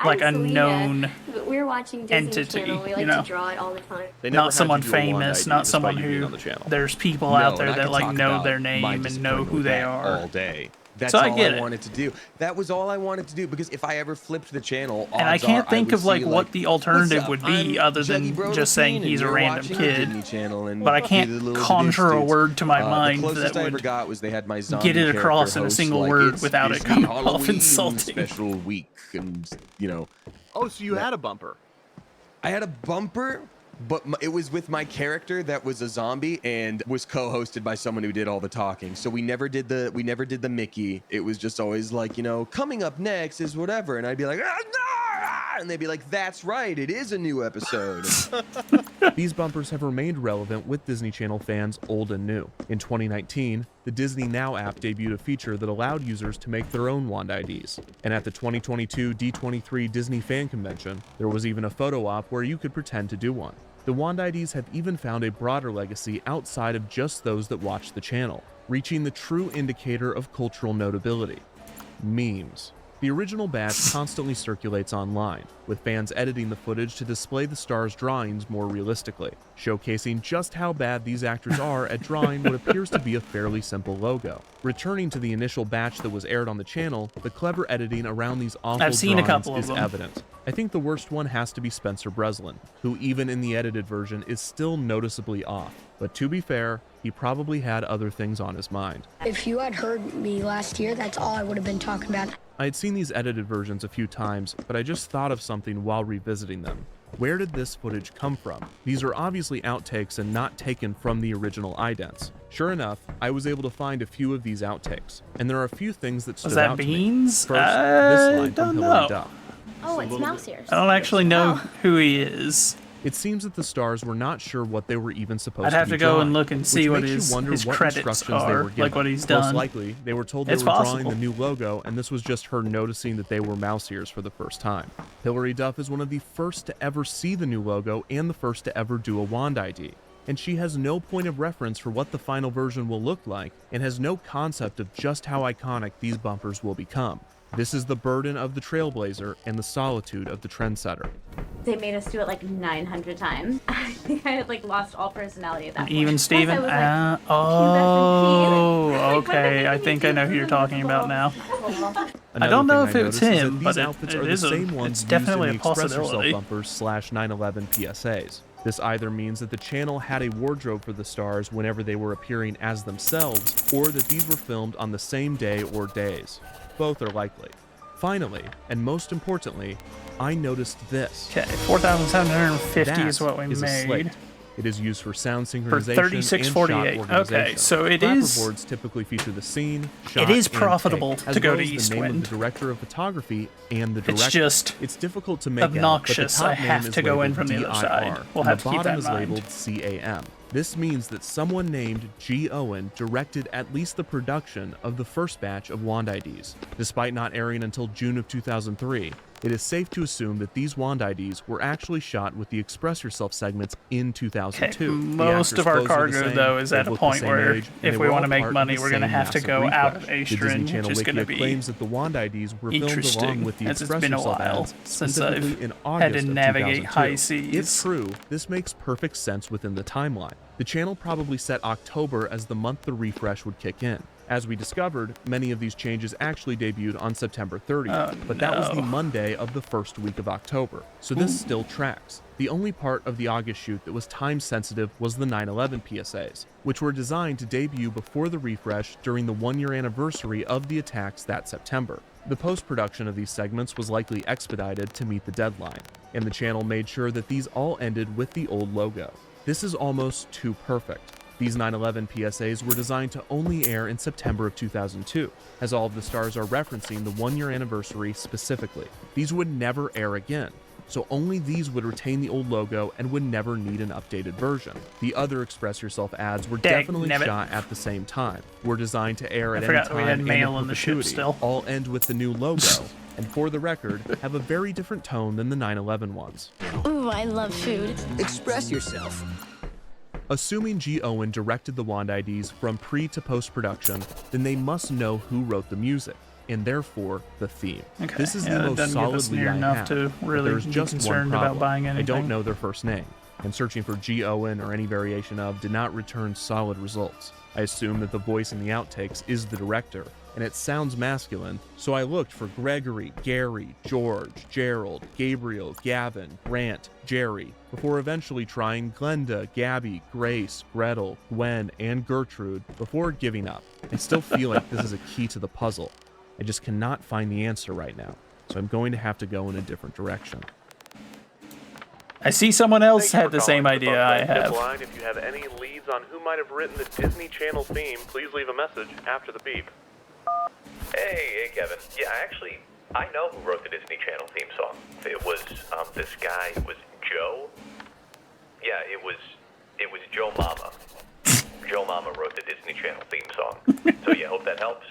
S3: like a known
S2: we were watching Disney
S3: entity,
S2: Channel. We
S3: you
S2: like
S3: know?
S2: to draw it all the time.
S8: They never
S3: Not
S8: had
S3: someone
S8: you do a Wand
S3: famous,
S8: ID
S3: not
S8: despite
S3: someone
S8: you being
S3: who
S8: on the channel.
S3: there's people
S21: No,
S3: out there
S21: and I
S3: that
S21: could
S3: like
S21: talk
S3: know
S21: about
S3: their
S21: my
S3: name and know
S21: disappointment
S3: who
S21: with
S3: they
S21: that
S3: are.
S21: all day. That's
S3: So I
S21: all
S3: get
S21: I
S3: it.
S21: wanted to do. That was all I wanted to do because if I ever flipped the channel,
S3: And I
S21: odds
S3: can't
S21: are
S3: think
S21: would
S3: of like
S21: see,
S3: what the alternative
S21: "What's up?
S3: would be
S21: I'm
S3: other than
S21: Juggy Bro
S3: just saying
S21: Lupine,
S3: he's a
S21: and you're
S3: random
S21: watching the
S3: kid.
S21: Disney Channel," and
S3: But I
S21: do
S3: can't
S21: the little
S3: conjure a
S21: dudes.
S3: word to my mind
S21: The closest
S3: that
S21: I ever
S3: would
S21: got was they had my zombie
S3: get it across
S21: character
S3: in a
S21: host,
S3: single
S21: like,
S3: word
S21: "It's
S3: without it
S21: Disney
S3: coming off
S21: Halloween
S3: insulting.
S21: special week," and you know.
S8: Oh, so you had a bumper?
S21: I had a bumper, but it was with my character that was a zombie and was co-hosted by someone who did all the talking. So we never did the Mickey. It was just always like, you know, coming up next is whatever, and I'd be like, "Ah, no!" And they'd be like, "That's right, it is a new episode."
S8: These bumpers have remained relevant with Disney Channel fans old and new. In 2019, the Disney Now app debuted a feature that allowed users to make their own Wand IDs. And at the 2022 D23 Disney Fan Convention, there was even a photo op where you could pretend to do one. The Wand IDs have even found a broader legacy outside of just those that watch the channel, reaching the true indicator of cultural notability: memes. The original badge constantly circulates online, with fans editing the footage to display the stars' drawings more realistically, showcasing just how bad these actors are at drawing what appears to be a fairly simple logo. Returning to the initial batch that was aired on the channel, the clever editing around these awful
S3: I've seen a
S8: drawings
S3: couple of
S8: is
S3: them.
S8: evident. I think the worst one has to be Spencer Breslin, who even in the edited version is still noticeably off. But to be fair, he probably had other things on his mind.
S10: If you had heard me last year, that's all I would have been talking about.
S8: I had seen these edited versions a few times, but I just thought of something while revisiting them. Where did this footage come from? These are obviously outtakes and not taken from the original idents. Sure enough, I was able to find a few of these outtakes, and there are a few things that stood out to me.
S3: Beans?
S8: First, this line from Hilary Duff.
S11: Oh, it's mouse ears.
S3: I don't actually know who he is.
S8: It seems that the stars were not sure what they were even supposed
S3: I'd have
S8: to
S3: to
S8: be
S3: go
S8: drawing,
S3: and look and see what his credits
S8: instructions they
S3: are,
S8: were given.
S3: like what he's done.
S8: Most likely, they were told they
S3: It's
S8: were
S3: possible.
S8: drawing the new logo, and this was just her noticing that they were mouse ears for the first time. Hilary Duff is one of the first to ever see the new logo and the first to ever do a wand ID. And she has no point of reference for what the final version will look like, and has no concept of just how iconic these bumpers will become. This is the burden of the trailblazer and the solitude of the trendsetter.
S2: They made us do it like 900 times. I think I had like lost all personality at that point.
S3: Even Steven?
S2: Plus, I was like,
S3: oh, okay. I think I know who you're talking about now. I don't know if it was him, but
S8: outfits are the same ones
S3: it's definitely a
S8: used in the Express
S3: possibility.
S8: Yourself bumpers /9/11 PSAs. This either means that the channel had a wardrobe for the stars whenever they were appearing as themselves, or that these were filmed on the same day or days. Both are likely. Finally, and most importantly, I noticed this.
S3: Okay, 4,750 is what we
S8: is a
S3: made.
S8: slate. It is used for sound
S3: For
S8: synchronization
S3: 3648.
S8: and shot organization.
S3: Okay, so it
S8: Clapper
S3: is.
S8: boards typically feature the scene, shot,
S3: It is
S8: and
S3: profitable
S8: take,
S3: to
S8: as
S3: go
S8: well
S3: to
S8: as the name
S3: Eastwind.
S8: of the director of photography and the director.
S3: It's just
S8: it's difficult to make
S3: obnoxious.
S8: out, but
S3: I
S8: the top
S3: have
S8: name is
S3: to go in
S8: labeled
S3: from the other
S8: DIR,
S3: side. We'll
S8: and
S3: have
S8: the
S3: to keep
S8: bottom
S3: that
S8: is
S3: in mind.
S8: labeled CAM. This means that someone named G. Owen directed at least the production of the first batch of wand IDs. Despite not airing until June of 2003, it is safe to assume that these wand IDs were actually shot with the Express Yourself segments in 2002.
S3: Okay,
S8: The
S3: most
S8: actors'
S3: of our
S8: clothes are the
S3: cargo,
S8: same,
S3: though, is
S8: they
S3: at a
S8: look the
S3: point
S8: same
S3: where
S8: age, and
S3: if
S8: they
S3: we
S8: were
S3: want to
S8: all
S3: make
S8: part of
S3: money,
S8: the
S3: we're going to
S8: same
S3: have to
S8: massive
S3: go out of
S8: refresh. The
S3: Eastern,
S8: Disney
S3: which
S8: Channel
S3: is going to
S8: Wikia
S3: be
S8: claims that the wand IDs were filmed
S3: interesting,
S8: along with the
S3: as it's
S8: Express
S3: been a
S8: Yourself
S3: while
S8: ads,
S3: since I've
S8: specifically in
S3: had
S8: August
S3: to
S8: of
S3: navigate
S8: 2002.
S3: high seas.
S8: If true, this makes perfect sense within the timeline. The channel probably set October as the month the refresh would kick in. As we discovered, many of these changes actually debuted on September 30th, but that was the Monday of the first week of October, so this still tracks. The only part of the August shoot that was time-sensitive was the 9/11 PSAs, which were designed to debut before the refresh during the one-year anniversary of the attacks that September. The post-production of these segments was likely expedited to meet the deadline, and the channel made sure that these all ended with the old logo. This is almost too perfect. These 9/11 PSAs were designed to only air in September of 2002, as all of the stars are referencing the one-year anniversary specifically. These would never air again, so only these would retain the old logo and would never need an updated version. The other Express Yourself ads were definitely shot at the same time, were designed to air at any
S3: forgot we had
S8: time and
S3: mail
S8: in
S3: in the ship
S8: perpetuity,
S3: still.
S8: all end with the new logo, and for the record, have a very different tone than the 9/11 ones.
S11: Ooh, I love food.
S6: Express yourself.
S8: Assuming G. Owen directed the wand IDs from pre to post-production, then they must know who wrote the music, and therefore the theme.
S3: Okay,
S8: This is
S3: yeah,
S8: the
S3: that
S8: most
S3: doesn't give us
S8: solid lead
S3: near
S8: I
S3: enough
S8: have,
S3: to
S8: but
S3: really
S8: there's
S3: be
S8: just one
S3: concerned about
S8: problem.
S3: buying
S8: I
S3: anything.
S8: don't know their first name, and searching for G. Owen or any variation of did not return solid results. I assume that the voice in the outtakes is the director, and it sounds masculine, so I looked for Gregory, Gary, George, Gerald, Gabriel, Gavin, Grant, Jerry, before eventually trying Glenda, Gabby, Grace, Gretel, Gwen, and Gertrude before giving up. I still feel like this is a key to the puzzle. I just cannot find the answer right now, so I'm going to have to go in a different direction.
S3: I see someone else had the same idea I have.
S20: Line. If you have any leads on who might have written the Disney Channel theme, please leave a message after the beep.
S7: Hey, Kevin. Yeah, actually, I know who wrote the Disney Channel theme song. It was this guy. It was Joe. Yeah, it was Joe Mama. Joe Mama wrote the Disney Channel theme song. So yeah, hope that helps.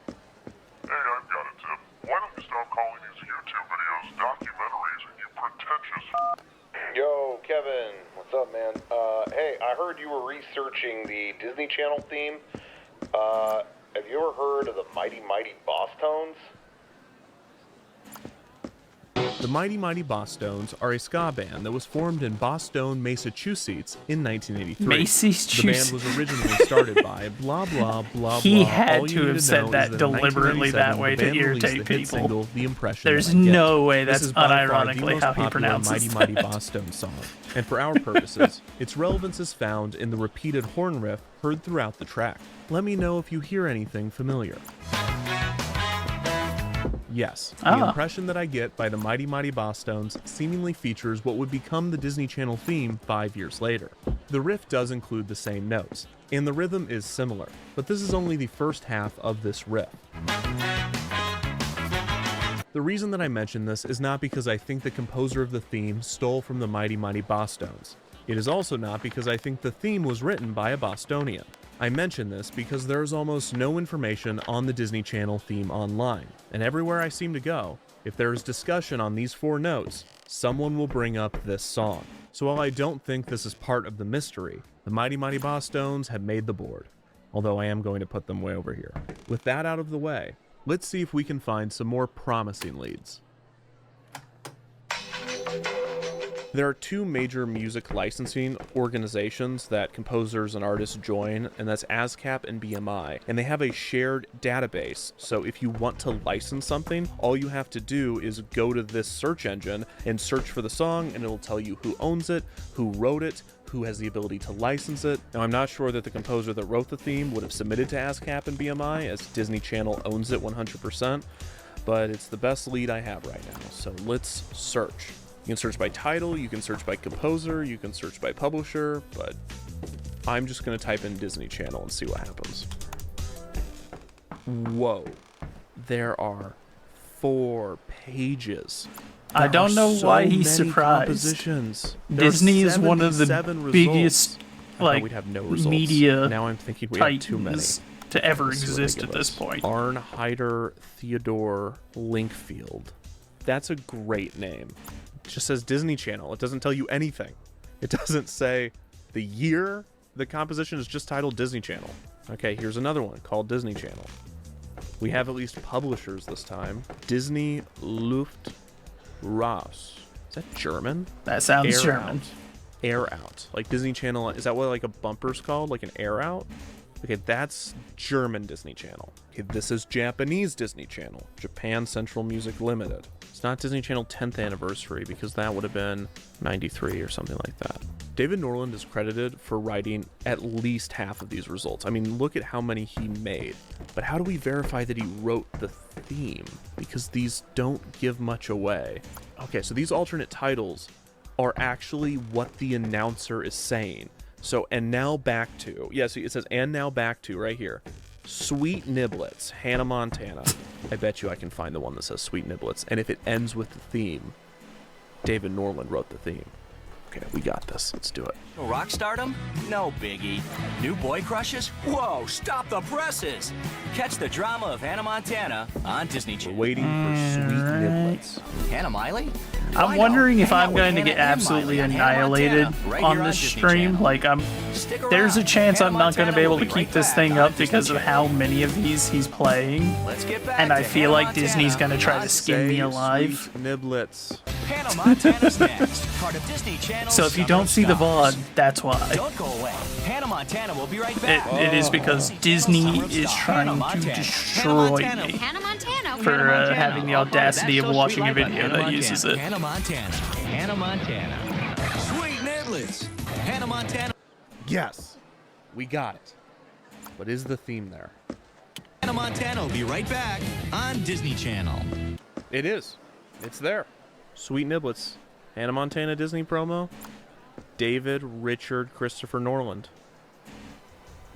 S13: Hey, I've got a tip. Why don't you stop calling these YouTube videos documentaries, you pretentious...
S18: Yo, Kevin, what's up, man? Hey, I heard you were researching the Disney Channel theme. Have you ever heard of the Mighty Mighty Boss Tones?
S8: The Mighty Mighty Bosstones are a ska band that was formed in Boston, Massachusetts in 1983.
S3: Massachusetts.
S8: The band was originally started by blah blah blah
S3: He
S8: blah.
S3: had
S8: All
S3: to
S8: you need
S3: have
S8: know
S3: said
S8: is
S3: that
S8: in
S3: deliberately that
S8: 1997,
S3: way
S8: the
S3: to
S8: band released
S3: irritate
S8: the hit
S3: people.
S8: single, The Impression
S3: There's
S8: That I Get.
S3: no way
S8: This
S3: that's
S8: is by far the
S3: unironically
S8: most
S3: how he
S8: popular
S3: pronounces
S8: Mighty Mighty
S3: that.
S8: Bosstone song. And for our purposes, its relevance is found in the repeated horn riff heard throughout the track. Let me know if you hear anything familiar. Yes, the impression that I get by the Mighty Mighty Bosstones seemingly features what would become the Disney Channel theme 5 years later. The riff does include the same notes, and the rhythm is similar, but this is only the first half of this riff. The reason that I mention this is not because I think the composer of the theme stole from the Mighty Mighty Bosstones. It is also not because I think the theme was written by a Bostonian. I mention this because there is almost no information on the Disney Channel theme online, and everywhere I seem to go, if there is discussion on these 4 notes, someone will bring up this song. So while I don't think this is part of the mystery, the Mighty Mighty Bosstones have made the board, although I am going to put them way over here. With that out of the way, let's see if we can find some more promising leads. There are 2 major music licensing organizations that composers and artists join, and that's ASCAP and BMI, and they have a shared database. So if you want to license something, all you have to do is go to this search engine and search for the song, and it'll tell you who owns it, who wrote it, who has the ability to license it. Now, I'm not sure that the composer that wrote the theme would have submitted to ASCAP and BMI, as Disney Channel owns it 100%, but it's the best lead I have right now, so let's search. You can search by title, you can search by composer, you can search by publisher, but I'm just going to type in Disney Channel and see what happens. Whoa. There are 4 pages.
S3: I don't know why he's surprised.
S8: Compositions.
S3: Disney is one of the biggest
S8: we'd have no results.
S3: Media
S8: now I'm thinking we have too many
S3: to ever exist at this point.
S8: Arnheider Theodore Linkfield. That's a great name. It just says Disney Channel. It doesn't tell you anything. It doesn't say the year. The composition is just titled Disney Channel. Okay, here's another one called Disney Channel. We have at least publishers this time. Disney Luft Raus. Is that German?
S3: That sounds German.
S8: Air out. Like Disney Channel. Is that what like a bumper's called? Like an air out? Okay, that's German Disney Channel. Okay, this is Japanese Disney Channel. Japan Central Music Limited. It's not Disney Channel 10th anniversary because that would have been 93 or something like that. David Norland is credited for writing at least half of these results. I mean, look at how many he made. But how do we verify that he wrote the theme? Because these don't give much away. Okay, so these alternate titles are actually what the announcer is saying. So, and now back to, yeah, so it says, and now back to right here. Sweet Niblets, Hannah Montana. I bet you I can find the one that says Sweet Niblets. And if it ends with the theme, David Norland wrote the theme. Okay, we got this. Let's do it.
S6: Rock stardom? No biggie. New boy crushes? Whoa, stop the presses! Catch the drama of Hannah Montana on Disney Channel.
S8: We're waiting for Sweet Niblets.
S6: Hannah Miley?
S3: I'm wondering if I'm going to get absolutely annihilated on this stream. Like, there's a chance I'm not going to be able to keep this thing up because of how many of these he's playing. And I feel like Disney's going to try to skin me alive.
S8: Sweet Niblets.
S6: Hannah Montana's next. Part of Disney Channel.
S3: So if you don't see the VOD, that's why.
S6: Don't go away. Hannah Montana will be right back.
S3: It is because Disney is trying to destroy me for having the audacity of watching a video that uses it.
S6: Hannah Montana. Hannah Montana. Sweet Niblets. Hannah Montana.
S8: Yes, we got it. What is the theme there?
S6: Hannah Montana will be right back on Disney Channel.
S8: It is. It's there. Sweet Niblets. Hannah Montana Disney promo. David Richard Christopher Norland.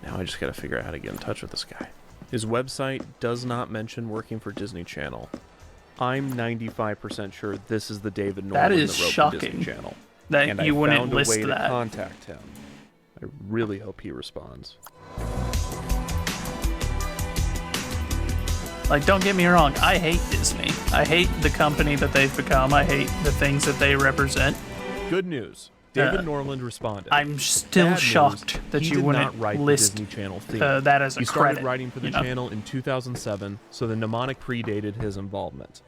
S8: Now I just gotta figure out how to get in touch with this guy. His website does not mention working for Disney Channel. I'm 95% sure this is the David Norland
S3: that is
S8: that wrote
S3: shocking
S8: the Disney Channel.
S3: That
S8: and
S3: you
S8: I
S3: wouldn't
S8: found
S3: list
S8: a way
S3: that.
S8: to contact him. I really hope he responds.
S3: Like, don't get me wrong, I hate Disney. I hate the company that they've become. I hate the things that they represent.
S8: Good news. David Norland responded.
S3: I'm still shocked that you wouldn't list
S8: the Disney Channel theme.
S3: That as a
S8: He started
S3: credit,
S8: writing for the channel in 2007, so the mnemonic predated his involvement.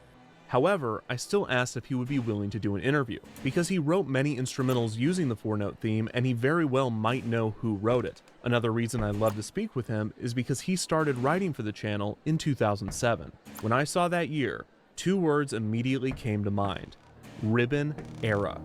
S8: However, I still asked if he would be willing to do an interview, because he wrote many instrumentals using the 4-note theme and he very well might know who wrote it. Another reason I'd love to speak with him is because he started writing for the channel in 2007. When I saw that year, 2 words immediately came to mind: ribbon era.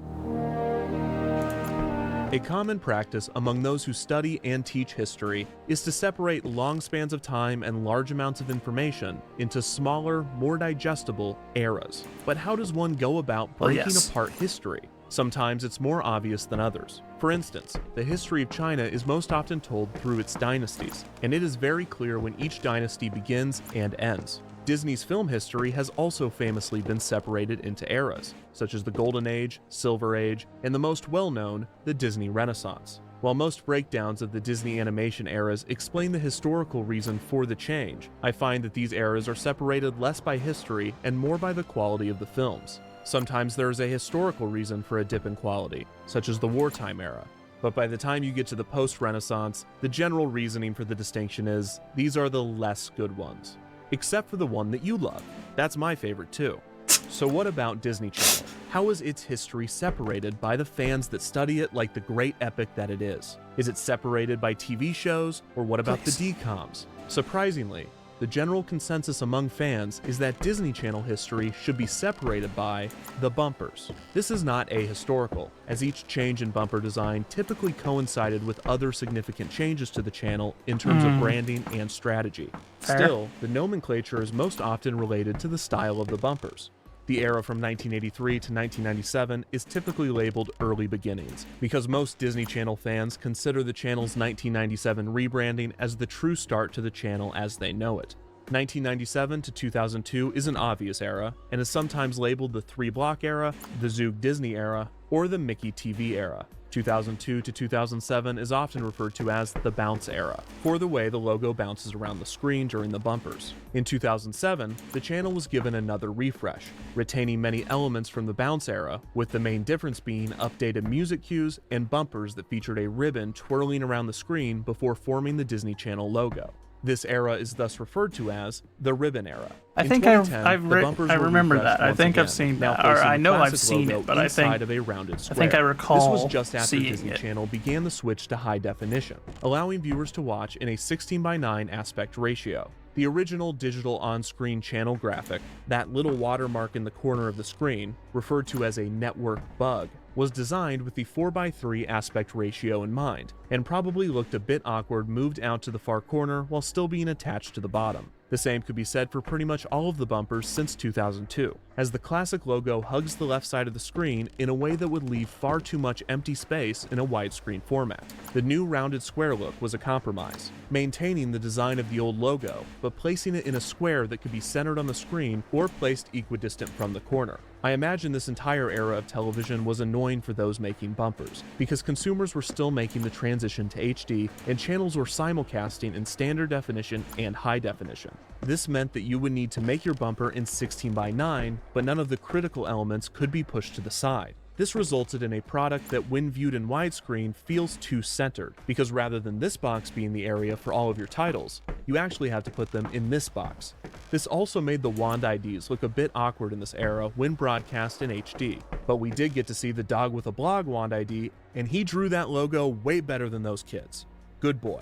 S8: A common practice among those who study and teach history is to separate long spans of time and large amounts of information into smaller, more digestible eras. But how does one go about breaking apart history? Sometimes it's more obvious than others. For instance, the history of China is most often told through its dynasties, and it is very clear when each dynasty begins and ends. Disney's film history has also famously been separated into eras, such as the Golden Age, Silver Age, and the most well-known, the Disney Renaissance. While most breakdowns of the Disney animation eras explain the historical reason for the change, I find that these eras are separated less by history and more by the quality of the films. Sometimes there is a historical reason for a dip in quality, such as the wartime era. But by the time you get to the post-Renaissance, the general reasoning for the distinction is, these are the less good ones. Except for the one that you love. That's my favorite too. So what about Disney Channel? How is its history separated by the fans that study it like the great epic that it is? Is it separated by TV shows, or what about the DCOMs? Surprisingly, the general consensus among fans is that Disney Channel history should be separated by the bumpers. This is not ahistorical, as each change in bumper design typically coincided with other significant changes to the channel in terms of branding and strategy. Still, the nomenclature is most often related to the style of the bumpers. The era from 1983 to 1997 is typically labeled early beginnings, because most Disney Channel fans consider the channel's 1997 rebranding as the true start to the channel as they know it. 1997 to 2002 is an obvious era, and is sometimes labeled the 3-block era, the Zoog Disney era, or the Mickey TV era. 2002 to 2007 is often referred to as the bounce era, for the way the logo bounces around the screen during the bumpers. In 2007, the channel was given another refresh, retaining many elements from the bounce era, with the main difference being updated music cues and bumpers that featured a ribbon twirling around the screen before forming the Disney Channel logo. This era is thus referred to as the ribbon era.
S3: I think I remember that. I think I've seen that, or I know I've seen it, but I think I recall
S8: This was just after
S3: seeing
S8: Disney
S3: it.
S8: Channel began the switch to high definition, allowing viewers to watch in a 16:9 aspect ratio. The original digital on-screen channel graphic, that little watermark in the corner of the screen, referred to as a network bug, was designed with the 4:3 aspect ratio in mind, and probably looked a bit awkward moved out to the far corner while still being attached to the bottom. The same could be said for pretty much all of the bumpers since 2002, as the classic logo hugs the left side of the screen in a way that would leave far too much empty space in a widescreen format. The new rounded square look was a compromise, maintaining the design of the old logo, but placing it in a square that could be centered on the screen or placed equidistant from the corner. I imagine this entire era of television was annoying for those making bumpers, because consumers were still making the transition to HD and channels were simulcasting in standard definition and high definition. This meant that you would need to make your bumper in 16:9, but none of the critical elements could be pushed to the side. This resulted in a product that, when viewed in widescreen, feels too centered, because rather than this box being the area for all of your titles, you actually have to put them in this box. This also made the wand IDs look a bit awkward in this era when broadcast in HD, but we did get to see the dog with a blog wand ID, and he drew that logo way better than those kids. Good boy.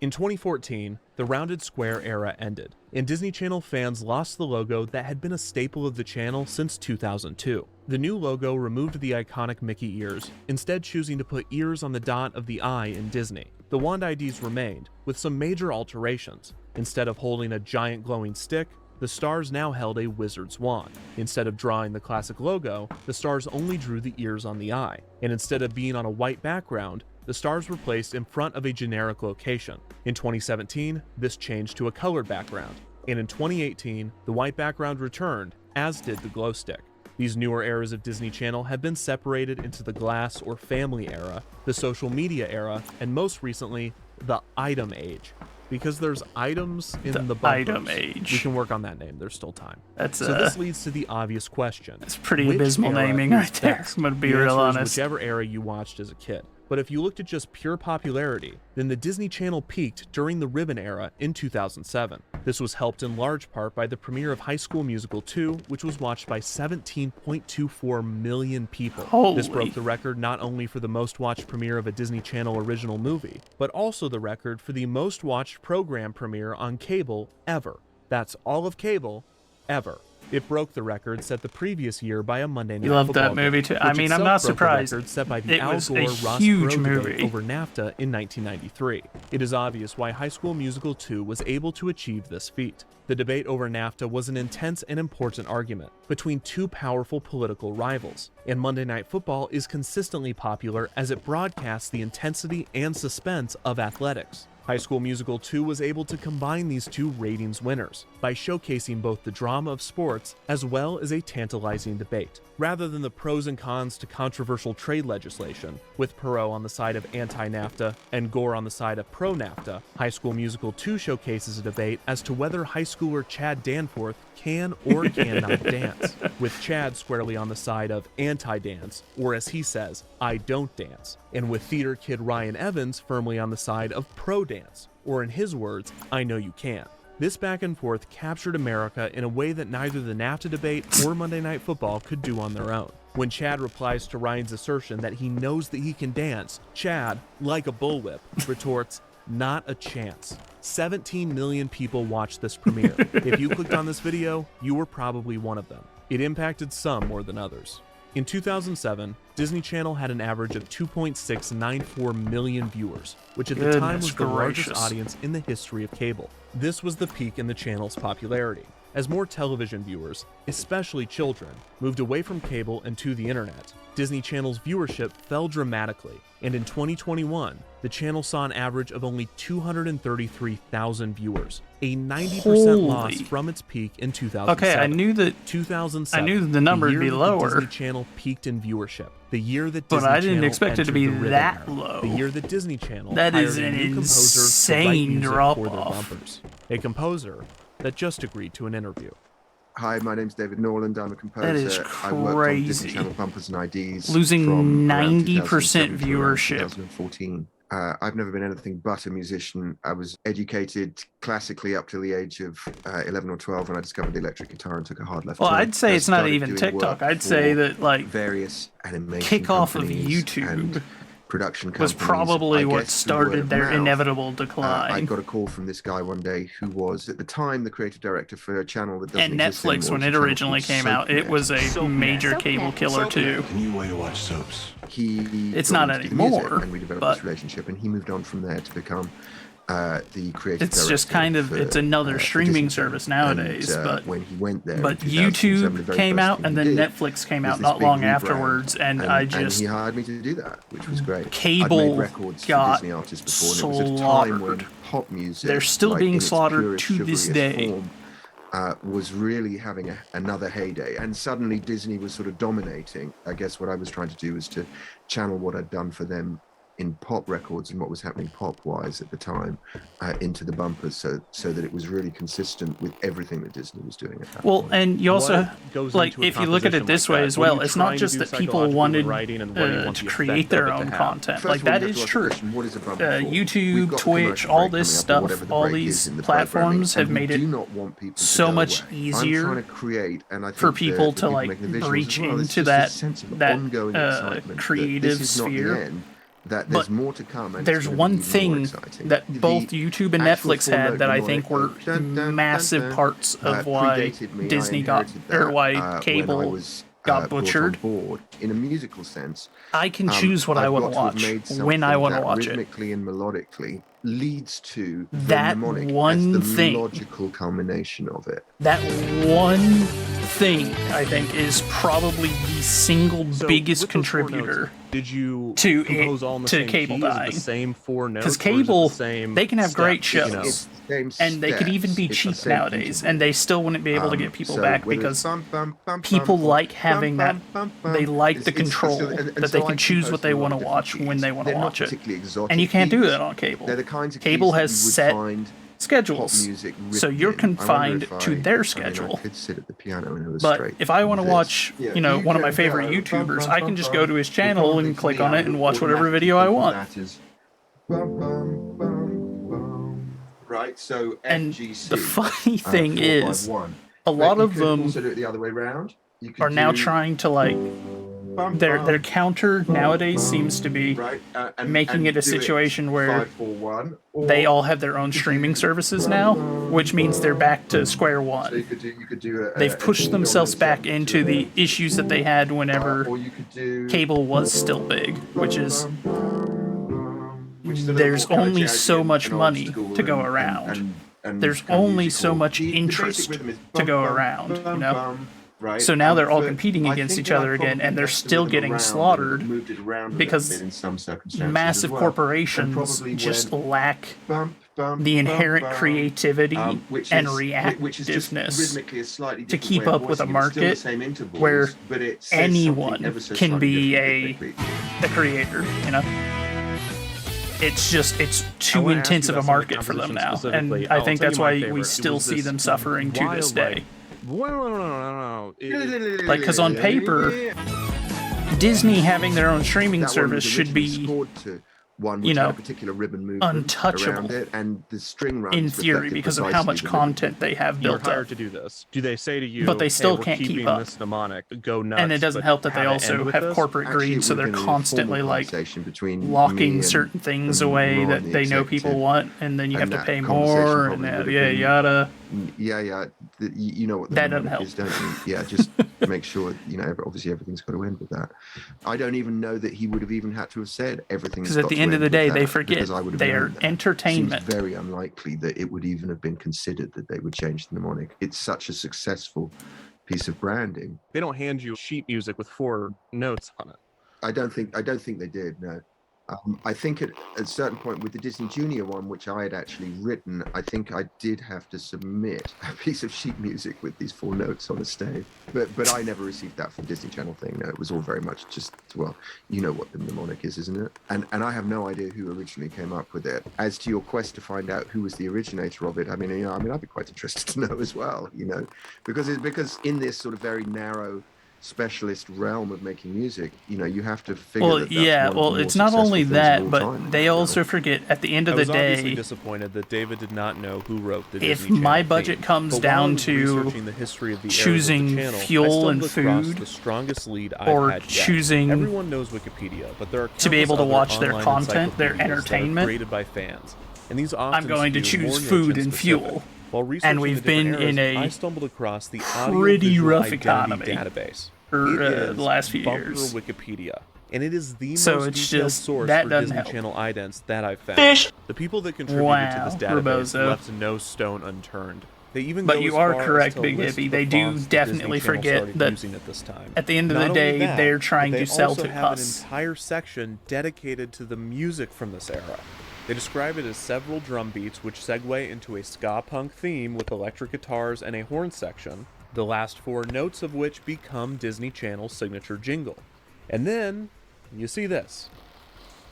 S8: In 2014, the rounded square era ended, and Disney Channel fans lost the logo that had been a staple of the channel since 2002. The new logo removed the iconic Mickey ears, instead choosing to put ears on the dot of the eye in Disney. The wand IDs remained, with some major alterations. Instead of holding a giant glowing stick, the stars now held a wizard's wand. Instead of drawing the classic logo, the stars only drew the ears on the eye, and instead of being on a white background, the stars were placed in front of a generic location. In 2017, this changed to a colored background, and in 2018, the white background returned, as did the glow stick. These newer eras of Disney Channel have been separated into the glass or family era, the social media era, and most recently, the item age. Because there's items in the bumpers.
S3: Item age.
S8: We can work on that name, there's still time.
S3: That's
S8: so this leads to the obvious question.
S3: It's pretty abysmal naming right there, I'm gonna be real honest.
S8: Whichever era you watched as a kid. But if you looked at just pure popularity, then the Disney Channel peaked during the Ribbon era in 2007. This was helped in large part by the premiere of High School Musical 2, which was watched by 17.24 million people. This broke the record not only for the most watched premiere of a Disney Channel original movie, but also the record for the most watched program premiere on cable ever. That's all of cable ever. It broke the record set the previous year by a Monday Night
S3: You loved
S8: Football
S3: that movie
S8: game,
S3: too. I
S8: which
S3: mean, I'm
S8: itself
S3: not
S8: broke the
S3: surprised.
S8: record set by the
S3: It
S8: Al
S3: was
S8: Gore
S3: a
S8: Ross
S3: huge
S8: Perot debate
S3: movie.
S8: over NAFTA in 1993. It is obvious why High School Musical 2 was able to achieve this feat. The debate over NAFTA was an intense and important argument between two powerful political rivals, and Monday Night Football is consistently popular as it broadcasts the intensity and suspense of athletics. High School Musical 2 was able to combine these two ratings winners by showcasing both the drama of sports as well as a tantalizing debate. Rather than the pros and cons to controversial trade legislation, with Perot on the side of anti-NAFTA and Gore on the side of pro-NAFTA, High School Musical 2 showcases a debate as to whether high schooler Chad Danforth can or cannot dance, with Chad squarely on the side of anti-dance, or as he says, I don't dance, and with theater kid Ryan Evans firmly on the side of pro-dance, or in his words, I know you can. This back and forth captured America in a way that neither the NAFTA debate or Monday Night Football could do on their own. When Chad replies to Ryan's assertion that he knows that he can dance, Chad, like a bullwhip, retorts, not a chance. 17 million people watched this premiere. If you clicked on this video, you were probably one of them. It impacted some more than others. In 2007, Disney Channel had an average of 2.694 million viewers, which at the time was the largest audience in the history of cable. This was the peak in the channel's popularity. As more television viewers, especially children, moved away from cable and to the internet, Disney Channel's viewership fell dramatically, and in 2021, the channel saw an average of only 233,000 viewers, a 90% loss from its peak in 2007.
S3: Okay, I knew that
S8: 2007.
S3: I knew the number would be lower.
S8: The Disney Channel peaked in viewership. The year that Disney
S3: but I didn't
S8: Channel
S3: expect it to be
S8: entered the Ribbon
S3: that
S8: era.
S3: low.
S8: The year that Disney Channel
S3: That
S8: hired
S3: is
S8: a
S3: an
S8: new composer to write
S3: insane
S8: music
S3: drop
S8: for their
S3: off.
S8: bumpers. A composer that just agreed to an interview.
S4: Hi, my name's David Norland. I'm a composer.
S3: That is
S4: I worked on Disney
S3: crazy.
S4: Channel bumpers and IDs.
S3: Losing
S4: from around
S3: 90%
S4: 2007 to around
S3: viewership.
S4: 2014. I've never been anything but a musician. I was educated classically up to the age of 11 or 12 when I discovered the electric guitar and took a hard left
S3: Well,
S4: turn.
S3: I'd say
S4: I
S3: it's not
S4: started
S3: even
S4: doing
S3: TikTok.
S4: work
S3: I'd say
S4: for
S3: that like
S4: various animation
S3: kickoff of
S4: companies
S3: YouTube
S4: and production
S3: was
S4: companies,
S3: probably
S4: I
S3: what
S4: guess through word
S3: started
S4: of
S3: their
S4: mouth.
S3: inevitable
S4: I
S3: decline.
S4: got a call from this guy one day who was at the time the creative director for a channel that doesn't
S3: And
S4: exist
S3: Netflix,
S4: anymore.
S3: when
S4: It's a
S3: it
S4: channel
S3: originally
S4: called
S3: came out, it was a
S4: SoapNet.
S3: major cable killer too.
S4: A new way to watch soaps. He
S3: It's
S4: got
S3: not
S4: into the music,
S3: anymore,
S4: and we developed
S3: but
S4: this relationship, and he moved on from there to become the creative
S3: it's
S4: director.
S3: just kind of
S4: for,
S3: it's another
S4: for
S3: streaming
S4: Disney Channel.
S3: service nowadays.
S4: And,
S3: but
S4: when he went there,
S3: but
S4: in 2007, the
S3: YouTube
S4: very
S3: came
S4: first
S3: out,
S4: thing
S3: and
S4: he
S3: then
S4: did
S3: Netflix came
S4: was
S3: out
S4: this
S3: not
S4: big
S3: long
S4: rebrand,
S3: afterwards, and I
S4: and
S3: just
S4: he hired me to do that, which was great.
S3: Cable
S4: I'd made records for
S3: got
S4: Disney artists before, and it was a time when pop music,
S3: They're still
S4: like,
S3: being
S4: in its
S3: slaughtered
S4: purest,
S3: to this
S4: sugariest
S3: day.
S4: form, was really having another heyday, and suddenly Disney was sort of dominating. I guess what I was trying to do was to channel what I'd done for them in pop records and what was happening pop-wise at the time into the bumpers, so that it was really consistent with everything that Disney was doing at that
S3: Well,
S4: point.
S3: and you also
S4: What goes
S3: like
S4: into a
S3: if you look at it
S4: composition
S3: this
S4: like
S3: way
S4: that?
S3: as
S4: What are
S3: well,
S4: you
S3: it's not
S4: trying to
S3: just
S4: do
S3: that people
S4: psychologically
S3: wanted
S4: when writing, and what do you want
S3: to
S4: the
S3: create
S4: effect
S3: their
S4: of it to
S3: own
S4: have?
S3: content.
S4: First
S3: Like
S4: of all,
S3: that
S4: you
S3: is
S4: have to ask
S3: true.
S4: the question, what is a bumper for? We've
S3: YouTube,
S4: got
S3: Twitch,
S4: commercial
S3: all
S4: break
S3: this
S4: coming up, or
S3: stuff,
S4: whatever the
S3: all
S4: break
S3: these
S4: is in the
S3: platforms
S4: programming,
S3: have
S4: and we
S3: made it
S4: do not want people to
S3: so
S4: go
S3: much
S4: away. I'm
S3: easier
S4: trying to create, and I think
S3: for people
S4: the
S3: to
S4: people
S3: like
S4: making the visuals
S3: breach
S4: as well, it's
S3: into
S4: just a
S3: that
S4: sense of ongoing excitement that
S3: creative
S4: this is not the
S3: sphere.
S4: end, that there's
S3: But
S4: more to come, and
S3: there's
S4: it's gonna
S3: one
S4: be even more
S3: thing
S4: exciting.
S3: that
S4: The
S3: both YouTube and
S4: actual
S3: Netflix
S4: full-note
S3: had that I
S4: mnemonic
S3: think were
S4: of dun, dun, dun,
S3: massive
S4: dun,
S3: parts of why
S4: predated me.
S3: Disney
S4: I
S3: got
S4: inherited
S3: or
S4: that,
S3: why
S4: when I
S3: cable
S4: was
S3: got
S4: brought on
S3: butchered.
S4: board in a musical sense.
S3: I can choose what I
S4: I've
S3: want
S4: got
S3: to
S4: to have
S3: watch
S4: made
S3: when I
S4: something
S3: want to
S4: that
S3: watch it.
S4: rhythmically and melodically leads to
S3: That
S4: the mnemonic
S3: one
S4: as the
S3: thing.
S4: logical culmination of it.
S3: That one thing I think is probably the single biggest contributor
S8: Did you
S3: to
S8: compose all in the
S3: to
S8: same
S3: cable
S8: key? Is it
S3: dying.
S8: the same four notes?
S3: Because
S8: or is it
S3: cable,
S8: the same
S3: they can have great
S8: steps,
S3: shows,
S8: you know?
S4: It's the same
S3: and they could even be
S4: steps, it's the
S3: cheap
S4: same
S3: nowadays, and they still wouldn't be able to get people back
S4: whether
S3: because
S4: it's bum, bum, bum,
S3: people
S4: bum,
S3: like
S4: bum,
S3: having that.
S4: bum, bum,
S3: They like the
S4: it's-
S3: control
S4: and
S3: that
S4: so
S3: they
S4: I
S3: can choose
S4: compose
S3: what they
S4: a lot
S3: want
S4: of
S3: to
S4: different
S3: watch when
S4: keys.
S3: they want to
S4: They're not
S3: watch it,
S4: particularly exotic
S3: and you can't do
S4: keys.
S3: that on cable.
S4: They're the kinds of
S3: Cable
S4: keys
S3: has
S4: that you would
S3: set
S4: find
S3: schedules.
S4: music
S3: So
S4: written
S3: you're
S4: in.
S3: confined
S4: I wonder if
S3: to
S4: I
S3: their
S4: mean,
S3: schedule.
S4: I could sit at the piano and
S3: But
S4: illustrate.
S3: if I want to
S4: this.
S3: watch,
S4: Yeah,
S3: you know, one of my
S4: can
S3: favorite
S4: go,
S3: YouTubers,
S4: bum,
S3: I
S4: bum,
S3: can just
S4: bum,
S3: go to his
S4: but
S3: channel
S4: probably
S3: and
S4: for
S3: click
S4: me,
S3: on
S4: I
S3: it and
S4: would
S3: watch whatever
S4: automatically
S3: video I
S4: think of
S3: want.
S4: that as bum, bum, bum, bum. Right, so
S3: And
S4: FGC.
S3: the funny thing is,
S4: 451.
S3: a lot
S4: But
S3: of
S4: you could
S3: them
S4: also do it the other way around. You could
S3: are now
S4: do
S3: trying to like their counter nowadays seems to be making it a situation where
S4: 541,
S3: they all have their own streaming services now, which means they're back to square
S4: So
S3: one.
S4: you could do
S3: They've pushed themselves back into the issues that they had whenever
S4: or you could do
S3: cable was still big, which is
S4: which is a little
S3: there's
S4: more kinda
S3: only
S4: jazzy
S3: so
S4: and-
S3: much
S4: and old
S3: money
S4: school
S3: to go
S4: and-
S3: around.
S4: and
S3: There's
S4: kind of
S3: only so
S4: musical.
S3: much
S4: The basic
S3: interest
S4: rhythm is
S3: to go
S4: bum, bum,
S3: around,
S4: bum,
S3: you know?
S4: bum, right?
S3: So now they're all
S4: but
S3: competing
S4: I
S3: against
S4: think
S3: each
S4: that I
S3: other again,
S4: probably
S3: and they're
S4: messed the
S3: still
S4: rhythm
S3: getting
S4: around
S3: slaughtered
S4: and moved it around a little
S3: because
S4: bit in some circumstances
S3: massive
S4: as well.
S3: corporations
S4: And probably
S3: just
S4: went
S3: lack
S4: bump, bump,
S3: the inherent
S4: bump, bump,
S3: creatitivity
S4: which
S3: and
S4: which is just
S3: reactiveness
S4: rhythmically a slightly
S3: to
S4: different
S3: keep
S4: way of
S3: up with a
S4: voicing it. It's still the
S3: market
S4: same intervals,
S3: where
S4: but it says something
S3: anyone
S4: ever so
S3: can
S4: slightly
S3: be
S4: different rhythmically.
S3: a creator, you know? It's too
S1: wanna ask
S3: intense
S1: you
S3: of a
S1: about some of the
S3: market for them
S1: compositions
S3: now, and
S1: specifically.
S3: I
S1: I'll
S3: think
S1: tell
S3: that's
S1: you my
S3: why we
S1: favorite. It
S3: still
S1: was
S3: see
S1: this
S3: them suffering to this
S1: wild,
S3: day.
S1: No.
S3: Like, because on paper, Disney having their own streaming
S4: That one
S3: service
S4: was
S3: should
S4: originally
S3: be,
S4: scored to one
S3: you
S4: which
S3: know,
S4: had a particular ribbon movement
S3: untouchable
S4: around it, and the string runs
S3: in theory
S4: reflected
S3: because of how
S4: precisely
S3: much
S4: the rhythm.
S3: content they have
S1: You're
S3: built up.
S1: hired to do this. Do they say to you,
S3: But they still
S1: hey, we're
S3: can't keep
S1: keeping
S3: up.
S1: this mnemonic, go nuts,
S3: And it doesn't
S1: but
S3: help that they
S1: have it end
S3: also
S1: with
S3: have
S1: this?
S3: corporate
S4: Actually,
S3: greed,
S4: it
S3: so
S4: would
S3: they're
S4: have been an informal
S3: constantly like
S4: conversation between me
S3: locking
S4: and-
S3: certain things
S4: and
S3: away
S4: Ron,
S3: that
S4: the
S3: they know people
S4: executive.
S3: want, and then you have
S4: And
S3: to
S4: that
S3: pay
S4: conversation
S3: more,
S4: probably
S3: and
S4: would have
S3: yeah,
S4: been-
S3: yada.
S4: Yeah. You know what the
S3: That doesn't
S4: mnemonic is,
S3: help.
S4: don't you? Yeah, just make sure, obviously everything's got to end with that. I don't even know that he would have even had to have said everything.
S3: Because at the end of the day, they forget they are
S4: Seems
S3: entertainment.
S4: very unlikely that it would even have been considered that they would change the mnemonic. It's such a successful piece of branding.
S1: They don't hand you sheet music with 4 notes on it.
S4: I don't think they did. No, I think at a certain point with the Disney Junior one, which I had actually written, I think I did have to submit a piece of sheet music with these 4 notes on a stave. But I never received that for the Disney Channel thing. No, it was all very much just, well, you know what the mnemonic is, isn't it? And I have no idea who originally came up with it. As to your quest to find out who was the originator of it, I'd be quite interested to know as well, because in this sort of very narrow specialist realm of making music, you have to figure
S3: Well,
S4: that that's
S3: yeah,
S4: one of the
S3: well,
S4: more
S3: it's not
S4: successful
S3: only
S4: things of
S3: that,
S4: all
S3: but
S4: time,
S3: they also forget at the end of
S1: I
S3: the
S1: was obviously
S3: day,
S1: disappointed that David did not know who wrote the
S3: if
S1: Disney
S3: my
S1: Channel
S3: budget
S1: theme.
S3: comes
S1: But while I
S3: down
S1: was
S3: to
S1: researching the history of the eras of the
S3: choosing
S1: channel, I
S3: fuel
S1: stumbled
S3: and
S1: across
S3: food,
S1: the strongest lead I've
S3: or
S1: had yet.
S3: choosing
S1: Everyone knows Wikipedia, but there are
S3: to be able to
S1: countless
S3: watch
S1: other
S3: their
S1: online
S3: content, their
S1: encyclopedias that are
S3: entertainment,
S1: created by fans. And these
S3: I'm
S1: often
S3: going to
S1: skew more
S3: choose
S1: niche
S3: food and
S1: specific.
S3: fuel.
S1: While researching
S3: And we've
S1: the different
S3: been in
S1: eras,
S3: a
S1: I stumbled across the
S3: pretty
S1: audio-visual
S3: rough
S1: identity
S3: economy
S1: database.
S3: for
S1: It is
S3: the last few
S1: Bumper
S3: years.
S1: Wikipedia, and it is the
S3: So
S1: most
S3: it's
S1: detailed
S3: just-
S1: source
S3: that
S1: for
S3: doesn't
S1: Disney
S3: help.
S1: Channel idents that I've found.
S3: Fish.
S1: The people that contributed to this
S3: Wow,
S1: database
S3: Rebozo.
S1: left no stone unturned. They even
S3: But
S1: go
S3: you
S1: as
S3: are
S1: far as
S3: correct,
S1: to
S3: Big
S1: list
S3: Hippie.
S1: the
S3: They do
S1: fonts that
S3: definitely
S1: Disney Channel
S3: forget
S1: started
S3: that
S1: using at this time.
S3: at the end of
S1: Not
S3: the
S1: only
S3: day,
S1: that,
S3: they're
S1: but
S3: trying
S1: they
S3: to sell
S1: also
S3: to
S1: have
S3: us.
S1: an entire section dedicated to the music from this era. They describe it as several drum beats which segue into a ska punk theme with electric guitars and a horn section, the last 4 notes of which become Disney Channel's signature jingle. And then, you see this.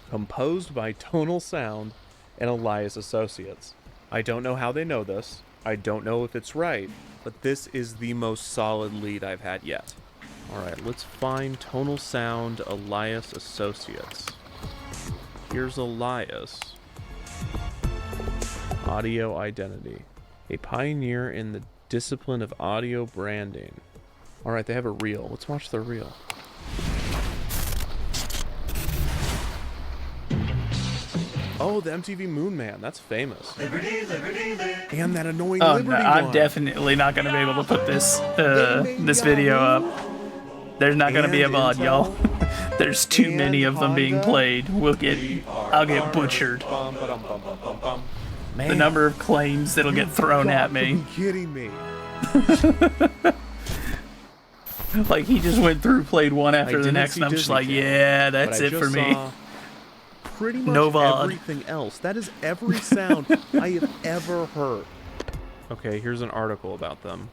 S1: Composed by Tonal Sound and Elias Associates. I don't know how they know this, I don't know if it's right, but this is the most solid lead I've had yet. Alright, let's find Tonal Sound Elias Associates. Here's Elias. Audio Identity. A pioneer in the discipline of audio branding. Alright, they have a reel. Let's watch their reel. Oh, the MTV Moon Man. That's famous. And that annoying
S3: Oh
S1: Liberty
S3: no, I'm
S1: one.
S3: definitely not going to be able to put this this video up. There's not going to be a VOD, y'all. There's too many of them being played. I'll get butchered. The number of claims that'll get thrown at me.
S1: Are you kidding me?
S3: Like he just went through, played one after the
S1: didn't
S3: next,
S1: see
S3: and I'm just
S1: Disney
S3: like,
S1: Channel,
S3: yeah,
S1: but
S3: that's
S1: I
S3: it
S1: just
S3: for me.
S1: saw Pretty much
S3: No VOD.
S1: everything else. That is every sound I have ever heard. Okay, here's an article about them.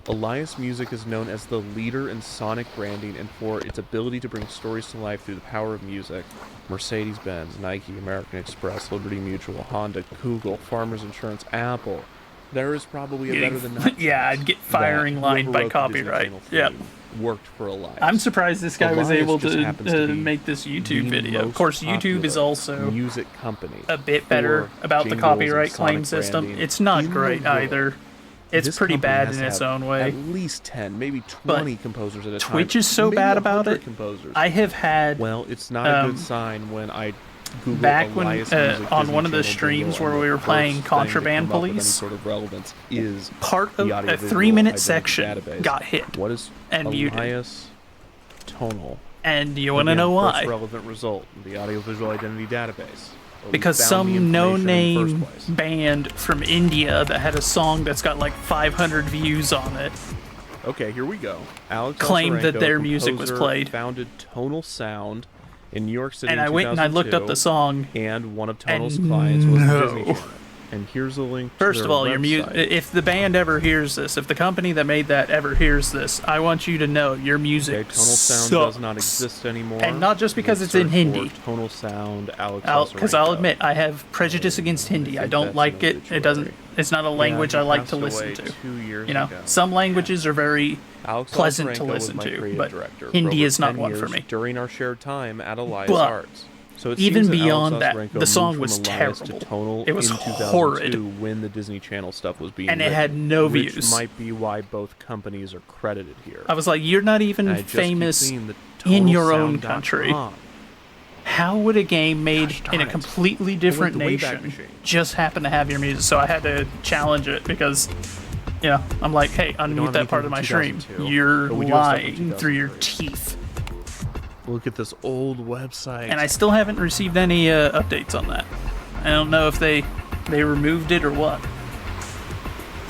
S1: Elias Music is known as the leader in sonic branding and for its ability to bring stories to life through the power of music. Mercedes-Benz, Nike, American Express, Liberty Mutual, Honda, Google, Farmers Insurance, Apple. There is probably a better than that.
S3: Yeah, I'd get firing line by copyright. Yep.
S1: Worked for Elias.
S3: I'm surprised this guy was
S1: Elias
S3: able
S1: just happens
S3: to
S1: be
S3: make this YouTube
S1: the
S3: video. Of
S1: most
S3: course, YouTube is
S1: popular
S3: also
S1: music company
S3: a bit better
S1: for
S3: about the
S1: jingles
S3: copyright
S1: and
S3: claim
S1: sonic
S3: system.
S1: branding
S3: It's not
S1: in the
S3: great
S1: world.
S3: either. It's
S1: This
S3: pretty
S1: company
S3: bad
S1: has
S3: in
S1: to
S3: its
S1: have
S3: own way.
S1: At least 10, maybe 20 composers at a time.
S3: Twitch is so
S1: maybe
S3: bad about
S1: 100
S3: it.
S1: Composers.
S3: I have had.
S1: Well, it's not a good sign when I Google
S3: back when
S1: Elias Music
S3: on
S1: Disney
S3: one of the
S1: Channel
S3: streams
S1: jingle,
S3: where
S1: and
S3: we
S1: the
S3: were playing
S1: first thing to
S3: Contraband
S1: come up with any
S3: Police,
S1: sort of relevance is
S3: part of
S1: the
S3: a
S1: audio-visual
S3: 3-minute
S1: identity
S3: section
S1: database.
S3: got hit
S1: What is
S3: and muted.
S1: Elias Tonal?
S3: And you want to
S1: Again,
S3: know why?
S1: First relevant result, the audiovisual identity database. Or we
S3: Because
S1: found the
S3: some
S1: information in the
S3: no-name
S1: first place.
S3: band from India that had a song that's got like 500 views on it
S1: Okay, here we go. Alex
S3: claimed that
S1: Alcerenko,
S3: their music was
S1: composer,
S3: played.
S1: Founded Tonal Sound in New York City
S3: And
S1: in
S3: I went and I looked up the
S1: 2002,
S3: song,
S1: and one of Tonal's
S3: and
S1: clients was the
S3: no.
S1: Disney Channel. And here's a link to
S3: First
S1: their
S3: of all, your
S1: website.
S3: if the band ever hears this, if the company that made that ever hears this, I want you to know your music
S1: Okay, Tonal Sound
S3: sucks.
S1: does not exist anymore.
S3: And not just because
S1: Let's
S3: it's in
S1: search
S3: Hindi.
S1: for Tonal Sound, Alex
S3: Because I'll
S1: Alcerenko.
S3: admit, I have prejudice against Hindi. I
S1: think
S3: don't
S1: that's
S3: like
S1: an
S3: it. It doesn't. It's not a language
S1: he
S3: I like
S1: passed
S3: to listen
S1: away
S3: to.
S1: 2 years
S3: You know,
S1: ago.
S3: some languages are very
S1: Alex
S3: pleasant
S1: Alcerenko
S3: to
S1: was
S3: listen
S1: my
S3: to,
S1: creative
S3: but
S1: director for
S3: Hindi
S1: over
S3: is not
S1: 10
S3: one for
S1: years
S3: me.
S1: During our shared time at Elias
S3: But
S1: Arts. So it
S3: even
S1: seems that
S3: beyond
S1: Alex
S3: that,
S1: Alcerenko
S3: the song
S1: moved
S3: was
S1: from Elias
S3: terrible.
S1: To Tonal
S3: It was
S1: in 2002
S3: horrid.
S1: when the Disney Channel stuff was being
S3: And it
S1: written,
S3: had no
S1: which
S3: views.
S1: might be why both companies are credited here.
S3: I was like, you're not even
S1: And I just keep
S3: famous
S1: seeing the
S3: in your own
S1: tonalsound.com.
S3: country. How would a game made in a
S1: it.
S3: completely different
S1: the Wayback
S3: nation
S1: Machine.
S3: just happen to have your music? So I had to challenge it because, you know, I'm like, hey, unmute
S1: have
S3: that part
S1: anything
S3: of my
S1: from
S3: stream.
S1: 2002,
S3: You're
S1: but we do have stuff from
S3: lying through your
S1: 2003.
S3: teeth.
S1: Look at this old website.
S3: And I still haven't received any updates on that. I don't know if they removed it or what.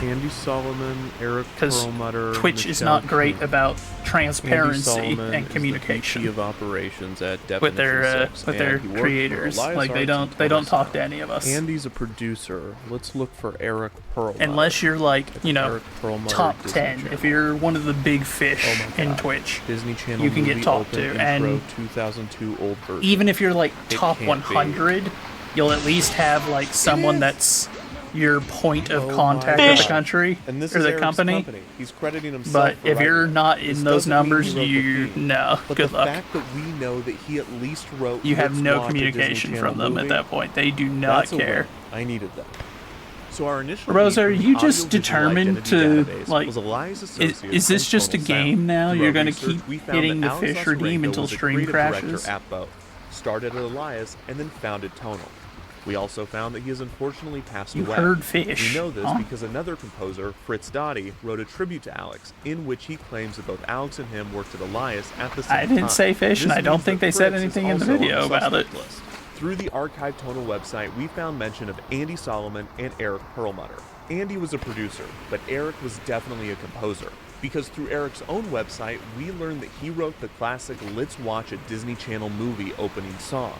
S1: Andy Solomon, Eric
S3: Because
S1: Perlmutter,
S3: Twitch is
S1: Michelle
S3: not great about
S1: Andy
S3: transparency
S1: Solomon
S3: and
S1: is
S3: communication
S1: the VP of operations at
S3: with their
S1: Definition 6,
S3: with their
S1: and he worked for
S3: creators.
S1: Elias
S3: Like they
S1: Arts and
S3: don't
S1: Tonal
S3: talk
S1: Sound.
S3: to any of us.
S1: Andy's a producer. Let's look for Eric Perlmutter.
S3: Unless you're like, you know,
S1: Eric Perlmutter,
S3: top
S1: Disney
S3: 10.
S1: Channel.
S3: If you're one of the big fish
S1: Oh my
S3: in
S1: God.
S3: Twitch,
S1: Disney Channel
S3: you can get
S1: movie
S3: talked
S1: open
S3: to.
S1: intro
S3: And
S1: 2002 old version.
S3: even if you're like
S1: It
S3: top
S1: can't be.
S3: 100, you'll at least have like someone that's your point of contact
S1: my
S3: with the
S1: God.
S3: country
S1: And this
S3: or
S1: is
S3: the
S1: Eric's
S3: company.
S1: He's crediting himself.
S3: But
S1: for
S3: if you're
S1: writing it.
S3: not
S1: This
S3: in those
S1: doesn't mean
S3: numbers,
S1: he wrote the
S3: you
S1: theme.
S3: no.
S1: But
S3: Good
S1: the
S3: luck.
S1: fact that we know that he at least wrote.
S3: You have
S1: Let's
S3: no
S1: Watch a Disney
S3: communication
S1: Channel
S3: from them
S1: movie,
S3: at that point. They do not
S1: that's a
S3: care.
S1: win. I needed that. So our initial
S3: Rose,
S1: lead
S3: are
S1: from
S3: you
S1: the
S3: just
S1: audiovisual
S3: determined
S1: identity
S3: to
S1: database
S3: like?
S1: was Elias Associates
S3: Is this
S1: and
S3: just a
S1: Tonal
S3: game
S1: Sound.
S3: now?
S1: Through
S3: You're
S1: our
S3: gonna
S1: research,
S3: keep
S1: we found
S3: hitting
S1: that
S3: the
S1: Alex
S3: fish redeem
S1: Alcerenko
S3: until
S1: was a
S3: stream
S1: creative director
S3: crashes?
S1: at both. Started at Elias and then founded Tonal. We also found that he has unfortunately passed
S3: You
S1: away.
S3: heard fish,
S1: We know this
S3: huh?
S1: because another composer, Fritz Dottie, wrote a tribute to Alex, in which he claims that both Alex and him worked at Elias at the same time.
S3: I didn't say fish, and
S1: This
S3: I don't
S1: means
S3: think
S1: that
S3: they said
S1: Fritz is
S3: anything in the
S1: also on
S3: video about it.
S1: suspect list. Through the archived Tonal website, we found mention of Andy Solomon and Eric Perlmutter. Andy was a producer, but Eric was definitely a composer. Because through Eric's own website, we learned that he wrote the classic Let's Watch a Disney Channel movie opening song.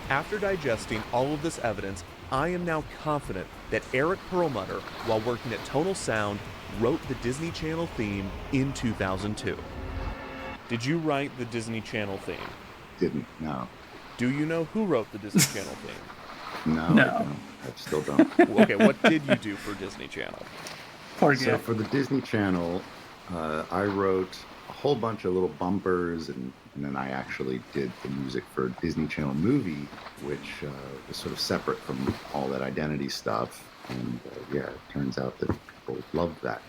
S1: After digesting all of this evidence, I am now confident that Eric Perlmutter, while working at Tonal Sound, wrote the Disney Channel theme in 2002. Did you write the Disney Channel theme?
S9: Didn't, no.
S1: Do you know who wrote the Disney Channel theme?
S9: No,
S3: No.
S9: I don't. I still don't.
S1: Okay, what did you do for Disney Channel?
S9: So for the Disney Channel, I wrote a whole bunch of little bumpers, and then I actually did the music for a Disney Channel movie, which was sort of separate from all that identity stuff. And yeah, it turns out that people loved that.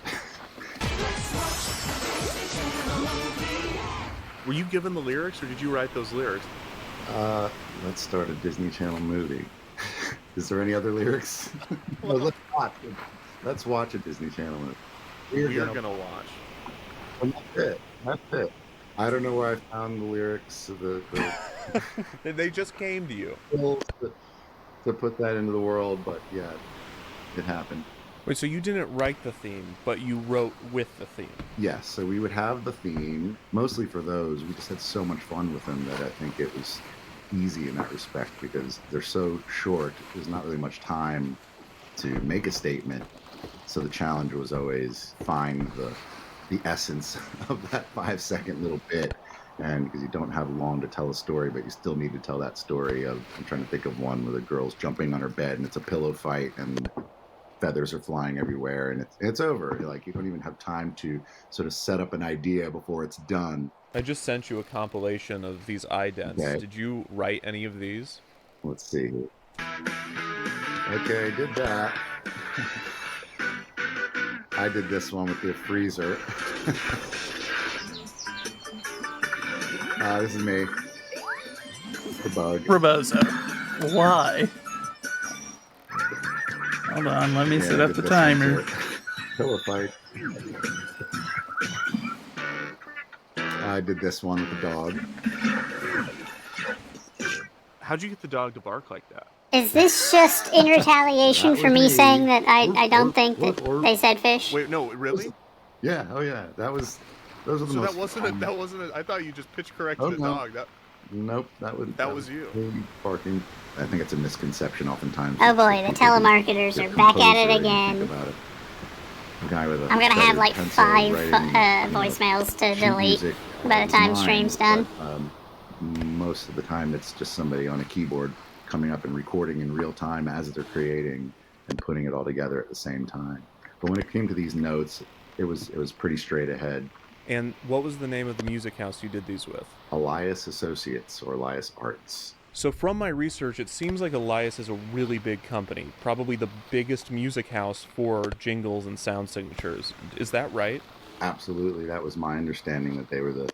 S1: Were you given the lyrics, or did you write those lyrics?
S9: Let's start a Disney Channel movie. Is there any other lyrics? No, let's watch a Disney Channel movie.
S1: We're gonna watch.
S9: And that's it. That's it. I don't know where I found the lyrics of the
S1: They just came to you.
S9: to put that into the world, but yeah, it happened.
S1: Wait, so you didn't write the theme, but you wrote with the theme?
S9: Yes, so we would have the theme, mostly for those. We just had so much fun with them that I think it was easy in that respect because they're so short. There's not really much time to make a statement. So the challenge was always find the the essence of that 5-second little bit. And because you don't have long to tell a story, but you still need to tell that story of, I'm trying to think of one where the girl's jumping on her bed and it's a pillow fight and feathers are flying everywhere and it's over. Like, you don't even have time to sort of set up an idea before it's done.
S1: I just sent you a compilation of these idents.
S9: Okay.
S1: Did you write any of these?
S9: Let's see. Okay, did that. I did this one with the freezer. This is me. The bug.
S3: Rebozo. Why? Hold on, let me set up the timer.
S9: Pillow fight. I did this one with the dog.
S1: How'd you get the dog to bark like that?
S14: Is this just in retaliation for me saying that I don't think that they said fish?
S1: Wait, no, really?
S9: Yeah, oh yeah, those are the
S1: So
S9: most
S1: that wasn't a, I thought you just pitch corrected a
S9: no.
S1: dog.
S9: Nope, that was
S1: you.
S9: Barking. I think it's a misconception oftentimes.
S14: Oh boy, the telemarketers are back at it again.
S9: A guy with a
S14: I'm gonna have like
S9: pencil
S14: 5
S9: writing,
S14: voicemails to
S9: sheet
S14: delete
S9: music
S14: by the time
S9: lines,
S14: stream's done.
S9: but, most of the time it's just somebody on a keyboard coming up and recording in real time as they're creating and putting it all together at the same time. But when it came to these notes, it was pretty straight ahead.
S1: And what was the name of the music house you did these with?
S9: Elias Associates, or Elias Arts.
S1: So from my research, it seems like Elias is a really big company, probably the biggest music house for jingles and sound signatures. Is that right?
S9: Absolutely. That was my understanding, that they were the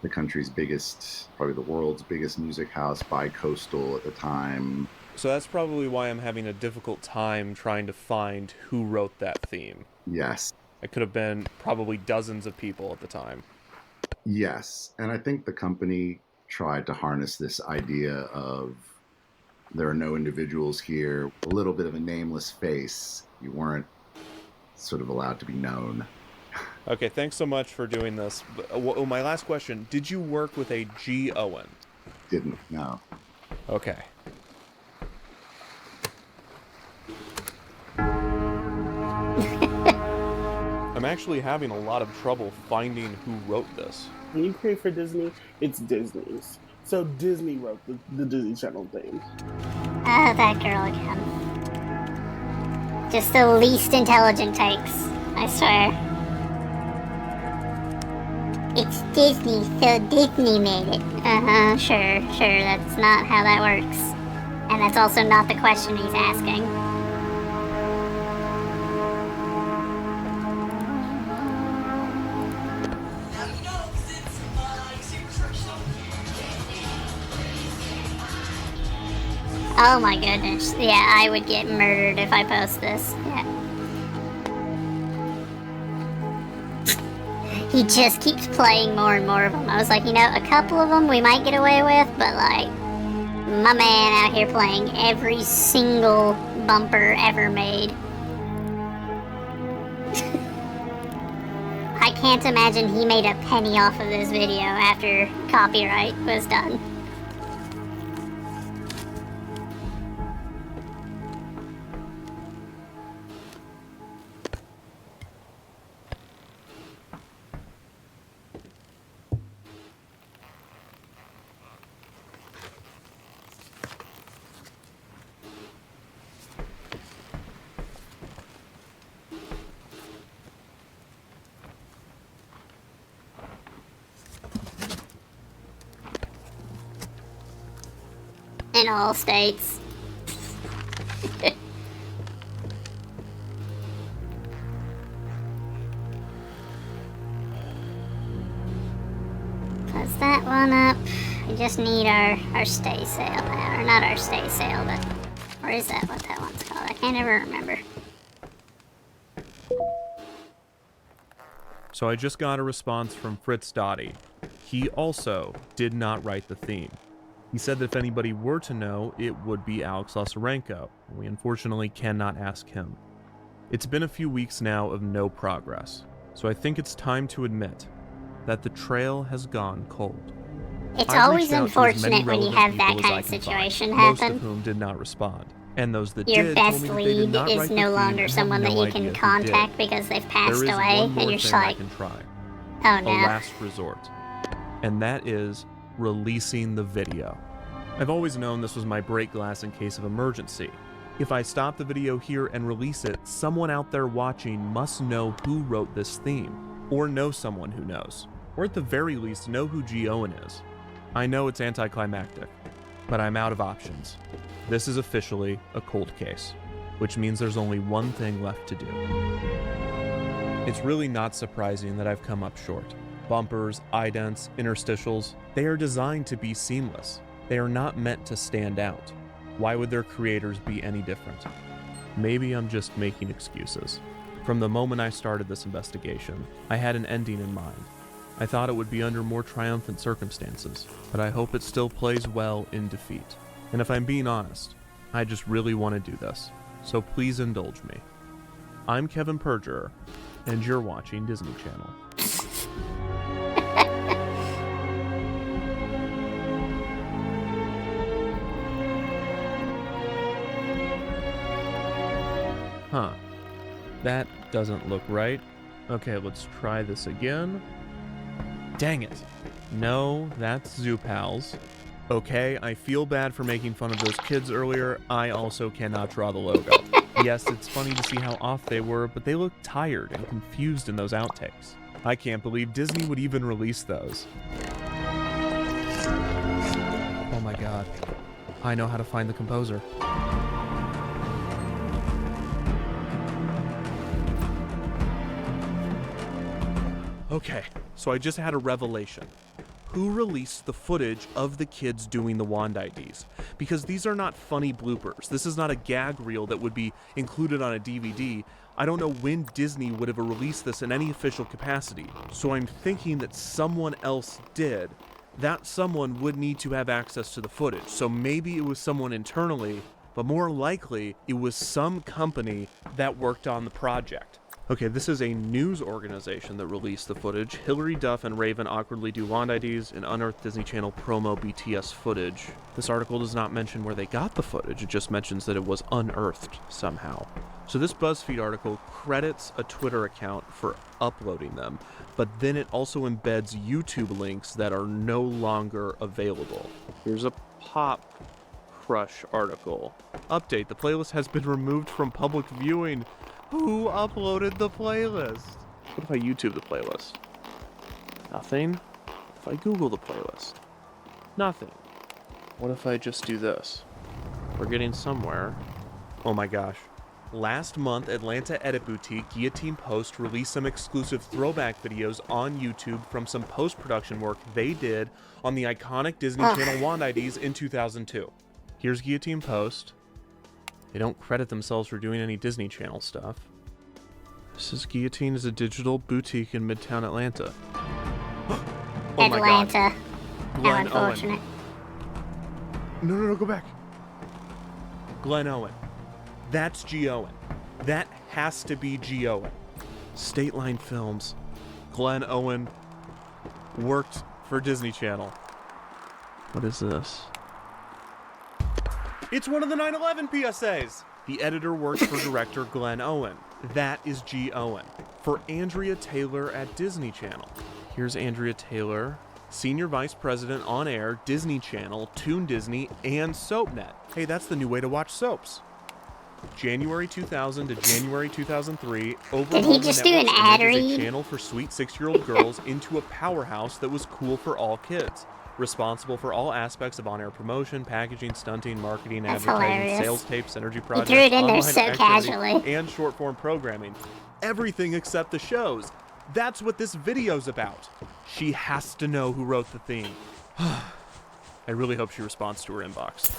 S9: country's biggest, probably the world's biggest music house, bi-coastal at the time.
S1: So that's probably why I'm having a difficult time trying to find who wrote that theme.
S9: Yes.
S1: It could have been probably dozens of people at the time.
S9: Yes. And I think the company tried to harness this idea of there are no individuals here, a little bit of a nameless face. You weren't sort of allowed to be known.
S1: Okay, thanks so much for doing this. Oh, my last question. Did you work with a G. Owen?
S9: Didn't, no.
S1: Okay. I'm actually having a lot of trouble finding who wrote this.
S15: When you create for Disney, it's Disney's. So Disney wrote the Disney Channel theme.
S14: Oh, that girl again. Just the least intelligent takes, I swear. It's Disney, so Disney made it. Uh-huh, sure, that's not how that works. And that's also not the question he's asking. Oh my goodness. Yeah, I would get murdered if I post this. Yeah. He just keeps playing more and more of them. I was like, you know, a couple of them we might get away with, but like, my man out here playing every single bumper ever made. I can't imagine he made a penny off of this video after copyright was done. In all states. Close that one up. We just need our stay sail now. Or not our stay sail, but... Or is that what that one's called? I can't ever remember.
S1: So I just got a response from Fritz Dottie. He also did not write the theme. He said that if anybody were to know, it would be Alex Lazarenko. We unfortunately cannot ask him. It's been a few weeks now of no progress, so I think it's time to admit that the trail has gone cold.
S14: It's
S1: I've
S14: always
S1: reached out to as many
S14: unfortunate when you
S1: relevant
S14: have that
S1: people as
S14: kind
S1: I
S14: of
S1: can
S14: situation
S1: find, most
S14: happen.
S1: of whom did not respond. And those that
S14: Your
S1: did told
S14: best
S1: me that they did
S14: lead
S1: not
S14: is
S1: write the
S14: no
S1: theme
S14: longer
S1: and have
S14: someone
S1: no
S14: that you
S1: idea
S14: can
S1: who did.
S14: contact because they've passed
S1: There is
S14: away,
S1: one more
S14: and you're just
S1: thing I
S14: like,
S1: can try.
S14: oh
S1: A
S14: no.
S1: last resort. And that is releasing the video. I've always known this was my break glass in case of emergency. If I stop the video here and release it, someone out there watching must know who wrote this theme, or know someone who knows, or at the very least know who G. Owen is. I know it's anticlimactic, but I'm out of options. This is officially a cold case, which means there's only one thing left to do. It's really not surprising that I've come up short. Bumpers, idents, interstitials, they are designed to be seamless. They are not meant to stand out. Why would their creators be any different? Maybe I'm just making excuses. From the moment I started this investigation, I had an ending in mind. I thought it would be under more triumphant circumstances, but I hope it still plays well in defeat. And if I'm being honest, I just really want to do this, so please indulge me. I'm Kevin Perjurer, and you're watching Disney Channel. Huh. That doesn't look right. Okay, let's try this again. Dang it. No, that's Zoo Pals. Okay, I feel bad for making fun of those kids earlier. I also cannot draw the logo. Yes, it's funny to see how off they were, but they look tired and confused in those outtakes. I can't believe Disney would even release those. Oh my god. I know how to find the composer. Okay, so I just had a revelation. Who released the footage of the kids doing the wand IDs? Because these are not funny bloopers. This is not a gag reel that would be included on a DVD. I don't know when Disney would have released this in any official capacity. So I'm thinking that someone else did. That someone would need to have access to the footage. So maybe it was someone internally, but more likely it was some company that worked on the project. Okay, this is a news organization that released the footage. Hilary Duff and Raven awkwardly do wand IDs and unearthed Disney Channel promo BTS footage. This article does not mention where they got the footage, it just mentions that it was unearthed somehow. So this BuzzFeed article credits a Twitter account for uploading them, but then it also embeds YouTube links that are no longer available. Here's a Pop Crush article. Update, the playlist has been removed from public viewing. Who uploaded the playlist? What if I YouTube the playlist? Nothing. If I Google the playlist? Nothing. What if I just do this? We're getting somewhere. Oh my gosh. Last month, Atlanta edit boutique Guillotine Post released some exclusive throwback videos on YouTube from some post-production work they did on the iconic Disney Channel wand IDs in 2002. Here's Guillotine Post. They don't credit themselves for doing any Disney Channel stuff. This is Guillotine is a digital boutique in Midtown Atlanta. Oh
S14: Atlanta.
S1: My God.
S14: How unfortunate.
S1: No, go back. Glenn Owen. That's G. Owen. That has to be G. Owen. State Line Films. Glenn Owen worked for Disney Channel. What is this? It's one of the 9/11 PSAs! The editor works for director Glenn Owen. That is G. Owen. For Andrea Taylor at Disney Channel. Here's Andrea Taylor, Senior Vice President on Air, Disney Channel, Toon Disney, and SoapNet. Hey, that's the new way to watch soaps. January 2000 to January 2003,
S14: Did he just do an ad
S1: a
S14: read?
S1: channel for sweet 6-year-old girls into a powerhouse that was cool for all kids. Responsible for all aspects of on-air promotion, packaging, stunting, marketing,
S14: That's
S1: advertising,
S14: hilarious.
S1: sales tapes, synergy projects,
S14: threw it in there
S1: online
S14: so
S1: activity,
S14: casually.
S1: and short-form programming. Everything except the shows. That's what this video's about. She has to know who wrote the theme. I really hope she responds to her inbox.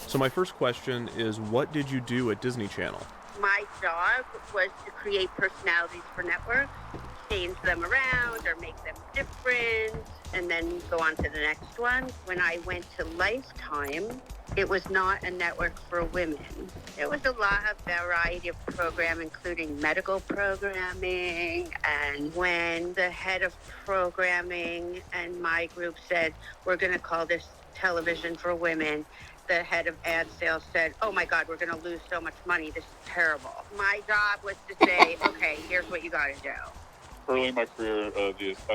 S1: So my first question is, what did you do at Disney Channel?
S5: My job was to create personalities for networks, change them around or make them different, and then go on to the next one. When I went to Lifetime, it was not a network for women. There was a lot of variety of program, including medical programming. And when the head of programming and my group said, we're going to call this Television for Women, the head of ad sales said, "Oh my God, we're going to lose so much money. This is terrible." My job was to say, "Okay, here's what you got to do."
S13: Early in my career,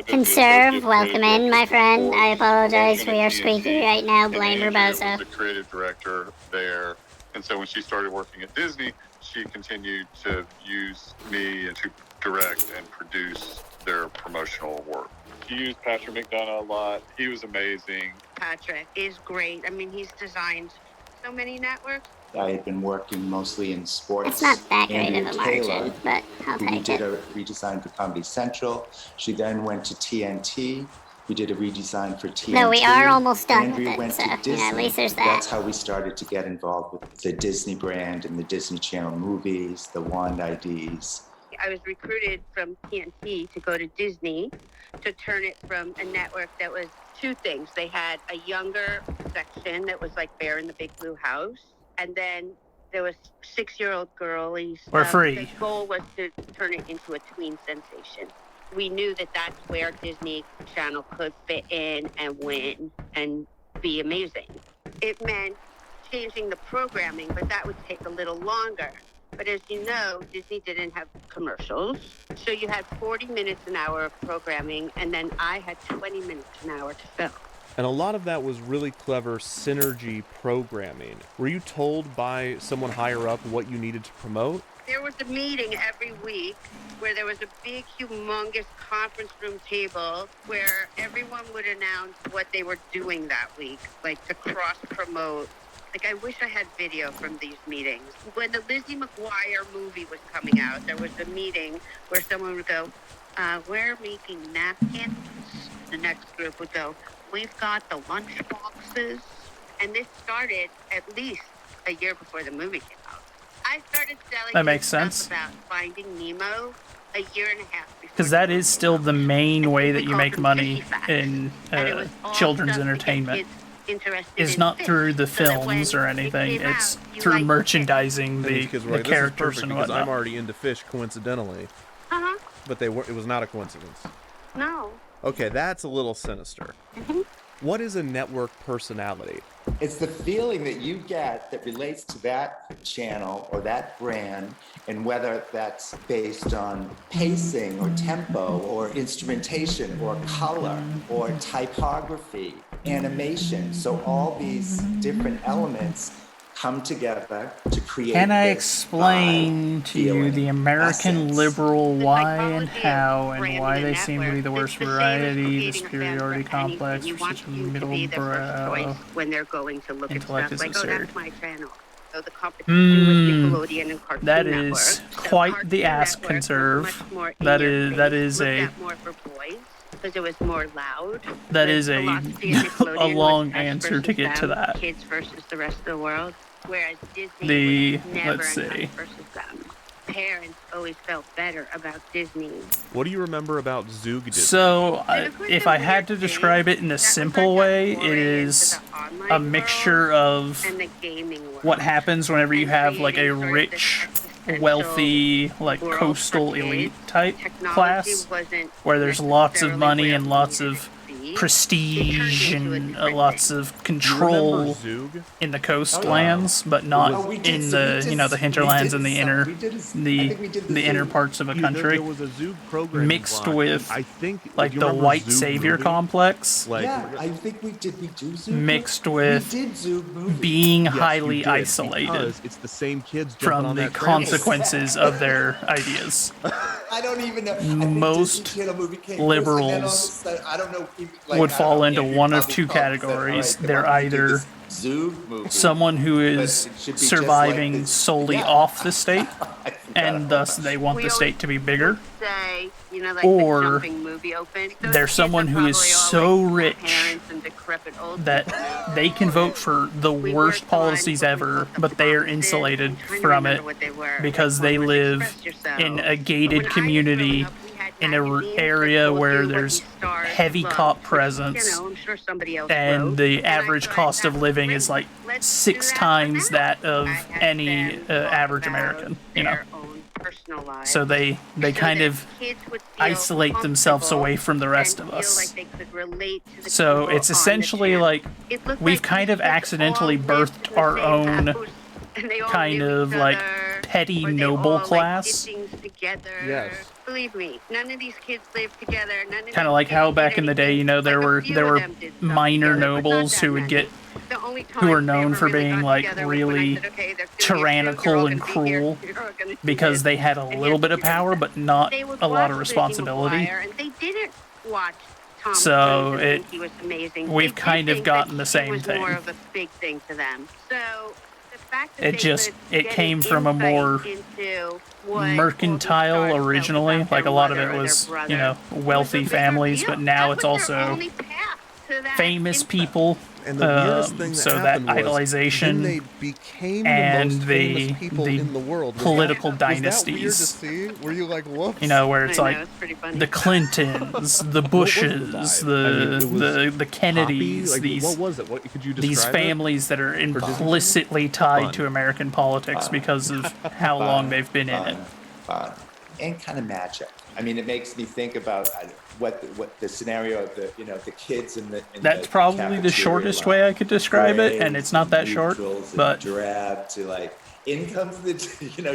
S14: Conserve, welcome in, my friend. I apologize, we are squeaky right now. Blame Roboso.
S13: was the creative director there. And so when she started working at Disney, she continued to use me to direct and produce their promotional work. She used Patrick McDonough a lot. He was amazing.
S5: Patrick is great. I mean, he's designed so many networks.
S16: I had been working mostly in sports.
S14: It's not that great
S16: Andrea
S14: of a margin,
S16: Taylor,
S14: but I'll
S16: who
S14: take
S16: did
S14: it.
S16: a redesign for Comedy Central. She then went to TNT. We did a redesign for TNT.
S14: No, we are almost done
S16: Andrea
S14: with it,
S16: went
S14: so,
S16: to
S14: you know,
S16: Disney.
S14: at least there's that.
S16: That's how we started to get involved with the Disney brand and the Disney Channel movies, the Wand IDs.
S5: I was recruited from TNT to go to Disney to turn it from a network that was two things. They had a younger section that was like Bear in the Big Blue House, and then there was 6-year-old girlies.
S3: We're free.
S5: The goal was to turn it into a tween sensation. We knew that that's where Disney Channel could fit in and win and be amazing. It meant changing the programming, but that would take a little longer. But as you know, Disney didn't have commercials. So you had 40 minutes an hour of programming, and then I had 20 minutes an hour to film.
S1: And a lot of that was really clever synergy programming. Were you told by someone higher up what you needed to promote?
S5: There was a meeting every week where there was a big, humongous conference room table where everyone would announce what they were doing that week, like to cross-promote. Like, I wish I had video from these meetings. When the Lizzie McGuire movie was coming out, there was a meeting where someone would go, we're making napkins. The next group would go, we've got the lunch boxes. And this started at least a year before the movie came out. I started selling
S3: That makes
S5: stuff
S3: sense.
S5: about Finding Nemo a year and a half before.
S3: Because that is still the main way that you make money in children's entertainment. Is not through the films or anything. It's through merchandising the characters and
S1: because
S3: whatnot.
S1: I'm already into fish coincidentally.
S5: Uh-huh.
S1: But it was not a coincidence.
S5: No.
S1: Okay, that's a little sinister. What is a network personality?
S16: It's the feeling that you get that relates to that channel or that brand, and whether that's based on pacing or tempo or instrumentation or color or typography, animation. So all these different elements come together to create.
S3: Can I
S16: this
S3: explain to you the American
S16: essence.
S3: liberal why and how and why they seem to be the worst variety, the superiority complex for such a middle-brow
S5: when they're going to look at
S3: intellect
S5: stuff
S3: is
S5: like, oh,
S3: absurd.
S5: that's my channel. So the competition with Nickelodeon and Cartoon
S3: That
S5: Network.
S3: is
S5: So
S3: quite
S5: Cartoon
S3: the ass
S5: Network was
S3: conserve.
S5: much more in
S3: That
S5: your
S3: is
S5: face,
S3: that is
S5: looked
S3: a
S5: at more for boys because it was more loud.
S3: that
S5: The
S3: is a
S5: philosophy of Nickelodeon
S3: a
S5: was
S3: long
S5: us
S3: answer to
S5: versus
S3: get to
S5: them,
S3: that.
S5: Kids versus the rest of the world. Whereas Disney
S3: The
S5: was never
S3: let's
S5: an us
S3: see.
S5: versus them. Parents always felt better about Disney.
S1: What do you remember about Zoog Disney?
S3: So, if I had to describe it in a simple way, it is a mixture of
S5: And the gaming world.
S3: what happens whenever you have like a rich, wealthy, like coastal elite type class, where there's lots of money and lots of prestige and lots of control in the coastlands, but not in the the hinterlands and the inner the inner parts of a country.
S1: There was a Zoog program
S3: Mixed
S1: block,
S3: with
S1: I think,
S3: like
S1: do you
S3: the
S1: remember
S3: white
S1: Zoog
S3: savior
S1: movie?
S3: complex,
S16: Yeah, I think we do Zoom.
S3: mixed with
S16: We did Zoom movie.
S3: being
S1: Yes, you
S3: highly
S1: did,
S3: isolated
S1: because it's the same kids jumping
S3: from
S1: on
S3: the
S1: that trampoline.
S3: consequences of their ideas.
S16: I don't even know. I think
S3: Most
S16: Disney Channel movie came
S3: liberals
S16: first, and then all of a sudden, I don't know. Like,
S3: would
S16: I don't
S3: fall
S16: know,
S3: into
S16: Andrew
S3: one of
S16: probably
S3: two
S16: called and said,
S3: categories.
S16: "All right,
S3: They're
S16: come on, we do
S3: either
S16: this Zoom movie."
S3: someone who
S16: But
S3: is
S16: it should be just
S3: surviving
S16: like this.
S3: solely
S16: Yeah.
S3: off the state, and thus they want
S5: We
S3: the state to be bigger,
S5: Say, like
S3: or
S5: the jumping movie open. Those
S3: they're
S5: kids
S3: someone
S5: are
S3: who is
S5: probably all,
S3: so
S5: like,
S3: rich
S5: parents and decrepit old
S3: that
S5: people.
S3: they can vote for the worst policies ever, but they are insulated from it because they live in a gated community in an area where there's heavy cop presence,
S5: I'm sure somebody else
S3: and
S5: wrote.
S3: the average cost of living is like 6 times that of any average American,
S5: Their own personalized.
S3: So they kind of
S5: kids would feel
S3: isolate themselves
S5: comfortable
S3: away from the rest
S5: and
S3: of
S5: feel
S3: us.
S5: like they could relate to the
S3: So
S5: people
S3: it's
S5: on the
S3: essentially
S5: channel.
S3: like
S5: It looked
S3: we've
S5: like
S3: kind
S5: these
S3: of
S5: kids
S3: accidentally
S5: all lived
S3: birthed
S5: in the
S3: our
S5: same
S3: own
S5: house, and they all
S3: kind
S5: knew
S3: of
S5: each
S3: like
S5: other,
S3: petty
S5: or they
S3: noble
S5: all
S3: class.
S5: Like, did things together.
S1: Yes.
S5: Believe me, none of these kids lived together. None of
S3: Kind of
S5: these
S3: like
S5: kids
S3: how
S5: did
S3: back in the day,
S5: anything.
S3: you know, there
S5: Like, a
S3: were
S5: few
S3: there
S5: of
S3: were
S5: them did stuff
S3: minor
S5: together, but not
S3: nobles
S5: that
S3: who would
S5: many.
S3: get
S5: The only
S3: who were
S5: times they
S3: known
S5: ever
S3: for
S5: really
S3: being
S5: got
S3: like
S5: together was when I
S3: really
S5: said, okay, there's gonna be a shoot,
S3: tyrannical
S5: you're all
S3: and
S5: gonna be here,
S3: cruel
S5: you're all gonna do
S3: because
S5: this.
S3: they had a
S5: And
S3: little
S5: yes,
S3: bit of
S5: you're gonna
S3: power
S5: do
S3: but not
S5: They would
S3: a lot
S5: watch
S3: of
S5: Lizzie
S3: responsibility.
S5: McGuire, and they didn't watch Tom
S3: So
S5: Cruise and think he was amazing.
S3: we've
S5: They did
S3: kind of
S5: think
S3: gotten
S5: that
S3: the same
S5: he was
S3: thing.
S5: more of a big thing to them. So the fact that
S3: It
S5: they
S3: just
S5: could
S3: it
S5: get
S3: came
S5: an
S3: from a
S5: insight
S3: more
S5: into what
S3: mercantile originally, like a lot of it was, you know, wealthy families, but now it's also famous people.
S8: And the weirdest thing that
S3: so
S8: happened
S3: that
S8: was
S3: idolization
S8: then they became
S3: and
S8: the most famous people
S3: the
S8: in the world. Was
S3: political
S8: that weird to
S3: dynasties.
S8: see? Were you like, whoops?
S3: You know, where it's like the Clintons, the Bushes, the Kennedys,
S8: Like,
S3: these
S8: what was it? What could you
S3: these
S8: describe it?
S3: families that are implicitly tied to American politics because of how long they've been in it.
S16: Fun. And kind of magic. I mean, it makes me think about what the scenario of the kids in the
S3: That's probably the shortest way I could describe it, and it's not that short, but
S16: drab to like in comes the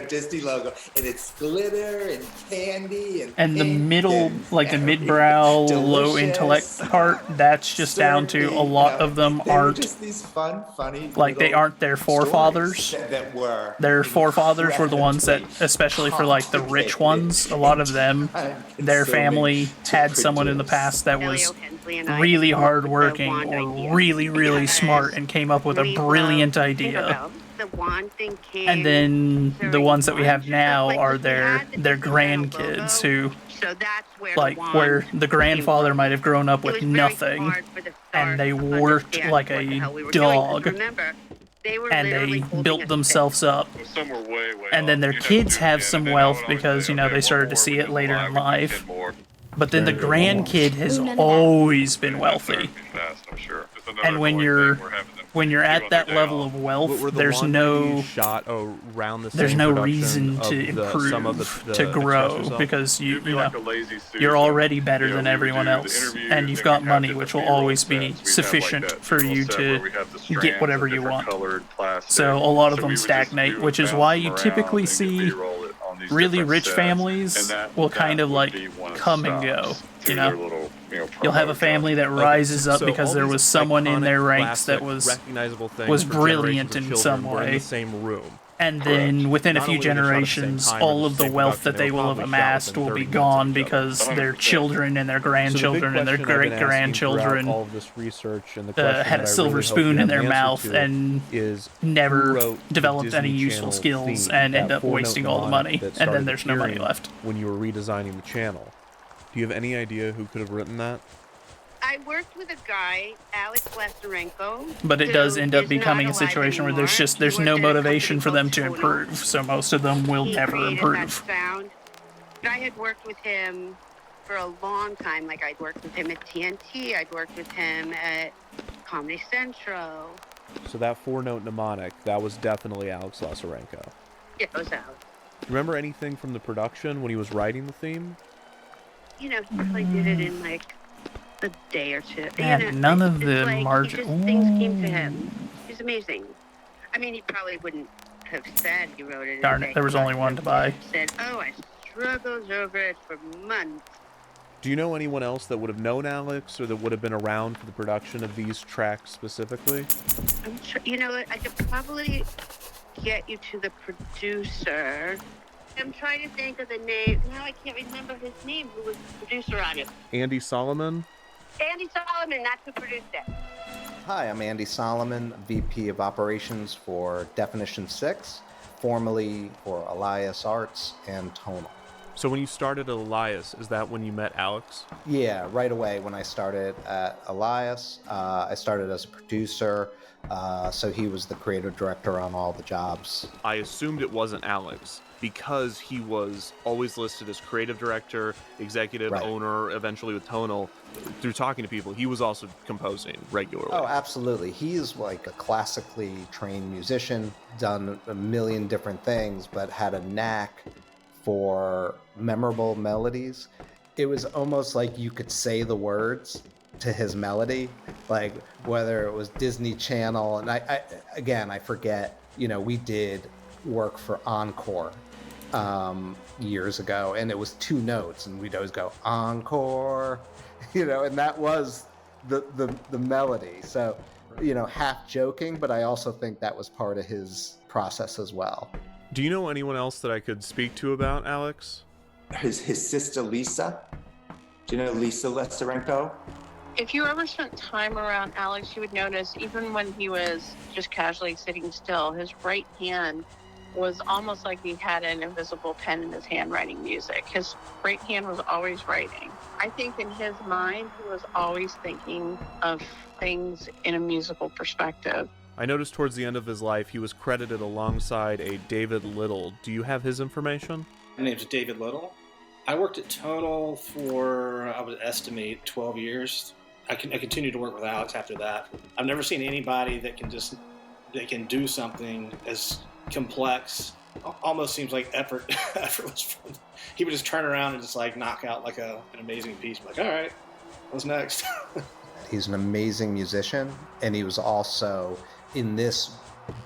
S16: Disney logo, and it's glitter and candy and
S3: the middle, like the mid-brow, low intellect part, that's just down to a lot of them aren't
S16: just these fun, funny,
S3: like they aren't their forefathers.
S16: that were
S3: Their forefathers were the ones that, especially for like the rich ones, a lot of them, their family had someone in the past that was really hardworking or really, really smart and came up with a brilliant idea.
S5: The wand thing came
S3: And then the ones that we have now are their grandkids who, like, where the grandfather might have grown up with nothing, and they worked like a dog, and they built themselves up. And then their kids have some wealth because, you know, they started to see it later in life. But then the grandkid has always been wealthy. And when you're at that level of wealth, there's no reason to improve, to grow, because you're already better than everyone else, and you've got money, which will always be sufficient for you to get whatever you want. So a lot of them stagnate, which is why you typically see really rich families will kind of like come and go, you know? You'll have a family that rises up because there was someone in their ranks that was brilliant in some way.
S8: In the same room.
S3: And then within a few generations, all of the wealth that they will have amassed will be gone because their children and their grandchildren and their great-grandchildren had a silver spoon in their mouth and never developed any useful skills and end up wasting all the money, and then there's no money left.
S1: When you were redesigning the channel. Do you have any idea who could have written that?
S5: I worked with a guy, Alex Lazarenko.
S3: But it does end up becoming a situation where there's no motivation for them to improve, so most of them will never improve.
S5: But I had worked with him for a long time. Like, I'd worked with him at TNT, I'd worked with him at Comedy Central.
S1: So that 4-note mnemonic, that was definitely Alex Lazarenko.
S5: Yeah, it was Alex.
S1: Remember anything from the production when he was writing the theme?
S5: You know, he probably did it in like a day or two.
S3: Yeah,
S5: you know,
S3: none of the
S5: things came to him. He's amazing. I mean, he probably wouldn't have said he wrote it.
S3: Darn it, there was only one to buy.
S5: Said, "Oh, I struggled over it for months."
S1: Do you know anyone else that would have known Alex or that would have been around for the production of these tracks specifically?
S5: I'm sure. You know what? I could probably get you to the producer. I'm trying to think of the name. Now I can't remember his name. Who was the producer on it?
S1: Andy Solomon?
S5: Andy Solomon, that's who produced it.
S12: Hi, I'm Andy Solomon, VP of Operations for Definition 6, formerly for Elias Arts and Tonal.
S1: So when you started at Elias, is that when you met Alex?
S12: Yeah, right away when I started at Elias, I started as a producer, so he was the creative director on all the jobs.
S1: I assumed it wasn't Alex because he was always listed as creative director, executive owner, eventually with Tonal. Through talking to people, he was also composing regularly.
S12: Oh, absolutely. He's like a classically trained musician, done a million different things, but had a knack for memorable melodies, it was almost like you could say the words to his melody, like whether it was Disney Channel. And I forget, we did work for Encore years ago, and it was 2 notes, and we'd always go Encore, and that was the melody. So, half joking, but I also think that was part of his process as well.
S1: Do you know anyone else that I could speak to about Alex?
S16: His sister Lisa. Do you know Lisa Lesarenko?
S17: If you ever spent time around Alex, you would notice even when he was just casually sitting still, his right hand was almost like he had an invisible pen in his hand writing music. His right hand was always writing. I think in his mind, he was always thinking of things in a musical perspective.
S1: I noticed towards the end of his life, he was credited alongside a David Little. Do you have his information?
S19: My name's David Little. I worked at Tonal for, I would estimate, 12 years. I continued to work with Alex after that. I've never seen anybody that can do something as complex. Almost seems like effortless. He would just turn around and just like knock out like an amazing piece. I'm like, all right, what's next?
S12: He's an amazing musician, and he was also in this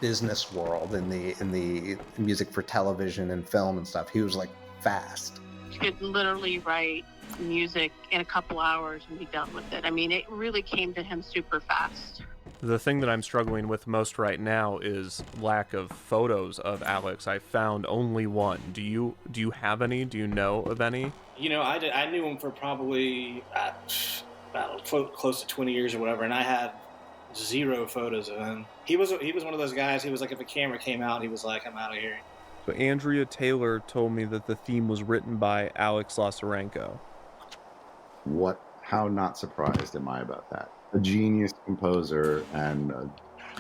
S12: business world, in the music for television and film and stuff. He was like fast.
S17: He could literally write music in a couple hours and be done with it. I mean, it really came to him super fast.
S1: The thing that I'm struggling with most right now is lack of photos of Alex. I found only one. Do you have any? Do you know of any?
S19: I knew him for probably about close to 20 years or whatever, and I had 0 photos of him. He was one of those guys. He was like, if a camera came out, he was like, I'm out of here.
S1: So Andrea Taylor told me that the theme was written by Alex Lazarenko.
S9: How not surprised am I about that? A genius composer and a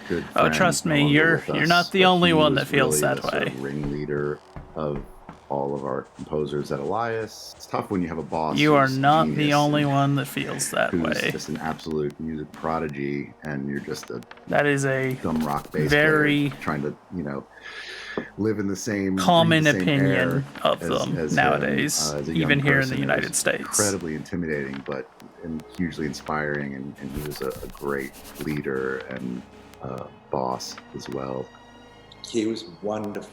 S9: good friend.
S3: Oh, trust me, you're not the only one that feels that way.
S9: Sort of ringleader of all of our composers at Elias. It's tough when you have a boss.
S3: You are not the only one that feels that
S9: who's
S3: way.
S9: Just an absolute music prodigy, and you're just a
S3: dumb
S9: rock bass
S3: very
S9: player trying to live in the same
S3: common
S9: breathe the same
S3: opinion
S9: air
S3: of them nowadays, even here in the United States.
S9: Incredibly intimidating, but hugely inspiring, and he was a great leader and boss as well.
S16: He was wonderful.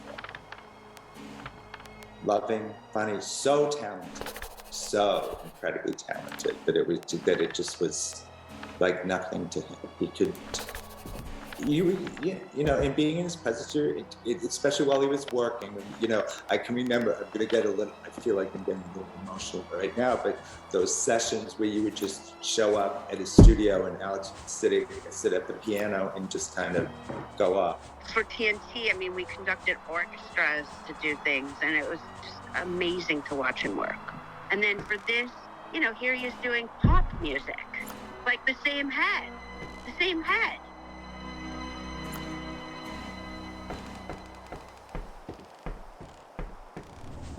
S16: Loving, funny, so talented, so incredibly talented, but it just was like nothing to him. He could, and being in his presence, especially while he was working, I can remember, I feel like I'm getting a little emotional right now, but those sessions where you would just show up at his studio and Alex would sit at the piano and just kind of go up.
S5: For TNT, we conducted orchestras to do things, and it was just amazing to watch him work. And then for this, here he is doing pop music, like the same head.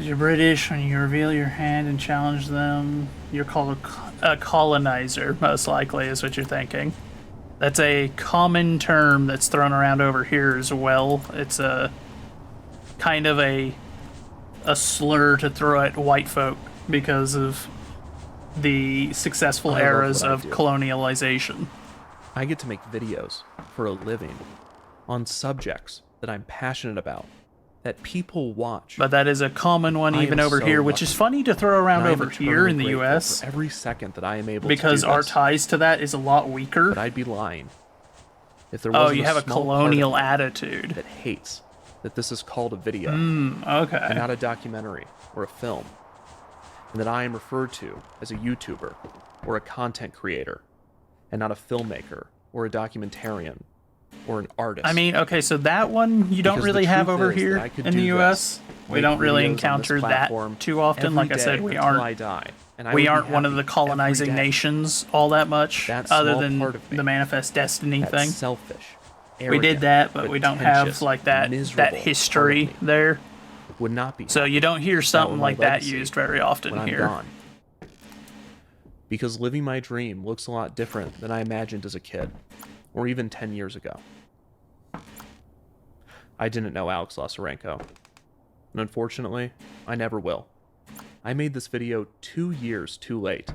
S3: You're British. When you reveal your hand and challenge them, you're called a colonizer, most likely, is what you're thinking. That's a common term that's thrown around over here as well. It's a kind of a slur to throw at white folk because of the successful eras of colonialization.
S1: I get to make videos for a living on subjects that I'm passionate about, that people watch.
S3: But that is a common one even over here, which is funny to throw around over here in the US.
S1: Every second that I am able
S3: because
S1: to do
S3: our
S1: this,
S3: ties to that is a lot weaker.
S1: But I'd be lying if there wasn't
S3: you have a
S1: small
S3: colonial
S1: part of me
S3: attitude
S1: that hates that this is called a video,
S3: okay,
S1: and not a documentary or a film, and that I am referred to as a YouTuber or a content creator, and not a filmmaker or a documentarian or an artist.
S3: Okay, so that one you don't really have over here in the US. We don't really encounter that too often. Like I said, we aren't one of the colonizing nations all that much, other than the Manifest Destiny thing.
S1: Selfish.
S3: We did that, but we don't have like that history there.
S1: Would not be.
S3: So you don't hear something like that used very often here.
S1: Gone. Because living my dream looks a lot different than I imagined as a kid, or even 10 years ago. I didn't know Alex Lazarenko. and unfortunately, I never will. I made this video 2 years too late,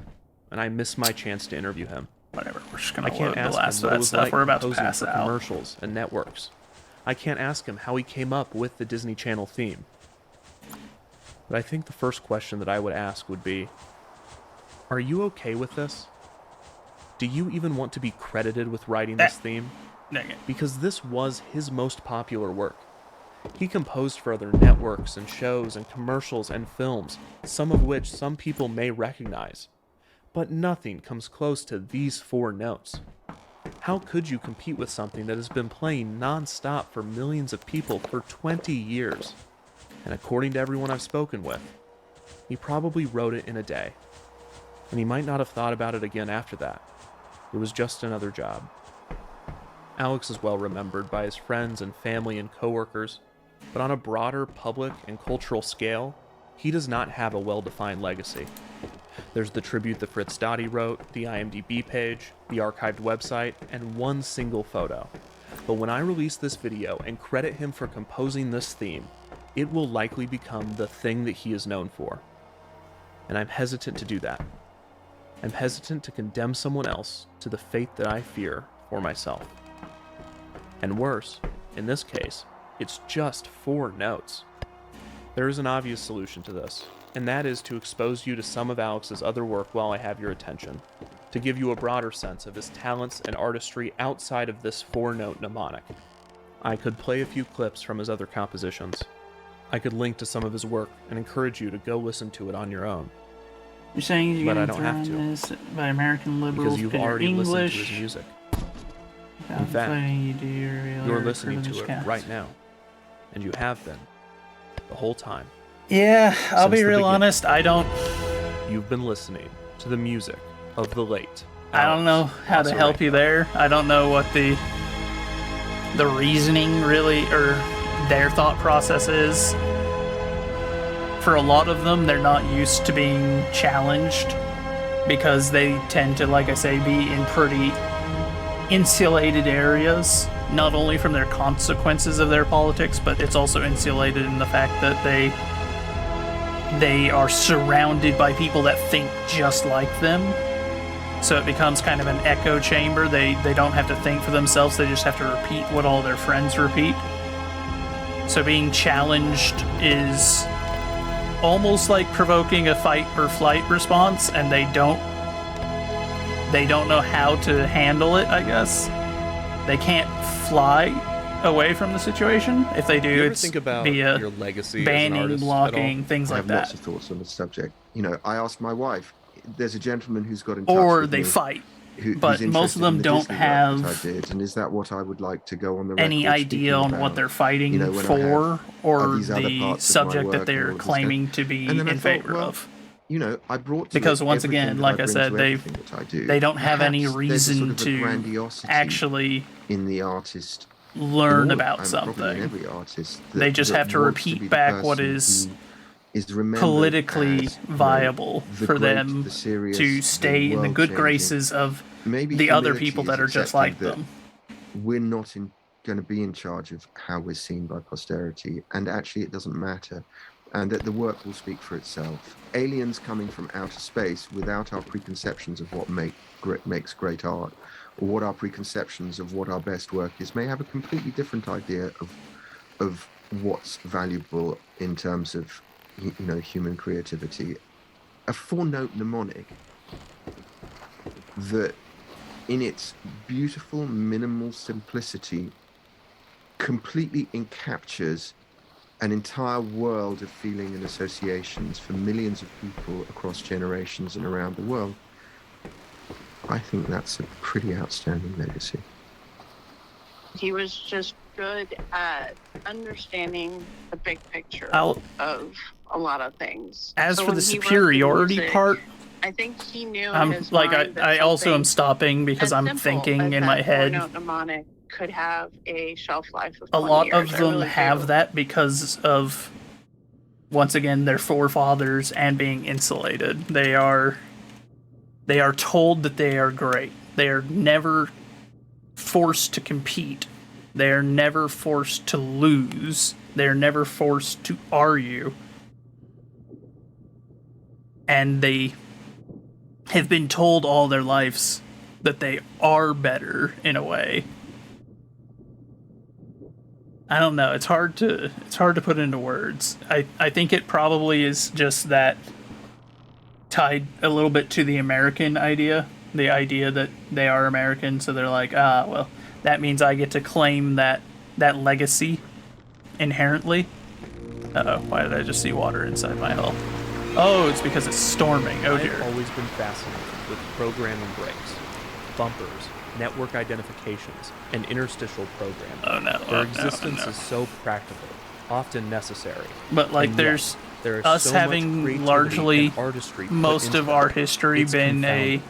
S1: and I missed my chance to interview him.
S3: Whatever, we're just
S1: I
S3: gonna
S1: can't
S3: load the
S1: ask
S3: last
S1: him
S3: of
S1: what it
S3: that
S1: was
S3: stuff.
S1: like
S3: We're about to
S1: composing
S3: pass
S1: for
S3: out.
S1: commercials and networks. I can't ask him how he came up with the Disney Channel theme. But I think the first question that I would ask would be, are you okay with this? Do you even want to be credited with writing this theme? Because this was his most popular work. He composed for other networks and shows and commercials and films, some of which some people may recognize. But nothing comes close to these 4 notes. How could you compete with something that has been playing non-stop for millions of people for 20 years? And according to everyone I've spoken with, he probably wrote it in a day. And he might not have thought about it again after that. It was just another job. Alex is well remembered by his friends and family and coworkers, but on a broader public and cultural scale, he does not have a well-defined legacy. There's the tribute that Fritz Dottie wrote, the IMDb page, the archived website, and one single photo. But when I release this video and credit him for composing this theme, it will likely become the thing that he is known for. And I'm hesitant to do that. I'm hesitant to condemn someone else to the fate that I fear for myself. And worse, in this case, it's just 4 notes. There is an obvious solution to this, and that is to expose you to some of Alex's other work while I have your attention, to give you a broader sense of his talents and artistry outside of this 4-note mnemonic. I could play a few clips from his other compositions. I could link to some of his work and encourage you to go listen to it on your own.
S3: You're saying you're
S1: But I
S3: getting
S1: don't have
S3: thrown
S1: to.
S3: this by American liberals
S1: Because you've
S3: because
S1: already
S3: English.
S1: listened to his music. In fact, you're listening to it right now. And you have been. The whole time.
S3: Yeah, I'll
S1: Since
S3: be
S1: the
S3: real
S1: beginning.
S3: honest, I don't
S1: You've been listening to the music of the late.
S3: I don't know how to
S1: Alex
S3: help you there. I don't know what the reasoning really or their thought process is. For a lot of them, they're not used to being challenged because they tend to, like I say, be in pretty insulated areas, not only from their consequences of their politics, but it's also insulated in the fact that they are surrounded by people that think just like them. So it becomes kind of an echo chamber. They don't have to think for themselves, they just have to repeat what all their friends repeat. So being challenged is almost like provoking a fight or flight response, and they don't know how to handle it, I guess. They can't fly away from the situation. If they do,
S1: You ever
S3: it's
S1: think about
S3: via
S1: your legacy as an
S3: banning,
S1: artist at
S3: blocking,
S1: all?
S3: things
S4: I
S3: like
S4: have
S3: that.
S4: lots of thoughts on the subject. You know, I asked my wife. There's a gentleman who's got in touch
S3: Or
S4: with
S3: they
S4: me
S3: fight.
S4: who's
S3: But most
S4: interested
S3: of them
S4: in the
S3: don't
S4: Disney work
S3: have
S4: that I did, and is that what I would like to go on the
S3: any
S4: record
S3: idea
S4: speaking
S3: on
S4: about?
S3: what they're fighting
S4: You know, when I
S3: for
S4: have
S3: or
S4: these other
S3: the
S4: parts of my
S3: subject that
S4: work and
S3: they're
S4: all of this
S3: claiming
S4: stuff.
S3: to be
S4: And then I
S3: in
S4: thought,
S3: favor
S4: well,
S3: of.
S4: you know, I brought to
S3: Because
S4: it
S3: once
S4: everything
S3: again,
S4: that
S3: like I
S4: bring
S3: said,
S4: to everything that I do.
S3: they don't have any
S4: Perhaps there's a
S3: reason
S4: sort of a
S3: to
S4: grandiosity
S3: actually
S4: in the artist
S3: learn
S4: in all,
S3: about
S4: and probably in
S3: something.
S4: every artist
S3: They just have to
S4: wants
S3: repeat
S4: be the
S3: back what
S4: person
S3: is
S4: who is remembered
S3: politically
S4: as, you know,
S3: viable
S4: the
S3: for
S4: great,
S3: them
S4: the serious,
S3: to stay in the good
S4: world-changing.
S3: graces of
S4: Maybe
S3: the other
S4: humility
S3: people
S4: is
S3: that are just
S4: accepting
S3: like
S4: that
S3: them.
S4: We're not going to be in charge of how we're seen by posterity, and actually it doesn't matter, and that the work will speak for itself. Aliens coming from outer space without our preconceptions of what makes great art, or what our preconceptions of what our best work is, may have a completely different idea of what's valuable in terms of, you know, human creativity. A 4-note mnemonic that, in its beautiful, minimal simplicity, completely encaptures an entire world of feeling and associations for millions of people across generations and around the world. I think that's a pretty outstanding legacy.
S17: He was just good at understanding the big picture
S3: I'll-
S17: of a lot of things.
S3: As
S17: So
S3: for
S17: when
S3: the
S17: he wrote the
S3: superiority
S17: music,
S3: part,
S17: I think he knew in
S3: I'm
S17: his
S3: like
S17: mind that
S3: I also am
S17: something
S3: stopping because
S17: as
S3: I'm
S17: simple
S3: thinking
S17: as
S3: in my
S17: that
S3: head.
S17: four-note mnemonic could have a shelf life of
S3: A
S17: 20
S3: lot
S17: years.
S3: of
S17: I
S3: them
S17: really
S3: have
S17: do.
S3: that because of, once again, their forefathers and being insulated. They are told that they are great. They are never forced to compete. They are never forced to lose They're never forced to argue. And they have been told all their lives that they are better in a way. I don't know. It's hard to put into words. I think it probably is just that tied a little bit to the American idea, the idea that they are American, so they're like, well, that means I get to claim that legacy inherently. Uh-oh, why did I just see water inside my hull? Oh, it's because it's storming. Oh dear.
S1: I've always been fascinated with programming breaks, bumpers, network identifications, and interstitial programming.
S3: Oh no.
S1: Their existence is so practical, often necessary.
S3: But like
S1: and
S3: there's
S1: there is
S3: us
S1: so much
S3: having
S1: creativity
S3: largely
S1: and artistry put
S3: most
S1: into
S3: of
S1: them.
S3: our history
S1: It's
S3: been
S1: confounding.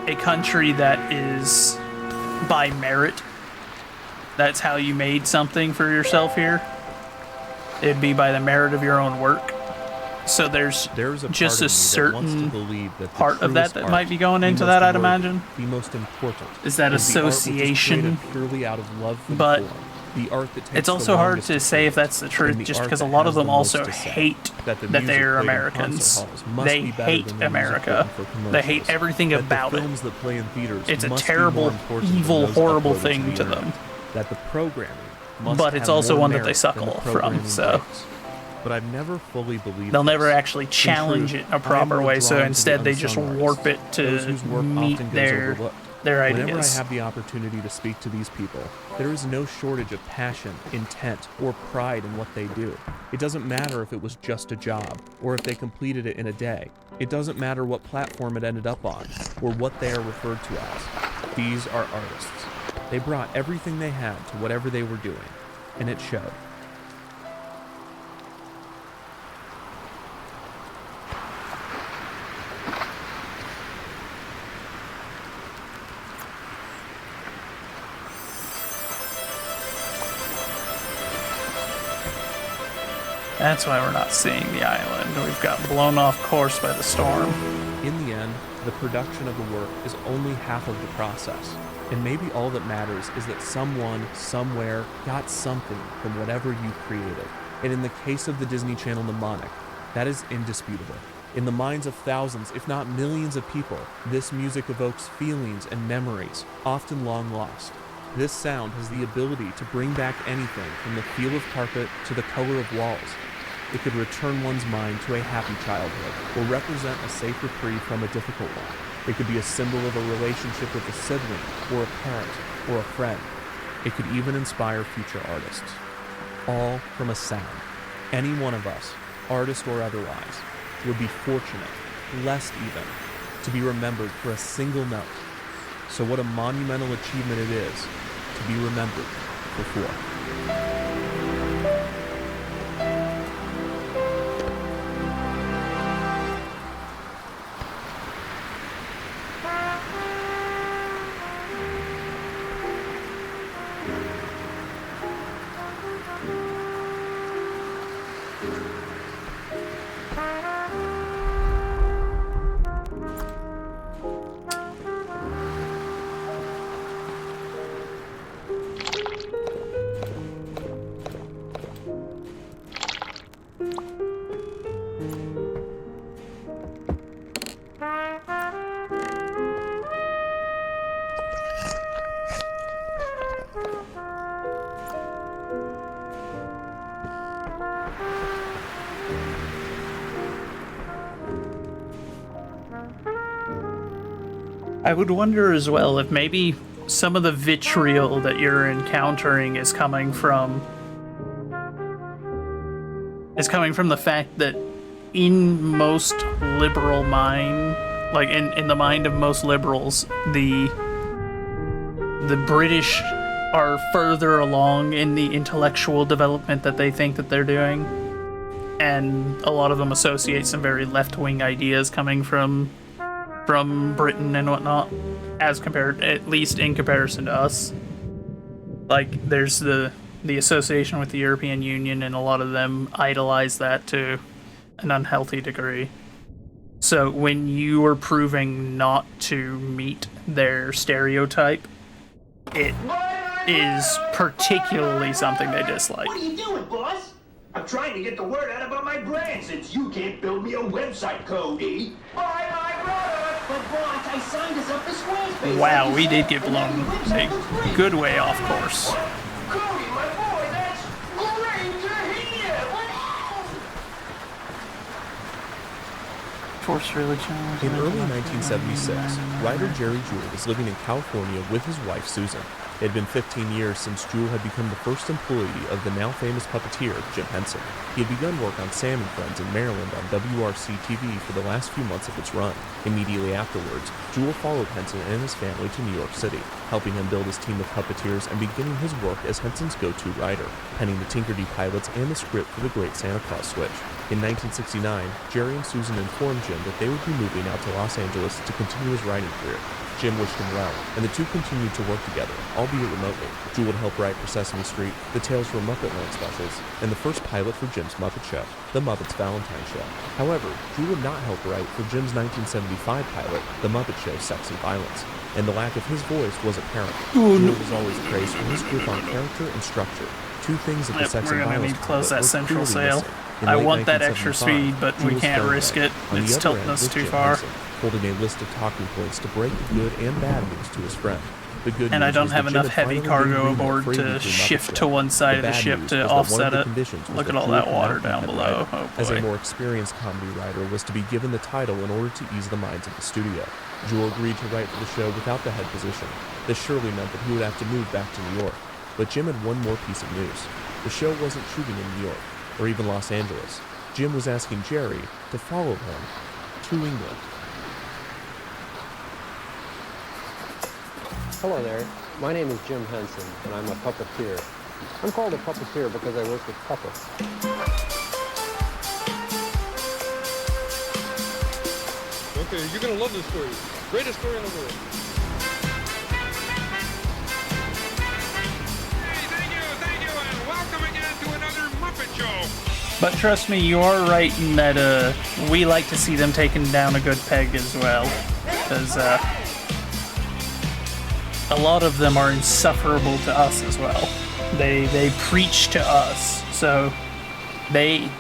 S3: a country that is by merit. That's how you made something for yourself here. It'd be by the merit of your own work. So there's
S1: a
S3: just
S1: part
S3: a
S1: of me that wants to
S3: certain
S1: believe that the
S3: part of that
S1: truest
S3: that might be
S1: art,
S3: going
S1: the
S3: into
S1: most
S3: that, I'd
S1: worthy,
S3: imagine.
S1: the most important,
S3: Is that
S1: is the art which is
S3: association?
S1: created purely out of love for
S3: But
S1: the form, the art that takes
S3: it's
S1: the
S3: also hard
S1: longest
S3: to say if that's the
S1: and
S3: truth,
S1: the
S3: just
S1: art
S3: because a
S1: that
S3: lot
S1: has
S3: of them
S1: the most
S3: also
S1: to say.
S3: hate
S1: That the
S3: that
S1: music
S3: they're
S1: played in
S3: Americans.
S1: concert halls must
S3: They
S1: be better
S3: hate
S1: than the music
S3: America.
S1: written for
S3: They hate
S1: commercials.
S3: everything
S1: That
S3: about
S1: the
S3: it.
S1: films that play in theaters
S3: It's a
S1: must be
S3: terrible,
S1: more important than
S3: evil,
S1: those
S3: horrible
S1: uploaded
S3: thing
S1: the
S3: to
S1: internet.
S3: them.
S1: That the programming must
S3: But it's
S1: have
S3: also
S1: more
S3: one that they
S1: merit
S3: suckle
S1: than the
S3: from,
S1: programming
S3: so-
S1: breaks. But I've never fully believed
S3: They'll
S1: this.
S3: never actually
S1: In
S3: challenge
S1: truth,
S3: it in a
S1: I am
S3: proper
S1: more
S3: way, so
S1: drawn to the
S3: instead they just
S1: unsung
S3: warp
S1: artists,
S3: it to
S1: those whose work
S3: meet
S1: often goes
S3: their
S1: overlooked.
S3: ideas.
S1: Whenever I have the opportunity to speak to these people, there is no shortage of passion, intent, or pride in what they do. It doesn't matter if it was just a job, or if they completed it in a day. It doesn't matter what platform it ended up on, or what they are referred to as. These are artists. They brought everything they had to whatever they were doing, and it showed.
S3: That's why we're not seeing the island. We've got blown off course by the storm.
S1: In the end, the production of the work is only half of the process. And maybe all that matters is that someone, somewhere, got something from whatever you created. And in the case of the Disney Channel mnemonic, that is indisputable. In the minds of thousands, if not millions of people, this music evokes feelings and memories, often long lost. This sound has the ability to bring back anything from the feel of carpet to the color of walls. It could return one's mind to a happy childhood, or represent a safe reprieve from a difficult one. It could be a symbol of a relationship with a sibling, or a parent, or a friend. It could even inspire future artists. All from a sound. Any one of us, artist or otherwise, would be fortunate, blessed even, to be remembered for a single note. So what a monumental achievement it is to be remembered for four.
S3: I would wonder as well if maybe some of the vitriol that you're encountering is coming from the fact that in most liberal mind, like in the mind of most liberals, the British are further along in the intellectual development that they think that they're doing, and a lot of them associate some very left-wing ideas coming from Britain and whatnot, as compared, at least in comparison to us. Like, there's the association with the European Union, and a lot of them idolize that to an unhealthy degree. So when you are proving not to meet their stereotype, it is particularly something they dislike.
S21: What are you doing, boss? I'm trying to get the word out about my brand since you can't build me a website, Cody. Buy my product! But boss, I signed us up for Squarespace.
S3: Wow, we did get blown a good way off course.
S21: Cody, my boy, that's great to hear!
S3: Force really challenged.
S8: In early 1976, writer Jerry Jewell was living in California with his wife Susan. It had been 15 years since Jewell had become the first employee of the now famous puppeteer Jim Henson. He had begun work on Sam and Friends in Maryland on WRC-TV for the last few months of its run. Immediately afterwards, Jewell followed Henson and his family to New York City, helping him build his team of puppeteers and beginning his work as Henson's go-to writer, penning the Tinkerdy pilots and the script for The Great Santa Claus Switch. In 1969, Jerry and Susan informed Jim that they would be moving out to Los Angeles to continue his writing career. Jim wished him well, and the two continued to work together, albeit remotely. Jewell would help write for Sesame Street, the Tales from Muppetland specials, and the first pilot for Jim's Muppet Show, The Muppets Valentine Show. However, Jewell would not help write for Jim's 1975 pilot, The Muppet Show Sex and Violence, and the lack of his voice was apparent. Jewell was always praised for his grip on character and structure, two things that the Sex and Violence
S3: need to close that
S8: pilot were
S3: central
S8: clearly
S3: sail.
S8: missing. In
S3: I
S8: late
S3: want that extra
S8: 1975,
S3: speed, but we
S8: Jewell's
S3: can't
S8: phone
S3: risk
S8: rang.
S3: it.
S8: On the
S3: It's
S8: other
S3: tilting
S8: end
S3: us
S8: was
S3: too
S8: Jim
S3: far.
S8: Henson, holding a list of talking points to break the good and bad news to his friend. The good
S3: And I
S8: news
S3: don't
S8: was
S3: have
S8: that
S3: enough
S8: Jim had
S3: heavy
S8: finally been
S3: cargo
S8: greenlit
S3: aboard
S8: for a
S3: to
S8: weekly Muppet
S3: shift
S8: Show.
S3: to one side
S8: The
S3: of the
S8: bad
S3: ship
S8: news
S3: to
S8: was that one
S3: offset
S8: of the
S3: it.
S8: conditions was
S3: Look
S8: that
S3: at all
S8: Jewell
S3: that
S8: could
S3: water
S8: not be
S3: down
S8: head
S3: below.
S8: writer,
S3: Oh
S8: as a
S3: boy.
S8: more experienced comedy writer was to be given the title in order to ease the minds of the studio. Jewell agreed to write for the show without the head position. This surely meant that he would have to move back to New York. But Jim had one more piece of news. The show wasn't shooting in New York, or even Los Angeles. Jim was asking Jerry to follow him to England.
S22: Hello there. My name is Jim Henson, and I'm a puppeteer. I'm called a puppeteer because I work with puppets.
S23: Okay, you're gonna love this story. Greatest story in the world.
S24: Thank you, and welcome again to another Muppet Show.
S3: But trust me, you are right in that we like to see them taken down a good peg as well. Because a lot of them are insufferable to us as well. They preach to us, so they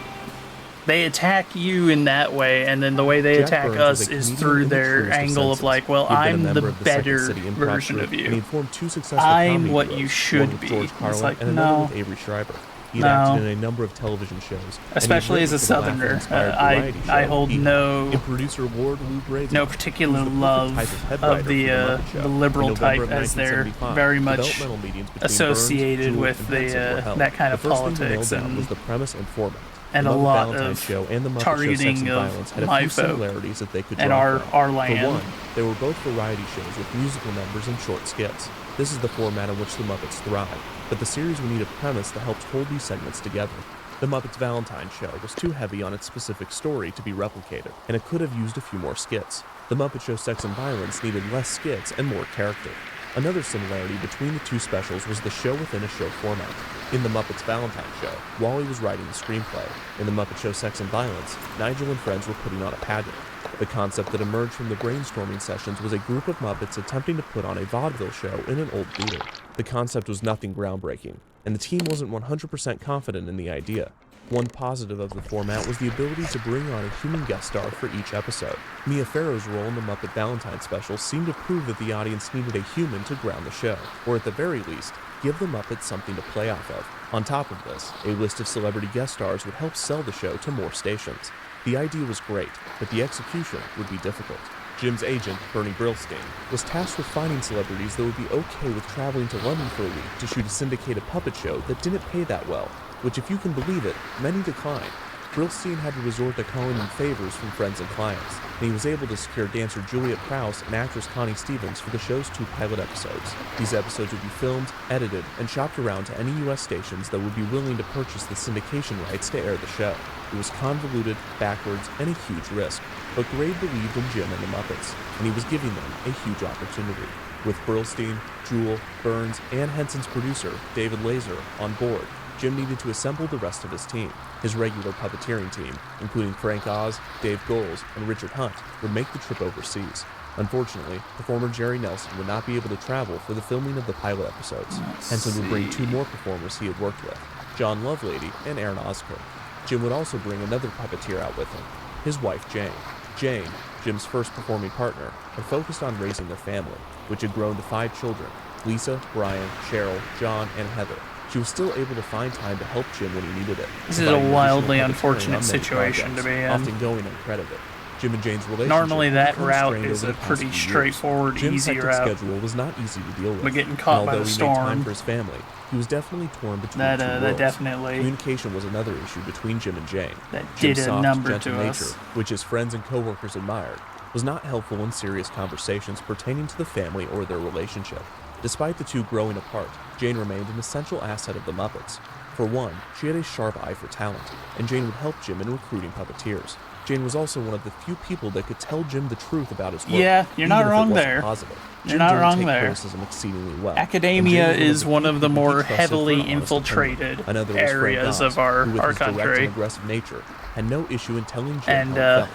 S3: attack you in that way, and then the way they
S8: Jack
S3: attack
S8: Burns
S3: us
S8: was a
S3: is
S8: comedian
S3: through
S8: in the
S3: their
S8: truest of
S3: angle of
S8: senses.
S3: like, well,
S8: He had been a
S3: I'm
S8: member
S3: the
S8: of the Second
S3: better
S8: City Improv
S3: version
S8: Troupe,
S3: of
S8: and
S3: you.
S8: he'd formed two successful
S3: I'm
S8: comedy
S3: what
S8: duos,
S3: you
S8: one
S3: should
S8: with
S3: be.
S8: George
S3: It's
S8: Carlin
S3: like,
S8: and another
S3: no.
S8: with Avery Schreiber. He'd
S3: No.
S8: acted in a number of television shows, and he had
S3: Especially
S8: written
S3: as a
S8: for the
S3: Southerner,
S8: laughter-inspired
S3: I
S8: variety show,
S3: hold
S8: Hee Haw.
S3: no-
S8: In producer Ward Lou Brady,
S3: no
S8: he
S3: particular
S8: was the perfect
S3: love
S8: type of head
S3: of
S8: writer
S3: the,
S8: for Muppet Show.
S3: the liberal
S8: In November
S3: type,
S8: of
S3: as they're
S8: 1975,
S3: very much
S8: developmental meetings between
S3: associated
S8: Burns, Jewell,
S3: with
S8: and
S3: the,
S8: Henson were held.
S3: that kind of
S8: The first thing to nail
S3: politics
S8: down
S3: and-
S8: was the premise and format.
S3: and
S8: the
S3: a
S8: Muppet
S3: lot
S8: Valentine
S3: of
S8: Show and the Muppet Show Sex
S3: targeting
S8: and
S3: of
S8: Violence had a
S3: my
S8: few
S3: folk
S8: similarities that they could
S3: and
S8: draw
S3: our-
S8: from.
S3: our land.
S8: For one, they were both variety shows with musical numbers and short skits. This is the format in which the Muppets thrive, but the series would need a premise that helps hold these segments together. The Muppets Valentine Show was too heavy on its specific story to be replicated, and it could have used a few more skits. The Muppet Show Sex and Violence needed less skits and more character. Another similarity between the two specials was the show within a show format. In The Muppets Valentine Show, Wally was writing the screenplay. In The Muppet Show Sex and Violence, Nigel and friends were putting on a pageant. The concept that emerged from the brainstorming sessions was a group of Muppets attempting to put on a vaudeville show in an old theater. The concept was nothing groundbreaking, and the team wasn't 100% confident in the idea. One positive of the format was the ability to bring on a human guest star for each episode. Mia Farrow's role in the Muppet Valentine special seemed to prove that the audience needed a human to ground the show, or at the very least, give the Muppets something to play off of. On top of this, a list of celebrity guest stars would help sell the show to more stations. The idea was great, but the execution would be difficult. Jim's agent, Bernie Brillstein, was tasked with finding celebrities that would be okay with traveling to London for a week to shoot a syndicated puppet show that didn't pay that well, which, if you can believe it, many declined. Brillstein had to resort to calling in favors from friends and clients, and he was able to secure dancer Juliet Prowse and actress Connie Stevens for the show's 2 pilot episodes. These episodes would be filmed, edited, and shopped around to any US stations that would be willing to purchase the syndication rights to air the show. It was convoluted, backwards, and a huge risk, but Gray believed in Jim and the Muppets, and he was giving them a huge opportunity. With Brillstein, Jewell, Burns, and Henson's producer, David Laser, on board, Jim needed to assemble the rest of his team. His regular puppeteering team, including Frank Oz, Dave Goelz, and Richard Hunt, would make the trip overseas. Unfortunately, performer Jerry Nelson would not be able to travel for the filming of the pilot episodes. Henson would bring 2 more performers he had worked with, John Lovelady and Aaron Oskar. Jim would also bring another puppeteer out with him, his wife Jane. Jane, Jim's first performing partner, had focused on raising their family, which had grown to 5 children: Lisa, Brian, Cheryl, John, and Heather. She was still able to find time to help Jim when he needed it.
S3: This is a wildly unfortunate situation to be in.
S8: Often going uncredited. Jim and Jane's relationship
S3: Normally that
S8: became
S3: route
S8: strained
S3: is
S8: over
S3: a
S8: the past
S3: pretty
S8: few
S3: straightforward,
S8: years. Jim's
S3: easy
S8: hectic
S3: route.
S8: schedule was not easy to deal with.
S3: But getting caught by
S8: although
S3: the
S8: he made time
S3: storm,
S8: for his family, he was definitely torn between
S3: that,
S8: two
S3: that
S8: worlds.
S3: definitely-
S8: Communication was another issue between Jim and Jane.
S3: That
S8: Jim's
S3: did a
S8: soft,
S3: number
S8: gentle
S3: to
S8: nature,
S3: us.
S8: which his friends and coworkers admired, was not helpful in serious conversations pertaining to the family or their relationship. Despite the two growing apart, Jane remained an essential asset of the Muppets. For one, she had a sharp eye for talent, and Jane would help Jim in recruiting puppeteers. Jane was also one of the few people that could tell Jim the truth about his work.
S3: Yeah, you're
S8: even
S3: not
S8: if it
S3: wrong
S8: wasn't
S3: there.
S8: positive.
S3: You're
S8: Jim
S3: not
S8: didn't
S3: wrong
S8: take
S3: there.
S8: criticism exceedingly well.
S3: Academia
S8: and Jane was
S3: is one of the
S8: few
S3: more
S8: people he trusted for
S3: heavily
S8: an honest
S3: infiltrated
S8: opinion. Another was Frank
S3: areas
S8: Oz,
S3: of our
S8: who, with his direct
S3: country.
S8: and aggressive nature, had no issue in telling Jim
S3: And,
S8: how he felt.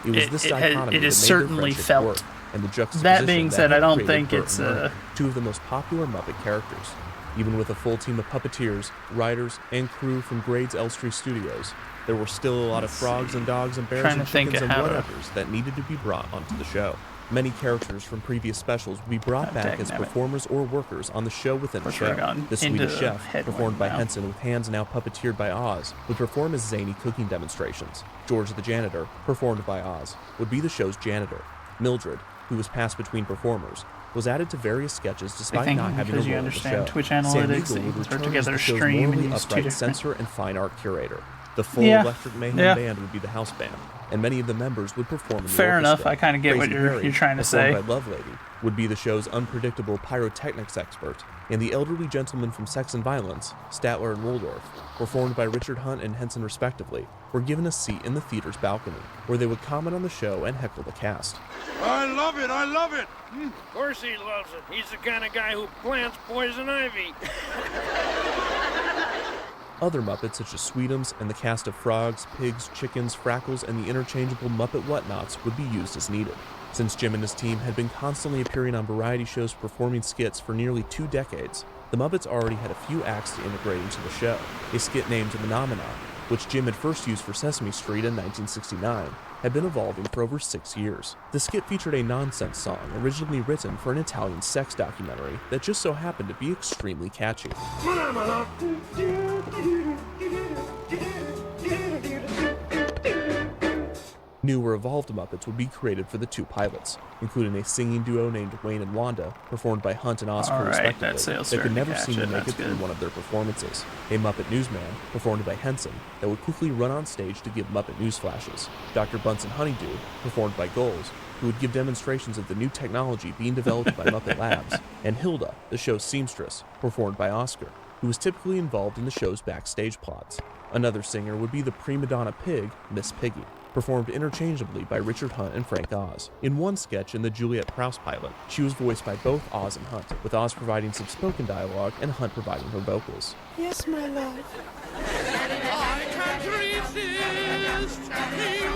S8: It was
S3: it-
S8: this
S3: it has-
S8: dichotomy
S3: it
S8: that
S3: is
S8: made
S3: certainly
S8: their friendship
S3: felt.
S8: work, and the juxtaposition
S3: That being said,
S8: had
S3: I don't
S8: created
S3: think
S8: Bert
S3: it's,
S8: and Ernie, two of the most popular Muppet characters. Even with a full team of puppeteers, writers, and crew from Grade's Elstree Studios, there were still a lot of frogs and dogs and bears
S3: Trying
S8: and
S3: to think
S8: chickens and
S3: of how to-
S8: whatevers that needed to be brought onto the show. Many characters from previous specials would be brought back as
S3: dangnabbit.
S8: performers or workers on the show within the
S3: Which would've
S8: show.
S3: gone
S8: The
S3: into
S8: Swedish Chef,
S3: headwind
S8: performed by
S3: now.
S8: Henson with hands now puppeteered by Oz, would perform as zany cooking demonstrations. George the Janitor, performed by Oz, would be the show's janitor. Mildred, who was passed between performers, was added to various sketches despite
S3: think
S8: not having a
S3: because you
S8: role in the
S3: understand
S8: show.
S3: Twitch
S8: Sam
S3: analytics,
S8: Neill
S3: that you
S8: would
S3: can throw
S8: return as
S3: together
S8: the
S3: a
S8: show's
S3: stream and
S8: morally
S3: use two
S8: upright
S3: different-
S8: censor and fine art curator. The full
S3: Yeah.
S8: Electric Mayhem
S3: Yeah.
S8: Band would be the house band, and many of the members would perform in the
S3: Fair enough,
S8: orchestra.
S3: I kinda get what
S8: Crazy
S3: you're
S8: Harry,
S3: trying to
S8: performed
S3: say.
S8: by Lovelady, would be the show's unpredictable pyrotechnics expert, and the elderly gentlemen from Sex and Violence, Statler and Waldorf, performed by Richard Hunt and Henson respectively, were given a seat in the theater's balcony, where they would comment on the show and heckle the cast.
S23: I love it, I love it. Of course he loves it. He's the kind of guy who plants poison ivy.
S8: Other Muppets such as Sweetums and the cast of Frogs, Pigs, Chickens, Frackles, and the interchangeable Muppet Whatnots would be used as needed. Since Jim and his team had been constantly appearing on variety shows performing skits for nearly 2 decades, the Muppets already had a few acts to integrate into the show. A skit named Phenomenon, which Jim had first used for Sesame Street in 1969, had been evolving for over 6 years. The skit featured a nonsense song originally written for an Italian sex documentary that just so happened to be extremely catchy. Newer evolved Muppets would be created for the 2 pilots, including a singing duo named Wayne and Wanda, performed by Hunt and Oscar
S3: Alright,
S8: respectively,
S3: that sales
S8: that could
S3: starting to
S8: never
S3: catch
S8: seem to
S3: it,
S8: make it
S3: that's
S8: through
S3: good.
S8: one of their performances. A Muppet Newsman, performed by Henson, that would quickly run on stage to give Muppet news flashes. Dr. Bunsen Honeydew, performed by Goals, who would give demonstrations of the new technology being developed by Muppet Labs, and Hilda, the show's seamstress, performed by Oscar, who was typically involved in the show's backstage plots. Another singer would be the prima donna pig, Miss Piggy, performed interchangeably by Richard Hunt and Frank Oz. In one sketch in the Juliet Prowse pilot, she was voiced by both Oz and Hunt, with Oz providing some spoken dialogue and Hunt providing her vocals.
S21: Yes, my love.
S23: I can't resist you for temptation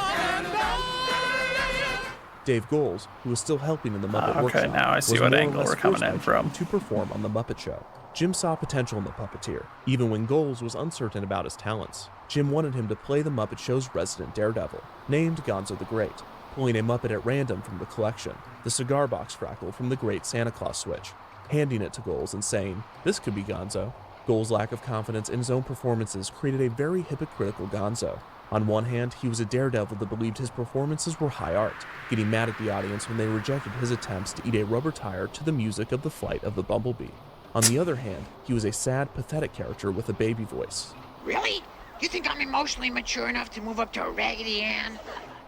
S23: and I...
S8: Dave Goles, who was still helping in the Muppet
S3: Okay,
S8: Workshop,
S3: now I see
S8: was
S3: what
S8: more or
S3: angle
S8: less
S3: we're coming
S8: forced
S3: in
S8: by
S3: from.
S8: Jim to perform on the Muppet Show. Jim saw potential in the puppeteer, even when Goles was uncertain about his talents. Jim wanted him to play the Muppet Show's resident daredevil, named Gonzo the Great, pulling a Muppet at random from the collection, the cigar box Frackle from the Great Santa Claus Switch, handing it to Goles and saying, "This could be Gonzo." Goles' lack of confidence in his own performances created a very hypocritical Gonzo. On one hand, he was a daredevil that believed his performances were high art, getting mad at the audience when they rejected his attempts to eat a rubber tire to the music of The Flight of the Bumblebee. On the other hand, he was a sad, pathetic character with a baby voice.
S21: Really? You think I'm emotionally mature enough to move up to a Raggedy Ann?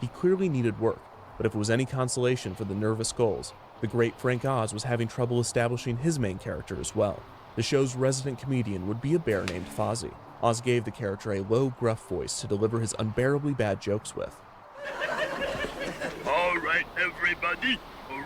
S8: He clearly needed work, but if it was any consolation for the nervous Goles, the great Frank Oz was having trouble establishing his main character as well. The show's resident comedian would be a bear named Fozzie. Oz gave the character a low, gruff voice to deliver his unbearably bad jokes with.
S23: All right, everybody,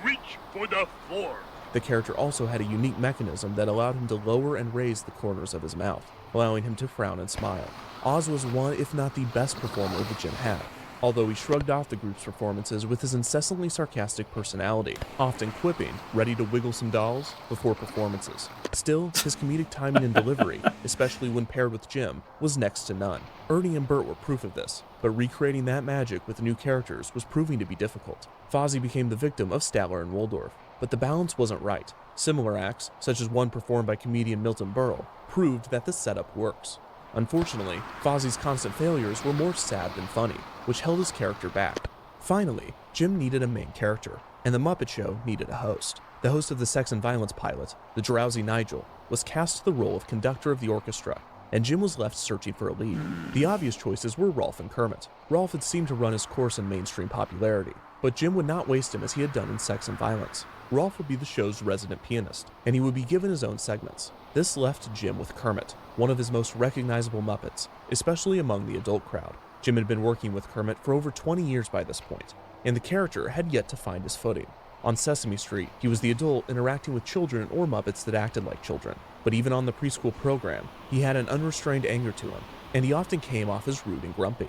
S23: reach for the floor.
S8: The character also had a unique mechanism that allowed him to lower and raise the corners of his mouth, allowing him to frown and smile. Oz was one, if not the best performer that Jim had. although he shrugged off the group's performances with his incessantly sarcastic personality, often quipping, ready to wiggle some dolls, before performances. Still, his comedic timing and delivery, especially when paired with Jim, was next to none. Ernie and Bert were proof of this, but recreating that magic with new characters was proving to be difficult. Fozzie became the victim of Statler and Waldorf, but the balance wasn't right. Similar acts, such as one performed by comedian Milton Berle, proved that the setup works. Unfortunately, Fozzie's constant failures were more sad than funny, which held his character back. Finally, Jim needed a main character, and The Muppet Show needed a host. The host of the Sex and Violence pilot, the drowsy Nigel, was cast to the role of conductor of the orchestra, and Jim was left searching for a lead. The obvious choices were Rolf and Kermit. Rolf had seemed to run his course in mainstream popularity, but Jim would not waste him as he had done in Sex and Violence. Rolf would be the show's resident pianist, and he would be given his own segments. This left Jim with Kermit, one of his most recognizable Muppets, especially among the adult crowd. Jim had been working with Kermit for over 20 years by this point, and the character had yet to find his footing. On Sesame Street, he was the adult interacting with children or Muppets that acted like children, but even on the preschool program, he had an unrestrained anger to him, and he often came off as rude and grumpy.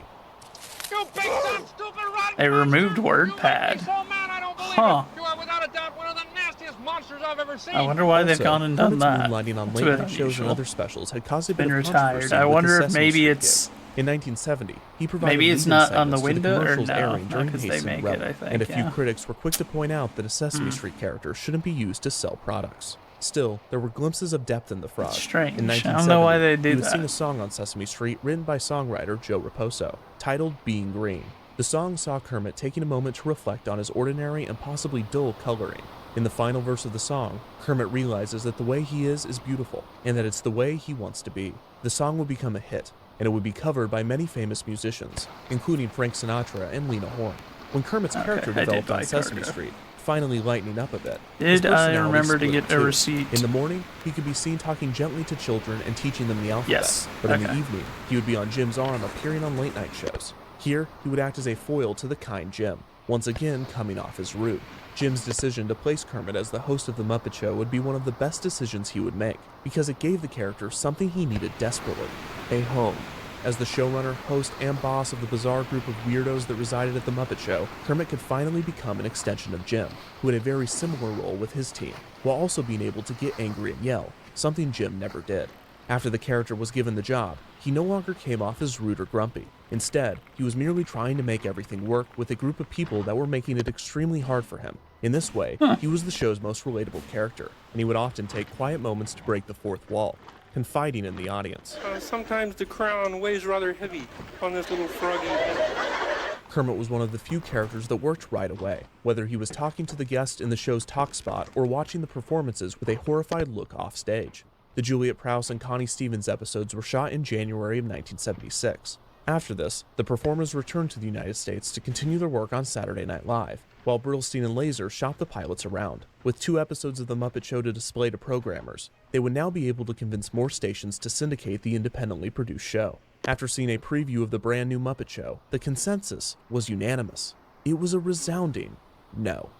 S23: You big dumb stupid rotten
S3: They removed WordPad. Huh.
S23: You are without a doubt one of the nastiest monsters I've ever seen.
S3: I wonder why they've
S8: Also,
S3: gone and done
S8: Kermit's
S3: that.
S8: moonlighting on
S3: It's
S8: late
S3: a bit
S8: night shows and
S3: unusual.
S8: other specials had caused a bit
S3: Been
S8: of
S3: retired.
S8: controversy
S3: I
S8: with
S3: wonder
S8: the
S3: if
S8: Sesame
S3: maybe
S8: Street
S3: it's-
S8: gig. In 1970, he provided
S3: Maybe it's
S8: lead-in
S3: not on the
S8: segments to
S3: window, or
S8: commercials
S3: no,
S8: airing
S3: not
S8: during
S3: 'cause they
S8: Hasten
S3: make it,
S8: Rebel,
S3: I think,
S8: and a few
S3: yeah.
S8: critics were quick to point out that a Sesame Street character shouldn't be used to sell products. Still, there were glimpses of depth in the frog.
S3: strange.
S8: In
S3: I
S8: 1970,
S3: don't know why they do
S8: he would
S3: that.
S8: sing a song on Sesame Street written by songwriter Joe Raposo, titled Being Green. The song saw Kermit taking a moment to reflect on his ordinary and possibly dull coloring. In the final verse of the song, Kermit realizes that the way he is beautiful, and that it's the way he wants to be. The song would become a hit, and it would be covered by many famous musicians, including Frank Sinatra and Lena Horne. When Kermit's character
S3: I did
S8: developed on
S3: buy
S8: Sesame
S3: Cargo.
S8: Street, finally lightening up a bit, his
S3: Did I
S8: personality
S3: remember to
S8: split
S3: get
S8: in
S3: a
S8: two.
S3: receipt?
S8: In the morning, he could be seen talking gently to children and teaching them the alphabet.
S3: Yes,
S8: But in the
S3: okay.
S8: evening, he would be on Jim's arm appearing on late night shows. Here, he would act as a foil to the kind Jim, once again coming off as rude. Jim's decision to place Kermit as the host of The Muppet Show would be one of the best decisions he would make, because it gave the character something he needed desperately: a home. As the showrunner, host, and boss of the bizarre group of weirdos that resided at The Muppet Show, Kermit could finally become an extension of Jim, who had a very similar role with his team, while also being able to get angry and yell, something Jim never did. After the character was given the job, he no longer came off as rude or grumpy. Instead, he was merely trying to make everything work with a group of people that were making it extremely hard for him. In this way, he was the show's most relatable character, and he would often take quiet moments to break the fourth wall, confiding in the audience.
S23: Sometimes the crown weighs rather heavy on this little froggy head.
S8: Kermit was one of the few characters that worked right away, whether he was talking to the guest in the show's talk spot or watching the performances with a horrified look off stage. The Juliet Prowse and Connie Stevens episodes were shot in January of 1976. After this, the performers returned to the United States to continue their work on Saturday Night Live, while Brillstein and Laser shopped the pilots around. With 2 episodes of The Muppet Show to display to programmers, they would now be able to convince more stations to syndicate the independently produced show. After seeing a preview of the brand new Muppet Show, the consensus was unanimous. It was a resounding no.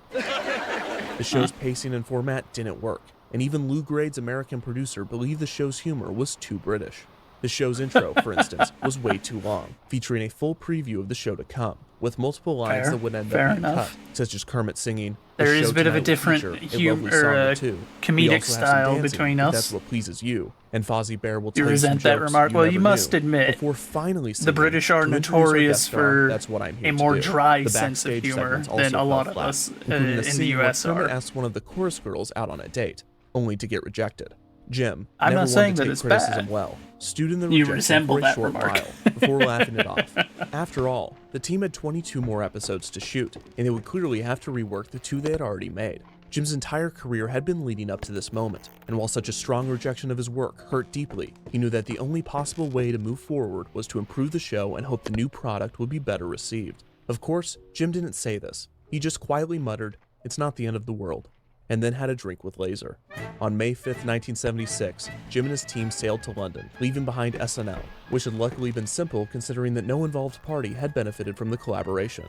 S8: The show's pacing and format didn't work, and even Lou Grade's American producer believed the show's humor was too British. The show's intro, for instance, was way too long, featuring a full preview of the show to come, with multiple lines
S3: Fair.
S8: that would end
S3: Fair
S8: up being
S3: enough.
S8: cut, such as Kermit singing,
S3: There
S8: "The
S3: is
S8: show
S3: a bit of a
S8: tonight will
S3: different
S8: feature a lovely
S3: humor,
S8: song or
S3: or
S8: two.
S3: comedic
S8: We also have some
S3: style
S8: dancing,
S3: between
S8: if
S3: us."
S8: That's what pleases you. And Fozzie Bear will
S3: You
S8: tell you
S3: resent
S8: some
S3: that
S8: jokes
S3: remark? Well, you
S8: never
S3: must
S8: knew,
S3: admit,
S8: before finally
S3: the
S8: singing,
S3: British are
S8: "To introduce our
S3: notorious
S8: guest star,
S3: for
S8: that's what I'm here
S3: a
S8: to
S3: more
S8: do."
S3: dry
S8: The
S3: sense of
S8: backstage
S3: humor
S8: segments
S3: than
S8: also
S3: a lot
S8: fell
S3: of
S8: flat,
S3: us
S8: including
S3: in
S8: a
S3: the
S8: scene where
S3: US
S8: Kermit
S3: are.
S8: asked one of the chorus girls out on a date, only to get rejected. Jim
S3: I'm
S8: never
S3: not saying
S8: wanted to
S3: that
S8: take
S3: it's
S8: criticism
S3: bad.
S8: well, stewed in the
S3: You
S8: rejection
S3: resemble
S8: for a
S3: that
S8: short
S3: remark.
S8: while before laughing it off. After all, the team had 22 more episodes to shoot, and they would clearly have to rework the 2 they had already made. Jim's entire career had been leading up to this moment, and while such a strong rejection of his work hurt deeply, he knew that the only possible way to move forward was to improve the show and hope the new product would be better received. Of course, Jim didn't say this. He just quietly muttered, "It's not the end of the world," and then had a drink with Laser. On May 5th, 1976, Jim and his team sailed to London, leaving behind SNL, which had luckily been simple considering that no involved party had benefited from the collaboration.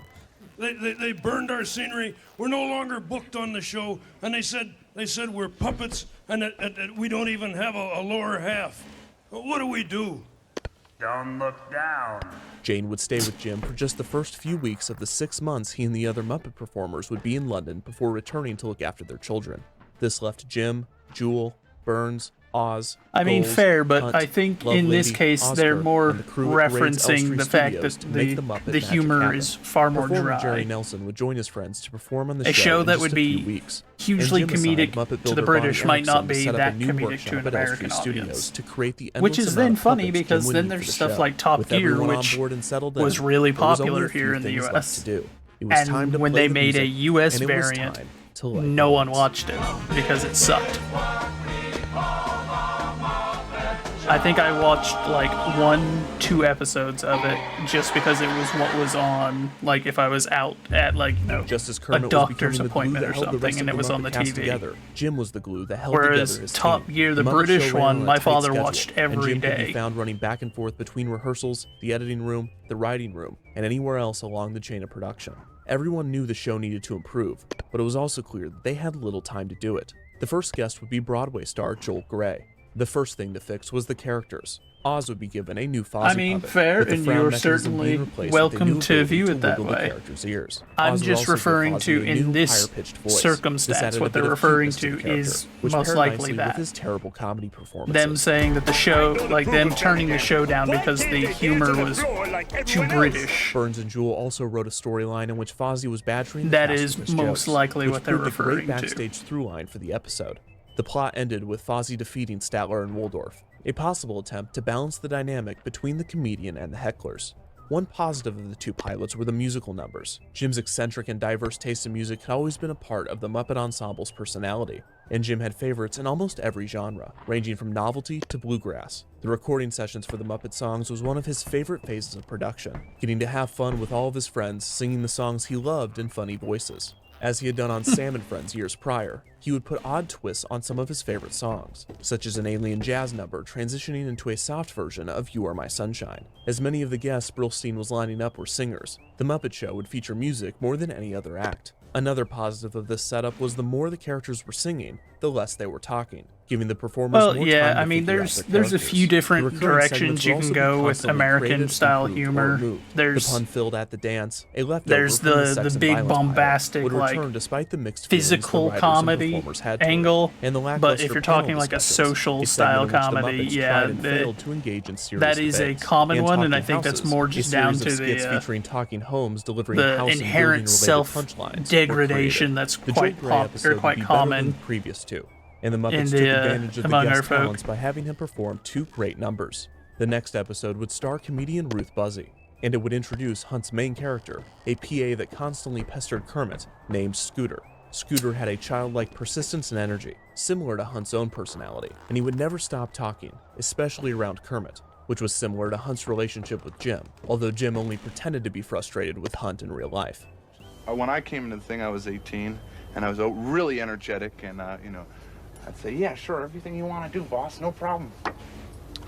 S23: They burned our scenery. We're no longer booked on the show, and they said we're puppets, and that we don't even have a lower half. What do we do?
S2: Don't look down.
S8: Jane would stay with Jim for just the first few weeks of the 6 months he and the other Muppet performers would be in London before returning to look after their children. This left Jim, Jewel, Burns, Oz,
S3: I mean,
S8: Goals,
S3: fair, but
S8: Hunt,
S3: I think
S8: Love
S3: in this
S8: Lady,
S3: case
S8: Oscar,
S3: they're more
S8: and the crew at Parade's Elstree
S3: referencing the fact
S8: Studios
S3: that
S8: to make the Muppet
S3: the
S8: magic
S3: humor
S8: happen.
S3: is far more
S8: Performer Jerry
S3: dry.
S8: Nelson would join his friends to perform on the
S3: A show
S8: in
S3: that
S8: just
S3: would
S8: a few
S3: be
S8: weeks.
S3: hugely
S8: And Jim assigned
S3: comedic
S8: Muppet
S3: to
S8: builder
S3: the British
S8: Bonnie
S3: might not
S8: Erickson to
S3: be
S8: set up
S3: that
S8: a new
S3: comedic
S8: workshop
S3: to an
S8: at
S3: American
S8: Elstree Studios
S3: audience.
S8: to create the
S3: Which
S8: endless
S3: is
S8: amount
S3: then
S8: of
S3: funny
S8: puppets
S3: because
S8: Jim would
S3: then
S8: need
S3: there's
S8: for the
S3: stuff
S8: show.
S3: like Top
S8: With
S3: Gear,
S8: everyone on
S3: which
S8: board and settled
S3: was
S8: in,
S3: really
S8: there was only
S3: popular
S8: a few
S3: here in the
S8: things left
S3: US.
S8: to do. It was time
S3: And
S8: to
S3: when
S8: play
S3: they
S8: the
S3: made a
S8: music,
S3: US
S8: and it was
S3: variant,
S8: time to light
S3: no
S8: the
S3: one
S8: lights.
S3: watched it because it sucked. I think I watched like 1-2 episodes of it just because it was what was on, like if I was out at like, you know,
S8: Just as
S3: a
S8: Kermit was
S3: doctor's
S8: becoming the glue
S3: appointment
S8: that
S3: or
S8: held the rest
S3: something and
S8: of
S3: it was
S8: the
S3: on the
S8: Muppet cast
S3: TV.
S8: together, Jim was the glue that held
S3: Whereas
S8: together his
S3: Top
S8: team.
S3: Gear, the
S8: Muppet
S3: British
S8: Show ran
S3: one,
S8: on a
S3: my
S8: tight
S3: father
S8: schedule,
S3: watched
S8: and
S3: every
S8: Jim could
S3: day.
S8: be found running back and forth between rehearsals, the editing room, the writing room, and anywhere else along the chain of production. Everyone knew the show needed to improve, but it was also clear that they had little time to do it. The first guest would be Broadway star Joel Grey. The first thing to fix was the characters. Oz would be given a new Fozzie
S3: I mean,
S8: puppet,
S3: fair,
S8: with the
S3: and
S8: frown
S3: you're
S8: mechanism
S3: certainly
S8: being replaced with a
S3: welcome
S8: new
S3: to
S8: ability
S3: view
S8: to
S3: it that
S8: wiggle the
S3: way.
S8: character's ears.
S3: I'm
S8: Oz would
S3: just
S8: also give
S3: referring
S8: Fozzie
S3: to,
S8: a
S3: in
S8: new,
S3: this
S8: higher-pitched voice. This
S3: circumstance,
S8: added a
S3: what they're
S8: bit of
S3: referring
S8: cuteness the
S3: to
S8: character,
S3: is
S8: which
S3: most
S8: paired
S3: likely
S8: nicely with
S3: that.
S8: his terrible comedy performances.
S3: Them saying that the show, like them turning the show down because the humor was too British.
S8: Burns and Jewel also wrote a storyline in which Fozzie was badgering the
S3: That
S8: cast
S3: is
S8: with his
S3: most
S8: jokes,
S3: likely
S8: which
S3: what they're
S8: proved a great
S3: referring to.
S8: backstage through line for the episode. The plot ended with Fozzie defeating Statler and Waldorf, a possible attempt to balance the dynamic between the comedian and the hecklers. One positive of the two pilots were the musical numbers. Jim's eccentric and diverse taste in music had always been a part of the Muppet Ensemble's personality, and Jim had favorites in almost every genre, ranging from novelty to bluegrass. The recording sessions for the Muppet songs was one of his favorite phases of production, getting to have fun with all of his friends singing the songs he loved in funny voices. As he had done on Sam and Friends years prior, he would put odd twists on some of his favorite songs, such as an alien jazz number transitioning into a soft version of You Are My Sunshine. As many of the guests Brillstein was lining up were singers, the Muppet Show would feature music more than any other act. Another positive of this setup was the more the characters were singing, the less they were talking, giving the performers more time to
S3: I mean,
S8: figure out
S3: there's
S8: their
S3: a
S8: characters.
S3: few different
S8: The recurring
S3: directions
S8: segments
S3: you
S8: would
S3: can
S8: also be
S3: go with
S8: constantly
S3: American
S8: created,
S3: style
S8: improved, or
S3: humor.
S8: removed.
S3: There's
S8: the pun filled at the dance, a leftover
S3: there's
S8: from the
S3: the
S8: sex and
S3: big
S8: violence pilot
S3: bombastic
S8: would
S3: like
S8: return despite the mixed feelings the
S3: physical
S8: writers and
S3: comedy
S8: performers had toward it,
S3: angle,
S8: and the
S3: but if
S8: lackluster
S3: you're
S8: panel
S3: talking like a
S8: discussions,
S3: social
S8: a
S3: style
S8: segment in which the
S3: comedy,
S8: Muppets
S3: yeah,
S8: tried and failed to engage in serious
S3: that is a
S8: debates.
S3: common
S8: And
S3: one, and I
S8: Talking
S3: think that's
S8: Houses,
S3: more
S8: a
S3: just down
S8: series
S3: to
S8: of skits
S3: the
S8: featuring talking homes delivering
S3: the
S8: house and
S3: inherent
S8: building-related punchlines were
S3: self-degradation
S8: created.
S3: that's
S8: The
S3: quite
S8: Joe Gray episode would
S3: quite
S8: be better than
S3: common
S8: the previous two, and the
S3: in
S8: Muppets
S3: the,
S8: took advantage of the
S3: among our
S8: guest
S3: folk.
S8: talents by having him perform two great numbers. The next episode would star comedian Ruth Buzzy, and it would introduce Hunt's main character, a PA that constantly pestered Kermit, named Scooter. Scooter had a childlike persistence and energy, similar to Hunt's own personality, and he would never stop talking, especially around Kermit, which was similar to Hunt's relationship with Jim, although Jim only pretended to be frustrated with Hunt in real life.
S10: When I came into the thing, I was 18, and I was really energetic, and, I'd say, yeah, sure, everything you want to do, boss, no problem.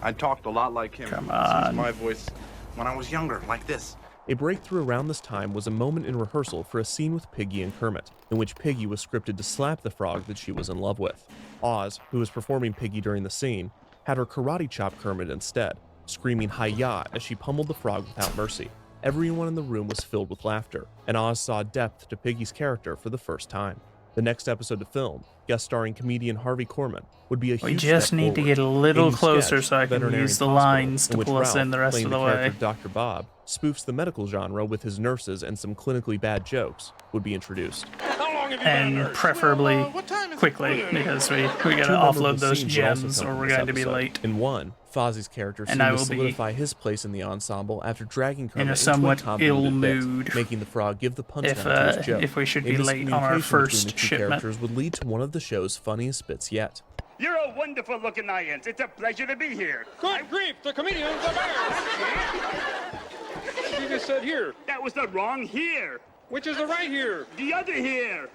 S10: I talked a lot like him.
S3: Come
S10: This is
S3: on.
S10: my voice when I was younger, like this.
S8: A breakthrough around this time was a moment in rehearsal for a scene with Piggy and Kermit, in which Piggy was scripted to slap the frog that she was in love with. Oz, who was performing Piggy during the scene, had her karate chop Kermit instead, screaming hi-ya as she pummeled the frog without mercy. Everyone in the room was filled with laughter, and Oz saw depth to Piggy's character for the first time. The next episode to film, guest starring comedian Harvey Korman, would be a
S3: We
S8: huge
S3: just
S8: step
S3: need to
S8: forward.
S3: get a little
S8: A new
S3: closer
S8: sketch,
S3: so I can
S8: Veterinarian
S3: use the
S8: Hospital,
S3: lines
S8: in
S3: to
S8: which
S3: pull us
S8: Ralph,
S3: in the rest
S8: playing
S3: of the
S8: character
S3: way.
S8: Dr. Bob, spoofs the medical genre with his nurses and some clinically bad jokes, would be introduced.
S3: And preferably quickly, because we gotta
S8: Two
S3: offload
S8: memorable
S3: those
S8: scenes would also
S3: gems
S8: come
S3: or
S8: from
S3: we're
S8: this
S3: going to be
S8: episode.
S3: late.
S8: In one, Fozzie's character
S3: And
S8: seemed
S3: I
S8: to
S3: will be
S8: solidify his place in the ensemble after dragging Kermit
S3: in a
S8: into
S3: somewhat
S8: convoluted
S3: ill
S8: bit,
S3: mood
S8: making the frog give the punchline
S3: if,
S8: to his joke.
S3: if we should
S8: A
S3: be late on our
S8: miscommunication between
S3: first
S8: the two
S3: shipment.
S8: characters would lead to one of the show's funniest bits yet.
S2: You're a wonderful looking audience. It's a pleasure to be here.
S23: Good grief, the comedians are back! You just said here.
S2: That was the wrong here.
S23: Which is the right here?
S2: The other here.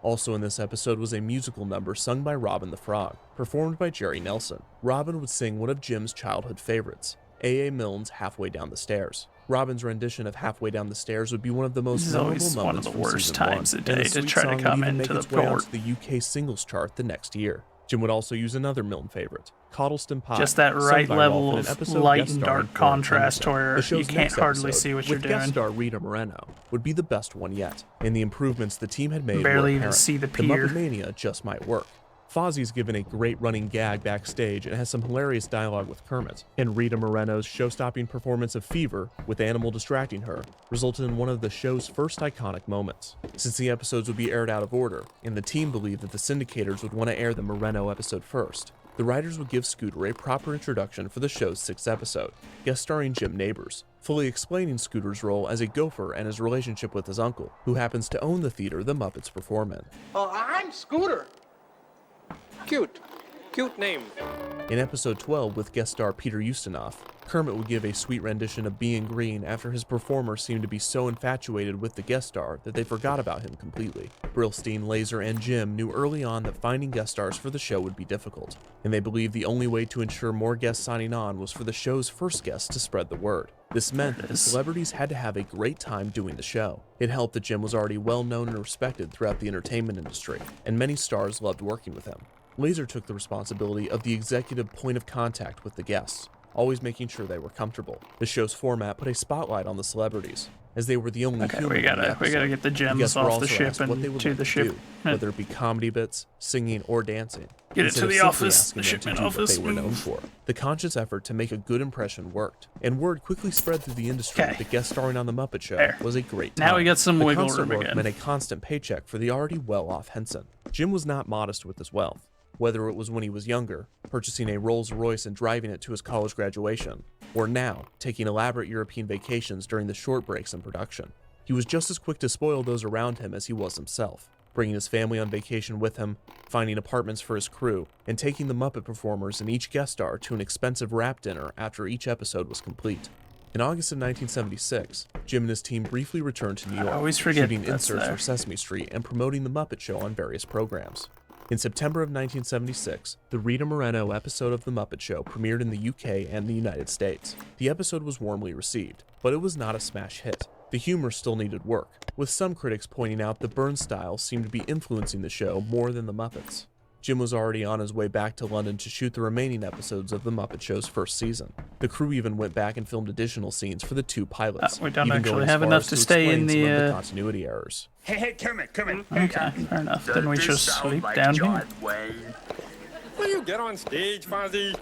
S8: Also in this episode was a musical number sung by Robin the Frog, performed by Jerry Nelson. Robin would sing one of Jim's childhood favorites, A.A. Milne's Halfway Down the Stairs. Robin's rendition of Halfway Down the Stairs would be one of the most
S3: This is
S8: memorable
S3: always one of
S8: moments
S3: the
S8: from
S3: worst
S8: season
S3: times
S8: one,
S3: of day
S8: and the
S3: to
S8: sweet
S3: try to
S8: song would
S3: come
S8: even
S3: into
S8: make
S3: the
S8: its way
S3: port.
S8: onto the UK singles chart the next year. Jim would also use another Milne favorite, Coddleston Pie,
S3: Just that
S8: sung
S3: right
S8: by
S3: level
S8: Rolf in an
S3: of
S8: episode
S3: light
S8: guest
S3: and
S8: starring
S3: dark
S8: Florence
S3: contrast
S8: Henderson.
S3: where
S8: The show's
S3: you can't
S8: next
S3: hardly
S8: episode,
S3: see what you're
S8: with guest
S3: doing.
S8: star Rita Moreno, would be the best one yet, and the improvements the team had made
S3: Barely
S8: were
S3: even
S8: apparent.
S3: see the
S8: The
S3: pier.
S8: Muppet Mania just might work. Fozzie's given a great running gag backstage and has some hilarious dialogue with Kermit, and Rita Moreno's show-stopping performance of Fever, with Animal distracting her, resulted in one of the show's first iconic moments. Since the episodes would be aired out of order, and the team believed that the syndicators would want to air the Moreno episode first, the writers would give Scooter a proper introduction for the show's 6th episode, guest starring Jim Nabors, fully explaining Scooter's role as a gopher and his relationship with his uncle, who happens to own the theater the Muppets perform in.
S23: Oh, I'm Scooter. Cute name.
S8: In episode 12, with guest star Peter Ustinov, Kermit would give a sweet rendition of Being Green after his performer seemed to be so infatuated with the guest star that they forgot about him completely. Brillstein, Laser, and Jim knew early on that finding guest stars for the show would be difficult, and they believed the only way to ensure more guests signing on was for the show's first guest to spread the word. This meant that the celebrities had to have a great time doing the show. It helped that Jim was already well known and respected throughout the entertainment industry, and many stars loved working with him. Laser took the responsibility of the executive point of contact with the guests, always making sure they were comfortable. The show's format put a spotlight on the celebrities, as they were the only
S3: Okay,
S8: human
S3: we
S8: in the
S3: gotta
S8: episode.
S3: get the gems
S8: guests were
S3: off the
S8: also
S3: ship
S8: asked what they
S3: and
S8: would
S3: to
S8: like
S3: the
S8: to
S3: ship.
S8: do, whether it be comedy bits, singing, or dancing.
S3: Get it
S8: instead
S3: to
S8: of
S3: the
S8: simply
S3: office,
S8: asking
S3: the
S8: them to
S3: shipment
S8: do what
S3: office.
S8: they were known for. The conscious effort to make a good impression worked, and word quickly spread through the industry that guest starring on The Muppet Show
S3: There.
S8: was a great time.
S3: Now we got some
S8: the
S3: wiggle
S8: constant
S3: room
S8: work
S3: again.
S8: meant a constant paycheck for the already well-off Henson. Jim was not modest with his wealth, whether it was when he was younger, purchasing a Rolls-Royce and driving it to his college graduation, or now, taking elaborate European vacations during the short breaks in production. He was just as quick to spoil those around him as he was himself, bringing his family on vacation with him, finding apartments for his crew, and taking the Muppet performers and each guest star to an expensive wrap dinner after each episode was complete. In August of 1976, Jim and his team briefly returned to New York,
S3: always forget
S8: shooting
S3: that's
S8: inserts
S3: there.
S8: for Sesame Street and promoting The Muppet Show on various programs. In September of 1976, the Rita Moreno episode of The Muppet Show premiered in the UK and the United States. The episode was warmly received, but it was not a smash hit. The humor still needed work, with some critics pointing out that Burns' style seemed to be influencing the show more than the Muppets. Jim was already on his way back to London to shoot the remaining episodes of The Muppet Show's first season. The crew even went back and filmed additional scenes for the 2 pilots,
S3: we don't
S8: even
S3: actually
S8: going as
S3: have
S8: far
S3: enough
S8: as
S3: to stay
S8: explain
S3: in
S8: some of
S3: the,
S8: the continuity errors.
S2: Hey, Kermit.
S3: Okay, fair enough. Then we just sleep down here.
S23: Will you get on stage, Fozzie?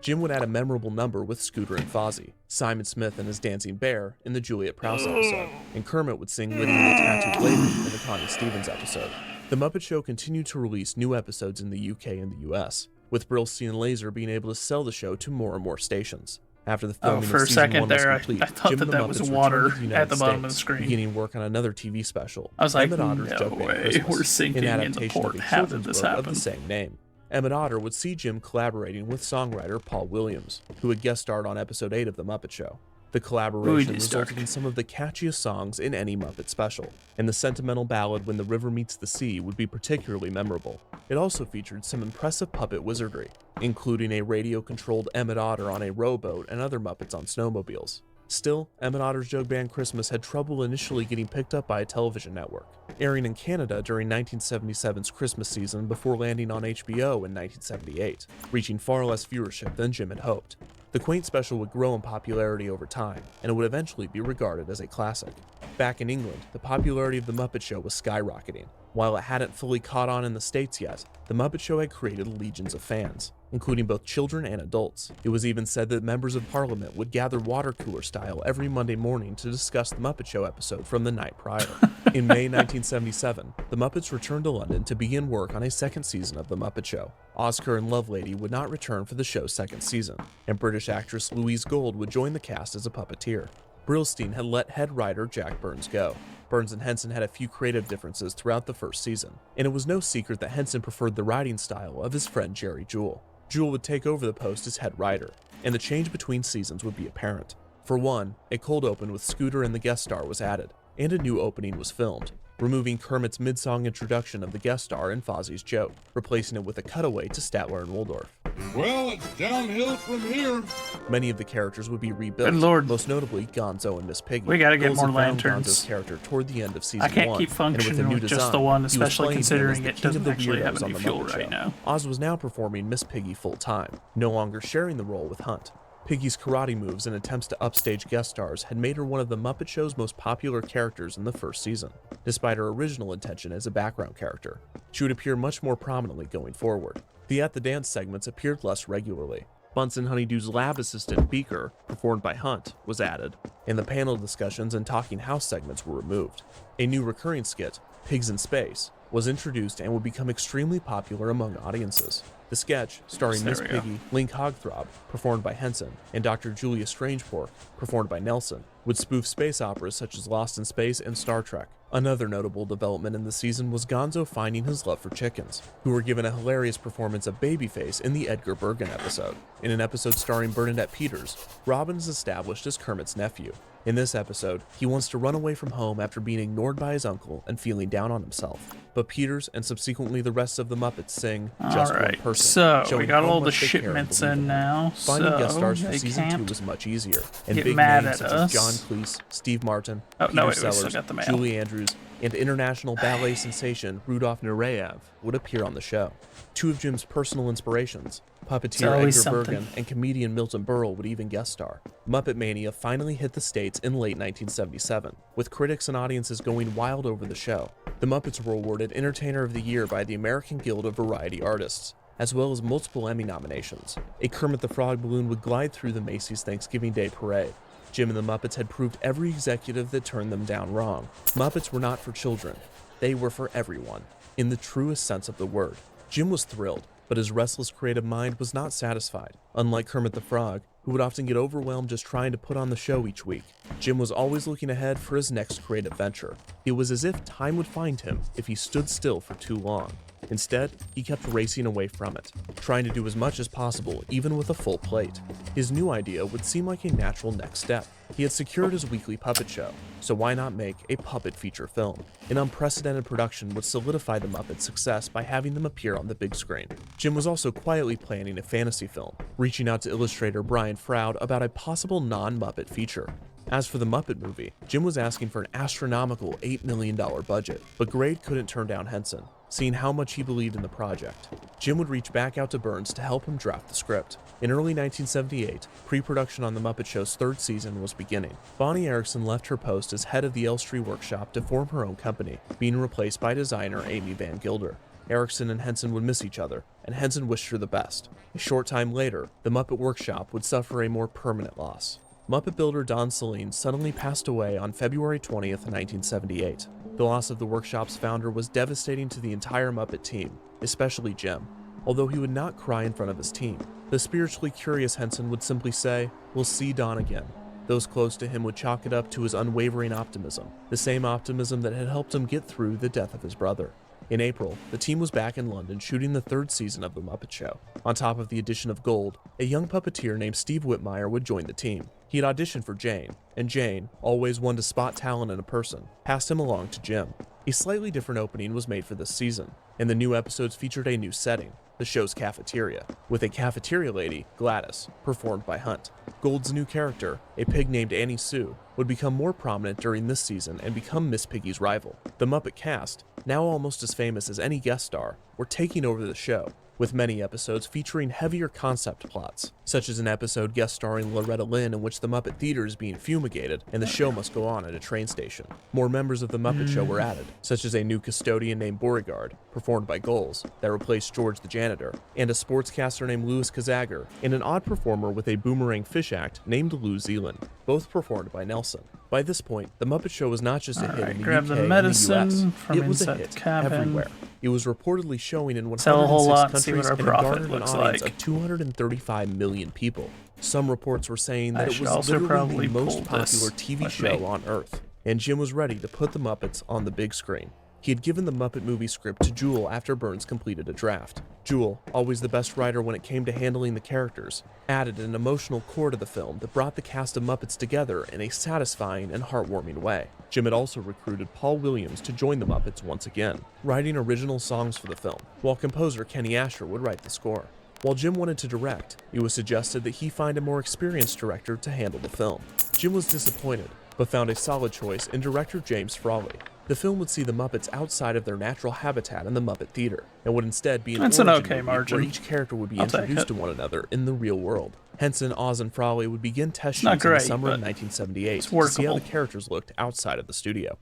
S8: Jim would add a memorable number with Scooter and Fozzie, Simon Smith and his dancing bear in the Juliet Prowse episode, and Kermit would sing Lydia the Tattooed Lady in the Connie Stevens episode. The Muppet Show continued to release new episodes in the UK and the US, with Brillstein and Laser being able to sell the show to more and more stations. After the filming
S3: for
S8: of
S3: a
S8: season
S3: second
S8: 1 was
S3: there, I
S8: complete,
S3: thought
S8: Jim
S3: that
S8: and the
S3: that was
S8: Muppets
S3: water
S8: returned to the United
S3: at the bottom of the
S8: States,
S3: screen.
S8: beginning work on another TV special,
S3: I was like,
S8: Emmett Otter's
S3: no
S8: Joke Band
S3: way,
S8: Christmas,
S3: we're sinking
S8: an
S3: in the
S8: adaptation
S3: port.
S8: of a
S3: How did
S8: children's
S3: this
S8: book of
S3: happen?
S8: the same name. Emmett Otter would see Jim collaborating with songwriter Paul Williams, who had guest starred on episode 8 of The Muppet Show. The collaboration resulted in some of the catchiest songs in any Muppet special, and the sentimental ballad When the River Meets the Sea would be particularly memorable. It also featured some impressive puppet wizardry, including a radio-controlled Emmett Otter on a rowboat and other Muppets on snowmobiles. Still, Emmett Otter's Joke Band Christmas had trouble initially getting picked up by a television network, airing in Canada during 1977's Christmas season before landing on HBO in 1978, reaching far less viewership than Jim had hoped. The quaint special would grow in popularity over time, and it would eventually be regarded as a classic. Back in England, the popularity of The Muppet Show was skyrocketing. While it hadn't fully caught on in the States yet, The Muppet Show had created legions of fans, including both children and adults. It was even said that members of Parliament would gather water cooler style every Monday morning to discuss The Muppet Show episode from the night prior. In May 1977, the Muppets returned to London to begin work on a second season of The Muppet Show. Oscar and Lovelady would not return for the show's second season, and British actress Louise Gold would join the cast as a puppeteer. Brillstein had let head writer Jack Burns go. Burns and Henson had a few creative differences throughout the first season, and it was no secret that Henson preferred the writing style of his friend Jerry Jewell. Jewell would take over the post as head writer, and the change between seasons would be apparent. For one, a cold open with Scooter and the guest star was added, and a new opening was filmed, removing Kermit's mid-song introduction of the guest star and Fozzie's joke, replacing it with a cutaway to Statler and Waldorf.
S24: Well, it's downhill from here.
S8: Many of the characters would be rebuilt,
S3: Good lord.
S8: most notably Gonzo and Miss Piggy.
S3: We gotta get
S8: Goals
S3: more
S8: had found
S3: lanterns.
S8: Gonzo's character toward the end of season
S3: I can't
S8: 1,
S3: keep
S8: and with a
S3: functioning
S8: new
S3: with
S8: design,
S3: just the one,
S8: he was
S3: especially
S8: playing him as
S3: considering
S8: the
S3: it
S8: king of
S3: doesn't
S8: the
S3: actually have
S8: weirdos on
S3: any
S8: the
S3: fuel
S8: Muppet
S3: right
S8: Show.
S3: now.
S8: Oz was now performing Miss Piggy full-time, no longer sharing the role with Hunt. Piggy's karate moves and attempts to upstage guest stars had made her one of the Muppet Show's most popular characters in the first season, despite her original intention as a background character. She would appear much more prominently going forward. The At the Dance segments appeared less regularly. Bunsen Honeydew's lab assistant, Beaker, performed by Hunt, was added, and the panel discussions and talking house segments were removed. A new recurring skit, Pigs in Space, was introduced and would become extremely popular among audiences. The sketch, starring
S3: There
S8: Miss
S3: we go.
S8: Piggy, Link Hogthrob, performed by Henson, and Dr. Julia Strangepork, performed by Nelson, would spoof space operas such as Lost in Space and Star Trek. Another notable development in the season was Gonzo finding his love for chickens, who were given a hilarious performance of Babyface in the Edgar Bergen episode. In an episode starring Bernadette Peters, Robin is established as Kermit's nephew. In this episode, he wants to run away from home after being ignored by his uncle and feeling down on himself. But Peters and subsequently the rest of the Muppets sing Just One
S3: Alright,
S8: Person,
S3: so we
S8: showing
S3: got
S8: how
S3: all the
S8: much they care and
S3: shipments
S8: believe
S3: in
S8: him.
S3: now,
S8: Finding
S3: so
S8: guest stars for
S3: they
S8: season 2
S3: can't
S8: was much easier, and
S3: get
S8: big
S3: mad
S8: names
S3: at
S8: such
S3: us.
S8: as John Cleese, Steve Martin,
S3: Oh,
S8: Peter
S3: no, wait, we still
S8: Sellers,
S3: got the mail.
S8: Julie Andrews, and international ballet sensation Rudolf Nureyev would appear on the show. Two of Jim's personal inspirations, puppeteer
S3: always
S8: Edgar
S3: something.
S8: Bergen and comedian Milton Berle, would even guest star. Muppet Mania finally hit the States in late 1977, with critics and audiences going wild over the show. The Muppets were awarded Entertainer of the Year by the American Guild of Variety Artists, as well as multiple Emmy nominations. A Kermit the Frog balloon would glide through the Macy's Thanksgiving Day Parade. Jim and the Muppets had proved every executive that turned them down wrong. Muppets were not for children. They were for everyone, in the truest sense of the word. Jim was thrilled, but his restless creative mind was not satisfied. Unlike Kermit the Frog, who would often get overwhelmed just trying to put on the show each week, Jim was always looking ahead for his next creative venture. It was as if time would find him if he stood still for too long. Instead, he kept racing away from it, trying to do as much as possible, even with a full plate. His new idea would seem like a natural next step. He had secured his weekly puppet show, so why not make a puppet feature film? An unprecedented production would solidify the Muppets' success by having them appear on the big screen. Jim was also quietly planning a fantasy film, reaching out to illustrator Brian Froud about a possible non-Muppet feature. As for the Muppet movie, Jim was asking for an astronomical $8 million budget, but Grade couldn't turn down Henson, seeing how much he believed in the project. Jim would reach back out to Burns to help him draft the script. In early 1978, pre-production on the Muppet Show's third season was beginning. Bonnie Erickson left her post as head of the Elstree Workshop to form her own company, being replaced by designer Amy Van Gilder. Erickson and Henson would miss each other, and Henson wished her the best. A short time later, the Muppet Workshop would suffer a more permanent loss. Muppet builder Don Saline suddenly passed away on February 20th, 1978. The loss of the workshop's founder was devastating to the entire Muppet team, especially Jim, although he would not cry in front of his team. The spiritually curious Henson would simply say, "We'll see Don again." Those close to him would chalk it up to his unwavering optimism, the same optimism that had helped him get through the death of his brother. In April, the team was back in London shooting the third season of The Muppet Show. On top of the addition of Gold, a young puppeteer named Steve Whitmire would join the team. He had auditioned for Jane, and Jane, always one to spot talent in a person, passed him along to Jim. A slightly different opening was made for this season, and the new episodes featured a new setting, the show's cafeteria, with a cafeteria lady, Gladys, performed by Hunt. Gold's new character, a pig named Annie Sue, would become more prominent during this season and become Miss Piggy's rival. The Muppet cast, now almost as famous as any guest star, were taking over the show, with many episodes featuring heavier concept plots, such as an episode guest starring Loretta Lynn in which the Muppet Theater is being fumigated and the show must go on at a train station. More members of the Muppet Show were added, such as a new custodian named Beauregard, performed by Goals, that replaced George the janitor, and a sportscaster named Louis Kazager, and an odd performer with a boomerang fish act named Lou Zealand, both performed by Nelson. By this point, the Muppet Show was not just a hit in the
S3: grab
S8: UK
S3: the
S8: and the
S3: medicine
S8: US,
S3: from
S8: it was a
S3: inside
S8: hit
S3: the cabin.
S8: everywhere. It was reportedly showing in
S3: Sell a whole
S8: 106
S3: lot and see
S8: countries
S3: what our
S8: and it
S3: profit
S8: garnered an
S3: looks
S8: audience
S3: like.
S8: of 235 million people. Some reports were saying
S3: I
S8: that it
S3: should
S8: was
S3: also
S8: literally
S3: probably
S8: the most
S3: pull this
S8: popular TV
S3: with
S8: show
S3: me.
S8: on Earth, and Jim was ready to put the Muppets on the big screen. He had given the Muppet movie script to Jewel after Burns completed a draft. Jewel, always the best writer when it came to handling the characters, added an emotional core to the film that brought the cast of Muppets together in a satisfying and heartwarming way. Jim had also recruited Paul Williams to join the Muppets once again, writing original songs for the film, while composer Kenny Asher would write the score. While Jim wanted to direct, it was suggested that he find a more experienced director to handle the film. Jim was disappointed, but found a solid choice in director James Frawley. The film would see the Muppets outside of their natural habitat in the Muppet Theater, and would instead be an origin movie
S3: margin.
S8: where each character would be
S3: I'll take
S8: introduced
S3: it.
S8: to one another in the real world. Henson, Oz, and Frawley would begin test
S3: Not
S8: shoots in the
S3: great,
S8: summer of
S3: but
S8: 1978
S3: it's
S8: to see how
S3: workable.
S8: the characters looked outside of the studio.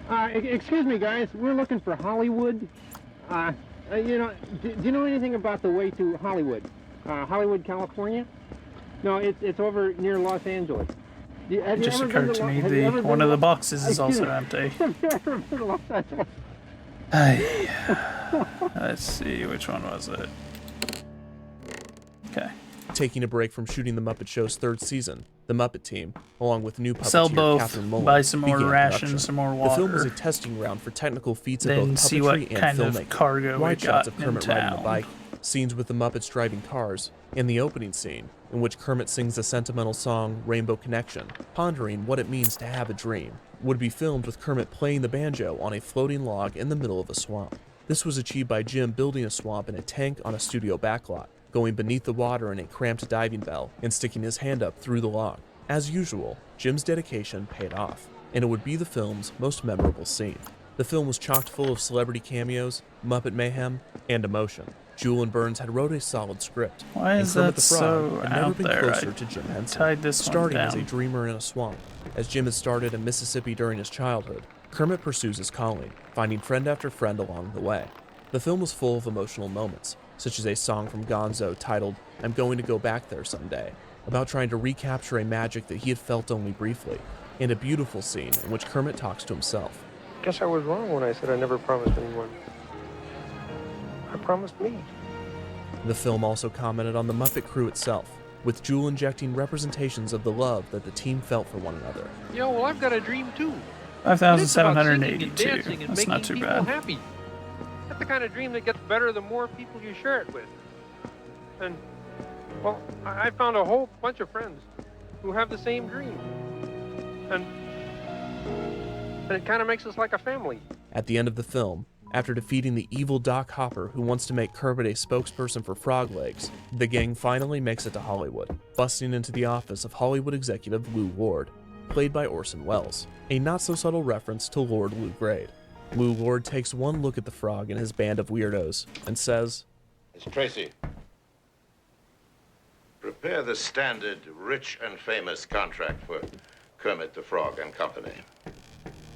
S7: Excuse me, guys. We're looking for Hollywood. Do you know anything about the way to Hollywood? Hollywood, California? No, it's over near Los Angeles.
S3: It just occurred to me one of the boxes is also empty.
S7: Have you ever been to Los Angeles?
S3: Hey, let's see, which one was it? Okay.
S8: Taking a break from shooting the Muppet Show's third season, the Muppet team, along with new
S3: Sell
S8: puppeteer
S3: both,
S8: Catherine Mullen,
S3: buy some more
S8: began
S3: rations,
S8: production.
S3: some more
S8: The film was a
S3: water.
S8: testing ground for technical feats of
S3: Then
S8: both
S3: see what
S8: puppetry and
S3: kind of
S8: filmmaking.
S3: cargo we
S8: Wide shots
S3: got
S8: of Kermit
S3: in
S8: riding a
S3: town.
S8: bike, scenes with the Muppets driving cars, and the opening scene, in which Kermit sings the sentimental song Rainbow Connection, pondering what it means to have a dream, would be filmed with Kermit playing the banjo on a floating log in the middle of a swamp. This was achieved by Jim building a swamp in a tank on a studio backlot, going beneath the water in a cramped diving bell, and sticking his hand up through the log. As usual, Jim's dedication paid off, and it would be the film's most memorable scene. The film was chock full of celebrity cameos, Muppet mayhem, and emotion. Jewel and Burns had wrote a solid script.
S3: Why
S8: and
S3: is
S8: Kermit
S3: that
S8: the Frog
S3: so
S8: had never
S3: out
S8: been
S3: there?
S8: closer
S3: I
S8: to Jim Henson,
S3: tied this one
S8: starting as a
S3: down.
S8: dreamer in a swamp. As Jim had started in Mississippi during his childhood, Kermit pursues his calling, finding friend after friend along the way. The film was full of emotional moments, such as a song from Gonzo titled I'm Going to Go Back There Someday, about trying to recapture a magic that he had felt only briefly, and a beautiful scene in which Kermit talks to himself.
S22: Guess I was wrong when I said I never promised anyone. I promised me.
S8: The film also commented on the Muppet crew itself, with Jewel injecting representations of the love that the team felt for one another.
S22: Yeah, well, I've got a dream too.
S3: 5,782.
S22: Dancing and
S3: That's
S22: making
S3: not too
S22: people
S3: bad.
S22: happy. That's the kind of dream that gets better the more people you share it with. And, well, I found a whole bunch of friends who have the same dream. And it kind of makes us like a family.
S8: At the end of the film, after defeating the evil Doc Hopper who wants to make Kermit a spokesperson for Frog Legs, the gang finally makes it to Hollywood, busting into the office of Hollywood executive Lou Lord, played by Orson Welles, a not-so-subtle reference to Lord Lou Grade. Lou Lord takes one look at the frog and his band of weirdos and says,
S11: Miss Tracy, prepare the standard rich and famous contract for Kermit the Frog and Company.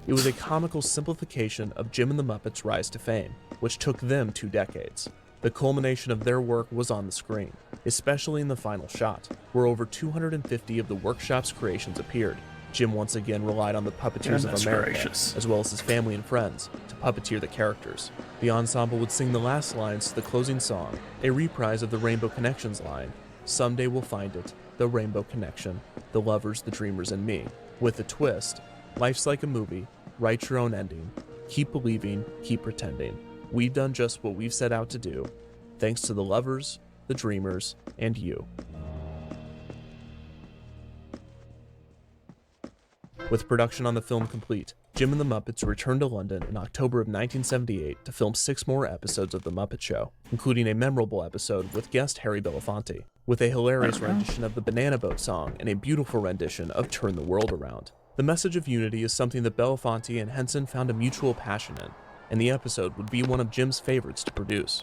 S8: it was a comical simplification of Jim and the Muppets' rise to fame, which took them 2 decades. The culmination of their work was on the screen, especially in the final shot, where over 250 of the workshop's creations appeared. Jim once again relied on the puppeteers
S3: Goodness
S8: of America,
S3: gracious.
S8: as well as his family and friends, to puppeteer the characters. The ensemble would sing the last lines to the closing song, a reprise of the Rainbow Connections line, Someday We'll Find It, the Rainbow Connection, the lovers, the dreamers, and me. With the twist, life's like a movie, write your own ending, keep believing, keep pretending. We've done just what we've set out to do, thanks to the lovers, the dreamers, and you. With production on the film complete, Jim and the Muppets returned to London in October of 1978 to film 6 more episodes of The Muppet Show, including a memorable episode with guest Harry Belafonte, with a hilarious rendition of the Banana Boat song and a beautiful rendition of Turn the World Around. The message of unity is something that Belafonte and Henson found a mutual passion in, and the episode would be one of Jim's favorites to produce.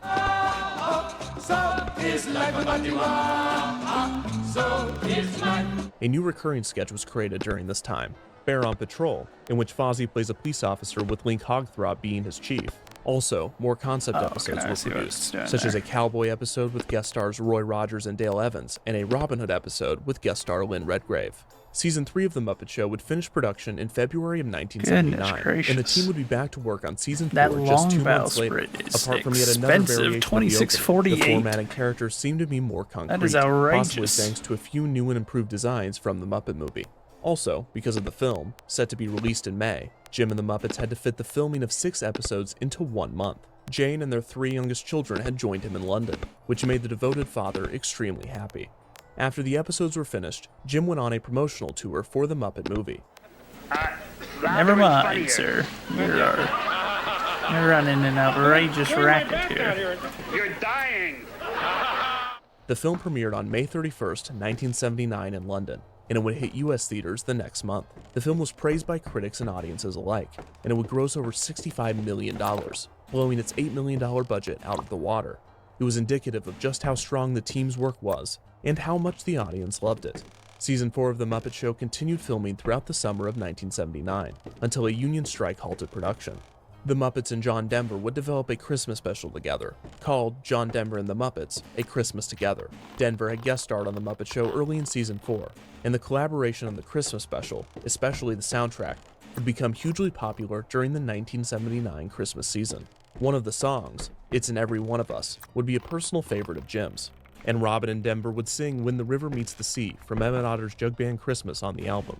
S8: A new recurring sketch was created during this time, Bear on Patrol, in which Fozzie plays a police officer with Link Hogthrob being his chief. Also, more concept episodes
S3: I
S8: were
S3: see what
S8: produced,
S3: it's doing
S8: such as
S3: there.
S8: a cowboy episode with guest stars Roy Rogers and Dale Evans, and a Robin Hood episode with guest star Lynn Redgrave. Season 3 of The Muppet Show would finish production in February of 1979,
S3: Goodness
S8: and the
S3: gracious.
S8: team would be back to work on Season 4
S3: That
S8: just 2
S3: long
S8: months later.
S3: bowsprit is
S8: Apart from yet another
S3: expensive,
S8: variation of the opening,
S3: $26.48.
S8: the format and characters seem to be more concrete,
S3: That is
S8: possibly
S3: outrageous.
S8: thanks to a few new and improved designs from The Muppet Movie. Also, because of the film, set to be released in May, Jim and the Muppets had to fit the filming of 6 episodes into 1 month. Jane and their 3 youngest children had joined him in London, which made the devoted father extremely happy. After the episodes were finished, Jim went on a promotional tour for the Muppet Movie.
S3: Never mind, sir. You're running an outrageous racket here.
S2: You're dying.
S8: The film premiered on May 31st, 1979 in London, and it would hit US theaters the next month. The film was praised by critics and audiences alike, and it would gross over $65 million, blowing its $8 million budget out of the water. It was indicative of just how strong the team's work was, and how much the audience loved it. Season 4 of The Muppet Show continued filming throughout the summer of 1979, until a union strike halted production. The Muppets and John Denver would develop a Christmas special together, called John Denver and the Muppets, A Christmas Together. Denver had guest starred on The Muppet Show early in Season 4, and the collaboration on the Christmas special, especially the soundtrack, would become hugely popular during the 1979 Christmas season. One of the songs, It's in Every One of Us, would be a personal favorite of Jim's, and Robin and Denver would sing When the River Meets the Sea from Emmett Otter's Jug Band Christmas on the album.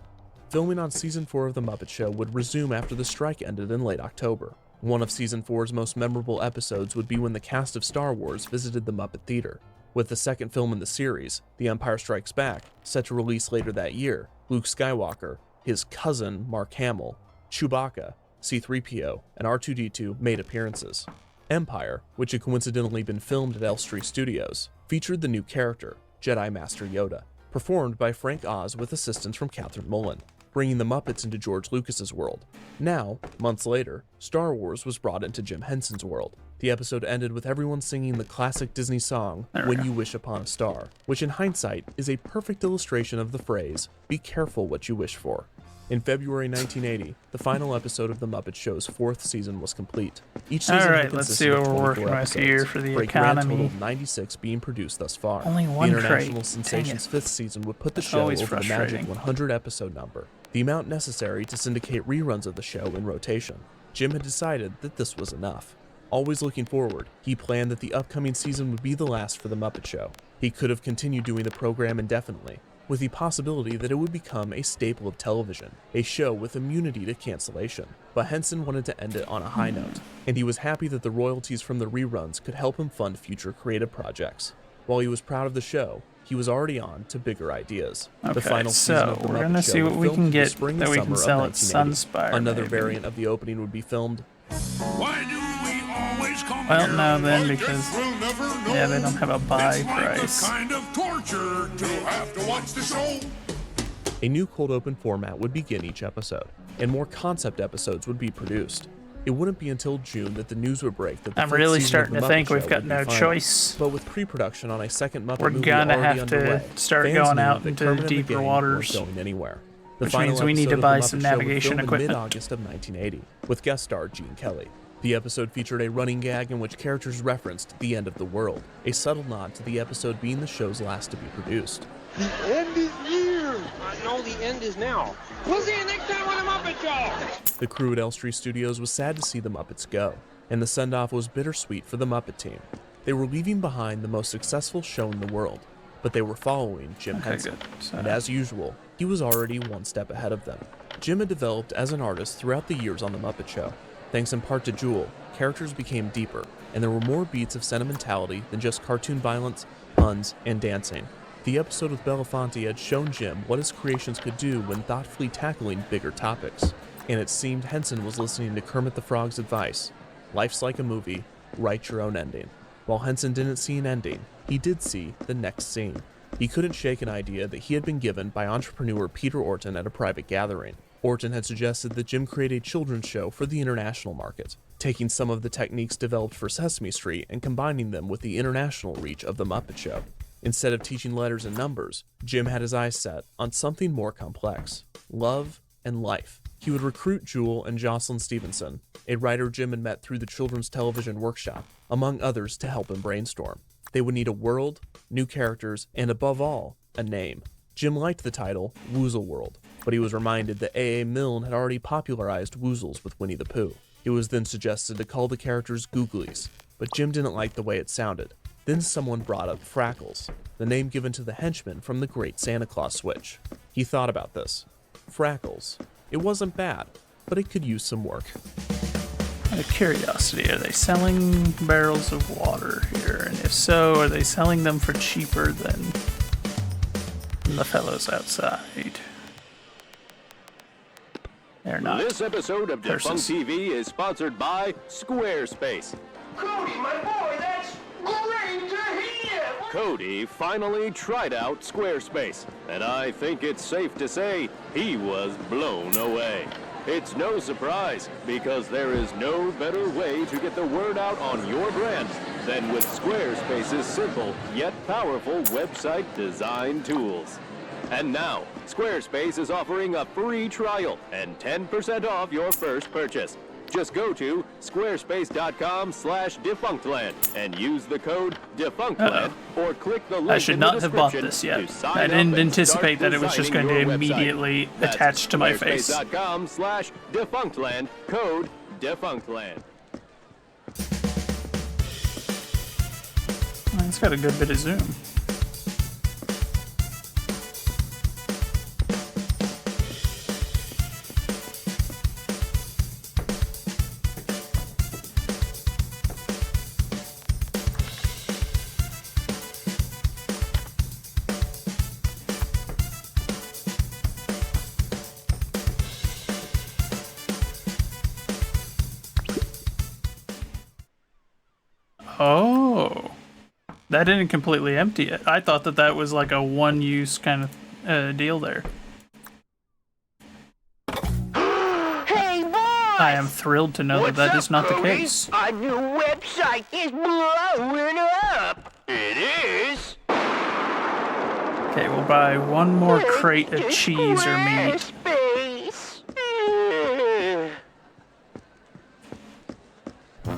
S8: Filming on Season 4 of The Muppet Show would resume after the strike ended in late October. One of Season 4's most memorable episodes would be when the cast of Star Wars visited the Muppet Theater. With the second film in the series, The Empire Strikes Back, set to release later that year, Luke Skywalker, his cousin Mark Hamill, Chewbacca, C-3PO, and R2-D2 made appearances. Empire, which had coincidentally been filmed at Elstree Studios, featured the new character, Jedi Master Yoda, performed by Frank Oz with assistance from Catherine Mullen, bringing the Muppets into George Lucas's world. Now, months later, Star Wars was brought into Jim Henson's world. The episode ended with everyone singing the classic Disney song, When You Wish Upon a Star, which in hindsight is a perfect illustration of the phrase, be careful what you wish for. In February 1980, the final episode of The Muppet Show's 4th season was complete. Each season
S3: Alright, let's see what we're working with here for the economy.
S8: For a grand total of 96 being produced thus far.
S3: Only one
S8: the International
S3: crate.
S8: Sensation's 5th season would put the
S3: That's
S8: show
S3: always
S8: over the magic
S3: frustrating.
S8: 100 episode number, the amount necessary to syndicate reruns of the show in rotation. Jim had decided that this was enough. Always looking forward, he planned that the upcoming season would be the last for The Muppet Show. He could have continued doing the program indefinitely, with the possibility that it would become a staple of television, a show with immunity to cancellation. But Henson wanted to end it on a high note, and he was happy that the royalties from the reruns could help him fund future creative projects. While he was proud of the show, he was already on to bigger ideas. The
S3: Okay,
S8: final season
S3: so
S8: of The
S3: we're
S8: Muppet
S3: gonna
S8: Show
S3: see
S8: would
S3: what we
S8: film
S3: can
S8: through the
S3: get
S8: spring
S3: that
S8: and
S3: we can
S8: summer of
S3: sell at
S8: 1980.
S3: Sunspire,
S8: Another
S3: maybe.
S8: variant of the opening would be filmed.
S24: Why do we always come
S3: Well,
S24: here?
S3: no, then,
S24: I
S3: because
S24: guess we'll never know.
S3: yeah, they don't have a buy
S24: It's like
S3: price.
S24: a kind of torture to have to watch the show.
S8: A new cold open format would begin each episode, and more concept episodes would be produced. It wouldn't be until June that the news would break that the
S3: I'm
S8: 5th
S3: really
S8: season
S3: starting
S8: of
S3: to
S8: The
S3: think
S8: Muppet
S3: we've
S8: Show
S3: got
S8: would be
S3: no
S8: final.
S3: choice.
S8: But with pre-production on a second Muppet
S3: We're
S8: movie
S3: gonna
S8: already
S3: have to
S8: underway,
S3: start
S8: fans
S3: going
S8: knew
S3: out
S8: that
S3: into
S8: Kermit and the
S3: deeper
S8: gang
S3: waters,
S8: weren't going anywhere. The
S3: which
S8: final
S3: means we need
S8: episode
S3: to
S8: of
S3: buy
S8: The
S3: some
S8: Muppet Show would
S3: navigation
S8: film in
S3: equipment.
S8: mid-August of 1980, with guest star Gene Kelly. The episode featured a running gag in which characters referenced the end of the world, a subtle nod to the episode being the show's last to be produced.
S21: The end is near. No, the end is now. We'll see you next time on the Muppet Show.
S8: The crew at Elstree Studios was sad to see the Muppets go, and the send-off was bittersweet for the Muppet team. They were leaving behind the most successful show in the world, but they were following Jim Henson, and as usual, he was already one step ahead of them. Jim had developed as an artist throughout the years on The Muppet Show. Thanks in part to Jewel, characters became deeper, and there were more beats of sentimentality than just cartoon violence, puns, and dancing. The episode with Belafonte had shown Jim what his creations could do when thoughtfully tackling bigger topics, and it seemed Henson was listening to Kermit the Frog's advice: life's like a movie, write your own ending. While Henson didn't see an ending, he did see the next scene. He couldn't shake an idea that he had been given by entrepreneur Peter Orton at a private gathering. Orton had suggested that Jim create a children's show for the international market, taking some of the techniques developed for Sesame Street and combining them with the international reach of The Muppet Show. Instead of teaching letters and numbers, Jim had his eyes set on something more complex: love and life. He would recruit Jewel and Jocelyn Stevenson, a writer Jim had met through the Children's Television Workshop, among others, to help him brainstorm. They would need a world, new characters, and above all, a name. Jim liked the title Woozle World, but he was reminded that A.A. Milne had already popularized Woozles with Winnie the Pooh. It was then suggested to call the characters Googlies, but Jim didn't like the way it sounded. Then someone brought up Frackles, the name given to the henchman from the Great Santa Claus Switch. He thought about this. Frackles. It wasn't bad, but it could use some work.
S3: Out of curiosity, are they selling barrels of water here? And if so, are they selling them for cheaper than the fellows outside? They're not.
S6: This episode of Defunct TV is sponsored by Squarespace.
S21: Cody, my boy, that's great to hear.
S6: Cody finally tried out Squarespace, and I think it's safe to say he was blown away. It's no surprise, because there is no better way to get the word out on your brand than with Squarespace's simple yet powerful website design tools. And now, Squarespace is offering a free trial and 10% off your first purchase. Just go to squarespace.com/defunctland and use the code defunctland or click the link
S3: I should
S6: in the
S3: not have bought
S6: description
S3: this yet.
S6: to sign
S3: I
S6: up
S3: didn't
S6: and
S3: anticipate
S6: start
S3: that it was just going
S6: designing
S3: to
S6: your website.
S3: immediately
S6: That's
S3: attach to my face.
S6: Squarespace.com/defunctland, code defunctland.
S3: It's got a good bit of zoom. Oh, that didn't completely empty it. I thought that was like a one-use kind of deal there.
S13: Hey, boss!
S3: I am thrilled to know that is not the case.
S13: Our new website is blowing up. It is.
S3: Okay, we'll buy one more crate of cheese or meat.
S13: Space.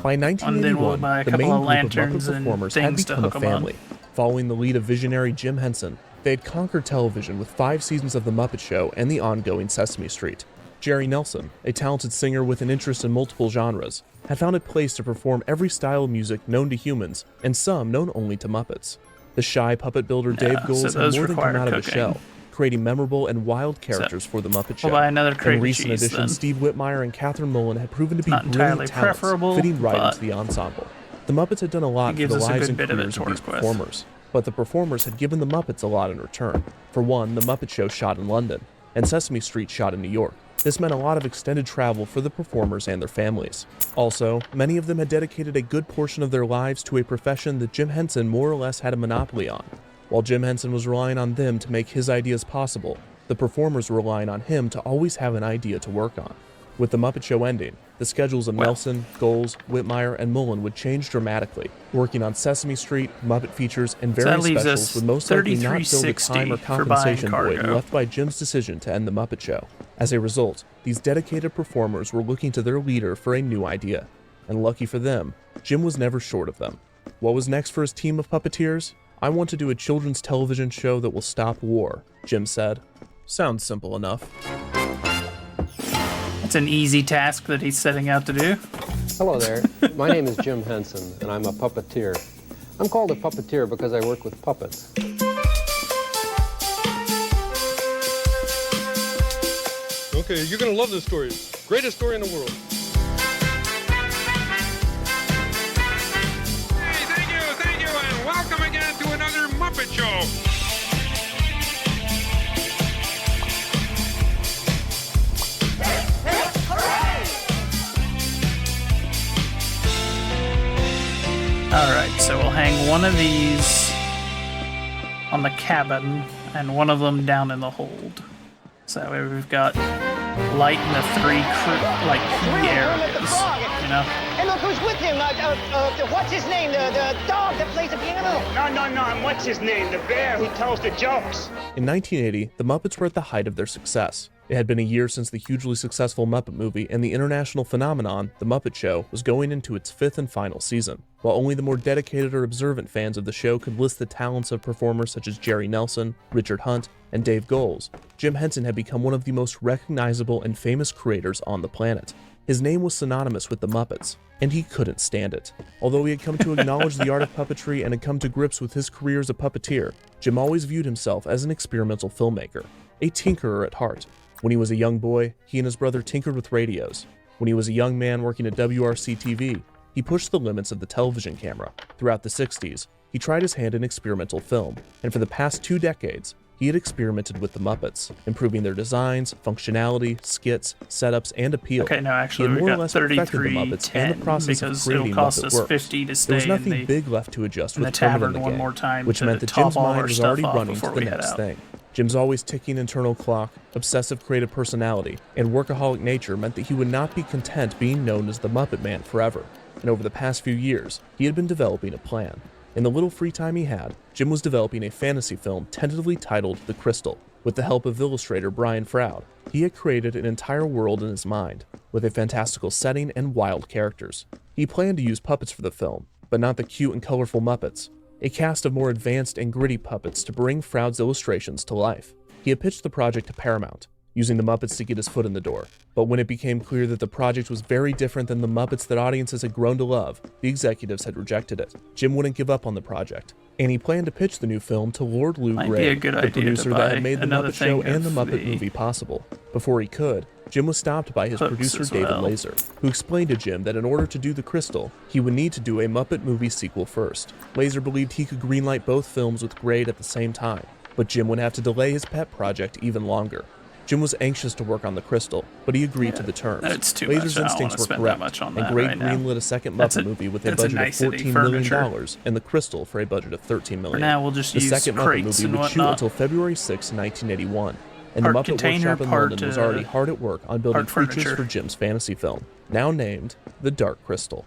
S8: By
S3: And then we'll
S8: 1981,
S3: buy a
S8: the
S3: couple
S8: main
S3: of
S8: group of
S3: lanterns
S8: Muppet
S3: and
S8: performers had
S3: things to
S8: become a
S3: hook 'em up.
S8: family. Following the lead of visionary Jim Henson, they had conquered television with 5 seasons of The Muppet Show and the ongoing Sesame Street. Jerry Nelson, a talented singer with an interest in multiple genres, had found it place to perform every style of music known to humans, and some known only to Muppets. The shy puppet builder Dave Goelz had
S3: those
S8: more than come
S3: require
S8: out of the
S3: cooking.
S8: shell, creating memorable and wild characters for The Muppet Show.
S3: we'll buy another crate
S8: In
S3: of
S8: recent
S3: cheese,
S8: editions,
S3: then.
S8: Steve Whitmire and Catherine Mullen had proven to be
S3: Not
S8: brilliant
S3: entirely
S8: talents,
S3: preferable,
S8: fitting right
S3: but
S8: into the ensemble. The Muppets had done a lot
S3: it
S8: for
S3: gives
S8: the
S3: us a
S8: lives
S3: good
S8: and
S3: bit of it
S8: careers
S3: to
S8: of these
S3: work with.
S8: performers, but the performers had given the Muppets a lot in return. For one, The Muppet Show shot in London, and Sesame Street shot in New York. This meant a lot of extended travel for the performers and their families. Also, many of them had dedicated a good portion of their lives to a profession that Jim Henson more or less had a monopoly on. While Jim Henson was relying on them to make his ideas possible, the performers were relying on him to always have an idea to work on. With The Muppet Show ending, the schedules of Nelson, Goelz, Whitmire, and Mullen would change dramatically, working on Sesame Street, Muppet features, and
S3: So that
S8: various
S3: leaves
S8: specials
S3: us
S8: would most likely not fill the time or
S3: $33.60 for buying
S8: compensation void
S3: cargo.
S8: left by Jim's decision to end The Muppet Show. As a result, these dedicated performers were looking to their leader for a new idea. And lucky for them, Jim was never short of them. What was next for his team of puppeteers? "I want to do a children's television show that will stop war," Jim said. Sounds simple enough.
S3: It's an easy task that he's setting out to do.
S15: Hello there. My name is Jim Henson, and I'm a puppeteer. I'm called a puppeteer because I work with puppets.
S22: Okay, you're gonna love this story. Greatest story in the world.
S24: Hey, thank you, and welcome again to another Muppet Show.
S3: Alright, so we'll hang one of these on the cabin and one of them down in the hold. So that way we've got light in the 3 key areas, you know?
S21: And look who's with him. What's his name? The dog that plays the piano. No. And what's his name? The bear who tells the jokes.
S8: In 1980, the Muppets were at the height of their success. It had been a year since the hugely successful Muppet movie, and the international phenomenon, The Muppet Show, was going into its 5th and final season. While only the more dedicated or observant fans of the show could list the talents of performers such as Jerry Nelson, Richard Hunt, and Dave Goelz, Jim Henson had become one of the most recognizable and famous creators on the planet. His name was synonymous with the Muppets, and he couldn't stand it. Although he had come to acknowledge the art of puppetry and had come to grips with his career as a puppeteer, Jim always viewed himself as an experimental filmmaker, a tinkerer at heart. When he was a young boy, he and his brother tinkered with radios. When he was a young man working at WRC-TV, he pushed the limits of the television camera. Throughout the 60s, he tried his hand in experimental film, and for the past 2 decades, he had experimented with the Muppets, improving their designs, functionality, skits, setups, and appeal.
S3: Okay, no, actually,
S8: he had
S3: we
S8: more or
S3: got
S8: less perfected the
S3: 33.10
S8: Muppets and the process of
S3: because
S8: creating
S3: it'll cost
S8: Muppet
S3: us
S8: Works.
S3: 50 to
S8: There was
S3: stay in
S8: nothing
S3: the
S8: big left to adjust
S3: in
S8: with
S3: the
S8: Kermit in
S3: tavern
S8: the
S3: one
S8: game,
S3: more time
S8: which
S3: to
S8: meant that
S3: top
S8: Jim's
S3: all
S8: mind
S3: our
S8: was
S3: stuff
S8: already
S3: off
S8: running to
S3: before
S8: the
S3: we head
S8: next
S3: out.
S8: thing. Jim's always ticking internal clock, obsessive creative personality, and workaholic nature meant that he would not be content being known as the Muppet Man forever, and over the past few years, he had been developing a plan. In the little free time he had, Jim was developing a fantasy film tentatively titled The Crystal. With the help of illustrator Brian Froud, he had created an entire world in his mind, with a fantastical setting and wild characters. He planned to use puppets for the film, but not the cute and colorful Muppets. A cast of more advanced and gritty puppets to bring Froud's illustrations to life. He had pitched the project to Paramount, using the Muppets to get his foot in the door. But when it became clear that the project was very different than the Muppets that audiences had grown to love, the executives had rejected it. Jim wouldn't give up on the project, and he planned to pitch the new film to Lord Lou
S3: Might be
S8: Gray,
S3: a good
S8: the
S3: idea to
S8: producer that
S3: buy
S8: had made the
S3: another
S8: Muppet Show
S3: thing
S8: and the
S3: of
S8: Muppet
S3: the
S8: movie possible. Before he could, Jim was stopped by his
S3: hooks
S8: producer
S3: as
S8: David
S3: well.
S8: Laser, who explained to Jim that in order to do The Crystal, he would need to do a Muppet movie sequel first. Laser believed he could greenlight both films with Gray at the same time, but Jim would have to delay his pet project even longer. Jim was anxious to work on The Crystal, but he agreed to the terms.
S3: It's too
S8: Laser's
S3: much. I don't
S8: instincts
S3: wanna
S8: were
S3: spend that
S8: correct,
S3: much on
S8: and
S3: that
S8: Gray
S3: right now.
S8: greenlit a second
S3: That's
S8: Muppet
S3: a-
S8: movie with a
S3: that's a
S8: budget of
S3: nicety
S8: $14 million
S3: furniture.
S8: and The Crystal for a budget of $13 million.
S3: For now, we'll just
S8: the
S3: use
S8: second Muppet
S3: crates
S8: movie
S3: and
S8: would shoot
S3: whatnot.
S8: until February 6, 1981, and
S3: Part
S8: the Muppet
S3: container,
S8: Workshop in
S3: part,
S8: London was already hard at work on building
S3: part
S8: creatures
S3: furniture.
S8: for Jim's fantasy film, now named The Dark Crystal.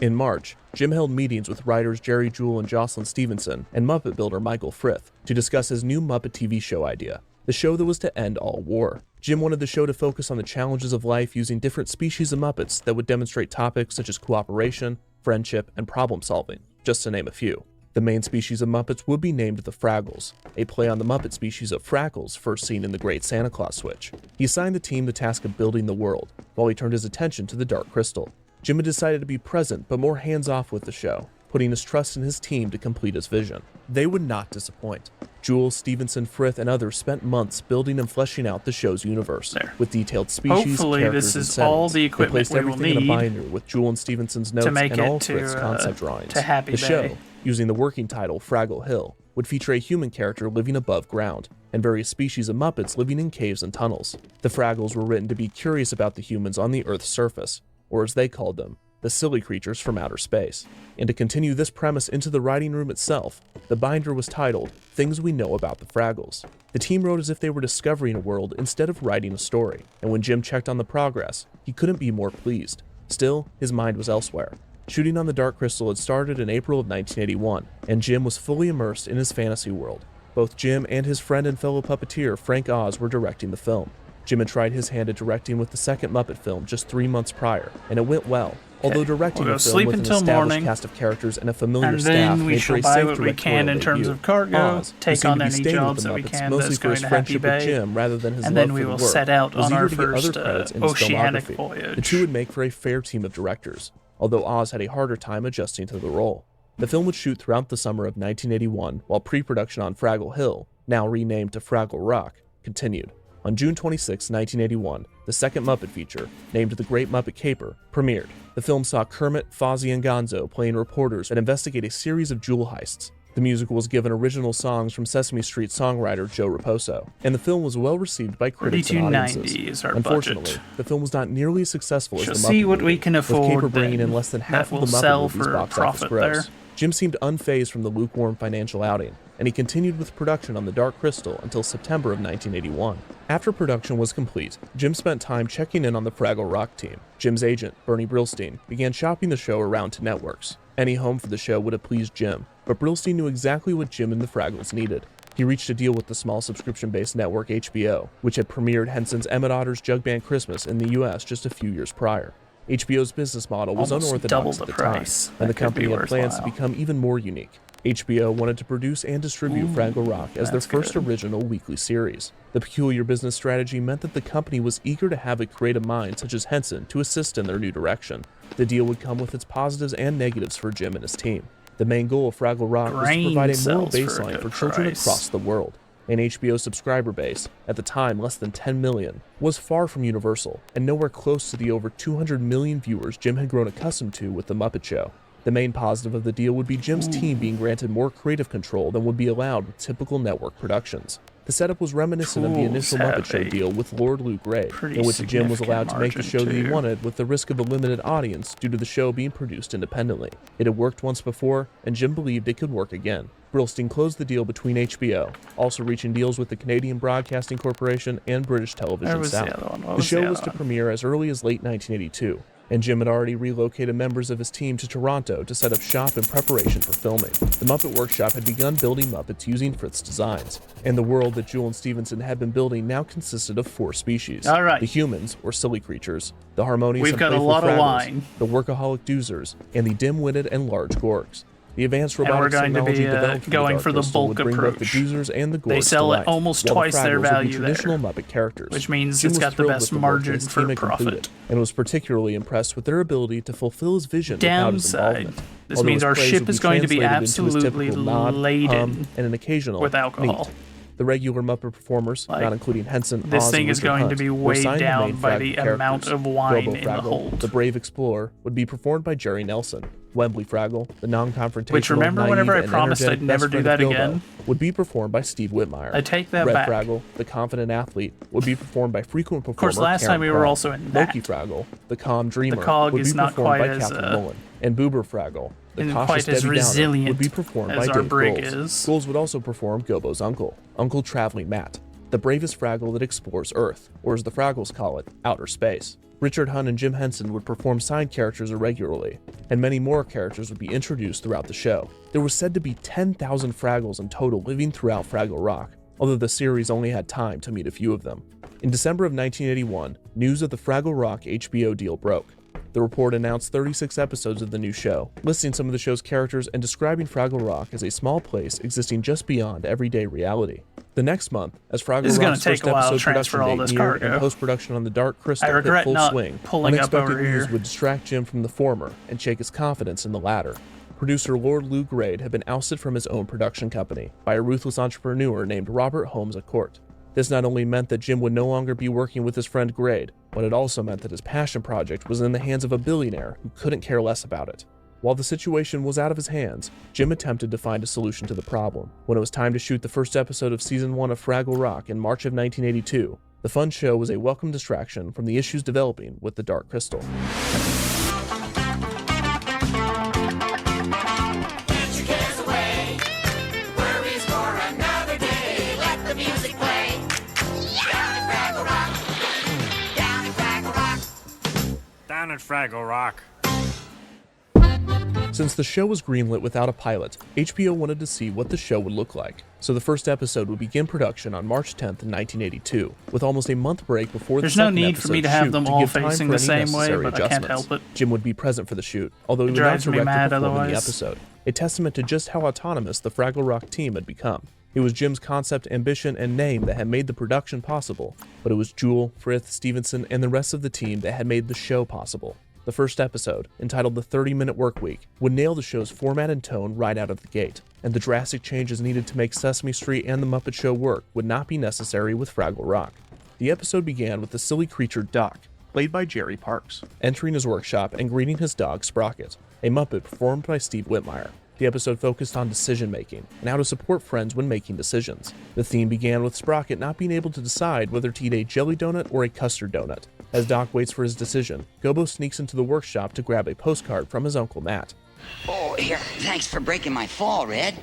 S8: In March, Jim held meetings with writers Jerry Jewell and Jocelyn Stevenson and Muppet builder Michael Frith to discuss his new Muppet TV show idea, the show that was to end all war. Jim wanted the show to focus on the challenges of life using different species of Muppets that would demonstrate topics such as cooperation, friendship, and problem solving, just to name a few. The main species of Muppets would be named the Fraggles, a play on the Muppet species of Fraggles first seen in The Great Santa Claus Switch. He assigned the team the task of building the world, while he turned his attention to the Dark Crystal. Jim had decided to be present but more hands-off with the show, putting his trust in his team to complete his vision. They would not disappoint. Jewell, Stevenson, Frith, and others spent months building and fleshing out the show's universe, with detailed species,
S3: Hopefully
S8: characters,
S3: this
S8: and
S3: is
S8: settings.
S3: all the
S8: They
S3: equipment
S8: placed
S3: we will
S8: everything in a
S3: need
S8: binder with Jewell and Stevenson's notes
S3: make
S8: and
S3: it
S8: all
S3: to,
S8: Frith's concept drawings.
S3: to Happy
S8: The
S3: Bay.
S8: show, using the working title Fraggle Hill, would feature a human character living above ground, and various species of Muppets living in caves and tunnels. The Fraggles were written to be curious about the humans on the Earth's surface, or as they called them, the silly creatures from outer space. And to continue this premise into the writing room itself, the binder was titled Things We Know About the Fraggles. The team wrote as if they were discovering a world instead of writing a story, and when Jim checked on the progress, he couldn't be more pleased. Still, his mind was elsewhere. Shooting on the Dark Crystal had started in April of 1981, and Jim was fully immersed in his fantasy world. Both Jim and his friend and fellow puppeteer Frank Oz were directing the film. Jim had tried his hand at directing with the second Muppet film just 3 months prior, and it went well. Although directing
S3: We'll
S8: a
S3: go
S8: film
S3: sleep
S8: with an
S3: until
S8: established
S3: morning,
S8: cast of characters and a familiar
S3: and
S8: staff
S3: then we
S8: made
S3: shall
S8: for a
S3: buy
S8: safe
S3: what we can
S8: directorial
S3: in terms
S8: debut.
S3: of cargo,
S8: Oz, who
S3: take
S8: seemed
S3: on
S8: to be
S3: any
S8: staying with
S3: jobs
S8: the
S3: that we
S8: Muppets
S3: can
S8: mostly
S3: that's
S8: for
S3: going
S8: his
S3: to Happy
S8: friendship with
S3: Bay,
S8: Jim rather than his
S3: and
S8: love
S3: then we
S8: for
S3: will
S8: the work,
S3: set out
S8: was
S3: on
S8: eager
S3: our
S8: to get other
S3: first
S8: credits in his
S3: oceanic
S8: filmography.
S3: voyage.
S8: The two would make for a fair team of directors, although Oz had a harder time adjusting to the role. The film would shoot throughout the summer of 1981, while pre-production on Fraggle Hill, now renamed to Fraggle Rock, continued. On June 26, 1981, the second Muppet feature, named The Great Muppet Caper, premiered. The film saw Kermit, Fozzie, and Gonzo playing reporters that investigate a series of jewel heists. The musical was given original songs from Sesame Street songwriter Joe Raposo, and the film was well received by critics and audiences.
S3: $32.90 is our
S8: Unfortunately,
S3: budget.
S8: the film was not nearly as successful
S3: Shall
S8: as the Muppet
S3: see what
S8: movie,
S3: we can
S8: with Caper
S3: afford
S8: bringing
S3: then.
S8: in less than half
S3: That
S8: of the
S3: will
S8: Muppet
S3: sell
S8: movie's
S3: for
S8: box office
S3: profit
S8: gross.
S3: there.
S8: Jim seemed unfazed from the lukewarm financial outing, and he continued with production on The Dark Crystal until September of 1981. After production was complete, Jim spent time checking in on the Fraggle Rock team. Jim's agent, Bernie Brillstein, began shopping the show around to networks. Any home for the show would have pleased Jim, but Brillstein knew exactly what Jim and the Fraggles needed. He reached a deal with the small subscription-based network HBO, which had premiered Henson's Emmett Otter's Jug Band Christmas in the US just a few years prior. HBO's business model was
S3: Almost double
S8: unorthodox
S3: the
S8: at the
S3: price.
S8: time, and the
S3: That could
S8: company
S3: be
S8: had plans to
S3: worthwhile.
S8: become even more unique. HBO wanted to produce and distribute Fraggle Rock as their
S3: that's
S8: first
S3: good.
S8: original weekly series. The peculiar business strategy meant that the company was eager to have a creative mind such as Henson to assist in their new direction. The deal would come with its positives and negatives for Jim and his team. The main goal of Fraggle Rock was to
S3: Grain
S8: provide a moral
S3: sells for a
S8: baseline for
S3: good
S8: children
S3: price.
S8: across the world. An HBO subscriber base, at the time less than 10 million, was far from universal, and nowhere close to the over 200 million viewers Jim had grown accustomed to with The Muppet Show. The main positive of the deal would be Jim's team being granted more creative control than would be allowed with typical network productions. The setup was reminiscent of the initial Muppet Show deal with Lord Lou Grade, in which Jim was allowed to make the show that he wanted with the risk of a limited audience due to the show being produced independently. It had worked once before, and Jim believed it could work again. Brillstein closed the deal between HBO, also reaching deals with the Canadian Broadcasting Corporation and British Television South. The show was to premiere as early as late 1982, and Jim had already relocated members of his team to Toronto to set up shop in preparation for filming. The Muppet Workshop had begun building Muppets using Fritz designs, and the world that Jewel and Stevenson had been building now consisted of 4 species.
S3: All right.
S8: The humans, or silly creatures, the harmonious
S3: We've
S8: and
S3: got a
S8: playful
S3: lot of
S8: Fraggles,
S3: wine.
S8: the workaholic Doozers, and the dim-witted and large Gorgs. The advanced
S3: And we're
S8: robotic
S3: going to
S8: technology
S3: be
S8: developed
S3: going
S8: for
S3: for
S8: the
S3: the
S8: Dark Crystal
S3: bulk
S8: would bring both the
S3: approach.
S8: Doozers and the Gorgs
S3: They sell
S8: to
S3: it
S8: life,
S3: almost
S8: while the
S3: twice their
S8: Fraggles would be
S3: value
S8: traditional
S3: there,
S8: Muppet characters.
S3: which means
S8: Jim
S3: it's
S8: was
S3: got the
S8: thrilled
S3: best
S8: with the work
S3: margin
S8: his
S3: for
S8: team had
S3: profit.
S8: concluded, and was particularly impressed with their ability to fulfill his vision without his
S3: Downside.
S8: involvement.
S3: This
S8: Although
S3: means
S8: his
S3: our
S8: praise
S3: ship
S8: would
S3: is going to be
S8: translated into his
S3: absolutely
S8: typical nod,
S3: laden
S8: hum, and an occasional
S3: with alcohol.
S8: neat. The regular Muppet performers,
S3: Like,
S8: not including Henson,
S3: this
S8: Oz,
S3: thing
S8: and
S3: is
S8: Richard
S3: going
S8: Hunt,
S3: to be
S8: were
S3: weighed
S8: assigned the
S3: down
S8: main
S3: by
S8: Fraggle
S3: the
S8: characters.
S3: amount of wine
S8: Gobo
S3: in the
S8: Fraggle,
S3: hold.
S8: the brave explorer, would be performed by Jerry Nelson. Wembley Fraggle, the non-confrontational,
S3: Which, remember
S8: naive,
S3: whenever I
S8: and
S3: promised
S8: energetic
S3: I'd never
S8: best
S3: do
S8: friend
S3: that
S8: of Gobo,
S3: again?
S8: would be performed by Steve Whitmire.
S3: I take that
S8: Red
S3: back.
S8: Fraggle, the confident athlete, would be performed by frequent performer
S3: course, last
S8: Karen
S3: time we were
S8: Pratt.
S3: also in that.
S8: Loki Fraggle, the calm dreamer,
S3: cog
S8: would
S3: is
S8: be
S3: not
S8: performed
S3: quite
S8: by
S3: as,
S8: Catherine Mullen. And Boober Fraggle, the
S3: isn't
S8: cautious
S3: quite as
S8: Debbie Downer,
S3: resilient
S8: would be performed
S3: as
S8: by
S3: our
S8: Dave
S3: brig
S8: Goelz.
S3: is.
S8: Goelz would also perform Gobo's uncle, Uncle Traveling Matt, the bravest Fraggle that explores Earth, or as the Fraggles call it, outer space. Richard Hunt and Jim Henson would perform side characters irregularly, and many more characters would be introduced throughout the show. There was said to be 10,000 Fraggles in total living throughout Fraggle Rock, although the series only had time to meet a few of them. In December of 1981, news of the Fraggle Rock HBO deal broke. The report announced 36 episodes of the new show, listing some of the show's characters and describing Fraggle Rock as a small place existing just beyond everyday reality. The next month, as Fraggle
S3: This is gonna
S8: Rock's
S3: take
S8: first
S3: a while to
S8: episode
S3: transfer
S8: production
S3: all
S8: date
S3: this
S8: neared
S3: cargo.
S8: and post-production on the Dark Crystal
S3: I
S8: hit
S3: regret
S8: full
S3: not
S8: swing,
S3: pulling up
S8: unexpected
S3: over
S8: news
S3: here.
S8: would distract Jim from the former and shake his confidence in the latter. Producer Lord Lou Grade had been ousted from his own production company by a ruthless entrepreneur named Robert Holmes Court. This not only meant that Jim would no longer be working with his friend Grade, but it also meant that his passion project was in the hands of a billionaire who couldn't care less about it. While the situation was out of his hands, Jim attempted to find a solution to the problem. When it was time to shoot the first episode of Season 1 of Fraggle Rock in March of 1982, the fun show was a welcome distraction from the issues developing with the Dark Crystal.
S23: Down at Fraggle Rock.
S8: Since the show was greenlit without a pilot, HBO wanted to see what the show would look like. So the first episode would begin production on March 10th, 1982, with almost a month break before
S3: There's
S8: the second
S3: no need for me to
S8: episode
S3: have
S8: shoot
S3: them
S8: to
S3: all
S8: give time
S3: facing
S8: for
S3: the
S8: any
S3: same way,
S8: necessary
S3: but I can't
S8: adjustments.
S3: help it.
S8: Jim would be present for the shoot, although he would not
S3: drives me
S8: direct or
S3: mad
S8: perform in the
S3: otherwise.
S8: episode, a testament to just how autonomous the Fraggle Rock team had become. It was Jim's concept, ambition, and name that had made the production possible, but it was Jewel, Frith, Stevenson, and the rest of the team that had made the show possible. The first episode, entitled The 30-Minute Workweek, would nail the show's format and tone right out of the gate, and the drastic changes needed to make Sesame Street and The Muppet Show work would not be necessary with Fraggle Rock. The episode began with the silly creature Doc, played by Jerry Parks, entering his workshop and greeting his dog Sprocket, a Muppet performed by Steve Whitmire. The episode focused on decision-making and how to support friends when making decisions. The theme began with Sprocket not being able to decide whether to eat a jelly donut or a custard donut. As Doc waits for his decision, Gobo sneaks into the workshop to grab a postcard from his Uncle Matt.
S12: Oh, here, thanks for breaking my fall, Red.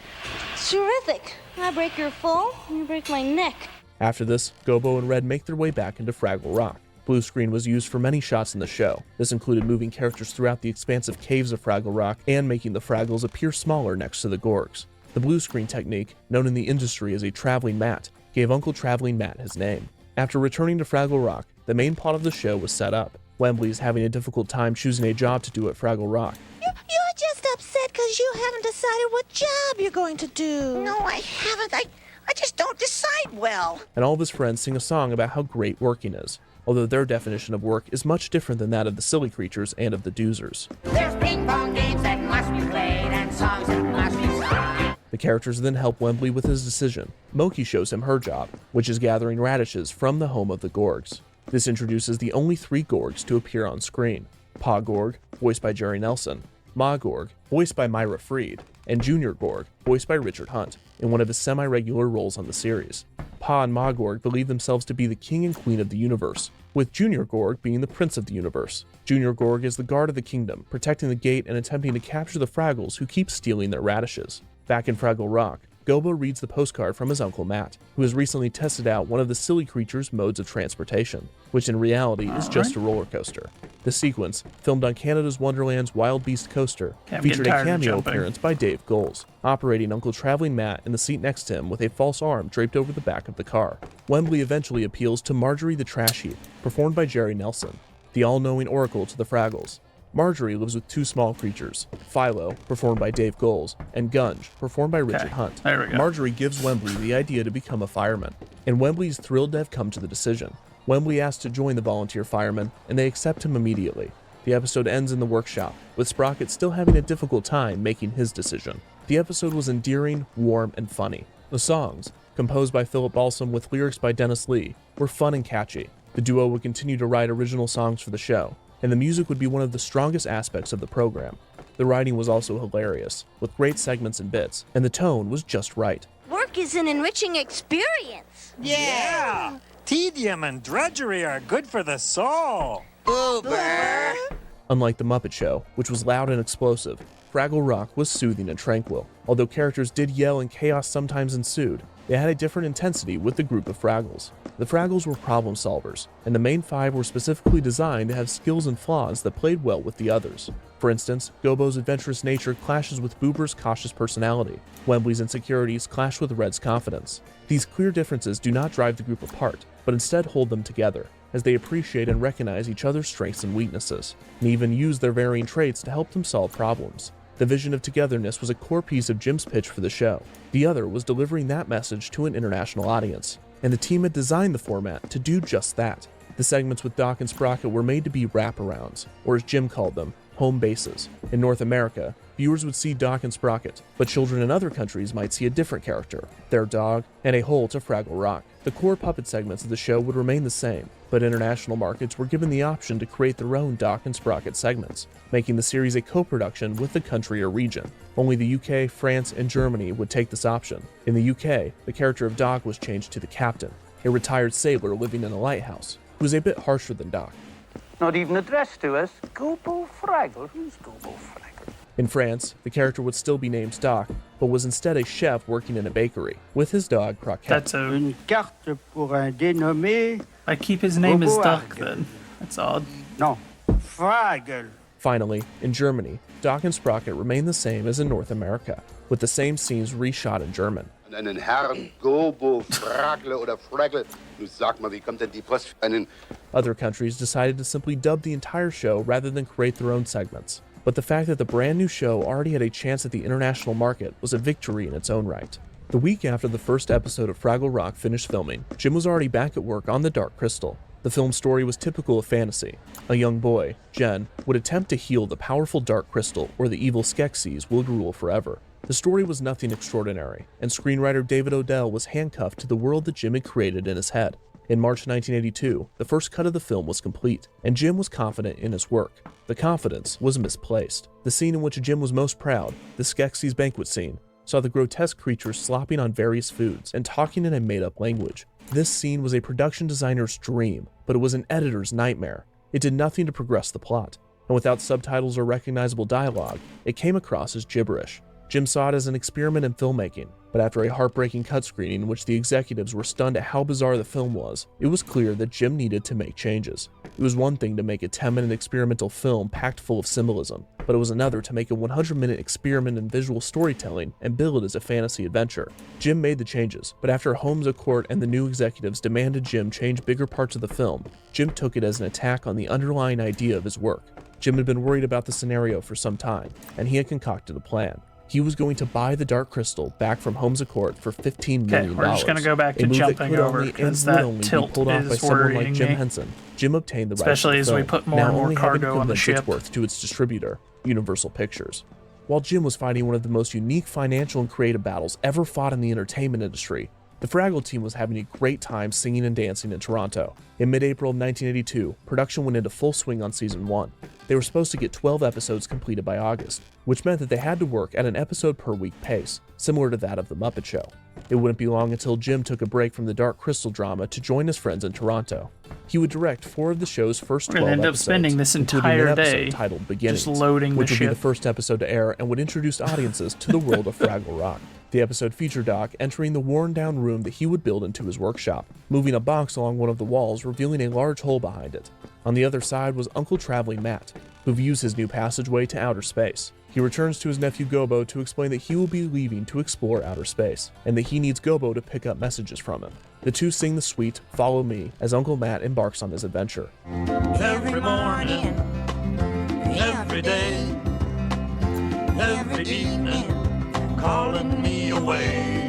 S14: Terrific. I break your fall, you break my neck.
S8: After this, Gobo and Red make their way back into Fraggle Rock. Blue screen was used for many shots in the show. This included moving characters throughout the expansive caves of Fraggle Rock and making the Fraggles appear smaller next to the Gorgs. The blue screen technique, known in the industry as a traveling Matt, gave Uncle Traveling Matt his name. After returning to Fraggle Rock, the main plot of the show was set up. Wembley is having a difficult time choosing a job to do at Fraggle Rock.
S18: You're just upset because you haven't decided what job you're going to do.
S12: No, I haven't. I just don't decide well.
S8: And all of his friends sing a song about how great working is, although their definition of work is much different than that of the silly creatures and of the Doozers.
S13: There's ping pong games that must be played and songs that must be sung.
S8: The characters then help Wembley with his decision. Moki shows him her job, which is gathering radishes from the home of the Gorgs. This introduces the only 3 Gorgs to appear on screen. Pa Gorg, voiced by Jerry Nelson, Ma Gorg, voiced by Myra Freed, and Junior Gorg, voiced by Richard Hunt, in one of his semi-regular roles on the series. Pa and Ma Gorg believe themselves to be the king and queen of the universe, with Junior Gorg being the prince of the universe. Junior Gorg is the guard of the kingdom, protecting the gate and attempting to capture the Fraggles who keep stealing their radishes. Back in Fraggle Rock, Gobo reads the postcard from his Uncle Matt, who has recently tested out one of the silly creature's modes of transportation, which in reality is just a roller coaster. The sequence, filmed on Canada's Wonderland's Wild Beast Coaster, featured a cameo appearance by Dave Goelz, operating Uncle Traveling Matt in the seat next to him with a false arm draped over the back of the car. Wembley eventually appeals to Marjorie the Trash Heap, performed by Jerry Nelson, the all-knowing oracle to the Fraggles. Marjorie lives with two small creatures, Philo, performed by Dave Goelz, and Gunge, performed by Richard Hunt.
S3: There we go.
S8: Marjorie gives Wembley the idea to become a fireman, and Wembley is thrilled to have come to the decision. Wembley asks to join the volunteer firemen, and they accept him immediately. The episode ends in the workshop, with Sprocket still having a difficult time making his decision. The episode was endearing, warm, and funny. The songs, composed by Philip Balsam with lyrics by Dennis Lee, were fun and catchy. The duo would continue to write original songs for the show, and the music would be one of the strongest aspects of the program. The writing was also hilarious, with great segments and bits, and the tone was just right.
S14: Work is an enriching experience.
S9: Yeah! Tedium and drudgery are good for the soul.
S12: Uber!
S8: Unlike The Muppet Show, which was loud and explosive, Fraggle Rock was soothing and tranquil. Although characters did yell and chaos sometimes ensued, they had a different intensity with the group of Fraggles. The Fraggles were problem solvers, and the main five were specifically designed to have skills and flaws that played well with the others. For instance, Gobo's adventurous nature clashes with Boober's cautious personality. Wembley's insecurities clash with Red's confidence. These clear differences do not drive the group apart, but instead hold them together, as they appreciate and recognize each other's strengths and weaknesses, and even use their varying traits to help them solve problems. The vision of togetherness was a core piece of Jim's pitch for the show. The other was delivering that message to an international audience, and the team had designed the format to do just that. The segments with Doc and Sprocket were made to be wraparounds, or as Jim called them, home bases. In North America, viewers would see Doc and Sprocket, but children in other countries might see a different character, their dog, and a hole to Fraggle Rock. The core puppet segments of the show would remain the same, but international markets were given the option to create their own Doc and Sprocket segments, making the series a co-production with the country or region. Only the UK, France, and Germany would take this option. In the UK, the character of Doc was changed to the Captain, a retired sailor living in a lighthouse, who was a bit harsher than Doc.
S13: Not even addressed to us. Gobo Fraggle. Who's Gobo Fraggle?
S8: In France, the character would still be named Doc, but was instead a chef working in a bakery, with his dog Croquette.
S3: That's
S9: Une carte pour un dénommé.
S3: I keep his name as
S9: Gobo
S3: Duck
S9: Fraggle.
S3: then. That's odd.
S9: No, Fraggle.
S8: Finally, in Germany, Doc and Sprocket remain the same as in North America, with the same scenes reshot in German.
S16: Einen Herrn Gobo Fraggle oder Fraggle. Du sag mal, wie kommt denn die Post für einen...
S8: Other countries decided to simply dub the entire show rather than create their own segments. But the fact that the brand new show already had a chance at the international market was a victory in its own right. The week after the first episode of Fraggle Rock finished filming, Jim was already back at work on The Dark Crystal. The film's story was typical of fantasy. A young boy, Jen, would attempt to heal the powerful Dark Crystal, or the evil Skeksis would rule forever. The story was nothing extraordinary, and screenwriter David Odell was handcuffed to the world that Jim had created in his head. In March 1982, the first cut of the film was complete, and Jim was confident in his work. The confidence was misplaced. The scene in which Jim was most proud, the Skeksis banquet scene, saw the grotesque creatures slopping on various foods and talking in a made-up language. This scene was a production designer's dream, but it was an editor's nightmare. It did nothing to progress the plot, and without subtitles or recognizable dialogue, it came across as gibberish. Jim saw it as an experiment in filmmaking, but after a heartbreaking cut screening in which the executives were stunned at how bizarre the film was, it was clear that Jim needed to make changes. It was one thing to make a 10-minute experimental film packed full of symbolism, but it was another to make a 100-minute experiment in visual storytelling and bill it as a fantasy adventure. Jim made the changes, but after Holmes à Court and the new executives demanded Jim change bigger parts of the film, Jim took it as an attack on the underlying idea of his work. Jim had been worried about the scenario for some time, and he had concocted a plan. He was going to buy the Dark Crystal back from Holmes à Court for $15 million.
S3: We're just going to go back to jumping over because that tilt is worrying
S8: Jim
S3: me.
S8: Henson. Jim obtained the rights
S3: Especially
S8: to the
S3: as we
S8: film,
S3: put more
S8: now
S3: and more
S8: only having to
S3: cargo on the
S8: convince
S3: ship.
S8: Its worth to its distributor, Universal Pictures. While Jim was fighting one of the most unique financial and creative battles ever fought in the entertainment industry, the Fraggle team was having a great time singing and dancing in Toronto. In mid-April of 1982, production went into full swing on Season 1. They were supposed to get 12 episodes completed by August, which meant that they had to work at an episode per week pace, similar to that of The Muppet Show. It wouldn't be long until Jim took a break from the Dark Crystal drama to join his friends in Toronto. He would direct 4 of the show's first 12
S3: We'd end up
S8: episodes,
S3: spending this
S8: including
S3: entire
S8: an episode
S3: day
S8: titled Beginnings,
S3: just loading
S8: which
S3: the
S8: would be
S3: ship.
S8: the first episode to air and would introduce audiences to the world of Fraggle Rock. The episode featured Doc entering the worn-down room that he would build into his workshop, moving a box along one of the walls, revealing a large hole behind it. On the other side was Uncle Traveling Matt, who views his new passageway to outer space. He returns to his nephew Gobo to explain that he will be leaving to explore outer space, and that he needs Gobo to pick up messages from him. The two sing the sweet "Follow Me" as Uncle Matt embarks on his adventure.
S4: Every morning, every day, every evening, calling me away.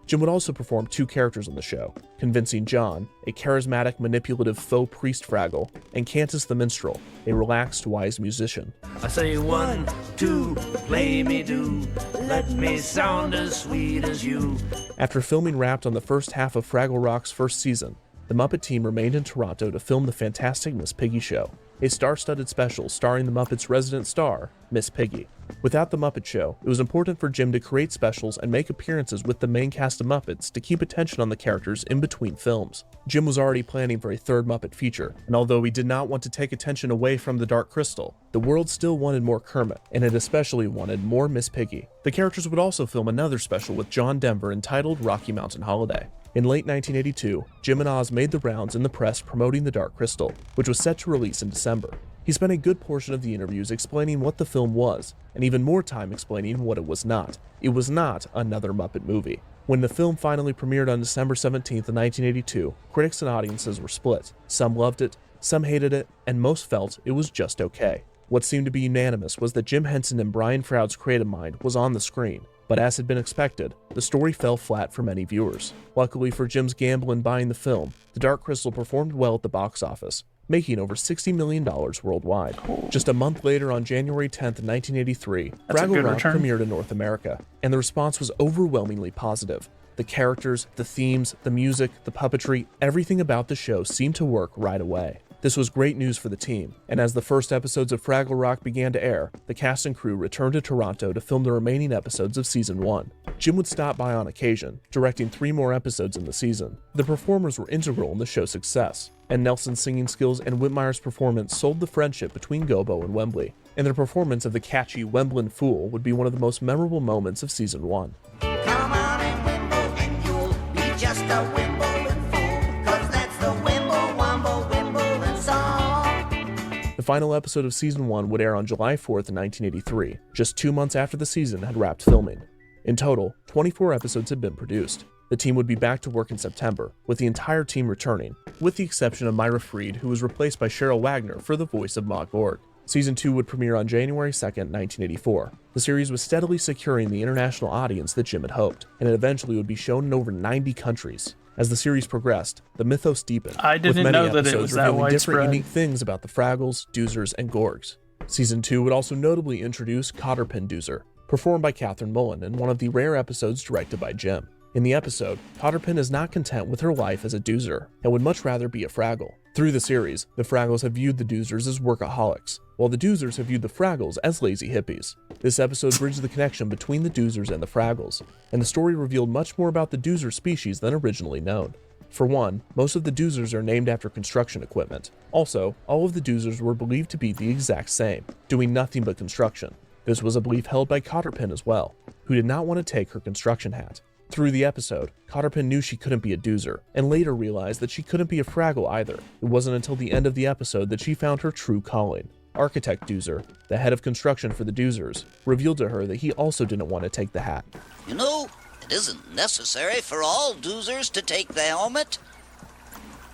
S8: Jim would also perform 2 characters on the show, convincing John, a charismatic, manipulative faux priest Fraggle, and Cantus the Minstrel, a relaxed, wise musician.
S4: I say 1, 2, play me do, let me sound as sweet as you.
S8: After filming wrapped on the first half of Fraggle Rock's first season, the Muppet team remained in Toronto to film the Fantastic Miss Piggy Show, a star-studded special starring the Muppets' resident star, Miss Piggy. Without the Muppet Show, it was important for Jim to create specials and make appearances with the main cast of Muppets to keep attention on the characters in between films. Jim was already planning for a 3rd Muppet feature, and although he did not want to take attention away from the Dark Crystal, the world still wanted more Kermit, and it especially wanted more Miss Piggy. The characters would also film another special with John Denver entitled Rocky Mountain Holiday. In late 1982, Jim and Oz made the rounds in the press promoting the Dark Crystal, which was set to release in December. He spent a good portion of the interviews explaining what the film was, and even more time explaining what it was not. It was not another Muppet movie. When the film finally premiered on December 17th of 1982, critics and audiences were split. Some loved it, some hated it, and most felt it was just okay. What seemed to be unanimous was that Jim Henson and Brian Froud's creative mind was on the screen, but as had been expected, the story fell flat for many viewers. Luckily for Jim's gamble in buying the film, The Dark Crystal performed well at the box office, making over $60 million worldwide. Just a month later, on January 10th, 1983, Fraggle Rock premiered in North America, and the response was overwhelmingly positive. The characters, the themes, the music, the puppetry, everything about the show seemed to work right away. This was great news for the team, and as the first episodes of Fraggle Rock began to air, the cast and crew returned to Toronto to film the remaining episodes of Season 1. Jim would stop by on occasion, directing 3 more episodes in the season. The performers were integral in the show's success, and Nelson's singing skills and Whitmire's performance sold the friendship between Gobo and Wembley, and their performance of the catchy Wemblin Fool would be one of the most memorable moments of Season 1.
S4: Come on and Wimble and you'll be just a Wimbledon fool, 'cause that's the Wimble Wumble Wimbledon song.
S8: The final episode of Season 1 would air on July 4th, 1983, just 2 months after the season had wrapped filming. In total, 24 episodes had been produced. The team would be back to work in September, with the entire team returning, with the exception of Myra Freed, who was replaced by Cheryl Wagner for the voice of Ma Gord. Season 2 would premiere on January 2nd, 1984. The series was steadily securing the international audience that Jim had hoped, and it eventually would be shown in over 90 countries. As the series progressed, the mythos deepened,
S3: I didn't
S8: with many
S3: know that it
S8: episodes
S3: was that
S8: revealing different
S3: widespread.
S8: unique things about the Fraggles, Doozers, and Gorgs. Season 2 would also notably introduce Cotterpin Doozer, performed by Catherine Mullen in one of the rare episodes directed by Jim. In the episode, Cotterpin is not content with her life as a Doozer, and would much rather be a Fraggle. Through the series, the Fraggles have viewed the Doozers as workaholics, while the Doozers have viewed the Fraggles as lazy hippies. This episode bridged the connection between the Doozers and the Fraggles, and the story revealed much more about the Doozer species than originally known. For one, most of the Doozers are named after construction equipment. Also, all of the Doozers were believed to be the exact same, doing nothing but construction. This was a belief held by Cotterpin as well, who did not want to take her construction hat. Through the episode, Cotterpin knew she couldn't be a Doozer, and later realized that she couldn't be a Fraggle either. It wasn't until the end of the episode that she found her true calling. Architect Doozer, the head of construction for the Doozers, revealed to her that he also didn't want to take the hat.
S5: You know, it isn't necessary for all Doozers to take the helmet.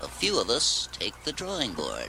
S5: A few of us take the drawing board.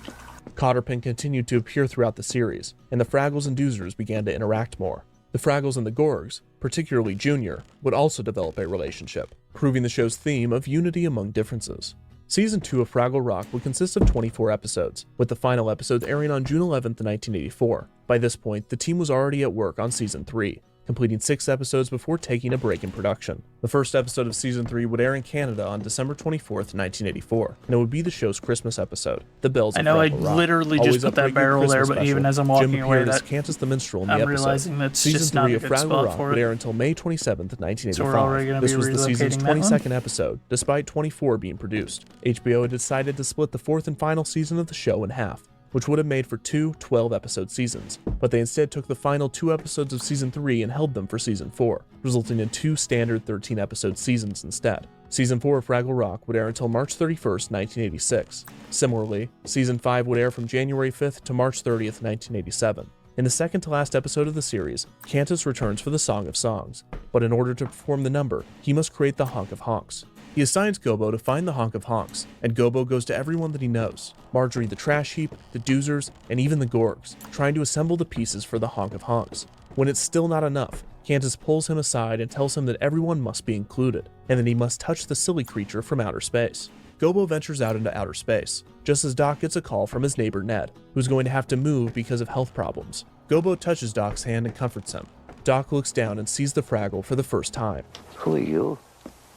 S8: Cotterpin continued to appear throughout the series, and the Fraggles and Doozers began to interact more. The Fraggles and the Gorgs, particularly Junior, would also develop a relationship, proving the show's theme of unity among differences. Season 2 of Fraggle Rock would consist of 24 episodes, with the final episode airing on June 11th, 1984. By this point, the team was already at work on Season 3, completing 6 episodes before taking a break in production. The first episode of Season 3 would air in Canada on December 24th, 1984, and it would be the show's Christmas episode, The Bells
S3: I
S8: of
S3: know I
S8: Fraggle Rock.
S3: literally just
S8: Always
S3: put that
S8: upgrade your
S3: barrel there,
S8: Christmas
S3: but even
S8: special,
S3: as I'm walking
S8: Jim
S3: away,
S8: appeared as
S3: that
S8: Cantus the Minstrel in the
S3: I'm
S8: episode.
S3: realizing that's
S8: Season
S3: just
S8: 3
S3: not a
S8: of
S3: good
S8: Fraggle
S3: spot
S8: Rock
S3: for
S8: would
S3: it.
S8: air until May 27th, 1985.
S3: So we're already gonna
S8: This
S3: be
S8: was the season's
S3: relocating that one?
S8: 22nd episode, despite 24 being produced. HBO had decided to split the 4th and final season of the show in half, which would have made for 2 12-episode seasons, but they instead took the final 2 episodes of Season 3 and held them for Season 4, resulting in 2 standard 13-episode seasons instead. Season 4 of Fraggle Rock would air until March 31st, 1986. Similarly, Season 5 would air from January 5th to March 30th, 1987. In the second to last episode of the series, Cantus returns for the Song of Songs, but in order to perform the number, he must create the Honk of Honks. He assigns Gobo to find the Honk of Honks, and Gobo goes to everyone that he knows, Marjorie the Trash Heap, the Doozers, and even the Gorgs, trying to assemble the pieces for the Honk of Honks. When it's still not enough, Cantus pulls him aside and tells him that everyone must be included, and that he must touch the silly creature from outer space. Gobo ventures out into outer space, just as Doc gets a call from his neighbor Ned, who's going to have to move because of health problems. Gobo touches Doc's hand and comforts him. Doc looks down and sees the Fraggle for the first time.
S13: Who are you?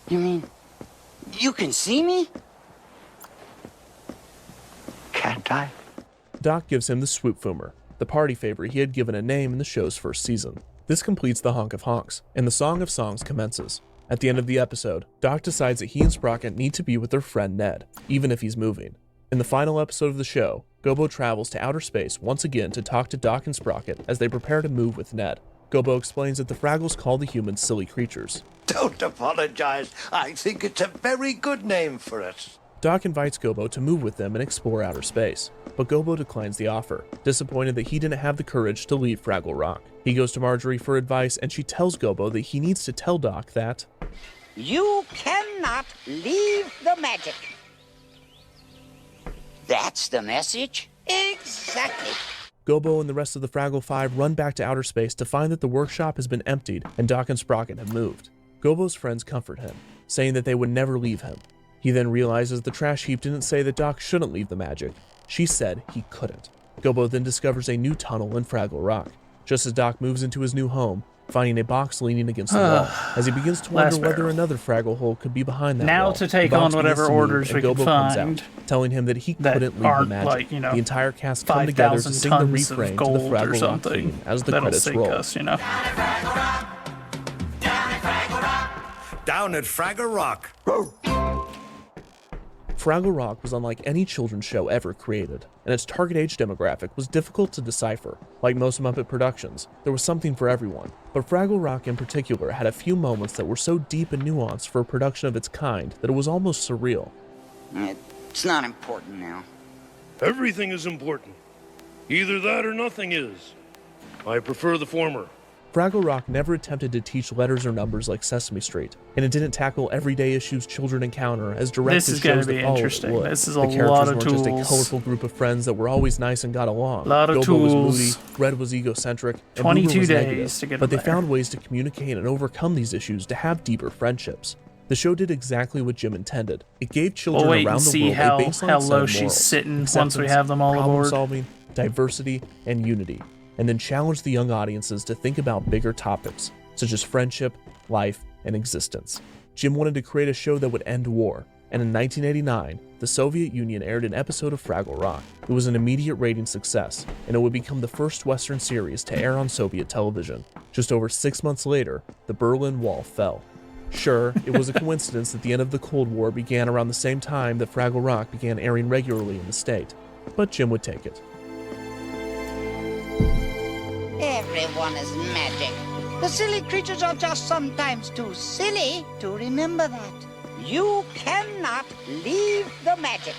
S12: You mean you can see me?
S13: Can't I?
S8: Doc gives him the Swoop Foomer, the party favor he had given a name in the show's first season. This completes the Honk of Honks, and the Song of Songs commences. At the end of the episode, Doc decides that he and Sprocket need to be with their friend Ned, even if he's moving. In the final episode of the show, Gobo travels to outer space once again to talk to Doc and Sprocket as they prepare to move with Ned. Gobo explains that the Fraggles call the humans silly creatures.
S11: Don't apologize. I think it's a very good name for it.
S8: Doc invites Gobo to move with them and explore outer space, but Gobo declines the offer, disappointed that he didn't have the courage to leave Fraggle Rock. He goes to Marjorie for advice, and she tells Gobo that he needs to tell Doc that
S12: You cannot leave the magic. That's the message? Exactly.
S8: Gobo and the rest of the Fraggle Five run back to outer space to find that the workshop has been emptied and Doc and Sprocket have moved. Gobo's friends comfort him, saying that they would never leave him. He then realizes the trash heap didn't say that Doc shouldn't leave the magic. She said he couldn't. Gobo then discovers a new tunnel in Fraggle Rock, just as Doc moves into his new home, finding a box leaning against the wall, as he begins to wonder whether another Fraggle hole could be behind that
S3: Now
S8: wall.
S3: to take
S8: The box
S3: on whatever
S8: begins to move,
S3: orders
S8: and
S3: we can
S8: Gobo comes
S3: find
S8: out, telling him that he
S3: that
S8: couldn't leave the
S3: aren't,
S8: magic.
S3: like, you know,
S8: the entire cast come together to
S3: 5,000
S8: sing the
S3: tons of
S8: refrain to the
S3: gold or
S8: Fraggle Rock
S3: something
S8: theme as the
S3: that'll
S8: credits
S3: sink
S8: roll.
S3: us, you know.
S21: Down at Fraggle Rock.
S8: Fraggle Rock was unlike any children's show ever created, and its target age demographic was difficult to decipher. Like most Muppet productions, there was something for everyone, but Fraggle Rock in particular had a few moments that were so deep and nuanced for a production of its kind that it was almost surreal.
S12: It's not important now.
S23: Everything is important. Either that or nothing is. I prefer the former.
S8: Fraggle Rock never attempted to teach letters or numbers like Sesame Street, and it didn't tackle everyday issues children encounter as direct
S3: This
S8: as
S3: is gonna
S8: shows that
S3: be
S8: followed it
S3: interesting.
S8: would.
S3: This is
S8: The
S3: a
S8: characters
S3: lot of
S8: weren't just a
S3: tools.
S8: colorful group of friends that were always nice and got along.
S3: Lot of
S8: Gobo was
S3: tools.
S8: moody, Red was egocentric, and
S3: 22
S8: Boomer was
S3: days
S8: negative,
S3: to get
S8: but they
S3: them there.
S8: found ways to communicate and overcome these issues to have deeper friendships. The show did exactly what Jim intended. It gave children
S3: We'll wait
S8: around
S3: and
S8: the
S3: see
S8: world
S3: how-
S8: a baseline
S3: how
S8: set
S3: low
S8: of
S3: she's
S8: morals,
S3: sitting once we
S8: acceptance,
S3: have them all
S8: problem
S3: aboard.
S8: solving, diversity, and unity, and then challenge the young audiences to think about bigger topics, such as friendship, life, and existence. Jim wanted to create a show that would end war, and in 1989, the Soviet Union aired an episode of Fraggle Rock. It was an immediate rating success, and it would become the first Western series to air on Soviet television. Just over 6 months later, the Berlin Wall fell. Sure, it was a coincidence that the end of the Cold War began around the same time that Fraggle Rock began airing regularly in the state, but Jim would take it.
S12: Everyone is magic. The silly creatures are just sometimes too silly to remember that. You cannot leave the magic.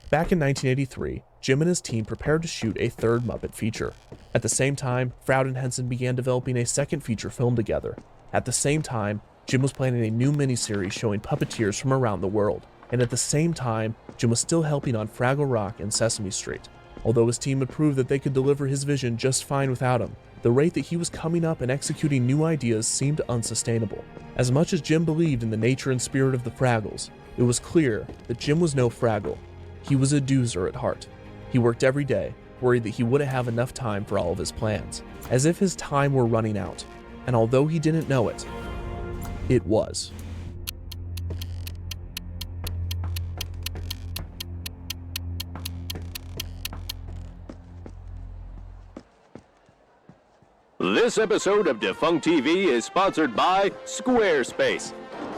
S8: Back in 1983, Jim and his team prepared to shoot a third Muppet feature. At the same time, Froud and Henson began developing a second feature film together. At the same time, Jim was planning a new miniseries showing puppeteers from around the world. And at the same time, Jim was still helping on Fraggle Rock and Sesame Street. Although his team had proved that they could deliver his vision just fine without him, the rate that he was coming up and executing new ideas seemed unsustainable. As much as Jim believed in the nature and spirit of the Fraggles, It was clear that Jim was no Fraggle. He was a doozer at heart. He worked every day, worried that he wouldn't have enough time for all of his plans, as if his time were running out, and although he didn't know it, it was.
S6: This episode of Defunct TV is sponsored by Squarespace.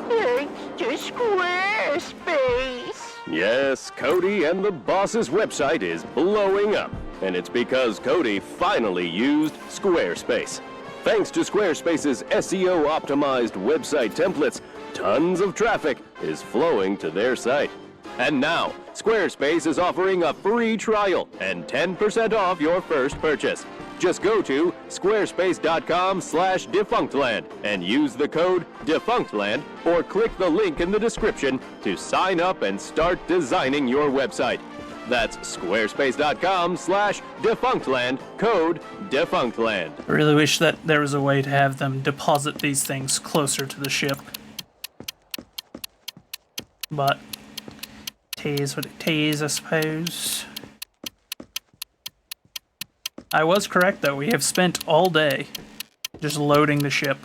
S13: Thanks to Squarespace.
S6: Yes, Cody and the boss's website is blowing up, and it's because Cody finally used Squarespace. Thanks to Squarespace's SEO-optimized website templates, tons of traffic is flowing to their site. And now, Squarespace is offering a free trial and 10% off your first purchase. Just go to squarespace.com/defunctland and use the code DEFUNCTLAND or click the link in the description to sign up and start designing your website. That's squarespace.com/defunctland, code DEFUNCTLAND.
S3: I really wish that there was a way to have them deposit these things closer to the ship. But it is what it is, I suppose. I was correct, though. We have spent all day just loading the ship.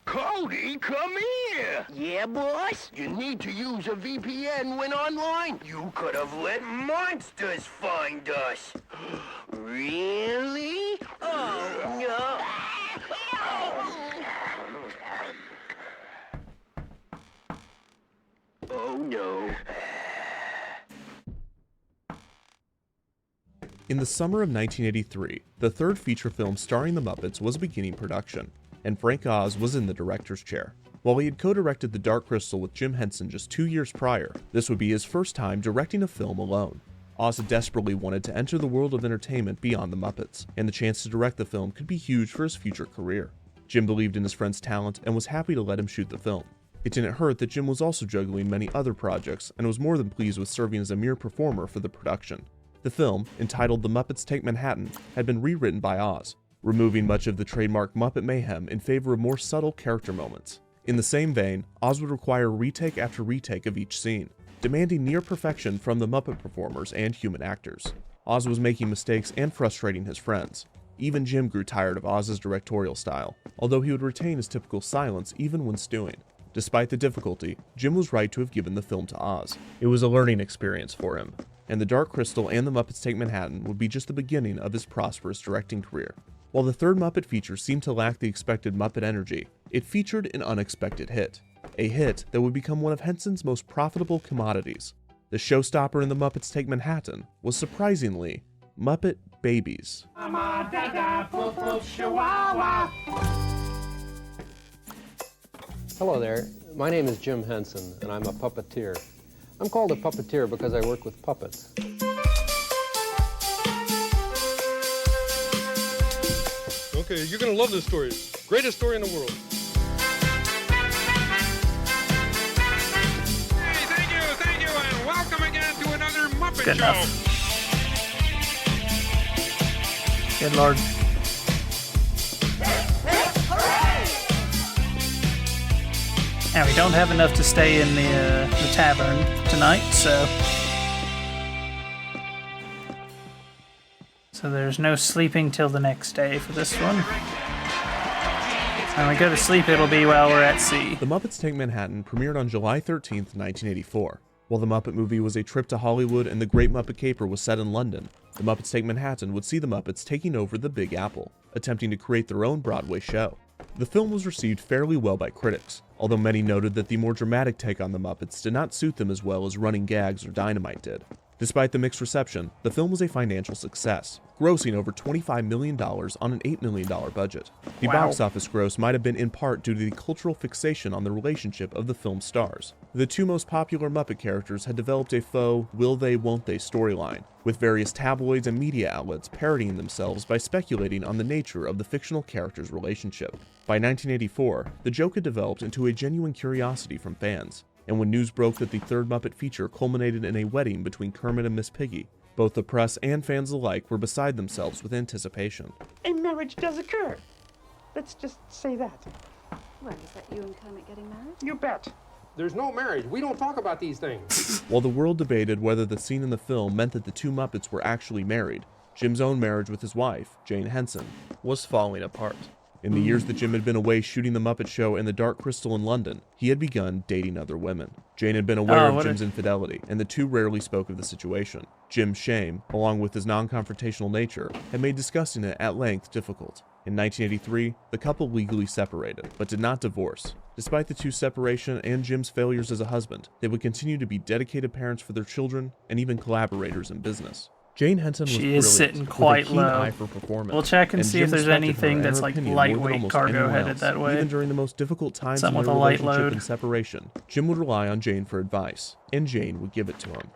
S21: Cody, come here!
S13: Yeah, boss?
S21: You need to use a VPN when online. You could have let monsters find us.
S13: Really? Oh, no.
S21: Oh, no.
S8: In the summer of 1983, the third feature film starring the Muppets was beginning production, and Frank Oz was in the director's chair. While he had co-directed The Dark Crystal with Jim Henson just 2 years prior, this would be his first time directing a film alone. Oz desperately wanted to enter the world of entertainment beyond the Muppets, and the chance to direct the film could be huge for his future career. Jim believed in his friend's talent and was happy to let him shoot the film. It didn't hurt that Jim was also juggling many other projects and was more than pleased with serving as a mere performer for the production. The film, entitled The Muppets Take Manhattan, had been rewritten by Oz, removing much of the trademark Muppet mayhem in favor of more subtle character moments. In the same vein, Oz would require retake after retake of each scene, demanding near perfection from the Muppet performers and human actors. Oz was making mistakes and frustrating his friends. Even Jim grew tired of Oz's directorial style, although he would retain his typical silence even when stewing. Despite the difficulty, Jim was right to have given the film to Oz. It was a learning experience for him, and The Dark Crystal and The Muppets Take Manhattan would be just the beginning of his prosperous directing career. While the third Muppet feature seemed to lack the expected Muppet energy, it featured an unexpected hit. A hit that would become one of Henson's most profitable commodities. The showstopper in The Muppets Take Manhattan was surprisingly Muppet Babies.
S15: Hello there, my name is Jim Henson, and I'm a puppeteer. I'm called a puppeteer because I work with puppets.
S22: Okay, you're gonna love this story. Greatest story in the world.
S24: Hey, thank you, and welcome again to another Muppet
S3: Good
S24: Show.
S3: enough. Good lord. Now, we don't have enough to stay in the tavern tonight, so there's no sleeping till the next day for this one. When we go to sleep, it'll be while we're at sea.
S8: The Muppets Take Manhattan premiered on July 13th, 1984. While the Muppet movie was a trip to Hollywood and the Great Muppet Caper was set in London, The Muppets Take Manhattan would see the Muppets taking over the Big Apple, attempting to create their own Broadway show. The film was received fairly well by critics, although many noted that the more dramatic take on the Muppets did not suit them as well as Running Gags or Dynamite did. Despite the mixed reception, the film was a financial success, grossing over $25 million on an $8 million budget. The box office gross might have been in part due to the cultural fixation on the relationship of the film's stars. The two most popular Muppet characters had developed a faux will they won't they storyline, with various tabloids and media outlets parodying themselves by speculating on the nature of the fictional characters' relationship. By 1984, the joke had developed into a genuine curiosity from fans, and when news broke that the third Muppet feature culminated in a wedding between Kermit and Miss Piggy, both the press and fans alike were beside themselves with anticipation.
S1: A marriage does occur. Let's just say that.
S14: Well, is that you and Kermit getting married?
S1: You bet.
S15: There's no marriage. We don't talk about these things.
S8: While the world debated whether the scene in the film meant that the two Muppets were actually married, Jim's own marriage with his wife, Jane Henson, was falling apart. In the years that Jim had been away shooting The Muppet Show and The Dark Crystal in London, he had begun dating other women. Jane had been aware of Jim's infidelity, and the two rarely spoke of the situation. Jim's shame, along with his non-confrontational nature, had made discussing it at length difficult. In 1983, the couple legally separated, but did not divorce. Despite the two's separation and Jim's failures as a husband, they would continue to be dedicated parents for their children and even collaborators in business. Jane Henson was
S3: She is sitting quite low. We'll check and see if there's anything that's like lightweight cargo headed that way.
S8: Even during the most difficult times in
S3: Something
S8: their
S3: with a light
S8: relationship
S3: load.
S8: and separation, Jim would rely on Jane for advice, and Jane would give it to him.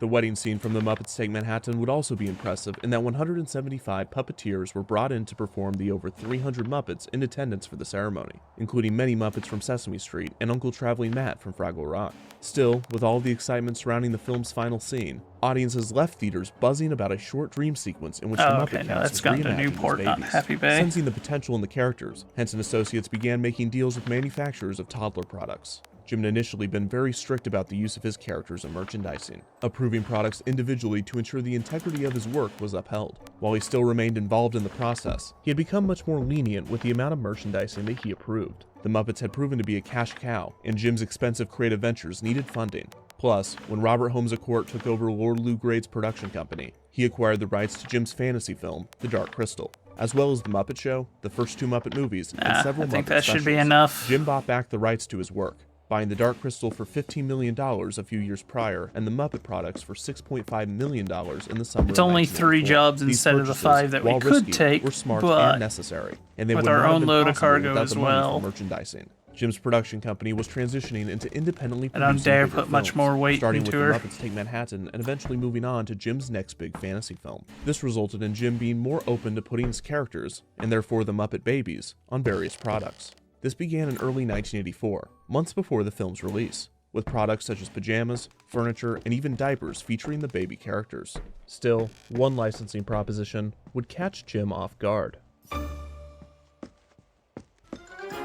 S8: The wedding scene from The Muppets Take Manhattan would also be impressive in that 175 puppeteers were brought in to perform the over 300 Muppets in attendance for the ceremony, including many Muppets from Sesame Street and Uncle Traveling Matt from Fraggle Rock. Still, with all the excitement surrounding the film's final scene, audiences left theaters buzzing about a short dream sequence in which the Muppet cast was reimagined as
S3: Newport, not
S8: babies.
S3: Happy Bay.
S8: Sensing the potential in the characters, Henson Associates began making deals with manufacturers of toddler products. Jim had initially been very strict about the use of his characters in merchandising, approving products individually to ensure the integrity of his work was upheld. While he still remained involved in the process, he had become much more lenient with the amount of merchandising that he approved. The Muppets had proven to be a cash cow, and Jim's expensive creative ventures needed funding. Plus, when Robert Holmes à Court took over Lord Lou Grade's production company, he acquired the rights to Jim's fantasy film, The Dark Crystal, as well as The Muppet Show, the first two Muppet movies, and several
S3: I think
S8: Muppet
S3: that should be
S8: specials.
S3: enough.
S8: Jim bought back the rights to his work, buying The Dark Crystal for $15 million a few years prior, and the Muppet products for $6.5 million in the summer
S3: It's
S8: of
S3: only 3 jobs
S8: These
S3: instead of the
S8: purchases,
S3: 5 that we
S8: while
S3: could
S8: risky,
S3: take,
S8: were smart
S3: but
S8: and necessary, and they
S3: with
S8: would
S3: our
S8: not have
S3: own
S8: been
S3: load of
S8: possible
S3: cargo
S8: without
S3: as
S8: the money
S3: well.
S8: for merchandising. Jim's production company was transitioning into independently
S3: I don't
S8: producing
S3: dare
S8: bigger
S3: put much
S8: films,
S3: more weight
S8: starting
S3: into
S8: with
S3: her.
S8: The Muppets Take Manhattan and eventually moving on to Jim's next big fantasy film. This resulted in Jim being more open to putting his characters, and therefore the Muppet Babies, on various products. This began in early 1984, months before the film's release, with products such as pajamas, furniture, and even diapers featuring the baby characters. Still, one licensing proposition would catch Jim off guard.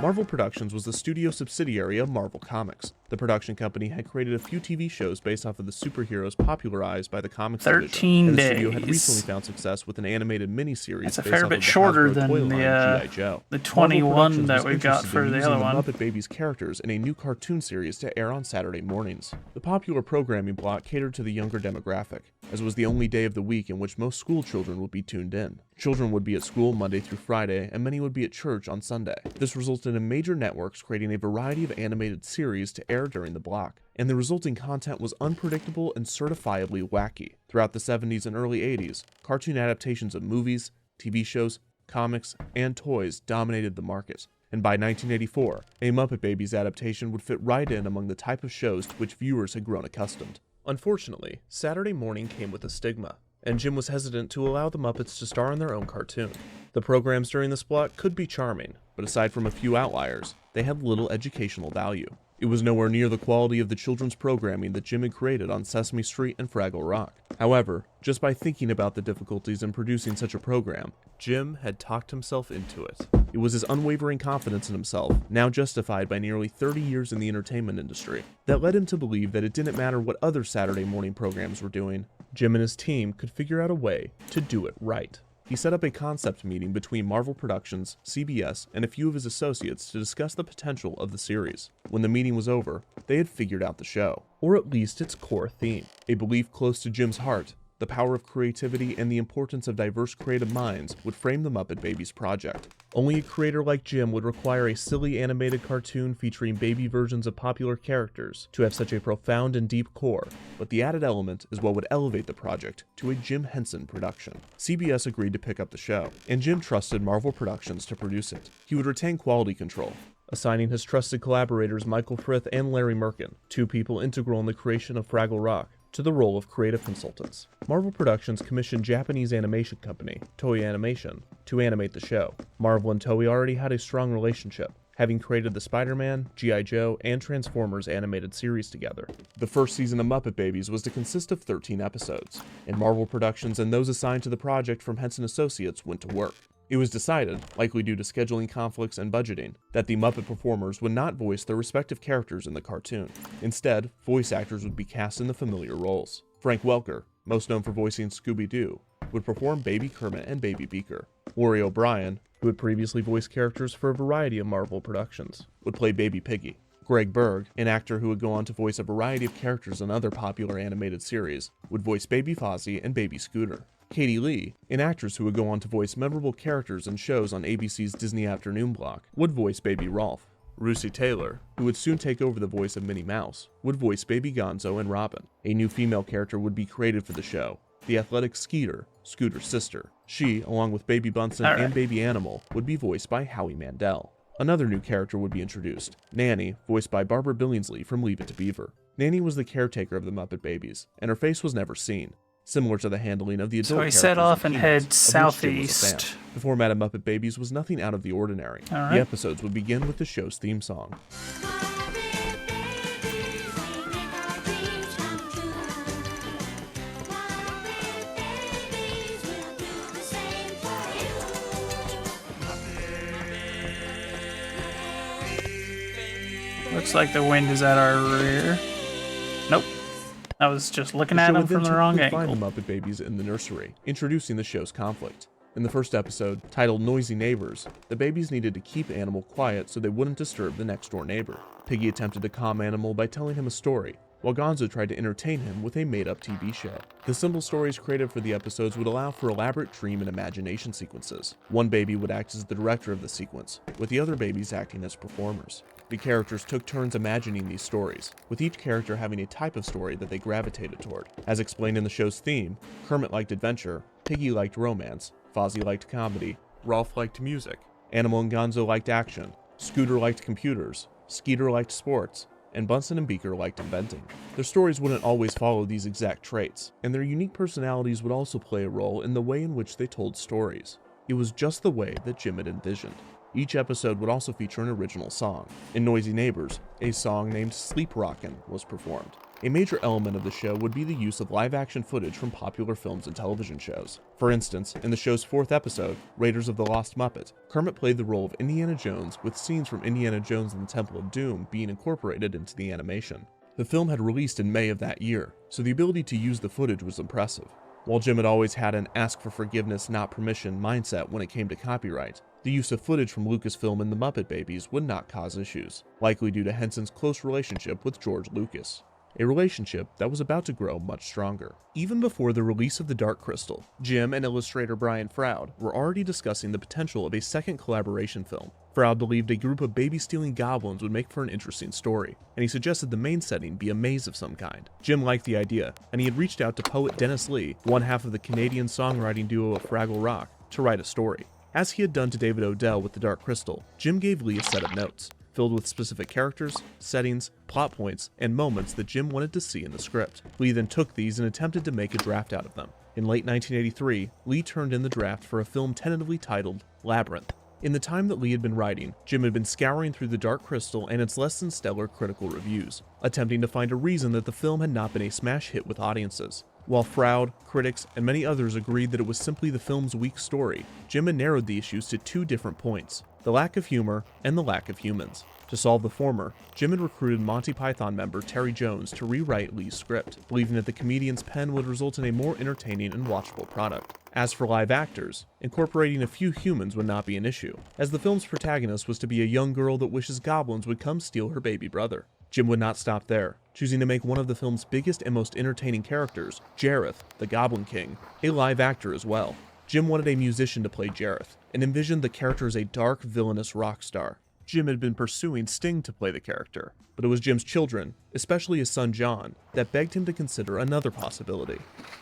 S8: Marvel Productions was the studio subsidiary of Marvel Comics. The production company had created a few TV shows based off of the superheroes popularized by the comics
S3: 13
S8: division, and the studio had
S3: days.
S8: recently found success with an animated miniseries
S3: It's a
S8: based
S3: fair
S8: off
S3: bit
S8: of the
S3: shorter
S8: Hasbro
S3: than
S8: toy
S3: the,
S8: line G.I. Joe.
S3: the
S8: Marvel
S3: 21
S8: Productions
S3: that
S8: was
S3: we got
S8: interested
S3: for
S8: in
S3: the
S8: using
S3: other one.
S8: Muppet Babies characters in a new cartoon series to air on Saturday mornings. The popular programming block catered to the younger demographic, as it was the only day of the week in which most school children would be tuned in. Children would be at school Monday through Friday, and many would be at church on Sunday. This resulted in major networks creating a variety of animated series to air during the block, and the resulting content was unpredictable and certifiably wacky. Throughout the 70s and early 80s, cartoon adaptations of movies, TV shows, comics, and toys dominated the market. And by 1984, a Muppet Babies adaptation would fit right in among the type of shows to which viewers had grown accustomed. Unfortunately, Saturday morning came with a stigma, and Jim was hesitant to allow the Muppets to star in their own cartoon. The programs during this block could be charming, but aside from a few outliers, they had little educational value. It was nowhere near the quality of the children's programming that Jim had created on Sesame Street and Fraggle Rock. However, just by thinking about the difficulties in producing such a program, Jim had talked himself into it. It was his unwavering confidence in himself, now justified by nearly 30 years in the entertainment industry, that led him to believe that it didn't matter what other Saturday morning programs were doing, Jim and his team could figure out a way to do it right. He set up a concept meeting between Marvel Productions, CBS, and a few of his associates to discuss the potential of the series. When the meeting was over, they had figured out the show, or at least its core theme. A belief close to Jim's heart, the power of creativity, and the importance of diverse creative minds would frame the Muppet Babies project. Only a creator like Jim would require a silly animated cartoon featuring baby versions of popular characters to have such a profound and deep core, but the added element is what would elevate the project to a Jim Henson production. CBS agreed to pick up the show, and Jim trusted Marvel Productions to produce it. He would retain quality control, assigning his trusted collaborators Michael Frith and Larry Merkin, two people integral in the creation of Fraggle Rock, to the role of creative consultants. Marvel Productions commissioned Japanese animation company, Toei Animation, to animate the show. Marvel and Toei already had a strong relationship, having created the Spider-Man, G.I. Joe, and Transformers animated series together. The first season of Muppet Babies was to consist of 13 episodes, and Marvel Productions and those assigned to the project from Henson Associates went to work. It was decided, likely due to scheduling conflicts and budgeting, that the Muppet performers would not voice their respective characters in the cartoon. Instead, voice actors would be cast in the familiar roles. Frank Welker, most known for voicing Scooby-Doo, would perform Baby Kermit and Baby Beaker. Laurie O'Brien, who had previously voiced characters for a variety of Marvel productions, would play Baby Piggy. Greg Berg, an actor who would go on to voice a variety of characters in other popular animated series, would voice Baby Fozzie and Baby Scooter. Katie Lee, an actress who would go on to voice memorable characters in shows on ABC's Disney Afternoon block, would voice Baby Rolf. Russi Taylor, who would soon take over the voice of Minnie Mouse, would voice Baby Gonzo and Robin. A new female character would be created for the show, the athletic Skeeter, Scooter's sister. She, along with Baby Bunsen and Baby Animal, would be voiced by Howie Mandel. Another new character would be introduced, Nanny, voiced by Barbara Billingsley from Leave It to Beaver. Nanny was the caretaker of the Muppet Babies, and her face was never seen, similar to the handling of the adult characters.
S3: So he set off and head
S8: Peanuts, of which Jim was a
S3: southeast.
S8: fan. The format of Muppet Babies was nothing out of the ordinary.
S3: All right.
S8: The episodes would begin with the show's theme song.
S3: Looks like the wind is at our rear. Nope. I was just looking at him from the wrong angle.
S8: Find the Muppet Babies in the nursery, introducing the show's conflict. In the first episode, titled Noisy Neighbors, the babies needed to keep Animal quiet so they wouldn't disturb the next-door neighbor. Piggy attempted to calm Animal by telling him a story, while Gonzo tried to entertain him with a made-up TV show. The simple stories created for the episodes would allow for elaborate dream and imagination sequences. One baby would act as the director of the sequence, with the other babies acting as performers. The characters took turns imagining these stories, with each character having a type of story that they gravitated toward. As explained in the show's theme, Kermit liked adventure, Piggy liked romance, Fozzie liked comedy, Rolf liked music, Animal and Gonzo liked action, Scooter liked computers, Skeeter liked sports, and Bunsen and Beaker liked inventing. Their stories wouldn't always follow these exact traits, and their unique personalities would also play a role in the way in which they told stories. It was just the way that Jim had envisioned. Each episode would also feature an original song. In Noisy Neighbors, a song named Sleep Rockin' was performed. A major element of the show would be the use of live-action footage from popular films and television shows. For instance, in the show's fourth episode, Raiders of the Lost Muppet, Kermit played the role of Indiana Jones, with scenes from Indiana Jones and the Temple of Doom being incorporated into the animation. The film had released in May of that year, so the ability to use the footage was impressive. While Jim had always had an ask for forgiveness, not permission mindset when it came to copyright, the use of footage from Lucasfilm and the Muppet Babies would not cause issues, likely due to Henson's close relationship with George Lucas. A relationship that was about to grow much stronger. Even before the release of The Dark Crystal, Jim and illustrator Brian Froud were already discussing the potential of a second collaboration film. Froud believed a group of baby-stealing goblins would make for an interesting story, and he suggested the main setting be a maze of some kind. Jim liked the idea, and he had reached out to poet Dennis Lee, one half of the Canadian songwriting duo of Fraggle Rock, to write a story. As he had done to David Odell with The Dark Crystal, Jim gave Lee a set of notes, filled with specific characters, settings, plot points, and moments that Jim wanted to see in the script. Lee then took these and attempted to make a draft out of them. In late 1983, Lee turned in the draft for a film tentatively titled Labyrinth. In the time that Lee had been writing, Jim had been scouring through The Dark Crystal and its less than stellar critical reviews, attempting to find a reason that the film had not been a smash hit with audiences. While Froud, critics, and many others agreed that it was simply the film's weak story, Jim had narrowed the issues to two different points: the lack of humor and the lack of humans. To solve the former, Jim had recruited Monty Python member Terry Jones to rewrite Lee's script, believing that the comedian's pen would result in a more entertaining and watchable product. As for live actors, incorporating a few humans would not be an issue, as the film's protagonist was to be a young girl that wishes goblins would come steal her baby brother. Jim would not stop there. choosing to make one of the film's biggest and most entertaining characters, Jareth, the Goblin King, a live actor as well. Jim wanted a musician to play Jareth, and envisioned the character as a dark, villainous rock star. Jim had been pursuing Sting to play the character, but it was Jim's children, especially his son John, that begged him to consider another possibility: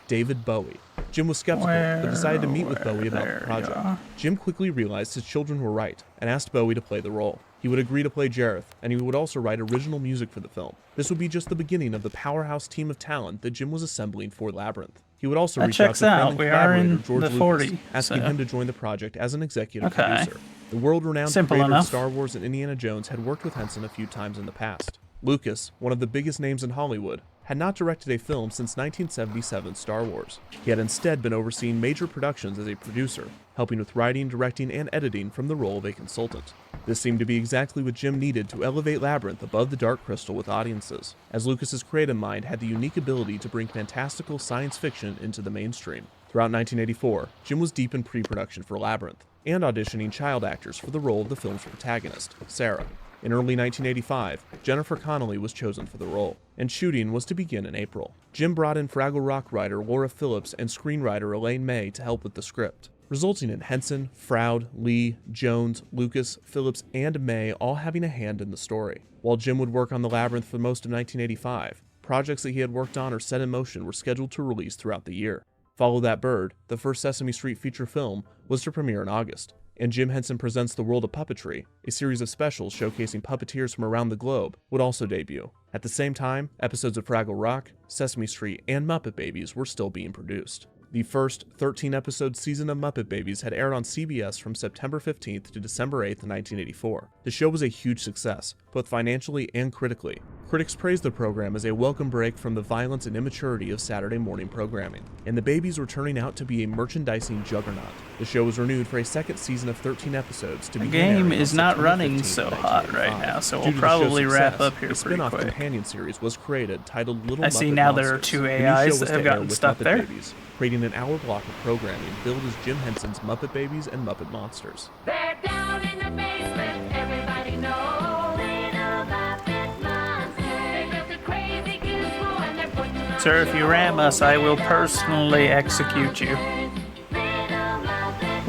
S8: David Bowie. Jim was skeptical, but decided to meet with Bowie about the project. Jim quickly realized his children were right, and asked Bowie to play the role. He would agree to play Jareth, and he would also write original music for the film. This would be just the beginning of the powerhouse team of talent that Jim was assembling for Labyrinth. He would also reach out to friend and collaborator George Lucas, asking him to join the project as an executive producer. The world-renowned creator of Star Wars and Indiana Jones had worked with Henson a few times in the past. Lucas, one of the biggest names in Hollywood, had not directed a film since 1977's Star Wars. He had instead been overseeing major productions as a producer, helping with writing, directing, and editing from the role of a consultant. This seemed to be exactly what Jim needed to elevate Labyrinth above the Dark Crystal with audiences, as Lucas's creative mind had the unique ability to bring fantastical science fiction into the mainstream. Throughout 1984, Jim was deep in pre-production for Labyrinth, and auditioning child actors for the role of the film's protagonist, Sarah. In early 1985, Jennifer Connelly was chosen for the role, and shooting was to begin in April. Jim brought in Fraggle Rock writer Laura Phillips and screenwriter Elaine May to help with the script, resulting in Henson, Froud, Lee, Jones, Lucas, Phillips, and May all having a hand in the story. While Jim would work on the Labyrinth for most of 1985, projects that he had worked on or set in motion were scheduled to release throughout the year. Follow That Bird, the first Sesame Street feature film, was to premiere in August, and Jim Henson Presents the World of Puppetry, a series of specials showcasing puppeteers from around the globe, would also debut. At the same time, episodes of Fraggle Rock, Sesame Street, and Muppet Babies were still being produced. The first 13-episode season of Muppet Babies had aired on CBS from September 15th to December 8th, 1984. The show was a huge success, both financially and critically. Critics praised the program as a welcome break from the violence and immaturity of Saturday morning programming, and the babies were turning out to be a merchandising juggernaut. The show was renewed for a second season of 13 episodes to begin airing on
S3: The game is not
S8: September
S3: running
S8: 15th,
S3: so hot right now, so
S8: Due
S3: we'll
S8: to the
S3: probably
S8: show's
S3: wrap
S8: success,
S3: up here
S8: a
S3: pretty
S8: spin-off
S3: quick.
S8: companion series was created titled Little
S3: I
S8: Muppet
S3: see now there are
S8: Monsters.
S3: two
S8: The new
S3: AIs
S8: show was
S3: that
S8: to
S3: have
S8: air
S3: gotten
S8: with
S3: stuck
S8: Muppet
S3: there.
S8: Babies, creating an hour block of programming billed as Jim Henson's Muppet Babies and Muppet Monsters.
S4: They're down in the basement, everybody knows. Little Muppet Monsters. They built a crazy gizmo and they're putting on
S3: Sir, if you ram us, I will personally execute you.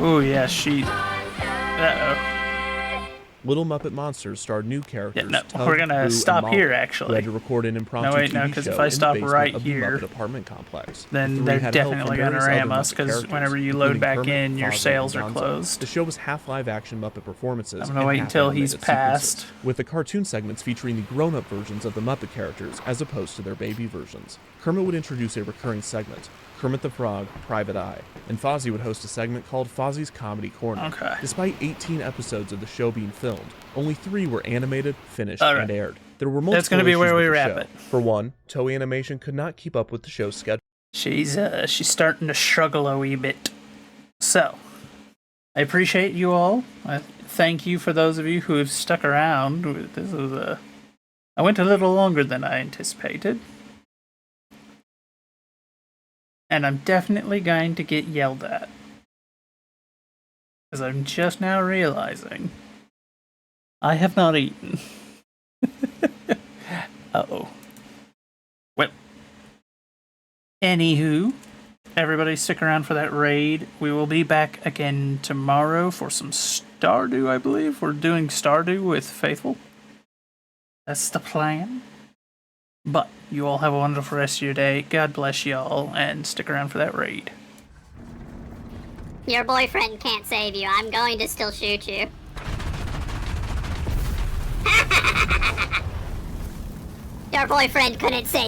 S3: Ooh, yeah, she... Uh-oh.
S8: Little Muppet Monsters starred new characters.
S3: Yeah, no,
S8: Tug,
S3: we're gonna
S8: Boo,
S3: stop
S8: and Molly,
S3: here, actually.
S8: who had to record an impromptu
S3: No, wait, no,
S8: TV
S3: because
S8: show
S3: if I
S8: in the
S3: stop
S8: basement
S3: right
S8: of the
S3: here,
S8: Muppet apartment complex.
S3: then
S8: The three
S3: they're
S8: had help from
S3: definitely gonna
S8: various
S3: ram
S8: other
S3: us,
S8: Muppet
S3: because
S8: characters,
S3: whenever you load
S8: including
S3: back
S8: Kermit,
S3: in, your
S8: Fozzie,
S3: sales
S8: and
S3: are
S8: Gonzo.
S3: closed.
S8: The show was half live-action Muppet performances.
S3: I'm gonna
S8: and
S3: wait
S8: half
S3: until he's
S8: animated
S3: passed.
S8: sequences, with the cartoon segments featuring the grown-up versions of the Muppet characters as opposed to their baby versions. Kermit would introduce a recurring segment, Kermit the Frog, Private Eye, and Fozzie would host a segment called Fozzie's Comedy Corner.
S3: Okay.
S8: Despite 18 episodes of the show being filmed, only 3 were animated, finished,
S3: All right.
S8: and aired. There were multiple
S3: That's gonna be
S8: issues
S3: where
S8: with
S3: we
S8: the
S3: wrap
S8: show.
S3: it.
S8: For one, Toei Animation could not keep up with the show's schedule.
S3: She's starting to struggle a wee bit. So, I appreciate you all. I thank you for those of you who have stuck around. This is I went a little longer than I anticipated. And I'm definitely going to get yelled at. Because I'm just now realizing I have not eaten. Uh-oh. Well, anywho, everybody stick around for that raid. We will be back again tomorrow for some Stardew, I believe. We're doing Stardew with Faithful. That's the plan. But you all have a wonderful rest of your day. God bless y'all, and stick around for that raid.
S10: Your boyfriend can't save you. I'm going to still shoot you. Your boyfriend couldn't save